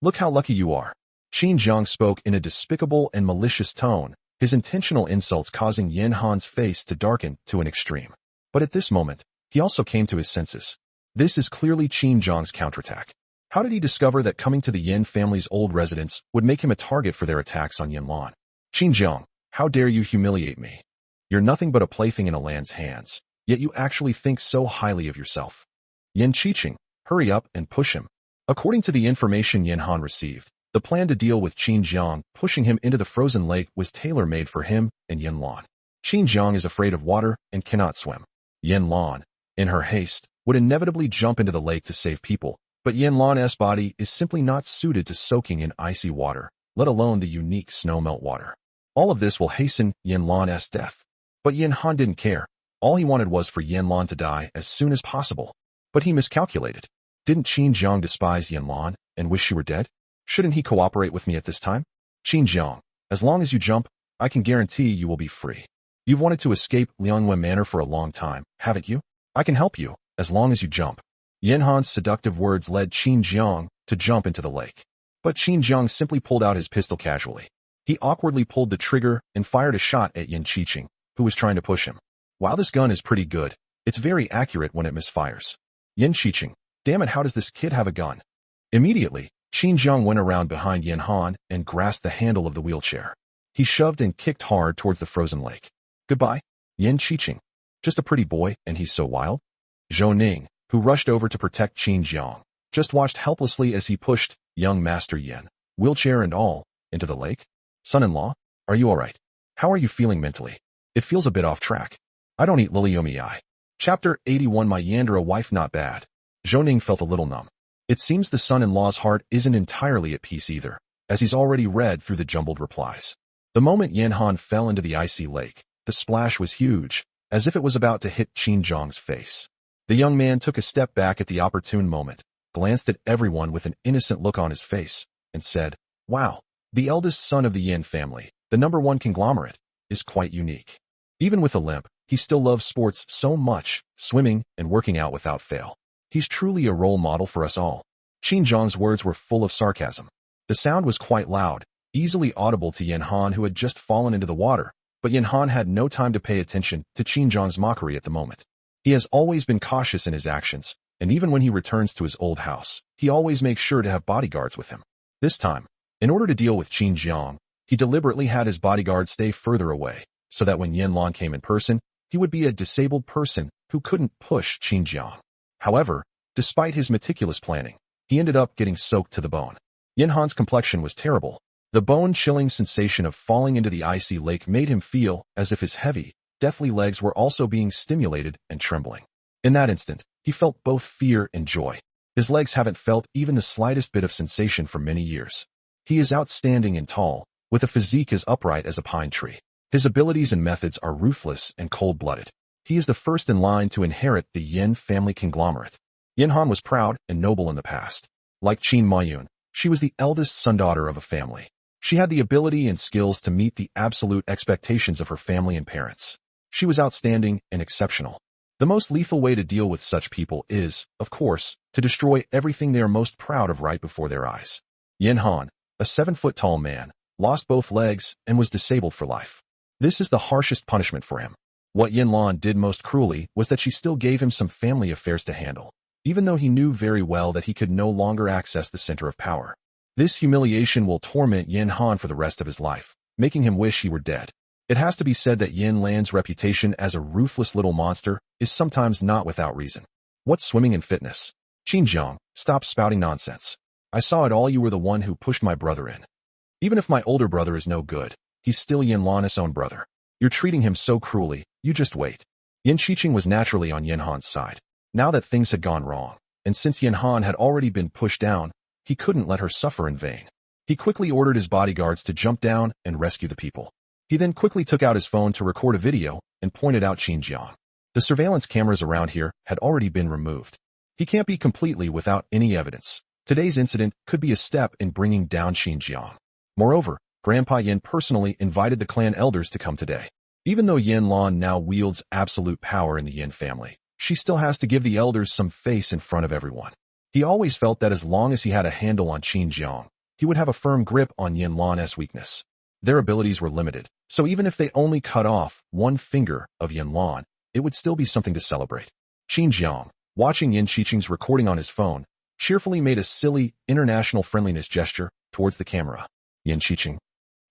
Speaker 2: Look how lucky you are." Qin Jiang spoke in a despicable and malicious tone, his intentional insults causing Yan Han's face to darken to an extreme. But at this moment, he also came to his senses. This is clearly Qin Jiang's counterattack. How did he discover that coming to the Yan family's old residence would make him a target for their attacks on Yan Luan? "Qin Jiang, how dare you humiliate me? You're nothing but a plaything in a land's hands, yet you actually think so highly of yourself. Yan Qiqing, hurry up and push him." According to the information Yan Han received, the plan to deal with Qin Jiang pushing him into the frozen lake was tailor-made for him and Yan Luan. Qin Jiang is afraid of water and cannot swim. Yan Luan, in her haste, would inevitably jump into the lake to save people, but Yan Luan's body is simply not suited to soaking in icy water, let alone the unique snow melt water. All of this will hasten Yan Luan's death. But Yan Han didn't care. All he wanted was for Yan Luan to die as soon as possible. But he miscalculated. Didn't Qin Jiang despise Yan Luan and wish she were dead? Shouldn't he cooperate with me at this time? "Qin Jiang, as long as you jump, I can guarantee you will be free. You've wanted to escape Liangwen Manor for a long time, haven't you? I can help you, as long as you jump." Yan Han's seductive words led Qin Jiang to jump into the lake. But Qin Jiang simply pulled out his pistol casually. He awkwardly pulled the trigger and fired a shot at Yan Qiqing, who was trying to push him. While this gun is pretty good, it's very accurate when it misfires. Yan Qiqing, damn it, how does this kid have a gun? Immediately, Qin Jiang went around behind Yan Han and grasped the handle of the wheelchair. He shoved and kicked hard towards the frozen lake. "Goodbye, Yan Qiqing. Just a pretty boy, and he's so wild." Zhou Ning, who rushed over to protect Qin Jiang, just watched helplessly as he pushed young Master Yan, wheelchair and all, into the lake. "Son-in-law, are you alright? How are you feeling mentally? It feels a bit off track." "I don't eat liliomi. Chapter 81 My Yandere wife not bad." Zhou Ning felt a little numb. It seems the son-in-law's heart isn't entirely at peace either, as he's already read through the jumbled replies. The moment Yan Han fell into the icy lake, the splash was huge, as if it was about to hit Qin Jiang's face. The young man took a step back at the opportune moment, glanced at everyone with an innocent look on his face, and said, "Wow, the eldest son of the Yan family, the #1 conglomerate, is quite unique. Even with a limp, he still loves sports so much, swimming and working out without fail. He's truly a role model for us all." Qin Jiang's words were full of sarcasm. The sound was quite loud, easily audible to Yan Han, who had just fallen into the water, but Yan Han had no time to pay attention to Qin Jiang's mockery at the moment. He has always been cautious in his actions, and even when he returns to his old house, he always makes sure to have bodyguards with him. This time, in order to deal with Qin Jiang, he deliberately had his bodyguard stay further away, so that when Yan Luan came in person, he would be a disabled person who couldn't push Qin Jiang. However, despite his meticulous planning, he ended up getting soaked to the bone. Yan Han's complexion was terrible. The bone-chilling sensation of falling into the icy lake made him feel as if his heavy, deathly legs were also being stimulated and trembling. In that instant, he felt both fear and joy. His legs haven't felt even the slightest bit of sensation for many years. He is outstanding and tall, with a physique as upright as a pine tree. His abilities and methods are ruthless and cold-blooded. He is the first in line to inherit the Yan family conglomerate. Yan Han was proud and noble in the past. Like Qin Mayun, she was the eldest son-daughter of a family. She had the ability and skills to meet the absolute expectations of her family and parents. She was outstanding and exceptional. The most lethal way to deal with such people is, of course, to destroy everything they are most proud of right before their eyes. Yan Han, a 7-foot-tall man, lost both legs and was disabled for life. This is the harshest punishment for him. What Yan Luan did most cruelly was that she still gave him some family affairs to handle, even though he knew very well that he could no longer access the center of power. This humiliation will torment Yan Han for the rest of his life, making him wish he were dead. It has to be said that Yan Lan's reputation as a ruthless little monster is sometimes not without reason. What's swimming in fitness? Xinjiang, stop spouting nonsense. I saw it all. You were the one who pushed my brother in. Even if my older brother is no good, he's still Yan Lan's own brother. You're treating him so cruelly, you just wait. Yan Qiqing was naturally on Yan Han's side. Now that things had gone wrong, and since Yan Han had already been pushed down, he couldn't let her suffer in vain. He quickly ordered his bodyguards to jump down and rescue the people. He then quickly took out his phone to record a video and pointed out Xinjiang. The surveillance cameras around here had already been removed. He can't be completely without any evidence. Today's incident could be a step in bringing down Xinjiang. Moreover, Grandpa Yan personally invited the clan elders to come today. Even though Yan Luan now wields absolute power in the Yan family, she still has to give the elders some face in front of everyone. He always felt that as long as he had a handle on Xinjiang, he would have a firm grip on Yan Luan's weakness. Their abilities were limited, so even if they only cut off one finger of Yan Luan, it would still be something to celebrate. Xinjiang, watching Yan Qiqing's recording on his phone, cheerfully made a silly, international friendliness gesture towards the camera. Yan Qiqing.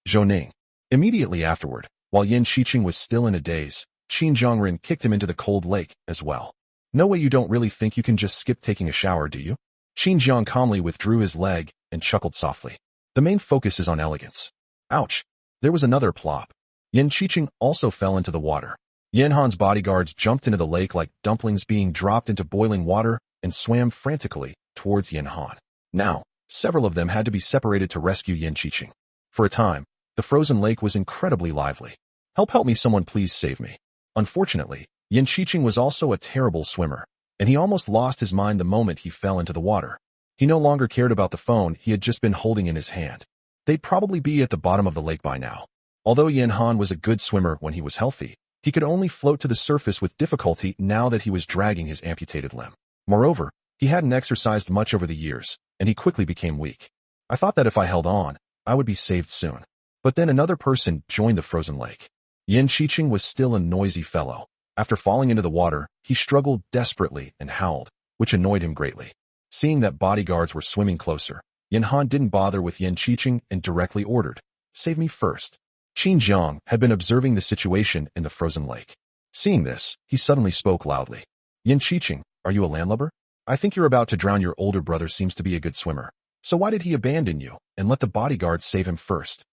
Speaker 2: Zhou. Immediately afterward, while Yan Qiqing was still in a daze, Xinjiang kicked him into the cold lake as well. No way, you don't really think you can just skip taking a shower, do you? Xinjiang calmly withdrew his leg and chuckled softly. The main focus is on elegance. Ouch! There was another plop. Yan Qiqing also fell into the water. Yan Han's bodyguards jumped into the lake like dumplings being dropped into boiling water and swam frantically towards Yan Han. Now, several of them had to be separated to rescue Yan Qiqing. For a time, the frozen lake was incredibly lively. Help me, someone please save me. Unfortunately, Yan Qiqing was also a terrible swimmer, and he almost lost his mind the moment he fell into the water. He no longer cared about the phone he had just been holding in his hand. They'd probably be at the bottom of the lake by now. Although Yan Han was a good swimmer when he was healthy, he could only float to the surface with difficulty now that he was dragging his amputated limb. Moreover, he hadn't exercised much over the years, and he quickly became weak. I thought that if I held on, I would be saved soon. But then another person joined the frozen lake. Yan Qiqing was still a noisy fellow. After falling into the water, he struggled desperately and howled, which annoyed him greatly. Seeing that bodyguards were swimming closer, Yan Han didn't bother with Yan Qiqing and directly ordered, "Save me first." Xinjiang had been observing the situation in the frozen lake. Seeing this, he suddenly spoke loudly. "Yan Qiqing, are you a landlubber? I think you're about to drown. Your older brother seems to be a good swimmer. So why did he abandon you and let the bodyguards save him first?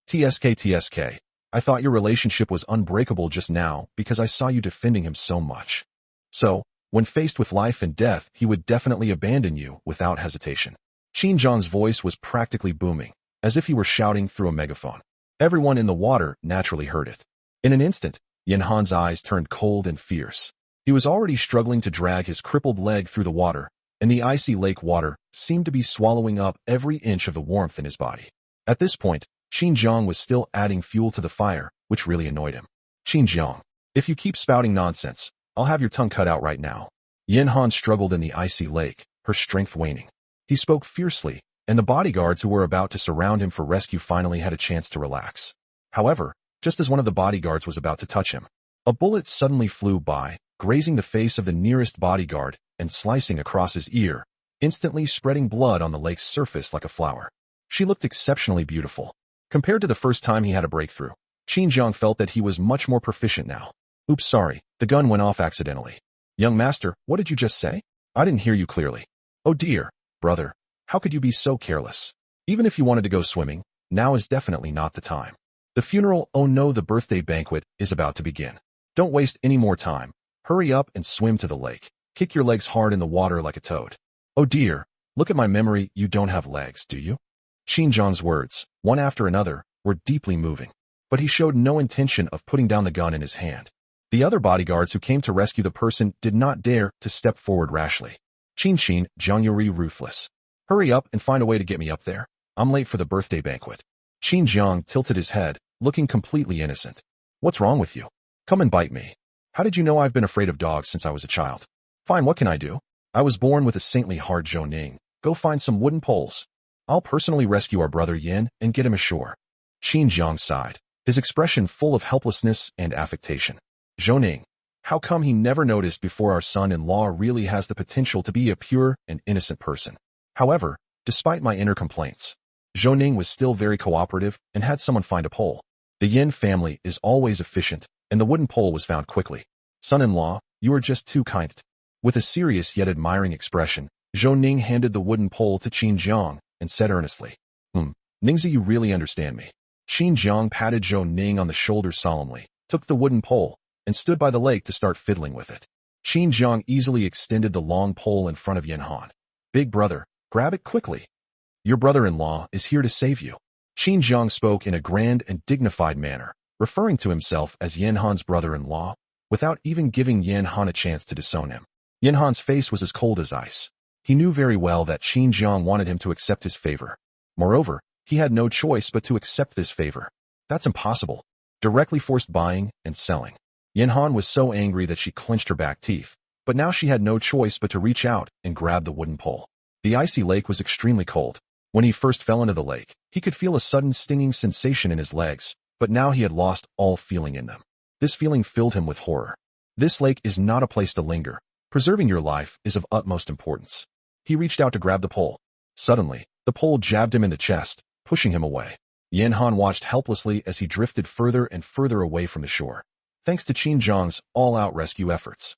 Speaker 2: TSK, I thought your relationship was unbreakable just now because I saw you defending him so much. So, when faced with life and death, he would definitely abandon you without hesitation." Xinjiang's voice was practically booming, as if he were shouting through a megaphone. Everyone in the water naturally heard it. In an instant, Yan Han's eyes turned cold and fierce. He was already struggling to drag his crippled leg through the water, and the icy lake water seemed to be swallowing up every inch of the warmth in his body. At this point, Xinjiang was still adding fuel to the fire, which really annoyed him. "Xinjiang, if you keep spouting nonsense, I'll have your tongue cut out right now." Yan Han struggled in the icy lake, her strength waning. He spoke fiercely, and the bodyguards who were about to surround him for rescue finally had a chance to relax. However, just as one of the bodyguards was about to touch him, a bullet suddenly flew by, grazing the face of the nearest bodyguard and slicing across his ear, instantly spreading blood on the lake's surface like a flower. She looked exceptionally beautiful. Compared to the first time he had a breakthrough, Xinjiang felt that he was much more proficient now. "Oops, sorry, the gun went off accidentally." "Young master, what did you just say? I didn't hear you clearly." "Oh dear, brother, how could you be so careless? Even if you wanted to go swimming, now is definitely not the time. The funeral, oh no, the birthday banquet is about to begin. Don't waste any more time. Hurry up and swim to the lake. Kick your legs hard in the water like a toad." "Oh dear, look at my memory, you don't have legs, do you?" Xinjiang's words, one after another, were deeply moving, but he showed no intention of putting down the gun in his hand. The other bodyguards who came to rescue the person did not dare to step forward rashly. "Qin, Zhang, ruthless. Hurry up and find a way to get me up there. I'm late for the birthday banquet." Xinjiang tilted his head, looking completely innocent. "What's wrong with you? Come and bite me. How did you know I've been afraid of dogs since I was a child?" "Fine, what can I do? I was born with a saintly heart, Zhou. Go find some wooden poles. I'll personally rescue our brother Yin and get him ashore." Xinjiang sighed. his expression full of helplessness and affectation. Zhou, how come he never noticed before our son-in-law really has the potential to be a pure and innocent person? However, despite my inner complaints, Zhou was still very cooperative and had someone find a pole. The Yin family is always efficient, and the wooden pole was found quickly. Son-in-law, you are just too kind. With a serious yet admiring expression, Zhou handed the wooden pole to Qin Jiang and said earnestly, Ningzi, you really understand me. Qin Jiang patted Zhou on the shoulder solemnly, took the wooden pole, and stood by the lake to start fiddling with it. Qin Jiang easily extended the long pole in front of Yan Han. Big brother, grab it quickly. Your brother-in-law is here to save you. Qin Jiang spoke in a grand and dignified manner, referring to himself as Yan Han's brother-in-law, without even giving Yan Han a chance to disown him. Yan Han's face was as cold as ice. He knew very well that Qin Jiang wanted him to accept his favor. Moreover, he had no choice but to accept this favor. That's impossible. Directly forced buying and selling. Yan Han was so angry that she clenched her back teeth, but now she had no choice but to reach out and grab the wooden pole. The icy lake was extremely cold. When he first fell into the lake, he could feel a sudden stinging sensation in his legs, but now he had lost all feeling in them. This feeling filled him with horror. This lake is not a place to linger. Preserving your life is of utmost importance. He reached out to grab the pole. Suddenly, the pole jabbed him in the chest, pushing him away. Yan Han watched helplessly as he drifted further and further away from the shore. Thanks to Qin Jiang's all-out rescue efforts.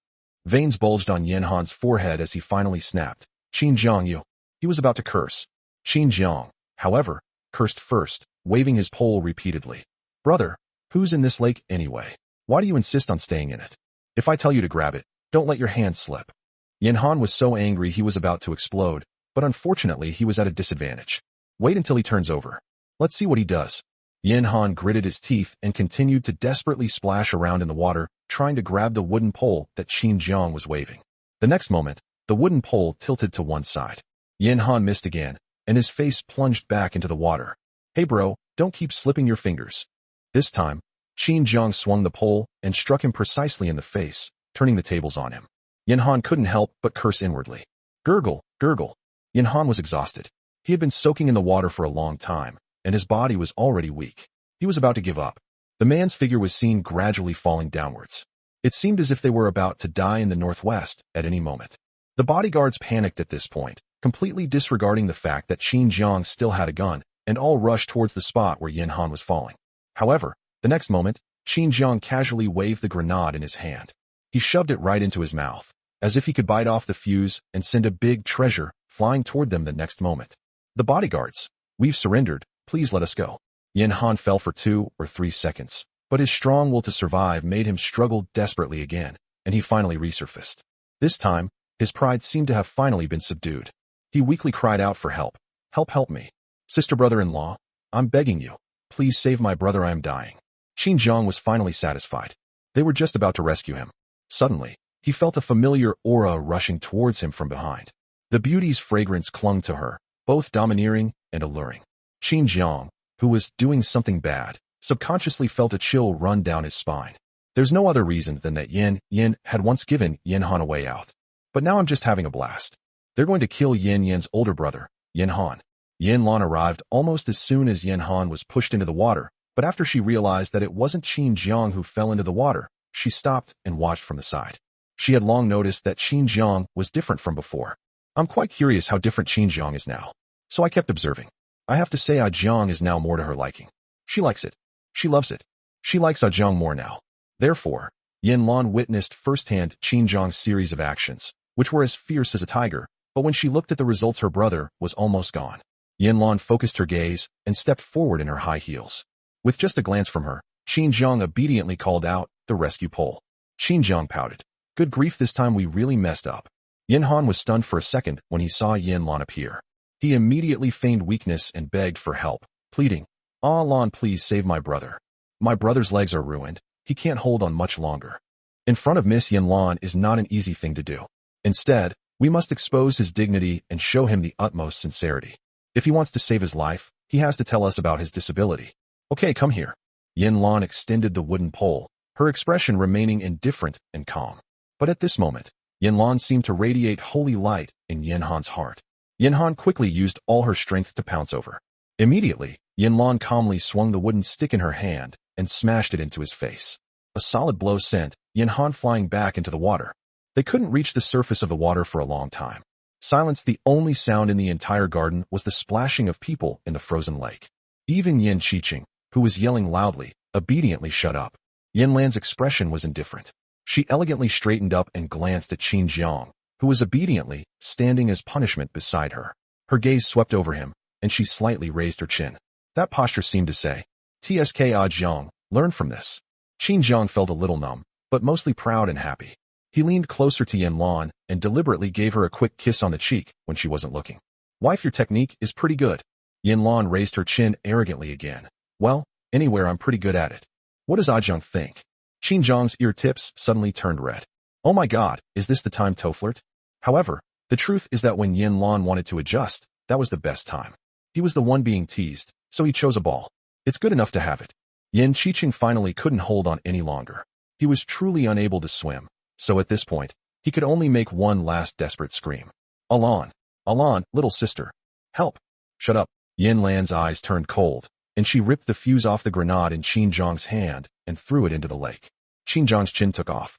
Speaker 2: Veins bulged on Yan Han's forehead as he finally snapped. Qin Jiang, you. He was about to curse. Qin Jiang, however, cursed first, waving his pole repeatedly. Brother, who's in this lake anyway? Why do you insist on staying in it? If I tell you to grab it, don't let your hand slip. Yan Han was so angry he was about to explode, but unfortunately he was at a disadvantage. Wait until he turns over. Let's see what he does. Yan Han gritted his teeth and continued to desperately splash around in the water, trying to grab the wooden pole that Qin Jiang was waving. The next moment, the wooden pole tilted to one side. Yan Han missed again, and his face plunged back into the water. Hey bro, don't keep slipping your fingers. This time, Qin Jiang swung the pole and struck him precisely in the face, turning the tables on him. Yan Han couldn't help but curse inwardly. Gurgle, gurgle. Yan Han was exhausted. He had been soaking in the water for a long time, and his body was already weak. He was about to give up. The man's figure was seen gradually falling downwards. It seemed as if they were about to die in the northwest at any moment. The bodyguards panicked at this point, completely disregarding the fact that Qin Jiang still had a gun, and all rushed towards the spot where Yan Han was falling. However, the next moment, Qin Jiang casually waved the grenade in his hand. He shoved it right into his mouth, as if he could bite off the fuse and send a big treasure flying toward them the next moment. The bodyguards, we've surrendered, please let us go. Yan Han fell for 2 or 3 seconds, but his strong will to survive made him struggle desperately again, and he finally resurfaced. This time, his pride seemed to have finally been subdued. He weakly cried out for help. Help me. Sister brother-in-law, I'm begging you. Please save my brother, I am dying. Qin Jiang was finally satisfied. They were just about to rescue him. Suddenly, he felt a familiar aura rushing towards him from behind. The beauty's fragrance clung to her, both domineering and alluring. Qin Jiang, who was doing something bad, subconsciously felt a chill run down his spine. There's no other reason than that Yin had once given Yan Han a way out. But now I'm just having a blast. They're going to kill Yan's older brother, Yan Han. Yan Luan arrived almost as soon as Yan Han was pushed into the water, but after she realized that it wasn't Qin Jiang who fell into the water, she stopped and watched from the side. She had long noticed that Qin Jiang was different from before. I'm quite curious how different Qin Jiang is now. So I kept observing. I have to say Jiang is now more to her liking. She likes it. She loves it. She likes Jiang more now. Therefore, Yan Luan witnessed firsthand Qin Jiang's series of actions, which were as fierce as a tiger, but when she looked at the results her brother was almost gone. Yan Luan focused her gaze and stepped forward in her high heels. With just a glance from her, Qin Jiang obediently called out, the rescue pole. Qin Jiang pouted. Good grief, this time we really messed up. Yan Han was stunned for a second when he saw Yan Luan appear. He immediately feigned weakness and begged for help, pleading, Luan, please save my brother. My brother's legs are ruined. He can't hold on much longer. In front of Miss Yan Luan is not an easy thing to do. Instead, we must expose his dignity and show him the utmost sincerity. If he wants to save his life, he has to tell us about his disability. Okay, come here. Yan Luan extended the wooden pole, her expression remaining indifferent and calm. But at this moment, Yan Luan seemed to radiate holy light in Yan Han's heart. Yan Han quickly used all her strength to pounce over. Immediately, Yan Luan calmly swung the wooden stick in her hand and smashed it into his face. A solid blow sent Yan Han flying back into the water. They couldn't reach the surface of the water for a long time. Silence. The only sound in the entire garden was the splashing of people in the frozen lake. Even Yan Qiqing, who was yelling loudly, obediently shut up. Yan Lan's expression was indifferent. She elegantly straightened up and glanced at Qin Jiang, who was obediently standing as punishment beside her. Her gaze swept over him, and she slightly raised her chin. That posture seemed to say, "Tsk Jiang, learn from this." Qin Jiang felt a little numb, but mostly proud and happy. He leaned closer to Yan Luan and deliberately gave her a quick kiss on the cheek when she wasn't looking. "Wife, your technique is pretty good." Yan Luan raised her chin arrogantly again. "Well, anywhere I'm pretty good at it. What does Jiang think?" Qin Jiang's ear tips suddenly turned red. "Oh my god, is this the time to flirt?" However, the truth is that when Yan Luan wanted to adjust, that was the best time. He was the one being teased, so he chose a ball. It's good enough to have it. Yan Qiqing finally couldn't hold on any longer. He was truly unable to swim, so at this point, he could only make one last desperate scream. "Alan! Alan, little sister! Help!" "Shut up!" Yan Lan's eyes turned cold, and she ripped the fuse off the grenade in Qin Jiang's hand and threw it into the lake. Qin Jiang's chin took off.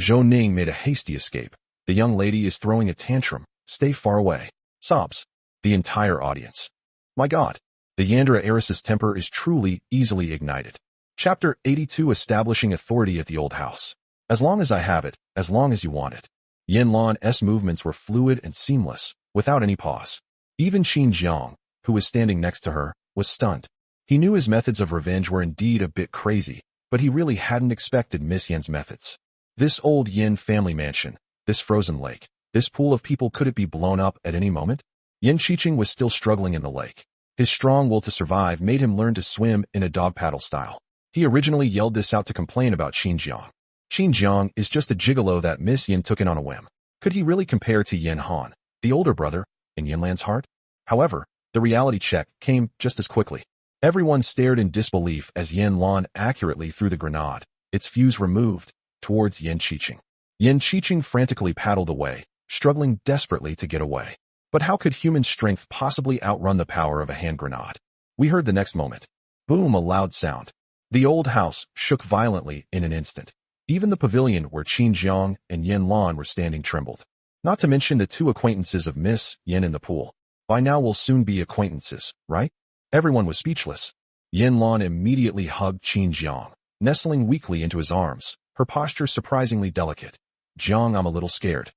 Speaker 2: Zhou Ning made a hasty escape. "The young lady is throwing a tantrum. Stay far away." Sobs. The entire audience. My god. The Yandra heiress's temper is truly easily ignited. Chapter 82. Establishing authority at the old house. "As long as I have it, as long as you want it." Yan Luan's movements were fluid and seamless, without any pause. Even Qin Jiang, who was standing next to her, was stunned. He knew his methods of revenge were indeed a bit crazy, but he really hadn't expected Miss Yan's methods. This old Yin family mansion, this frozen lake, this pool of people, could it be blown up at any moment? Yan Qiqing was still struggling in the lake. His strong will to survive made him learn to swim in a dog paddle style. He originally yelled this out to complain about Qin Jiang. Qin Jiang is just a gigolo that Miss Yan took in on a whim. Could he really compare to Yan Han, the older brother, in Yan Lan's heart? However, the reality check came just as quickly. Everyone stared in disbelief as Yan Luan accurately threw the grenade, its fuse removed, towards Yan Qiqing. Yan Qiqing frantically paddled away, struggling desperately to get away. But how could human strength possibly outrun the power of a hand grenade? We heard the next moment. Boom, a loud sound. The old house shook violently in an instant. Even the pavilion where Qin Jiang and Yan Luan were standing trembled. Not to mention the two acquaintances of Miss Yan in the pool. By now we'll soon be acquaintances, right? Everyone was speechless. Yan Luan immediately hugged Qin Jiang, nestling weakly into his arms, her posture surprisingly delicate. "Jiang, I'm a little scared."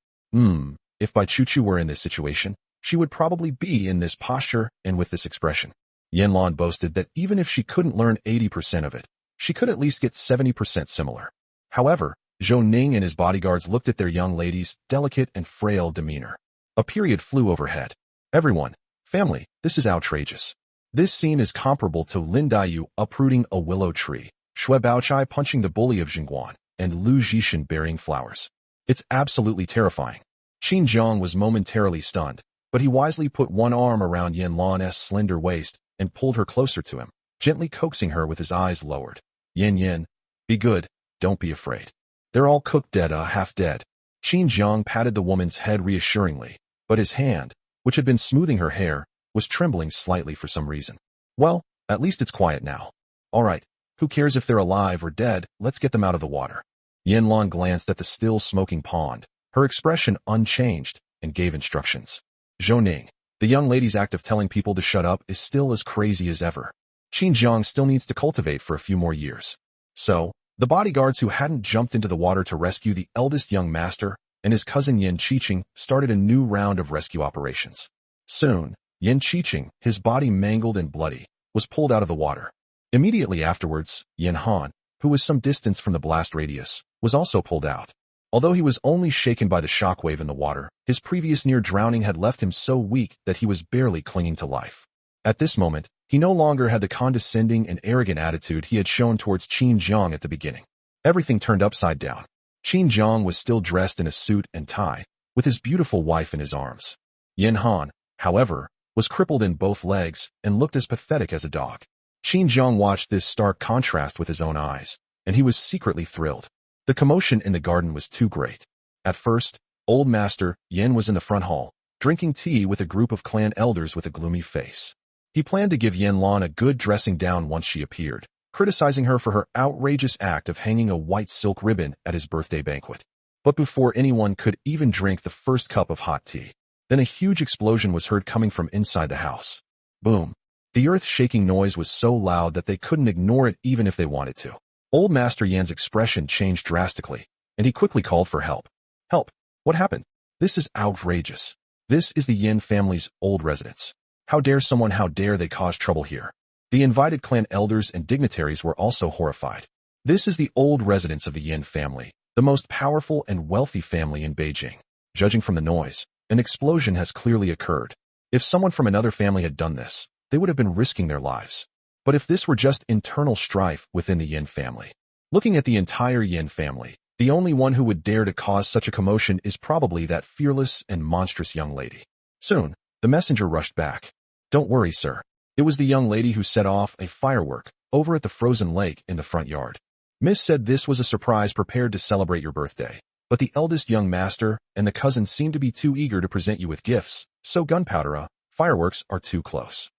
Speaker 2: If Bai Chuchu were in this situation, she would probably be in this posture and with this expression. Yan Luan boasted that even if she couldn't learn 80% of it, she could at least get 70% similar. However, Zhou Ning and his bodyguards looked at their young lady's delicate and frail demeanor. A period flew overhead. "Everyone, family, this is outrageous. This scene is comparable to Lin Daiyu uprooting a willow tree, Xue Baochai punching the bully of Jingguan, and Lu Zhishan burying flowers. It's absolutely terrifying." Qin Jiang was momentarily stunned, but he wisely put one arm around Yan Luan's slender waist and pulled her closer to him, gently coaxing her with his eyes lowered. Yan, be good, don't be afraid. They're all cooked dead, half dead." Qin Jiang patted the woman's head reassuringly, but his hand, which had been smoothing her hair, was trembling slightly for some reason. "Well, at least it's quiet now. All right, who cares if they're alive or dead, let's get them out of the water." Yan Luan glanced at the still smoking pond, her expression unchanged, and gave instructions. Zhou Ning, the young lady's act of telling people to shut up is still as crazy as ever. Qin Jiang still needs to cultivate for a few more years. So, the bodyguards who hadn't jumped into the water to rescue the eldest young master and his cousin Yan Qiqing started a new round of rescue operations. Soon, Yan Qiqing, his body mangled and bloody, was pulled out of the water. Immediately afterwards, Yan Han, who was some distance from the blast radius, was also pulled out. Although he was only shaken by the shockwave in the water, his previous near drowning had left him so weak that he was barely clinging to life. At this moment, he no longer had the condescending and arrogant attitude he had shown towards Qin Jiang at the beginning. Everything turned upside down. Qin Jiang was still dressed in a suit and tie, with his beautiful wife in his arms. Yan Han, however, was crippled in both legs and looked as pathetic as a dog. Qin Jiang watched this stark contrast with his own eyes, and he was secretly thrilled. The commotion in the garden was too great. At first, old master Yan was in the front hall, drinking tea with a group of clan elders with a gloomy face. He planned to give Yan Luan a good dressing down once she appeared, criticizing her for her outrageous act of hanging a white silk ribbon at his birthday banquet. But before anyone could even drink the first cup of hot tea, then a huge explosion was heard coming from inside the house. Boom. The earth-shaking noise was so loud that they couldn't ignore it even if they wanted to. Old Master Yan's expression changed drastically, and he quickly called for help. Help! What happened? This is outrageous. This is the Yin family's old residence. How dare they cause trouble here? The invited clan elders and dignitaries were also horrified. This is the old residence of the Yin family, the most powerful and wealthy family in Beijing. Judging from the noise, an explosion has clearly occurred. If someone from another family had done this, they would have been risking their lives. But if this were just internal strife within the Yin family, looking at the entire Yin family, the only one who would dare to cause such a commotion is probably that fearless and monstrous young lady. Soon, the messenger rushed back. Don't worry, sir. It was the young lady who set off a firework over at the frozen lake in the front yard. Miss said this was a surprise prepared to celebrate your birthday, but the eldest young master and the cousin seemed to be too eager to present you with gifts, so gunpowder, fireworks are too close.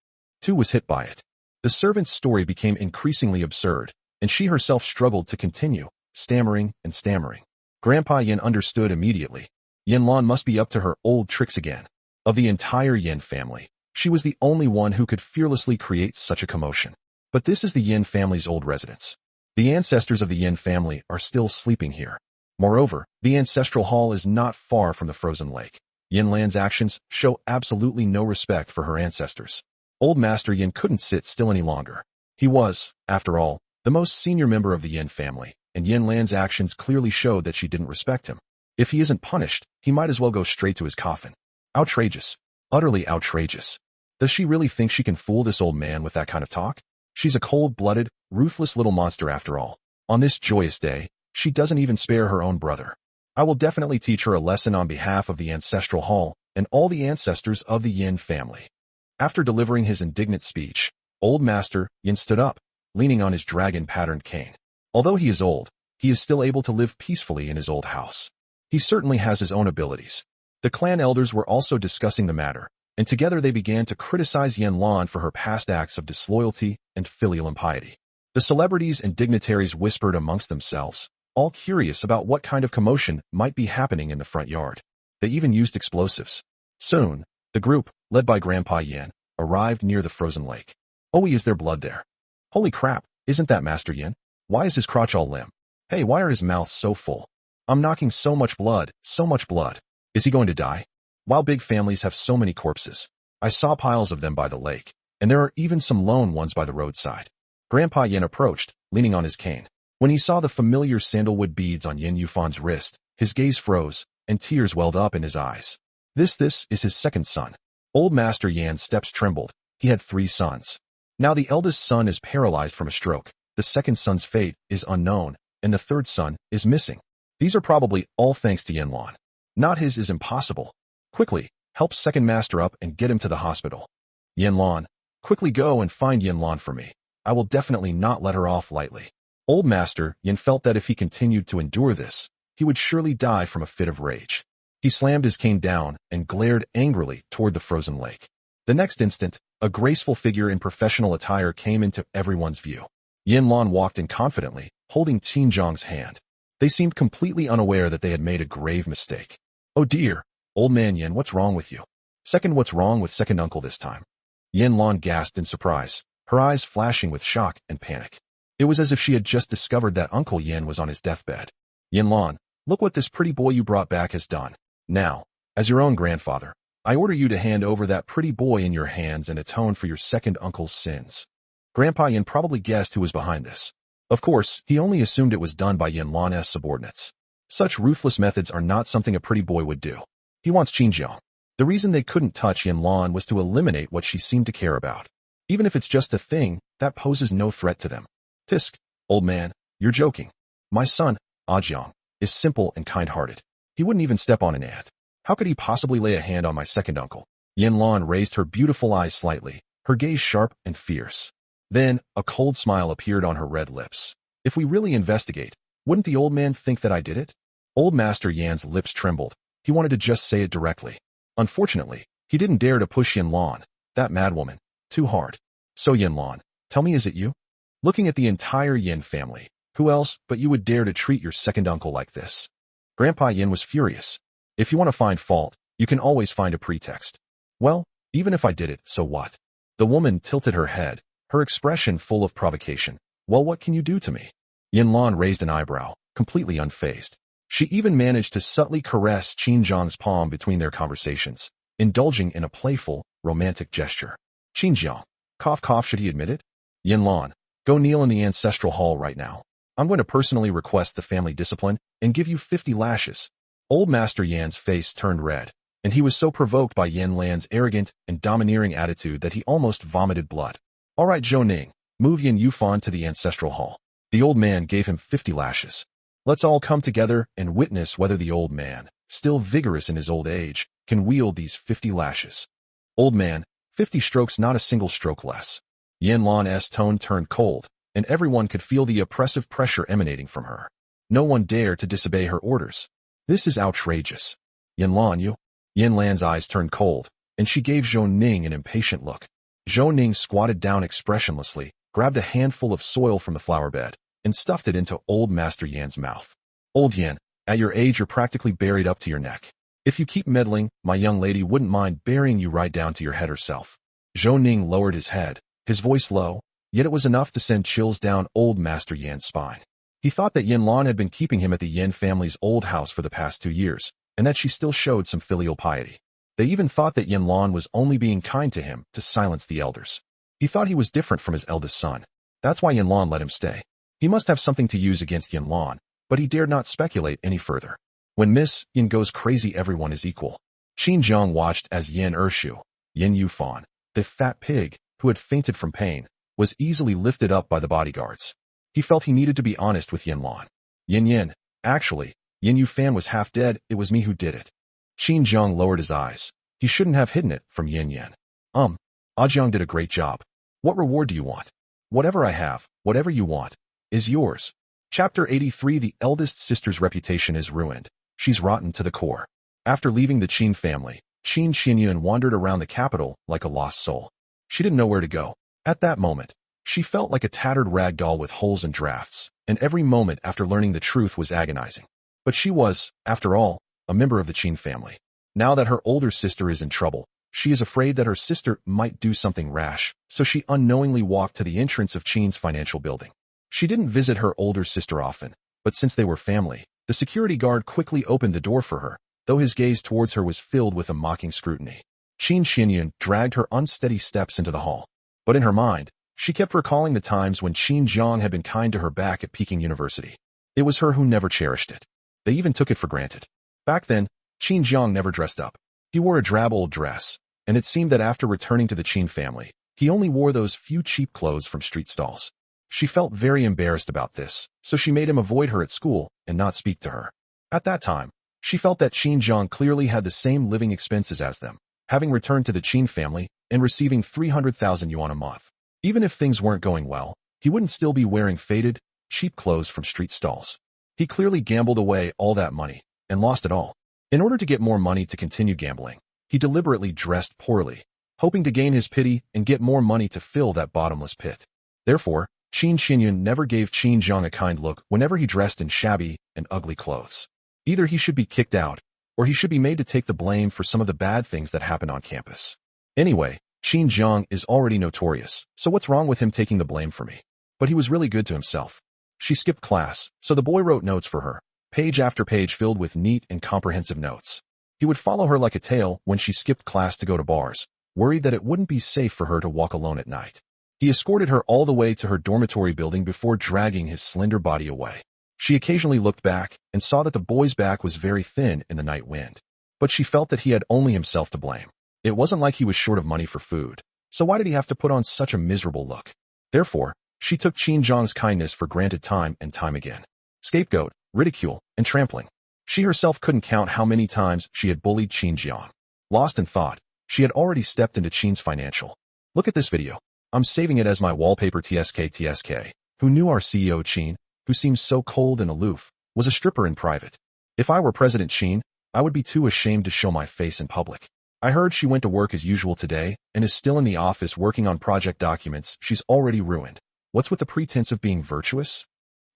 Speaker 2: Tu was hit by it. The servant's story became increasingly absurd, and she herself struggled to continue, stammering and stammering. Grandpa Yin understood immediately. Yan Luan must be up to her old tricks again. Of the entire Yin family, she was the only one who could fearlessly create such a commotion. But this is the Yin family's old residence. The ancestors of the Yin family are still sleeping here. Moreover, the ancestral hall is not far from the frozen lake. Yan Luan's actions show absolutely no respect for her ancestors. Old Master Yin couldn't sit still any longer. He was, after all, the most senior member of the Yin family, and Yan Luan's actions clearly showed that she didn't respect him. If he isn't punished, he might as well go straight to his coffin. Outrageous. Utterly outrageous. Does she really think she can fool this old man with that kind of talk? She's a cold-blooded, ruthless little monster after all. On this joyous day, she doesn't even spare her own brother. I will definitely teach her a lesson on behalf of the ancestral hall and all the ancestors of the Yin family. After delivering his indignant speech, Old Master Yin stood up, leaning on his dragon-patterned cane. Although he is old, he is still able to live peacefully in his old house. He certainly has his own abilities. The clan elders were also discussing the matter, and together they began to criticize Yan Luan for her past acts of disloyalty and filial impiety. The celebrities and dignitaries whispered amongst themselves, all curious about what kind of commotion might be happening in the front yard. They even used explosives. Soon, the group, led by Grandpa Yan, arrived near the frozen lake. Oh, is there blood there? Holy crap, isn't that Master Yin? Why is his crotch all limp? Hey, why are his mouths so full? I'm knocking so much blood, so much blood. Is he going to die? While big families have so many corpses, I saw piles of them by the lake, and there are even some lone ones by the roadside. Grandpa Yin approached, leaning on his cane. When he saw the familiar sandalwood beads on Yin Yufan's wrist, his gaze froze, and tears welled up in his eyes. This is his second son. Old Master Yan's steps trembled. He had 3 sons. Now the eldest son is paralyzed from a stroke, the second son's fate is unknown, and the third son is missing. These are probably all thanks to Yan Luan. Not his is impossible. Quickly, help second master up and get him to the hospital. Yan Luan, quickly go and find Yan Luan for me. I will definitely not let her off lightly. Old Master Yin felt that if he continued to endure this, he would surely die from a fit of rage. He slammed his cane down and glared angrily toward the frozen lake. The next instant, a graceful figure in professional attire came into everyone's view. Yan Luan walked in confidently, holding Qin Zhang's hand. They seemed completely unaware that they had made a grave mistake. Oh dear, old man Yin, what's wrong with you? What's wrong with second uncle this time? Yan Luan gasped in surprise, her eyes flashing with shock and panic. It was as if she had just discovered that Uncle Yin was on his deathbed. Yan Luan, look what this pretty boy you brought back has done. Now, as your own grandfather, I order you to hand over that pretty boy in your hands and atone for your second uncle's sins. Grandpa Yin probably guessed who was behind this. Of course, he only assumed it was done by Yan Luan's subordinates. Such ruthless methods are not something a pretty boy would do. He wants Qinjiang. The reason they couldn't touch Yan Luan was to eliminate what she seemed to care about. Even if it's just a thing, that poses no threat to them. Tisk, old man, you're joking. My son, Ajiang, is simple and kind-hearted. He wouldn't even step on an ant. How could he possibly lay a hand on my second uncle? Yan Luan raised her beautiful eyes slightly, her gaze sharp and fierce. Then, a cold smile appeared on her red lips. If we really investigate, wouldn't the old man think that I did it? Old Master Yan's lips trembled. He wanted to just say it directly. Unfortunately, he didn't dare to push Yan Luan, that madwoman, too hard. So Yan Luan, tell me, is it you? looking at the entire Yin family. Who else but you would dare to treat your second uncle like this? Grandpa Yin was furious. If you want to find fault, you can always find a pretext. Well, even if I did it, so what? The woman tilted her head, her expression full of provocation. Well, what can you do to me? Yan Luan raised an eyebrow, completely unfazed. She even managed to subtly caress Qin Jiang's palm between their conversations, indulging in a playful, romantic gesture. Qin Jiang, cough cough, should he admit it? Yan Luan, go kneel in the ancestral hall right now. I'm going to personally request the family discipline and give you 50 lashes. Old Master Yan's face turned red, and he was so provoked by Yan Lan's arrogant and domineering attitude that he almost vomited blood. All right, Zhou Ning, move Yan Yufan to the ancestral hall. The old man gave him 50 lashes. Let's all come together and witness whether the old man, still vigorous in his old age, can wield these 50 lashes. Old man, 50 strokes, not a single stroke less. Yan Lan's tone turned cold, and everyone could feel the oppressive pressure emanating from her. No one dared to disobey her orders. This is outrageous. Yan Luan, you? Yan Lan's eyes turned cold, and she gave Zhou Ning an impatient look. Zhou Ning squatted down expressionlessly, grabbed a handful of soil from the flower bed, and stuffed it into Old Master Yan's mouth. Old Yan, at your age you're practically buried up to your neck. If you keep meddling, my young lady wouldn't mind burying you right down to your head herself. Zhou Ning lowered his head, his voice low, yet it was enough to send chills down Old Master Yan's spine. He thought that Yan Luan had been keeping him at the Yan family's old house for the past 2 years, and that she still showed some filial piety. They even thought that Yan Luan was only being kind to him to silence the elders. He thought he was different from his eldest son. That's why Yan Luan let him stay. He must have something to use against Yan Luan, but he dared not speculate any further. When Miss Yin goes crazy, everyone is equal. Qin Jiang watched as Yan Ershu, Yan Yufan, the fat pig, who had fainted from pain, was easily lifted up by the bodyguards. He felt he needed to be honest with Yan Luan. Yin, actually, Yan Yufan was half dead, it was me who did it. Qin Jiang lowered his eyes. He shouldn't have hidden it from Yin. Ajiang did a great job. What reward do you want? Whatever I have, whatever you want, is yours. Chapter 83. The eldest sister's reputation is ruined. She's rotten to the core. After leaving the Qin family, Qin Xinyun wandered around the capital like a lost soul. She didn't know where to go. At that moment, she felt like a tattered rag doll with holes and drafts, and every moment after learning the truth was agonizing. But she was, after all, a member of the Qin family. Now that her older sister is in trouble, she is afraid that her sister might do something rash, so she unknowingly walked to the entrance of Qin's financial building. She didn't visit her older sister often, but since they were family, the security guard quickly opened the door for her, though his gaze towards her was filled with a mocking scrutiny. Qin Xinyun dragged her unsteady steps into the hall. But in her mind, she kept recalling the times when Qin Jiang had been kind to her back at Peking University. It was her who never cherished it. They even took it for granted. Back then, Qin Jiang never dressed up. He wore a drab old dress, and it seemed that after returning to the Qin family, he only wore those few cheap clothes from street stalls. She felt very embarrassed about this, so she made him avoid her at school and not speak to her. At that time, she felt that Qin Jiang clearly had the same living expenses as them, having returned to the Qin family and receiving 300,000 yuan a month. Even if things weren't going well, he wouldn't still be wearing faded, cheap clothes from street stalls. He clearly gambled away all that money and lost it all. In order to get more money to continue gambling, he deliberately dressed poorly, hoping to gain his pity and get more money to fill that bottomless pit. Therefore, Qin Xinyun never gave Qin Jiang a kind look whenever he dressed in shabby and ugly clothes. Either he should be kicked out, or he should be made to take the blame for some of the bad things that happened on campus. Anyway, Qin Jiang is already notorious, so what's wrong with him taking the blame for me? But he was really good to himself. She skipped class, so the boy wrote notes for her, page after page filled with neat and comprehensive notes. He would follow her like a tail when she skipped class to go to bars, worried that it wouldn't be safe for her to walk alone at night. He escorted her all the way to her dormitory building before dragging his slender body away. She occasionally looked back and saw that the boy's back was very thin in the night wind. But she felt that he had only himself to blame. It wasn't like he was short of money for food, so why did he have to put on such a miserable look? Therefore, she took Qin Jiang's kindness for granted time and time again. Scapegoat, ridicule, and trampling. She herself couldn't count how many times she had bullied Qin Jiang. Lost in thought, she had already stepped into Qin's financial. Look at this video. I'm saving it as my wallpaper. TSK. Who knew our CEO Qin, who seems so cold and aloof, was a stripper in private? If I were President Qin, I would be too ashamed to show my face in public. I heard she went to work as usual today and is still in the office working on project documents she's already ruined. What's with the pretense of being virtuous?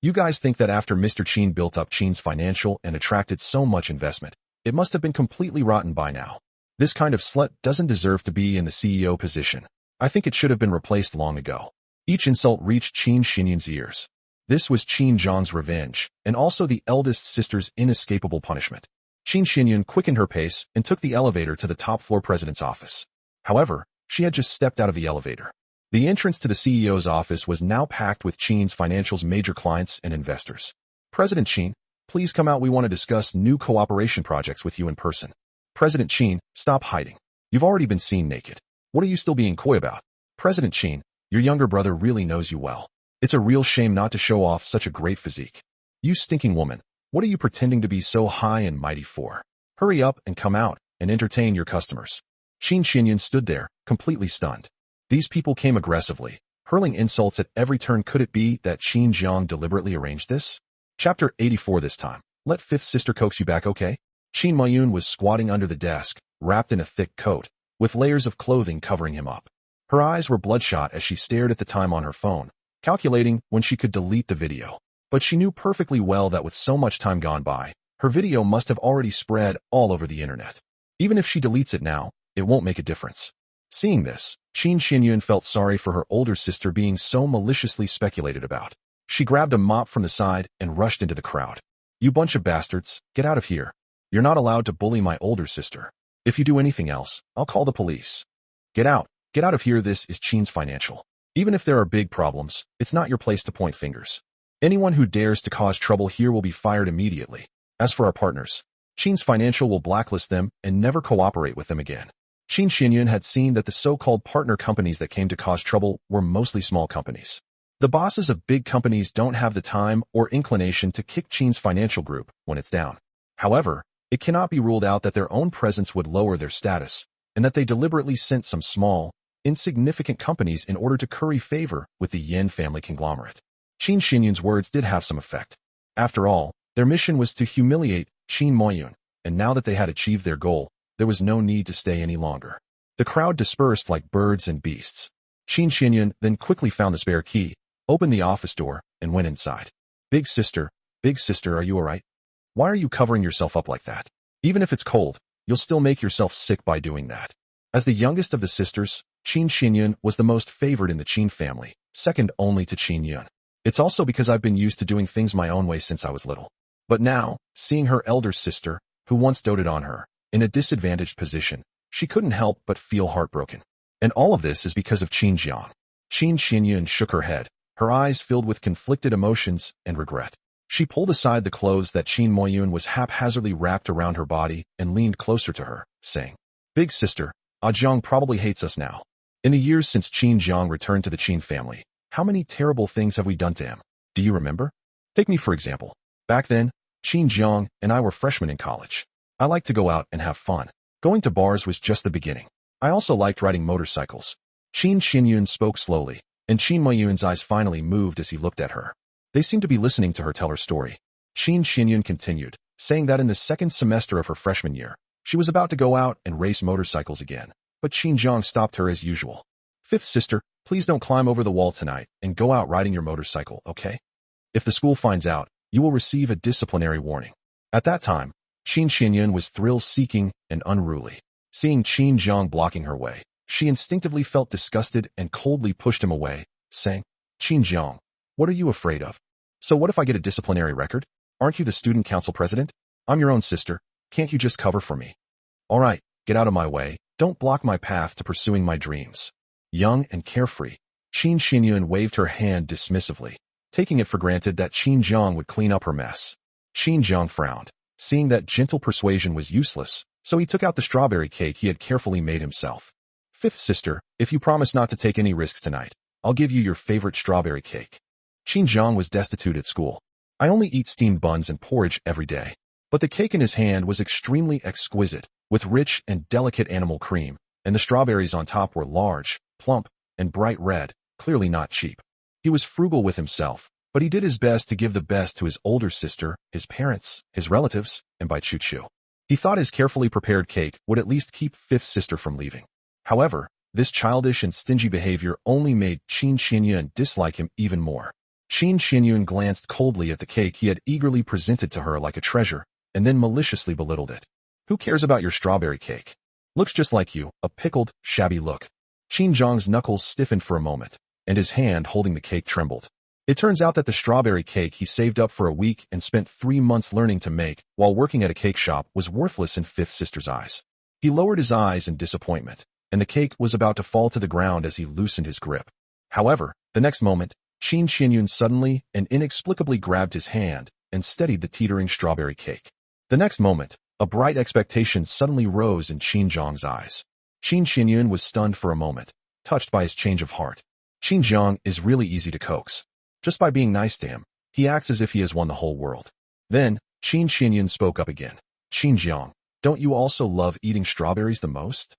Speaker 2: You guys think that after Mr. Qin built up Qin's financial and attracted so much investment, it must have been completely rotten by now. This kind of slut doesn't deserve to be in the CEO position. I think it should have been replaced long ago. Each insult reached Qin Xinyun's ears. This was Qin Zhang's revenge, and also the eldest sister's inescapable punishment. Qin Xinyun quickened her pace and took the elevator to the top-floor president's office. However, she had just stepped out of the elevator. The entrance to the CEO's office was now packed with Qin's financial's major clients and investors. President Qin, please come out. We want to discuss new cooperation projects with you in person. President Qin, stop hiding. You've already been seen naked. What are you still being coy about? President Qin, your younger brother really knows you well. It's a real shame not to show off such a great physique. You stinking woman, what are you pretending to be so high and mighty for? Hurry up and come out and entertain your customers. Qin Xinyun stood there, completely stunned. These people came aggressively, hurling insults at every turn. Could it be that Qin Zhang deliberately arranged this? Chapter 84 this time. Let fifth sister coax you back, okay? Qin Mayun was squatting under the desk, wrapped in a thick coat, with layers of clothing covering him up. Her eyes were bloodshot as she stared at the time on her phone, calculating when she could delete the video. But she knew perfectly well that with so much time gone by, her video must have already spread all over the internet. Even if she deletes it now, it won't make a difference. Seeing this, Qin Xinyun felt sorry for her older sister being so maliciously speculated about. She grabbed a mop from the side and rushed into the crowd. You bunch of bastards, get out of here. You're not allowed to bully my older sister. If you do anything else, I'll call the police. Get out of here. This is Qin's financial. Even if there are big problems, it's not your place to point fingers. Anyone who dares to cause trouble here will be fired immediately. As for our partners, Qin's financial will blacklist them and never cooperate with them again. Qin Xinyun had seen that the so-called partner companies that came to cause trouble were mostly small companies. The bosses of big companies don't have the time or inclination to kick Qin's financial group when it's down. However, it cannot be ruled out that their own presence would lower their status, and that they deliberately sent some small, insignificant companies in order to curry favor with the Yan family conglomerate. Qin Xinyun's words did have some effect. After all, their mission was to humiliate Qin Moyun, and now that they had achieved their goal, there was no need to stay any longer. The crowd dispersed like birds and beasts. Qin Xinyun then quickly found the spare key, opened the office door, and went inside. Big sister, are you alright? Why are you covering yourself up like that? Even if it's cold, you'll still make yourself sick by doing that. As the youngest of the sisters, Qin Xinyun was the most favored in the Qin family, second only to Qin Yun. It's also because I've been used to doing things my own way since I was little. But now, seeing her elder sister, who once doted on her, in a disadvantaged position, she couldn't help but feel heartbroken. And all of this is because of Qin Zhang. Qin Xinyun shook her head, her eyes filled with conflicted emotions and regret. She pulled aside the clothes that Qin Moyun was haphazardly wrapped around her body and leaned closer to her, saying, Big sister, Zhang probably hates us now. In the years since Qin Zhang returned to the Qin family, how many terrible things have we done to him? Do you remember? Take me for example. Back then, Qin Zhang and I were freshmen in college. I liked to go out and have fun. Going to bars was just the beginning. I also liked riding motorcycles. Qin Xinyun spoke slowly, and Qin Moyun's eyes finally moved as he looked at her. They seemed to be listening to her tell her story. Qin Xinyun continued, saying that in the second semester of her freshman year, she was about to go out and race motorcycles again, but Qin Zhang stopped her as usual. Fifth sister, please don't climb over the wall tonight and go out riding your motorcycle, okay? If the school finds out, you will receive a disciplinary warning. At that time, Qin Xinyun was thrill-seeking and unruly. Seeing Qin Zhang blocking her way, she instinctively felt disgusted and coldly pushed him away, saying, Qin Zhang, what are you afraid of? So what if I get a disciplinary record? Aren't you the student council president? I'm your own sister. Can't you just cover for me? All right, get out of my way. Don't block my path to pursuing my dreams. Young and carefree, Qin Xinyun waved her hand dismissively, taking it for granted that Qin Zhang would clean up her mess. Qin Zhang frowned, seeing that gentle persuasion was useless, so he took out the strawberry cake he had carefully made himself. Fifth sister, if you promise not to take any risks tonight, I'll give you your favorite strawberry cake. Qin Zhang was destitute at school. I only eat steamed buns and porridge every day. But the cake in his hand was extremely exquisite, with rich and delicate animal cream, and the strawberries on top were large, plump, and bright red, clearly not cheap. He was frugal with himself, but he did his best to give the best to his older sister, his parents, his relatives, and by Chu Chu. He thought his carefully prepared cake would at least keep fifth sister from leaving. However, This childish and stingy behavior only made Qin Xinyun dislike him even more. Qin Xinyun glanced coldly at the cake he had eagerly presented to her like a treasure, and then maliciously belittled it. Who cares about your strawberry cake? Looks just like you, a pickled, shabby look. Qin Zhang's knuckles stiffened for a moment, and his hand holding the cake trembled. It turns out that the strawberry cake he saved up for a week and spent 3 months learning to make while working at a cake shop was worthless in Fifth Sister's eyes. He lowered his eyes in disappointment, and the cake was about to fall to the ground as he loosened his grip. However, the next moment, Qin Xinyun suddenly and inexplicably grabbed his hand and steadied the teetering strawberry cake. The next moment, a bright expectation suddenly rose in Qin Zhang's eyes. Qin Xinyun was stunned for a moment, touched by his change of heart. Qin Zhang is really easy to coax. Just by being nice to him, he acts as if he has won the whole world. Then, Qin Xinyun spoke up again. Qin Zhang, don't you also love eating strawberries the most?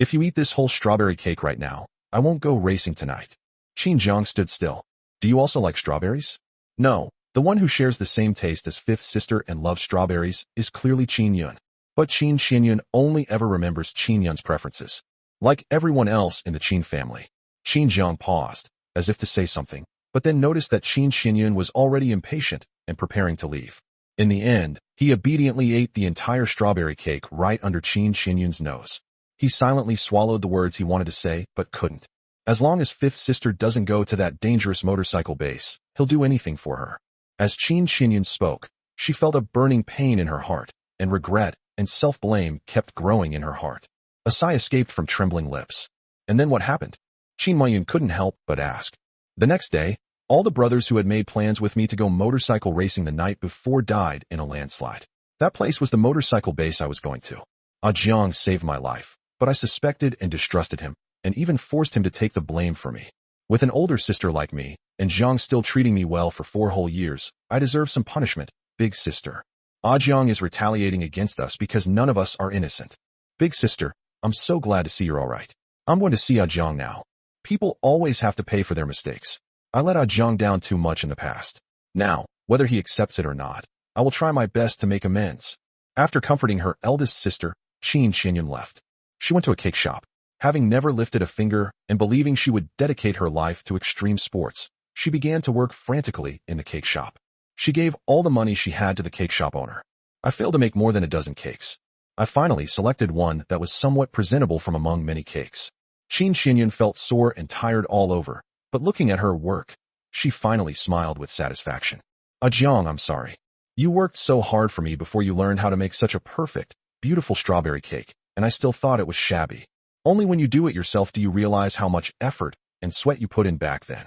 Speaker 2: If you eat this whole strawberry cake right now, I won't go racing tonight. Qin Zhang stood still. Do you also like strawberries? No, the one who shares the same taste as Fifth Sister and loves strawberries is clearly Qin Yun. But Qin Xinyun only ever remembers Qin Yun's preferences. Like everyone else in the Qin family, Qin Zhang paused, as if to say something, but then noticed that Qin Xinyun was already impatient and preparing to leave. In the end, he obediently ate the entire strawberry cake right under Qin Xinyun's nose. He silently swallowed the words he wanted to say, but couldn't. As long as Fifth Sister doesn't go to that dangerous motorcycle base, he'll do anything for her. As Qin Xinyun spoke, she felt a burning pain in her heart, and regret and self-blame kept growing in her heart. A sigh escaped from trembling lips. And then what happened? Qin Mayun couldn't help but ask. The next day, all the brothers who had made plans with me to go motorcycle racing the night before died in a landslide. That place was the motorcycle base I was going to. Jiang saved my life, but I suspected and distrusted him, and even forced him to take the blame for me. With an older sister like me, and Jiang still treating me well for 4 whole years, I deserve some punishment, big sister. Jiang is retaliating against us because none of us are innocent. Big sister, I'm so glad to see you're alright. I'm going to see Jiang now. People always have to pay for their mistakes. I let Jiang down too much in the past. Now, whether he accepts it or not, I will try my best to make amends. After comforting her eldest sister, Qin Xinyun left. She went to a cake shop. Having never lifted a finger and believing she would dedicate her life to extreme sports, she began to work frantically in the cake shop. She gave all the money she had to the cake shop owner. I failed to make more than a dozen cakes. I finally selected one that was somewhat presentable from among many cakes. Qin Xinyun felt sore and tired all over, but looking at her work, she finally smiled with satisfaction. Jiang, I'm sorry. You worked so hard for me before you learned how to make such a perfect, beautiful strawberry cake, and I still thought it was shabby. Only when you do it yourself do you realize how much effort and sweat you put in back then.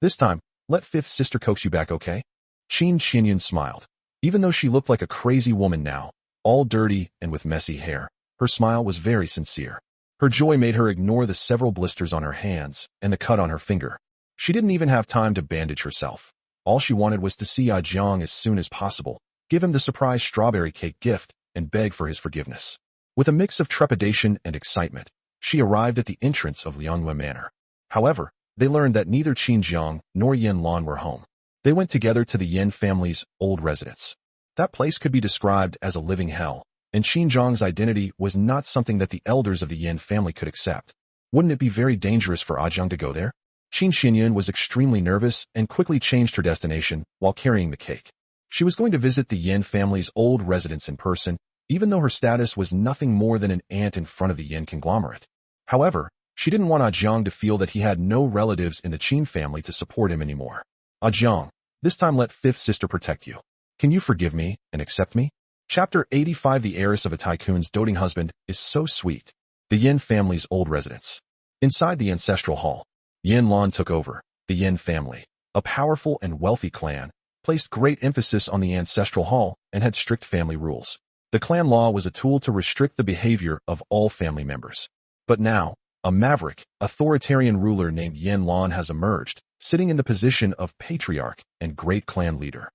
Speaker 2: This time, let Fifth Sister coax you back, okay? Qin Xinyun smiled. Even though she looked like a crazy woman now, all dirty and with messy hair, her smile was very sincere. Her joy made her ignore the several blisters on her hands and the cut on her finger. She didn't even have time to bandage herself. All she wanted was to see Jiang as soon as possible, give him the surprise strawberry cake gift, and beg for his forgiveness. With a mix of trepidation and excitement, she arrived at the entrance of Yan Luan Manor. However, they learned that neither Qin Zhang nor Yan Luan were home. They went together to the Yan family's old residence. That place could be described as a living hell, and Qin Zhang's identity was not something that the elders of the Yan family could accept. Wouldn't it be very dangerous for Jiang to go there? Qin Xinyun was extremely nervous and quickly changed her destination while carrying the cake. She was going to visit the Yan family's old residence in person, even though her status was nothing more than an ant in front of the Yan conglomerate. However, she didn't want Jiang to feel that he had no relatives in the Qin family to support him anymore. Jiang, this time let Fifth Sister protect you. Can you forgive me and accept me? Chapter 85. The heiress of a tycoon's doting husband is so sweet. The Yan family's old residence. Inside the ancestral hall, Yan Luan took over. The Yan family, a powerful and wealthy clan, placed great emphasis on the ancestral hall and had strict family rules. The clan law was a tool to restrict the behavior of all family members. But now, a maverick, authoritarian ruler named Yan Luan has emerged, sitting in the position of patriarch and great clan leader.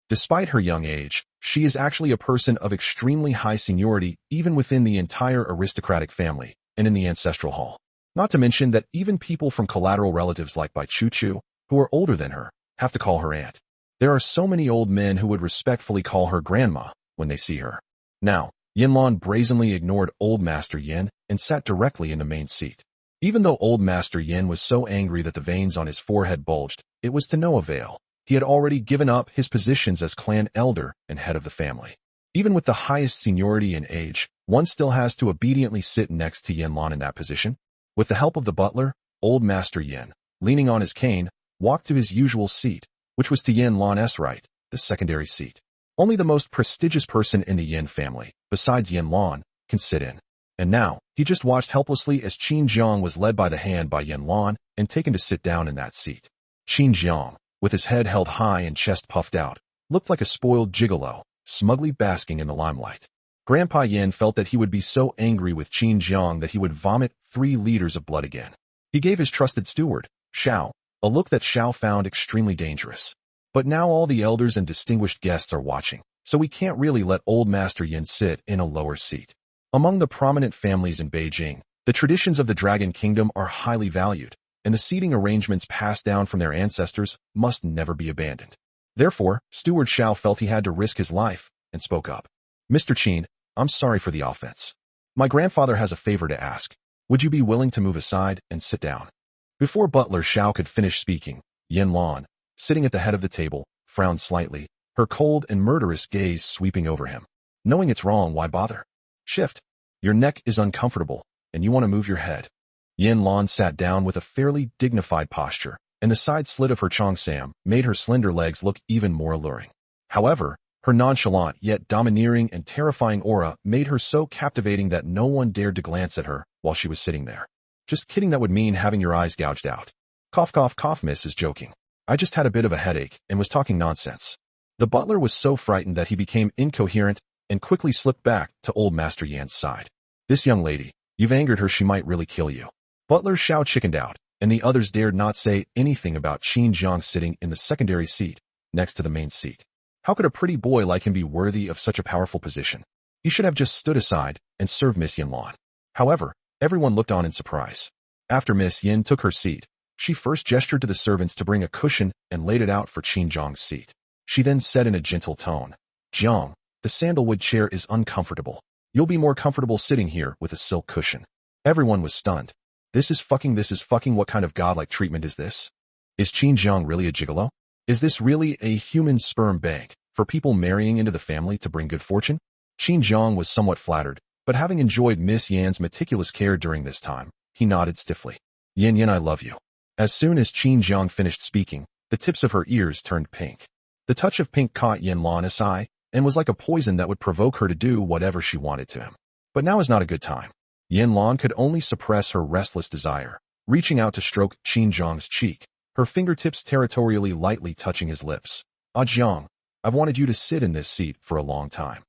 Speaker 2: Despite her young age, she is actually a person of extremely high seniority even within the entire aristocratic family and in the ancestral hall. Not to mention that even people from collateral relatives like Bai Chu, who are older than her, have to call her aunt. There are so many old men who would respectfully call her grandma when they see her. Now, Yan Luan brazenly ignored old Master Yan and sat directly in the main seat. Even though old Master Yin was so angry that the veins on his forehead bulged, it was to no avail. He had already given up his positions as clan elder and head of the family. Even with the highest seniority and age, one still has to obediently sit next to Yan Luan in that position. With the help of the butler, old Master Yin, leaning on his cane, walked to his usual seat, which was to Yan Luan's right, the secondary seat. Only the most prestigious person in the Yin family, besides Yan Luan, can sit in. And now, he just watched helplessly as Qin Jiang was led by the hand by Yan Luan and taken to sit down in that seat. Qin Jiang, with his head held high and chest puffed out, looked like a spoiled gigolo, smugly basking in the limelight. Grandpa Yin felt that he would be so angry with Qin Jiang that he would vomit 3 liters of blood again. He gave his trusted steward, Xiao, a look that Xiao found extremely dangerous. But now all the elders and distinguished guests are watching, so we can't really let old Master Yin sit in a lower seat. Among the prominent families in Beijing, the traditions of the Dragon Kingdom are highly valued, and the seating arrangements passed down from their ancestors must never be abandoned. Therefore, Steward Xiao felt he had to risk his life, and spoke up. Mr. Qin, I'm sorry for the offense. My grandfather has a favor to ask. Would you be willing to move aside and sit down? Before Butler Xiao could finish speaking, Yan Luan, sitting at the head of the table, frowned slightly, her cold and murderous gaze sweeping over him. Knowing it's wrong, why bother? Shift. Your neck is uncomfortable, and you want to move your head. Yan Luan sat down with a fairly dignified posture, and the side slit of her cheongsam made her slender legs look even more alluring. However, her nonchalant yet domineering and terrifying aura made her so captivating that no one dared to glance at her while she was sitting there. Just kidding, that would mean having your eyes gouged out. Cough cough cough, miss is joking. I just had a bit of a headache and was talking nonsense. The butler was so frightened that he became incoherent and quickly slipped back to old Master Yan's side. This young lady, you've angered her, she might really kill you. Butler Xiao chickened out, and the others dared not say anything about Qin Jiang sitting in the secondary seat, next to the main seat. How could a pretty boy like him be worthy of such a powerful position? He should have just stood aside and served Miss Yan Luan. However, everyone looked on in surprise. After Miss Yin took her seat, she first gestured to the servants to bring a cushion and laid it out for Qin Jiang's seat. She then said in a gentle tone, Jiang, the sandalwood chair is uncomfortable. You'll be more comfortable sitting here with a silk cushion. Everyone was stunned. This is fucking what kind of godlike treatment is this? Is Qin Jiang really a gigolo? Is this really a human sperm bank for people marrying into the family to bring good fortune? Qin Jiang was somewhat flattered, but having enjoyed Miss Yan's meticulous care during this time, he nodded stiffly. Yan, I love you. As soon as Qin Jiang finished speaking, the tips of her ears turned pink. The touch of pink caught Yan Luan's eye, and was like a poison that would provoke her to do whatever she wanted to him. But now is not a good time. Yan Luan could only suppress her restless desire, reaching out to stroke Qin Jiang's cheek, her fingertips territorially lightly touching his lips. Jiang, I've wanted you to sit in this seat for a long time.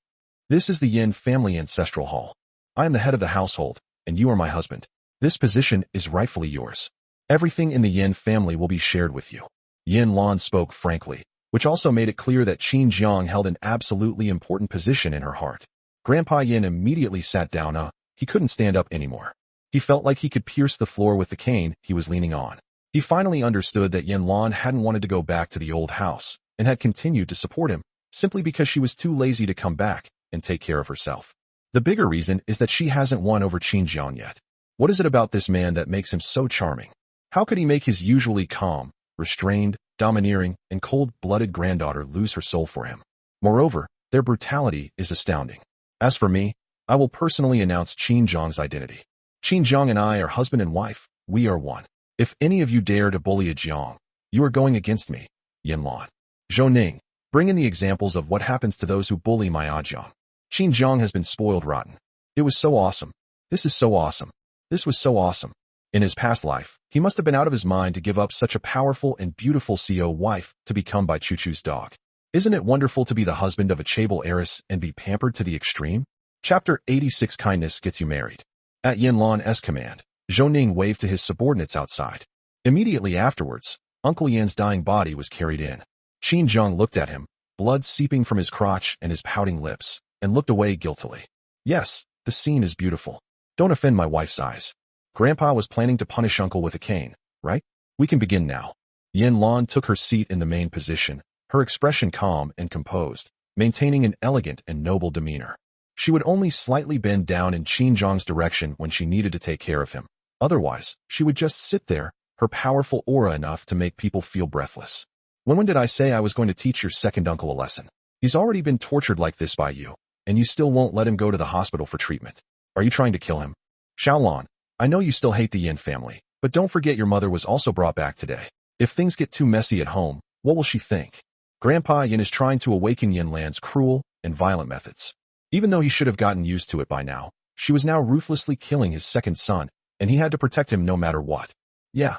Speaker 2: This is the Yin family ancestral hall. I am the head of the household, and you are my husband. This position is rightfully yours. Everything in the Yin family will be shared with you. Yan Luan spoke frankly, which also made it clear that Qin Jiang held an absolutely important position in her heart. Grandpa Yin immediately sat down. He couldn't stand up anymore. He felt like he could pierce the floor with the cane he was leaning on. He finally understood that Yan Luan hadn't wanted to go back to the old house, and had continued to support him, simply because she was too lazy to come back and take care of herself. The bigger reason is that she hasn't won over Qin Jiang yet. What is it about this man that makes him so charming? How could he make his usually calm, restrained, domineering, and cold-blooded granddaughter lose her soul for him? Moreover, their brutality is astounding. As for me, I will personally announce Qin Jiang's identity. Qin Jiang and I are husband and wife. We are one. If any of you dare to bully a Jiang, you are going against me. Yan Luan. Zhou Ning, bring in the examples of what happens to those who bully my Jiang. Qin Jiang has been spoiled rotten. It was so awesome. This is so awesome. This was so awesome. In his past life, he must have been out of his mind to give up such a powerful and beautiful CO wife to become by Choo-Choo's dog. Isn't it wonderful to be the husband of a chaebol heiress and be pampered to the extreme? Chapter 86 Kindness Gets You Married. At Yan Luan's command, Zhou Ning waved to his subordinates outside. Immediately afterwards, Uncle Yan's dying body was carried in. Qin Jiang looked at him, blood seeping from his crotch and his pouting lips, and looked away guiltily. Yes, the scene is beautiful. Don't offend my wife's eyes. Grandpa was planning to punish Uncle with a cane, right? We can begin now. Yan Luan took her seat in the main position, her expression calm and composed, maintaining an elegant and noble demeanor. She would only slightly bend down in Qin Jiang's direction when she needed to take care of him, Otherwise, she would just sit there, her powerful aura enough to make people feel breathless. When did I say I was going to teach your second uncle a lesson? He's already been tortured like this by you, and you still won't let him go to the hospital for treatment. Are you trying to kill him? Xiaolon, I know you still hate the Yan family, but don't forget your mother was also brought back today. If things get too messy at home, what will she think? Grandpa Yan is trying to awaken Yan Lan's cruel and violent methods. Even though he should have gotten used to it by now, she was now ruthlessly killing his second son, and he had to protect him no matter what. Yeah.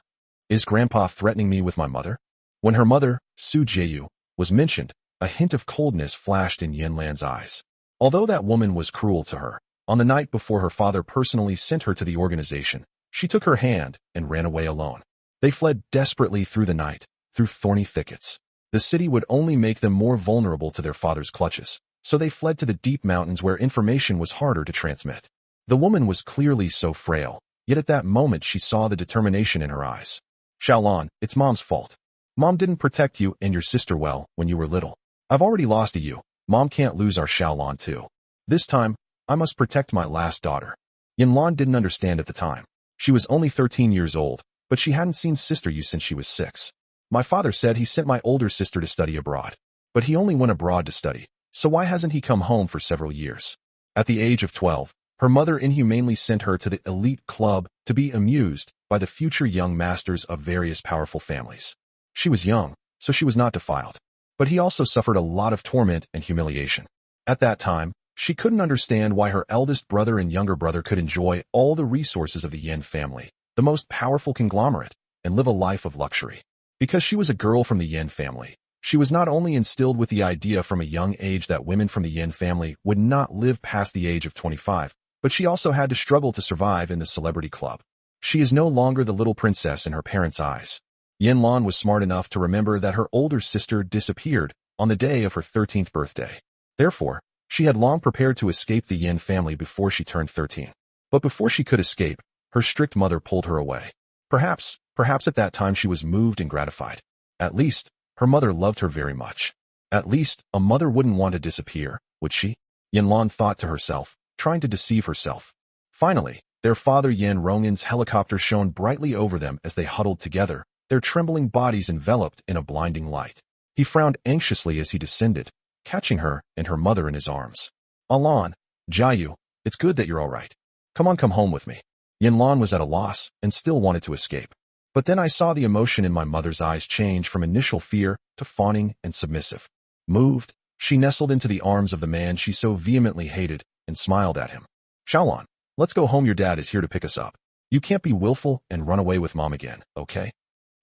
Speaker 2: Is Grandpa threatening me with my mother? When her mother, Su Jieyu, was mentioned, a hint of coldness flashed in Yan Lan's eyes. Although that woman was cruel to her, on the night before her father personally sent her to the organization, she took her hand and ran away alone. They fled desperately through the night, through thorny thickets. The city would only make them more vulnerable to their father's clutches, so they fled to the deep mountains where information was harder to transmit. The woman was clearly so frail, yet at that moment she saw the determination in her eyes. Xiaolon, it's Mom's fault. Mom didn't protect you and your sister well when you were little. I've already lost to you. Mom can't lose our Xiaolon too. This time, I must protect my last daughter. Yan Luan didn't understand at the time. She was only 13 years old, but she hadn't seen Sister Yu since she was 6. My father said he sent my older sister to study abroad. But he only went abroad to study, so why hasn't he come home for several years? At the age of 12, her mother inhumanely sent her to the elite club to be amused by the future young masters of various powerful families. She was young, so she was not defiled. But he also suffered a lot of torment and humiliation. At that time, she couldn't understand why her eldest brother and younger brother could enjoy all the resources of the Yan family, the most powerful conglomerate, and live a life of luxury. Because she was a girl from the Yan family, she was not only instilled with the idea from a young age that women from the Yan family would not live past the age of 25, but she also had to struggle to survive in the celebrity club. She is no longer the little princess in her parents' eyes. Yan Luan was smart enough to remember that her older sister disappeared on the day of her 13th birthday. Therefore, she had long prepared to escape the Yan family before she turned 13. But before she could escape, her strict mother pulled her away. Perhaps at that time she was moved and gratified. At least, her mother loved her very much. At least, a mother wouldn't want to disappear, would she? Yan Luan thought to herself, trying to deceive herself. Finally, their father Yan Rongin's helicopter shone brightly over them as they huddled together, their trembling bodies enveloped in a blinding light. He frowned anxiously as he descended, catching her and her mother in his arms. Alan, Jiayu, it's good that you're all right. Come home with me. Yan Luan was at a loss and still wanted to escape. But then I saw the emotion in my mother's eyes change from initial fear to fawning and submissive. Moved, she nestled into the arms of the man she so vehemently hated and smiled at him. Xiaolon, let's go home. Your dad is here to pick us up. You can't be willful and run away with Mom again, okay?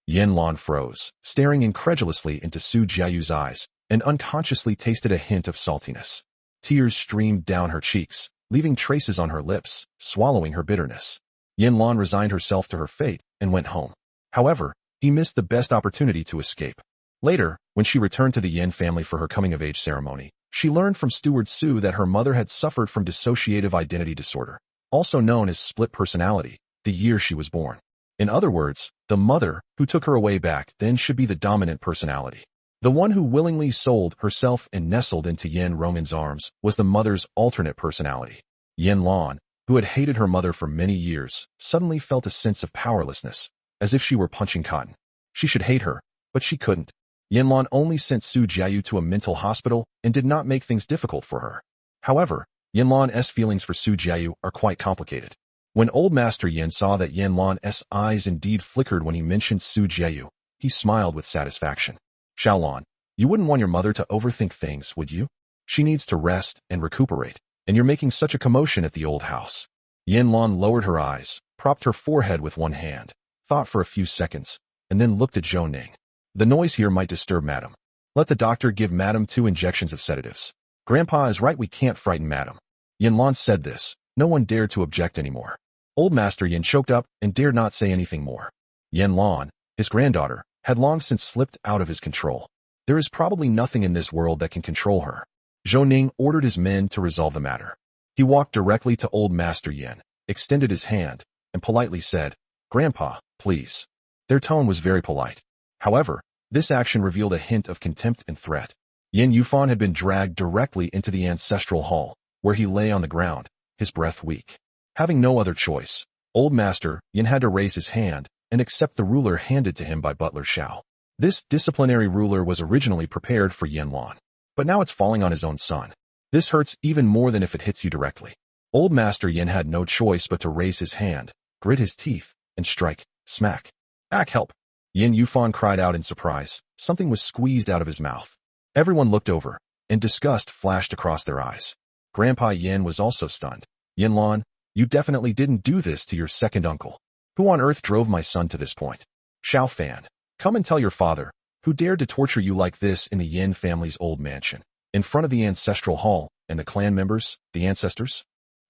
Speaker 2: Yan Luan froze, staring incredulously into Su Jiayu's eyes, and unconsciously tasted a hint of saltiness. Tears streamed down her cheeks, leaving traces on her lips, swallowing her bitterness. Yan Luan resigned herself to her fate and went home. However, he missed the best opportunity to escape. Later, when she returned to the Yan family for her coming-of-age ceremony, she learned from Steward Su that her mother had suffered from dissociative identity disorder, also known as split personality, the year she was born. In other words, the mother who took her away back then should be the dominant personality. The one who willingly sold herself and nestled into Yan Rongin's arms was the mother's alternate personality. Yan Luan, who had hated her mother for many years, suddenly felt a sense of powerlessness, as if she were punching cotton. She should hate her, but she couldn't. Yan Luan only sent Su Jiayu to a mental hospital and did not make things difficult for her. However, Yan Luan's feelings for Su Jiayu are quite complicated. When Old Master Yan saw that Yan Luan's eyes indeed flickered when he mentioned Su Jiayu, he smiled with satisfaction. Xiaolon, you wouldn't want your mother to overthink things, would you? She needs to rest and recuperate, and you're making such a commotion at the old house. Yan Luan lowered her eyes, propped her forehead with one hand, thought for a few seconds, and then looked at Zhou Ning. The noise here might disturb Madam. Let the doctor give Madam 2 injections of sedatives. Grandpa is right, we can't frighten Madam. Yan Luan said this. No one dared to object anymore. Old Master Yan choked up and dared not say anything more. Yan Luan, his granddaughter, had long since slipped out of his control. There is probably nothing in this world that can control her. Zhou Ning ordered his men to resolve the matter. He walked directly to Old Master Yan, extended his hand, and politely said, Grandpa, please. Their tone was very polite. However, this action revealed a hint of contempt and threat. Yan Yufan had been dragged directly into the ancestral hall, where he lay on the ground, his breath weak. Having no other choice, Old Master Yan had to raise his hand and accept the ruler handed to him by Butler Xiao. This disciplinary ruler was originally prepared for Yan Luan, but now it's falling on his own son. This hurts even more than if it hits you directly. Old Master Yan had no choice but to raise his hand, grit his teeth, and strike. Smack. Ack, help! Yan Yufan cried out in surprise. Something was squeezed out of his mouth. Everyone looked over, and disgust flashed across their eyes. Grandpa Yan was also stunned. Yan Luan, you definitely didn't do this to your second uncle. Who on earth drove my son to this point? Xiao Fan, come and tell your father, who dared to torture you like this in the Yan family's old mansion, in front of the ancestral hall, and the clan members, the ancestors?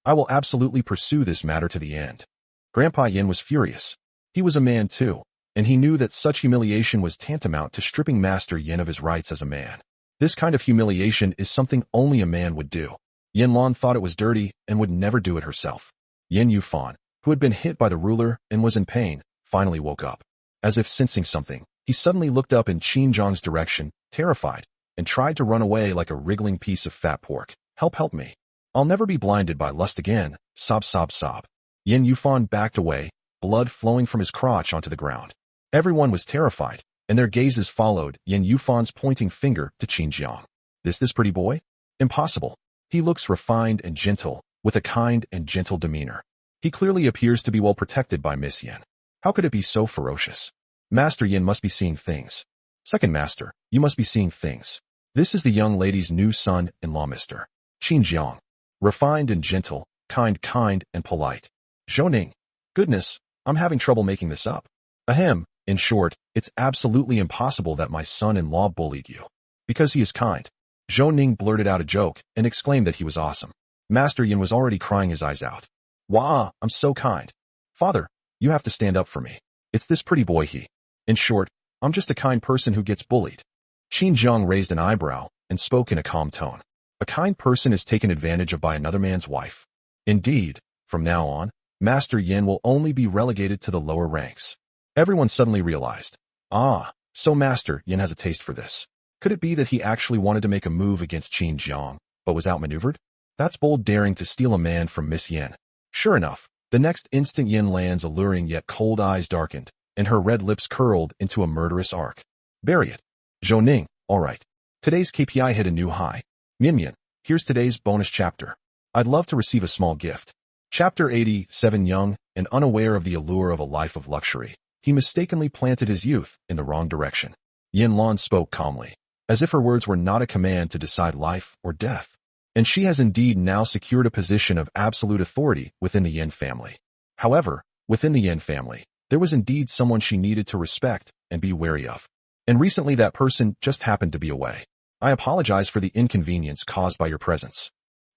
Speaker 2: I will absolutely pursue this matter to the end. Grandpa Yan was furious. He was a man too, and he knew that such humiliation was tantamount to stripping Master Yan of his rights as a man. This kind of humiliation is something only a man would do. Yan Luan thought it was dirty and would never do it herself. Yan Yufan, who had been hit by the ruler and was in pain, finally woke up. As if sensing something, he suddenly looked up in Qin Zhang's direction, terrified, and tried to run away like a wriggling piece of fat pork. Help me. I'll never be blinded by lust again. Sob, sob, sob. Yan Yufan backed away, blood flowing from his crotch onto the ground. Everyone was terrified, and their gazes followed Yan Yufan's pointing finger to Qin Zhang. This pretty boy? Impossible. He looks refined and gentle, with a kind and gentle demeanor. He clearly appears to be well protected by Miss Yan. How could it be so ferocious? Master Yan must be seeing things. Second Master, you must be seeing things. This is the young lady's new son-in-law, Mr. Qin Zhang. Refined and gentle, kind and polite. Zhou. Goodness, I'm having trouble making this up. Ahem, in short, it's absolutely impossible that my son-in-law bullied you. Because he is kind. Zhou blurted out a joke and exclaimed that he was awesome. Master Yan was already crying his eyes out. Wah, I'm so kind. Father, you have to stand up for me. It's this pretty boy he. In short, I'm just a kind person who gets bullied. Qin Zhang raised an eyebrow and spoke in a calm tone. A kind person is taken advantage of by another man's wife. Indeed, from now on, Master Yan will only be relegated to the lower ranks. Everyone suddenly realized. So Master Yan has a taste for this. Could it be that he actually wanted to make a move against Qin Zhang, but was outmaneuvered? That's bold daring to steal a man from Miss Yan. Sure enough, the next instant Yan Lan's alluring yet cold eyes darkened, and her red lips curled into a murderous arc. Bury it. Zhou. All right. Today's KPI hit a new high. Mian, here's today's bonus chapter. I'd love to receive a small gift. Chapter 87. Young and unaware of the allure of a life of luxury, he mistakenly planted his youth in the wrong direction. Yan Luan spoke calmly, as if her words were not a command to decide life or death. And she has indeed now secured a position of absolute authority within the Yan family. However, within the Yan family, there was indeed someone she needed to respect and be wary of. And recently that person just happened to be away. I apologize for the inconvenience caused by your presence.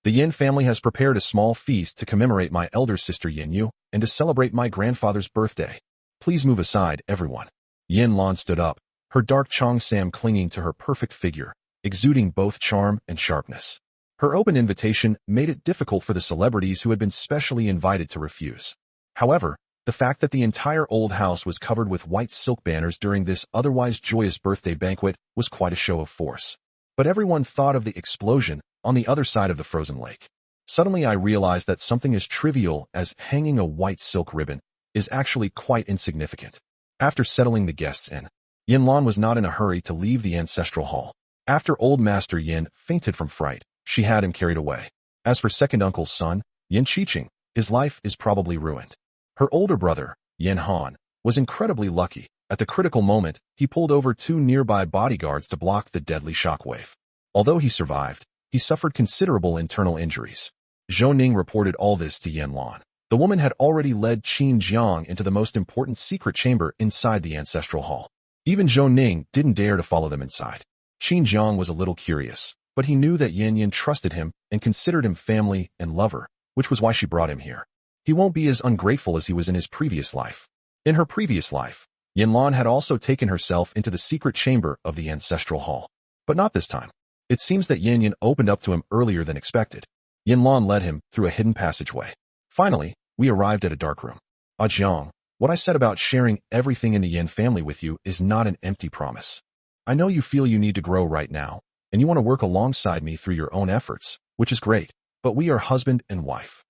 Speaker 2: The Yan family has prepared a small feast to commemorate my elder sister Yan Yu and to celebrate my grandfather's birthday. Please move aside, everyone. Yan Luan stood up, her dark cheongsam clinging to her perfect figure, exuding both charm and sharpness. Her open invitation made it difficult for the celebrities who had been specially invited to refuse. However, the fact that the entire old house was covered with white silk banners during this otherwise joyous birthday banquet was quite a show of force. But everyone thought of the explosion on the other side of the frozen lake. Suddenly I realized that something as trivial as hanging a white silk ribbon is actually quite insignificant. After settling the guests in, Yan Luan was not in a hurry to leave the ancestral hall. After old Master Yan fainted from fright, she had him carried away. As for second uncle's son, Yan Qiqing, his life is probably ruined. Her older brother, Yan Han, was incredibly lucky. At the critical moment, he pulled over 2 nearby bodyguards to block the deadly shockwave. Although he survived, he suffered considerable internal injuries. Zhou reported all this to Yan Luan. The woman had already led Qin Zhang into the most important secret chamber inside the ancestral hall. Even Zhou didn't dare to follow them inside. Qin Zhang was a little curious, but he knew that Yan trusted him and considered him family and lover, which was why she brought him here. He won't be as ungrateful as he was in his previous life. In her previous life, Yan Luan had also taken herself into the secret chamber of the ancestral hall. But not this time. It seems that Yan opened up to him earlier than expected. Yan Luan led him through a hidden passageway. Finally, we arrived at a dark room. Jiang, what I said about sharing everything in the Yan family with you is not an empty promise. I know you feel you need to grow right now, and you want to work alongside me through your own efforts, which is great, but we are husband and wife.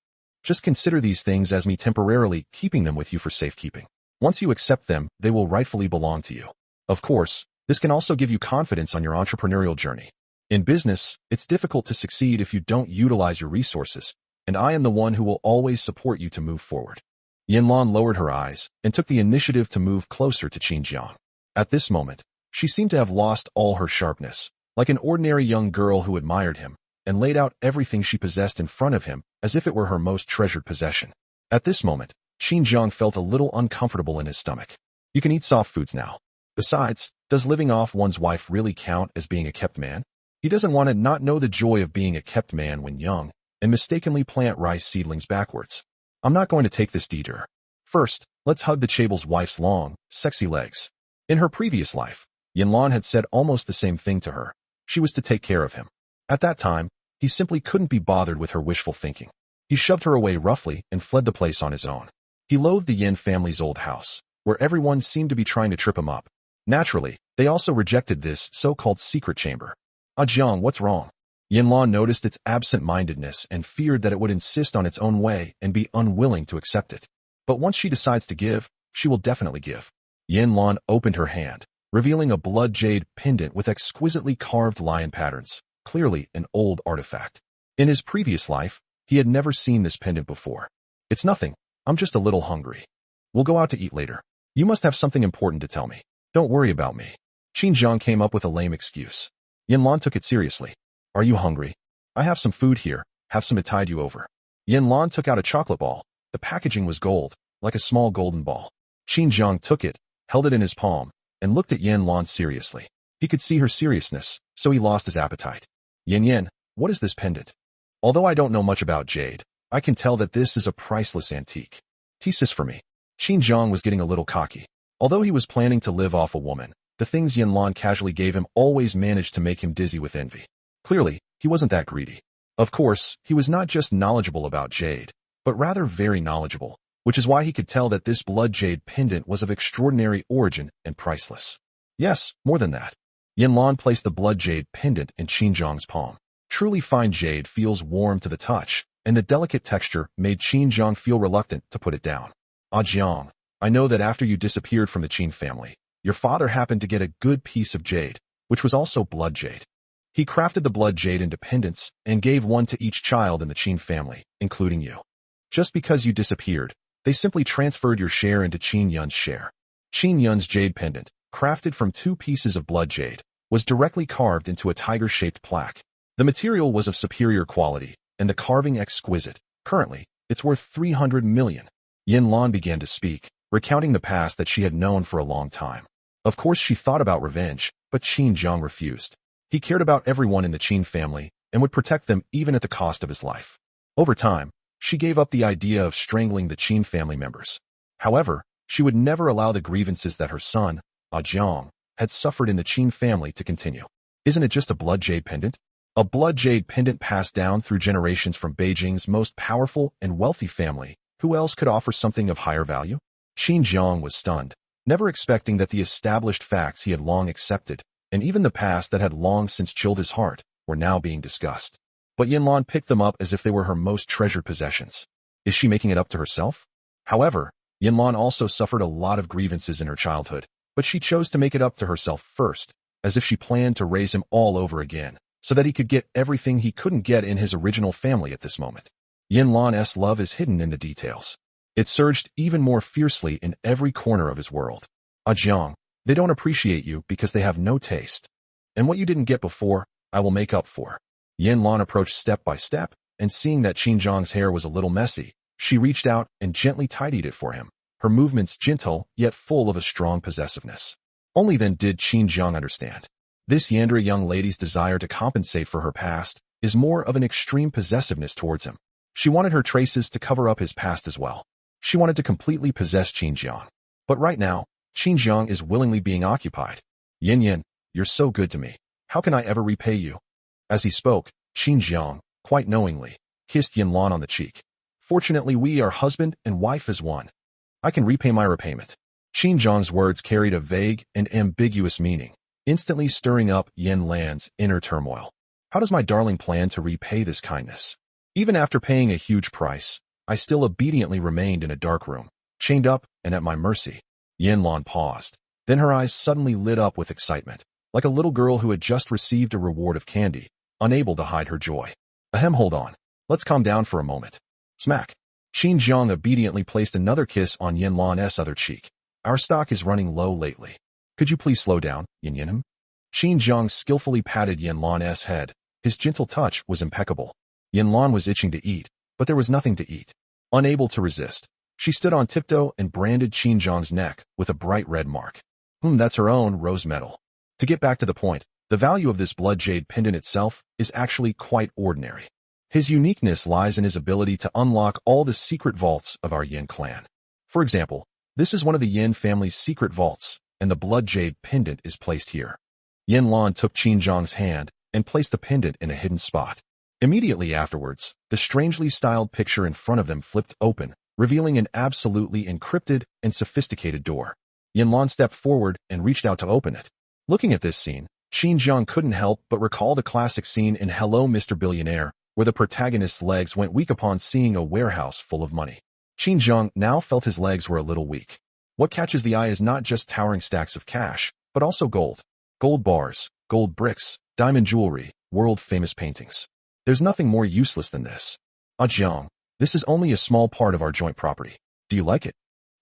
Speaker 2: Just consider these things as me temporarily keeping them with you for safekeeping. Once you accept them, they will rightfully belong to you. Of course, this can also give you confidence on your entrepreneurial journey. In business, it's difficult to succeed if you don't utilize your resources, and I am the one who will always support you to move forward. Yan Luan lowered her eyes and took the initiative to move closer to Qin Jiang. At this moment, she seemed to have lost all her sharpness, like an ordinary young girl who admired him, and laid out everything she possessed in front of him as if it were her most treasured possession. At this moment, Qin Jiang felt a little uncomfortable in his stomach. You can eat soft foods now. Besides, does living off one's wife really count as being a kept man? He doesn't want to not know the joy of being a kept man when young, and mistakenly plant rice seedlings backwards. I'm not going to take this detour. First, let's hug the Chabel's wife's long, sexy legs. In her previous life, Yan Luan had said almost the same thing to her. She was to take care of him. At that time, he simply couldn't be bothered with her wishful thinking. He shoved her away roughly and fled the place on his own. He loathed the Yan family's old house, where everyone seemed to be trying to trip him up. Naturally, they also rejected this so-called secret chamber. Jiang, what's wrong? Yan Luan noticed its absent-mindedness and feared that it would insist on its own way and be unwilling to accept it. But once she decides to give, she will definitely give. Yan Luan opened her hand, revealing a blood jade pendant with exquisitely carved lion patterns, clearly an old artifact. In his previous life, he had never seen this pendant before. It's nothing, I'm just a little hungry. We'll go out to eat later. You must have something important to tell me. Don't worry about me. Qin Jiang came up with a lame excuse. Yan Luan took it seriously. Are you hungry? I have some food here, have some to tide you over. Yan Luan took out a chocolate ball. The packaging was gold, like a small golden ball. Qin Jiang took it, held it in his palm, and looked at Yan Luan seriously. He could see her seriousness, so he lost his appetite. Yan, what is this pendant? Although I don't know much about jade, I can tell that this is a priceless antique. Tease for me. Qin Jiang was getting a little cocky. Although he was planning to live off a woman, the things Yan Luan casually gave him always managed to make him dizzy with envy. Clearly, he wasn't that greedy. Of course, he was not just knowledgeable about jade, but rather very knowledgeable, which is why he could tell that this blood jade pendant was of extraordinary origin and priceless. Yes, more than that. Yan Luan placed the blood jade pendant in Qin Jiang's palm. Truly fine jade feels warm to the touch, and the delicate texture made Qin Jiang feel reluctant to put it down. Jiang, I know that after you disappeared from the Qin family, your father happened to get a good piece of jade, which was also blood jade. He crafted the blood jade into pendants and gave one to each child in the Qin family, including you. Just because you disappeared, they simply transferred your share into Qin Yun's share. Qin Yun's jade pendant, crafted from 2 pieces of blood jade, was directly carved into a tiger-shaped plaque. The material was of superior quality, and the carving exquisite. Currently, it's worth 300 million. Yan Luan began to speak, recounting the past that she had known for a long time. Of course she thought about revenge, but Qin Jiang refused. He cared about everyone in the Qin family and would protect them even at the cost of his life. Over time, she gave up the idea of strangling the Qin family members. However, she would never allow the grievances that her son, Jiang, had suffered in the Qin family to continue. Isn't it just a blood jade pendant? A blood jade pendant passed down through generations from Beijing's most powerful and wealthy family. Who else could offer something of higher value? Qin Jiang was stunned, never expecting that the established facts he had long accepted, and even the past that had long since chilled his heart, were now being discussed. But Yan Luan picked them up as if they were her most treasured possessions. Is she making it up to herself? However, Yan Luan also suffered a lot of grievances in her childhood, but she chose to make it up to herself first, as if she planned to raise him all over again, so that he could get everything he couldn't get in his original family at this moment. Yan Luan's love is hidden in the details. It surged even more fiercely in every corner of his world. Jiang, they don't appreciate you because they have no taste. And what you didn't get before, I will make up for. Yan Luan approached step by step, and seeing that Qin Jiang's hair was a little messy, she reached out and gently tidied it for him, her movements gentle yet full of a strong possessiveness. Only then did Qin Jiang understand. This Yandere young lady's desire to compensate for her past is more of an extreme possessiveness towards him. She wanted her traces to cover up his past as well. She wanted to completely possess Qin Jiang. But right now, Qin Jiang is willingly being occupied. Yan, you're so good to me. How can I ever repay you? As he spoke, Qin Jiang, quite knowingly, kissed Yan Luan on the cheek. Fortunately, we are husband and wife as one. I can repay my repayment. Qin Jiang's words carried a vague and ambiguous meaning, instantly stirring up Yan Luan's inner turmoil. How does my darling plan to repay this kindness? Even after paying a huge price, I still obediently remained in a dark room, chained up and at my mercy. Yan Luan paused. Then her eyes suddenly lit up with excitement, like a little girl who had just received a reward of candy, unable to hide her joy. Ahem, hold on. Let's calm down for a moment. Smack. Qin Jiang obediently placed another kiss on Yan Luan's other cheek. Our stock is running low lately. Could you please slow down, Yin Yinim? Qin Jiang skillfully patted Yan Luan's head. His gentle touch was impeccable. Yan Luan was itching to eat, but there was nothing to eat. Unable to resist, she stood on tiptoe and branded Qin Jiang's neck with a bright red mark. That's her own rose medal. To get back to the point, the value of this blood jade pendant itself is actually quite ordinary. His uniqueness lies in his ability to unlock all the secret vaults of our Yin clan. For example, this is one of the Yin family's secret vaults, and the blood jade pendant is placed here. Yan Luan took Qin Jiang's hand and placed the pendant in a hidden spot. Immediately afterwards, the strangely styled picture in front of them flipped open, revealing an absolutely encrypted and sophisticated door. Yan Luan stepped forward and reached out to open it. Looking at this scene, Qin Jiang couldn't help but recall the classic scene in Hello, Mr. Billionaire, where the protagonist's legs went weak upon seeing a warehouse full of money. Qin Jiang now felt his legs were a little weak. What catches the eye is not just towering stacks of cash, but also gold. Gold bars, gold bricks, diamond jewelry, world-famous paintings. There's nothing more useless than this. Jiang, this is only a small part of our joint property. Do you like it?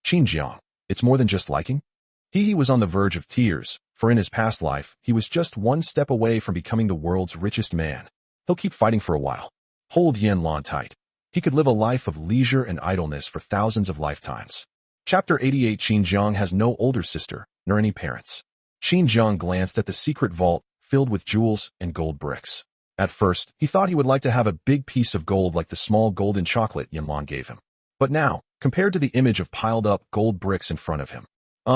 Speaker 2: Qin Jiang, it's more than just liking. He was on the verge of tears, for in his past life, he was just one step away from becoming the world's richest man. He'll keep fighting for a while. Hold Yan Luan tight. He could live a life of leisure and idleness for thousands of lifetimes. Chapter 88. Qin Jiang has no older sister, nor any parents. Qin Jiang glanced at the secret vault, filled with jewels and gold bricks. At first, he thought he would like to have a big piece of gold like the small golden chocolate Yan Luan gave him. But now, compared to the image of piled-up gold bricks in front of him,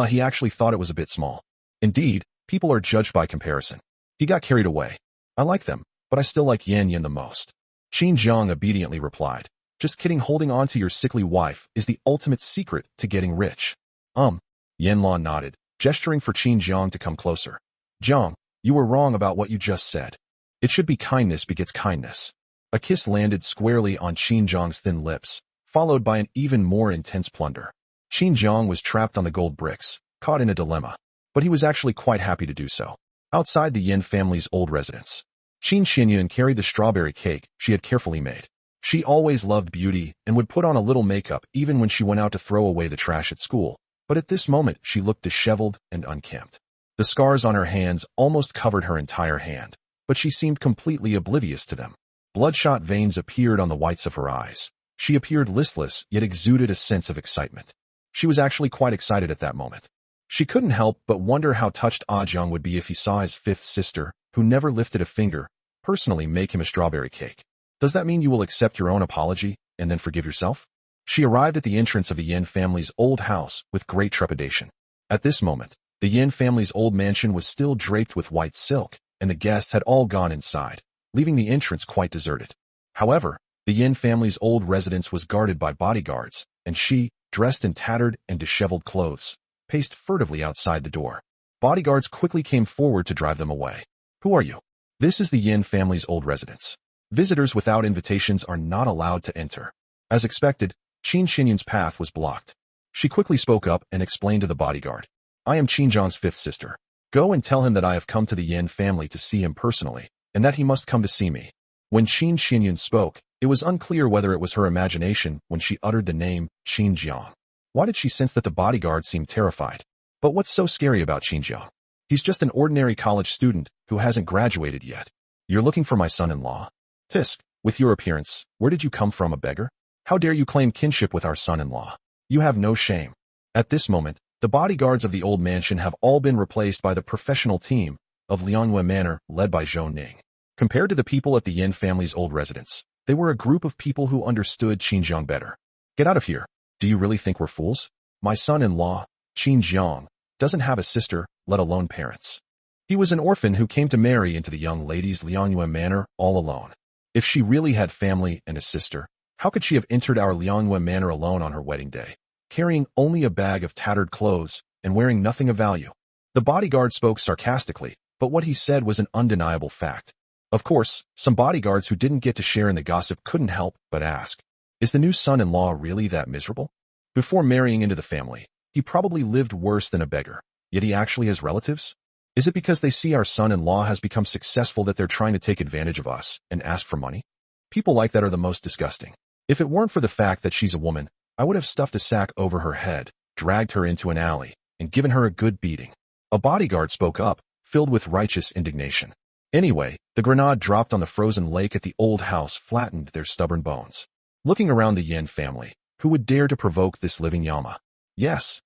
Speaker 2: he actually thought it was a bit small. Indeed, people are judged by comparison. He got carried away. I like them, but I still like Yan Yin the most. Qin Jiang obediently replied, just kidding, holding on to your sickly wife is the ultimate secret to getting rich. Yan Luan nodded, gesturing for Qin Jiang to come closer. Jiang, you were wrong about what you just said. It should be kindness begets kindness. A kiss landed squarely on Qin Jiang's thin lips, followed by an even more intense plunder. Qin Jiang was trapped on the gold bricks, caught in a dilemma, but he was actually quite happy to do so. Outside the Yin family's old residence, Qin Xinyun carried the strawberry cake she had carefully made. She always loved beauty and would put on a little makeup even when she went out to throw away the trash at school, but at this moment she looked disheveled and unkempt. The scars on her hands almost covered her entire hand, but she seemed completely oblivious to them. Bloodshot veins appeared on the whites of her eyes. She appeared listless, yet exuded a sense of excitement. She was actually quite excited at that moment. She couldn't help but wonder how touched Jiang would be if he saw his fifth sister, who never lifted a finger, personally make him a strawberry cake. Does that mean you will accept your own apology, and then forgive yourself? She arrived at the entrance of the Yin family's old house with great trepidation. At this moment, the Yin family's old mansion was still draped with white silk, and the guests had all gone inside, leaving the entrance quite deserted. However, the Yin family's old residence was guarded by bodyguards, and she, dressed in tattered and disheveled clothes, paced furtively outside the door. Bodyguards quickly came forward to drive them away. Who are you? This is the Yin family's old residence. Visitors without invitations are not allowed to enter. As expected, Qin Xinyun's path was blocked. She quickly spoke up and explained to the bodyguard, I am Qin Jiang's fifth sister. Go and tell him that I have come to the Yin family to see him personally, and that he must come to see me. When Qin Xinyun spoke, it was unclear whether it was her imagination when she uttered the name Qin Jiang. Why did she sense that the bodyguard seemed terrified? But what's so scary about Qin Jiang? He's just an ordinary college student who hasn't graduated yet. You're looking for my son-in-law? Tisk, with your appearance, where did you come from, a beggar? How dare you claim kinship with our son-in-law? You have no shame. At this moment, the bodyguards of the old mansion have all been replaced by the professional team of Liangyue Manor led by Zhou Ning. Compared to the people at the Yin family's old residence, they were a group of people who understood Qin Jiang better. Get out of here. Do you really think we're fools? My son-in-law, Qin Jiang, doesn't have a sister, let alone parents. He was an orphan who came to marry into the young lady's Liangyue Manor all alone. If she really had family and a sister, how could she have entered our Liangyue Manor alone on her wedding day, carrying only a bag of tattered clothes and wearing nothing of value? The bodyguard spoke sarcastically, but what he said was an undeniable fact. Of course, some bodyguards who didn't get to share in the gossip couldn't help but ask, Is the new son-in-law really that miserable? Before marrying into the family, he probably lived worse than a beggar, yet he actually has relatives? Is it because they see our son-in-law has become successful that they're trying to take advantage of us and ask for money? People like that are the most disgusting. If it weren't for the fact that she's a woman, I would have stuffed a sack over her head, dragged her into an alley, and given her a good beating. A bodyguard spoke up, filled with righteous indignation. Anyway, the grenade dropped on the frozen lake at the old house flattened their stubborn bones. Looking around the Yan family, who would dare to provoke this living Yama? Yes,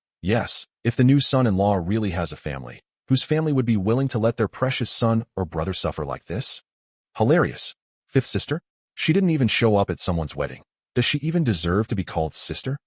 Speaker 2: if the new son-in-law really has a family, whose family would be willing to let their precious son or brother suffer like this? Hilarious. Fifth sister? She didn't even show up at someone's wedding. Does she even deserve to be called sister?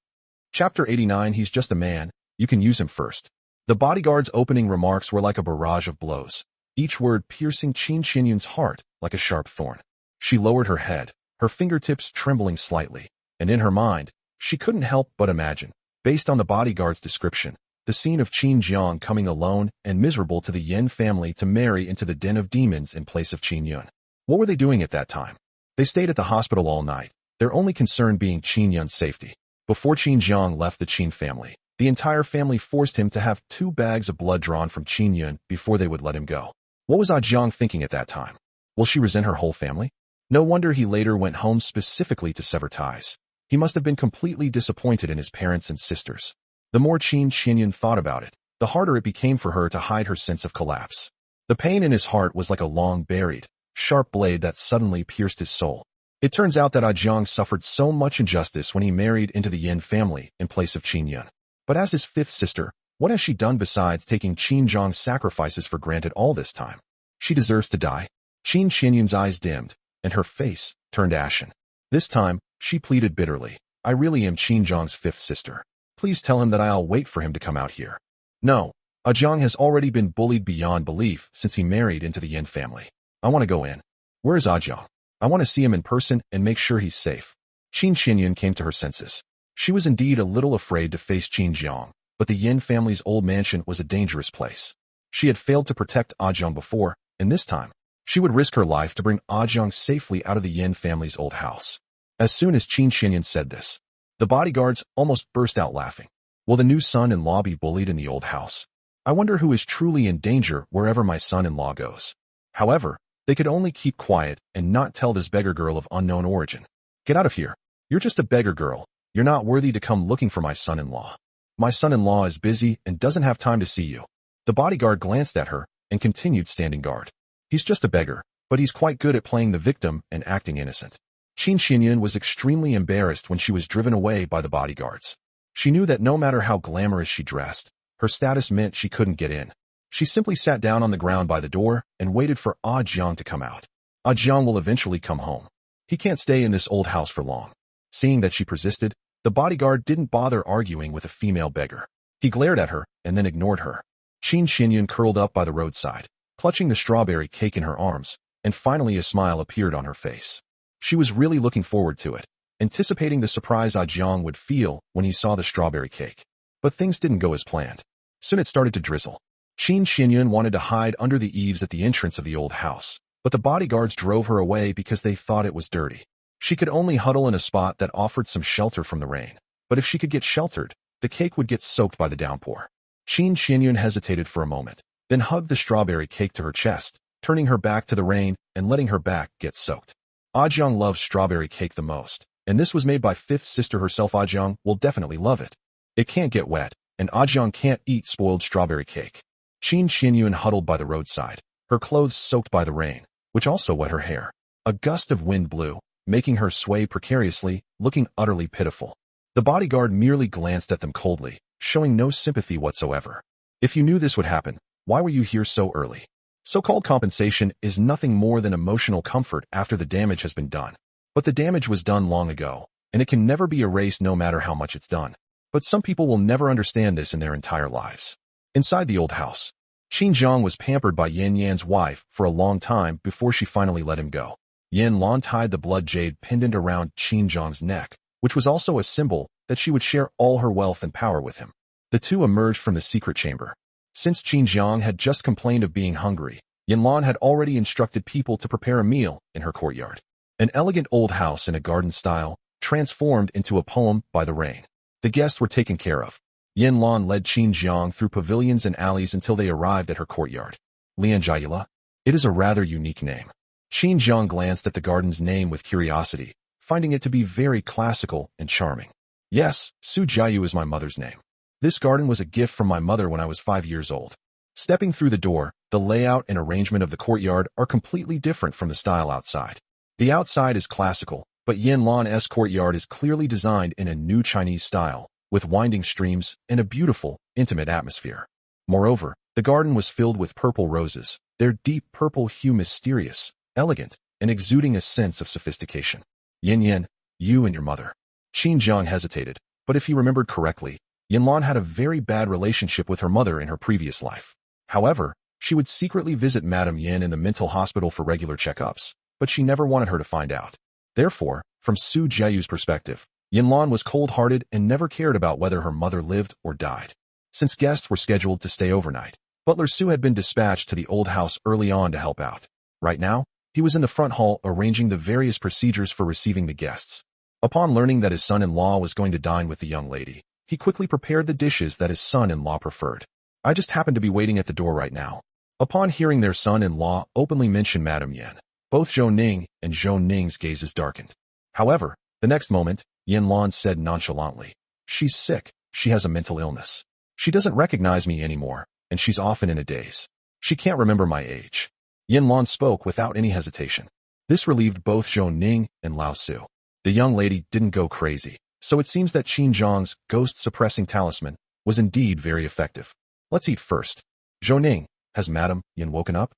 Speaker 2: Chapter 89. He's just a man. You can use him first. The bodyguard's opening remarks were like a barrage of blows, each word piercing Qin Xinyun's heart like a sharp thorn. She lowered her head, her fingertips trembling slightly, and in her mind, she couldn't help but imagine, based on the bodyguard's description, the scene of Qin Jiang coming alone and miserable to the Yan family to marry into the den of demons in place of Qin Yun. What were they doing at that time? They stayed at the hospital all night, their only concern being Qin Yun's safety. Before Qin Jiang left the Qin family, the entire family forced him to have 2 bags of blood drawn from Qin Yun before they would let him go. What was Jiang thinking at that time? Will she resent her whole family? No wonder he later went home specifically to sever ties. He must have been completely disappointed in his parents and sisters. The more Qin Xinyun thought about it, the harder it became for her to hide her sense of collapse. The pain in his heart was like a long buried, sharp blade that suddenly pierced his soul. It turns out that Jiang suffered so much injustice when he married into the Yan family in place of Qin Yun. But as his 5th sister, what has she done besides taking Qin Jiang's sacrifices for granted all this time? She deserves to die. Qin Xinyun's eyes dimmed, and her face turned ashen. This time, she pleaded bitterly, I really am Qin Jiang's 5th sister. Please tell him that I'll wait for him to come out here. No, Jiang has already been bullied beyond belief since he married into the Yan family. I want to go in. Where is Jiang? I want to see him in person and make sure he's safe. Qin Xinyun came to her senses. She was indeed a little afraid to face Qin Jiang, but the Yan family's old mansion was a dangerous place. She had failed to protect Jiang before, and this time, she would risk her life to bring Jiang safely out of the Yan family's old house. As soon as Qin Xinyun said this, the bodyguards almost burst out laughing. Will the new son-in-law be bullied in the old house? I wonder who is truly in danger wherever my son-in-law goes. However, they could only keep quiet and not tell this beggar girl of unknown origin. Get out of here. You're just a beggar girl. You're not worthy to come looking for my son-in-law. My son-in-law is busy and doesn't have time to see you. The bodyguard glanced at her and continued standing guard. He's just a beggar, but he's quite good at playing the victim and acting innocent. Qin Xinyun was extremely embarrassed when she was driven away by the bodyguards. She knew that no matter how glamorous she dressed, her status meant she couldn't get in. She simply sat down on the ground by the door and waited for Jiang to come out. Jiang will eventually come home. He can't stay in this old house for long. Seeing that she persisted, the bodyguard didn't bother arguing with a female beggar. He glared at her and then ignored her. Qin Xinyun curled up by the roadside, clutching the strawberry cake in her arms, and finally a smile appeared on her face. She was really looking forward to it, anticipating the surprise Jiang would feel when he saw the strawberry cake. But things didn't go as planned. Soon it started to drizzle. Qin Xinyun wanted to hide under the eaves at the entrance of the old house, but the bodyguards drove her away because they thought it was dirty. She could only huddle in a spot that offered some shelter from the rain, but if she could get sheltered, the cake would get soaked by the downpour. Qin Xinyun hesitated for a moment, then hugged the strawberry cake to her chest, turning her back to the rain and letting her back get soaked. Jiang loves strawberry cake the most, and this was made by 5th sister herself. Jiang will definitely love it. It can't get wet, and Jiang can't eat spoiled strawberry cake. Qin Xinyun huddled by the roadside, her clothes soaked by the rain, which also wet her hair. A gust of wind blew, making her sway precariously, looking utterly pitiful. The bodyguard merely glanced at them coldly, showing no sympathy whatsoever. If you knew this would happen, why were you here so early? So-called compensation is nothing more than emotional comfort after the damage has been done. But the damage was done long ago, and it can never be erased no matter how much it's done. But some people will never understand this in their entire lives. Inside the old house, Qin Jiang was pampered by Yan Yan's wife for a long time before she finally let him go. Yan Luan tied the blood jade pendant around Qin Jiang's neck, which was also a symbol that she would share all her wealth and power with him. The two emerged from the secret chamber. Since Qin Jiang had just complained of being hungry, Yan Luan had already instructed people to prepare a meal in her courtyard. An elegant old house in a garden style, transformed into a poem by the rain. The guests were taken care of. Yan Luan led Qin Jiang through pavilions and alleys until they arrived at her courtyard. Lianjiala? It is a rather unique name. Qin Jiang glanced at the garden's name with curiosity, finding it to be very classical and charming. Yes, Su Jiayu is my mother's name. This garden was a gift from my mother when I was 5 years old. Stepping through the door, the layout and arrangement of the courtyard are completely different from the style outside. The outside is classical, but Yan Luan's courtyard is clearly designed in a new Chinese style, with winding streams and a beautiful, intimate atmosphere. Moreover, the garden was filled with purple roses, their deep purple hue mysterious, elegant, and exuding a sense of sophistication. Yan, you and your mother. Qin Jiang hesitated, but if he remembered correctly, Yan Luan had a very bad relationship with her mother in her previous life. However, she would secretly visit Madame Yan in the mental hospital for regular checkups, but she never wanted her to find out. Therefore, from Su Jiayu's perspective, Yan Luan was cold-hearted and never cared about whether her mother lived or died. Since guests were scheduled to stay overnight, Butler Su had been dispatched to the old house early on to help out. Right now, he was in the front hall arranging the various procedures for receiving the guests. Upon learning that his son-in-law was going to dine with the young lady, he quickly prepared the dishes that his son-in-law preferred. I just happened to be waiting at the door right now. Upon hearing their son-in-law openly mention Madame Yan, both Zhou Ning and Zhou Ning's gazes darkened. However, the next moment, Yan Luan said nonchalantly, "She's sick, she has a mental illness. She doesn't recognize me anymore, and she's often in a daze. She can't remember my age." Yan Luan spoke without any hesitation. This relieved both Zhou Ning and Lao Su. The young lady didn't go crazy, so it seems that Qin Jiang's ghost-suppressing talisman was indeed very effective. Let's eat first. Zhou Ning, has Madame Yan woken up?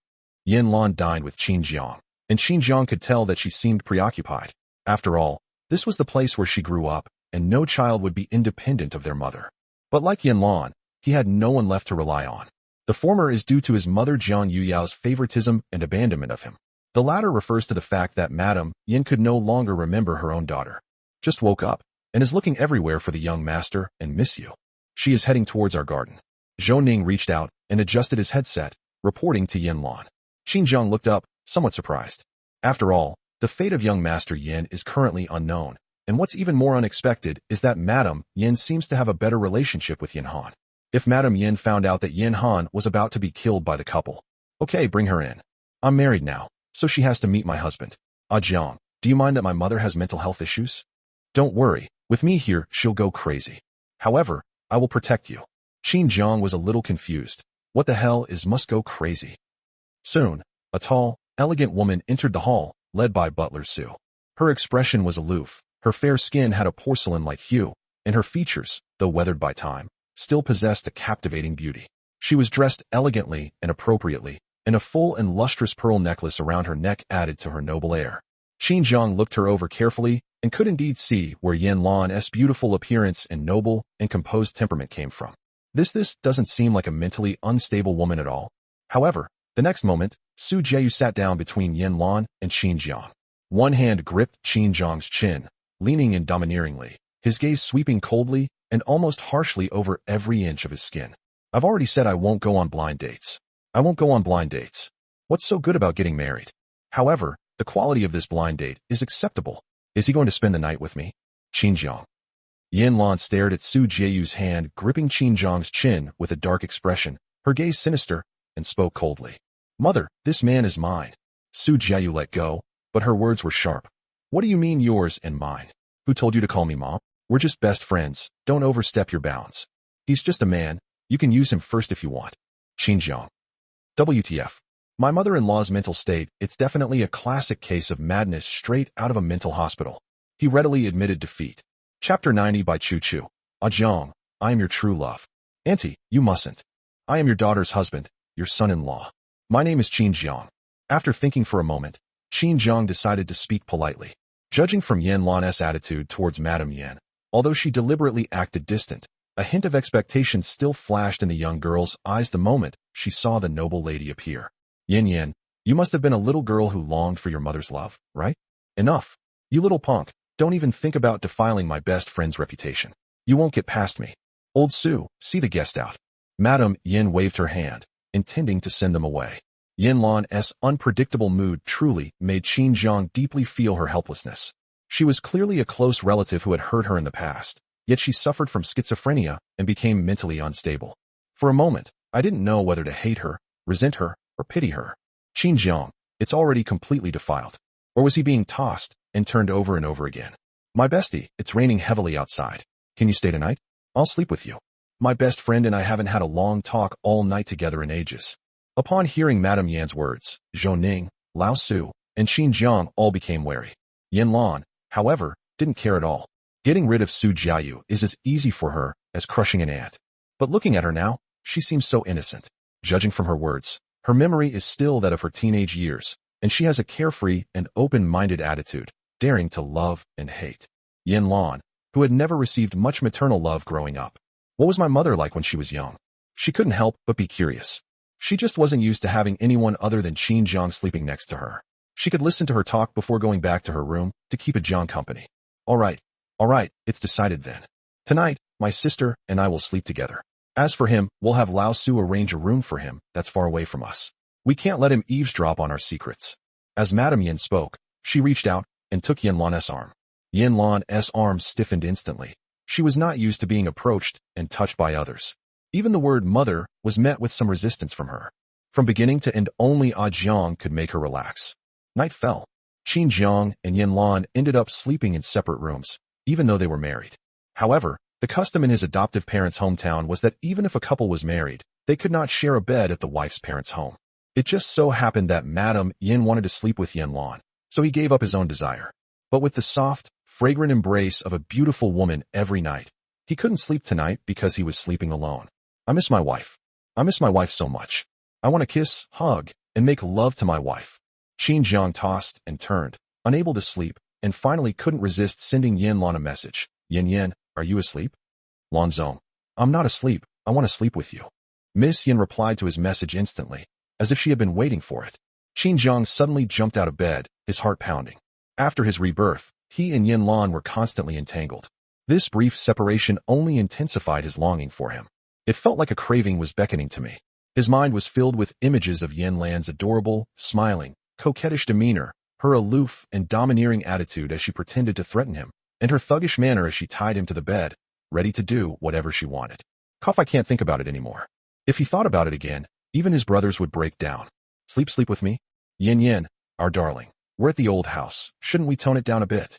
Speaker 2: Yan Luan dined with Qin Jiang, and Qin Jiang could tell that she seemed preoccupied. After all, this was the place where she grew up, and no child would be independent of their mother. But like Yan Luan, he had no one left to rely on. The former is due to his mother Jiang Yuyao's favoritism and abandonment of him. The latter refers to the fact that Madame Yan could no longer remember her own daughter. Just woke up, and is looking everywhere for the young master and miss you. She is heading towards our garden. Zhou Ning reached out and adjusted his headset, reporting to Yan Luan. Qin Jiang looked up, somewhat surprised. After all, the fate of young Master Yan is currently unknown, and what's even more unexpected is that Madame Yan seems to have a better relationship with Yan Han. If Madame Yan found out that Yan Han was about to be killed by the couple. Okay, bring her in. I'm married now, so she has to meet my husband. Ah Jiang, do you mind that my mother has mental health issues? Don't worry, with me here, she'll go crazy. However, I will protect you. Qin Jiang was a little confused. What the hell is must go crazy? Soon, a tall, elegant woman entered the hall, led by Butler Su. Her expression was aloof, her fair skin had a porcelain-like hue, and her features, though weathered by time, still possessed a captivating beauty. She was dressed elegantly and appropriately, and a full and lustrous pearl necklace around her neck added to her noble air. Qin Jiang looked her over carefully, and could indeed see where Yan Luan's beautiful appearance and noble and composed temperament came from. This doesn't seem like a mentally unstable woman at all. However, the next moment, Su Jiayu sat down between Yan Luan and Qin Jiang. One hand gripped Qin Jiang's chin, leaning in domineeringly, his gaze sweeping coldly and almost harshly over every inch of his skin. I've already said I won't go on blind dates. I won't go on blind dates. What's so good about getting married? However, the quality of this blind date is acceptable. Is he going to spend the night with me? Qin Jiang. Yan Luan stared at Su Jiayu's hand gripping Qin Jiang's chin with a dark expression, her gaze sinister, and spoke coldly. Mother, this man is mine. Su Jiayu let go, but her words were sharp. What do you mean yours and mine? Who told you to call me mom? We're just best friends, don't overstep your bounds. He's just a man, you can use him first if you want. Qin Jiang. WTF. My mother-in-law's mental state, it's definitely a classic case of madness straight out of a mental hospital. He readily admitted defeat. Chapter 90 by Chu Chu. Ah Jiang, I am your true love. Auntie, you mustn't. I am your daughter's husband, your son-in-law. My name is Qin Jiang. After thinking for a moment, Qin Jiang decided to speak politely. Judging from Yan Luan's attitude towards Madame Yan, although she deliberately acted distant, a hint of expectation still flashed in the young girl's eyes the moment she saw the noble lady appear. Yan, you must have been a little girl who longed for your mother's love, right? Enough. You little punk, don't even think about defiling my best friend's reputation. You won't get past me. Old Su, see the guest out. Madame Yan waved her hand, intending to send them away. Yan Luan's unpredictable mood truly made Qin Jiang deeply feel her helplessness. She was clearly a close relative who had hurt her in the past, yet she suffered from schizophrenia and became mentally unstable. For a moment, I didn't know whether to hate her, resent her, or pity her. Xinjiang, it's already completely defiled. Or was he being tossed and turned over and over again? My bestie, it's raining heavily outside. Can you stay tonight? I'll sleep with you. My best friend and I haven't had a long talk all night together in ages. Upon hearing Madame Yan's words, Zhou Ning, Lao Su, and Xinjiang all became wary. Yan Luan, however, didn't care at all. Getting rid of Su Jiayu is as easy for her as crushing an ant. But looking at her now, she seems so innocent. Judging from her words, her memory is still that of her teenage years, and she has a carefree and open-minded attitude, daring to love and hate. Yan Luan, who had never received much maternal love growing up. What was my mother like when she was young? She couldn't help but be curious. She just wasn't used to having anyone other than Xinjiang sleeping next to her. She could listen to her talk before going back to her room to keep a Jiang company. All right, it's decided then. Tonight, my sister and I will sleep together. As for him, we'll have Lao Su arrange a room for him that's far away from us. We can't let him eavesdrop on our secrets. As Madame Yan spoke, she reached out and took Yan Luan's arm. Yan Luan's arm stiffened instantly. She was not used to being approached and touched by others. Even the word mother was met with some resistance from her. From beginning to end, only Ah Jiang could make her relax. Night fell. Xinjiang and Yan Luan ended up sleeping in separate rooms, even though they were married. However, the custom in his adoptive parents' hometown was that even if a couple was married, they could not share a bed at the wife's parents' home. It just so happened that Madame Yan wanted to sleep with Yan Luan, so he gave up his own desire. But with the soft, fragrant embrace of a beautiful woman every night, he couldn't sleep tonight because he was sleeping alone. I miss my wife. I miss my wife so much. I want to kiss, hug, and make love to my wife. Xinjiang tossed and turned, unable to sleep, and finally couldn't resist sending Yan Luan a message. Yan, are you asleep? Luanzong, I'm not asleep. I want to sleep with you. Miss Yan replied to his message instantly, as if she had been waiting for it. Xinjiang suddenly jumped out of bed, his heart pounding. After his rebirth, he and Yan Luan were constantly entangled. This brief separation only intensified his longing for him. It felt like a craving was beckoning to me. His mind was filled with images of Yan Luan's adorable, smiling, coquettish demeanor, her aloof and domineering attitude as she pretended to threaten him, and her thuggish manner as she tied him to the bed, ready to do whatever she wanted. I can't think about it anymore. If he thought about it again, even his brothers would break down. Sleep with me? Yan, our darling. We're at the old house. Shouldn't we tone it down a bit?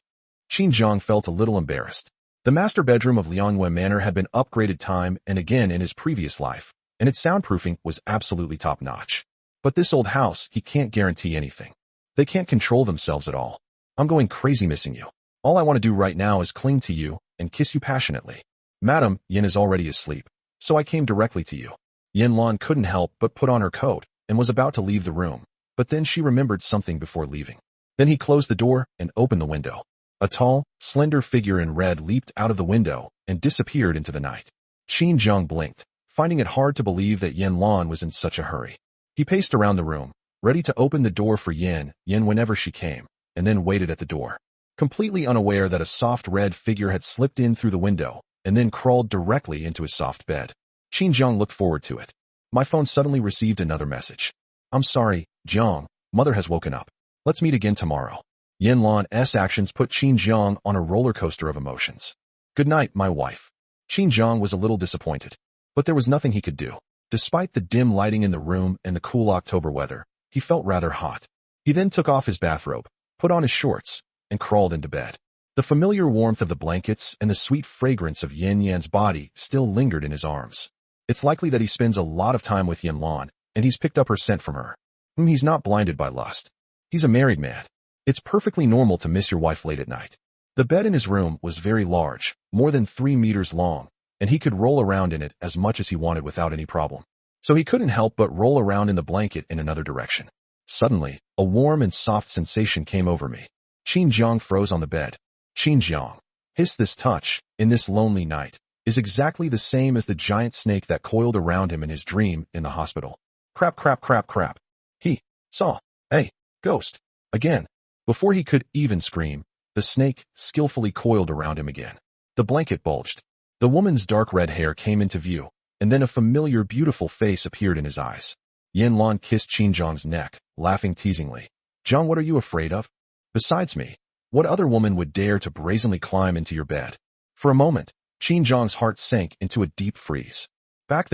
Speaker 2: Xinjiang felt a little embarrassed. The master bedroom of Lianghua Manor had been upgraded time and again in his previous life, and its soundproofing was absolutely top-notch. But this old house, he can't guarantee anything. They can't control themselves at all. I'm going crazy missing you. All I want to do right now is cling to you and kiss you passionately. Madam Yan is already asleep, so I came directly to you. Yan Luan couldn't help but put on her coat and was about to leave the room, but then she remembered something before leaving. Then he closed the door and opened the window. A tall, slender figure in red leaped out of the window and disappeared into the night. Xinjiang blinked, finding it hard to believe that Yan Luan was in such a hurry. He paced around the room, ready to open the door for Yan whenever she came, and then waited at the door, completely unaware that a soft red figure had slipped in through the window and then crawled directly into his soft bed. Xinjiang looked forward to it. My phone suddenly received another message. I'm sorry, Jiang, mother has woken up. Let's meet again tomorrow. Yan Luan's actions put Xinjiang on a roller coaster of emotions. Good night, my wife. Xinjiang was a little disappointed, but there was nothing he could do. Despite the dim lighting in the room and the cool October weather, he felt rather hot. He then took off his bathrobe, put on his shorts, and crawled into bed. The familiar warmth of the blankets and the sweet fragrance of Yan's body still lingered in his arms. It's likely that he spends a lot of time with Yan Luan, and he's picked up her scent from her. He's not blinded by lust. He's a married man. It's perfectly normal to miss your wife late at night. The bed in his room was very large, more than 3 meters long, and he could roll around in it as much as he wanted without any problem. So he couldn't help but roll around in the blanket in another direction. Suddenly, a warm and soft sensation came over me. Xinjiang froze on the bed. Xinjiang, this touch, in this lonely night, is exactly the same as the giant snake that coiled around him in his dream in the hospital. Crap. He saw a ghost. Again. Before he could even scream, the snake skillfully coiled around him again. The blanket bulged. The woman's dark red hair came into view, and then a familiar, beautiful face appeared in his eyes. Yan Luan kissed Xinjiang's neck, laughing teasingly. Jiang, what are you afraid of? Besides me, What other woman would dare to brazenly climb into your bed? For a moment, Qin Zhang's heart sank into a deep freeze. Back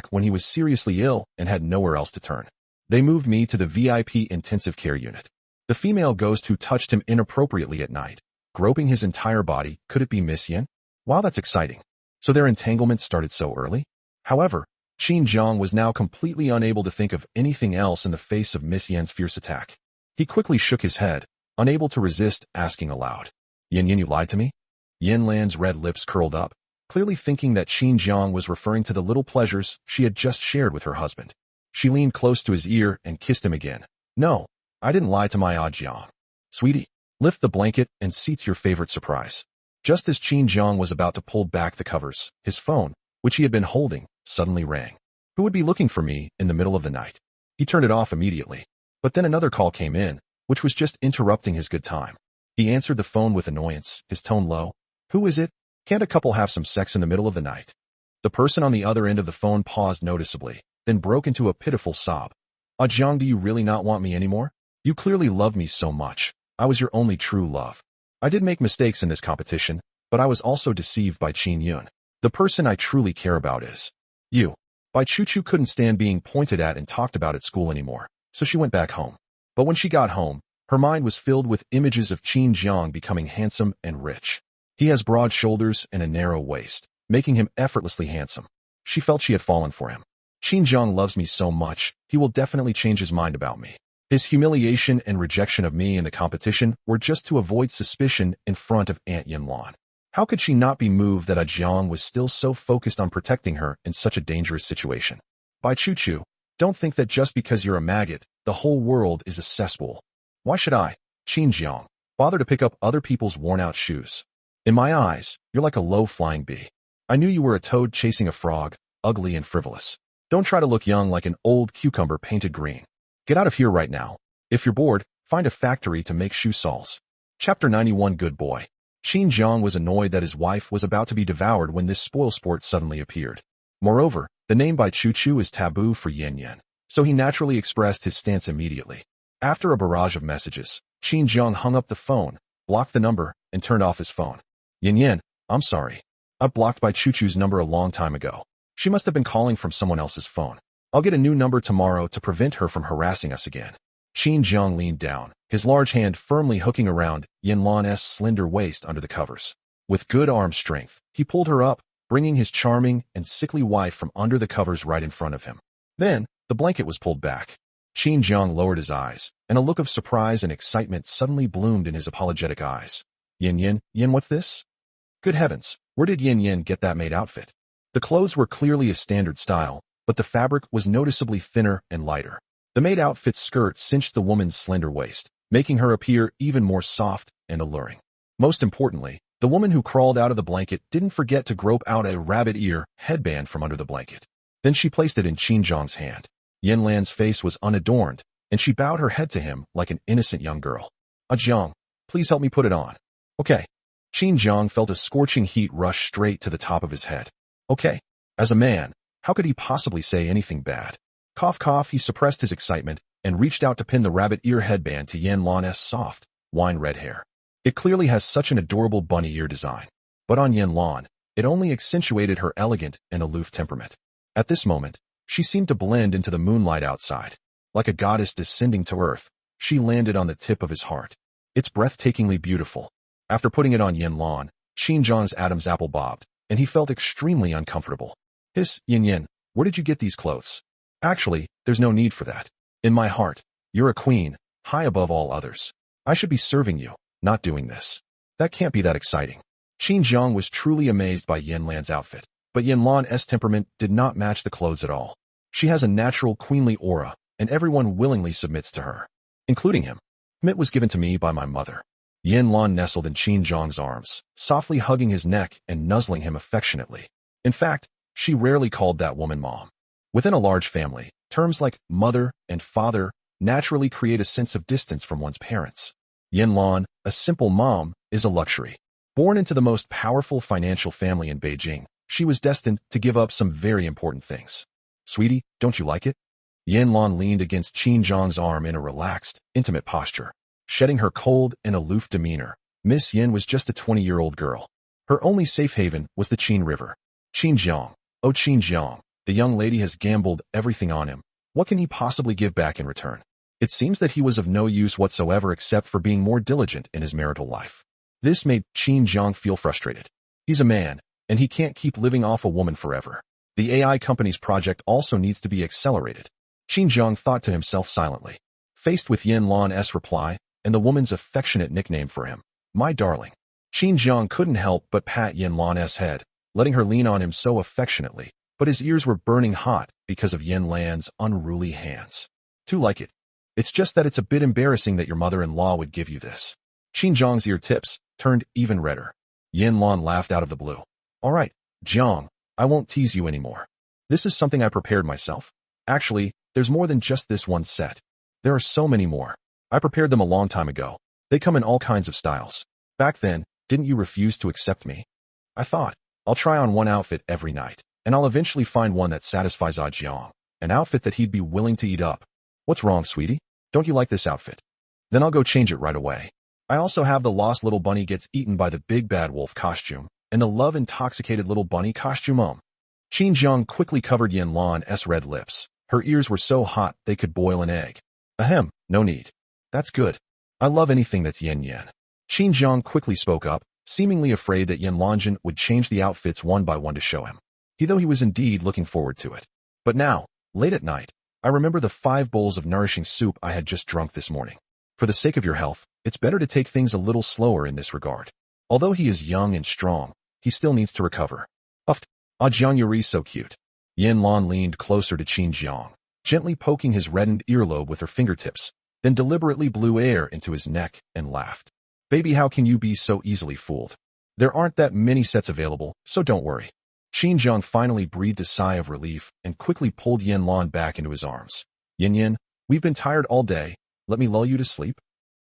Speaker 2: when he was seriously ill and had nowhere else to turn. They moved me to the VIP intensive care unit. The female ghost who touched him inappropriately at night, groping his entire body, could it be Miss Yan? Wow, that's exciting. So their entanglement started so early? However, Qin Zhang was now completely unable to think of anything else in the face of Miss Yan's fierce attack. He quickly shook his head, unable to resist asking aloud. Yan, you lied to me? Yan Lan's red lips curled up, clearly thinking that Qin Zhang was referring to the little pleasures she had just shared with her husband. She leaned close to his ear and kissed him again. No, I didn't lie to my Zhang. Sweetie, lift the blanket and seat's your favorite surprise. Just as Qin Zhang was about to pull back the covers, his phone, which he had been holding, suddenly rang. Who would be looking for me in the middle of the night? He turned it off immediately. But then another call came in, which was just interrupting his good time. He answered the phone with annoyance, his tone low. Who is it? Can't a couple have some sex in the middle of the night? The person on the other end of the phone paused noticeably, then broke into a pitiful sob. Zhang, do you really not want me anymore? You clearly love me so much. I was your only true love. I did make mistakes in this competition, but I was also deceived by Qin Yun. The person I truly care about is you. Bai Chu couldn't stand being pointed at and talked about at school anymore, so she went back home. But when she got home, her mind was filled with images of Qin Zhang becoming handsome and rich. He has broad shoulders and a narrow waist, making him effortlessly handsome. She felt she had fallen for him. Qin Zhang loves me so much, he will definitely change his mind about me. His humiliation and rejection of me in the competition were just to avoid suspicion in front of Aunt Yan Luan. How could she not be moved that Zhang was still so focused on protecting her in such a dangerous situation? Bai Chu, don't think that just because you're a maggot, the whole world is a cesspool. Why should I, Qin Zhang, bother to pick up other people's worn-out shoes? In my eyes, you're like a low-flying bee. I knew you were a toad chasing a frog, ugly and frivolous. Don't try to look young like an old cucumber painted green. Get out of here right now. If you're bored, find a factory to make shoe soles. Chapter 91 Good Boy. Qin Zhang was annoyed that his wife was about to be devoured when this spoilsport suddenly appeared. Moreover, the name Bai Chu is taboo for Yan, so he naturally expressed his stance immediately. After a barrage of messages, Qin Zhang hung up the phone, blocked the number, and turned off his phone. Yan, I'm sorry. I blocked Bai Chu's number a long time ago. She must have been calling from someone else's phone. I'll get a new number tomorrow to prevent her from harassing us again. Qin Zhang leaned down, his large hand firmly hooking around Yan Luan's slender waist under the covers. With good arm strength, he pulled her up, bringing his charming and sickly wife from under the covers right in front of him. Then, the blanket was pulled back. Qin Zhang lowered his eyes, and a look of surprise and excitement suddenly bloomed in his apologetic eyes. Yan, what's this? Good heavens, where did Yan get that maid outfit? The clothes were clearly a standard style, but the fabric was noticeably thinner and lighter. The maid outfit's skirt cinched the woman's slender waist, making her appear even more soft and alluring. Most importantly, the woman who crawled out of the blanket didn't forget to grope out a rabbit ear headband from under the blanket. Then she placed it in Qin Zhang's hand. Yan Lan's face was unadorned, and she bowed her head to him like an innocent young girl. Zhang, please help me put it on. Okay. Qin Zhang felt a scorching heat rush straight to the top of his head. Okay. As a man, how could he possibly say anything bad? Cough cough, he suppressed his excitement and reached out to pin the rabbit ear headband to Yan Luan's soft, wine-red hair. It clearly has such an adorable bunny ear design. But on Yan Luan, it only accentuated her elegant and aloof temperament. At this moment, she seemed to blend into the moonlight outside. Like a goddess descending to earth, she landed on the tip of his heart. It's breathtakingly beautiful. After putting it on Yan Luan, Qin Zhang's Adam's apple bobbed, and he felt extremely uncomfortable. Hiss, Yan, where did you get these clothes? Actually, there's no need for that. In my heart, you're a queen, high above all others. I should be serving you, not doing this. That can't be that exciting. Qin Zhang was truly amazed by Yan Lan's outfit, but Yan Luan's temperament did not match the clothes at all. She has a natural queenly aura, and everyone willingly submits to her, including him. Commit was given to me by my mother. Yan Luan nestled in Qin Zhang's arms, softly hugging his neck and nuzzling him affectionately. In fact, she rarely called that woman mom. Within a large family, terms like mother and father naturally create a sense of distance from one's parents. Yan Luan, a simple mom, is a luxury. Born into the most powerful financial family in Beijing, she was destined to give up some very important things. Sweetie, don't you like it? Yan Luan leaned against Qin Zhang's arm in a relaxed, intimate posture. Shedding her cold and aloof demeanor, Miss Yin was just a 20-year-old girl. Her only safe haven was the Qin River. Qinjiang. Oh Qinjiang, the young lady has gambled everything on him. What can he possibly give back in return? It seems that he was of no use whatsoever except for being more diligent in his marital life. This made Qinjiang feel frustrated. He's a man, and he can't keep living off a woman forever. The AI company's project also needs to be accelerated. Qinjiang thought to himself silently. Faced with Yan Luan's reply, and the woman's affectionate nickname for him, my darling, Qinjiang couldn't help but pat Yan Luan's head, letting her lean on him so affectionately, but his ears were burning hot because of Yan Luan's unruly hands. Too like it. It's just that it's a bit embarrassing that your mother-in-law would give you this. Qinjiang's ear tips turned even redder. Yan Luan laughed out of the blue. All right, Jiang, I won't tease you anymore. This is something I prepared myself. Actually, there's more than just this one set. There are so many more. I prepared them a long time ago. They come in all kinds of styles. Back then, didn't you refuse to accept me? I thought, I'll try on one outfit every night, and I'll eventually find one that satisfies Jiang, an outfit that he'd be willing to eat up. What's wrong, sweetie? Don't you like this outfit? Then I'll go change it right away. I also have the lost little bunny gets eaten by the big bad wolf costume, and the love-intoxicated little bunny costume. Qinjiang quickly covered Yan Luan's red lips. Her ears were so hot they could boil an egg. Ahem, no need. That's good. I love anything that's yin-yin. Qinjiang quickly spoke up, seemingly afraid that Yan Luan would change the outfits one by one to show him. Though he was indeed looking forward to it. But now, late at night, I remember the 5 bowls of nourishing soup I had just drunk this morning. For the sake of your health, it's better to take things a little slower in this regard. Although he is young and strong, he still needs to recover. Uffed. Jiang, you're so cute. Yan Luan leaned closer to Qinjiang, gently poking his reddened earlobe with her fingertips, then deliberately blew air into his neck and laughed. Baby, how can you be so easily fooled? There aren't that many sets available, so don't worry. Qinjiang finally breathed a sigh of relief and quickly pulled Yan Luan back into his arms. Yin, we've been tired all day. Let me lull you to sleep.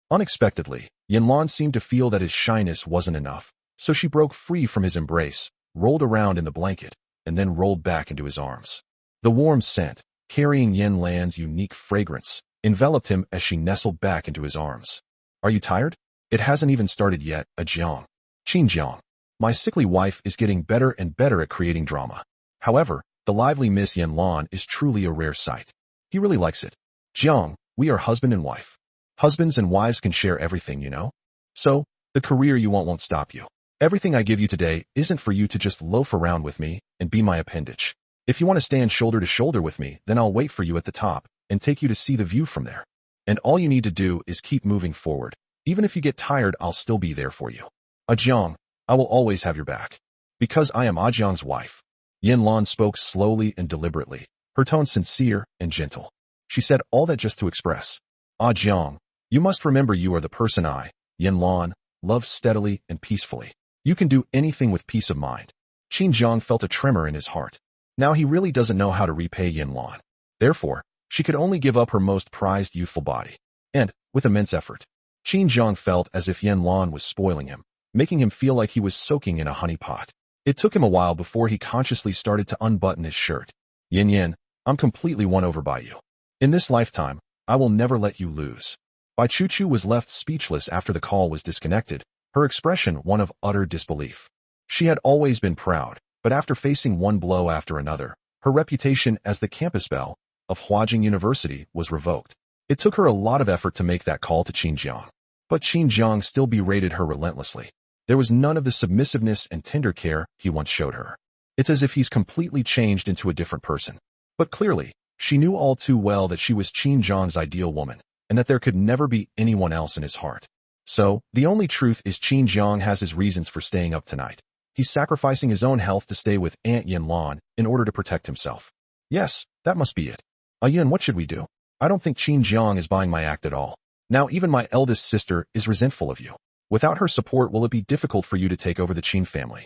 Speaker 2: Unexpectedly, Yan Luan seemed to feel that his shyness wasn't enough, so she broke free from his embrace, rolled around in the blanket, and then rolled back into his arms. The warm scent, carrying Yan Luan's unique fragrance, enveloped him as she nestled back into his arms. Are you tired? It hasn't even started yet, Jiang. Qinjiang. My sickly wife is getting better and better at creating drama. However, the lively Miss Yan Luan is truly a rare sight. He really likes it. Jiang, we are husband and wife. Husbands and wives can share everything, you know? So, the career you want won't stop you. Everything I give you today isn't for you to just loaf around with me and be my appendage. If you want to stand shoulder to shoulder with me, then I'll wait for you at the top and take you to see the view from there. And all you need to do is keep moving forward. Even if you get tired, I'll still be there for you. Jiang, I will always have your back. Because I am Jiang's wife. Yan Luan spoke slowly and deliberately, her tone sincere and gentle. She said all that just to express. Jiang, you must remember you are the person I, Yan Luan, love steadily and peacefully. You can do anything with peace of mind. Qinjiang felt a tremor in his heart. Now he really doesn't know how to repay Yan Luan. Therefore, she could only give up her most prized youthful body. And, with immense effort, Qinjiang felt as if Yan Luan was spoiling him, making him feel like he was soaking in a honey pot. It took him a while before he consciously started to unbutton his shirt. Yin, I'm completely won over by you. In this lifetime, I will never let you lose. Bai Chuchu was left speechless after the call was disconnected, her expression one of utter disbelief. She had always been proud, but after facing one blow after another, her reputation as the campus belle of Huajing University was revoked. It took her a lot of effort to make that call to Qinjiang. But Qinjiang still berated her relentlessly. There was none of the submissiveness and tender care he once showed her. It's as if he's completely changed into a different person. But clearly, she knew all too well that she was Qinjiang's ideal woman, and that there could never be anyone else in his heart. So, the only truth is Qinjiang has his reasons for staying up tonight. He's sacrificing his own health to stay with Aunt Yan Luan in order to protect himself. Yes, that must be it. Yin, what should we do? I don't think Qinjiang is buying my act at all. Now even my eldest sister is resentful of you. Without her support, will it be difficult for you to take over the Qin family?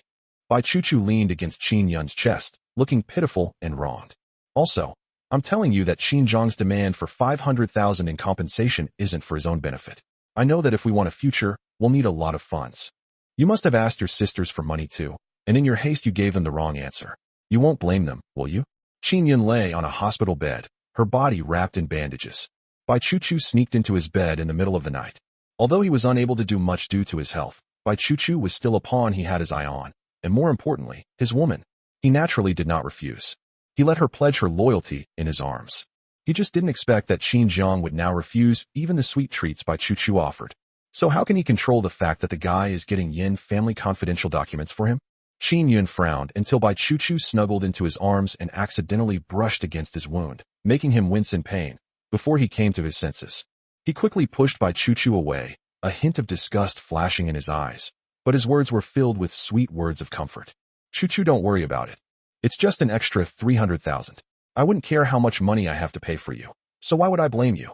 Speaker 2: Bai Chuchu leaned against Qin Yun's chest, looking pitiful and wronged. Also, I'm telling you that Qinjiang's demand for 500,000 in compensation isn't for his own benefit. I know that if we want a future, we'll need a lot of funds. You must have asked your sisters for money too, and in your haste you gave them the wrong answer. You won't blame them, will you? Qin Yun lay on a hospital bed, her body wrapped in bandages. Bai Chuchu sneaked into his bed in the middle of the night. Although he was unable to do much due to his health, Bai Chuchu was still a pawn he had his eye on, and more importantly, his woman. He naturally did not refuse. He let her pledge her loyalty in his arms. He just didn't expect that Qin Jiang would now refuse even the sweet treats Bai Chuchu offered. So how can he control the fact that the guy is getting Yin family confidential documents for him? Qin Yun frowned until Bai Chuchu snuggled into his arms and accidentally brushed against his wound, making him wince in pain, before he came to his senses. He quickly pushed Bai Chuchu away, a hint of disgust flashing in his eyes, but his words were filled with sweet words of comfort. Chuchu, don't worry about it. It's just an extra 300,000. I wouldn't care how much money I have to pay for you, so why would I blame you?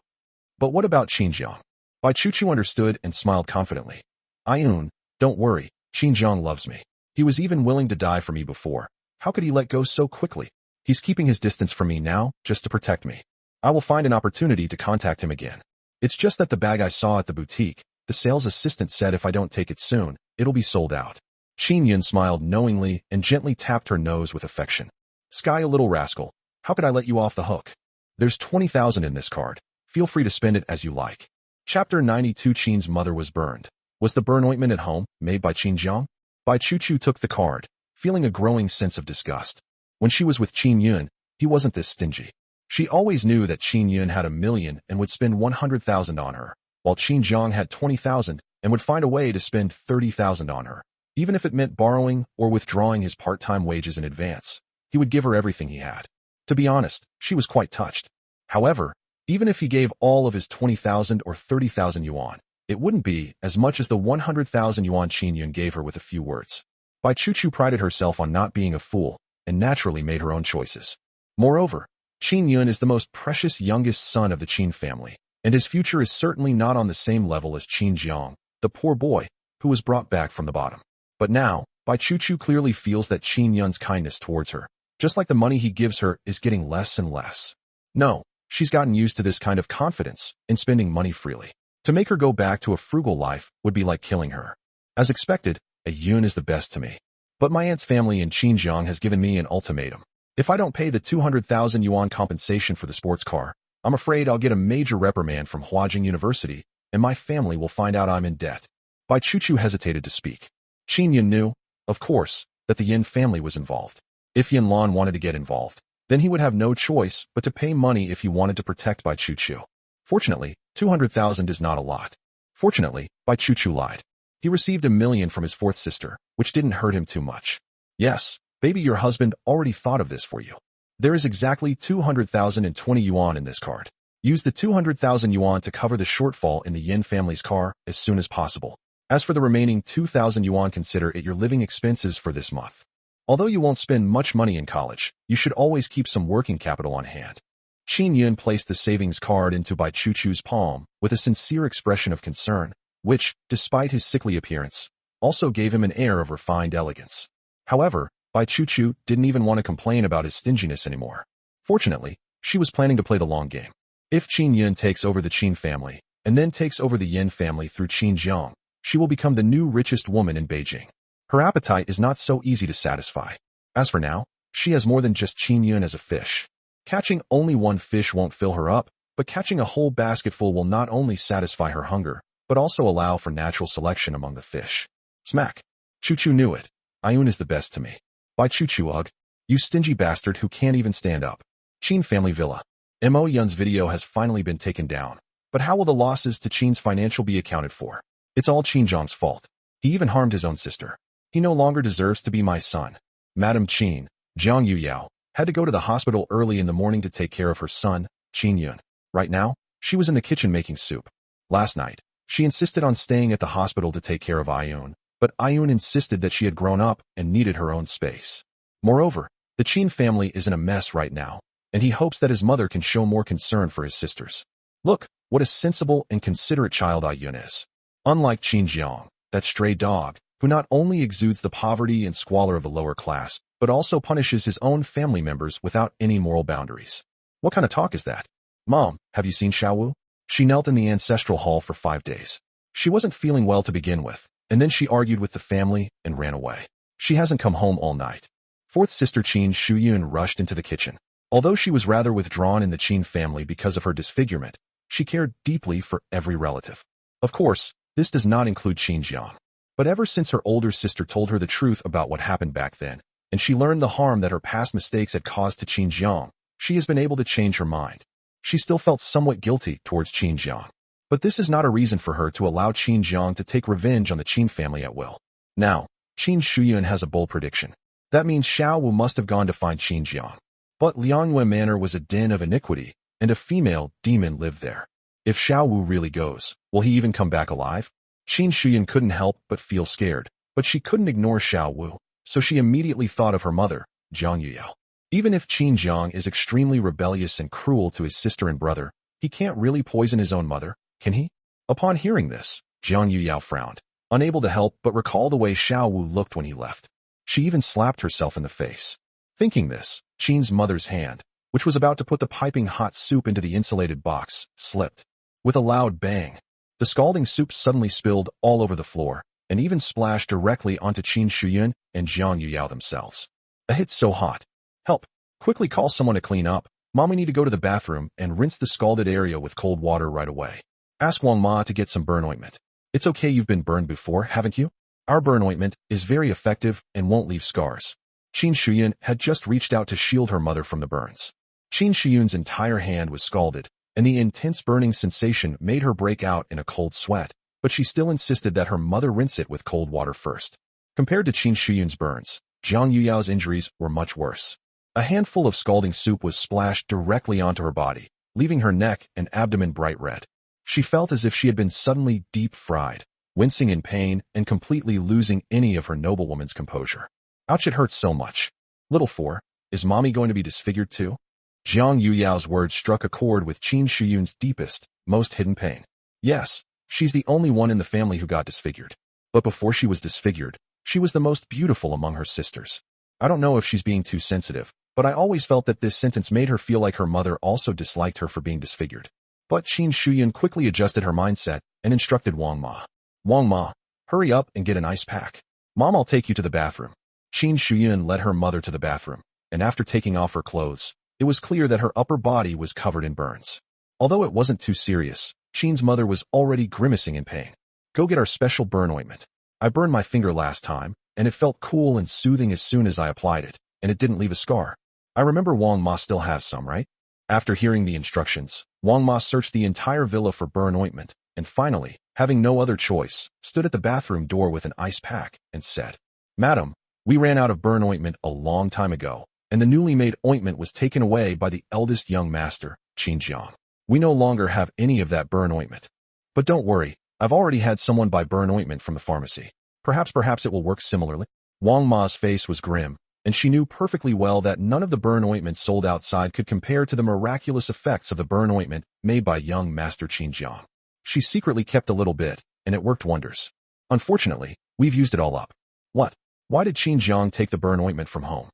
Speaker 2: But what about Xinjiang? Bai Chuchu understood and smiled confidently. Ayun, don't worry, Xinjiang loves me. He was even willing to die for me before. How could he let go so quickly? He's keeping his distance from me now, just to protect me. I will find an opportunity to contact him again. It's just that the bag I saw at the boutique, the sales assistant said if I don't take it soon, it'll be sold out. Qin Yun smiled knowingly and gently tapped her nose with affection. Sky, a little rascal. How could I let you off the hook? There's 20,000 in this card. Feel free to spend it as you like. Chapter 92. Qin's mother was burned. Was the burn ointment at home, made by Qin Jiang? Bai Chuchu took the card, feeling a growing sense of disgust. When she was with Qin Yun, he wasn't this stingy. She always knew that Qin Yun had 1 million and would spend 100,000 on her, while Qin Jiang had 20,000 and would find a way to spend 30,000 on her. Even if it meant borrowing or withdrawing his part-time wages in advance, he would give her everything he had. To be honest, she was quite touched. However, even if he gave all of his 20,000 or 30,000 yuan, it wouldn't be as much as the 100,000 yuan Qin Yun gave her with a few words. Bai Chuchu prided herself on not being a fool and naturally made her own choices. Moreover, Qin Yun is the most precious youngest son of the Qin family, and his future is certainly not on the same level as Qin Jiang, the poor boy who was brought back from the bottom. But now, Bai Chuchu clearly feels that Qin Yun's kindness towards her, just like the money he gives her, is getting less and less. No, she's gotten used to this kind of confidence in spending money freely. To make her go back to a frugal life would be like killing her. As expected, a Yun is the best to me. But my aunt's family in Xinjiang has given me an ultimatum. If I don't pay the 200,000 yuan compensation for the sports car, I'm afraid I'll get a major reprimand from Huajing University, and my family will find out I'm in debt. Bai Chuchu hesitated to speak. Qin Yun knew, of course, that the Yin family was involved. If Yan Luan wanted to get involved, then he would have no choice but to pay money if he wanted to protect Bai Chuchu. Fortunately, 200,000 is not a lot. Fortunately, Bai Chuchu lied. He received 1 million from his fourth sister, which didn't hurt him too much. Yes, baby, your husband already thought of this for you. There is exactly 200,020 yuan in this card. Use the 200,000 yuan to cover the shortfall in the Yin family's car as soon as possible. As for the remaining 2,000 yuan, consider it your living expenses for this month. Although you won't spend much money in college, you should always keep some working capital on hand. Qin Yun placed the savings card into Bai Chuchu's palm with a sincere expression of concern, which, despite his sickly appearance, also gave him an air of refined elegance. However, Bai Chuchu didn't even want to complain about his stinginess anymore. Fortunately, she was planning to play the long game. If Qin Yun takes over the Qin family, and then takes over the Yin family through Qin Jiang, she will become the new richest woman in Beijing. Her appetite is not so easy to satisfy. As for now, she has more than just Qin Yun as a fish. Catching only one fish won't fill her up, but catching a whole basketful will not only satisfy her hunger, but also allow for natural selection among the fish. Smack. Chuchu knew it. Ayun is the best to me. Bai Chuchu, ugh. You stingy bastard who can't even stand up. Qin family villa. Mo Yun's video has finally been taken down. But how will the losses to Qin's financial be accounted for? It's all Qin Jiang's fault. He even harmed his own sister. He no longer deserves to be my son. Madam Qin, Jiang Yuyao, had to go to the hospital early in the morning to take care of her son, Qin Yun. Right now, she was in the kitchen making soup. Last night, she insisted on staying at the hospital to take care of Ayun, but Ayun insisted that she had grown up and needed her own space. Moreover, the Qin family is in a mess right now, and he hopes that his mother can show more concern for his sisters. Look, what a sensible and considerate child Ayun is. Unlike Qin Jiang, that stray dog, who not only exudes the poverty and squalor of the lower class, but also punishes his own family members without any moral boundaries. What kind of talk is that? Mom, have you seen Xiaowu? She knelt in the ancestral hall for 5 days. She wasn't feeling well to begin with, and then she argued with the family and ran away. She hasn't come home all night. Fourth sister Qin Shuyun rushed into the kitchen. Although she was rather withdrawn in the Qin family because of her disfigurement, she cared deeply for every relative. Of course, this does not include Qin Jiang. But ever since her older sister told her the truth about what happened back then, and she learned the harm that her past mistakes had caused to Qin Jiang, she has been able to change her mind. She still felt somewhat guilty towards Qin Jiang. But this is not a reason for her to allow Qin Jiang to take revenge on the Qin family at will. Now, Qin Shuyun has a bold prediction. That means Xiao Wu must have gone to find Qin Jiang. But Liangyue Manor was a den of iniquity, and a female demon lived there. If Xiao Wu really goes, will he even come back alive? Qin Shuyun couldn't help but feel scared, but she couldn't ignore Xiao Wu, so she immediately thought of her mother, Jiang Yuyao. Even if Qin Jiang is extremely rebellious and cruel to his sister and brother, he can't really poison his own mother, can he? Upon hearing this, Jiang Yuyao frowned, unable to help but recall the way Xiao Wu looked when he left. She even slapped herself in the face. Thinking this, Qin's mother's hand, which was about to put the piping hot soup into the insulated box, slipped. With a loud bang, the scalding soup suddenly spilled all over the floor, and even splashed directly onto Qin Shuyun and Jiang Yuyao themselves. A hit so hot. Help! Quickly call someone to clean up. Mom, we need to go to the bathroom and rinse the scalded area with cold water right away. Ask Wang Ma to get some burn ointment. It's okay, you've been burned before, haven't you? Our burn ointment is very effective and won't leave scars. Qin Shuyun had just reached out to shield her mother from the burns. Qin Shuyun's entire hand was scalded, and the intense burning sensation made her break out in a cold sweat, but she still insisted that her mother rinse it with cold water first. Compared to Qin Shuyun's burns, Jiang Yuyao's injuries were much worse. A handful of scalding soup was splashed directly onto her body, leaving her neck and abdomen bright red. She felt as if she had been suddenly deep fried, wincing in pain and completely losing any of her noblewoman's composure. Ouch, it hurts so much. Little four, is mommy going to be disfigured too? Jiang Yuyao's words struck a chord with Qin Shuyun's deepest, most hidden pain. Yes, she's the only one in the family who got disfigured. But before she was disfigured, she was the most beautiful among her sisters. I don't know if she's being too sensitive, but I always felt that this sentence made her feel like her mother also disliked her for being disfigured. But Qin Shuyun quickly adjusted her mindset and instructed Wang Ma. Wang Ma, hurry up and get an ice pack. Mom, I'll take you to the bathroom. Qin Shuyun led her mother to the bathroom, and after taking off her clothes, it was clear that her upper body was covered in burns. Although it wasn't too serious, Qin's mother was already grimacing in pain. Go get our special burn ointment. I burned my finger last time, and it felt cool and soothing as soon as I applied it, and it didn't leave a scar. I remember Wang Ma still has some, right? After hearing the instructions, Wang Ma searched the entire villa for burn ointment, and finally, having no other choice, stood at the bathroom door with an ice pack and said, Madam, we ran out of burn ointment a long time ago, and the newly made ointment was taken away by the eldest young master, Qin Jiang. We no longer have any of that burn ointment. But don't worry, I've already had someone buy burn ointment from the pharmacy. Perhaps it will work similarly. Wang Ma's face was grim, and she knew perfectly well that none of the burn ointment sold outside could compare to the miraculous effects of the burn ointment made by young Master Qin Jiang. She secretly kept a little bit, and it worked wonders. Unfortunately, we've used it all up. What? Why did Qin Jiang take the burn ointment from home?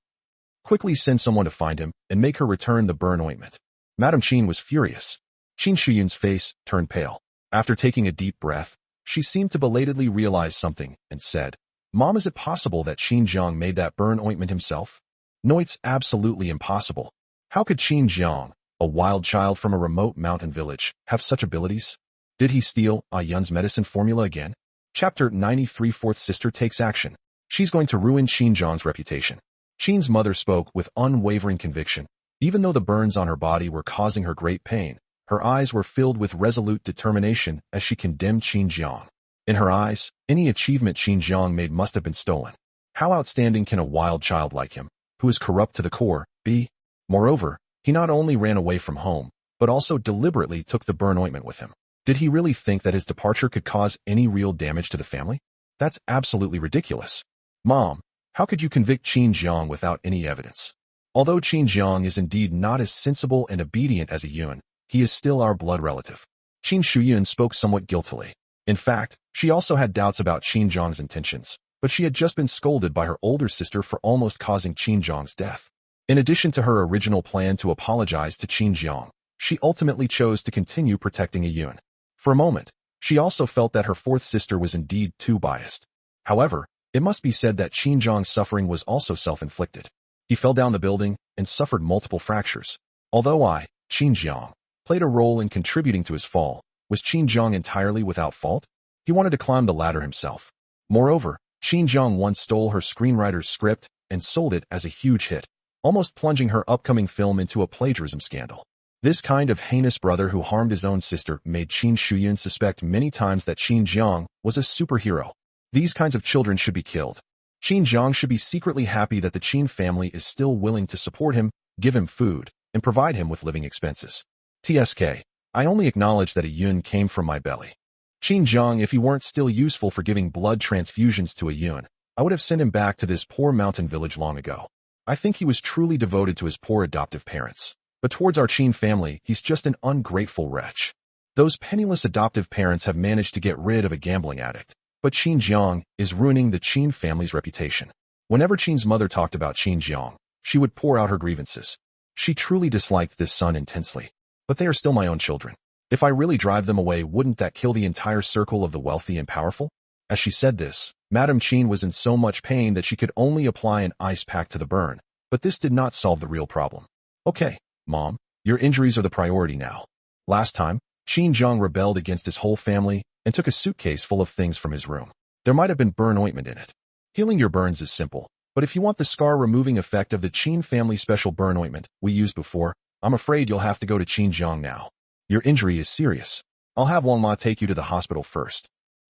Speaker 2: Quickly send someone to find him and make her return the burn ointment. Madame Qin was furious. Qin Shuyun's face turned pale. After taking a deep breath, she seemed to belatedly realize something and said, Mom, is it possible that Qin Jiang made that burn ointment himself? No, it's absolutely impossible. How could Qin Jiang, a wild child from a remote mountain village, have such abilities? Did he steal Yun's medicine formula again? Chapter 93. Fourth sister takes action. She's going to ruin Qin Jiang's reputation. Qin's mother spoke with unwavering conviction. Even though the burns on her body were causing her great pain, her eyes were filled with resolute determination as she condemned Qin Jiang. In her eyes, any achievement Qin Jiang made must have been stolen. How outstanding can a wild child like him, who is corrupt to the core, be? Moreover, he not only ran away from home, but also deliberately took the burn ointment with him. Did he really think that his departure could cause any real damage to the family? That's absolutely ridiculous. Mom, how could you convict Qin Jiang without any evidence? Although Qin Jiang is indeed not as sensible and obedient as a Yun, he is still our blood relative. Qin Shuyun spoke somewhat guiltily. In fact, she also had doubts about Qin Jiang's intentions, but she had just been scolded by her older sister for almost causing Qin Jiang's death. In addition to her original plan to apologize to Qin Jiang, she ultimately chose to continue protecting a Yun. For a moment, she also felt that her fourth sister was indeed too biased. However, it must be said that Qin Jiang's suffering was also self-inflicted. He fell down the building and suffered multiple fractures. Although Qin Jiang, played a role in contributing to his fall, Was Qin Jiang entirely without fault? He wanted to climb the ladder himself. Moreover, Qin Jiang once stole her screenwriter's script and sold it as a huge hit, almost plunging her upcoming film into a plagiarism scandal. This kind of heinous brother who harmed his own sister made Qin Shuyun suspect many times that Qin Jiang was a superhero. These kinds of children should be killed. Qin Jiang should be secretly happy that the Qin family is still willing to support him, give him food, and provide him with living expenses. TSK. I only acknowledge that a yun came from my belly. Qin Jiang, if he weren't still useful for giving blood transfusions to a yun, I would have sent him back to this poor mountain village long ago. I think he was truly devoted to his poor adoptive parents. But towards our Qin family, he's just an ungrateful wretch. Those penniless adoptive parents have managed to get rid of a gambling addict. But Qin Jiang is ruining the Qin family's reputation. Whenever Qin's mother talked about Qin Jiang, she would pour out her grievances. She truly disliked this son intensely. But they are still my own children. If I really drive them away, wouldn't that kill the entire circle of the wealthy and powerful? As she said this, Madame Qin was in so much pain that she could only apply an ice pack to the burn. But this did not solve the real problem. Okay, Mom, your injuries are the priority now. Last time, Qin Jiang rebelled against his whole family and took a suitcase full of things from his room. There might have been burn ointment in it. Healing your burns is simple, but if you want the scar-removing effect of the Qin family special burn ointment we used before, I'm afraid you'll have to go to Qin Jiang now. Your injury is serious. I'll have Wang Ma take you to the hospital first.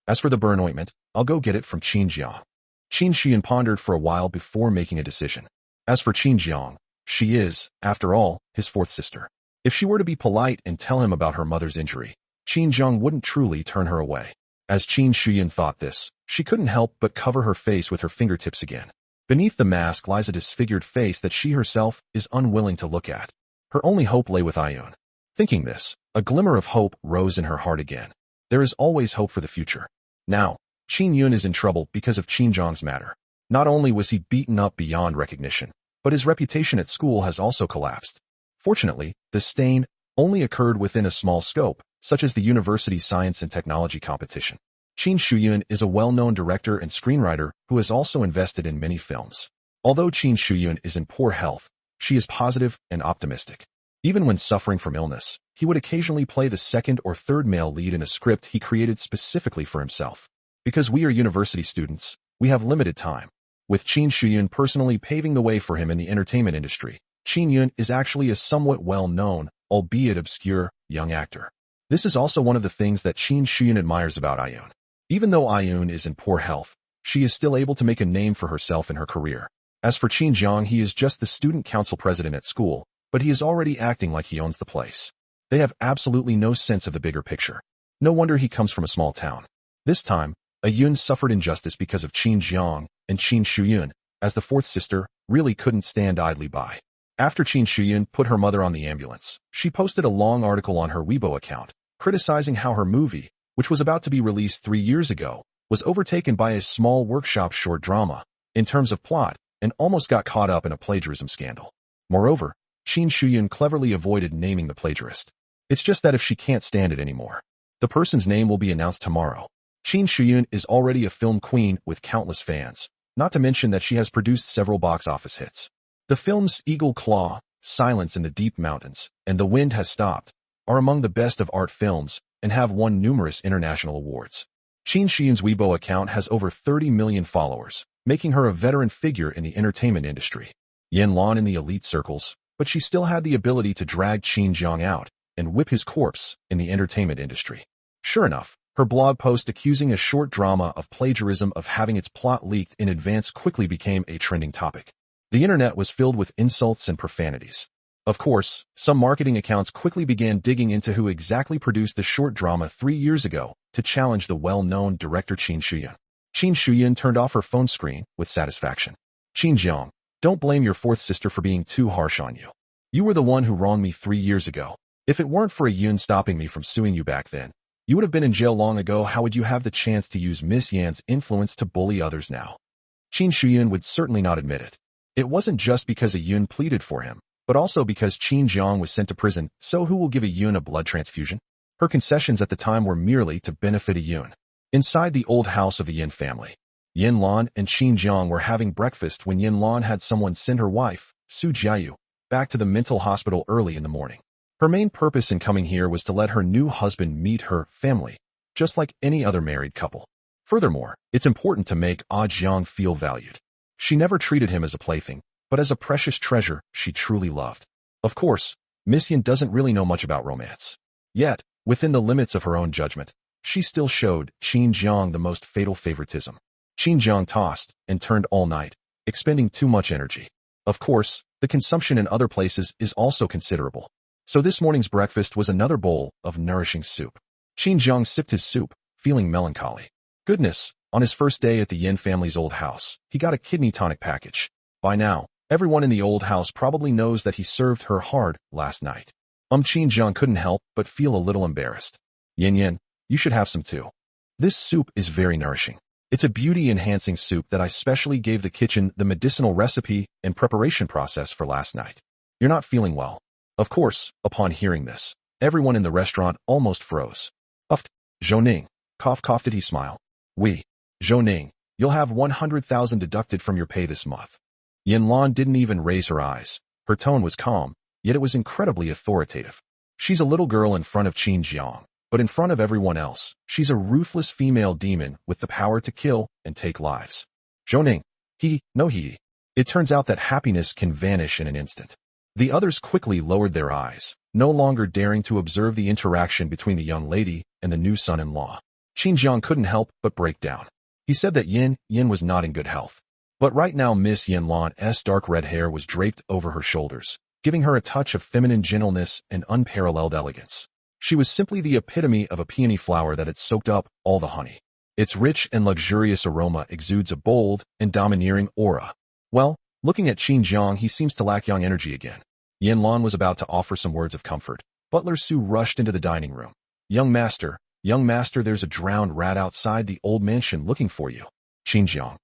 Speaker 2: As for the burn ointment, I'll go get it from Qin Jiang. Qin Shuyun pondered for a while before making a decision. As for Qin Jiang, she is, after all, his fourth sister. If she were to be polite and tell him about her mother's injury, Qin Jiang wouldn't truly turn her away. As Qin Shuyun thought this, she couldn't help but cover her face with her fingertips again. Beneath the mask lies a disfigured face that she herself is unwilling to look at. Her only hope lay with Ayun. Thinking this, a glimmer of hope rose in her heart again. There is always hope for the future. Now, Qin Yun is in trouble because of Qin Jiang's matter. Not only was he beaten up beyond recognition, but his reputation at school has also collapsed. Fortunately, the stain only occurred within a small scope, such as the university's science and technology competition. Qin Shuyun is a well-known director and screenwriter who has also invested in many films. Although Qin Shuyun is in poor health, she is positive and optimistic. Even when suffering from illness, he would occasionally play the second or third male lead in a script he created specifically for himself. Because we are university students, we have limited time. With Qin Shuyun personally paving the way for him in the entertainment industry, Qin Yun is actually a somewhat well-known, albeit obscure, young actor. This is also one of the things that Qin Shuyun admires about Ayun. Even though Ayun is in poor health, she is still able to make a name for herself in her career. As for Qin Jiang, he is just the student council president at school, but he is already acting like he owns the place. They have absolutely no sense of the bigger picture. No wonder he comes from a small town. This time, Ayun suffered injustice because of Qin Jiang, and Qin Shuyun, as the fourth sister, really couldn't stand idly by. After Qin Shuyun put her mother on the ambulance, she posted a long article on her Weibo account, criticizing how her movie, which was about to be released 3 years ago, was overtaken by a small workshop short drama, in terms of plot, and almost got caught up in a plagiarism scandal. Moreover, Qin Shuyun cleverly avoided naming the plagiarist. It's just that if she can't stand it anymore, the person's name will be announced tomorrow. Qin Shuyun is already a film queen with countless fans, not to mention that she has produced several box office hits. The films Eagle Claw, Silence in the Deep Mountains, and The Wind Has Stopped are among the best of art films and have won numerous international awards. Qin Shuyun's Weibo account has over 30 million followers, making her a veteran figure in the entertainment industry. Yan Luan in the elite circles, but she still had the ability to drag Qin Jiang out and whip his corpse in the entertainment industry. Sure enough, her blog post accusing a short drama of plagiarism of having its plot leaked in advance quickly became a trending topic. The internet was filled with insults and profanities. Of course, some marketing accounts quickly began digging into who exactly produced the short drama 3 years ago to challenge the well-known director Qin Shuyun. Qin Shuyun turned off her phone screen with satisfaction. Qin Jiang, don't blame your fourth sister for being too harsh on you. You were the one who wronged me 3 years ago. If it weren't for Ayun stopping me from suing you back then, you would have been in jail long ago. How would you have the chance to use Miss Yan's influence to bully others now? Qin Shuyun would certainly not admit it. It wasn't just because Ayun pleaded for him, but also because Qin Jiang was sent to prison, so who will give Ayun a blood transfusion? Her concessions at the time were merely to benefit Ayun. Inside the old house of the Yan family, Yan Luan and Qin Jiang were having breakfast when Yan Luan had someone send her wife, Su Jiayu, back to the mental hospital early in the morning. Her main purpose in coming here was to let her new husband meet her family, just like any other married couple. Furthermore, it's important to make Ah Jiang feel valued. She never treated him as a plaything, but as a precious treasure she truly loved. Of course, Miss Yan doesn't really know much about romance. Yet, within the limits of her own judgment, she still showed Qin Jiang the most fatal favoritism. Qin Jiang tossed and turned all night, expending too much energy. Of course, the consumption in other places is also considerable. So this morning's breakfast was another bowl of nourishing soup. Qin Jiang sipped his soup, feeling melancholy. Goodness, on his first day at the Yin family's old house, he got a kidney tonic package. By now, everyone in the old house probably knows that he served her hard last night. Qin Jiang couldn't help but feel a little embarrassed. Yin, you should have some too. This soup is very nourishing. It's a beauty-enhancing soup that I specially gave the kitchen the medicinal recipe and preparation process for last night. You're not feeling well. Of course, upon hearing this, everyone in the restaurant almost froze. Uffed, Zhou cough did he smile. Oui, Zhou you'll have 100,000 deducted from your pay this month. Yan Luan didn't even raise her eyes. Her tone was calm, yet it was incredibly authoritative. She's a little girl in front of Qin Jiang, but in front of everyone else, she's a ruthless female demon with the power to kill and take lives. Zhou he. It turns out that happiness can vanish in an instant. The others quickly lowered their eyes, no longer daring to observe the interaction between the young lady and the new son-in-law. Qin Jiang couldn't help but break down. He said that Yin was not in good health. But right now Miss Yan Luan's dark red hair was draped over her shoulders, giving her a touch of feminine gentleness and unparalleled elegance. She was simply the epitome of a peony flower that had soaked up all the honey. Its rich and luxurious aroma exudes a bold and domineering aura. Well, looking at Qin Jiang, he seems to lack young energy again. Yan Luan was about to offer some words of comfort. Butler Su rushed into the dining room. Young master, there's a drowned rat outside the old mansion looking for you. Qin Jiang.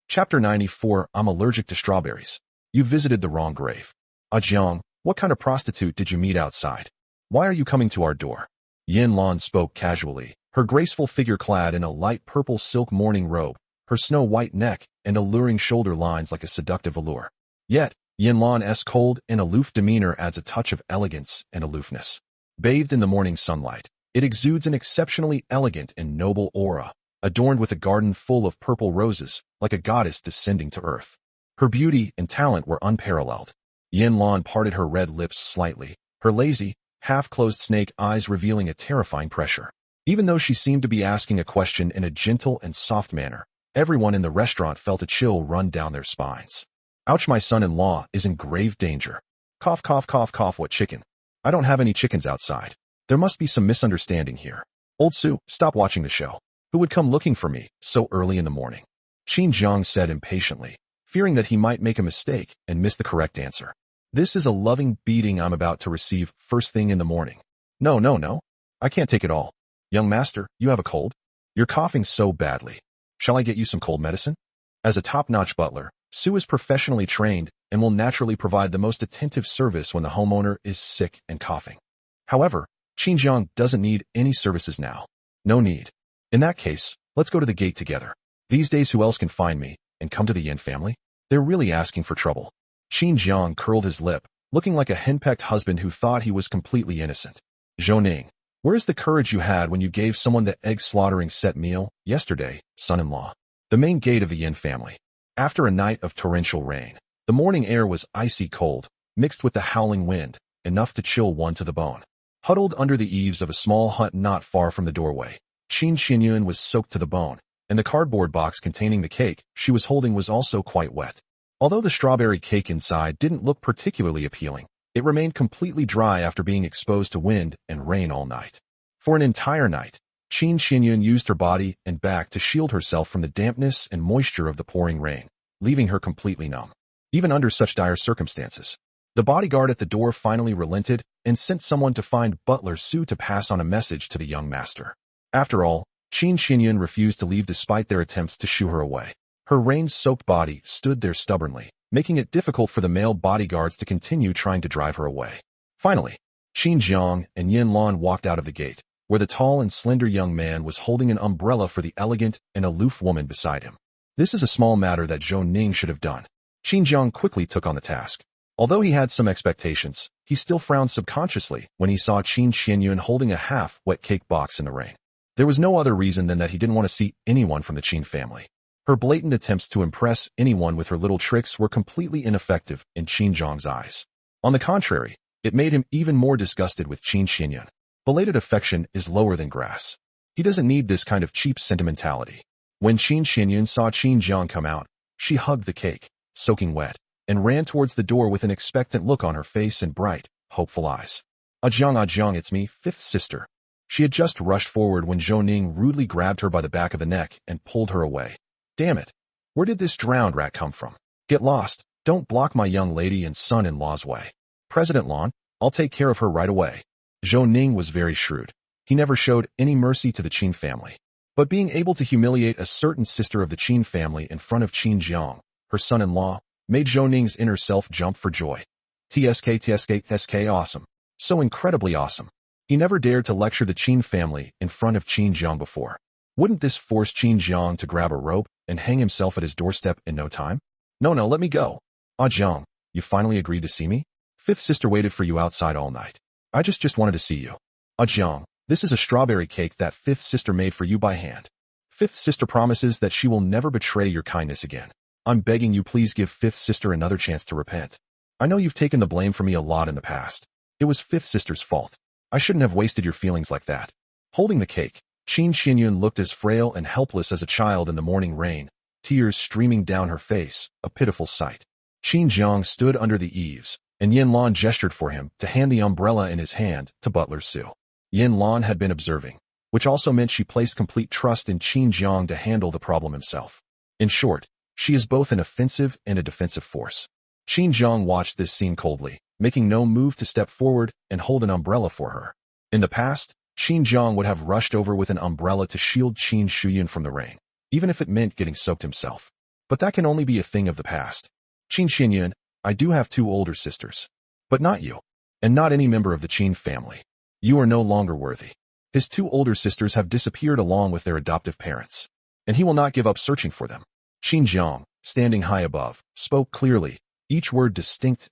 Speaker 2: Chapter 94, I'm allergic to strawberries. You visited the wrong grave. Ah Jiang, what kind of prostitute did you meet outside? Why are you coming to our door? Yan Luan spoke casually, her graceful figure clad in a light purple silk morning robe, her snow-white neck and alluring shoulder lines like a seductive allure. Yet, Yan Luan's cold and aloof demeanor adds a touch of elegance and aloofness. Bathed in the morning sunlight, it exudes an exceptionally elegant and noble aura, adorned with a garden full of purple roses, like a goddess descending to earth. Her beauty and talent were unparalleled. Yan Luan parted her red lips slightly, her lazy, half-closed snake eyes revealing a terrifying pressure. Even though she seemed to be asking a question in a gentle and soft manner, everyone in the restaurant felt a chill run down their spines. Ouch, my son-in-law is in grave danger. Cough, what chicken? I don't have any chickens outside. There must be some misunderstanding here. Old Su, stop watching the show. Who would come looking for me so early in the morning? Qin Jiang said impatiently, fearing that he might make a mistake and miss the correct answer. This is a loving beating I'm about to receive first thing in the morning. No. I can't take it all. Young master, you have a cold? You're coughing so badly. Shall I get you some cold medicine? As a top-notch butler, Su is professionally trained and will naturally provide the most attentive service when the homeowner is sick and coughing. However, Qin Jiang doesn't need any services now. No need. In that case, let's go to the gate together. These days who else can find me and come to the Yin family? They're really asking for trouble. Qin Jiang curled his lip, looking like a henpecked husband who thought he was completely innocent. Zhou where's the courage you had when you gave someone the egg-slaughtering set meal yesterday, son-in-law? The main gate of the Yin family. After a night of torrential rain, the morning air was icy cold, mixed with the howling wind, enough to chill one to the bone. Huddled under the eaves of a small hut not far from the doorway, Qin Xinyun was soaked to the bone, and the cardboard box containing the cake she was holding was also quite wet. Although the strawberry cake inside didn't look particularly appealing, it remained completely dry after being exposed to wind and rain all night. For an entire night, Qin Xinyun used her body and back to shield herself from the dampness and moisture of the pouring rain, leaving her completely numb. Even under such dire circumstances, the bodyguard at the door finally relented and sent someone to find Butler Su to pass on a message to the young master. After all, Qin Xinyun refused to leave despite their attempts to shoo her away. Her rain-soaked body stood there stubbornly, making it difficult for the male bodyguards to continue trying to drive her away. Finally, Qin Jiang and Yan Luan walked out of the gate, where the tall and slender young man was holding an umbrella for the elegant and aloof woman beside him. This is a small matter that Zhou Ning should have done. Qin Jiang quickly took on the task. Although he had some expectations, He still frowned subconsciously when he saw Qin Xianyun holding a half-wet cake box in the rain. There was no other reason than that he didn't want to see anyone from the Qin family. Her blatant attempts to impress anyone with her little tricks were completely ineffective in Qin Zhang's eyes. On the contrary, it made him even more disgusted with Qin Xianyun. Belated affection is lower than grass. He doesn't need this kind of cheap sentimentality. When Qin Xianyun saw Qin Zhang come out, she hugged the cake, soaking wet, and ran towards the door with an expectant look on her face and bright, hopeful eyes. Ah Zhang, it's me, fifth sister. She had just rushed forward when Zhou Ning rudely grabbed her by the back of the neck and pulled her away. Damn it! Where did this drowned rat come from? Get lost, don't block my young lady and son-in-law's way. President Lan, I'll take care of her right away. Zhou Ning was very shrewd. He never showed any mercy to the Qin family. But being able to humiliate a certain sister of the Qin family in front of Qin Jiang, her son-in-law, made Zhou Ning's inner self jump for joy. TSK, awesome. So incredibly awesome. He never dared to lecture the Qin family in front of Qin Jiang before. Wouldn't this force Qin Jiang to grab a rope and hang himself at his doorstep in no time? No, let me go. Ah Jiang, you finally agreed to see me? Fifth sister waited for you outside all night. I just wanted to see you. Ah Jiang, this is a strawberry cake that fifth sister made for you by hand. Fifth sister promises that she will never betray your kindness again. I'm begging you, please give fifth sister another chance to repent. I know you've taken the blame for me a lot in the past. It was fifth sister's fault. I shouldn't have wasted your feelings like that. Holding the cake, Qin Xianyun looked as frail and helpless as a child in the morning rain, tears streaming down her face, a pitiful sight. Qin Jiang stood under the eaves, and Yan Luan gestured for him to hand the umbrella in his hand to Butler Su. Yan Luan had been observing, which also meant she placed complete trust in Qin Jiang to handle the problem himself. In short, she is both an offensive and a defensive force. Qin Jiang watched this scene coldly, making no move to step forward and hold an umbrella for her. In the past, Qin Jiang would have rushed over with an umbrella to shield Qin Shuyun from the rain, even if it meant getting soaked himself. But that can only be a thing of the past. Qin Xianyun, I do have 2 older sisters. But not you. And not any member of the Qin family. You are no longer worthy. His 2 older sisters have disappeared along with their adoptive parents. And he will not give up searching for them. Qin Jiang, standing high above, spoke clearly, each word distinct,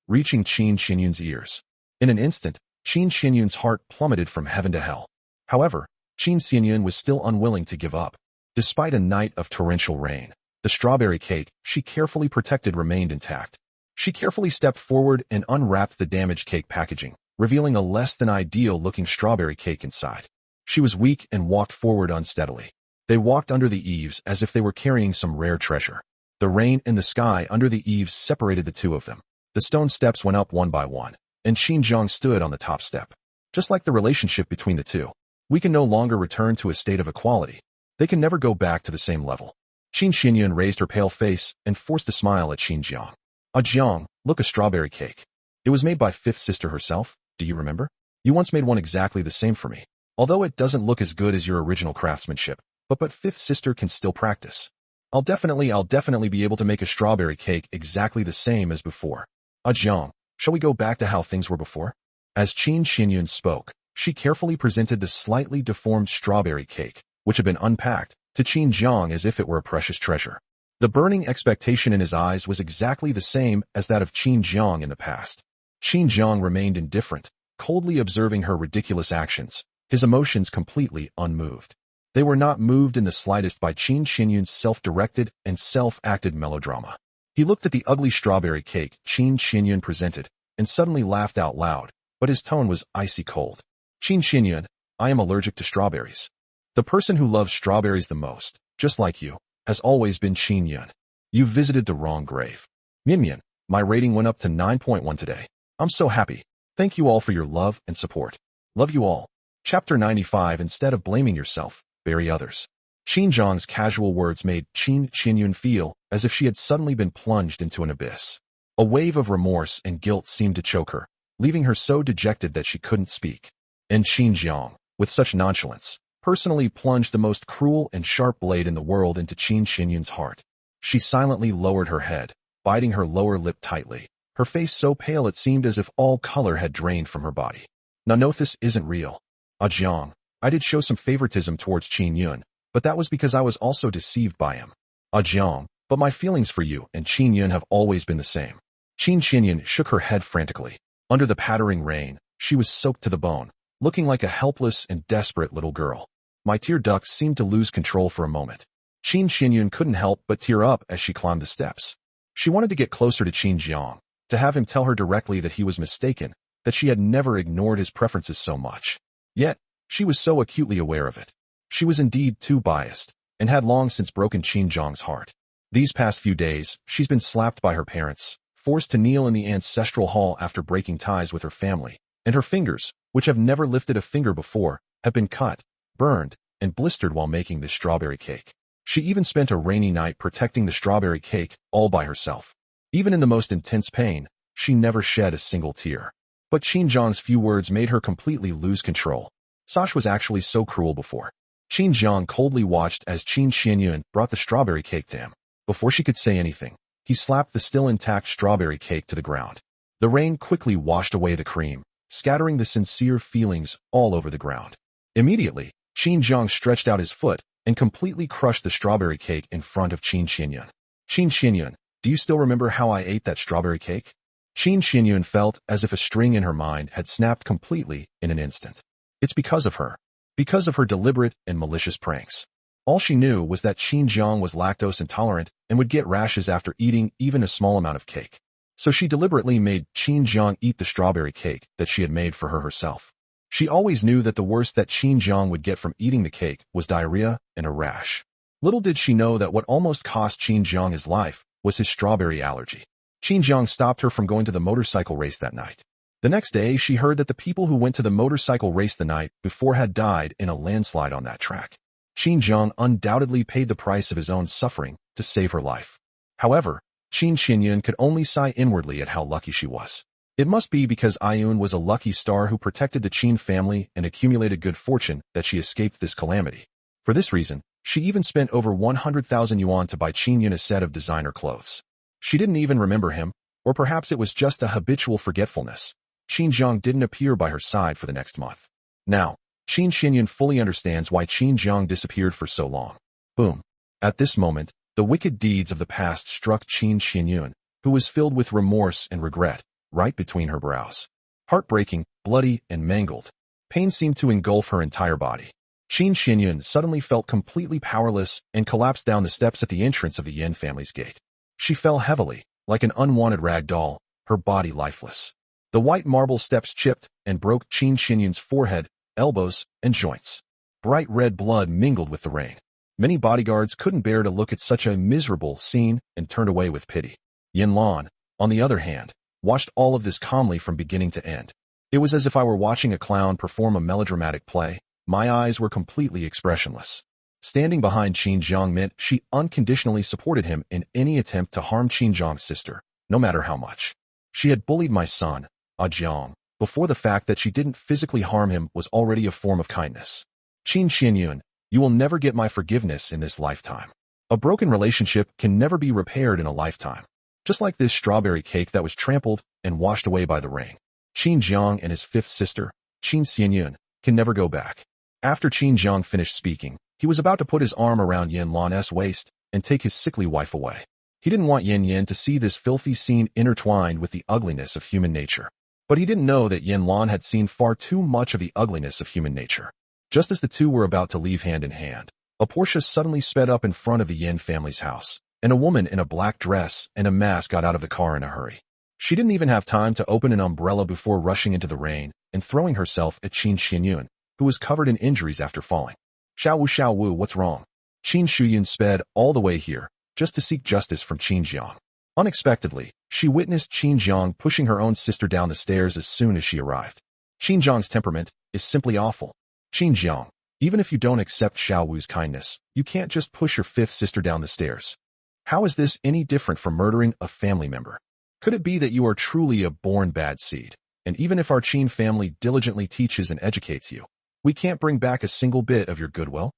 Speaker 2: reaching Qin Xianyun's ears. In an instant, Qin Xianyun's heart plummeted from heaven to hell. However, Qin Xianyun was still unwilling to give up. Despite a night of torrential rain, the strawberry cake she carefully protected remained intact. She carefully stepped forward and unwrapped the damaged cake packaging, revealing a less than ideal-looking strawberry cake inside. She was weak and walked forward unsteadily. They walked under the eaves as if they were carrying some rare treasure. The rain and the sky under the eaves separated the 2 of them. The stone steps went up one by one, and Qin Jiang stood on the top step. Just like the relationship between the 2, we can no longer return to a state of equality. They can never go back to the same level. Qin Xianyun raised her pale face and forced a smile at Qin Jiang. Ah Jiang, look, a strawberry cake. It was made by fifth sister herself, do you remember? You once made one exactly the same for me. Although it doesn't look as good as your original craftsmanship, but fifth sister can still practice. I'll definitely be able to make a strawberry cake exactly the same as before. Ah Jiang, shall we go back to how things were before? As Qin Xianyun spoke, she carefully presented the slightly deformed strawberry cake, which had been unpacked, to Qin Jiang as if it were a precious treasure. The burning expectation in his eyes was exactly the same as that of Qin Jiang in the past. Qin Jiang remained indifferent, coldly observing her ridiculous actions, his emotions completely unmoved. They were not moved in the slightest by Qin Xianyun's self-directed and self-acted melodrama. He looked at the ugly strawberry cake Qin Xianyun presented, and suddenly laughed out loud, but his tone was icy cold. Qin Xianyun, I am allergic to strawberries. The person who loves strawberries the most, just like you, has always been Qin Yun. You've visited the wrong grave. Mian, my rating went up to 9.1 today. I'm so happy. Thank you all for your love and support. Love you all. Chapter 95. Instead of blaming yourself, bury others. Qin Jiang's casual words made Qin Xianyun feel as if she had suddenly been plunged into an abyss. A wave of remorse and guilt seemed to choke her, leaving her so dejected that she couldn't speak. And Qin Jiang, with such nonchalance, personally plunged the most cruel and sharp blade in the world into Qin Xianyun's heart. She silently lowered her head, biting her lower lip tightly, her face so pale it seemed as if all color had drained from her body. No, this isn't real. Ah Jiang, I did show some favoritism towards Qin Yun, but that was because I was also deceived by him. Ah Jiang, but my feelings for you and Qin Yun have always been the same. Qin Xianyun shook her head frantically. Under the pattering rain, she was soaked to the bone, looking like a helpless and desperate little girl. My tear ducts seemed to lose control for a moment. Qin Xinyun couldn't help but tear up as she climbed the steps. She wanted to get closer to Qin Jiang, to have him tell her directly that he was mistaken, that she had never ignored his preferences so much. Yet, she was so acutely aware of it. She was indeed too biased, and had long since broken Qin Jiang's heart. These past few days, she's been slapped by her parents, forced to kneel in the ancestral hall after breaking ties with her family, and her fingers, which have never lifted a finger before, have been cut, burned, and blistered while making this strawberry cake. She even spent a rainy night protecting the strawberry cake all by herself. Even in the most intense pain, she never shed a single tear. But Qin Jiang's few words made her completely lose control. Sash was actually so cruel before. Qin Jiang coldly watched as Qin Xianyun brought the strawberry cake to him. Before she could say anything, he slapped the still intact strawberry cake to the ground. The rain quickly washed away the cream, scattering the sincere feelings all over the ground. Immediately, Qin Jiang stretched out his foot and completely crushed the strawberry cake in front of Qin Xianyun. Qin Xianyun, do you still remember how I ate that strawberry cake? Qin Xianyun felt as if a string in her mind had snapped completely in an instant. It's because of her. Because of her deliberate and malicious pranks. All she knew was that Qin Jiang was lactose intolerant and would get rashes after eating even a small amount of cake. So she deliberately made Qin Jiang eat the strawberry cake that she had made for her herself. She always knew that the worst that Qin Jiang would get from eating the cake was diarrhea and a rash. Little did she know that what almost cost Qin Jiang his life was his strawberry allergy. Qin Jiang stopped her from going to the motorcycle race that night. The next day, she heard that the people who went to the motorcycle race the night before had died in a landslide on that track. Qin Jiang undoubtedly paid the price of his own suffering to save her life. However, Qin Xianyun could only sigh inwardly at how lucky she was. It must be because Ayun was a lucky star who protected the Qin family and accumulated good fortune that she escaped this calamity. For this reason, she even spent over 100,000 yuan to buy Qin Yun a set of designer clothes. She didn't even remember him, or perhaps it was just a habitual forgetfulness. Qin Jiang didn't appear by her side for the next month. Now, Qin Xianyun fully understands why Qin Jiang disappeared for so long. Boom. At this moment, the wicked deeds of the past struck Qin Xianyun, who was filled with remorse and regret, right between her brows. Heartbreaking, bloody, and mangled. Pain seemed to engulf her entire body. Qin Xianyun suddenly felt completely powerless and collapsed down the steps at the entrance of the Yan family's gate. She fell heavily, like an unwanted rag doll, her body lifeless. The white marble steps chipped and broke Qin Xianyun's forehead, elbows, and joints. Bright red blood mingled with the rain. Many bodyguards couldn't bear to look at such a miserable scene and turned away with pity. Yan Luan, on the other hand, watched all of this calmly from beginning to end. It was as if I were watching a clown perform a melodramatic play. My eyes were completely expressionless. Standing behind Qin Jiang meant she unconditionally supported him in any attempt to harm Qin Jiang's sister, no matter how much. She had bullied my son, Jiang, before the fact that she didn't physically harm him was already a form of kindness. Qin Xianyun, you will never get my forgiveness in this lifetime. A broken relationship can never be repaired in a lifetime. Just like this strawberry cake that was trampled and washed away by the rain. Qin Jiang and his fifth sister, Qin Xianyun, can never go back. After Qin Jiang finished speaking, he was about to put his arm around Yan Luan's waist and take his sickly wife away. He didn't want Yan Yan to see this filthy scene intertwined with the ugliness of human nature. But he didn't know that Yan Luan had seen far too much of the ugliness of human nature. Just as the two were about to leave hand in hand, a Porsche suddenly sped up in front of the Yan family's house, and a woman in a black dress and a mask got out of the car in a hurry. She didn't even have time to open an umbrella before rushing into the rain and throwing herself at Qin Xianyun, who was covered in injuries after falling. Xiao Wu, what's wrong? Qin Xianyun sped all the way here, just to seek justice from Qin Jiang. Unexpectedly, she witnessed Qin Jiang pushing her own sister down the stairs as soon as she arrived. Qin Jiang's temperament is simply awful. Qin Jiang, even if you don't accept Xiao Wu's kindness, you can't just push your fifth sister down the stairs. How is this any different from murdering a family member? Could it be that you are truly a born bad seed, and even if our Qin family diligently teaches and educates you, we can't bring back a single bit of your goodwill?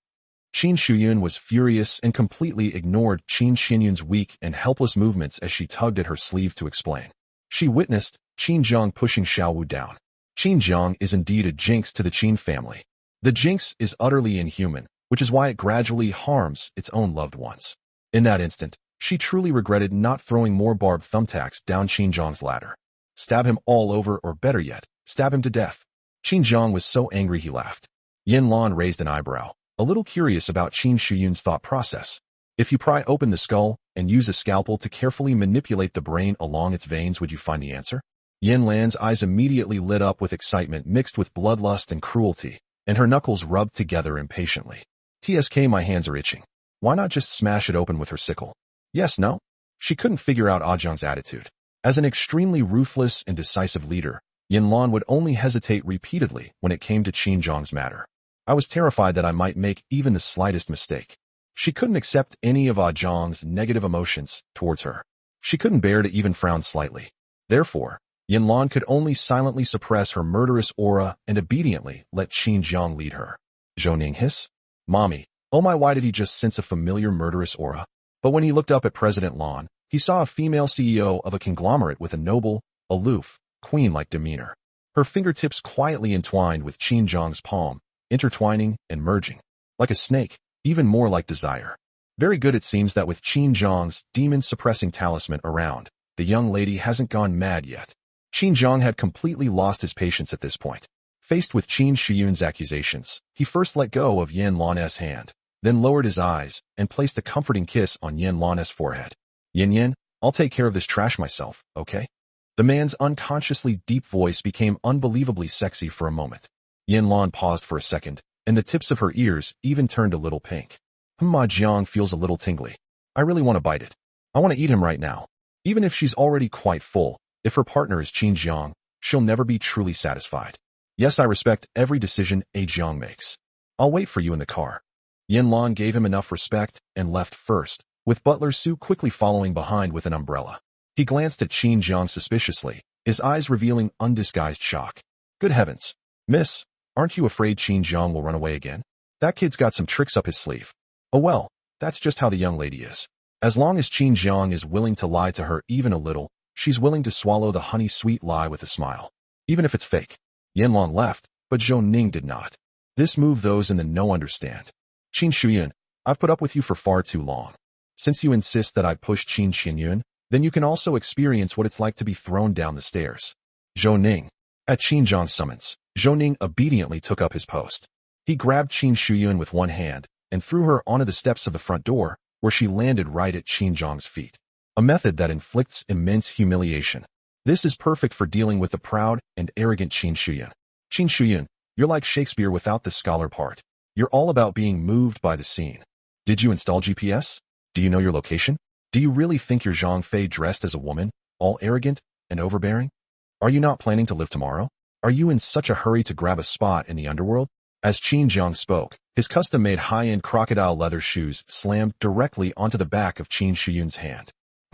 Speaker 2: Qin Xianyun was furious and completely ignored Qin Xianyun's weak and helpless movements as she tugged at her sleeve to explain. She witnessed Qin Jiang pushing Xiao Wu down. Qin Jiang is indeed a jinx to the Qin family. The jinx is utterly inhuman, which is why it gradually harms its own loved ones. In that instant, she truly regretted not throwing more barbed thumbtacks down Qin Jiang's ladder. Stab him all over, or better yet, stab him to death. Qin Zhang was so angry he laughed. Yan Luan raised an eyebrow, a little curious about Qin Shuyun's thought process. If you pry open the skull and use a scalpel to carefully manipulate the brain along its veins, would you find the answer? Yan Lan's eyes immediately lit up with excitement mixed with bloodlust and cruelty, and her knuckles rubbed together impatiently. TSK, my hands are itching. Why not just smash it open with her sickle? Yes, no? She couldn't figure out Zhang's attitude. As an extremely ruthless and decisive leader, Yan Luan would only hesitate repeatedly when it came to Qin Zhang's matter. I was terrified that I might make even the slightest mistake. She couldn't accept any of Zhang's negative emotions towards her. She couldn't bear to even frown slightly. Therefore, Yan Luan could only silently suppress her murderous aura and obediently let Qin Zhang lead her. Zhou Ning hiss. Mommy, oh my, why did he just sense a familiar murderous aura? But when he looked up at President Lan, he saw a female CEO of a conglomerate with a noble, aloof, queen-like demeanor. Her fingertips quietly entwined with Qin Zhang's palm, intertwining and merging. Like a snake, even more like desire. Very good. It seems that with Qin Zhang's demon-suppressing talisman around, the young lady hasn't gone mad yet. Qin Zhang had completely lost his patience at this point. Faced with Qin Shuyun's accusations, he first let go of Yan Luan's hand, then lowered his eyes and placed a comforting kiss on Yan Luan's forehead. Yan, I'll take care of this trash myself, okay? The man's unconsciously deep voice became unbelievably sexy for a moment. Yan Luan paused for a second, and the tips of her ears even turned a little pink. Ma Jiang feels a little tingly. I really want to bite it. I want to eat him right now. Even if she's already quite full, if her partner is Qin Zhang, she'll never be truly satisfied. Yes, I respect every decision Zhang makes. I'll wait for you in the car. Yan Luan gave him enough respect and left first, with Butler Su quickly following behind with an umbrella. He glanced at Qin Zhang suspiciously, his eyes revealing undisguised shock. Good heavens. Miss, aren't you afraid Qin Zhang will run away again? That kid's got some tricks up his sleeve. Oh well, that's just how the young lady is. As long as Qin Zhang is willing to lie to her even a little, she's willing to swallow the honey-sweet lie with a smile. Even if it's fake. Yan Luan left, but Zhou Ning did not. This move those in the know understand. Qin Shuyun, I've put up with you for far too long. Since you insist that I push Qin Xinyun, then you can also experience what it's like to be thrown down the stairs. Zhou Ning. At Qin Zhang's summons, Zhou Ning obediently took up his post. He grabbed Qin Shuyun with one hand and threw her onto the steps of the front door, where she landed right at Qin Zhang's feet. A method that inflicts immense humiliation. This is perfect for dealing with the proud and arrogant Qin Shuyun. Qin Shuyun, you're like Shakespeare without the scholar part. You're all about being moved by the scene. Did you install GPS? Do you know your location? Do you really think you're Zhang Fei dressed as a woman, all arrogant and overbearing? Are you not planning to live tomorrow? Are you in such a hurry to grab a spot in the underworld? As Qin Zhang spoke, his custom-made high-end crocodile leather shoes slammed directly onto the back of Qin Shuyun's hand.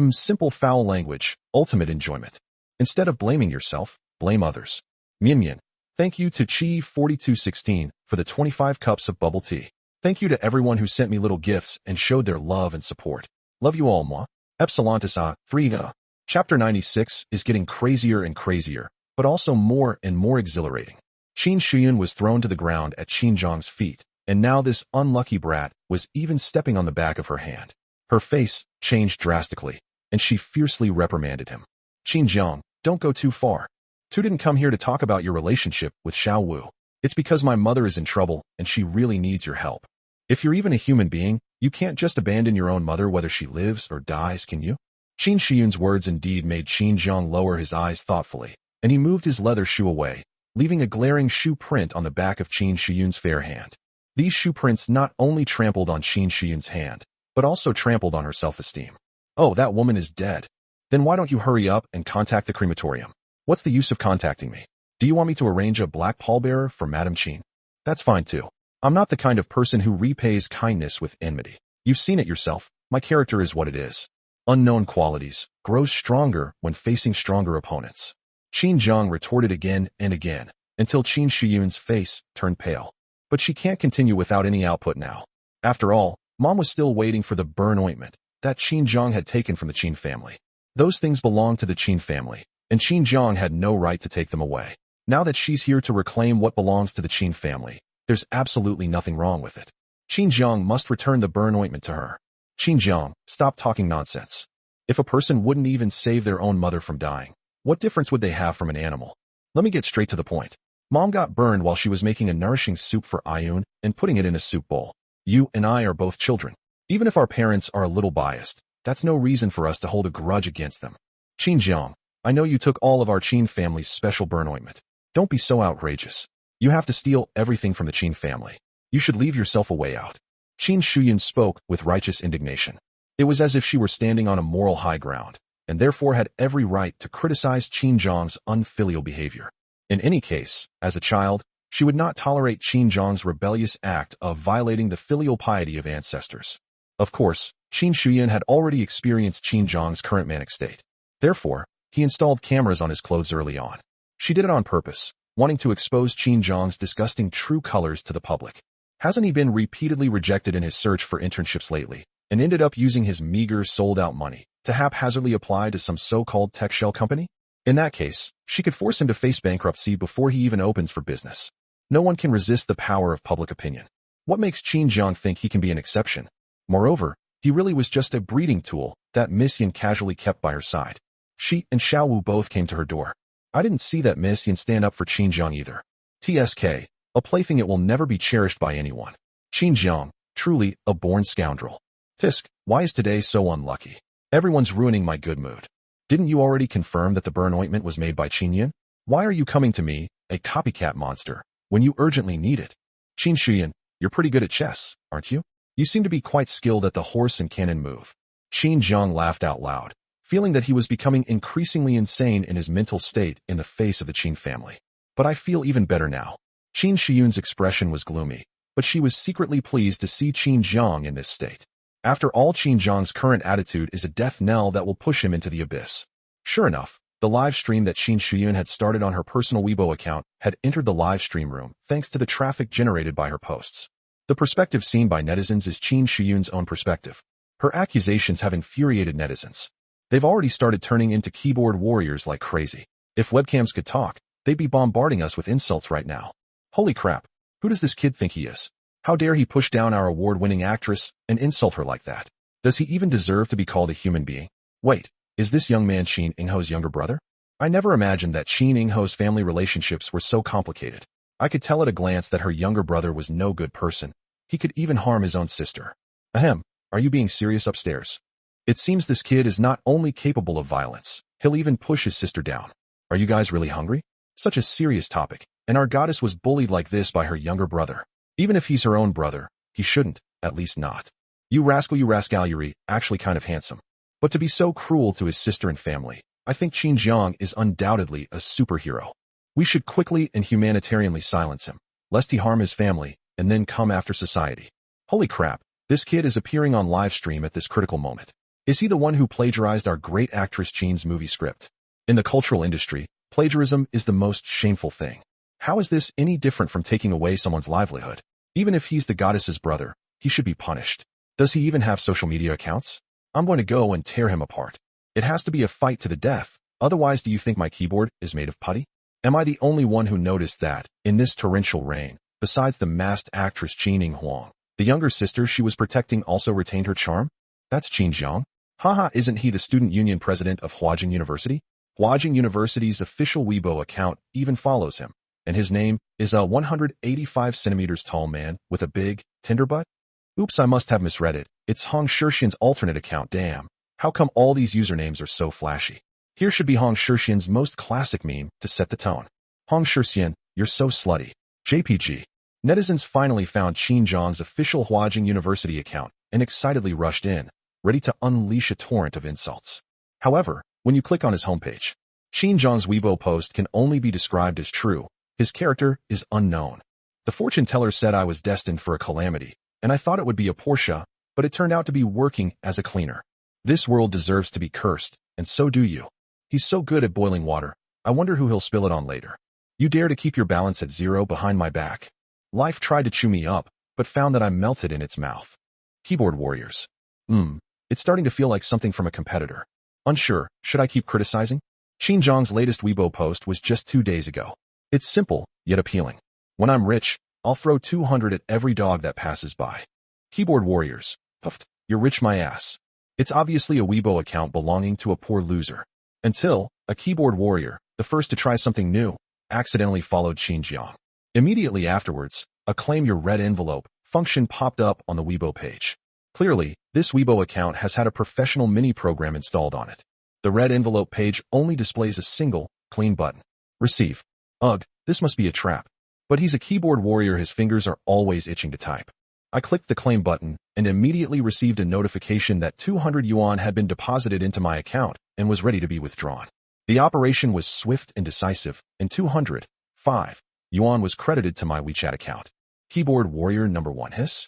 Speaker 2: Simple foul language, ultimate enjoyment. Instead of blaming yourself, blame others. Mian, thank you to Chi4216 for the 25 cups of bubble tea. Thank you to everyone who sent me little gifts and showed their love and support. Love you all, moi. Epsilontis A. Frida. Chapter 96 is getting crazier and crazier, but also more and more exhilarating. Qin Shuyun was thrown to the ground at Qin Zhang's feet, and now this unlucky brat was even stepping on the back of her hand. Her face changed drastically, and she fiercely reprimanded him. Qin Zhang, don't go too far. Tu didn't come here to talk about your relationship with Xiao Wu. It's because my mother is in trouble and she really needs your help. If you're even a human being, you can't just abandon your own mother whether she lives or dies, can you? Qin Shuyun's words indeed made Qin Zhang lower his eyes thoughtfully, and he moved his leather shoe away, leaving a glaring shoe print on the back of Qin Shuyun's fair hand. These shoe prints not only trampled on Qin Shuyun's hand, but also trampled on her self-esteem. Oh, that woman is dead. Then why don't you hurry up and contact the crematorium? What's the use of contacting me? Do you want me to arrange a black pallbearer for Madame Qin? That's fine too. I'm not the kind of person who repays kindness with enmity. You've seen it yourself. My character is what it is. Unknown qualities grows stronger when facing stronger opponents. Qin Zhang retorted again and again, until Qin Shuyun's face turned pale. But she can't continue without any output now. After all, Mom was still waiting for the burn ointment that Qin Zhang had taken from the Qin family. Those things belonged to the Qin family, and Qin Zhang had no right to take them away. Now that she's here to reclaim what belongs to the Qin family, there's absolutely nothing wrong with it. Qin Zhang must return the burn ointment to her. Qin Zhang, stop talking nonsense. If a person wouldn't even save their own mother from dying, What difference would they have from an animal? Let me get straight to the point. Mom got burned while she was making a nourishing soup for Ayun and putting it in a soup bowl. You and I are both children. Even if our parents are a little biased, that's no reason for us to hold a grudge against them. Qin Jiang, I know you took all of our Qin family's special burn ointment. Don't be so outrageous. You have to steal everything from the Qin family. You should leave yourself a way out. Qin Shuyan spoke with righteous indignation. It was as if she were standing on a moral high ground, and therefore had every right to criticize Qin Jiang's unfilial behavior. In any case, as a child, she would not tolerate Qin Jiang's rebellious act of violating the filial piety of ancestors. Of course, Qin Shuyan had already experienced Qin Jiang's current manic state. Therefore, he installed cameras on his clothes early on. She did it on purpose, wanting to expose Qin Jiang's disgusting true colors to the public. Hasn't he been repeatedly rejected in his search for internships lately, and ended up using his meager sold-out money to haphazardly apply to some so-called tech shell company? In that case, she could force him to face bankruptcy before he even opens for business. No one can resist the power of public opinion. What makes Qin Jiang think he can be an exception? Moreover, he really was just a breeding tool that Miss Yan casually kept by her side. She and Xiao Wu both came to her door. I didn't see that Miss Yan stand up for Qin Jiang either. TSK, a plaything it will never be cherished by anyone. Qin Jiang, truly a born scoundrel. Fisk, why is today so unlucky? Everyone's ruining my good mood. Didn't you already confirm that the burn ointment was made by Qin Yan? Why are you coming to me, a copycat monster, when you urgently need it? Qin Shuyan, you're pretty good at chess, aren't you? You seem to be quite skilled at the horse and cannon move. Qin Jiang laughed out loud, feeling that he was becoming increasingly insane in his mental state in the face of the Qin family. But I feel even better now. Qin Shiyun's expression was gloomy, but she was secretly pleased to see Qin Jiang in this state. After all, Qin Jiang's current attitude is a death knell that will push him into the abyss. Sure enough, the live stream that Qin Shiyun had started on her personal Weibo account had entered the live stream room thanks to the traffic generated by her posts. The perspective seen by netizens is Qin Shiyun's own perspective. Her accusations have infuriated netizens. They've already started turning into keyboard warriors like crazy. If webcams could talk, they'd be bombarding us with insults right now. Holy crap, who does this kid think he is? How dare he push down our award-winning actress and insult her like that? Does he even deserve to be called a human being? Wait, is this young man Qin Ingho's younger brother? I never imagined that Qin Ingho's family relationships were so complicated. I could tell at a glance that her younger brother was no good person. He could even harm his own sister. Ahem, are you being serious upstairs? It seems this kid is not only capable of violence, he'll even push his sister down. Are you guys really hungry? Such a serious topic, and our goddess was bullied like this by her younger brother. Even if he's her own brother, he shouldn't, at least not. You rascality, actually kind of handsome. But to be so cruel to his sister and family, I think Qin Jiang is undoubtedly a superhero. We should quickly and humanitarianly silence him, lest he harm his family, and then come after society. Holy crap, this kid is appearing on live stream at this critical moment. Is he the one who plagiarized our great actress Qin's movie script? In the cultural industry, plagiarism is the most shameful thing. How is this any different from taking away someone's livelihood? Even if he's the goddess's brother, he should be punished. Does he even have social media accounts? I'm going to go and tear him apart. It has to be a fight to the death, otherwise do you think my keyboard is made of putty? Am I the only one who noticed that, in this torrential rain, besides the masked actress Qin Inghuang, the younger sister she was protecting also retained her charm? That's Qin Jiang. Haha, isn't he the student union president of Huajing University? Huajing University's official Weibo account even follows him, and his name is a 185 centimeters tall man with a big, tender butt? Oops, I must have misread it. It's Hong Shixian's alternate account, damn. How come all these usernames are so flashy? Here should be Hong Shixian's most classic meme to set the tone. Hong Shixian, you're so slutty. JPG. Netizens finally found Qin Jiang's official Huajing University account and excitedly rushed in, ready to unleash a torrent of insults. However, when you click on his homepage, Qin Jiang's Weibo post can only be described as true. His character is unknown. The fortune teller said I was destined for a calamity, and I thought it would be a Porsche, but it turned out to be working as a cleaner. This world deserves to be cursed, and so do you. He's so good at boiling water, I wonder who he'll spill it on later. You dare to keep your balance at zero behind my back. Life tried to chew me up, but found that I'm melted in its mouth. Keyboard warriors. It's starting to feel like something from a competitor. Unsure, should I keep criticizing? Qin Jiang's latest Weibo post was just 2 days ago. It's simple, yet appealing. When I'm rich, I'll throw 200 at every dog that passes by. Keyboard warriors. Puffed, you're rich my ass. It's obviously a Weibo account belonging to a poor loser. Until, a keyboard warrior, the first to try something new, accidentally followed Qin Jiang. Immediately afterwards, a Claim Your Red Envelope function popped up on the Weibo page. Clearly, this Weibo account has had a professional mini-program installed on it. The red envelope page only displays a single, clean button. Receive. Ugh, this must be a trap. But he's a keyboard warrior, his fingers are always itching to type. I clicked the claim button and immediately received a notification that 200 yuan had been deposited into my account and was ready to be withdrawn. The operation was swift and decisive, and 205 yuan was credited to my WeChat account. Keyboard warrior number 1 hiss.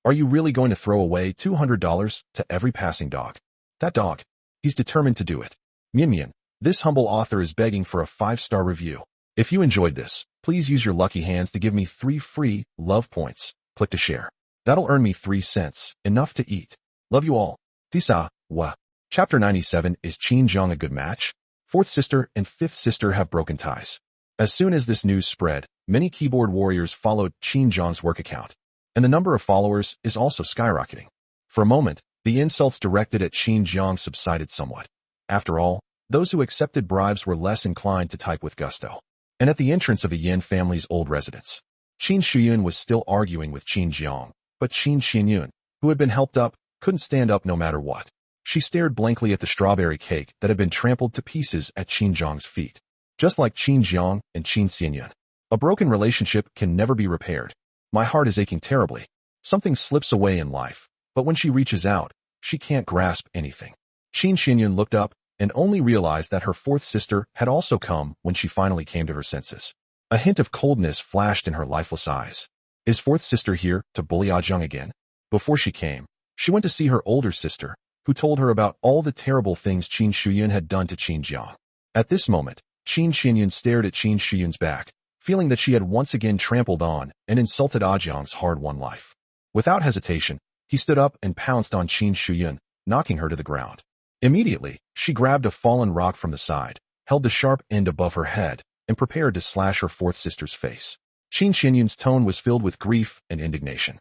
Speaker 2: Are you really going to throw away $200 to every passing dog? That dog. He's determined to do it. Mian, this humble author is begging for a 5-star review. If you enjoyed this, please use your lucky hands to give me 3 free love points. Click to share. That'll earn me 3 cents, enough to eat. Love you all. Tisa, wa. Chapter 97 Is Qin Jiang a good match? 4th sister and 5th sister have broken ties. As soon as this news spread, many keyboard warriors followed Qin Jiang's work account, and the number of followers is also skyrocketing. For a moment, the insults directed at Qin Jiang subsided somewhat. After all, those who accepted bribes were less inclined to type with gusto. And at the entrance of the Yan family's old residence, Qin Shuyun was still arguing with Qin Jiang, but Qin Xinyun, who had been helped up, couldn't stand up no matter what. She stared blankly at the strawberry cake that had been trampled to pieces at Qin Jiang's feet. Just like Qin Jiang and Qin Xinyun, a broken relationship can never be repaired. My heart is aching terribly. Something slips away in life, but when she reaches out, she can't grasp anything. Qin Xinyun looked up and only realized that her 4th sister had also come when she finally came to her senses. A hint of coldness flashed in her lifeless eyes. Is 4th sister here to bully Jiang again? Before she came, she went to see her older sister, who told her about all the terrible things Qin Shuyun had done to Qin Jiang. At this moment, Qin Xinyun stared at Qin Shuyun's back, feeling that she had once again trampled on and insulted Jiang's hard-won life. Without hesitation, he stood up and pounced on Qin Shuyun, knocking her to the ground. Immediately, she grabbed a fallen rock from the side, held the sharp end above her head, and prepared to slash her 4th sister's face. Qin Xinyun's tone was filled with grief and indignation.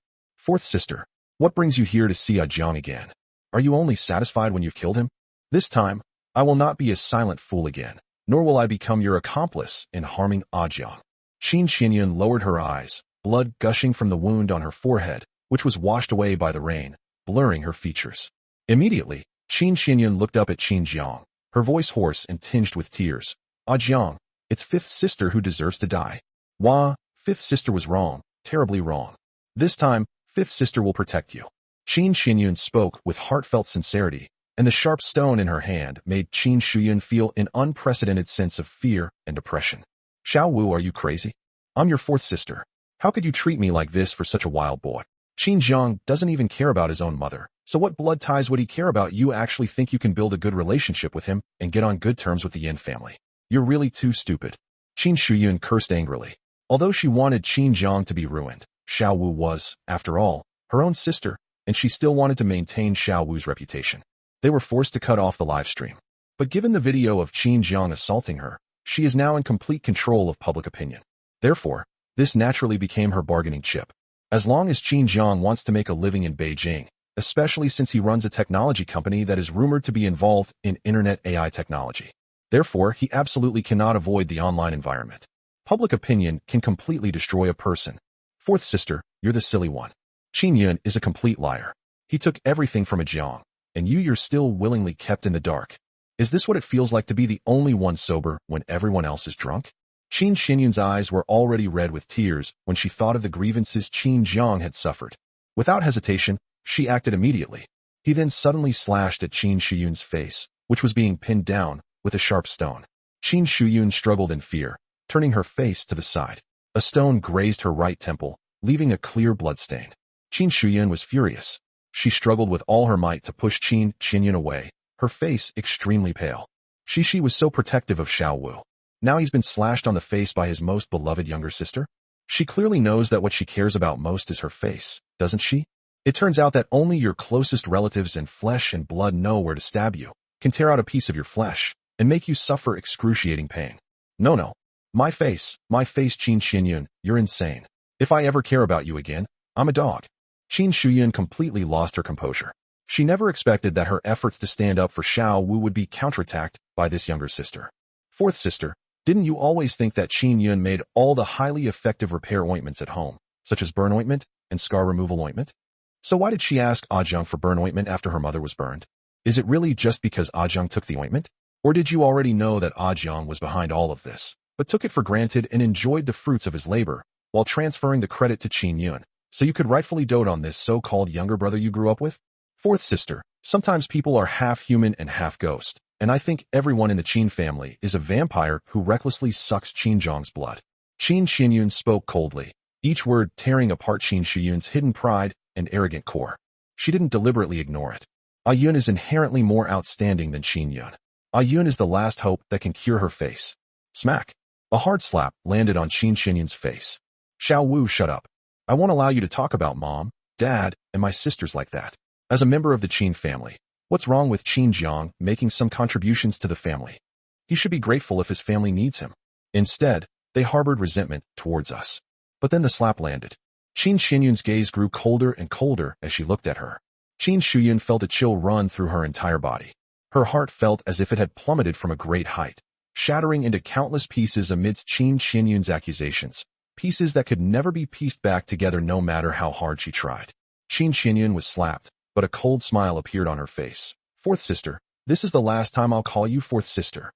Speaker 2: 4th sister, what brings you here to see Jiang again? Are you only satisfied when you've killed him? This time, I will not be a silent fool again, nor will I become your accomplice in harming Jiang. Qin Xinyun lowered her eyes, blood gushing from the wound on her forehead, which was washed away by the rain, blurring her features. Immediately, Qin Xinyun looked up at Qin Jiang, her voice hoarse and tinged with tears. Jiang, it's 5th sister who deserves to die. Wah, 5th sister was wrong, terribly wrong. This time, 5th sister will protect you. Qin Xinyun spoke with heartfelt sincerity, and the sharp stone in her hand made Qin Shuyun feel an unprecedented sense of fear and depression. Xiao Wu, are you crazy? I'm your 4th sister. How could you treat me like this for such a wild boy? Qin Jiang doesn't even care about his own mother, so what blood ties would he care about? You actually think you can build a good relationship with him and get on good terms with the Yan family? You're really too stupid. Qin Shuyun cursed angrily. Although she wanted Qin Jiang to be ruined, Xiao Wu was, after all, her own sister, and she still wanted to maintain Xiao Wu's reputation. They were forced to cut off the live stream. But given the video of Qin Jiang assaulting her, she is now in complete control of public opinion. Therefore, this naturally became her bargaining chip. As long as Qin Jiang wants to make a living in Beijing, especially since he runs a technology company that is rumored to be involved in internet AI technology. Therefore, he absolutely cannot avoid the online environment. Public opinion can completely destroy a person. 4th sister, you're the silly one. Qin Yun is a complete liar. He took everything from Jiang, and you're still willingly kept in the dark. Is this what it feels like to be the only one sober when everyone else is drunk? Qin Xinyun's eyes were already red with tears when she thought of the grievances Qin Jiang had suffered. Without hesitation, she acted immediately. He then suddenly slashed at Qin Shuyun's face, which was being pinned down with a sharp stone. Qin Shuyun struggled in fear, turning her face to the side. A stone grazed her right temple, leaving a clear bloodstain. Qin Shuyun was furious. She struggled with all her might to push Qin Xinyun away, her face extremely pale. Shi was so protective of Xiao Wu. Now he's been slashed on the face by his most beloved younger sister? She clearly knows that what she cares about most is her face, doesn't she? It turns out that only your closest relatives in flesh and blood know where to stab you, can tear out a piece of your flesh, and make you suffer excruciating pain. No. My face, Qin Xinyun, you're insane. If I ever care about you again, I'm a dog. Qin Shuyun completely lost her composure. She never expected that her efforts to stand up for Xiao Wu would be counterattacked by this younger sister. Fourth sister, didn't you always think that Qin Yun made all the highly effective repair ointments at home, such as burn ointment and scar removal ointment? So why did she ask Ajung for burn ointment after her mother was burned? Is it really just because Ajung took the ointment? Or did you already know that Ajung was behind all of this, but took it for granted and enjoyed the fruits of his labor, while transferring the credit to Qin Yun, so you could rightfully dote on this so-called younger brother you grew up with? Fourth sister, sometimes people are half human and half ghost, and I think everyone in the Qin family is a vampire who recklessly sucks Qin Zhang's blood. Qin Xinyun spoke coldly, each word tearing apart Qin Shiyun's hidden pride and arrogant core. She didn't deliberately ignore it. Ayun is inherently more outstanding than Qin Yun. Ayun is the last hope that can cure her face. Smack. A hard slap landed on Qin Xinyun's face. Xiao Wu, shut up. I won't allow you to talk about mom, dad, and my sisters like that. As a member of the Qin family, what's wrong with Qin Zhang making some contributions to the family? He should be grateful if his family needs him. Instead, they harbored resentment towards us. But then the slap landed. Qin Xinyun's gaze grew colder and colder as she looked at her. Qin Shuyun felt a chill run through her entire body. Her heart felt as if it had plummeted from a great height, shattering into countless pieces amidst Qin Xinyun's accusations, pieces that could never be pieced back together no matter how hard she tried. Qin Xinyun was slapped, but a cold smile appeared on her face. Fourth sister, this is the last time I'll call you fourth sister.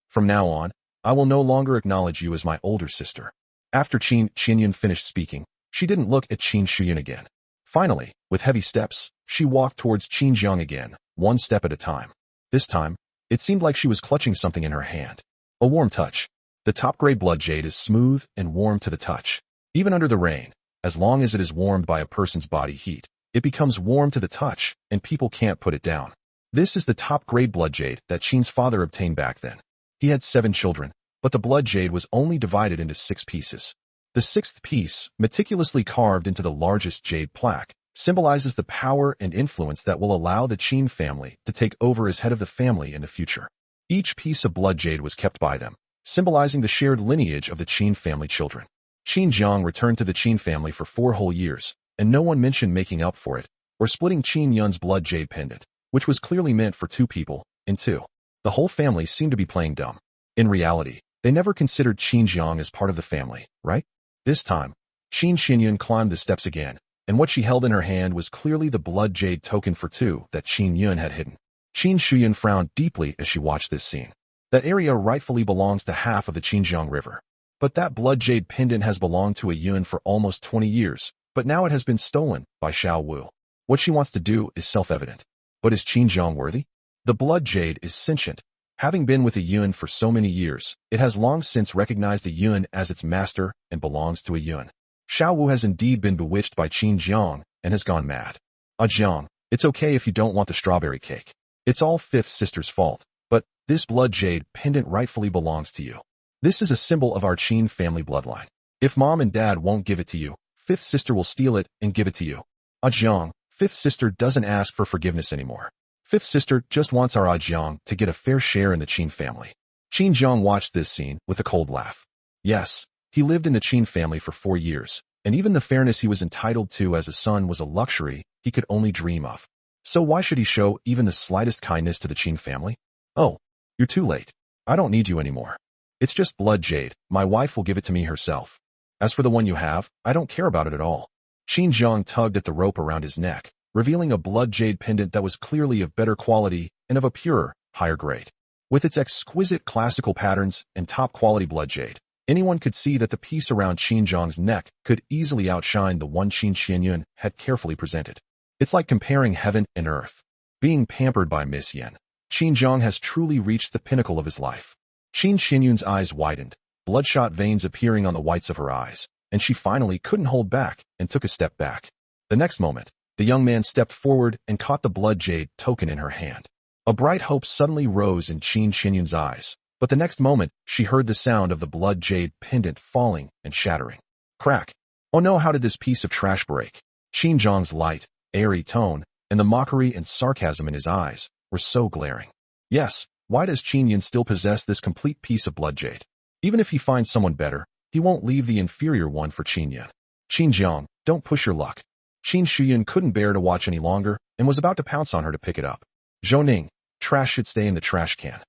Speaker 2: From now on, I will no longer acknowledge you as my older sister. After Qin Xinyun finished speaking, she didn't look at Qin Shuyun again. Finally, with heavy steps, she walked towards Qin Zhang again, one step at a time. This time, it seemed like she was clutching something in her hand. A warm touch. The top-grade blood jade is smooth and warm to the touch. Even under the rain, as long as it is warmed by a person's body heat, it becomes warm to the touch, and people can't put it down. This is the top-grade blood jade that Qin's father obtained back then. He had 7 children, but the blood jade was only divided into 6 pieces. The 6th piece, meticulously carved into the largest jade plaque, symbolizes the power and influence that will allow the Qin family to take over as head of the family in the future. Each piece of blood jade was kept by them, symbolizing the shared lineage of the Qin family children. Qin Zhang returned to the Qin family for 4 whole years, and no one mentioned making up for it, or splitting Qin Yun's blood jade pendant, which was clearly meant for 2 people, in 2. The whole family seemed to be playing dumb. In reality, they never considered Qin Zhang as part of the family, right? This time, Qin Xinyun climbed the steps again, and what she held in her hand was clearly the blood jade token for 2 that Qin Yun had hidden. Qin Shuyun frowned deeply as she watched this scene. That area rightfully belongs to half of the Qinjiang River. But that blood jade pendant has belonged to a Yun for almost 20 years, but now it has been stolen by Xiao Wu. What she wants to do is self-evident. But is Qinjiang worthy? The blood jade is sentient. Having been with a Yun for so many years, it has long since recognized a Yun as its master and belongs to a Yun. Xiao Wu has indeed been bewitched by Qinjiang and has gone mad. Jiang, it's okay if you don't want the strawberry cake. It's all 5th sister's fault, but this blood jade pendant rightfully belongs to you. This is a symbol of our Qin family bloodline. If mom and dad won't give it to you, 5th sister will steal it and give it to you. Jiang, 5th sister doesn't ask for forgiveness anymore. 5th sister just wants our Jiang to get a fair share in the Qin family. Qin Zhang watched this scene with a cold laugh. Yes, he lived in the Qin family for 4 years, and even the fairness he was entitled to as a son was a luxury he could only dream of. So why should he show even the slightest kindness to the Qin family? Oh, you're too late. I don't need you anymore. It's just blood jade. My wife will give it to me herself. As for the one you have, I don't care about it at all. Qin Zhang tugged at the rope around his neck, revealing a blood jade pendant that was clearly of better quality and of a purer, higher grade. With its exquisite classical patterns and top-quality blood jade, anyone could see that the piece around Qin Zhang's neck could easily outshine the one Qin Xinyun had carefully presented. It's like comparing heaven and earth. Being pampered by Miss Yan, Qin Zhang has truly reached the pinnacle of his life. Qin Xinyun's eyes widened, bloodshot veins appearing on the whites of her eyes, and she finally couldn't hold back and took a step back. The next moment, the young man stepped forward and caught the blood jade token in her hand. A bright hope suddenly rose in Qin Xinyun's eyes, but the next moment, she heard the sound of the blood jade pendant falling and shattering. Crack. Oh no, how did this piece of trash break? Qin Zhang's light, airy tone, and the mockery and sarcasm in his eyes were so glaring. Yes, why does Qin Yun still possess this complete piece of blood jade? Even if he finds someone better, he won't leave the inferior one for Qin Yun. Qin Zhang, don't push your luck. Qin Shuyun couldn't bear to watch any longer and was about to pounce on her to pick it up. Zhou Ning, trash should stay in the trash can.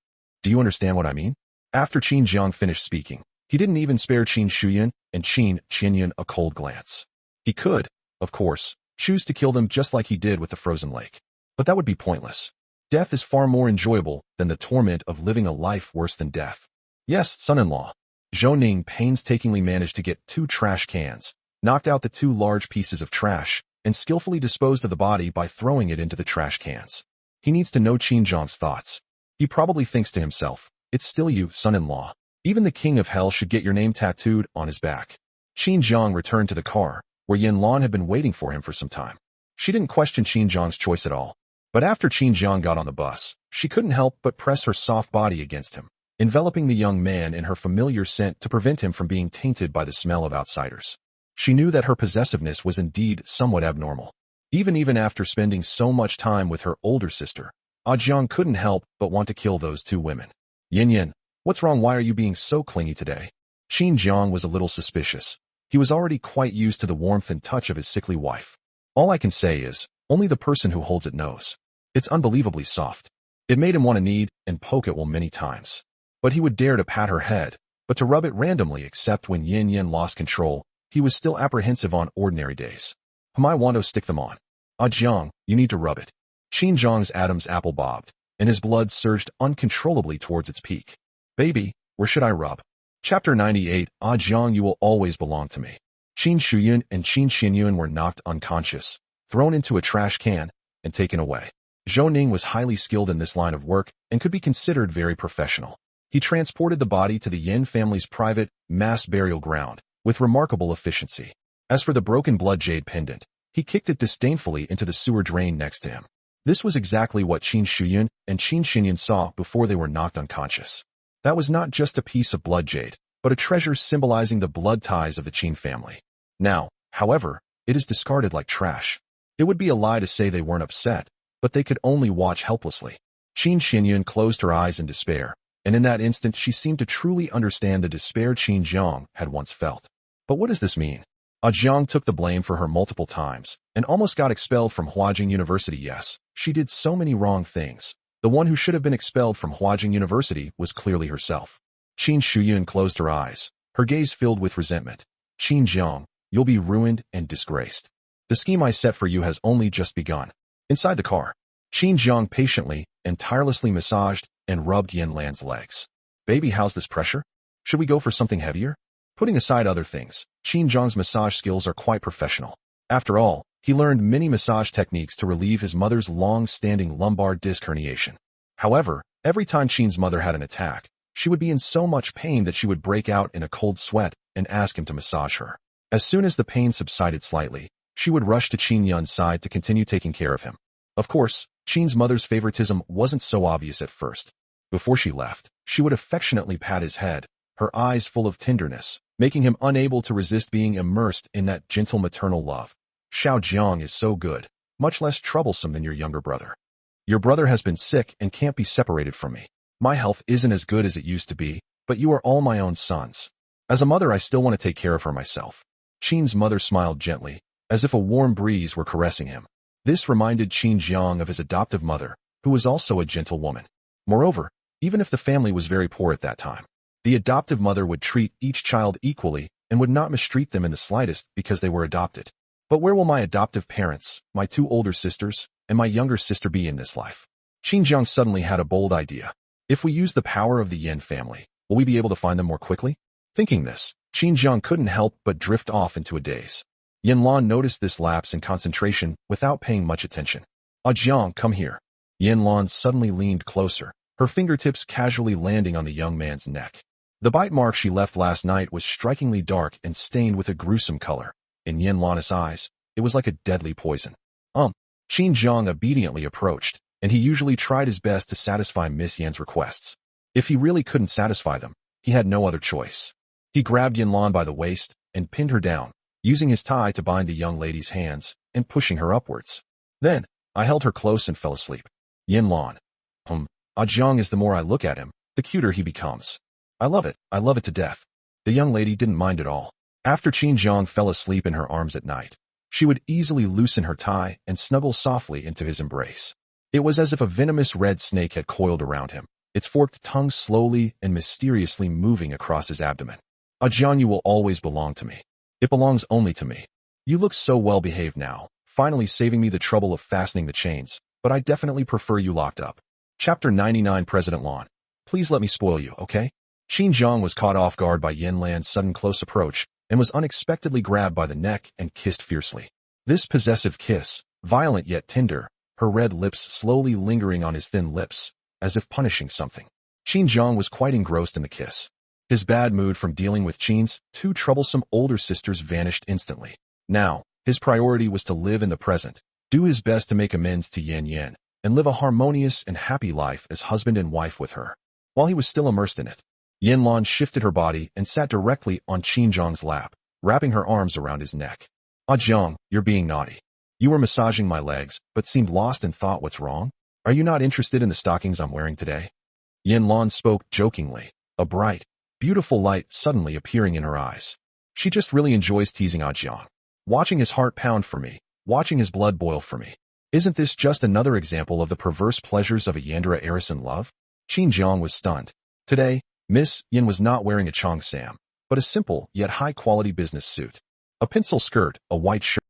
Speaker 2: Do you understand what I mean? After Qin Jiang finished speaking, he didn't even spare Qin Shuyan and Qin Qinyun a cold glance. He could, of course, choose to kill them just like he did with the frozen lake. But that would be pointless. Death is far more enjoyable than the torment of living a life worse than death. Yes, son-in-law. Zhou Ning painstakingly managed to get 2 trash cans, knocked out the 2 large pieces of trash, and skillfully disposed of the body by throwing it into the trash cans. He needs to know Qin Jiang's thoughts. He probably thinks to himself, it's still you, son-in-law. Even the king of hell should get your name tattooed on his back. Qin Jiang returned to the car, where Yan Luan had been waiting for him for some time. She didn't question Qin Jiang's choice at all. But after Qin Jiang got on the bus, she couldn't help but press her soft body against him, enveloping the young man in her familiar scent to prevent him from being tainted by the smell of outsiders. She knew that her possessiveness was indeed somewhat abnormal. Even after spending so much time with her older sister, Jiang couldn't help but want to kill those 2 women. Yin, what's wrong? Why are you being so clingy today? Qin Jiang was a little suspicious. He was already quite used to the warmth and touch of his sickly wife. All I can say is, only the person who holds it knows. It's unbelievably soft. It made him want to knead and poke it many times. But he would dare to pat her head, but to rub it randomly except when Yin lost control, he was still apprehensive on ordinary days. I want to stick them on. Jiang, you need to rub it. Qin Jiang's Adam's apple bobbed, and his blood surged uncontrollably towards its peak. Baby, where should I rub? Chapter 98, Jiang, you will always belong to me. Qin Shuyun and Qin Xinyun were knocked unconscious, thrown into a trash can, and taken away. Zhou Ning was highly skilled in this line of work and could be considered very professional. He transported the body to the Yan family's private, mass burial ground, with remarkable efficiency. As for the broken blood jade pendant, he kicked it disdainfully into the sewer drain next to him. This was exactly what Qin Shuyun and Qin Xinyun saw before they were knocked unconscious. That was not just a piece of blood jade, but a treasure symbolizing the blood ties of the Qin family. Now, however, it is discarded like trash. It would be a lie to say they weren't upset, but they could only watch helplessly. Qin Xinyun closed her eyes in despair, and in that instant she seemed to truly understand the despair Qin Jiang had once felt. But what does this mean? Jiang took the blame for her multiple times, and almost got expelled from Huajing University. Yes, she did so many wrong things. The one who should have been expelled from Huajing University was clearly herself. Qin Shuyun closed her eyes, her gaze filled with resentment. Qin Jiang, you'll be ruined and disgraced. The scheme I set for you has only just begun. Inside the car, Qin Jiang patiently and tirelessly massaged and rubbed Yan Luan's legs. Baby, how's this pressure? Should we go for something heavier? Putting aside other things, Qin Jiang's massage skills are quite professional. After all, he learned many massage techniques to relieve his mother's long-standing lumbar disc herniation. However, every time Qin's mother had an attack, she would be in so much pain that she would break out in a cold sweat and ask him to massage her. As soon as the pain subsided slightly, she would rush to Qin Yun's side to continue taking care of him. Of course, Qin's mother's favoritism wasn't so obvious at first. Before she left, she would affectionately pat his head, her eyes full of tenderness, making him unable to resist being immersed in that gentle maternal love. Xiao Jiang is so good, much less troublesome than your younger brother. Your brother has been sick and can't be separated from me. My health isn't as good as it used to be, but you are all my own sons. As a mother, I still want to take care of her myself. Qin's mother smiled gently, as if a warm breeze were caressing him. This reminded Qin Jiang of his adoptive mother, who was also a gentle woman. Moreover, even if the family was very poor at that time, the adoptive mother would treat each child equally and would not mistreat them in the slightest because they were adopted. But where will my adoptive parents, my 2 older sisters, and my younger sister be in this life? Qin Jiang suddenly had a bold idea. If we use the power of the Yan family, will we be able to find them more quickly? Thinking this, Qin Jiang couldn't help but drift off into a daze. Yan Luan noticed this lapse in concentration without paying much attention. Jiang, come here. Yan Luan suddenly leaned closer, her fingertips casually landing on the young man's neck. The bite mark she left last night was strikingly dark and stained with a gruesome color. In Yan Luan's eyes, it was like a deadly poison. Qin Jiang obediently approached, and he usually tried his best to satisfy Miss Yan's requests. If he really couldn't satisfy them, he had no other choice. He grabbed Yan Luan by the waist and pinned her down, using his tie to bind the young lady's hands and pushing her upwards. Then, I held her close and fell asleep. Yan Luan. Jiang, is the more I look at him, the cuter he becomes. I love it to death. The young lady didn't mind at all. After Qin Jiang fell asleep in her arms at night, she would easily loosen her tie and snuggle softly into his embrace. It was as if a venomous red snake had coiled around him, its forked tongue slowly and mysteriously moving across his abdomen. Jiang, you will always belong to me. It belongs only to me. You look so well behaved now, finally saving me the trouble of fastening the chains, but I definitely prefer you locked up. Chapter 99. President Luan. Please let me spoil you, okay? Jiang was caught off guard by Yan Luan's sudden close approach and was unexpectedly grabbed by the neck and kissed fiercely. This possessive kiss, violent yet tender, her red lips slowly lingering on his thin lips, as if punishing something. Jiang was quite engrossed in the kiss. His bad mood from dealing with Qin's two troublesome older sisters vanished instantly. Now, his priority was to live in the present, do his best to make amends to Yan, and live a harmonious and happy life as husband and wife with her. While he was still immersed in it, Yan Luan shifted her body and sat directly on Jiang's lap, wrapping her arms around his neck. Jiang, you're being naughty. You were massaging my legs, but seemed lost and thought, what's wrong? Are you not interested in the stockings I'm wearing today? Yan Luan spoke jokingly, a bright, beautiful light suddenly appearing in her eyes. She just really enjoys teasing Jiang. Watching his heart pound for me, watching his blood boil for me. Isn't this just another example of the perverse pleasures of a Yandere heiress in love? Jiang was stunned. Today, Miss Yan was not wearing a cheongsam, but a simple yet high-quality business suit. A pencil skirt, a white shirt,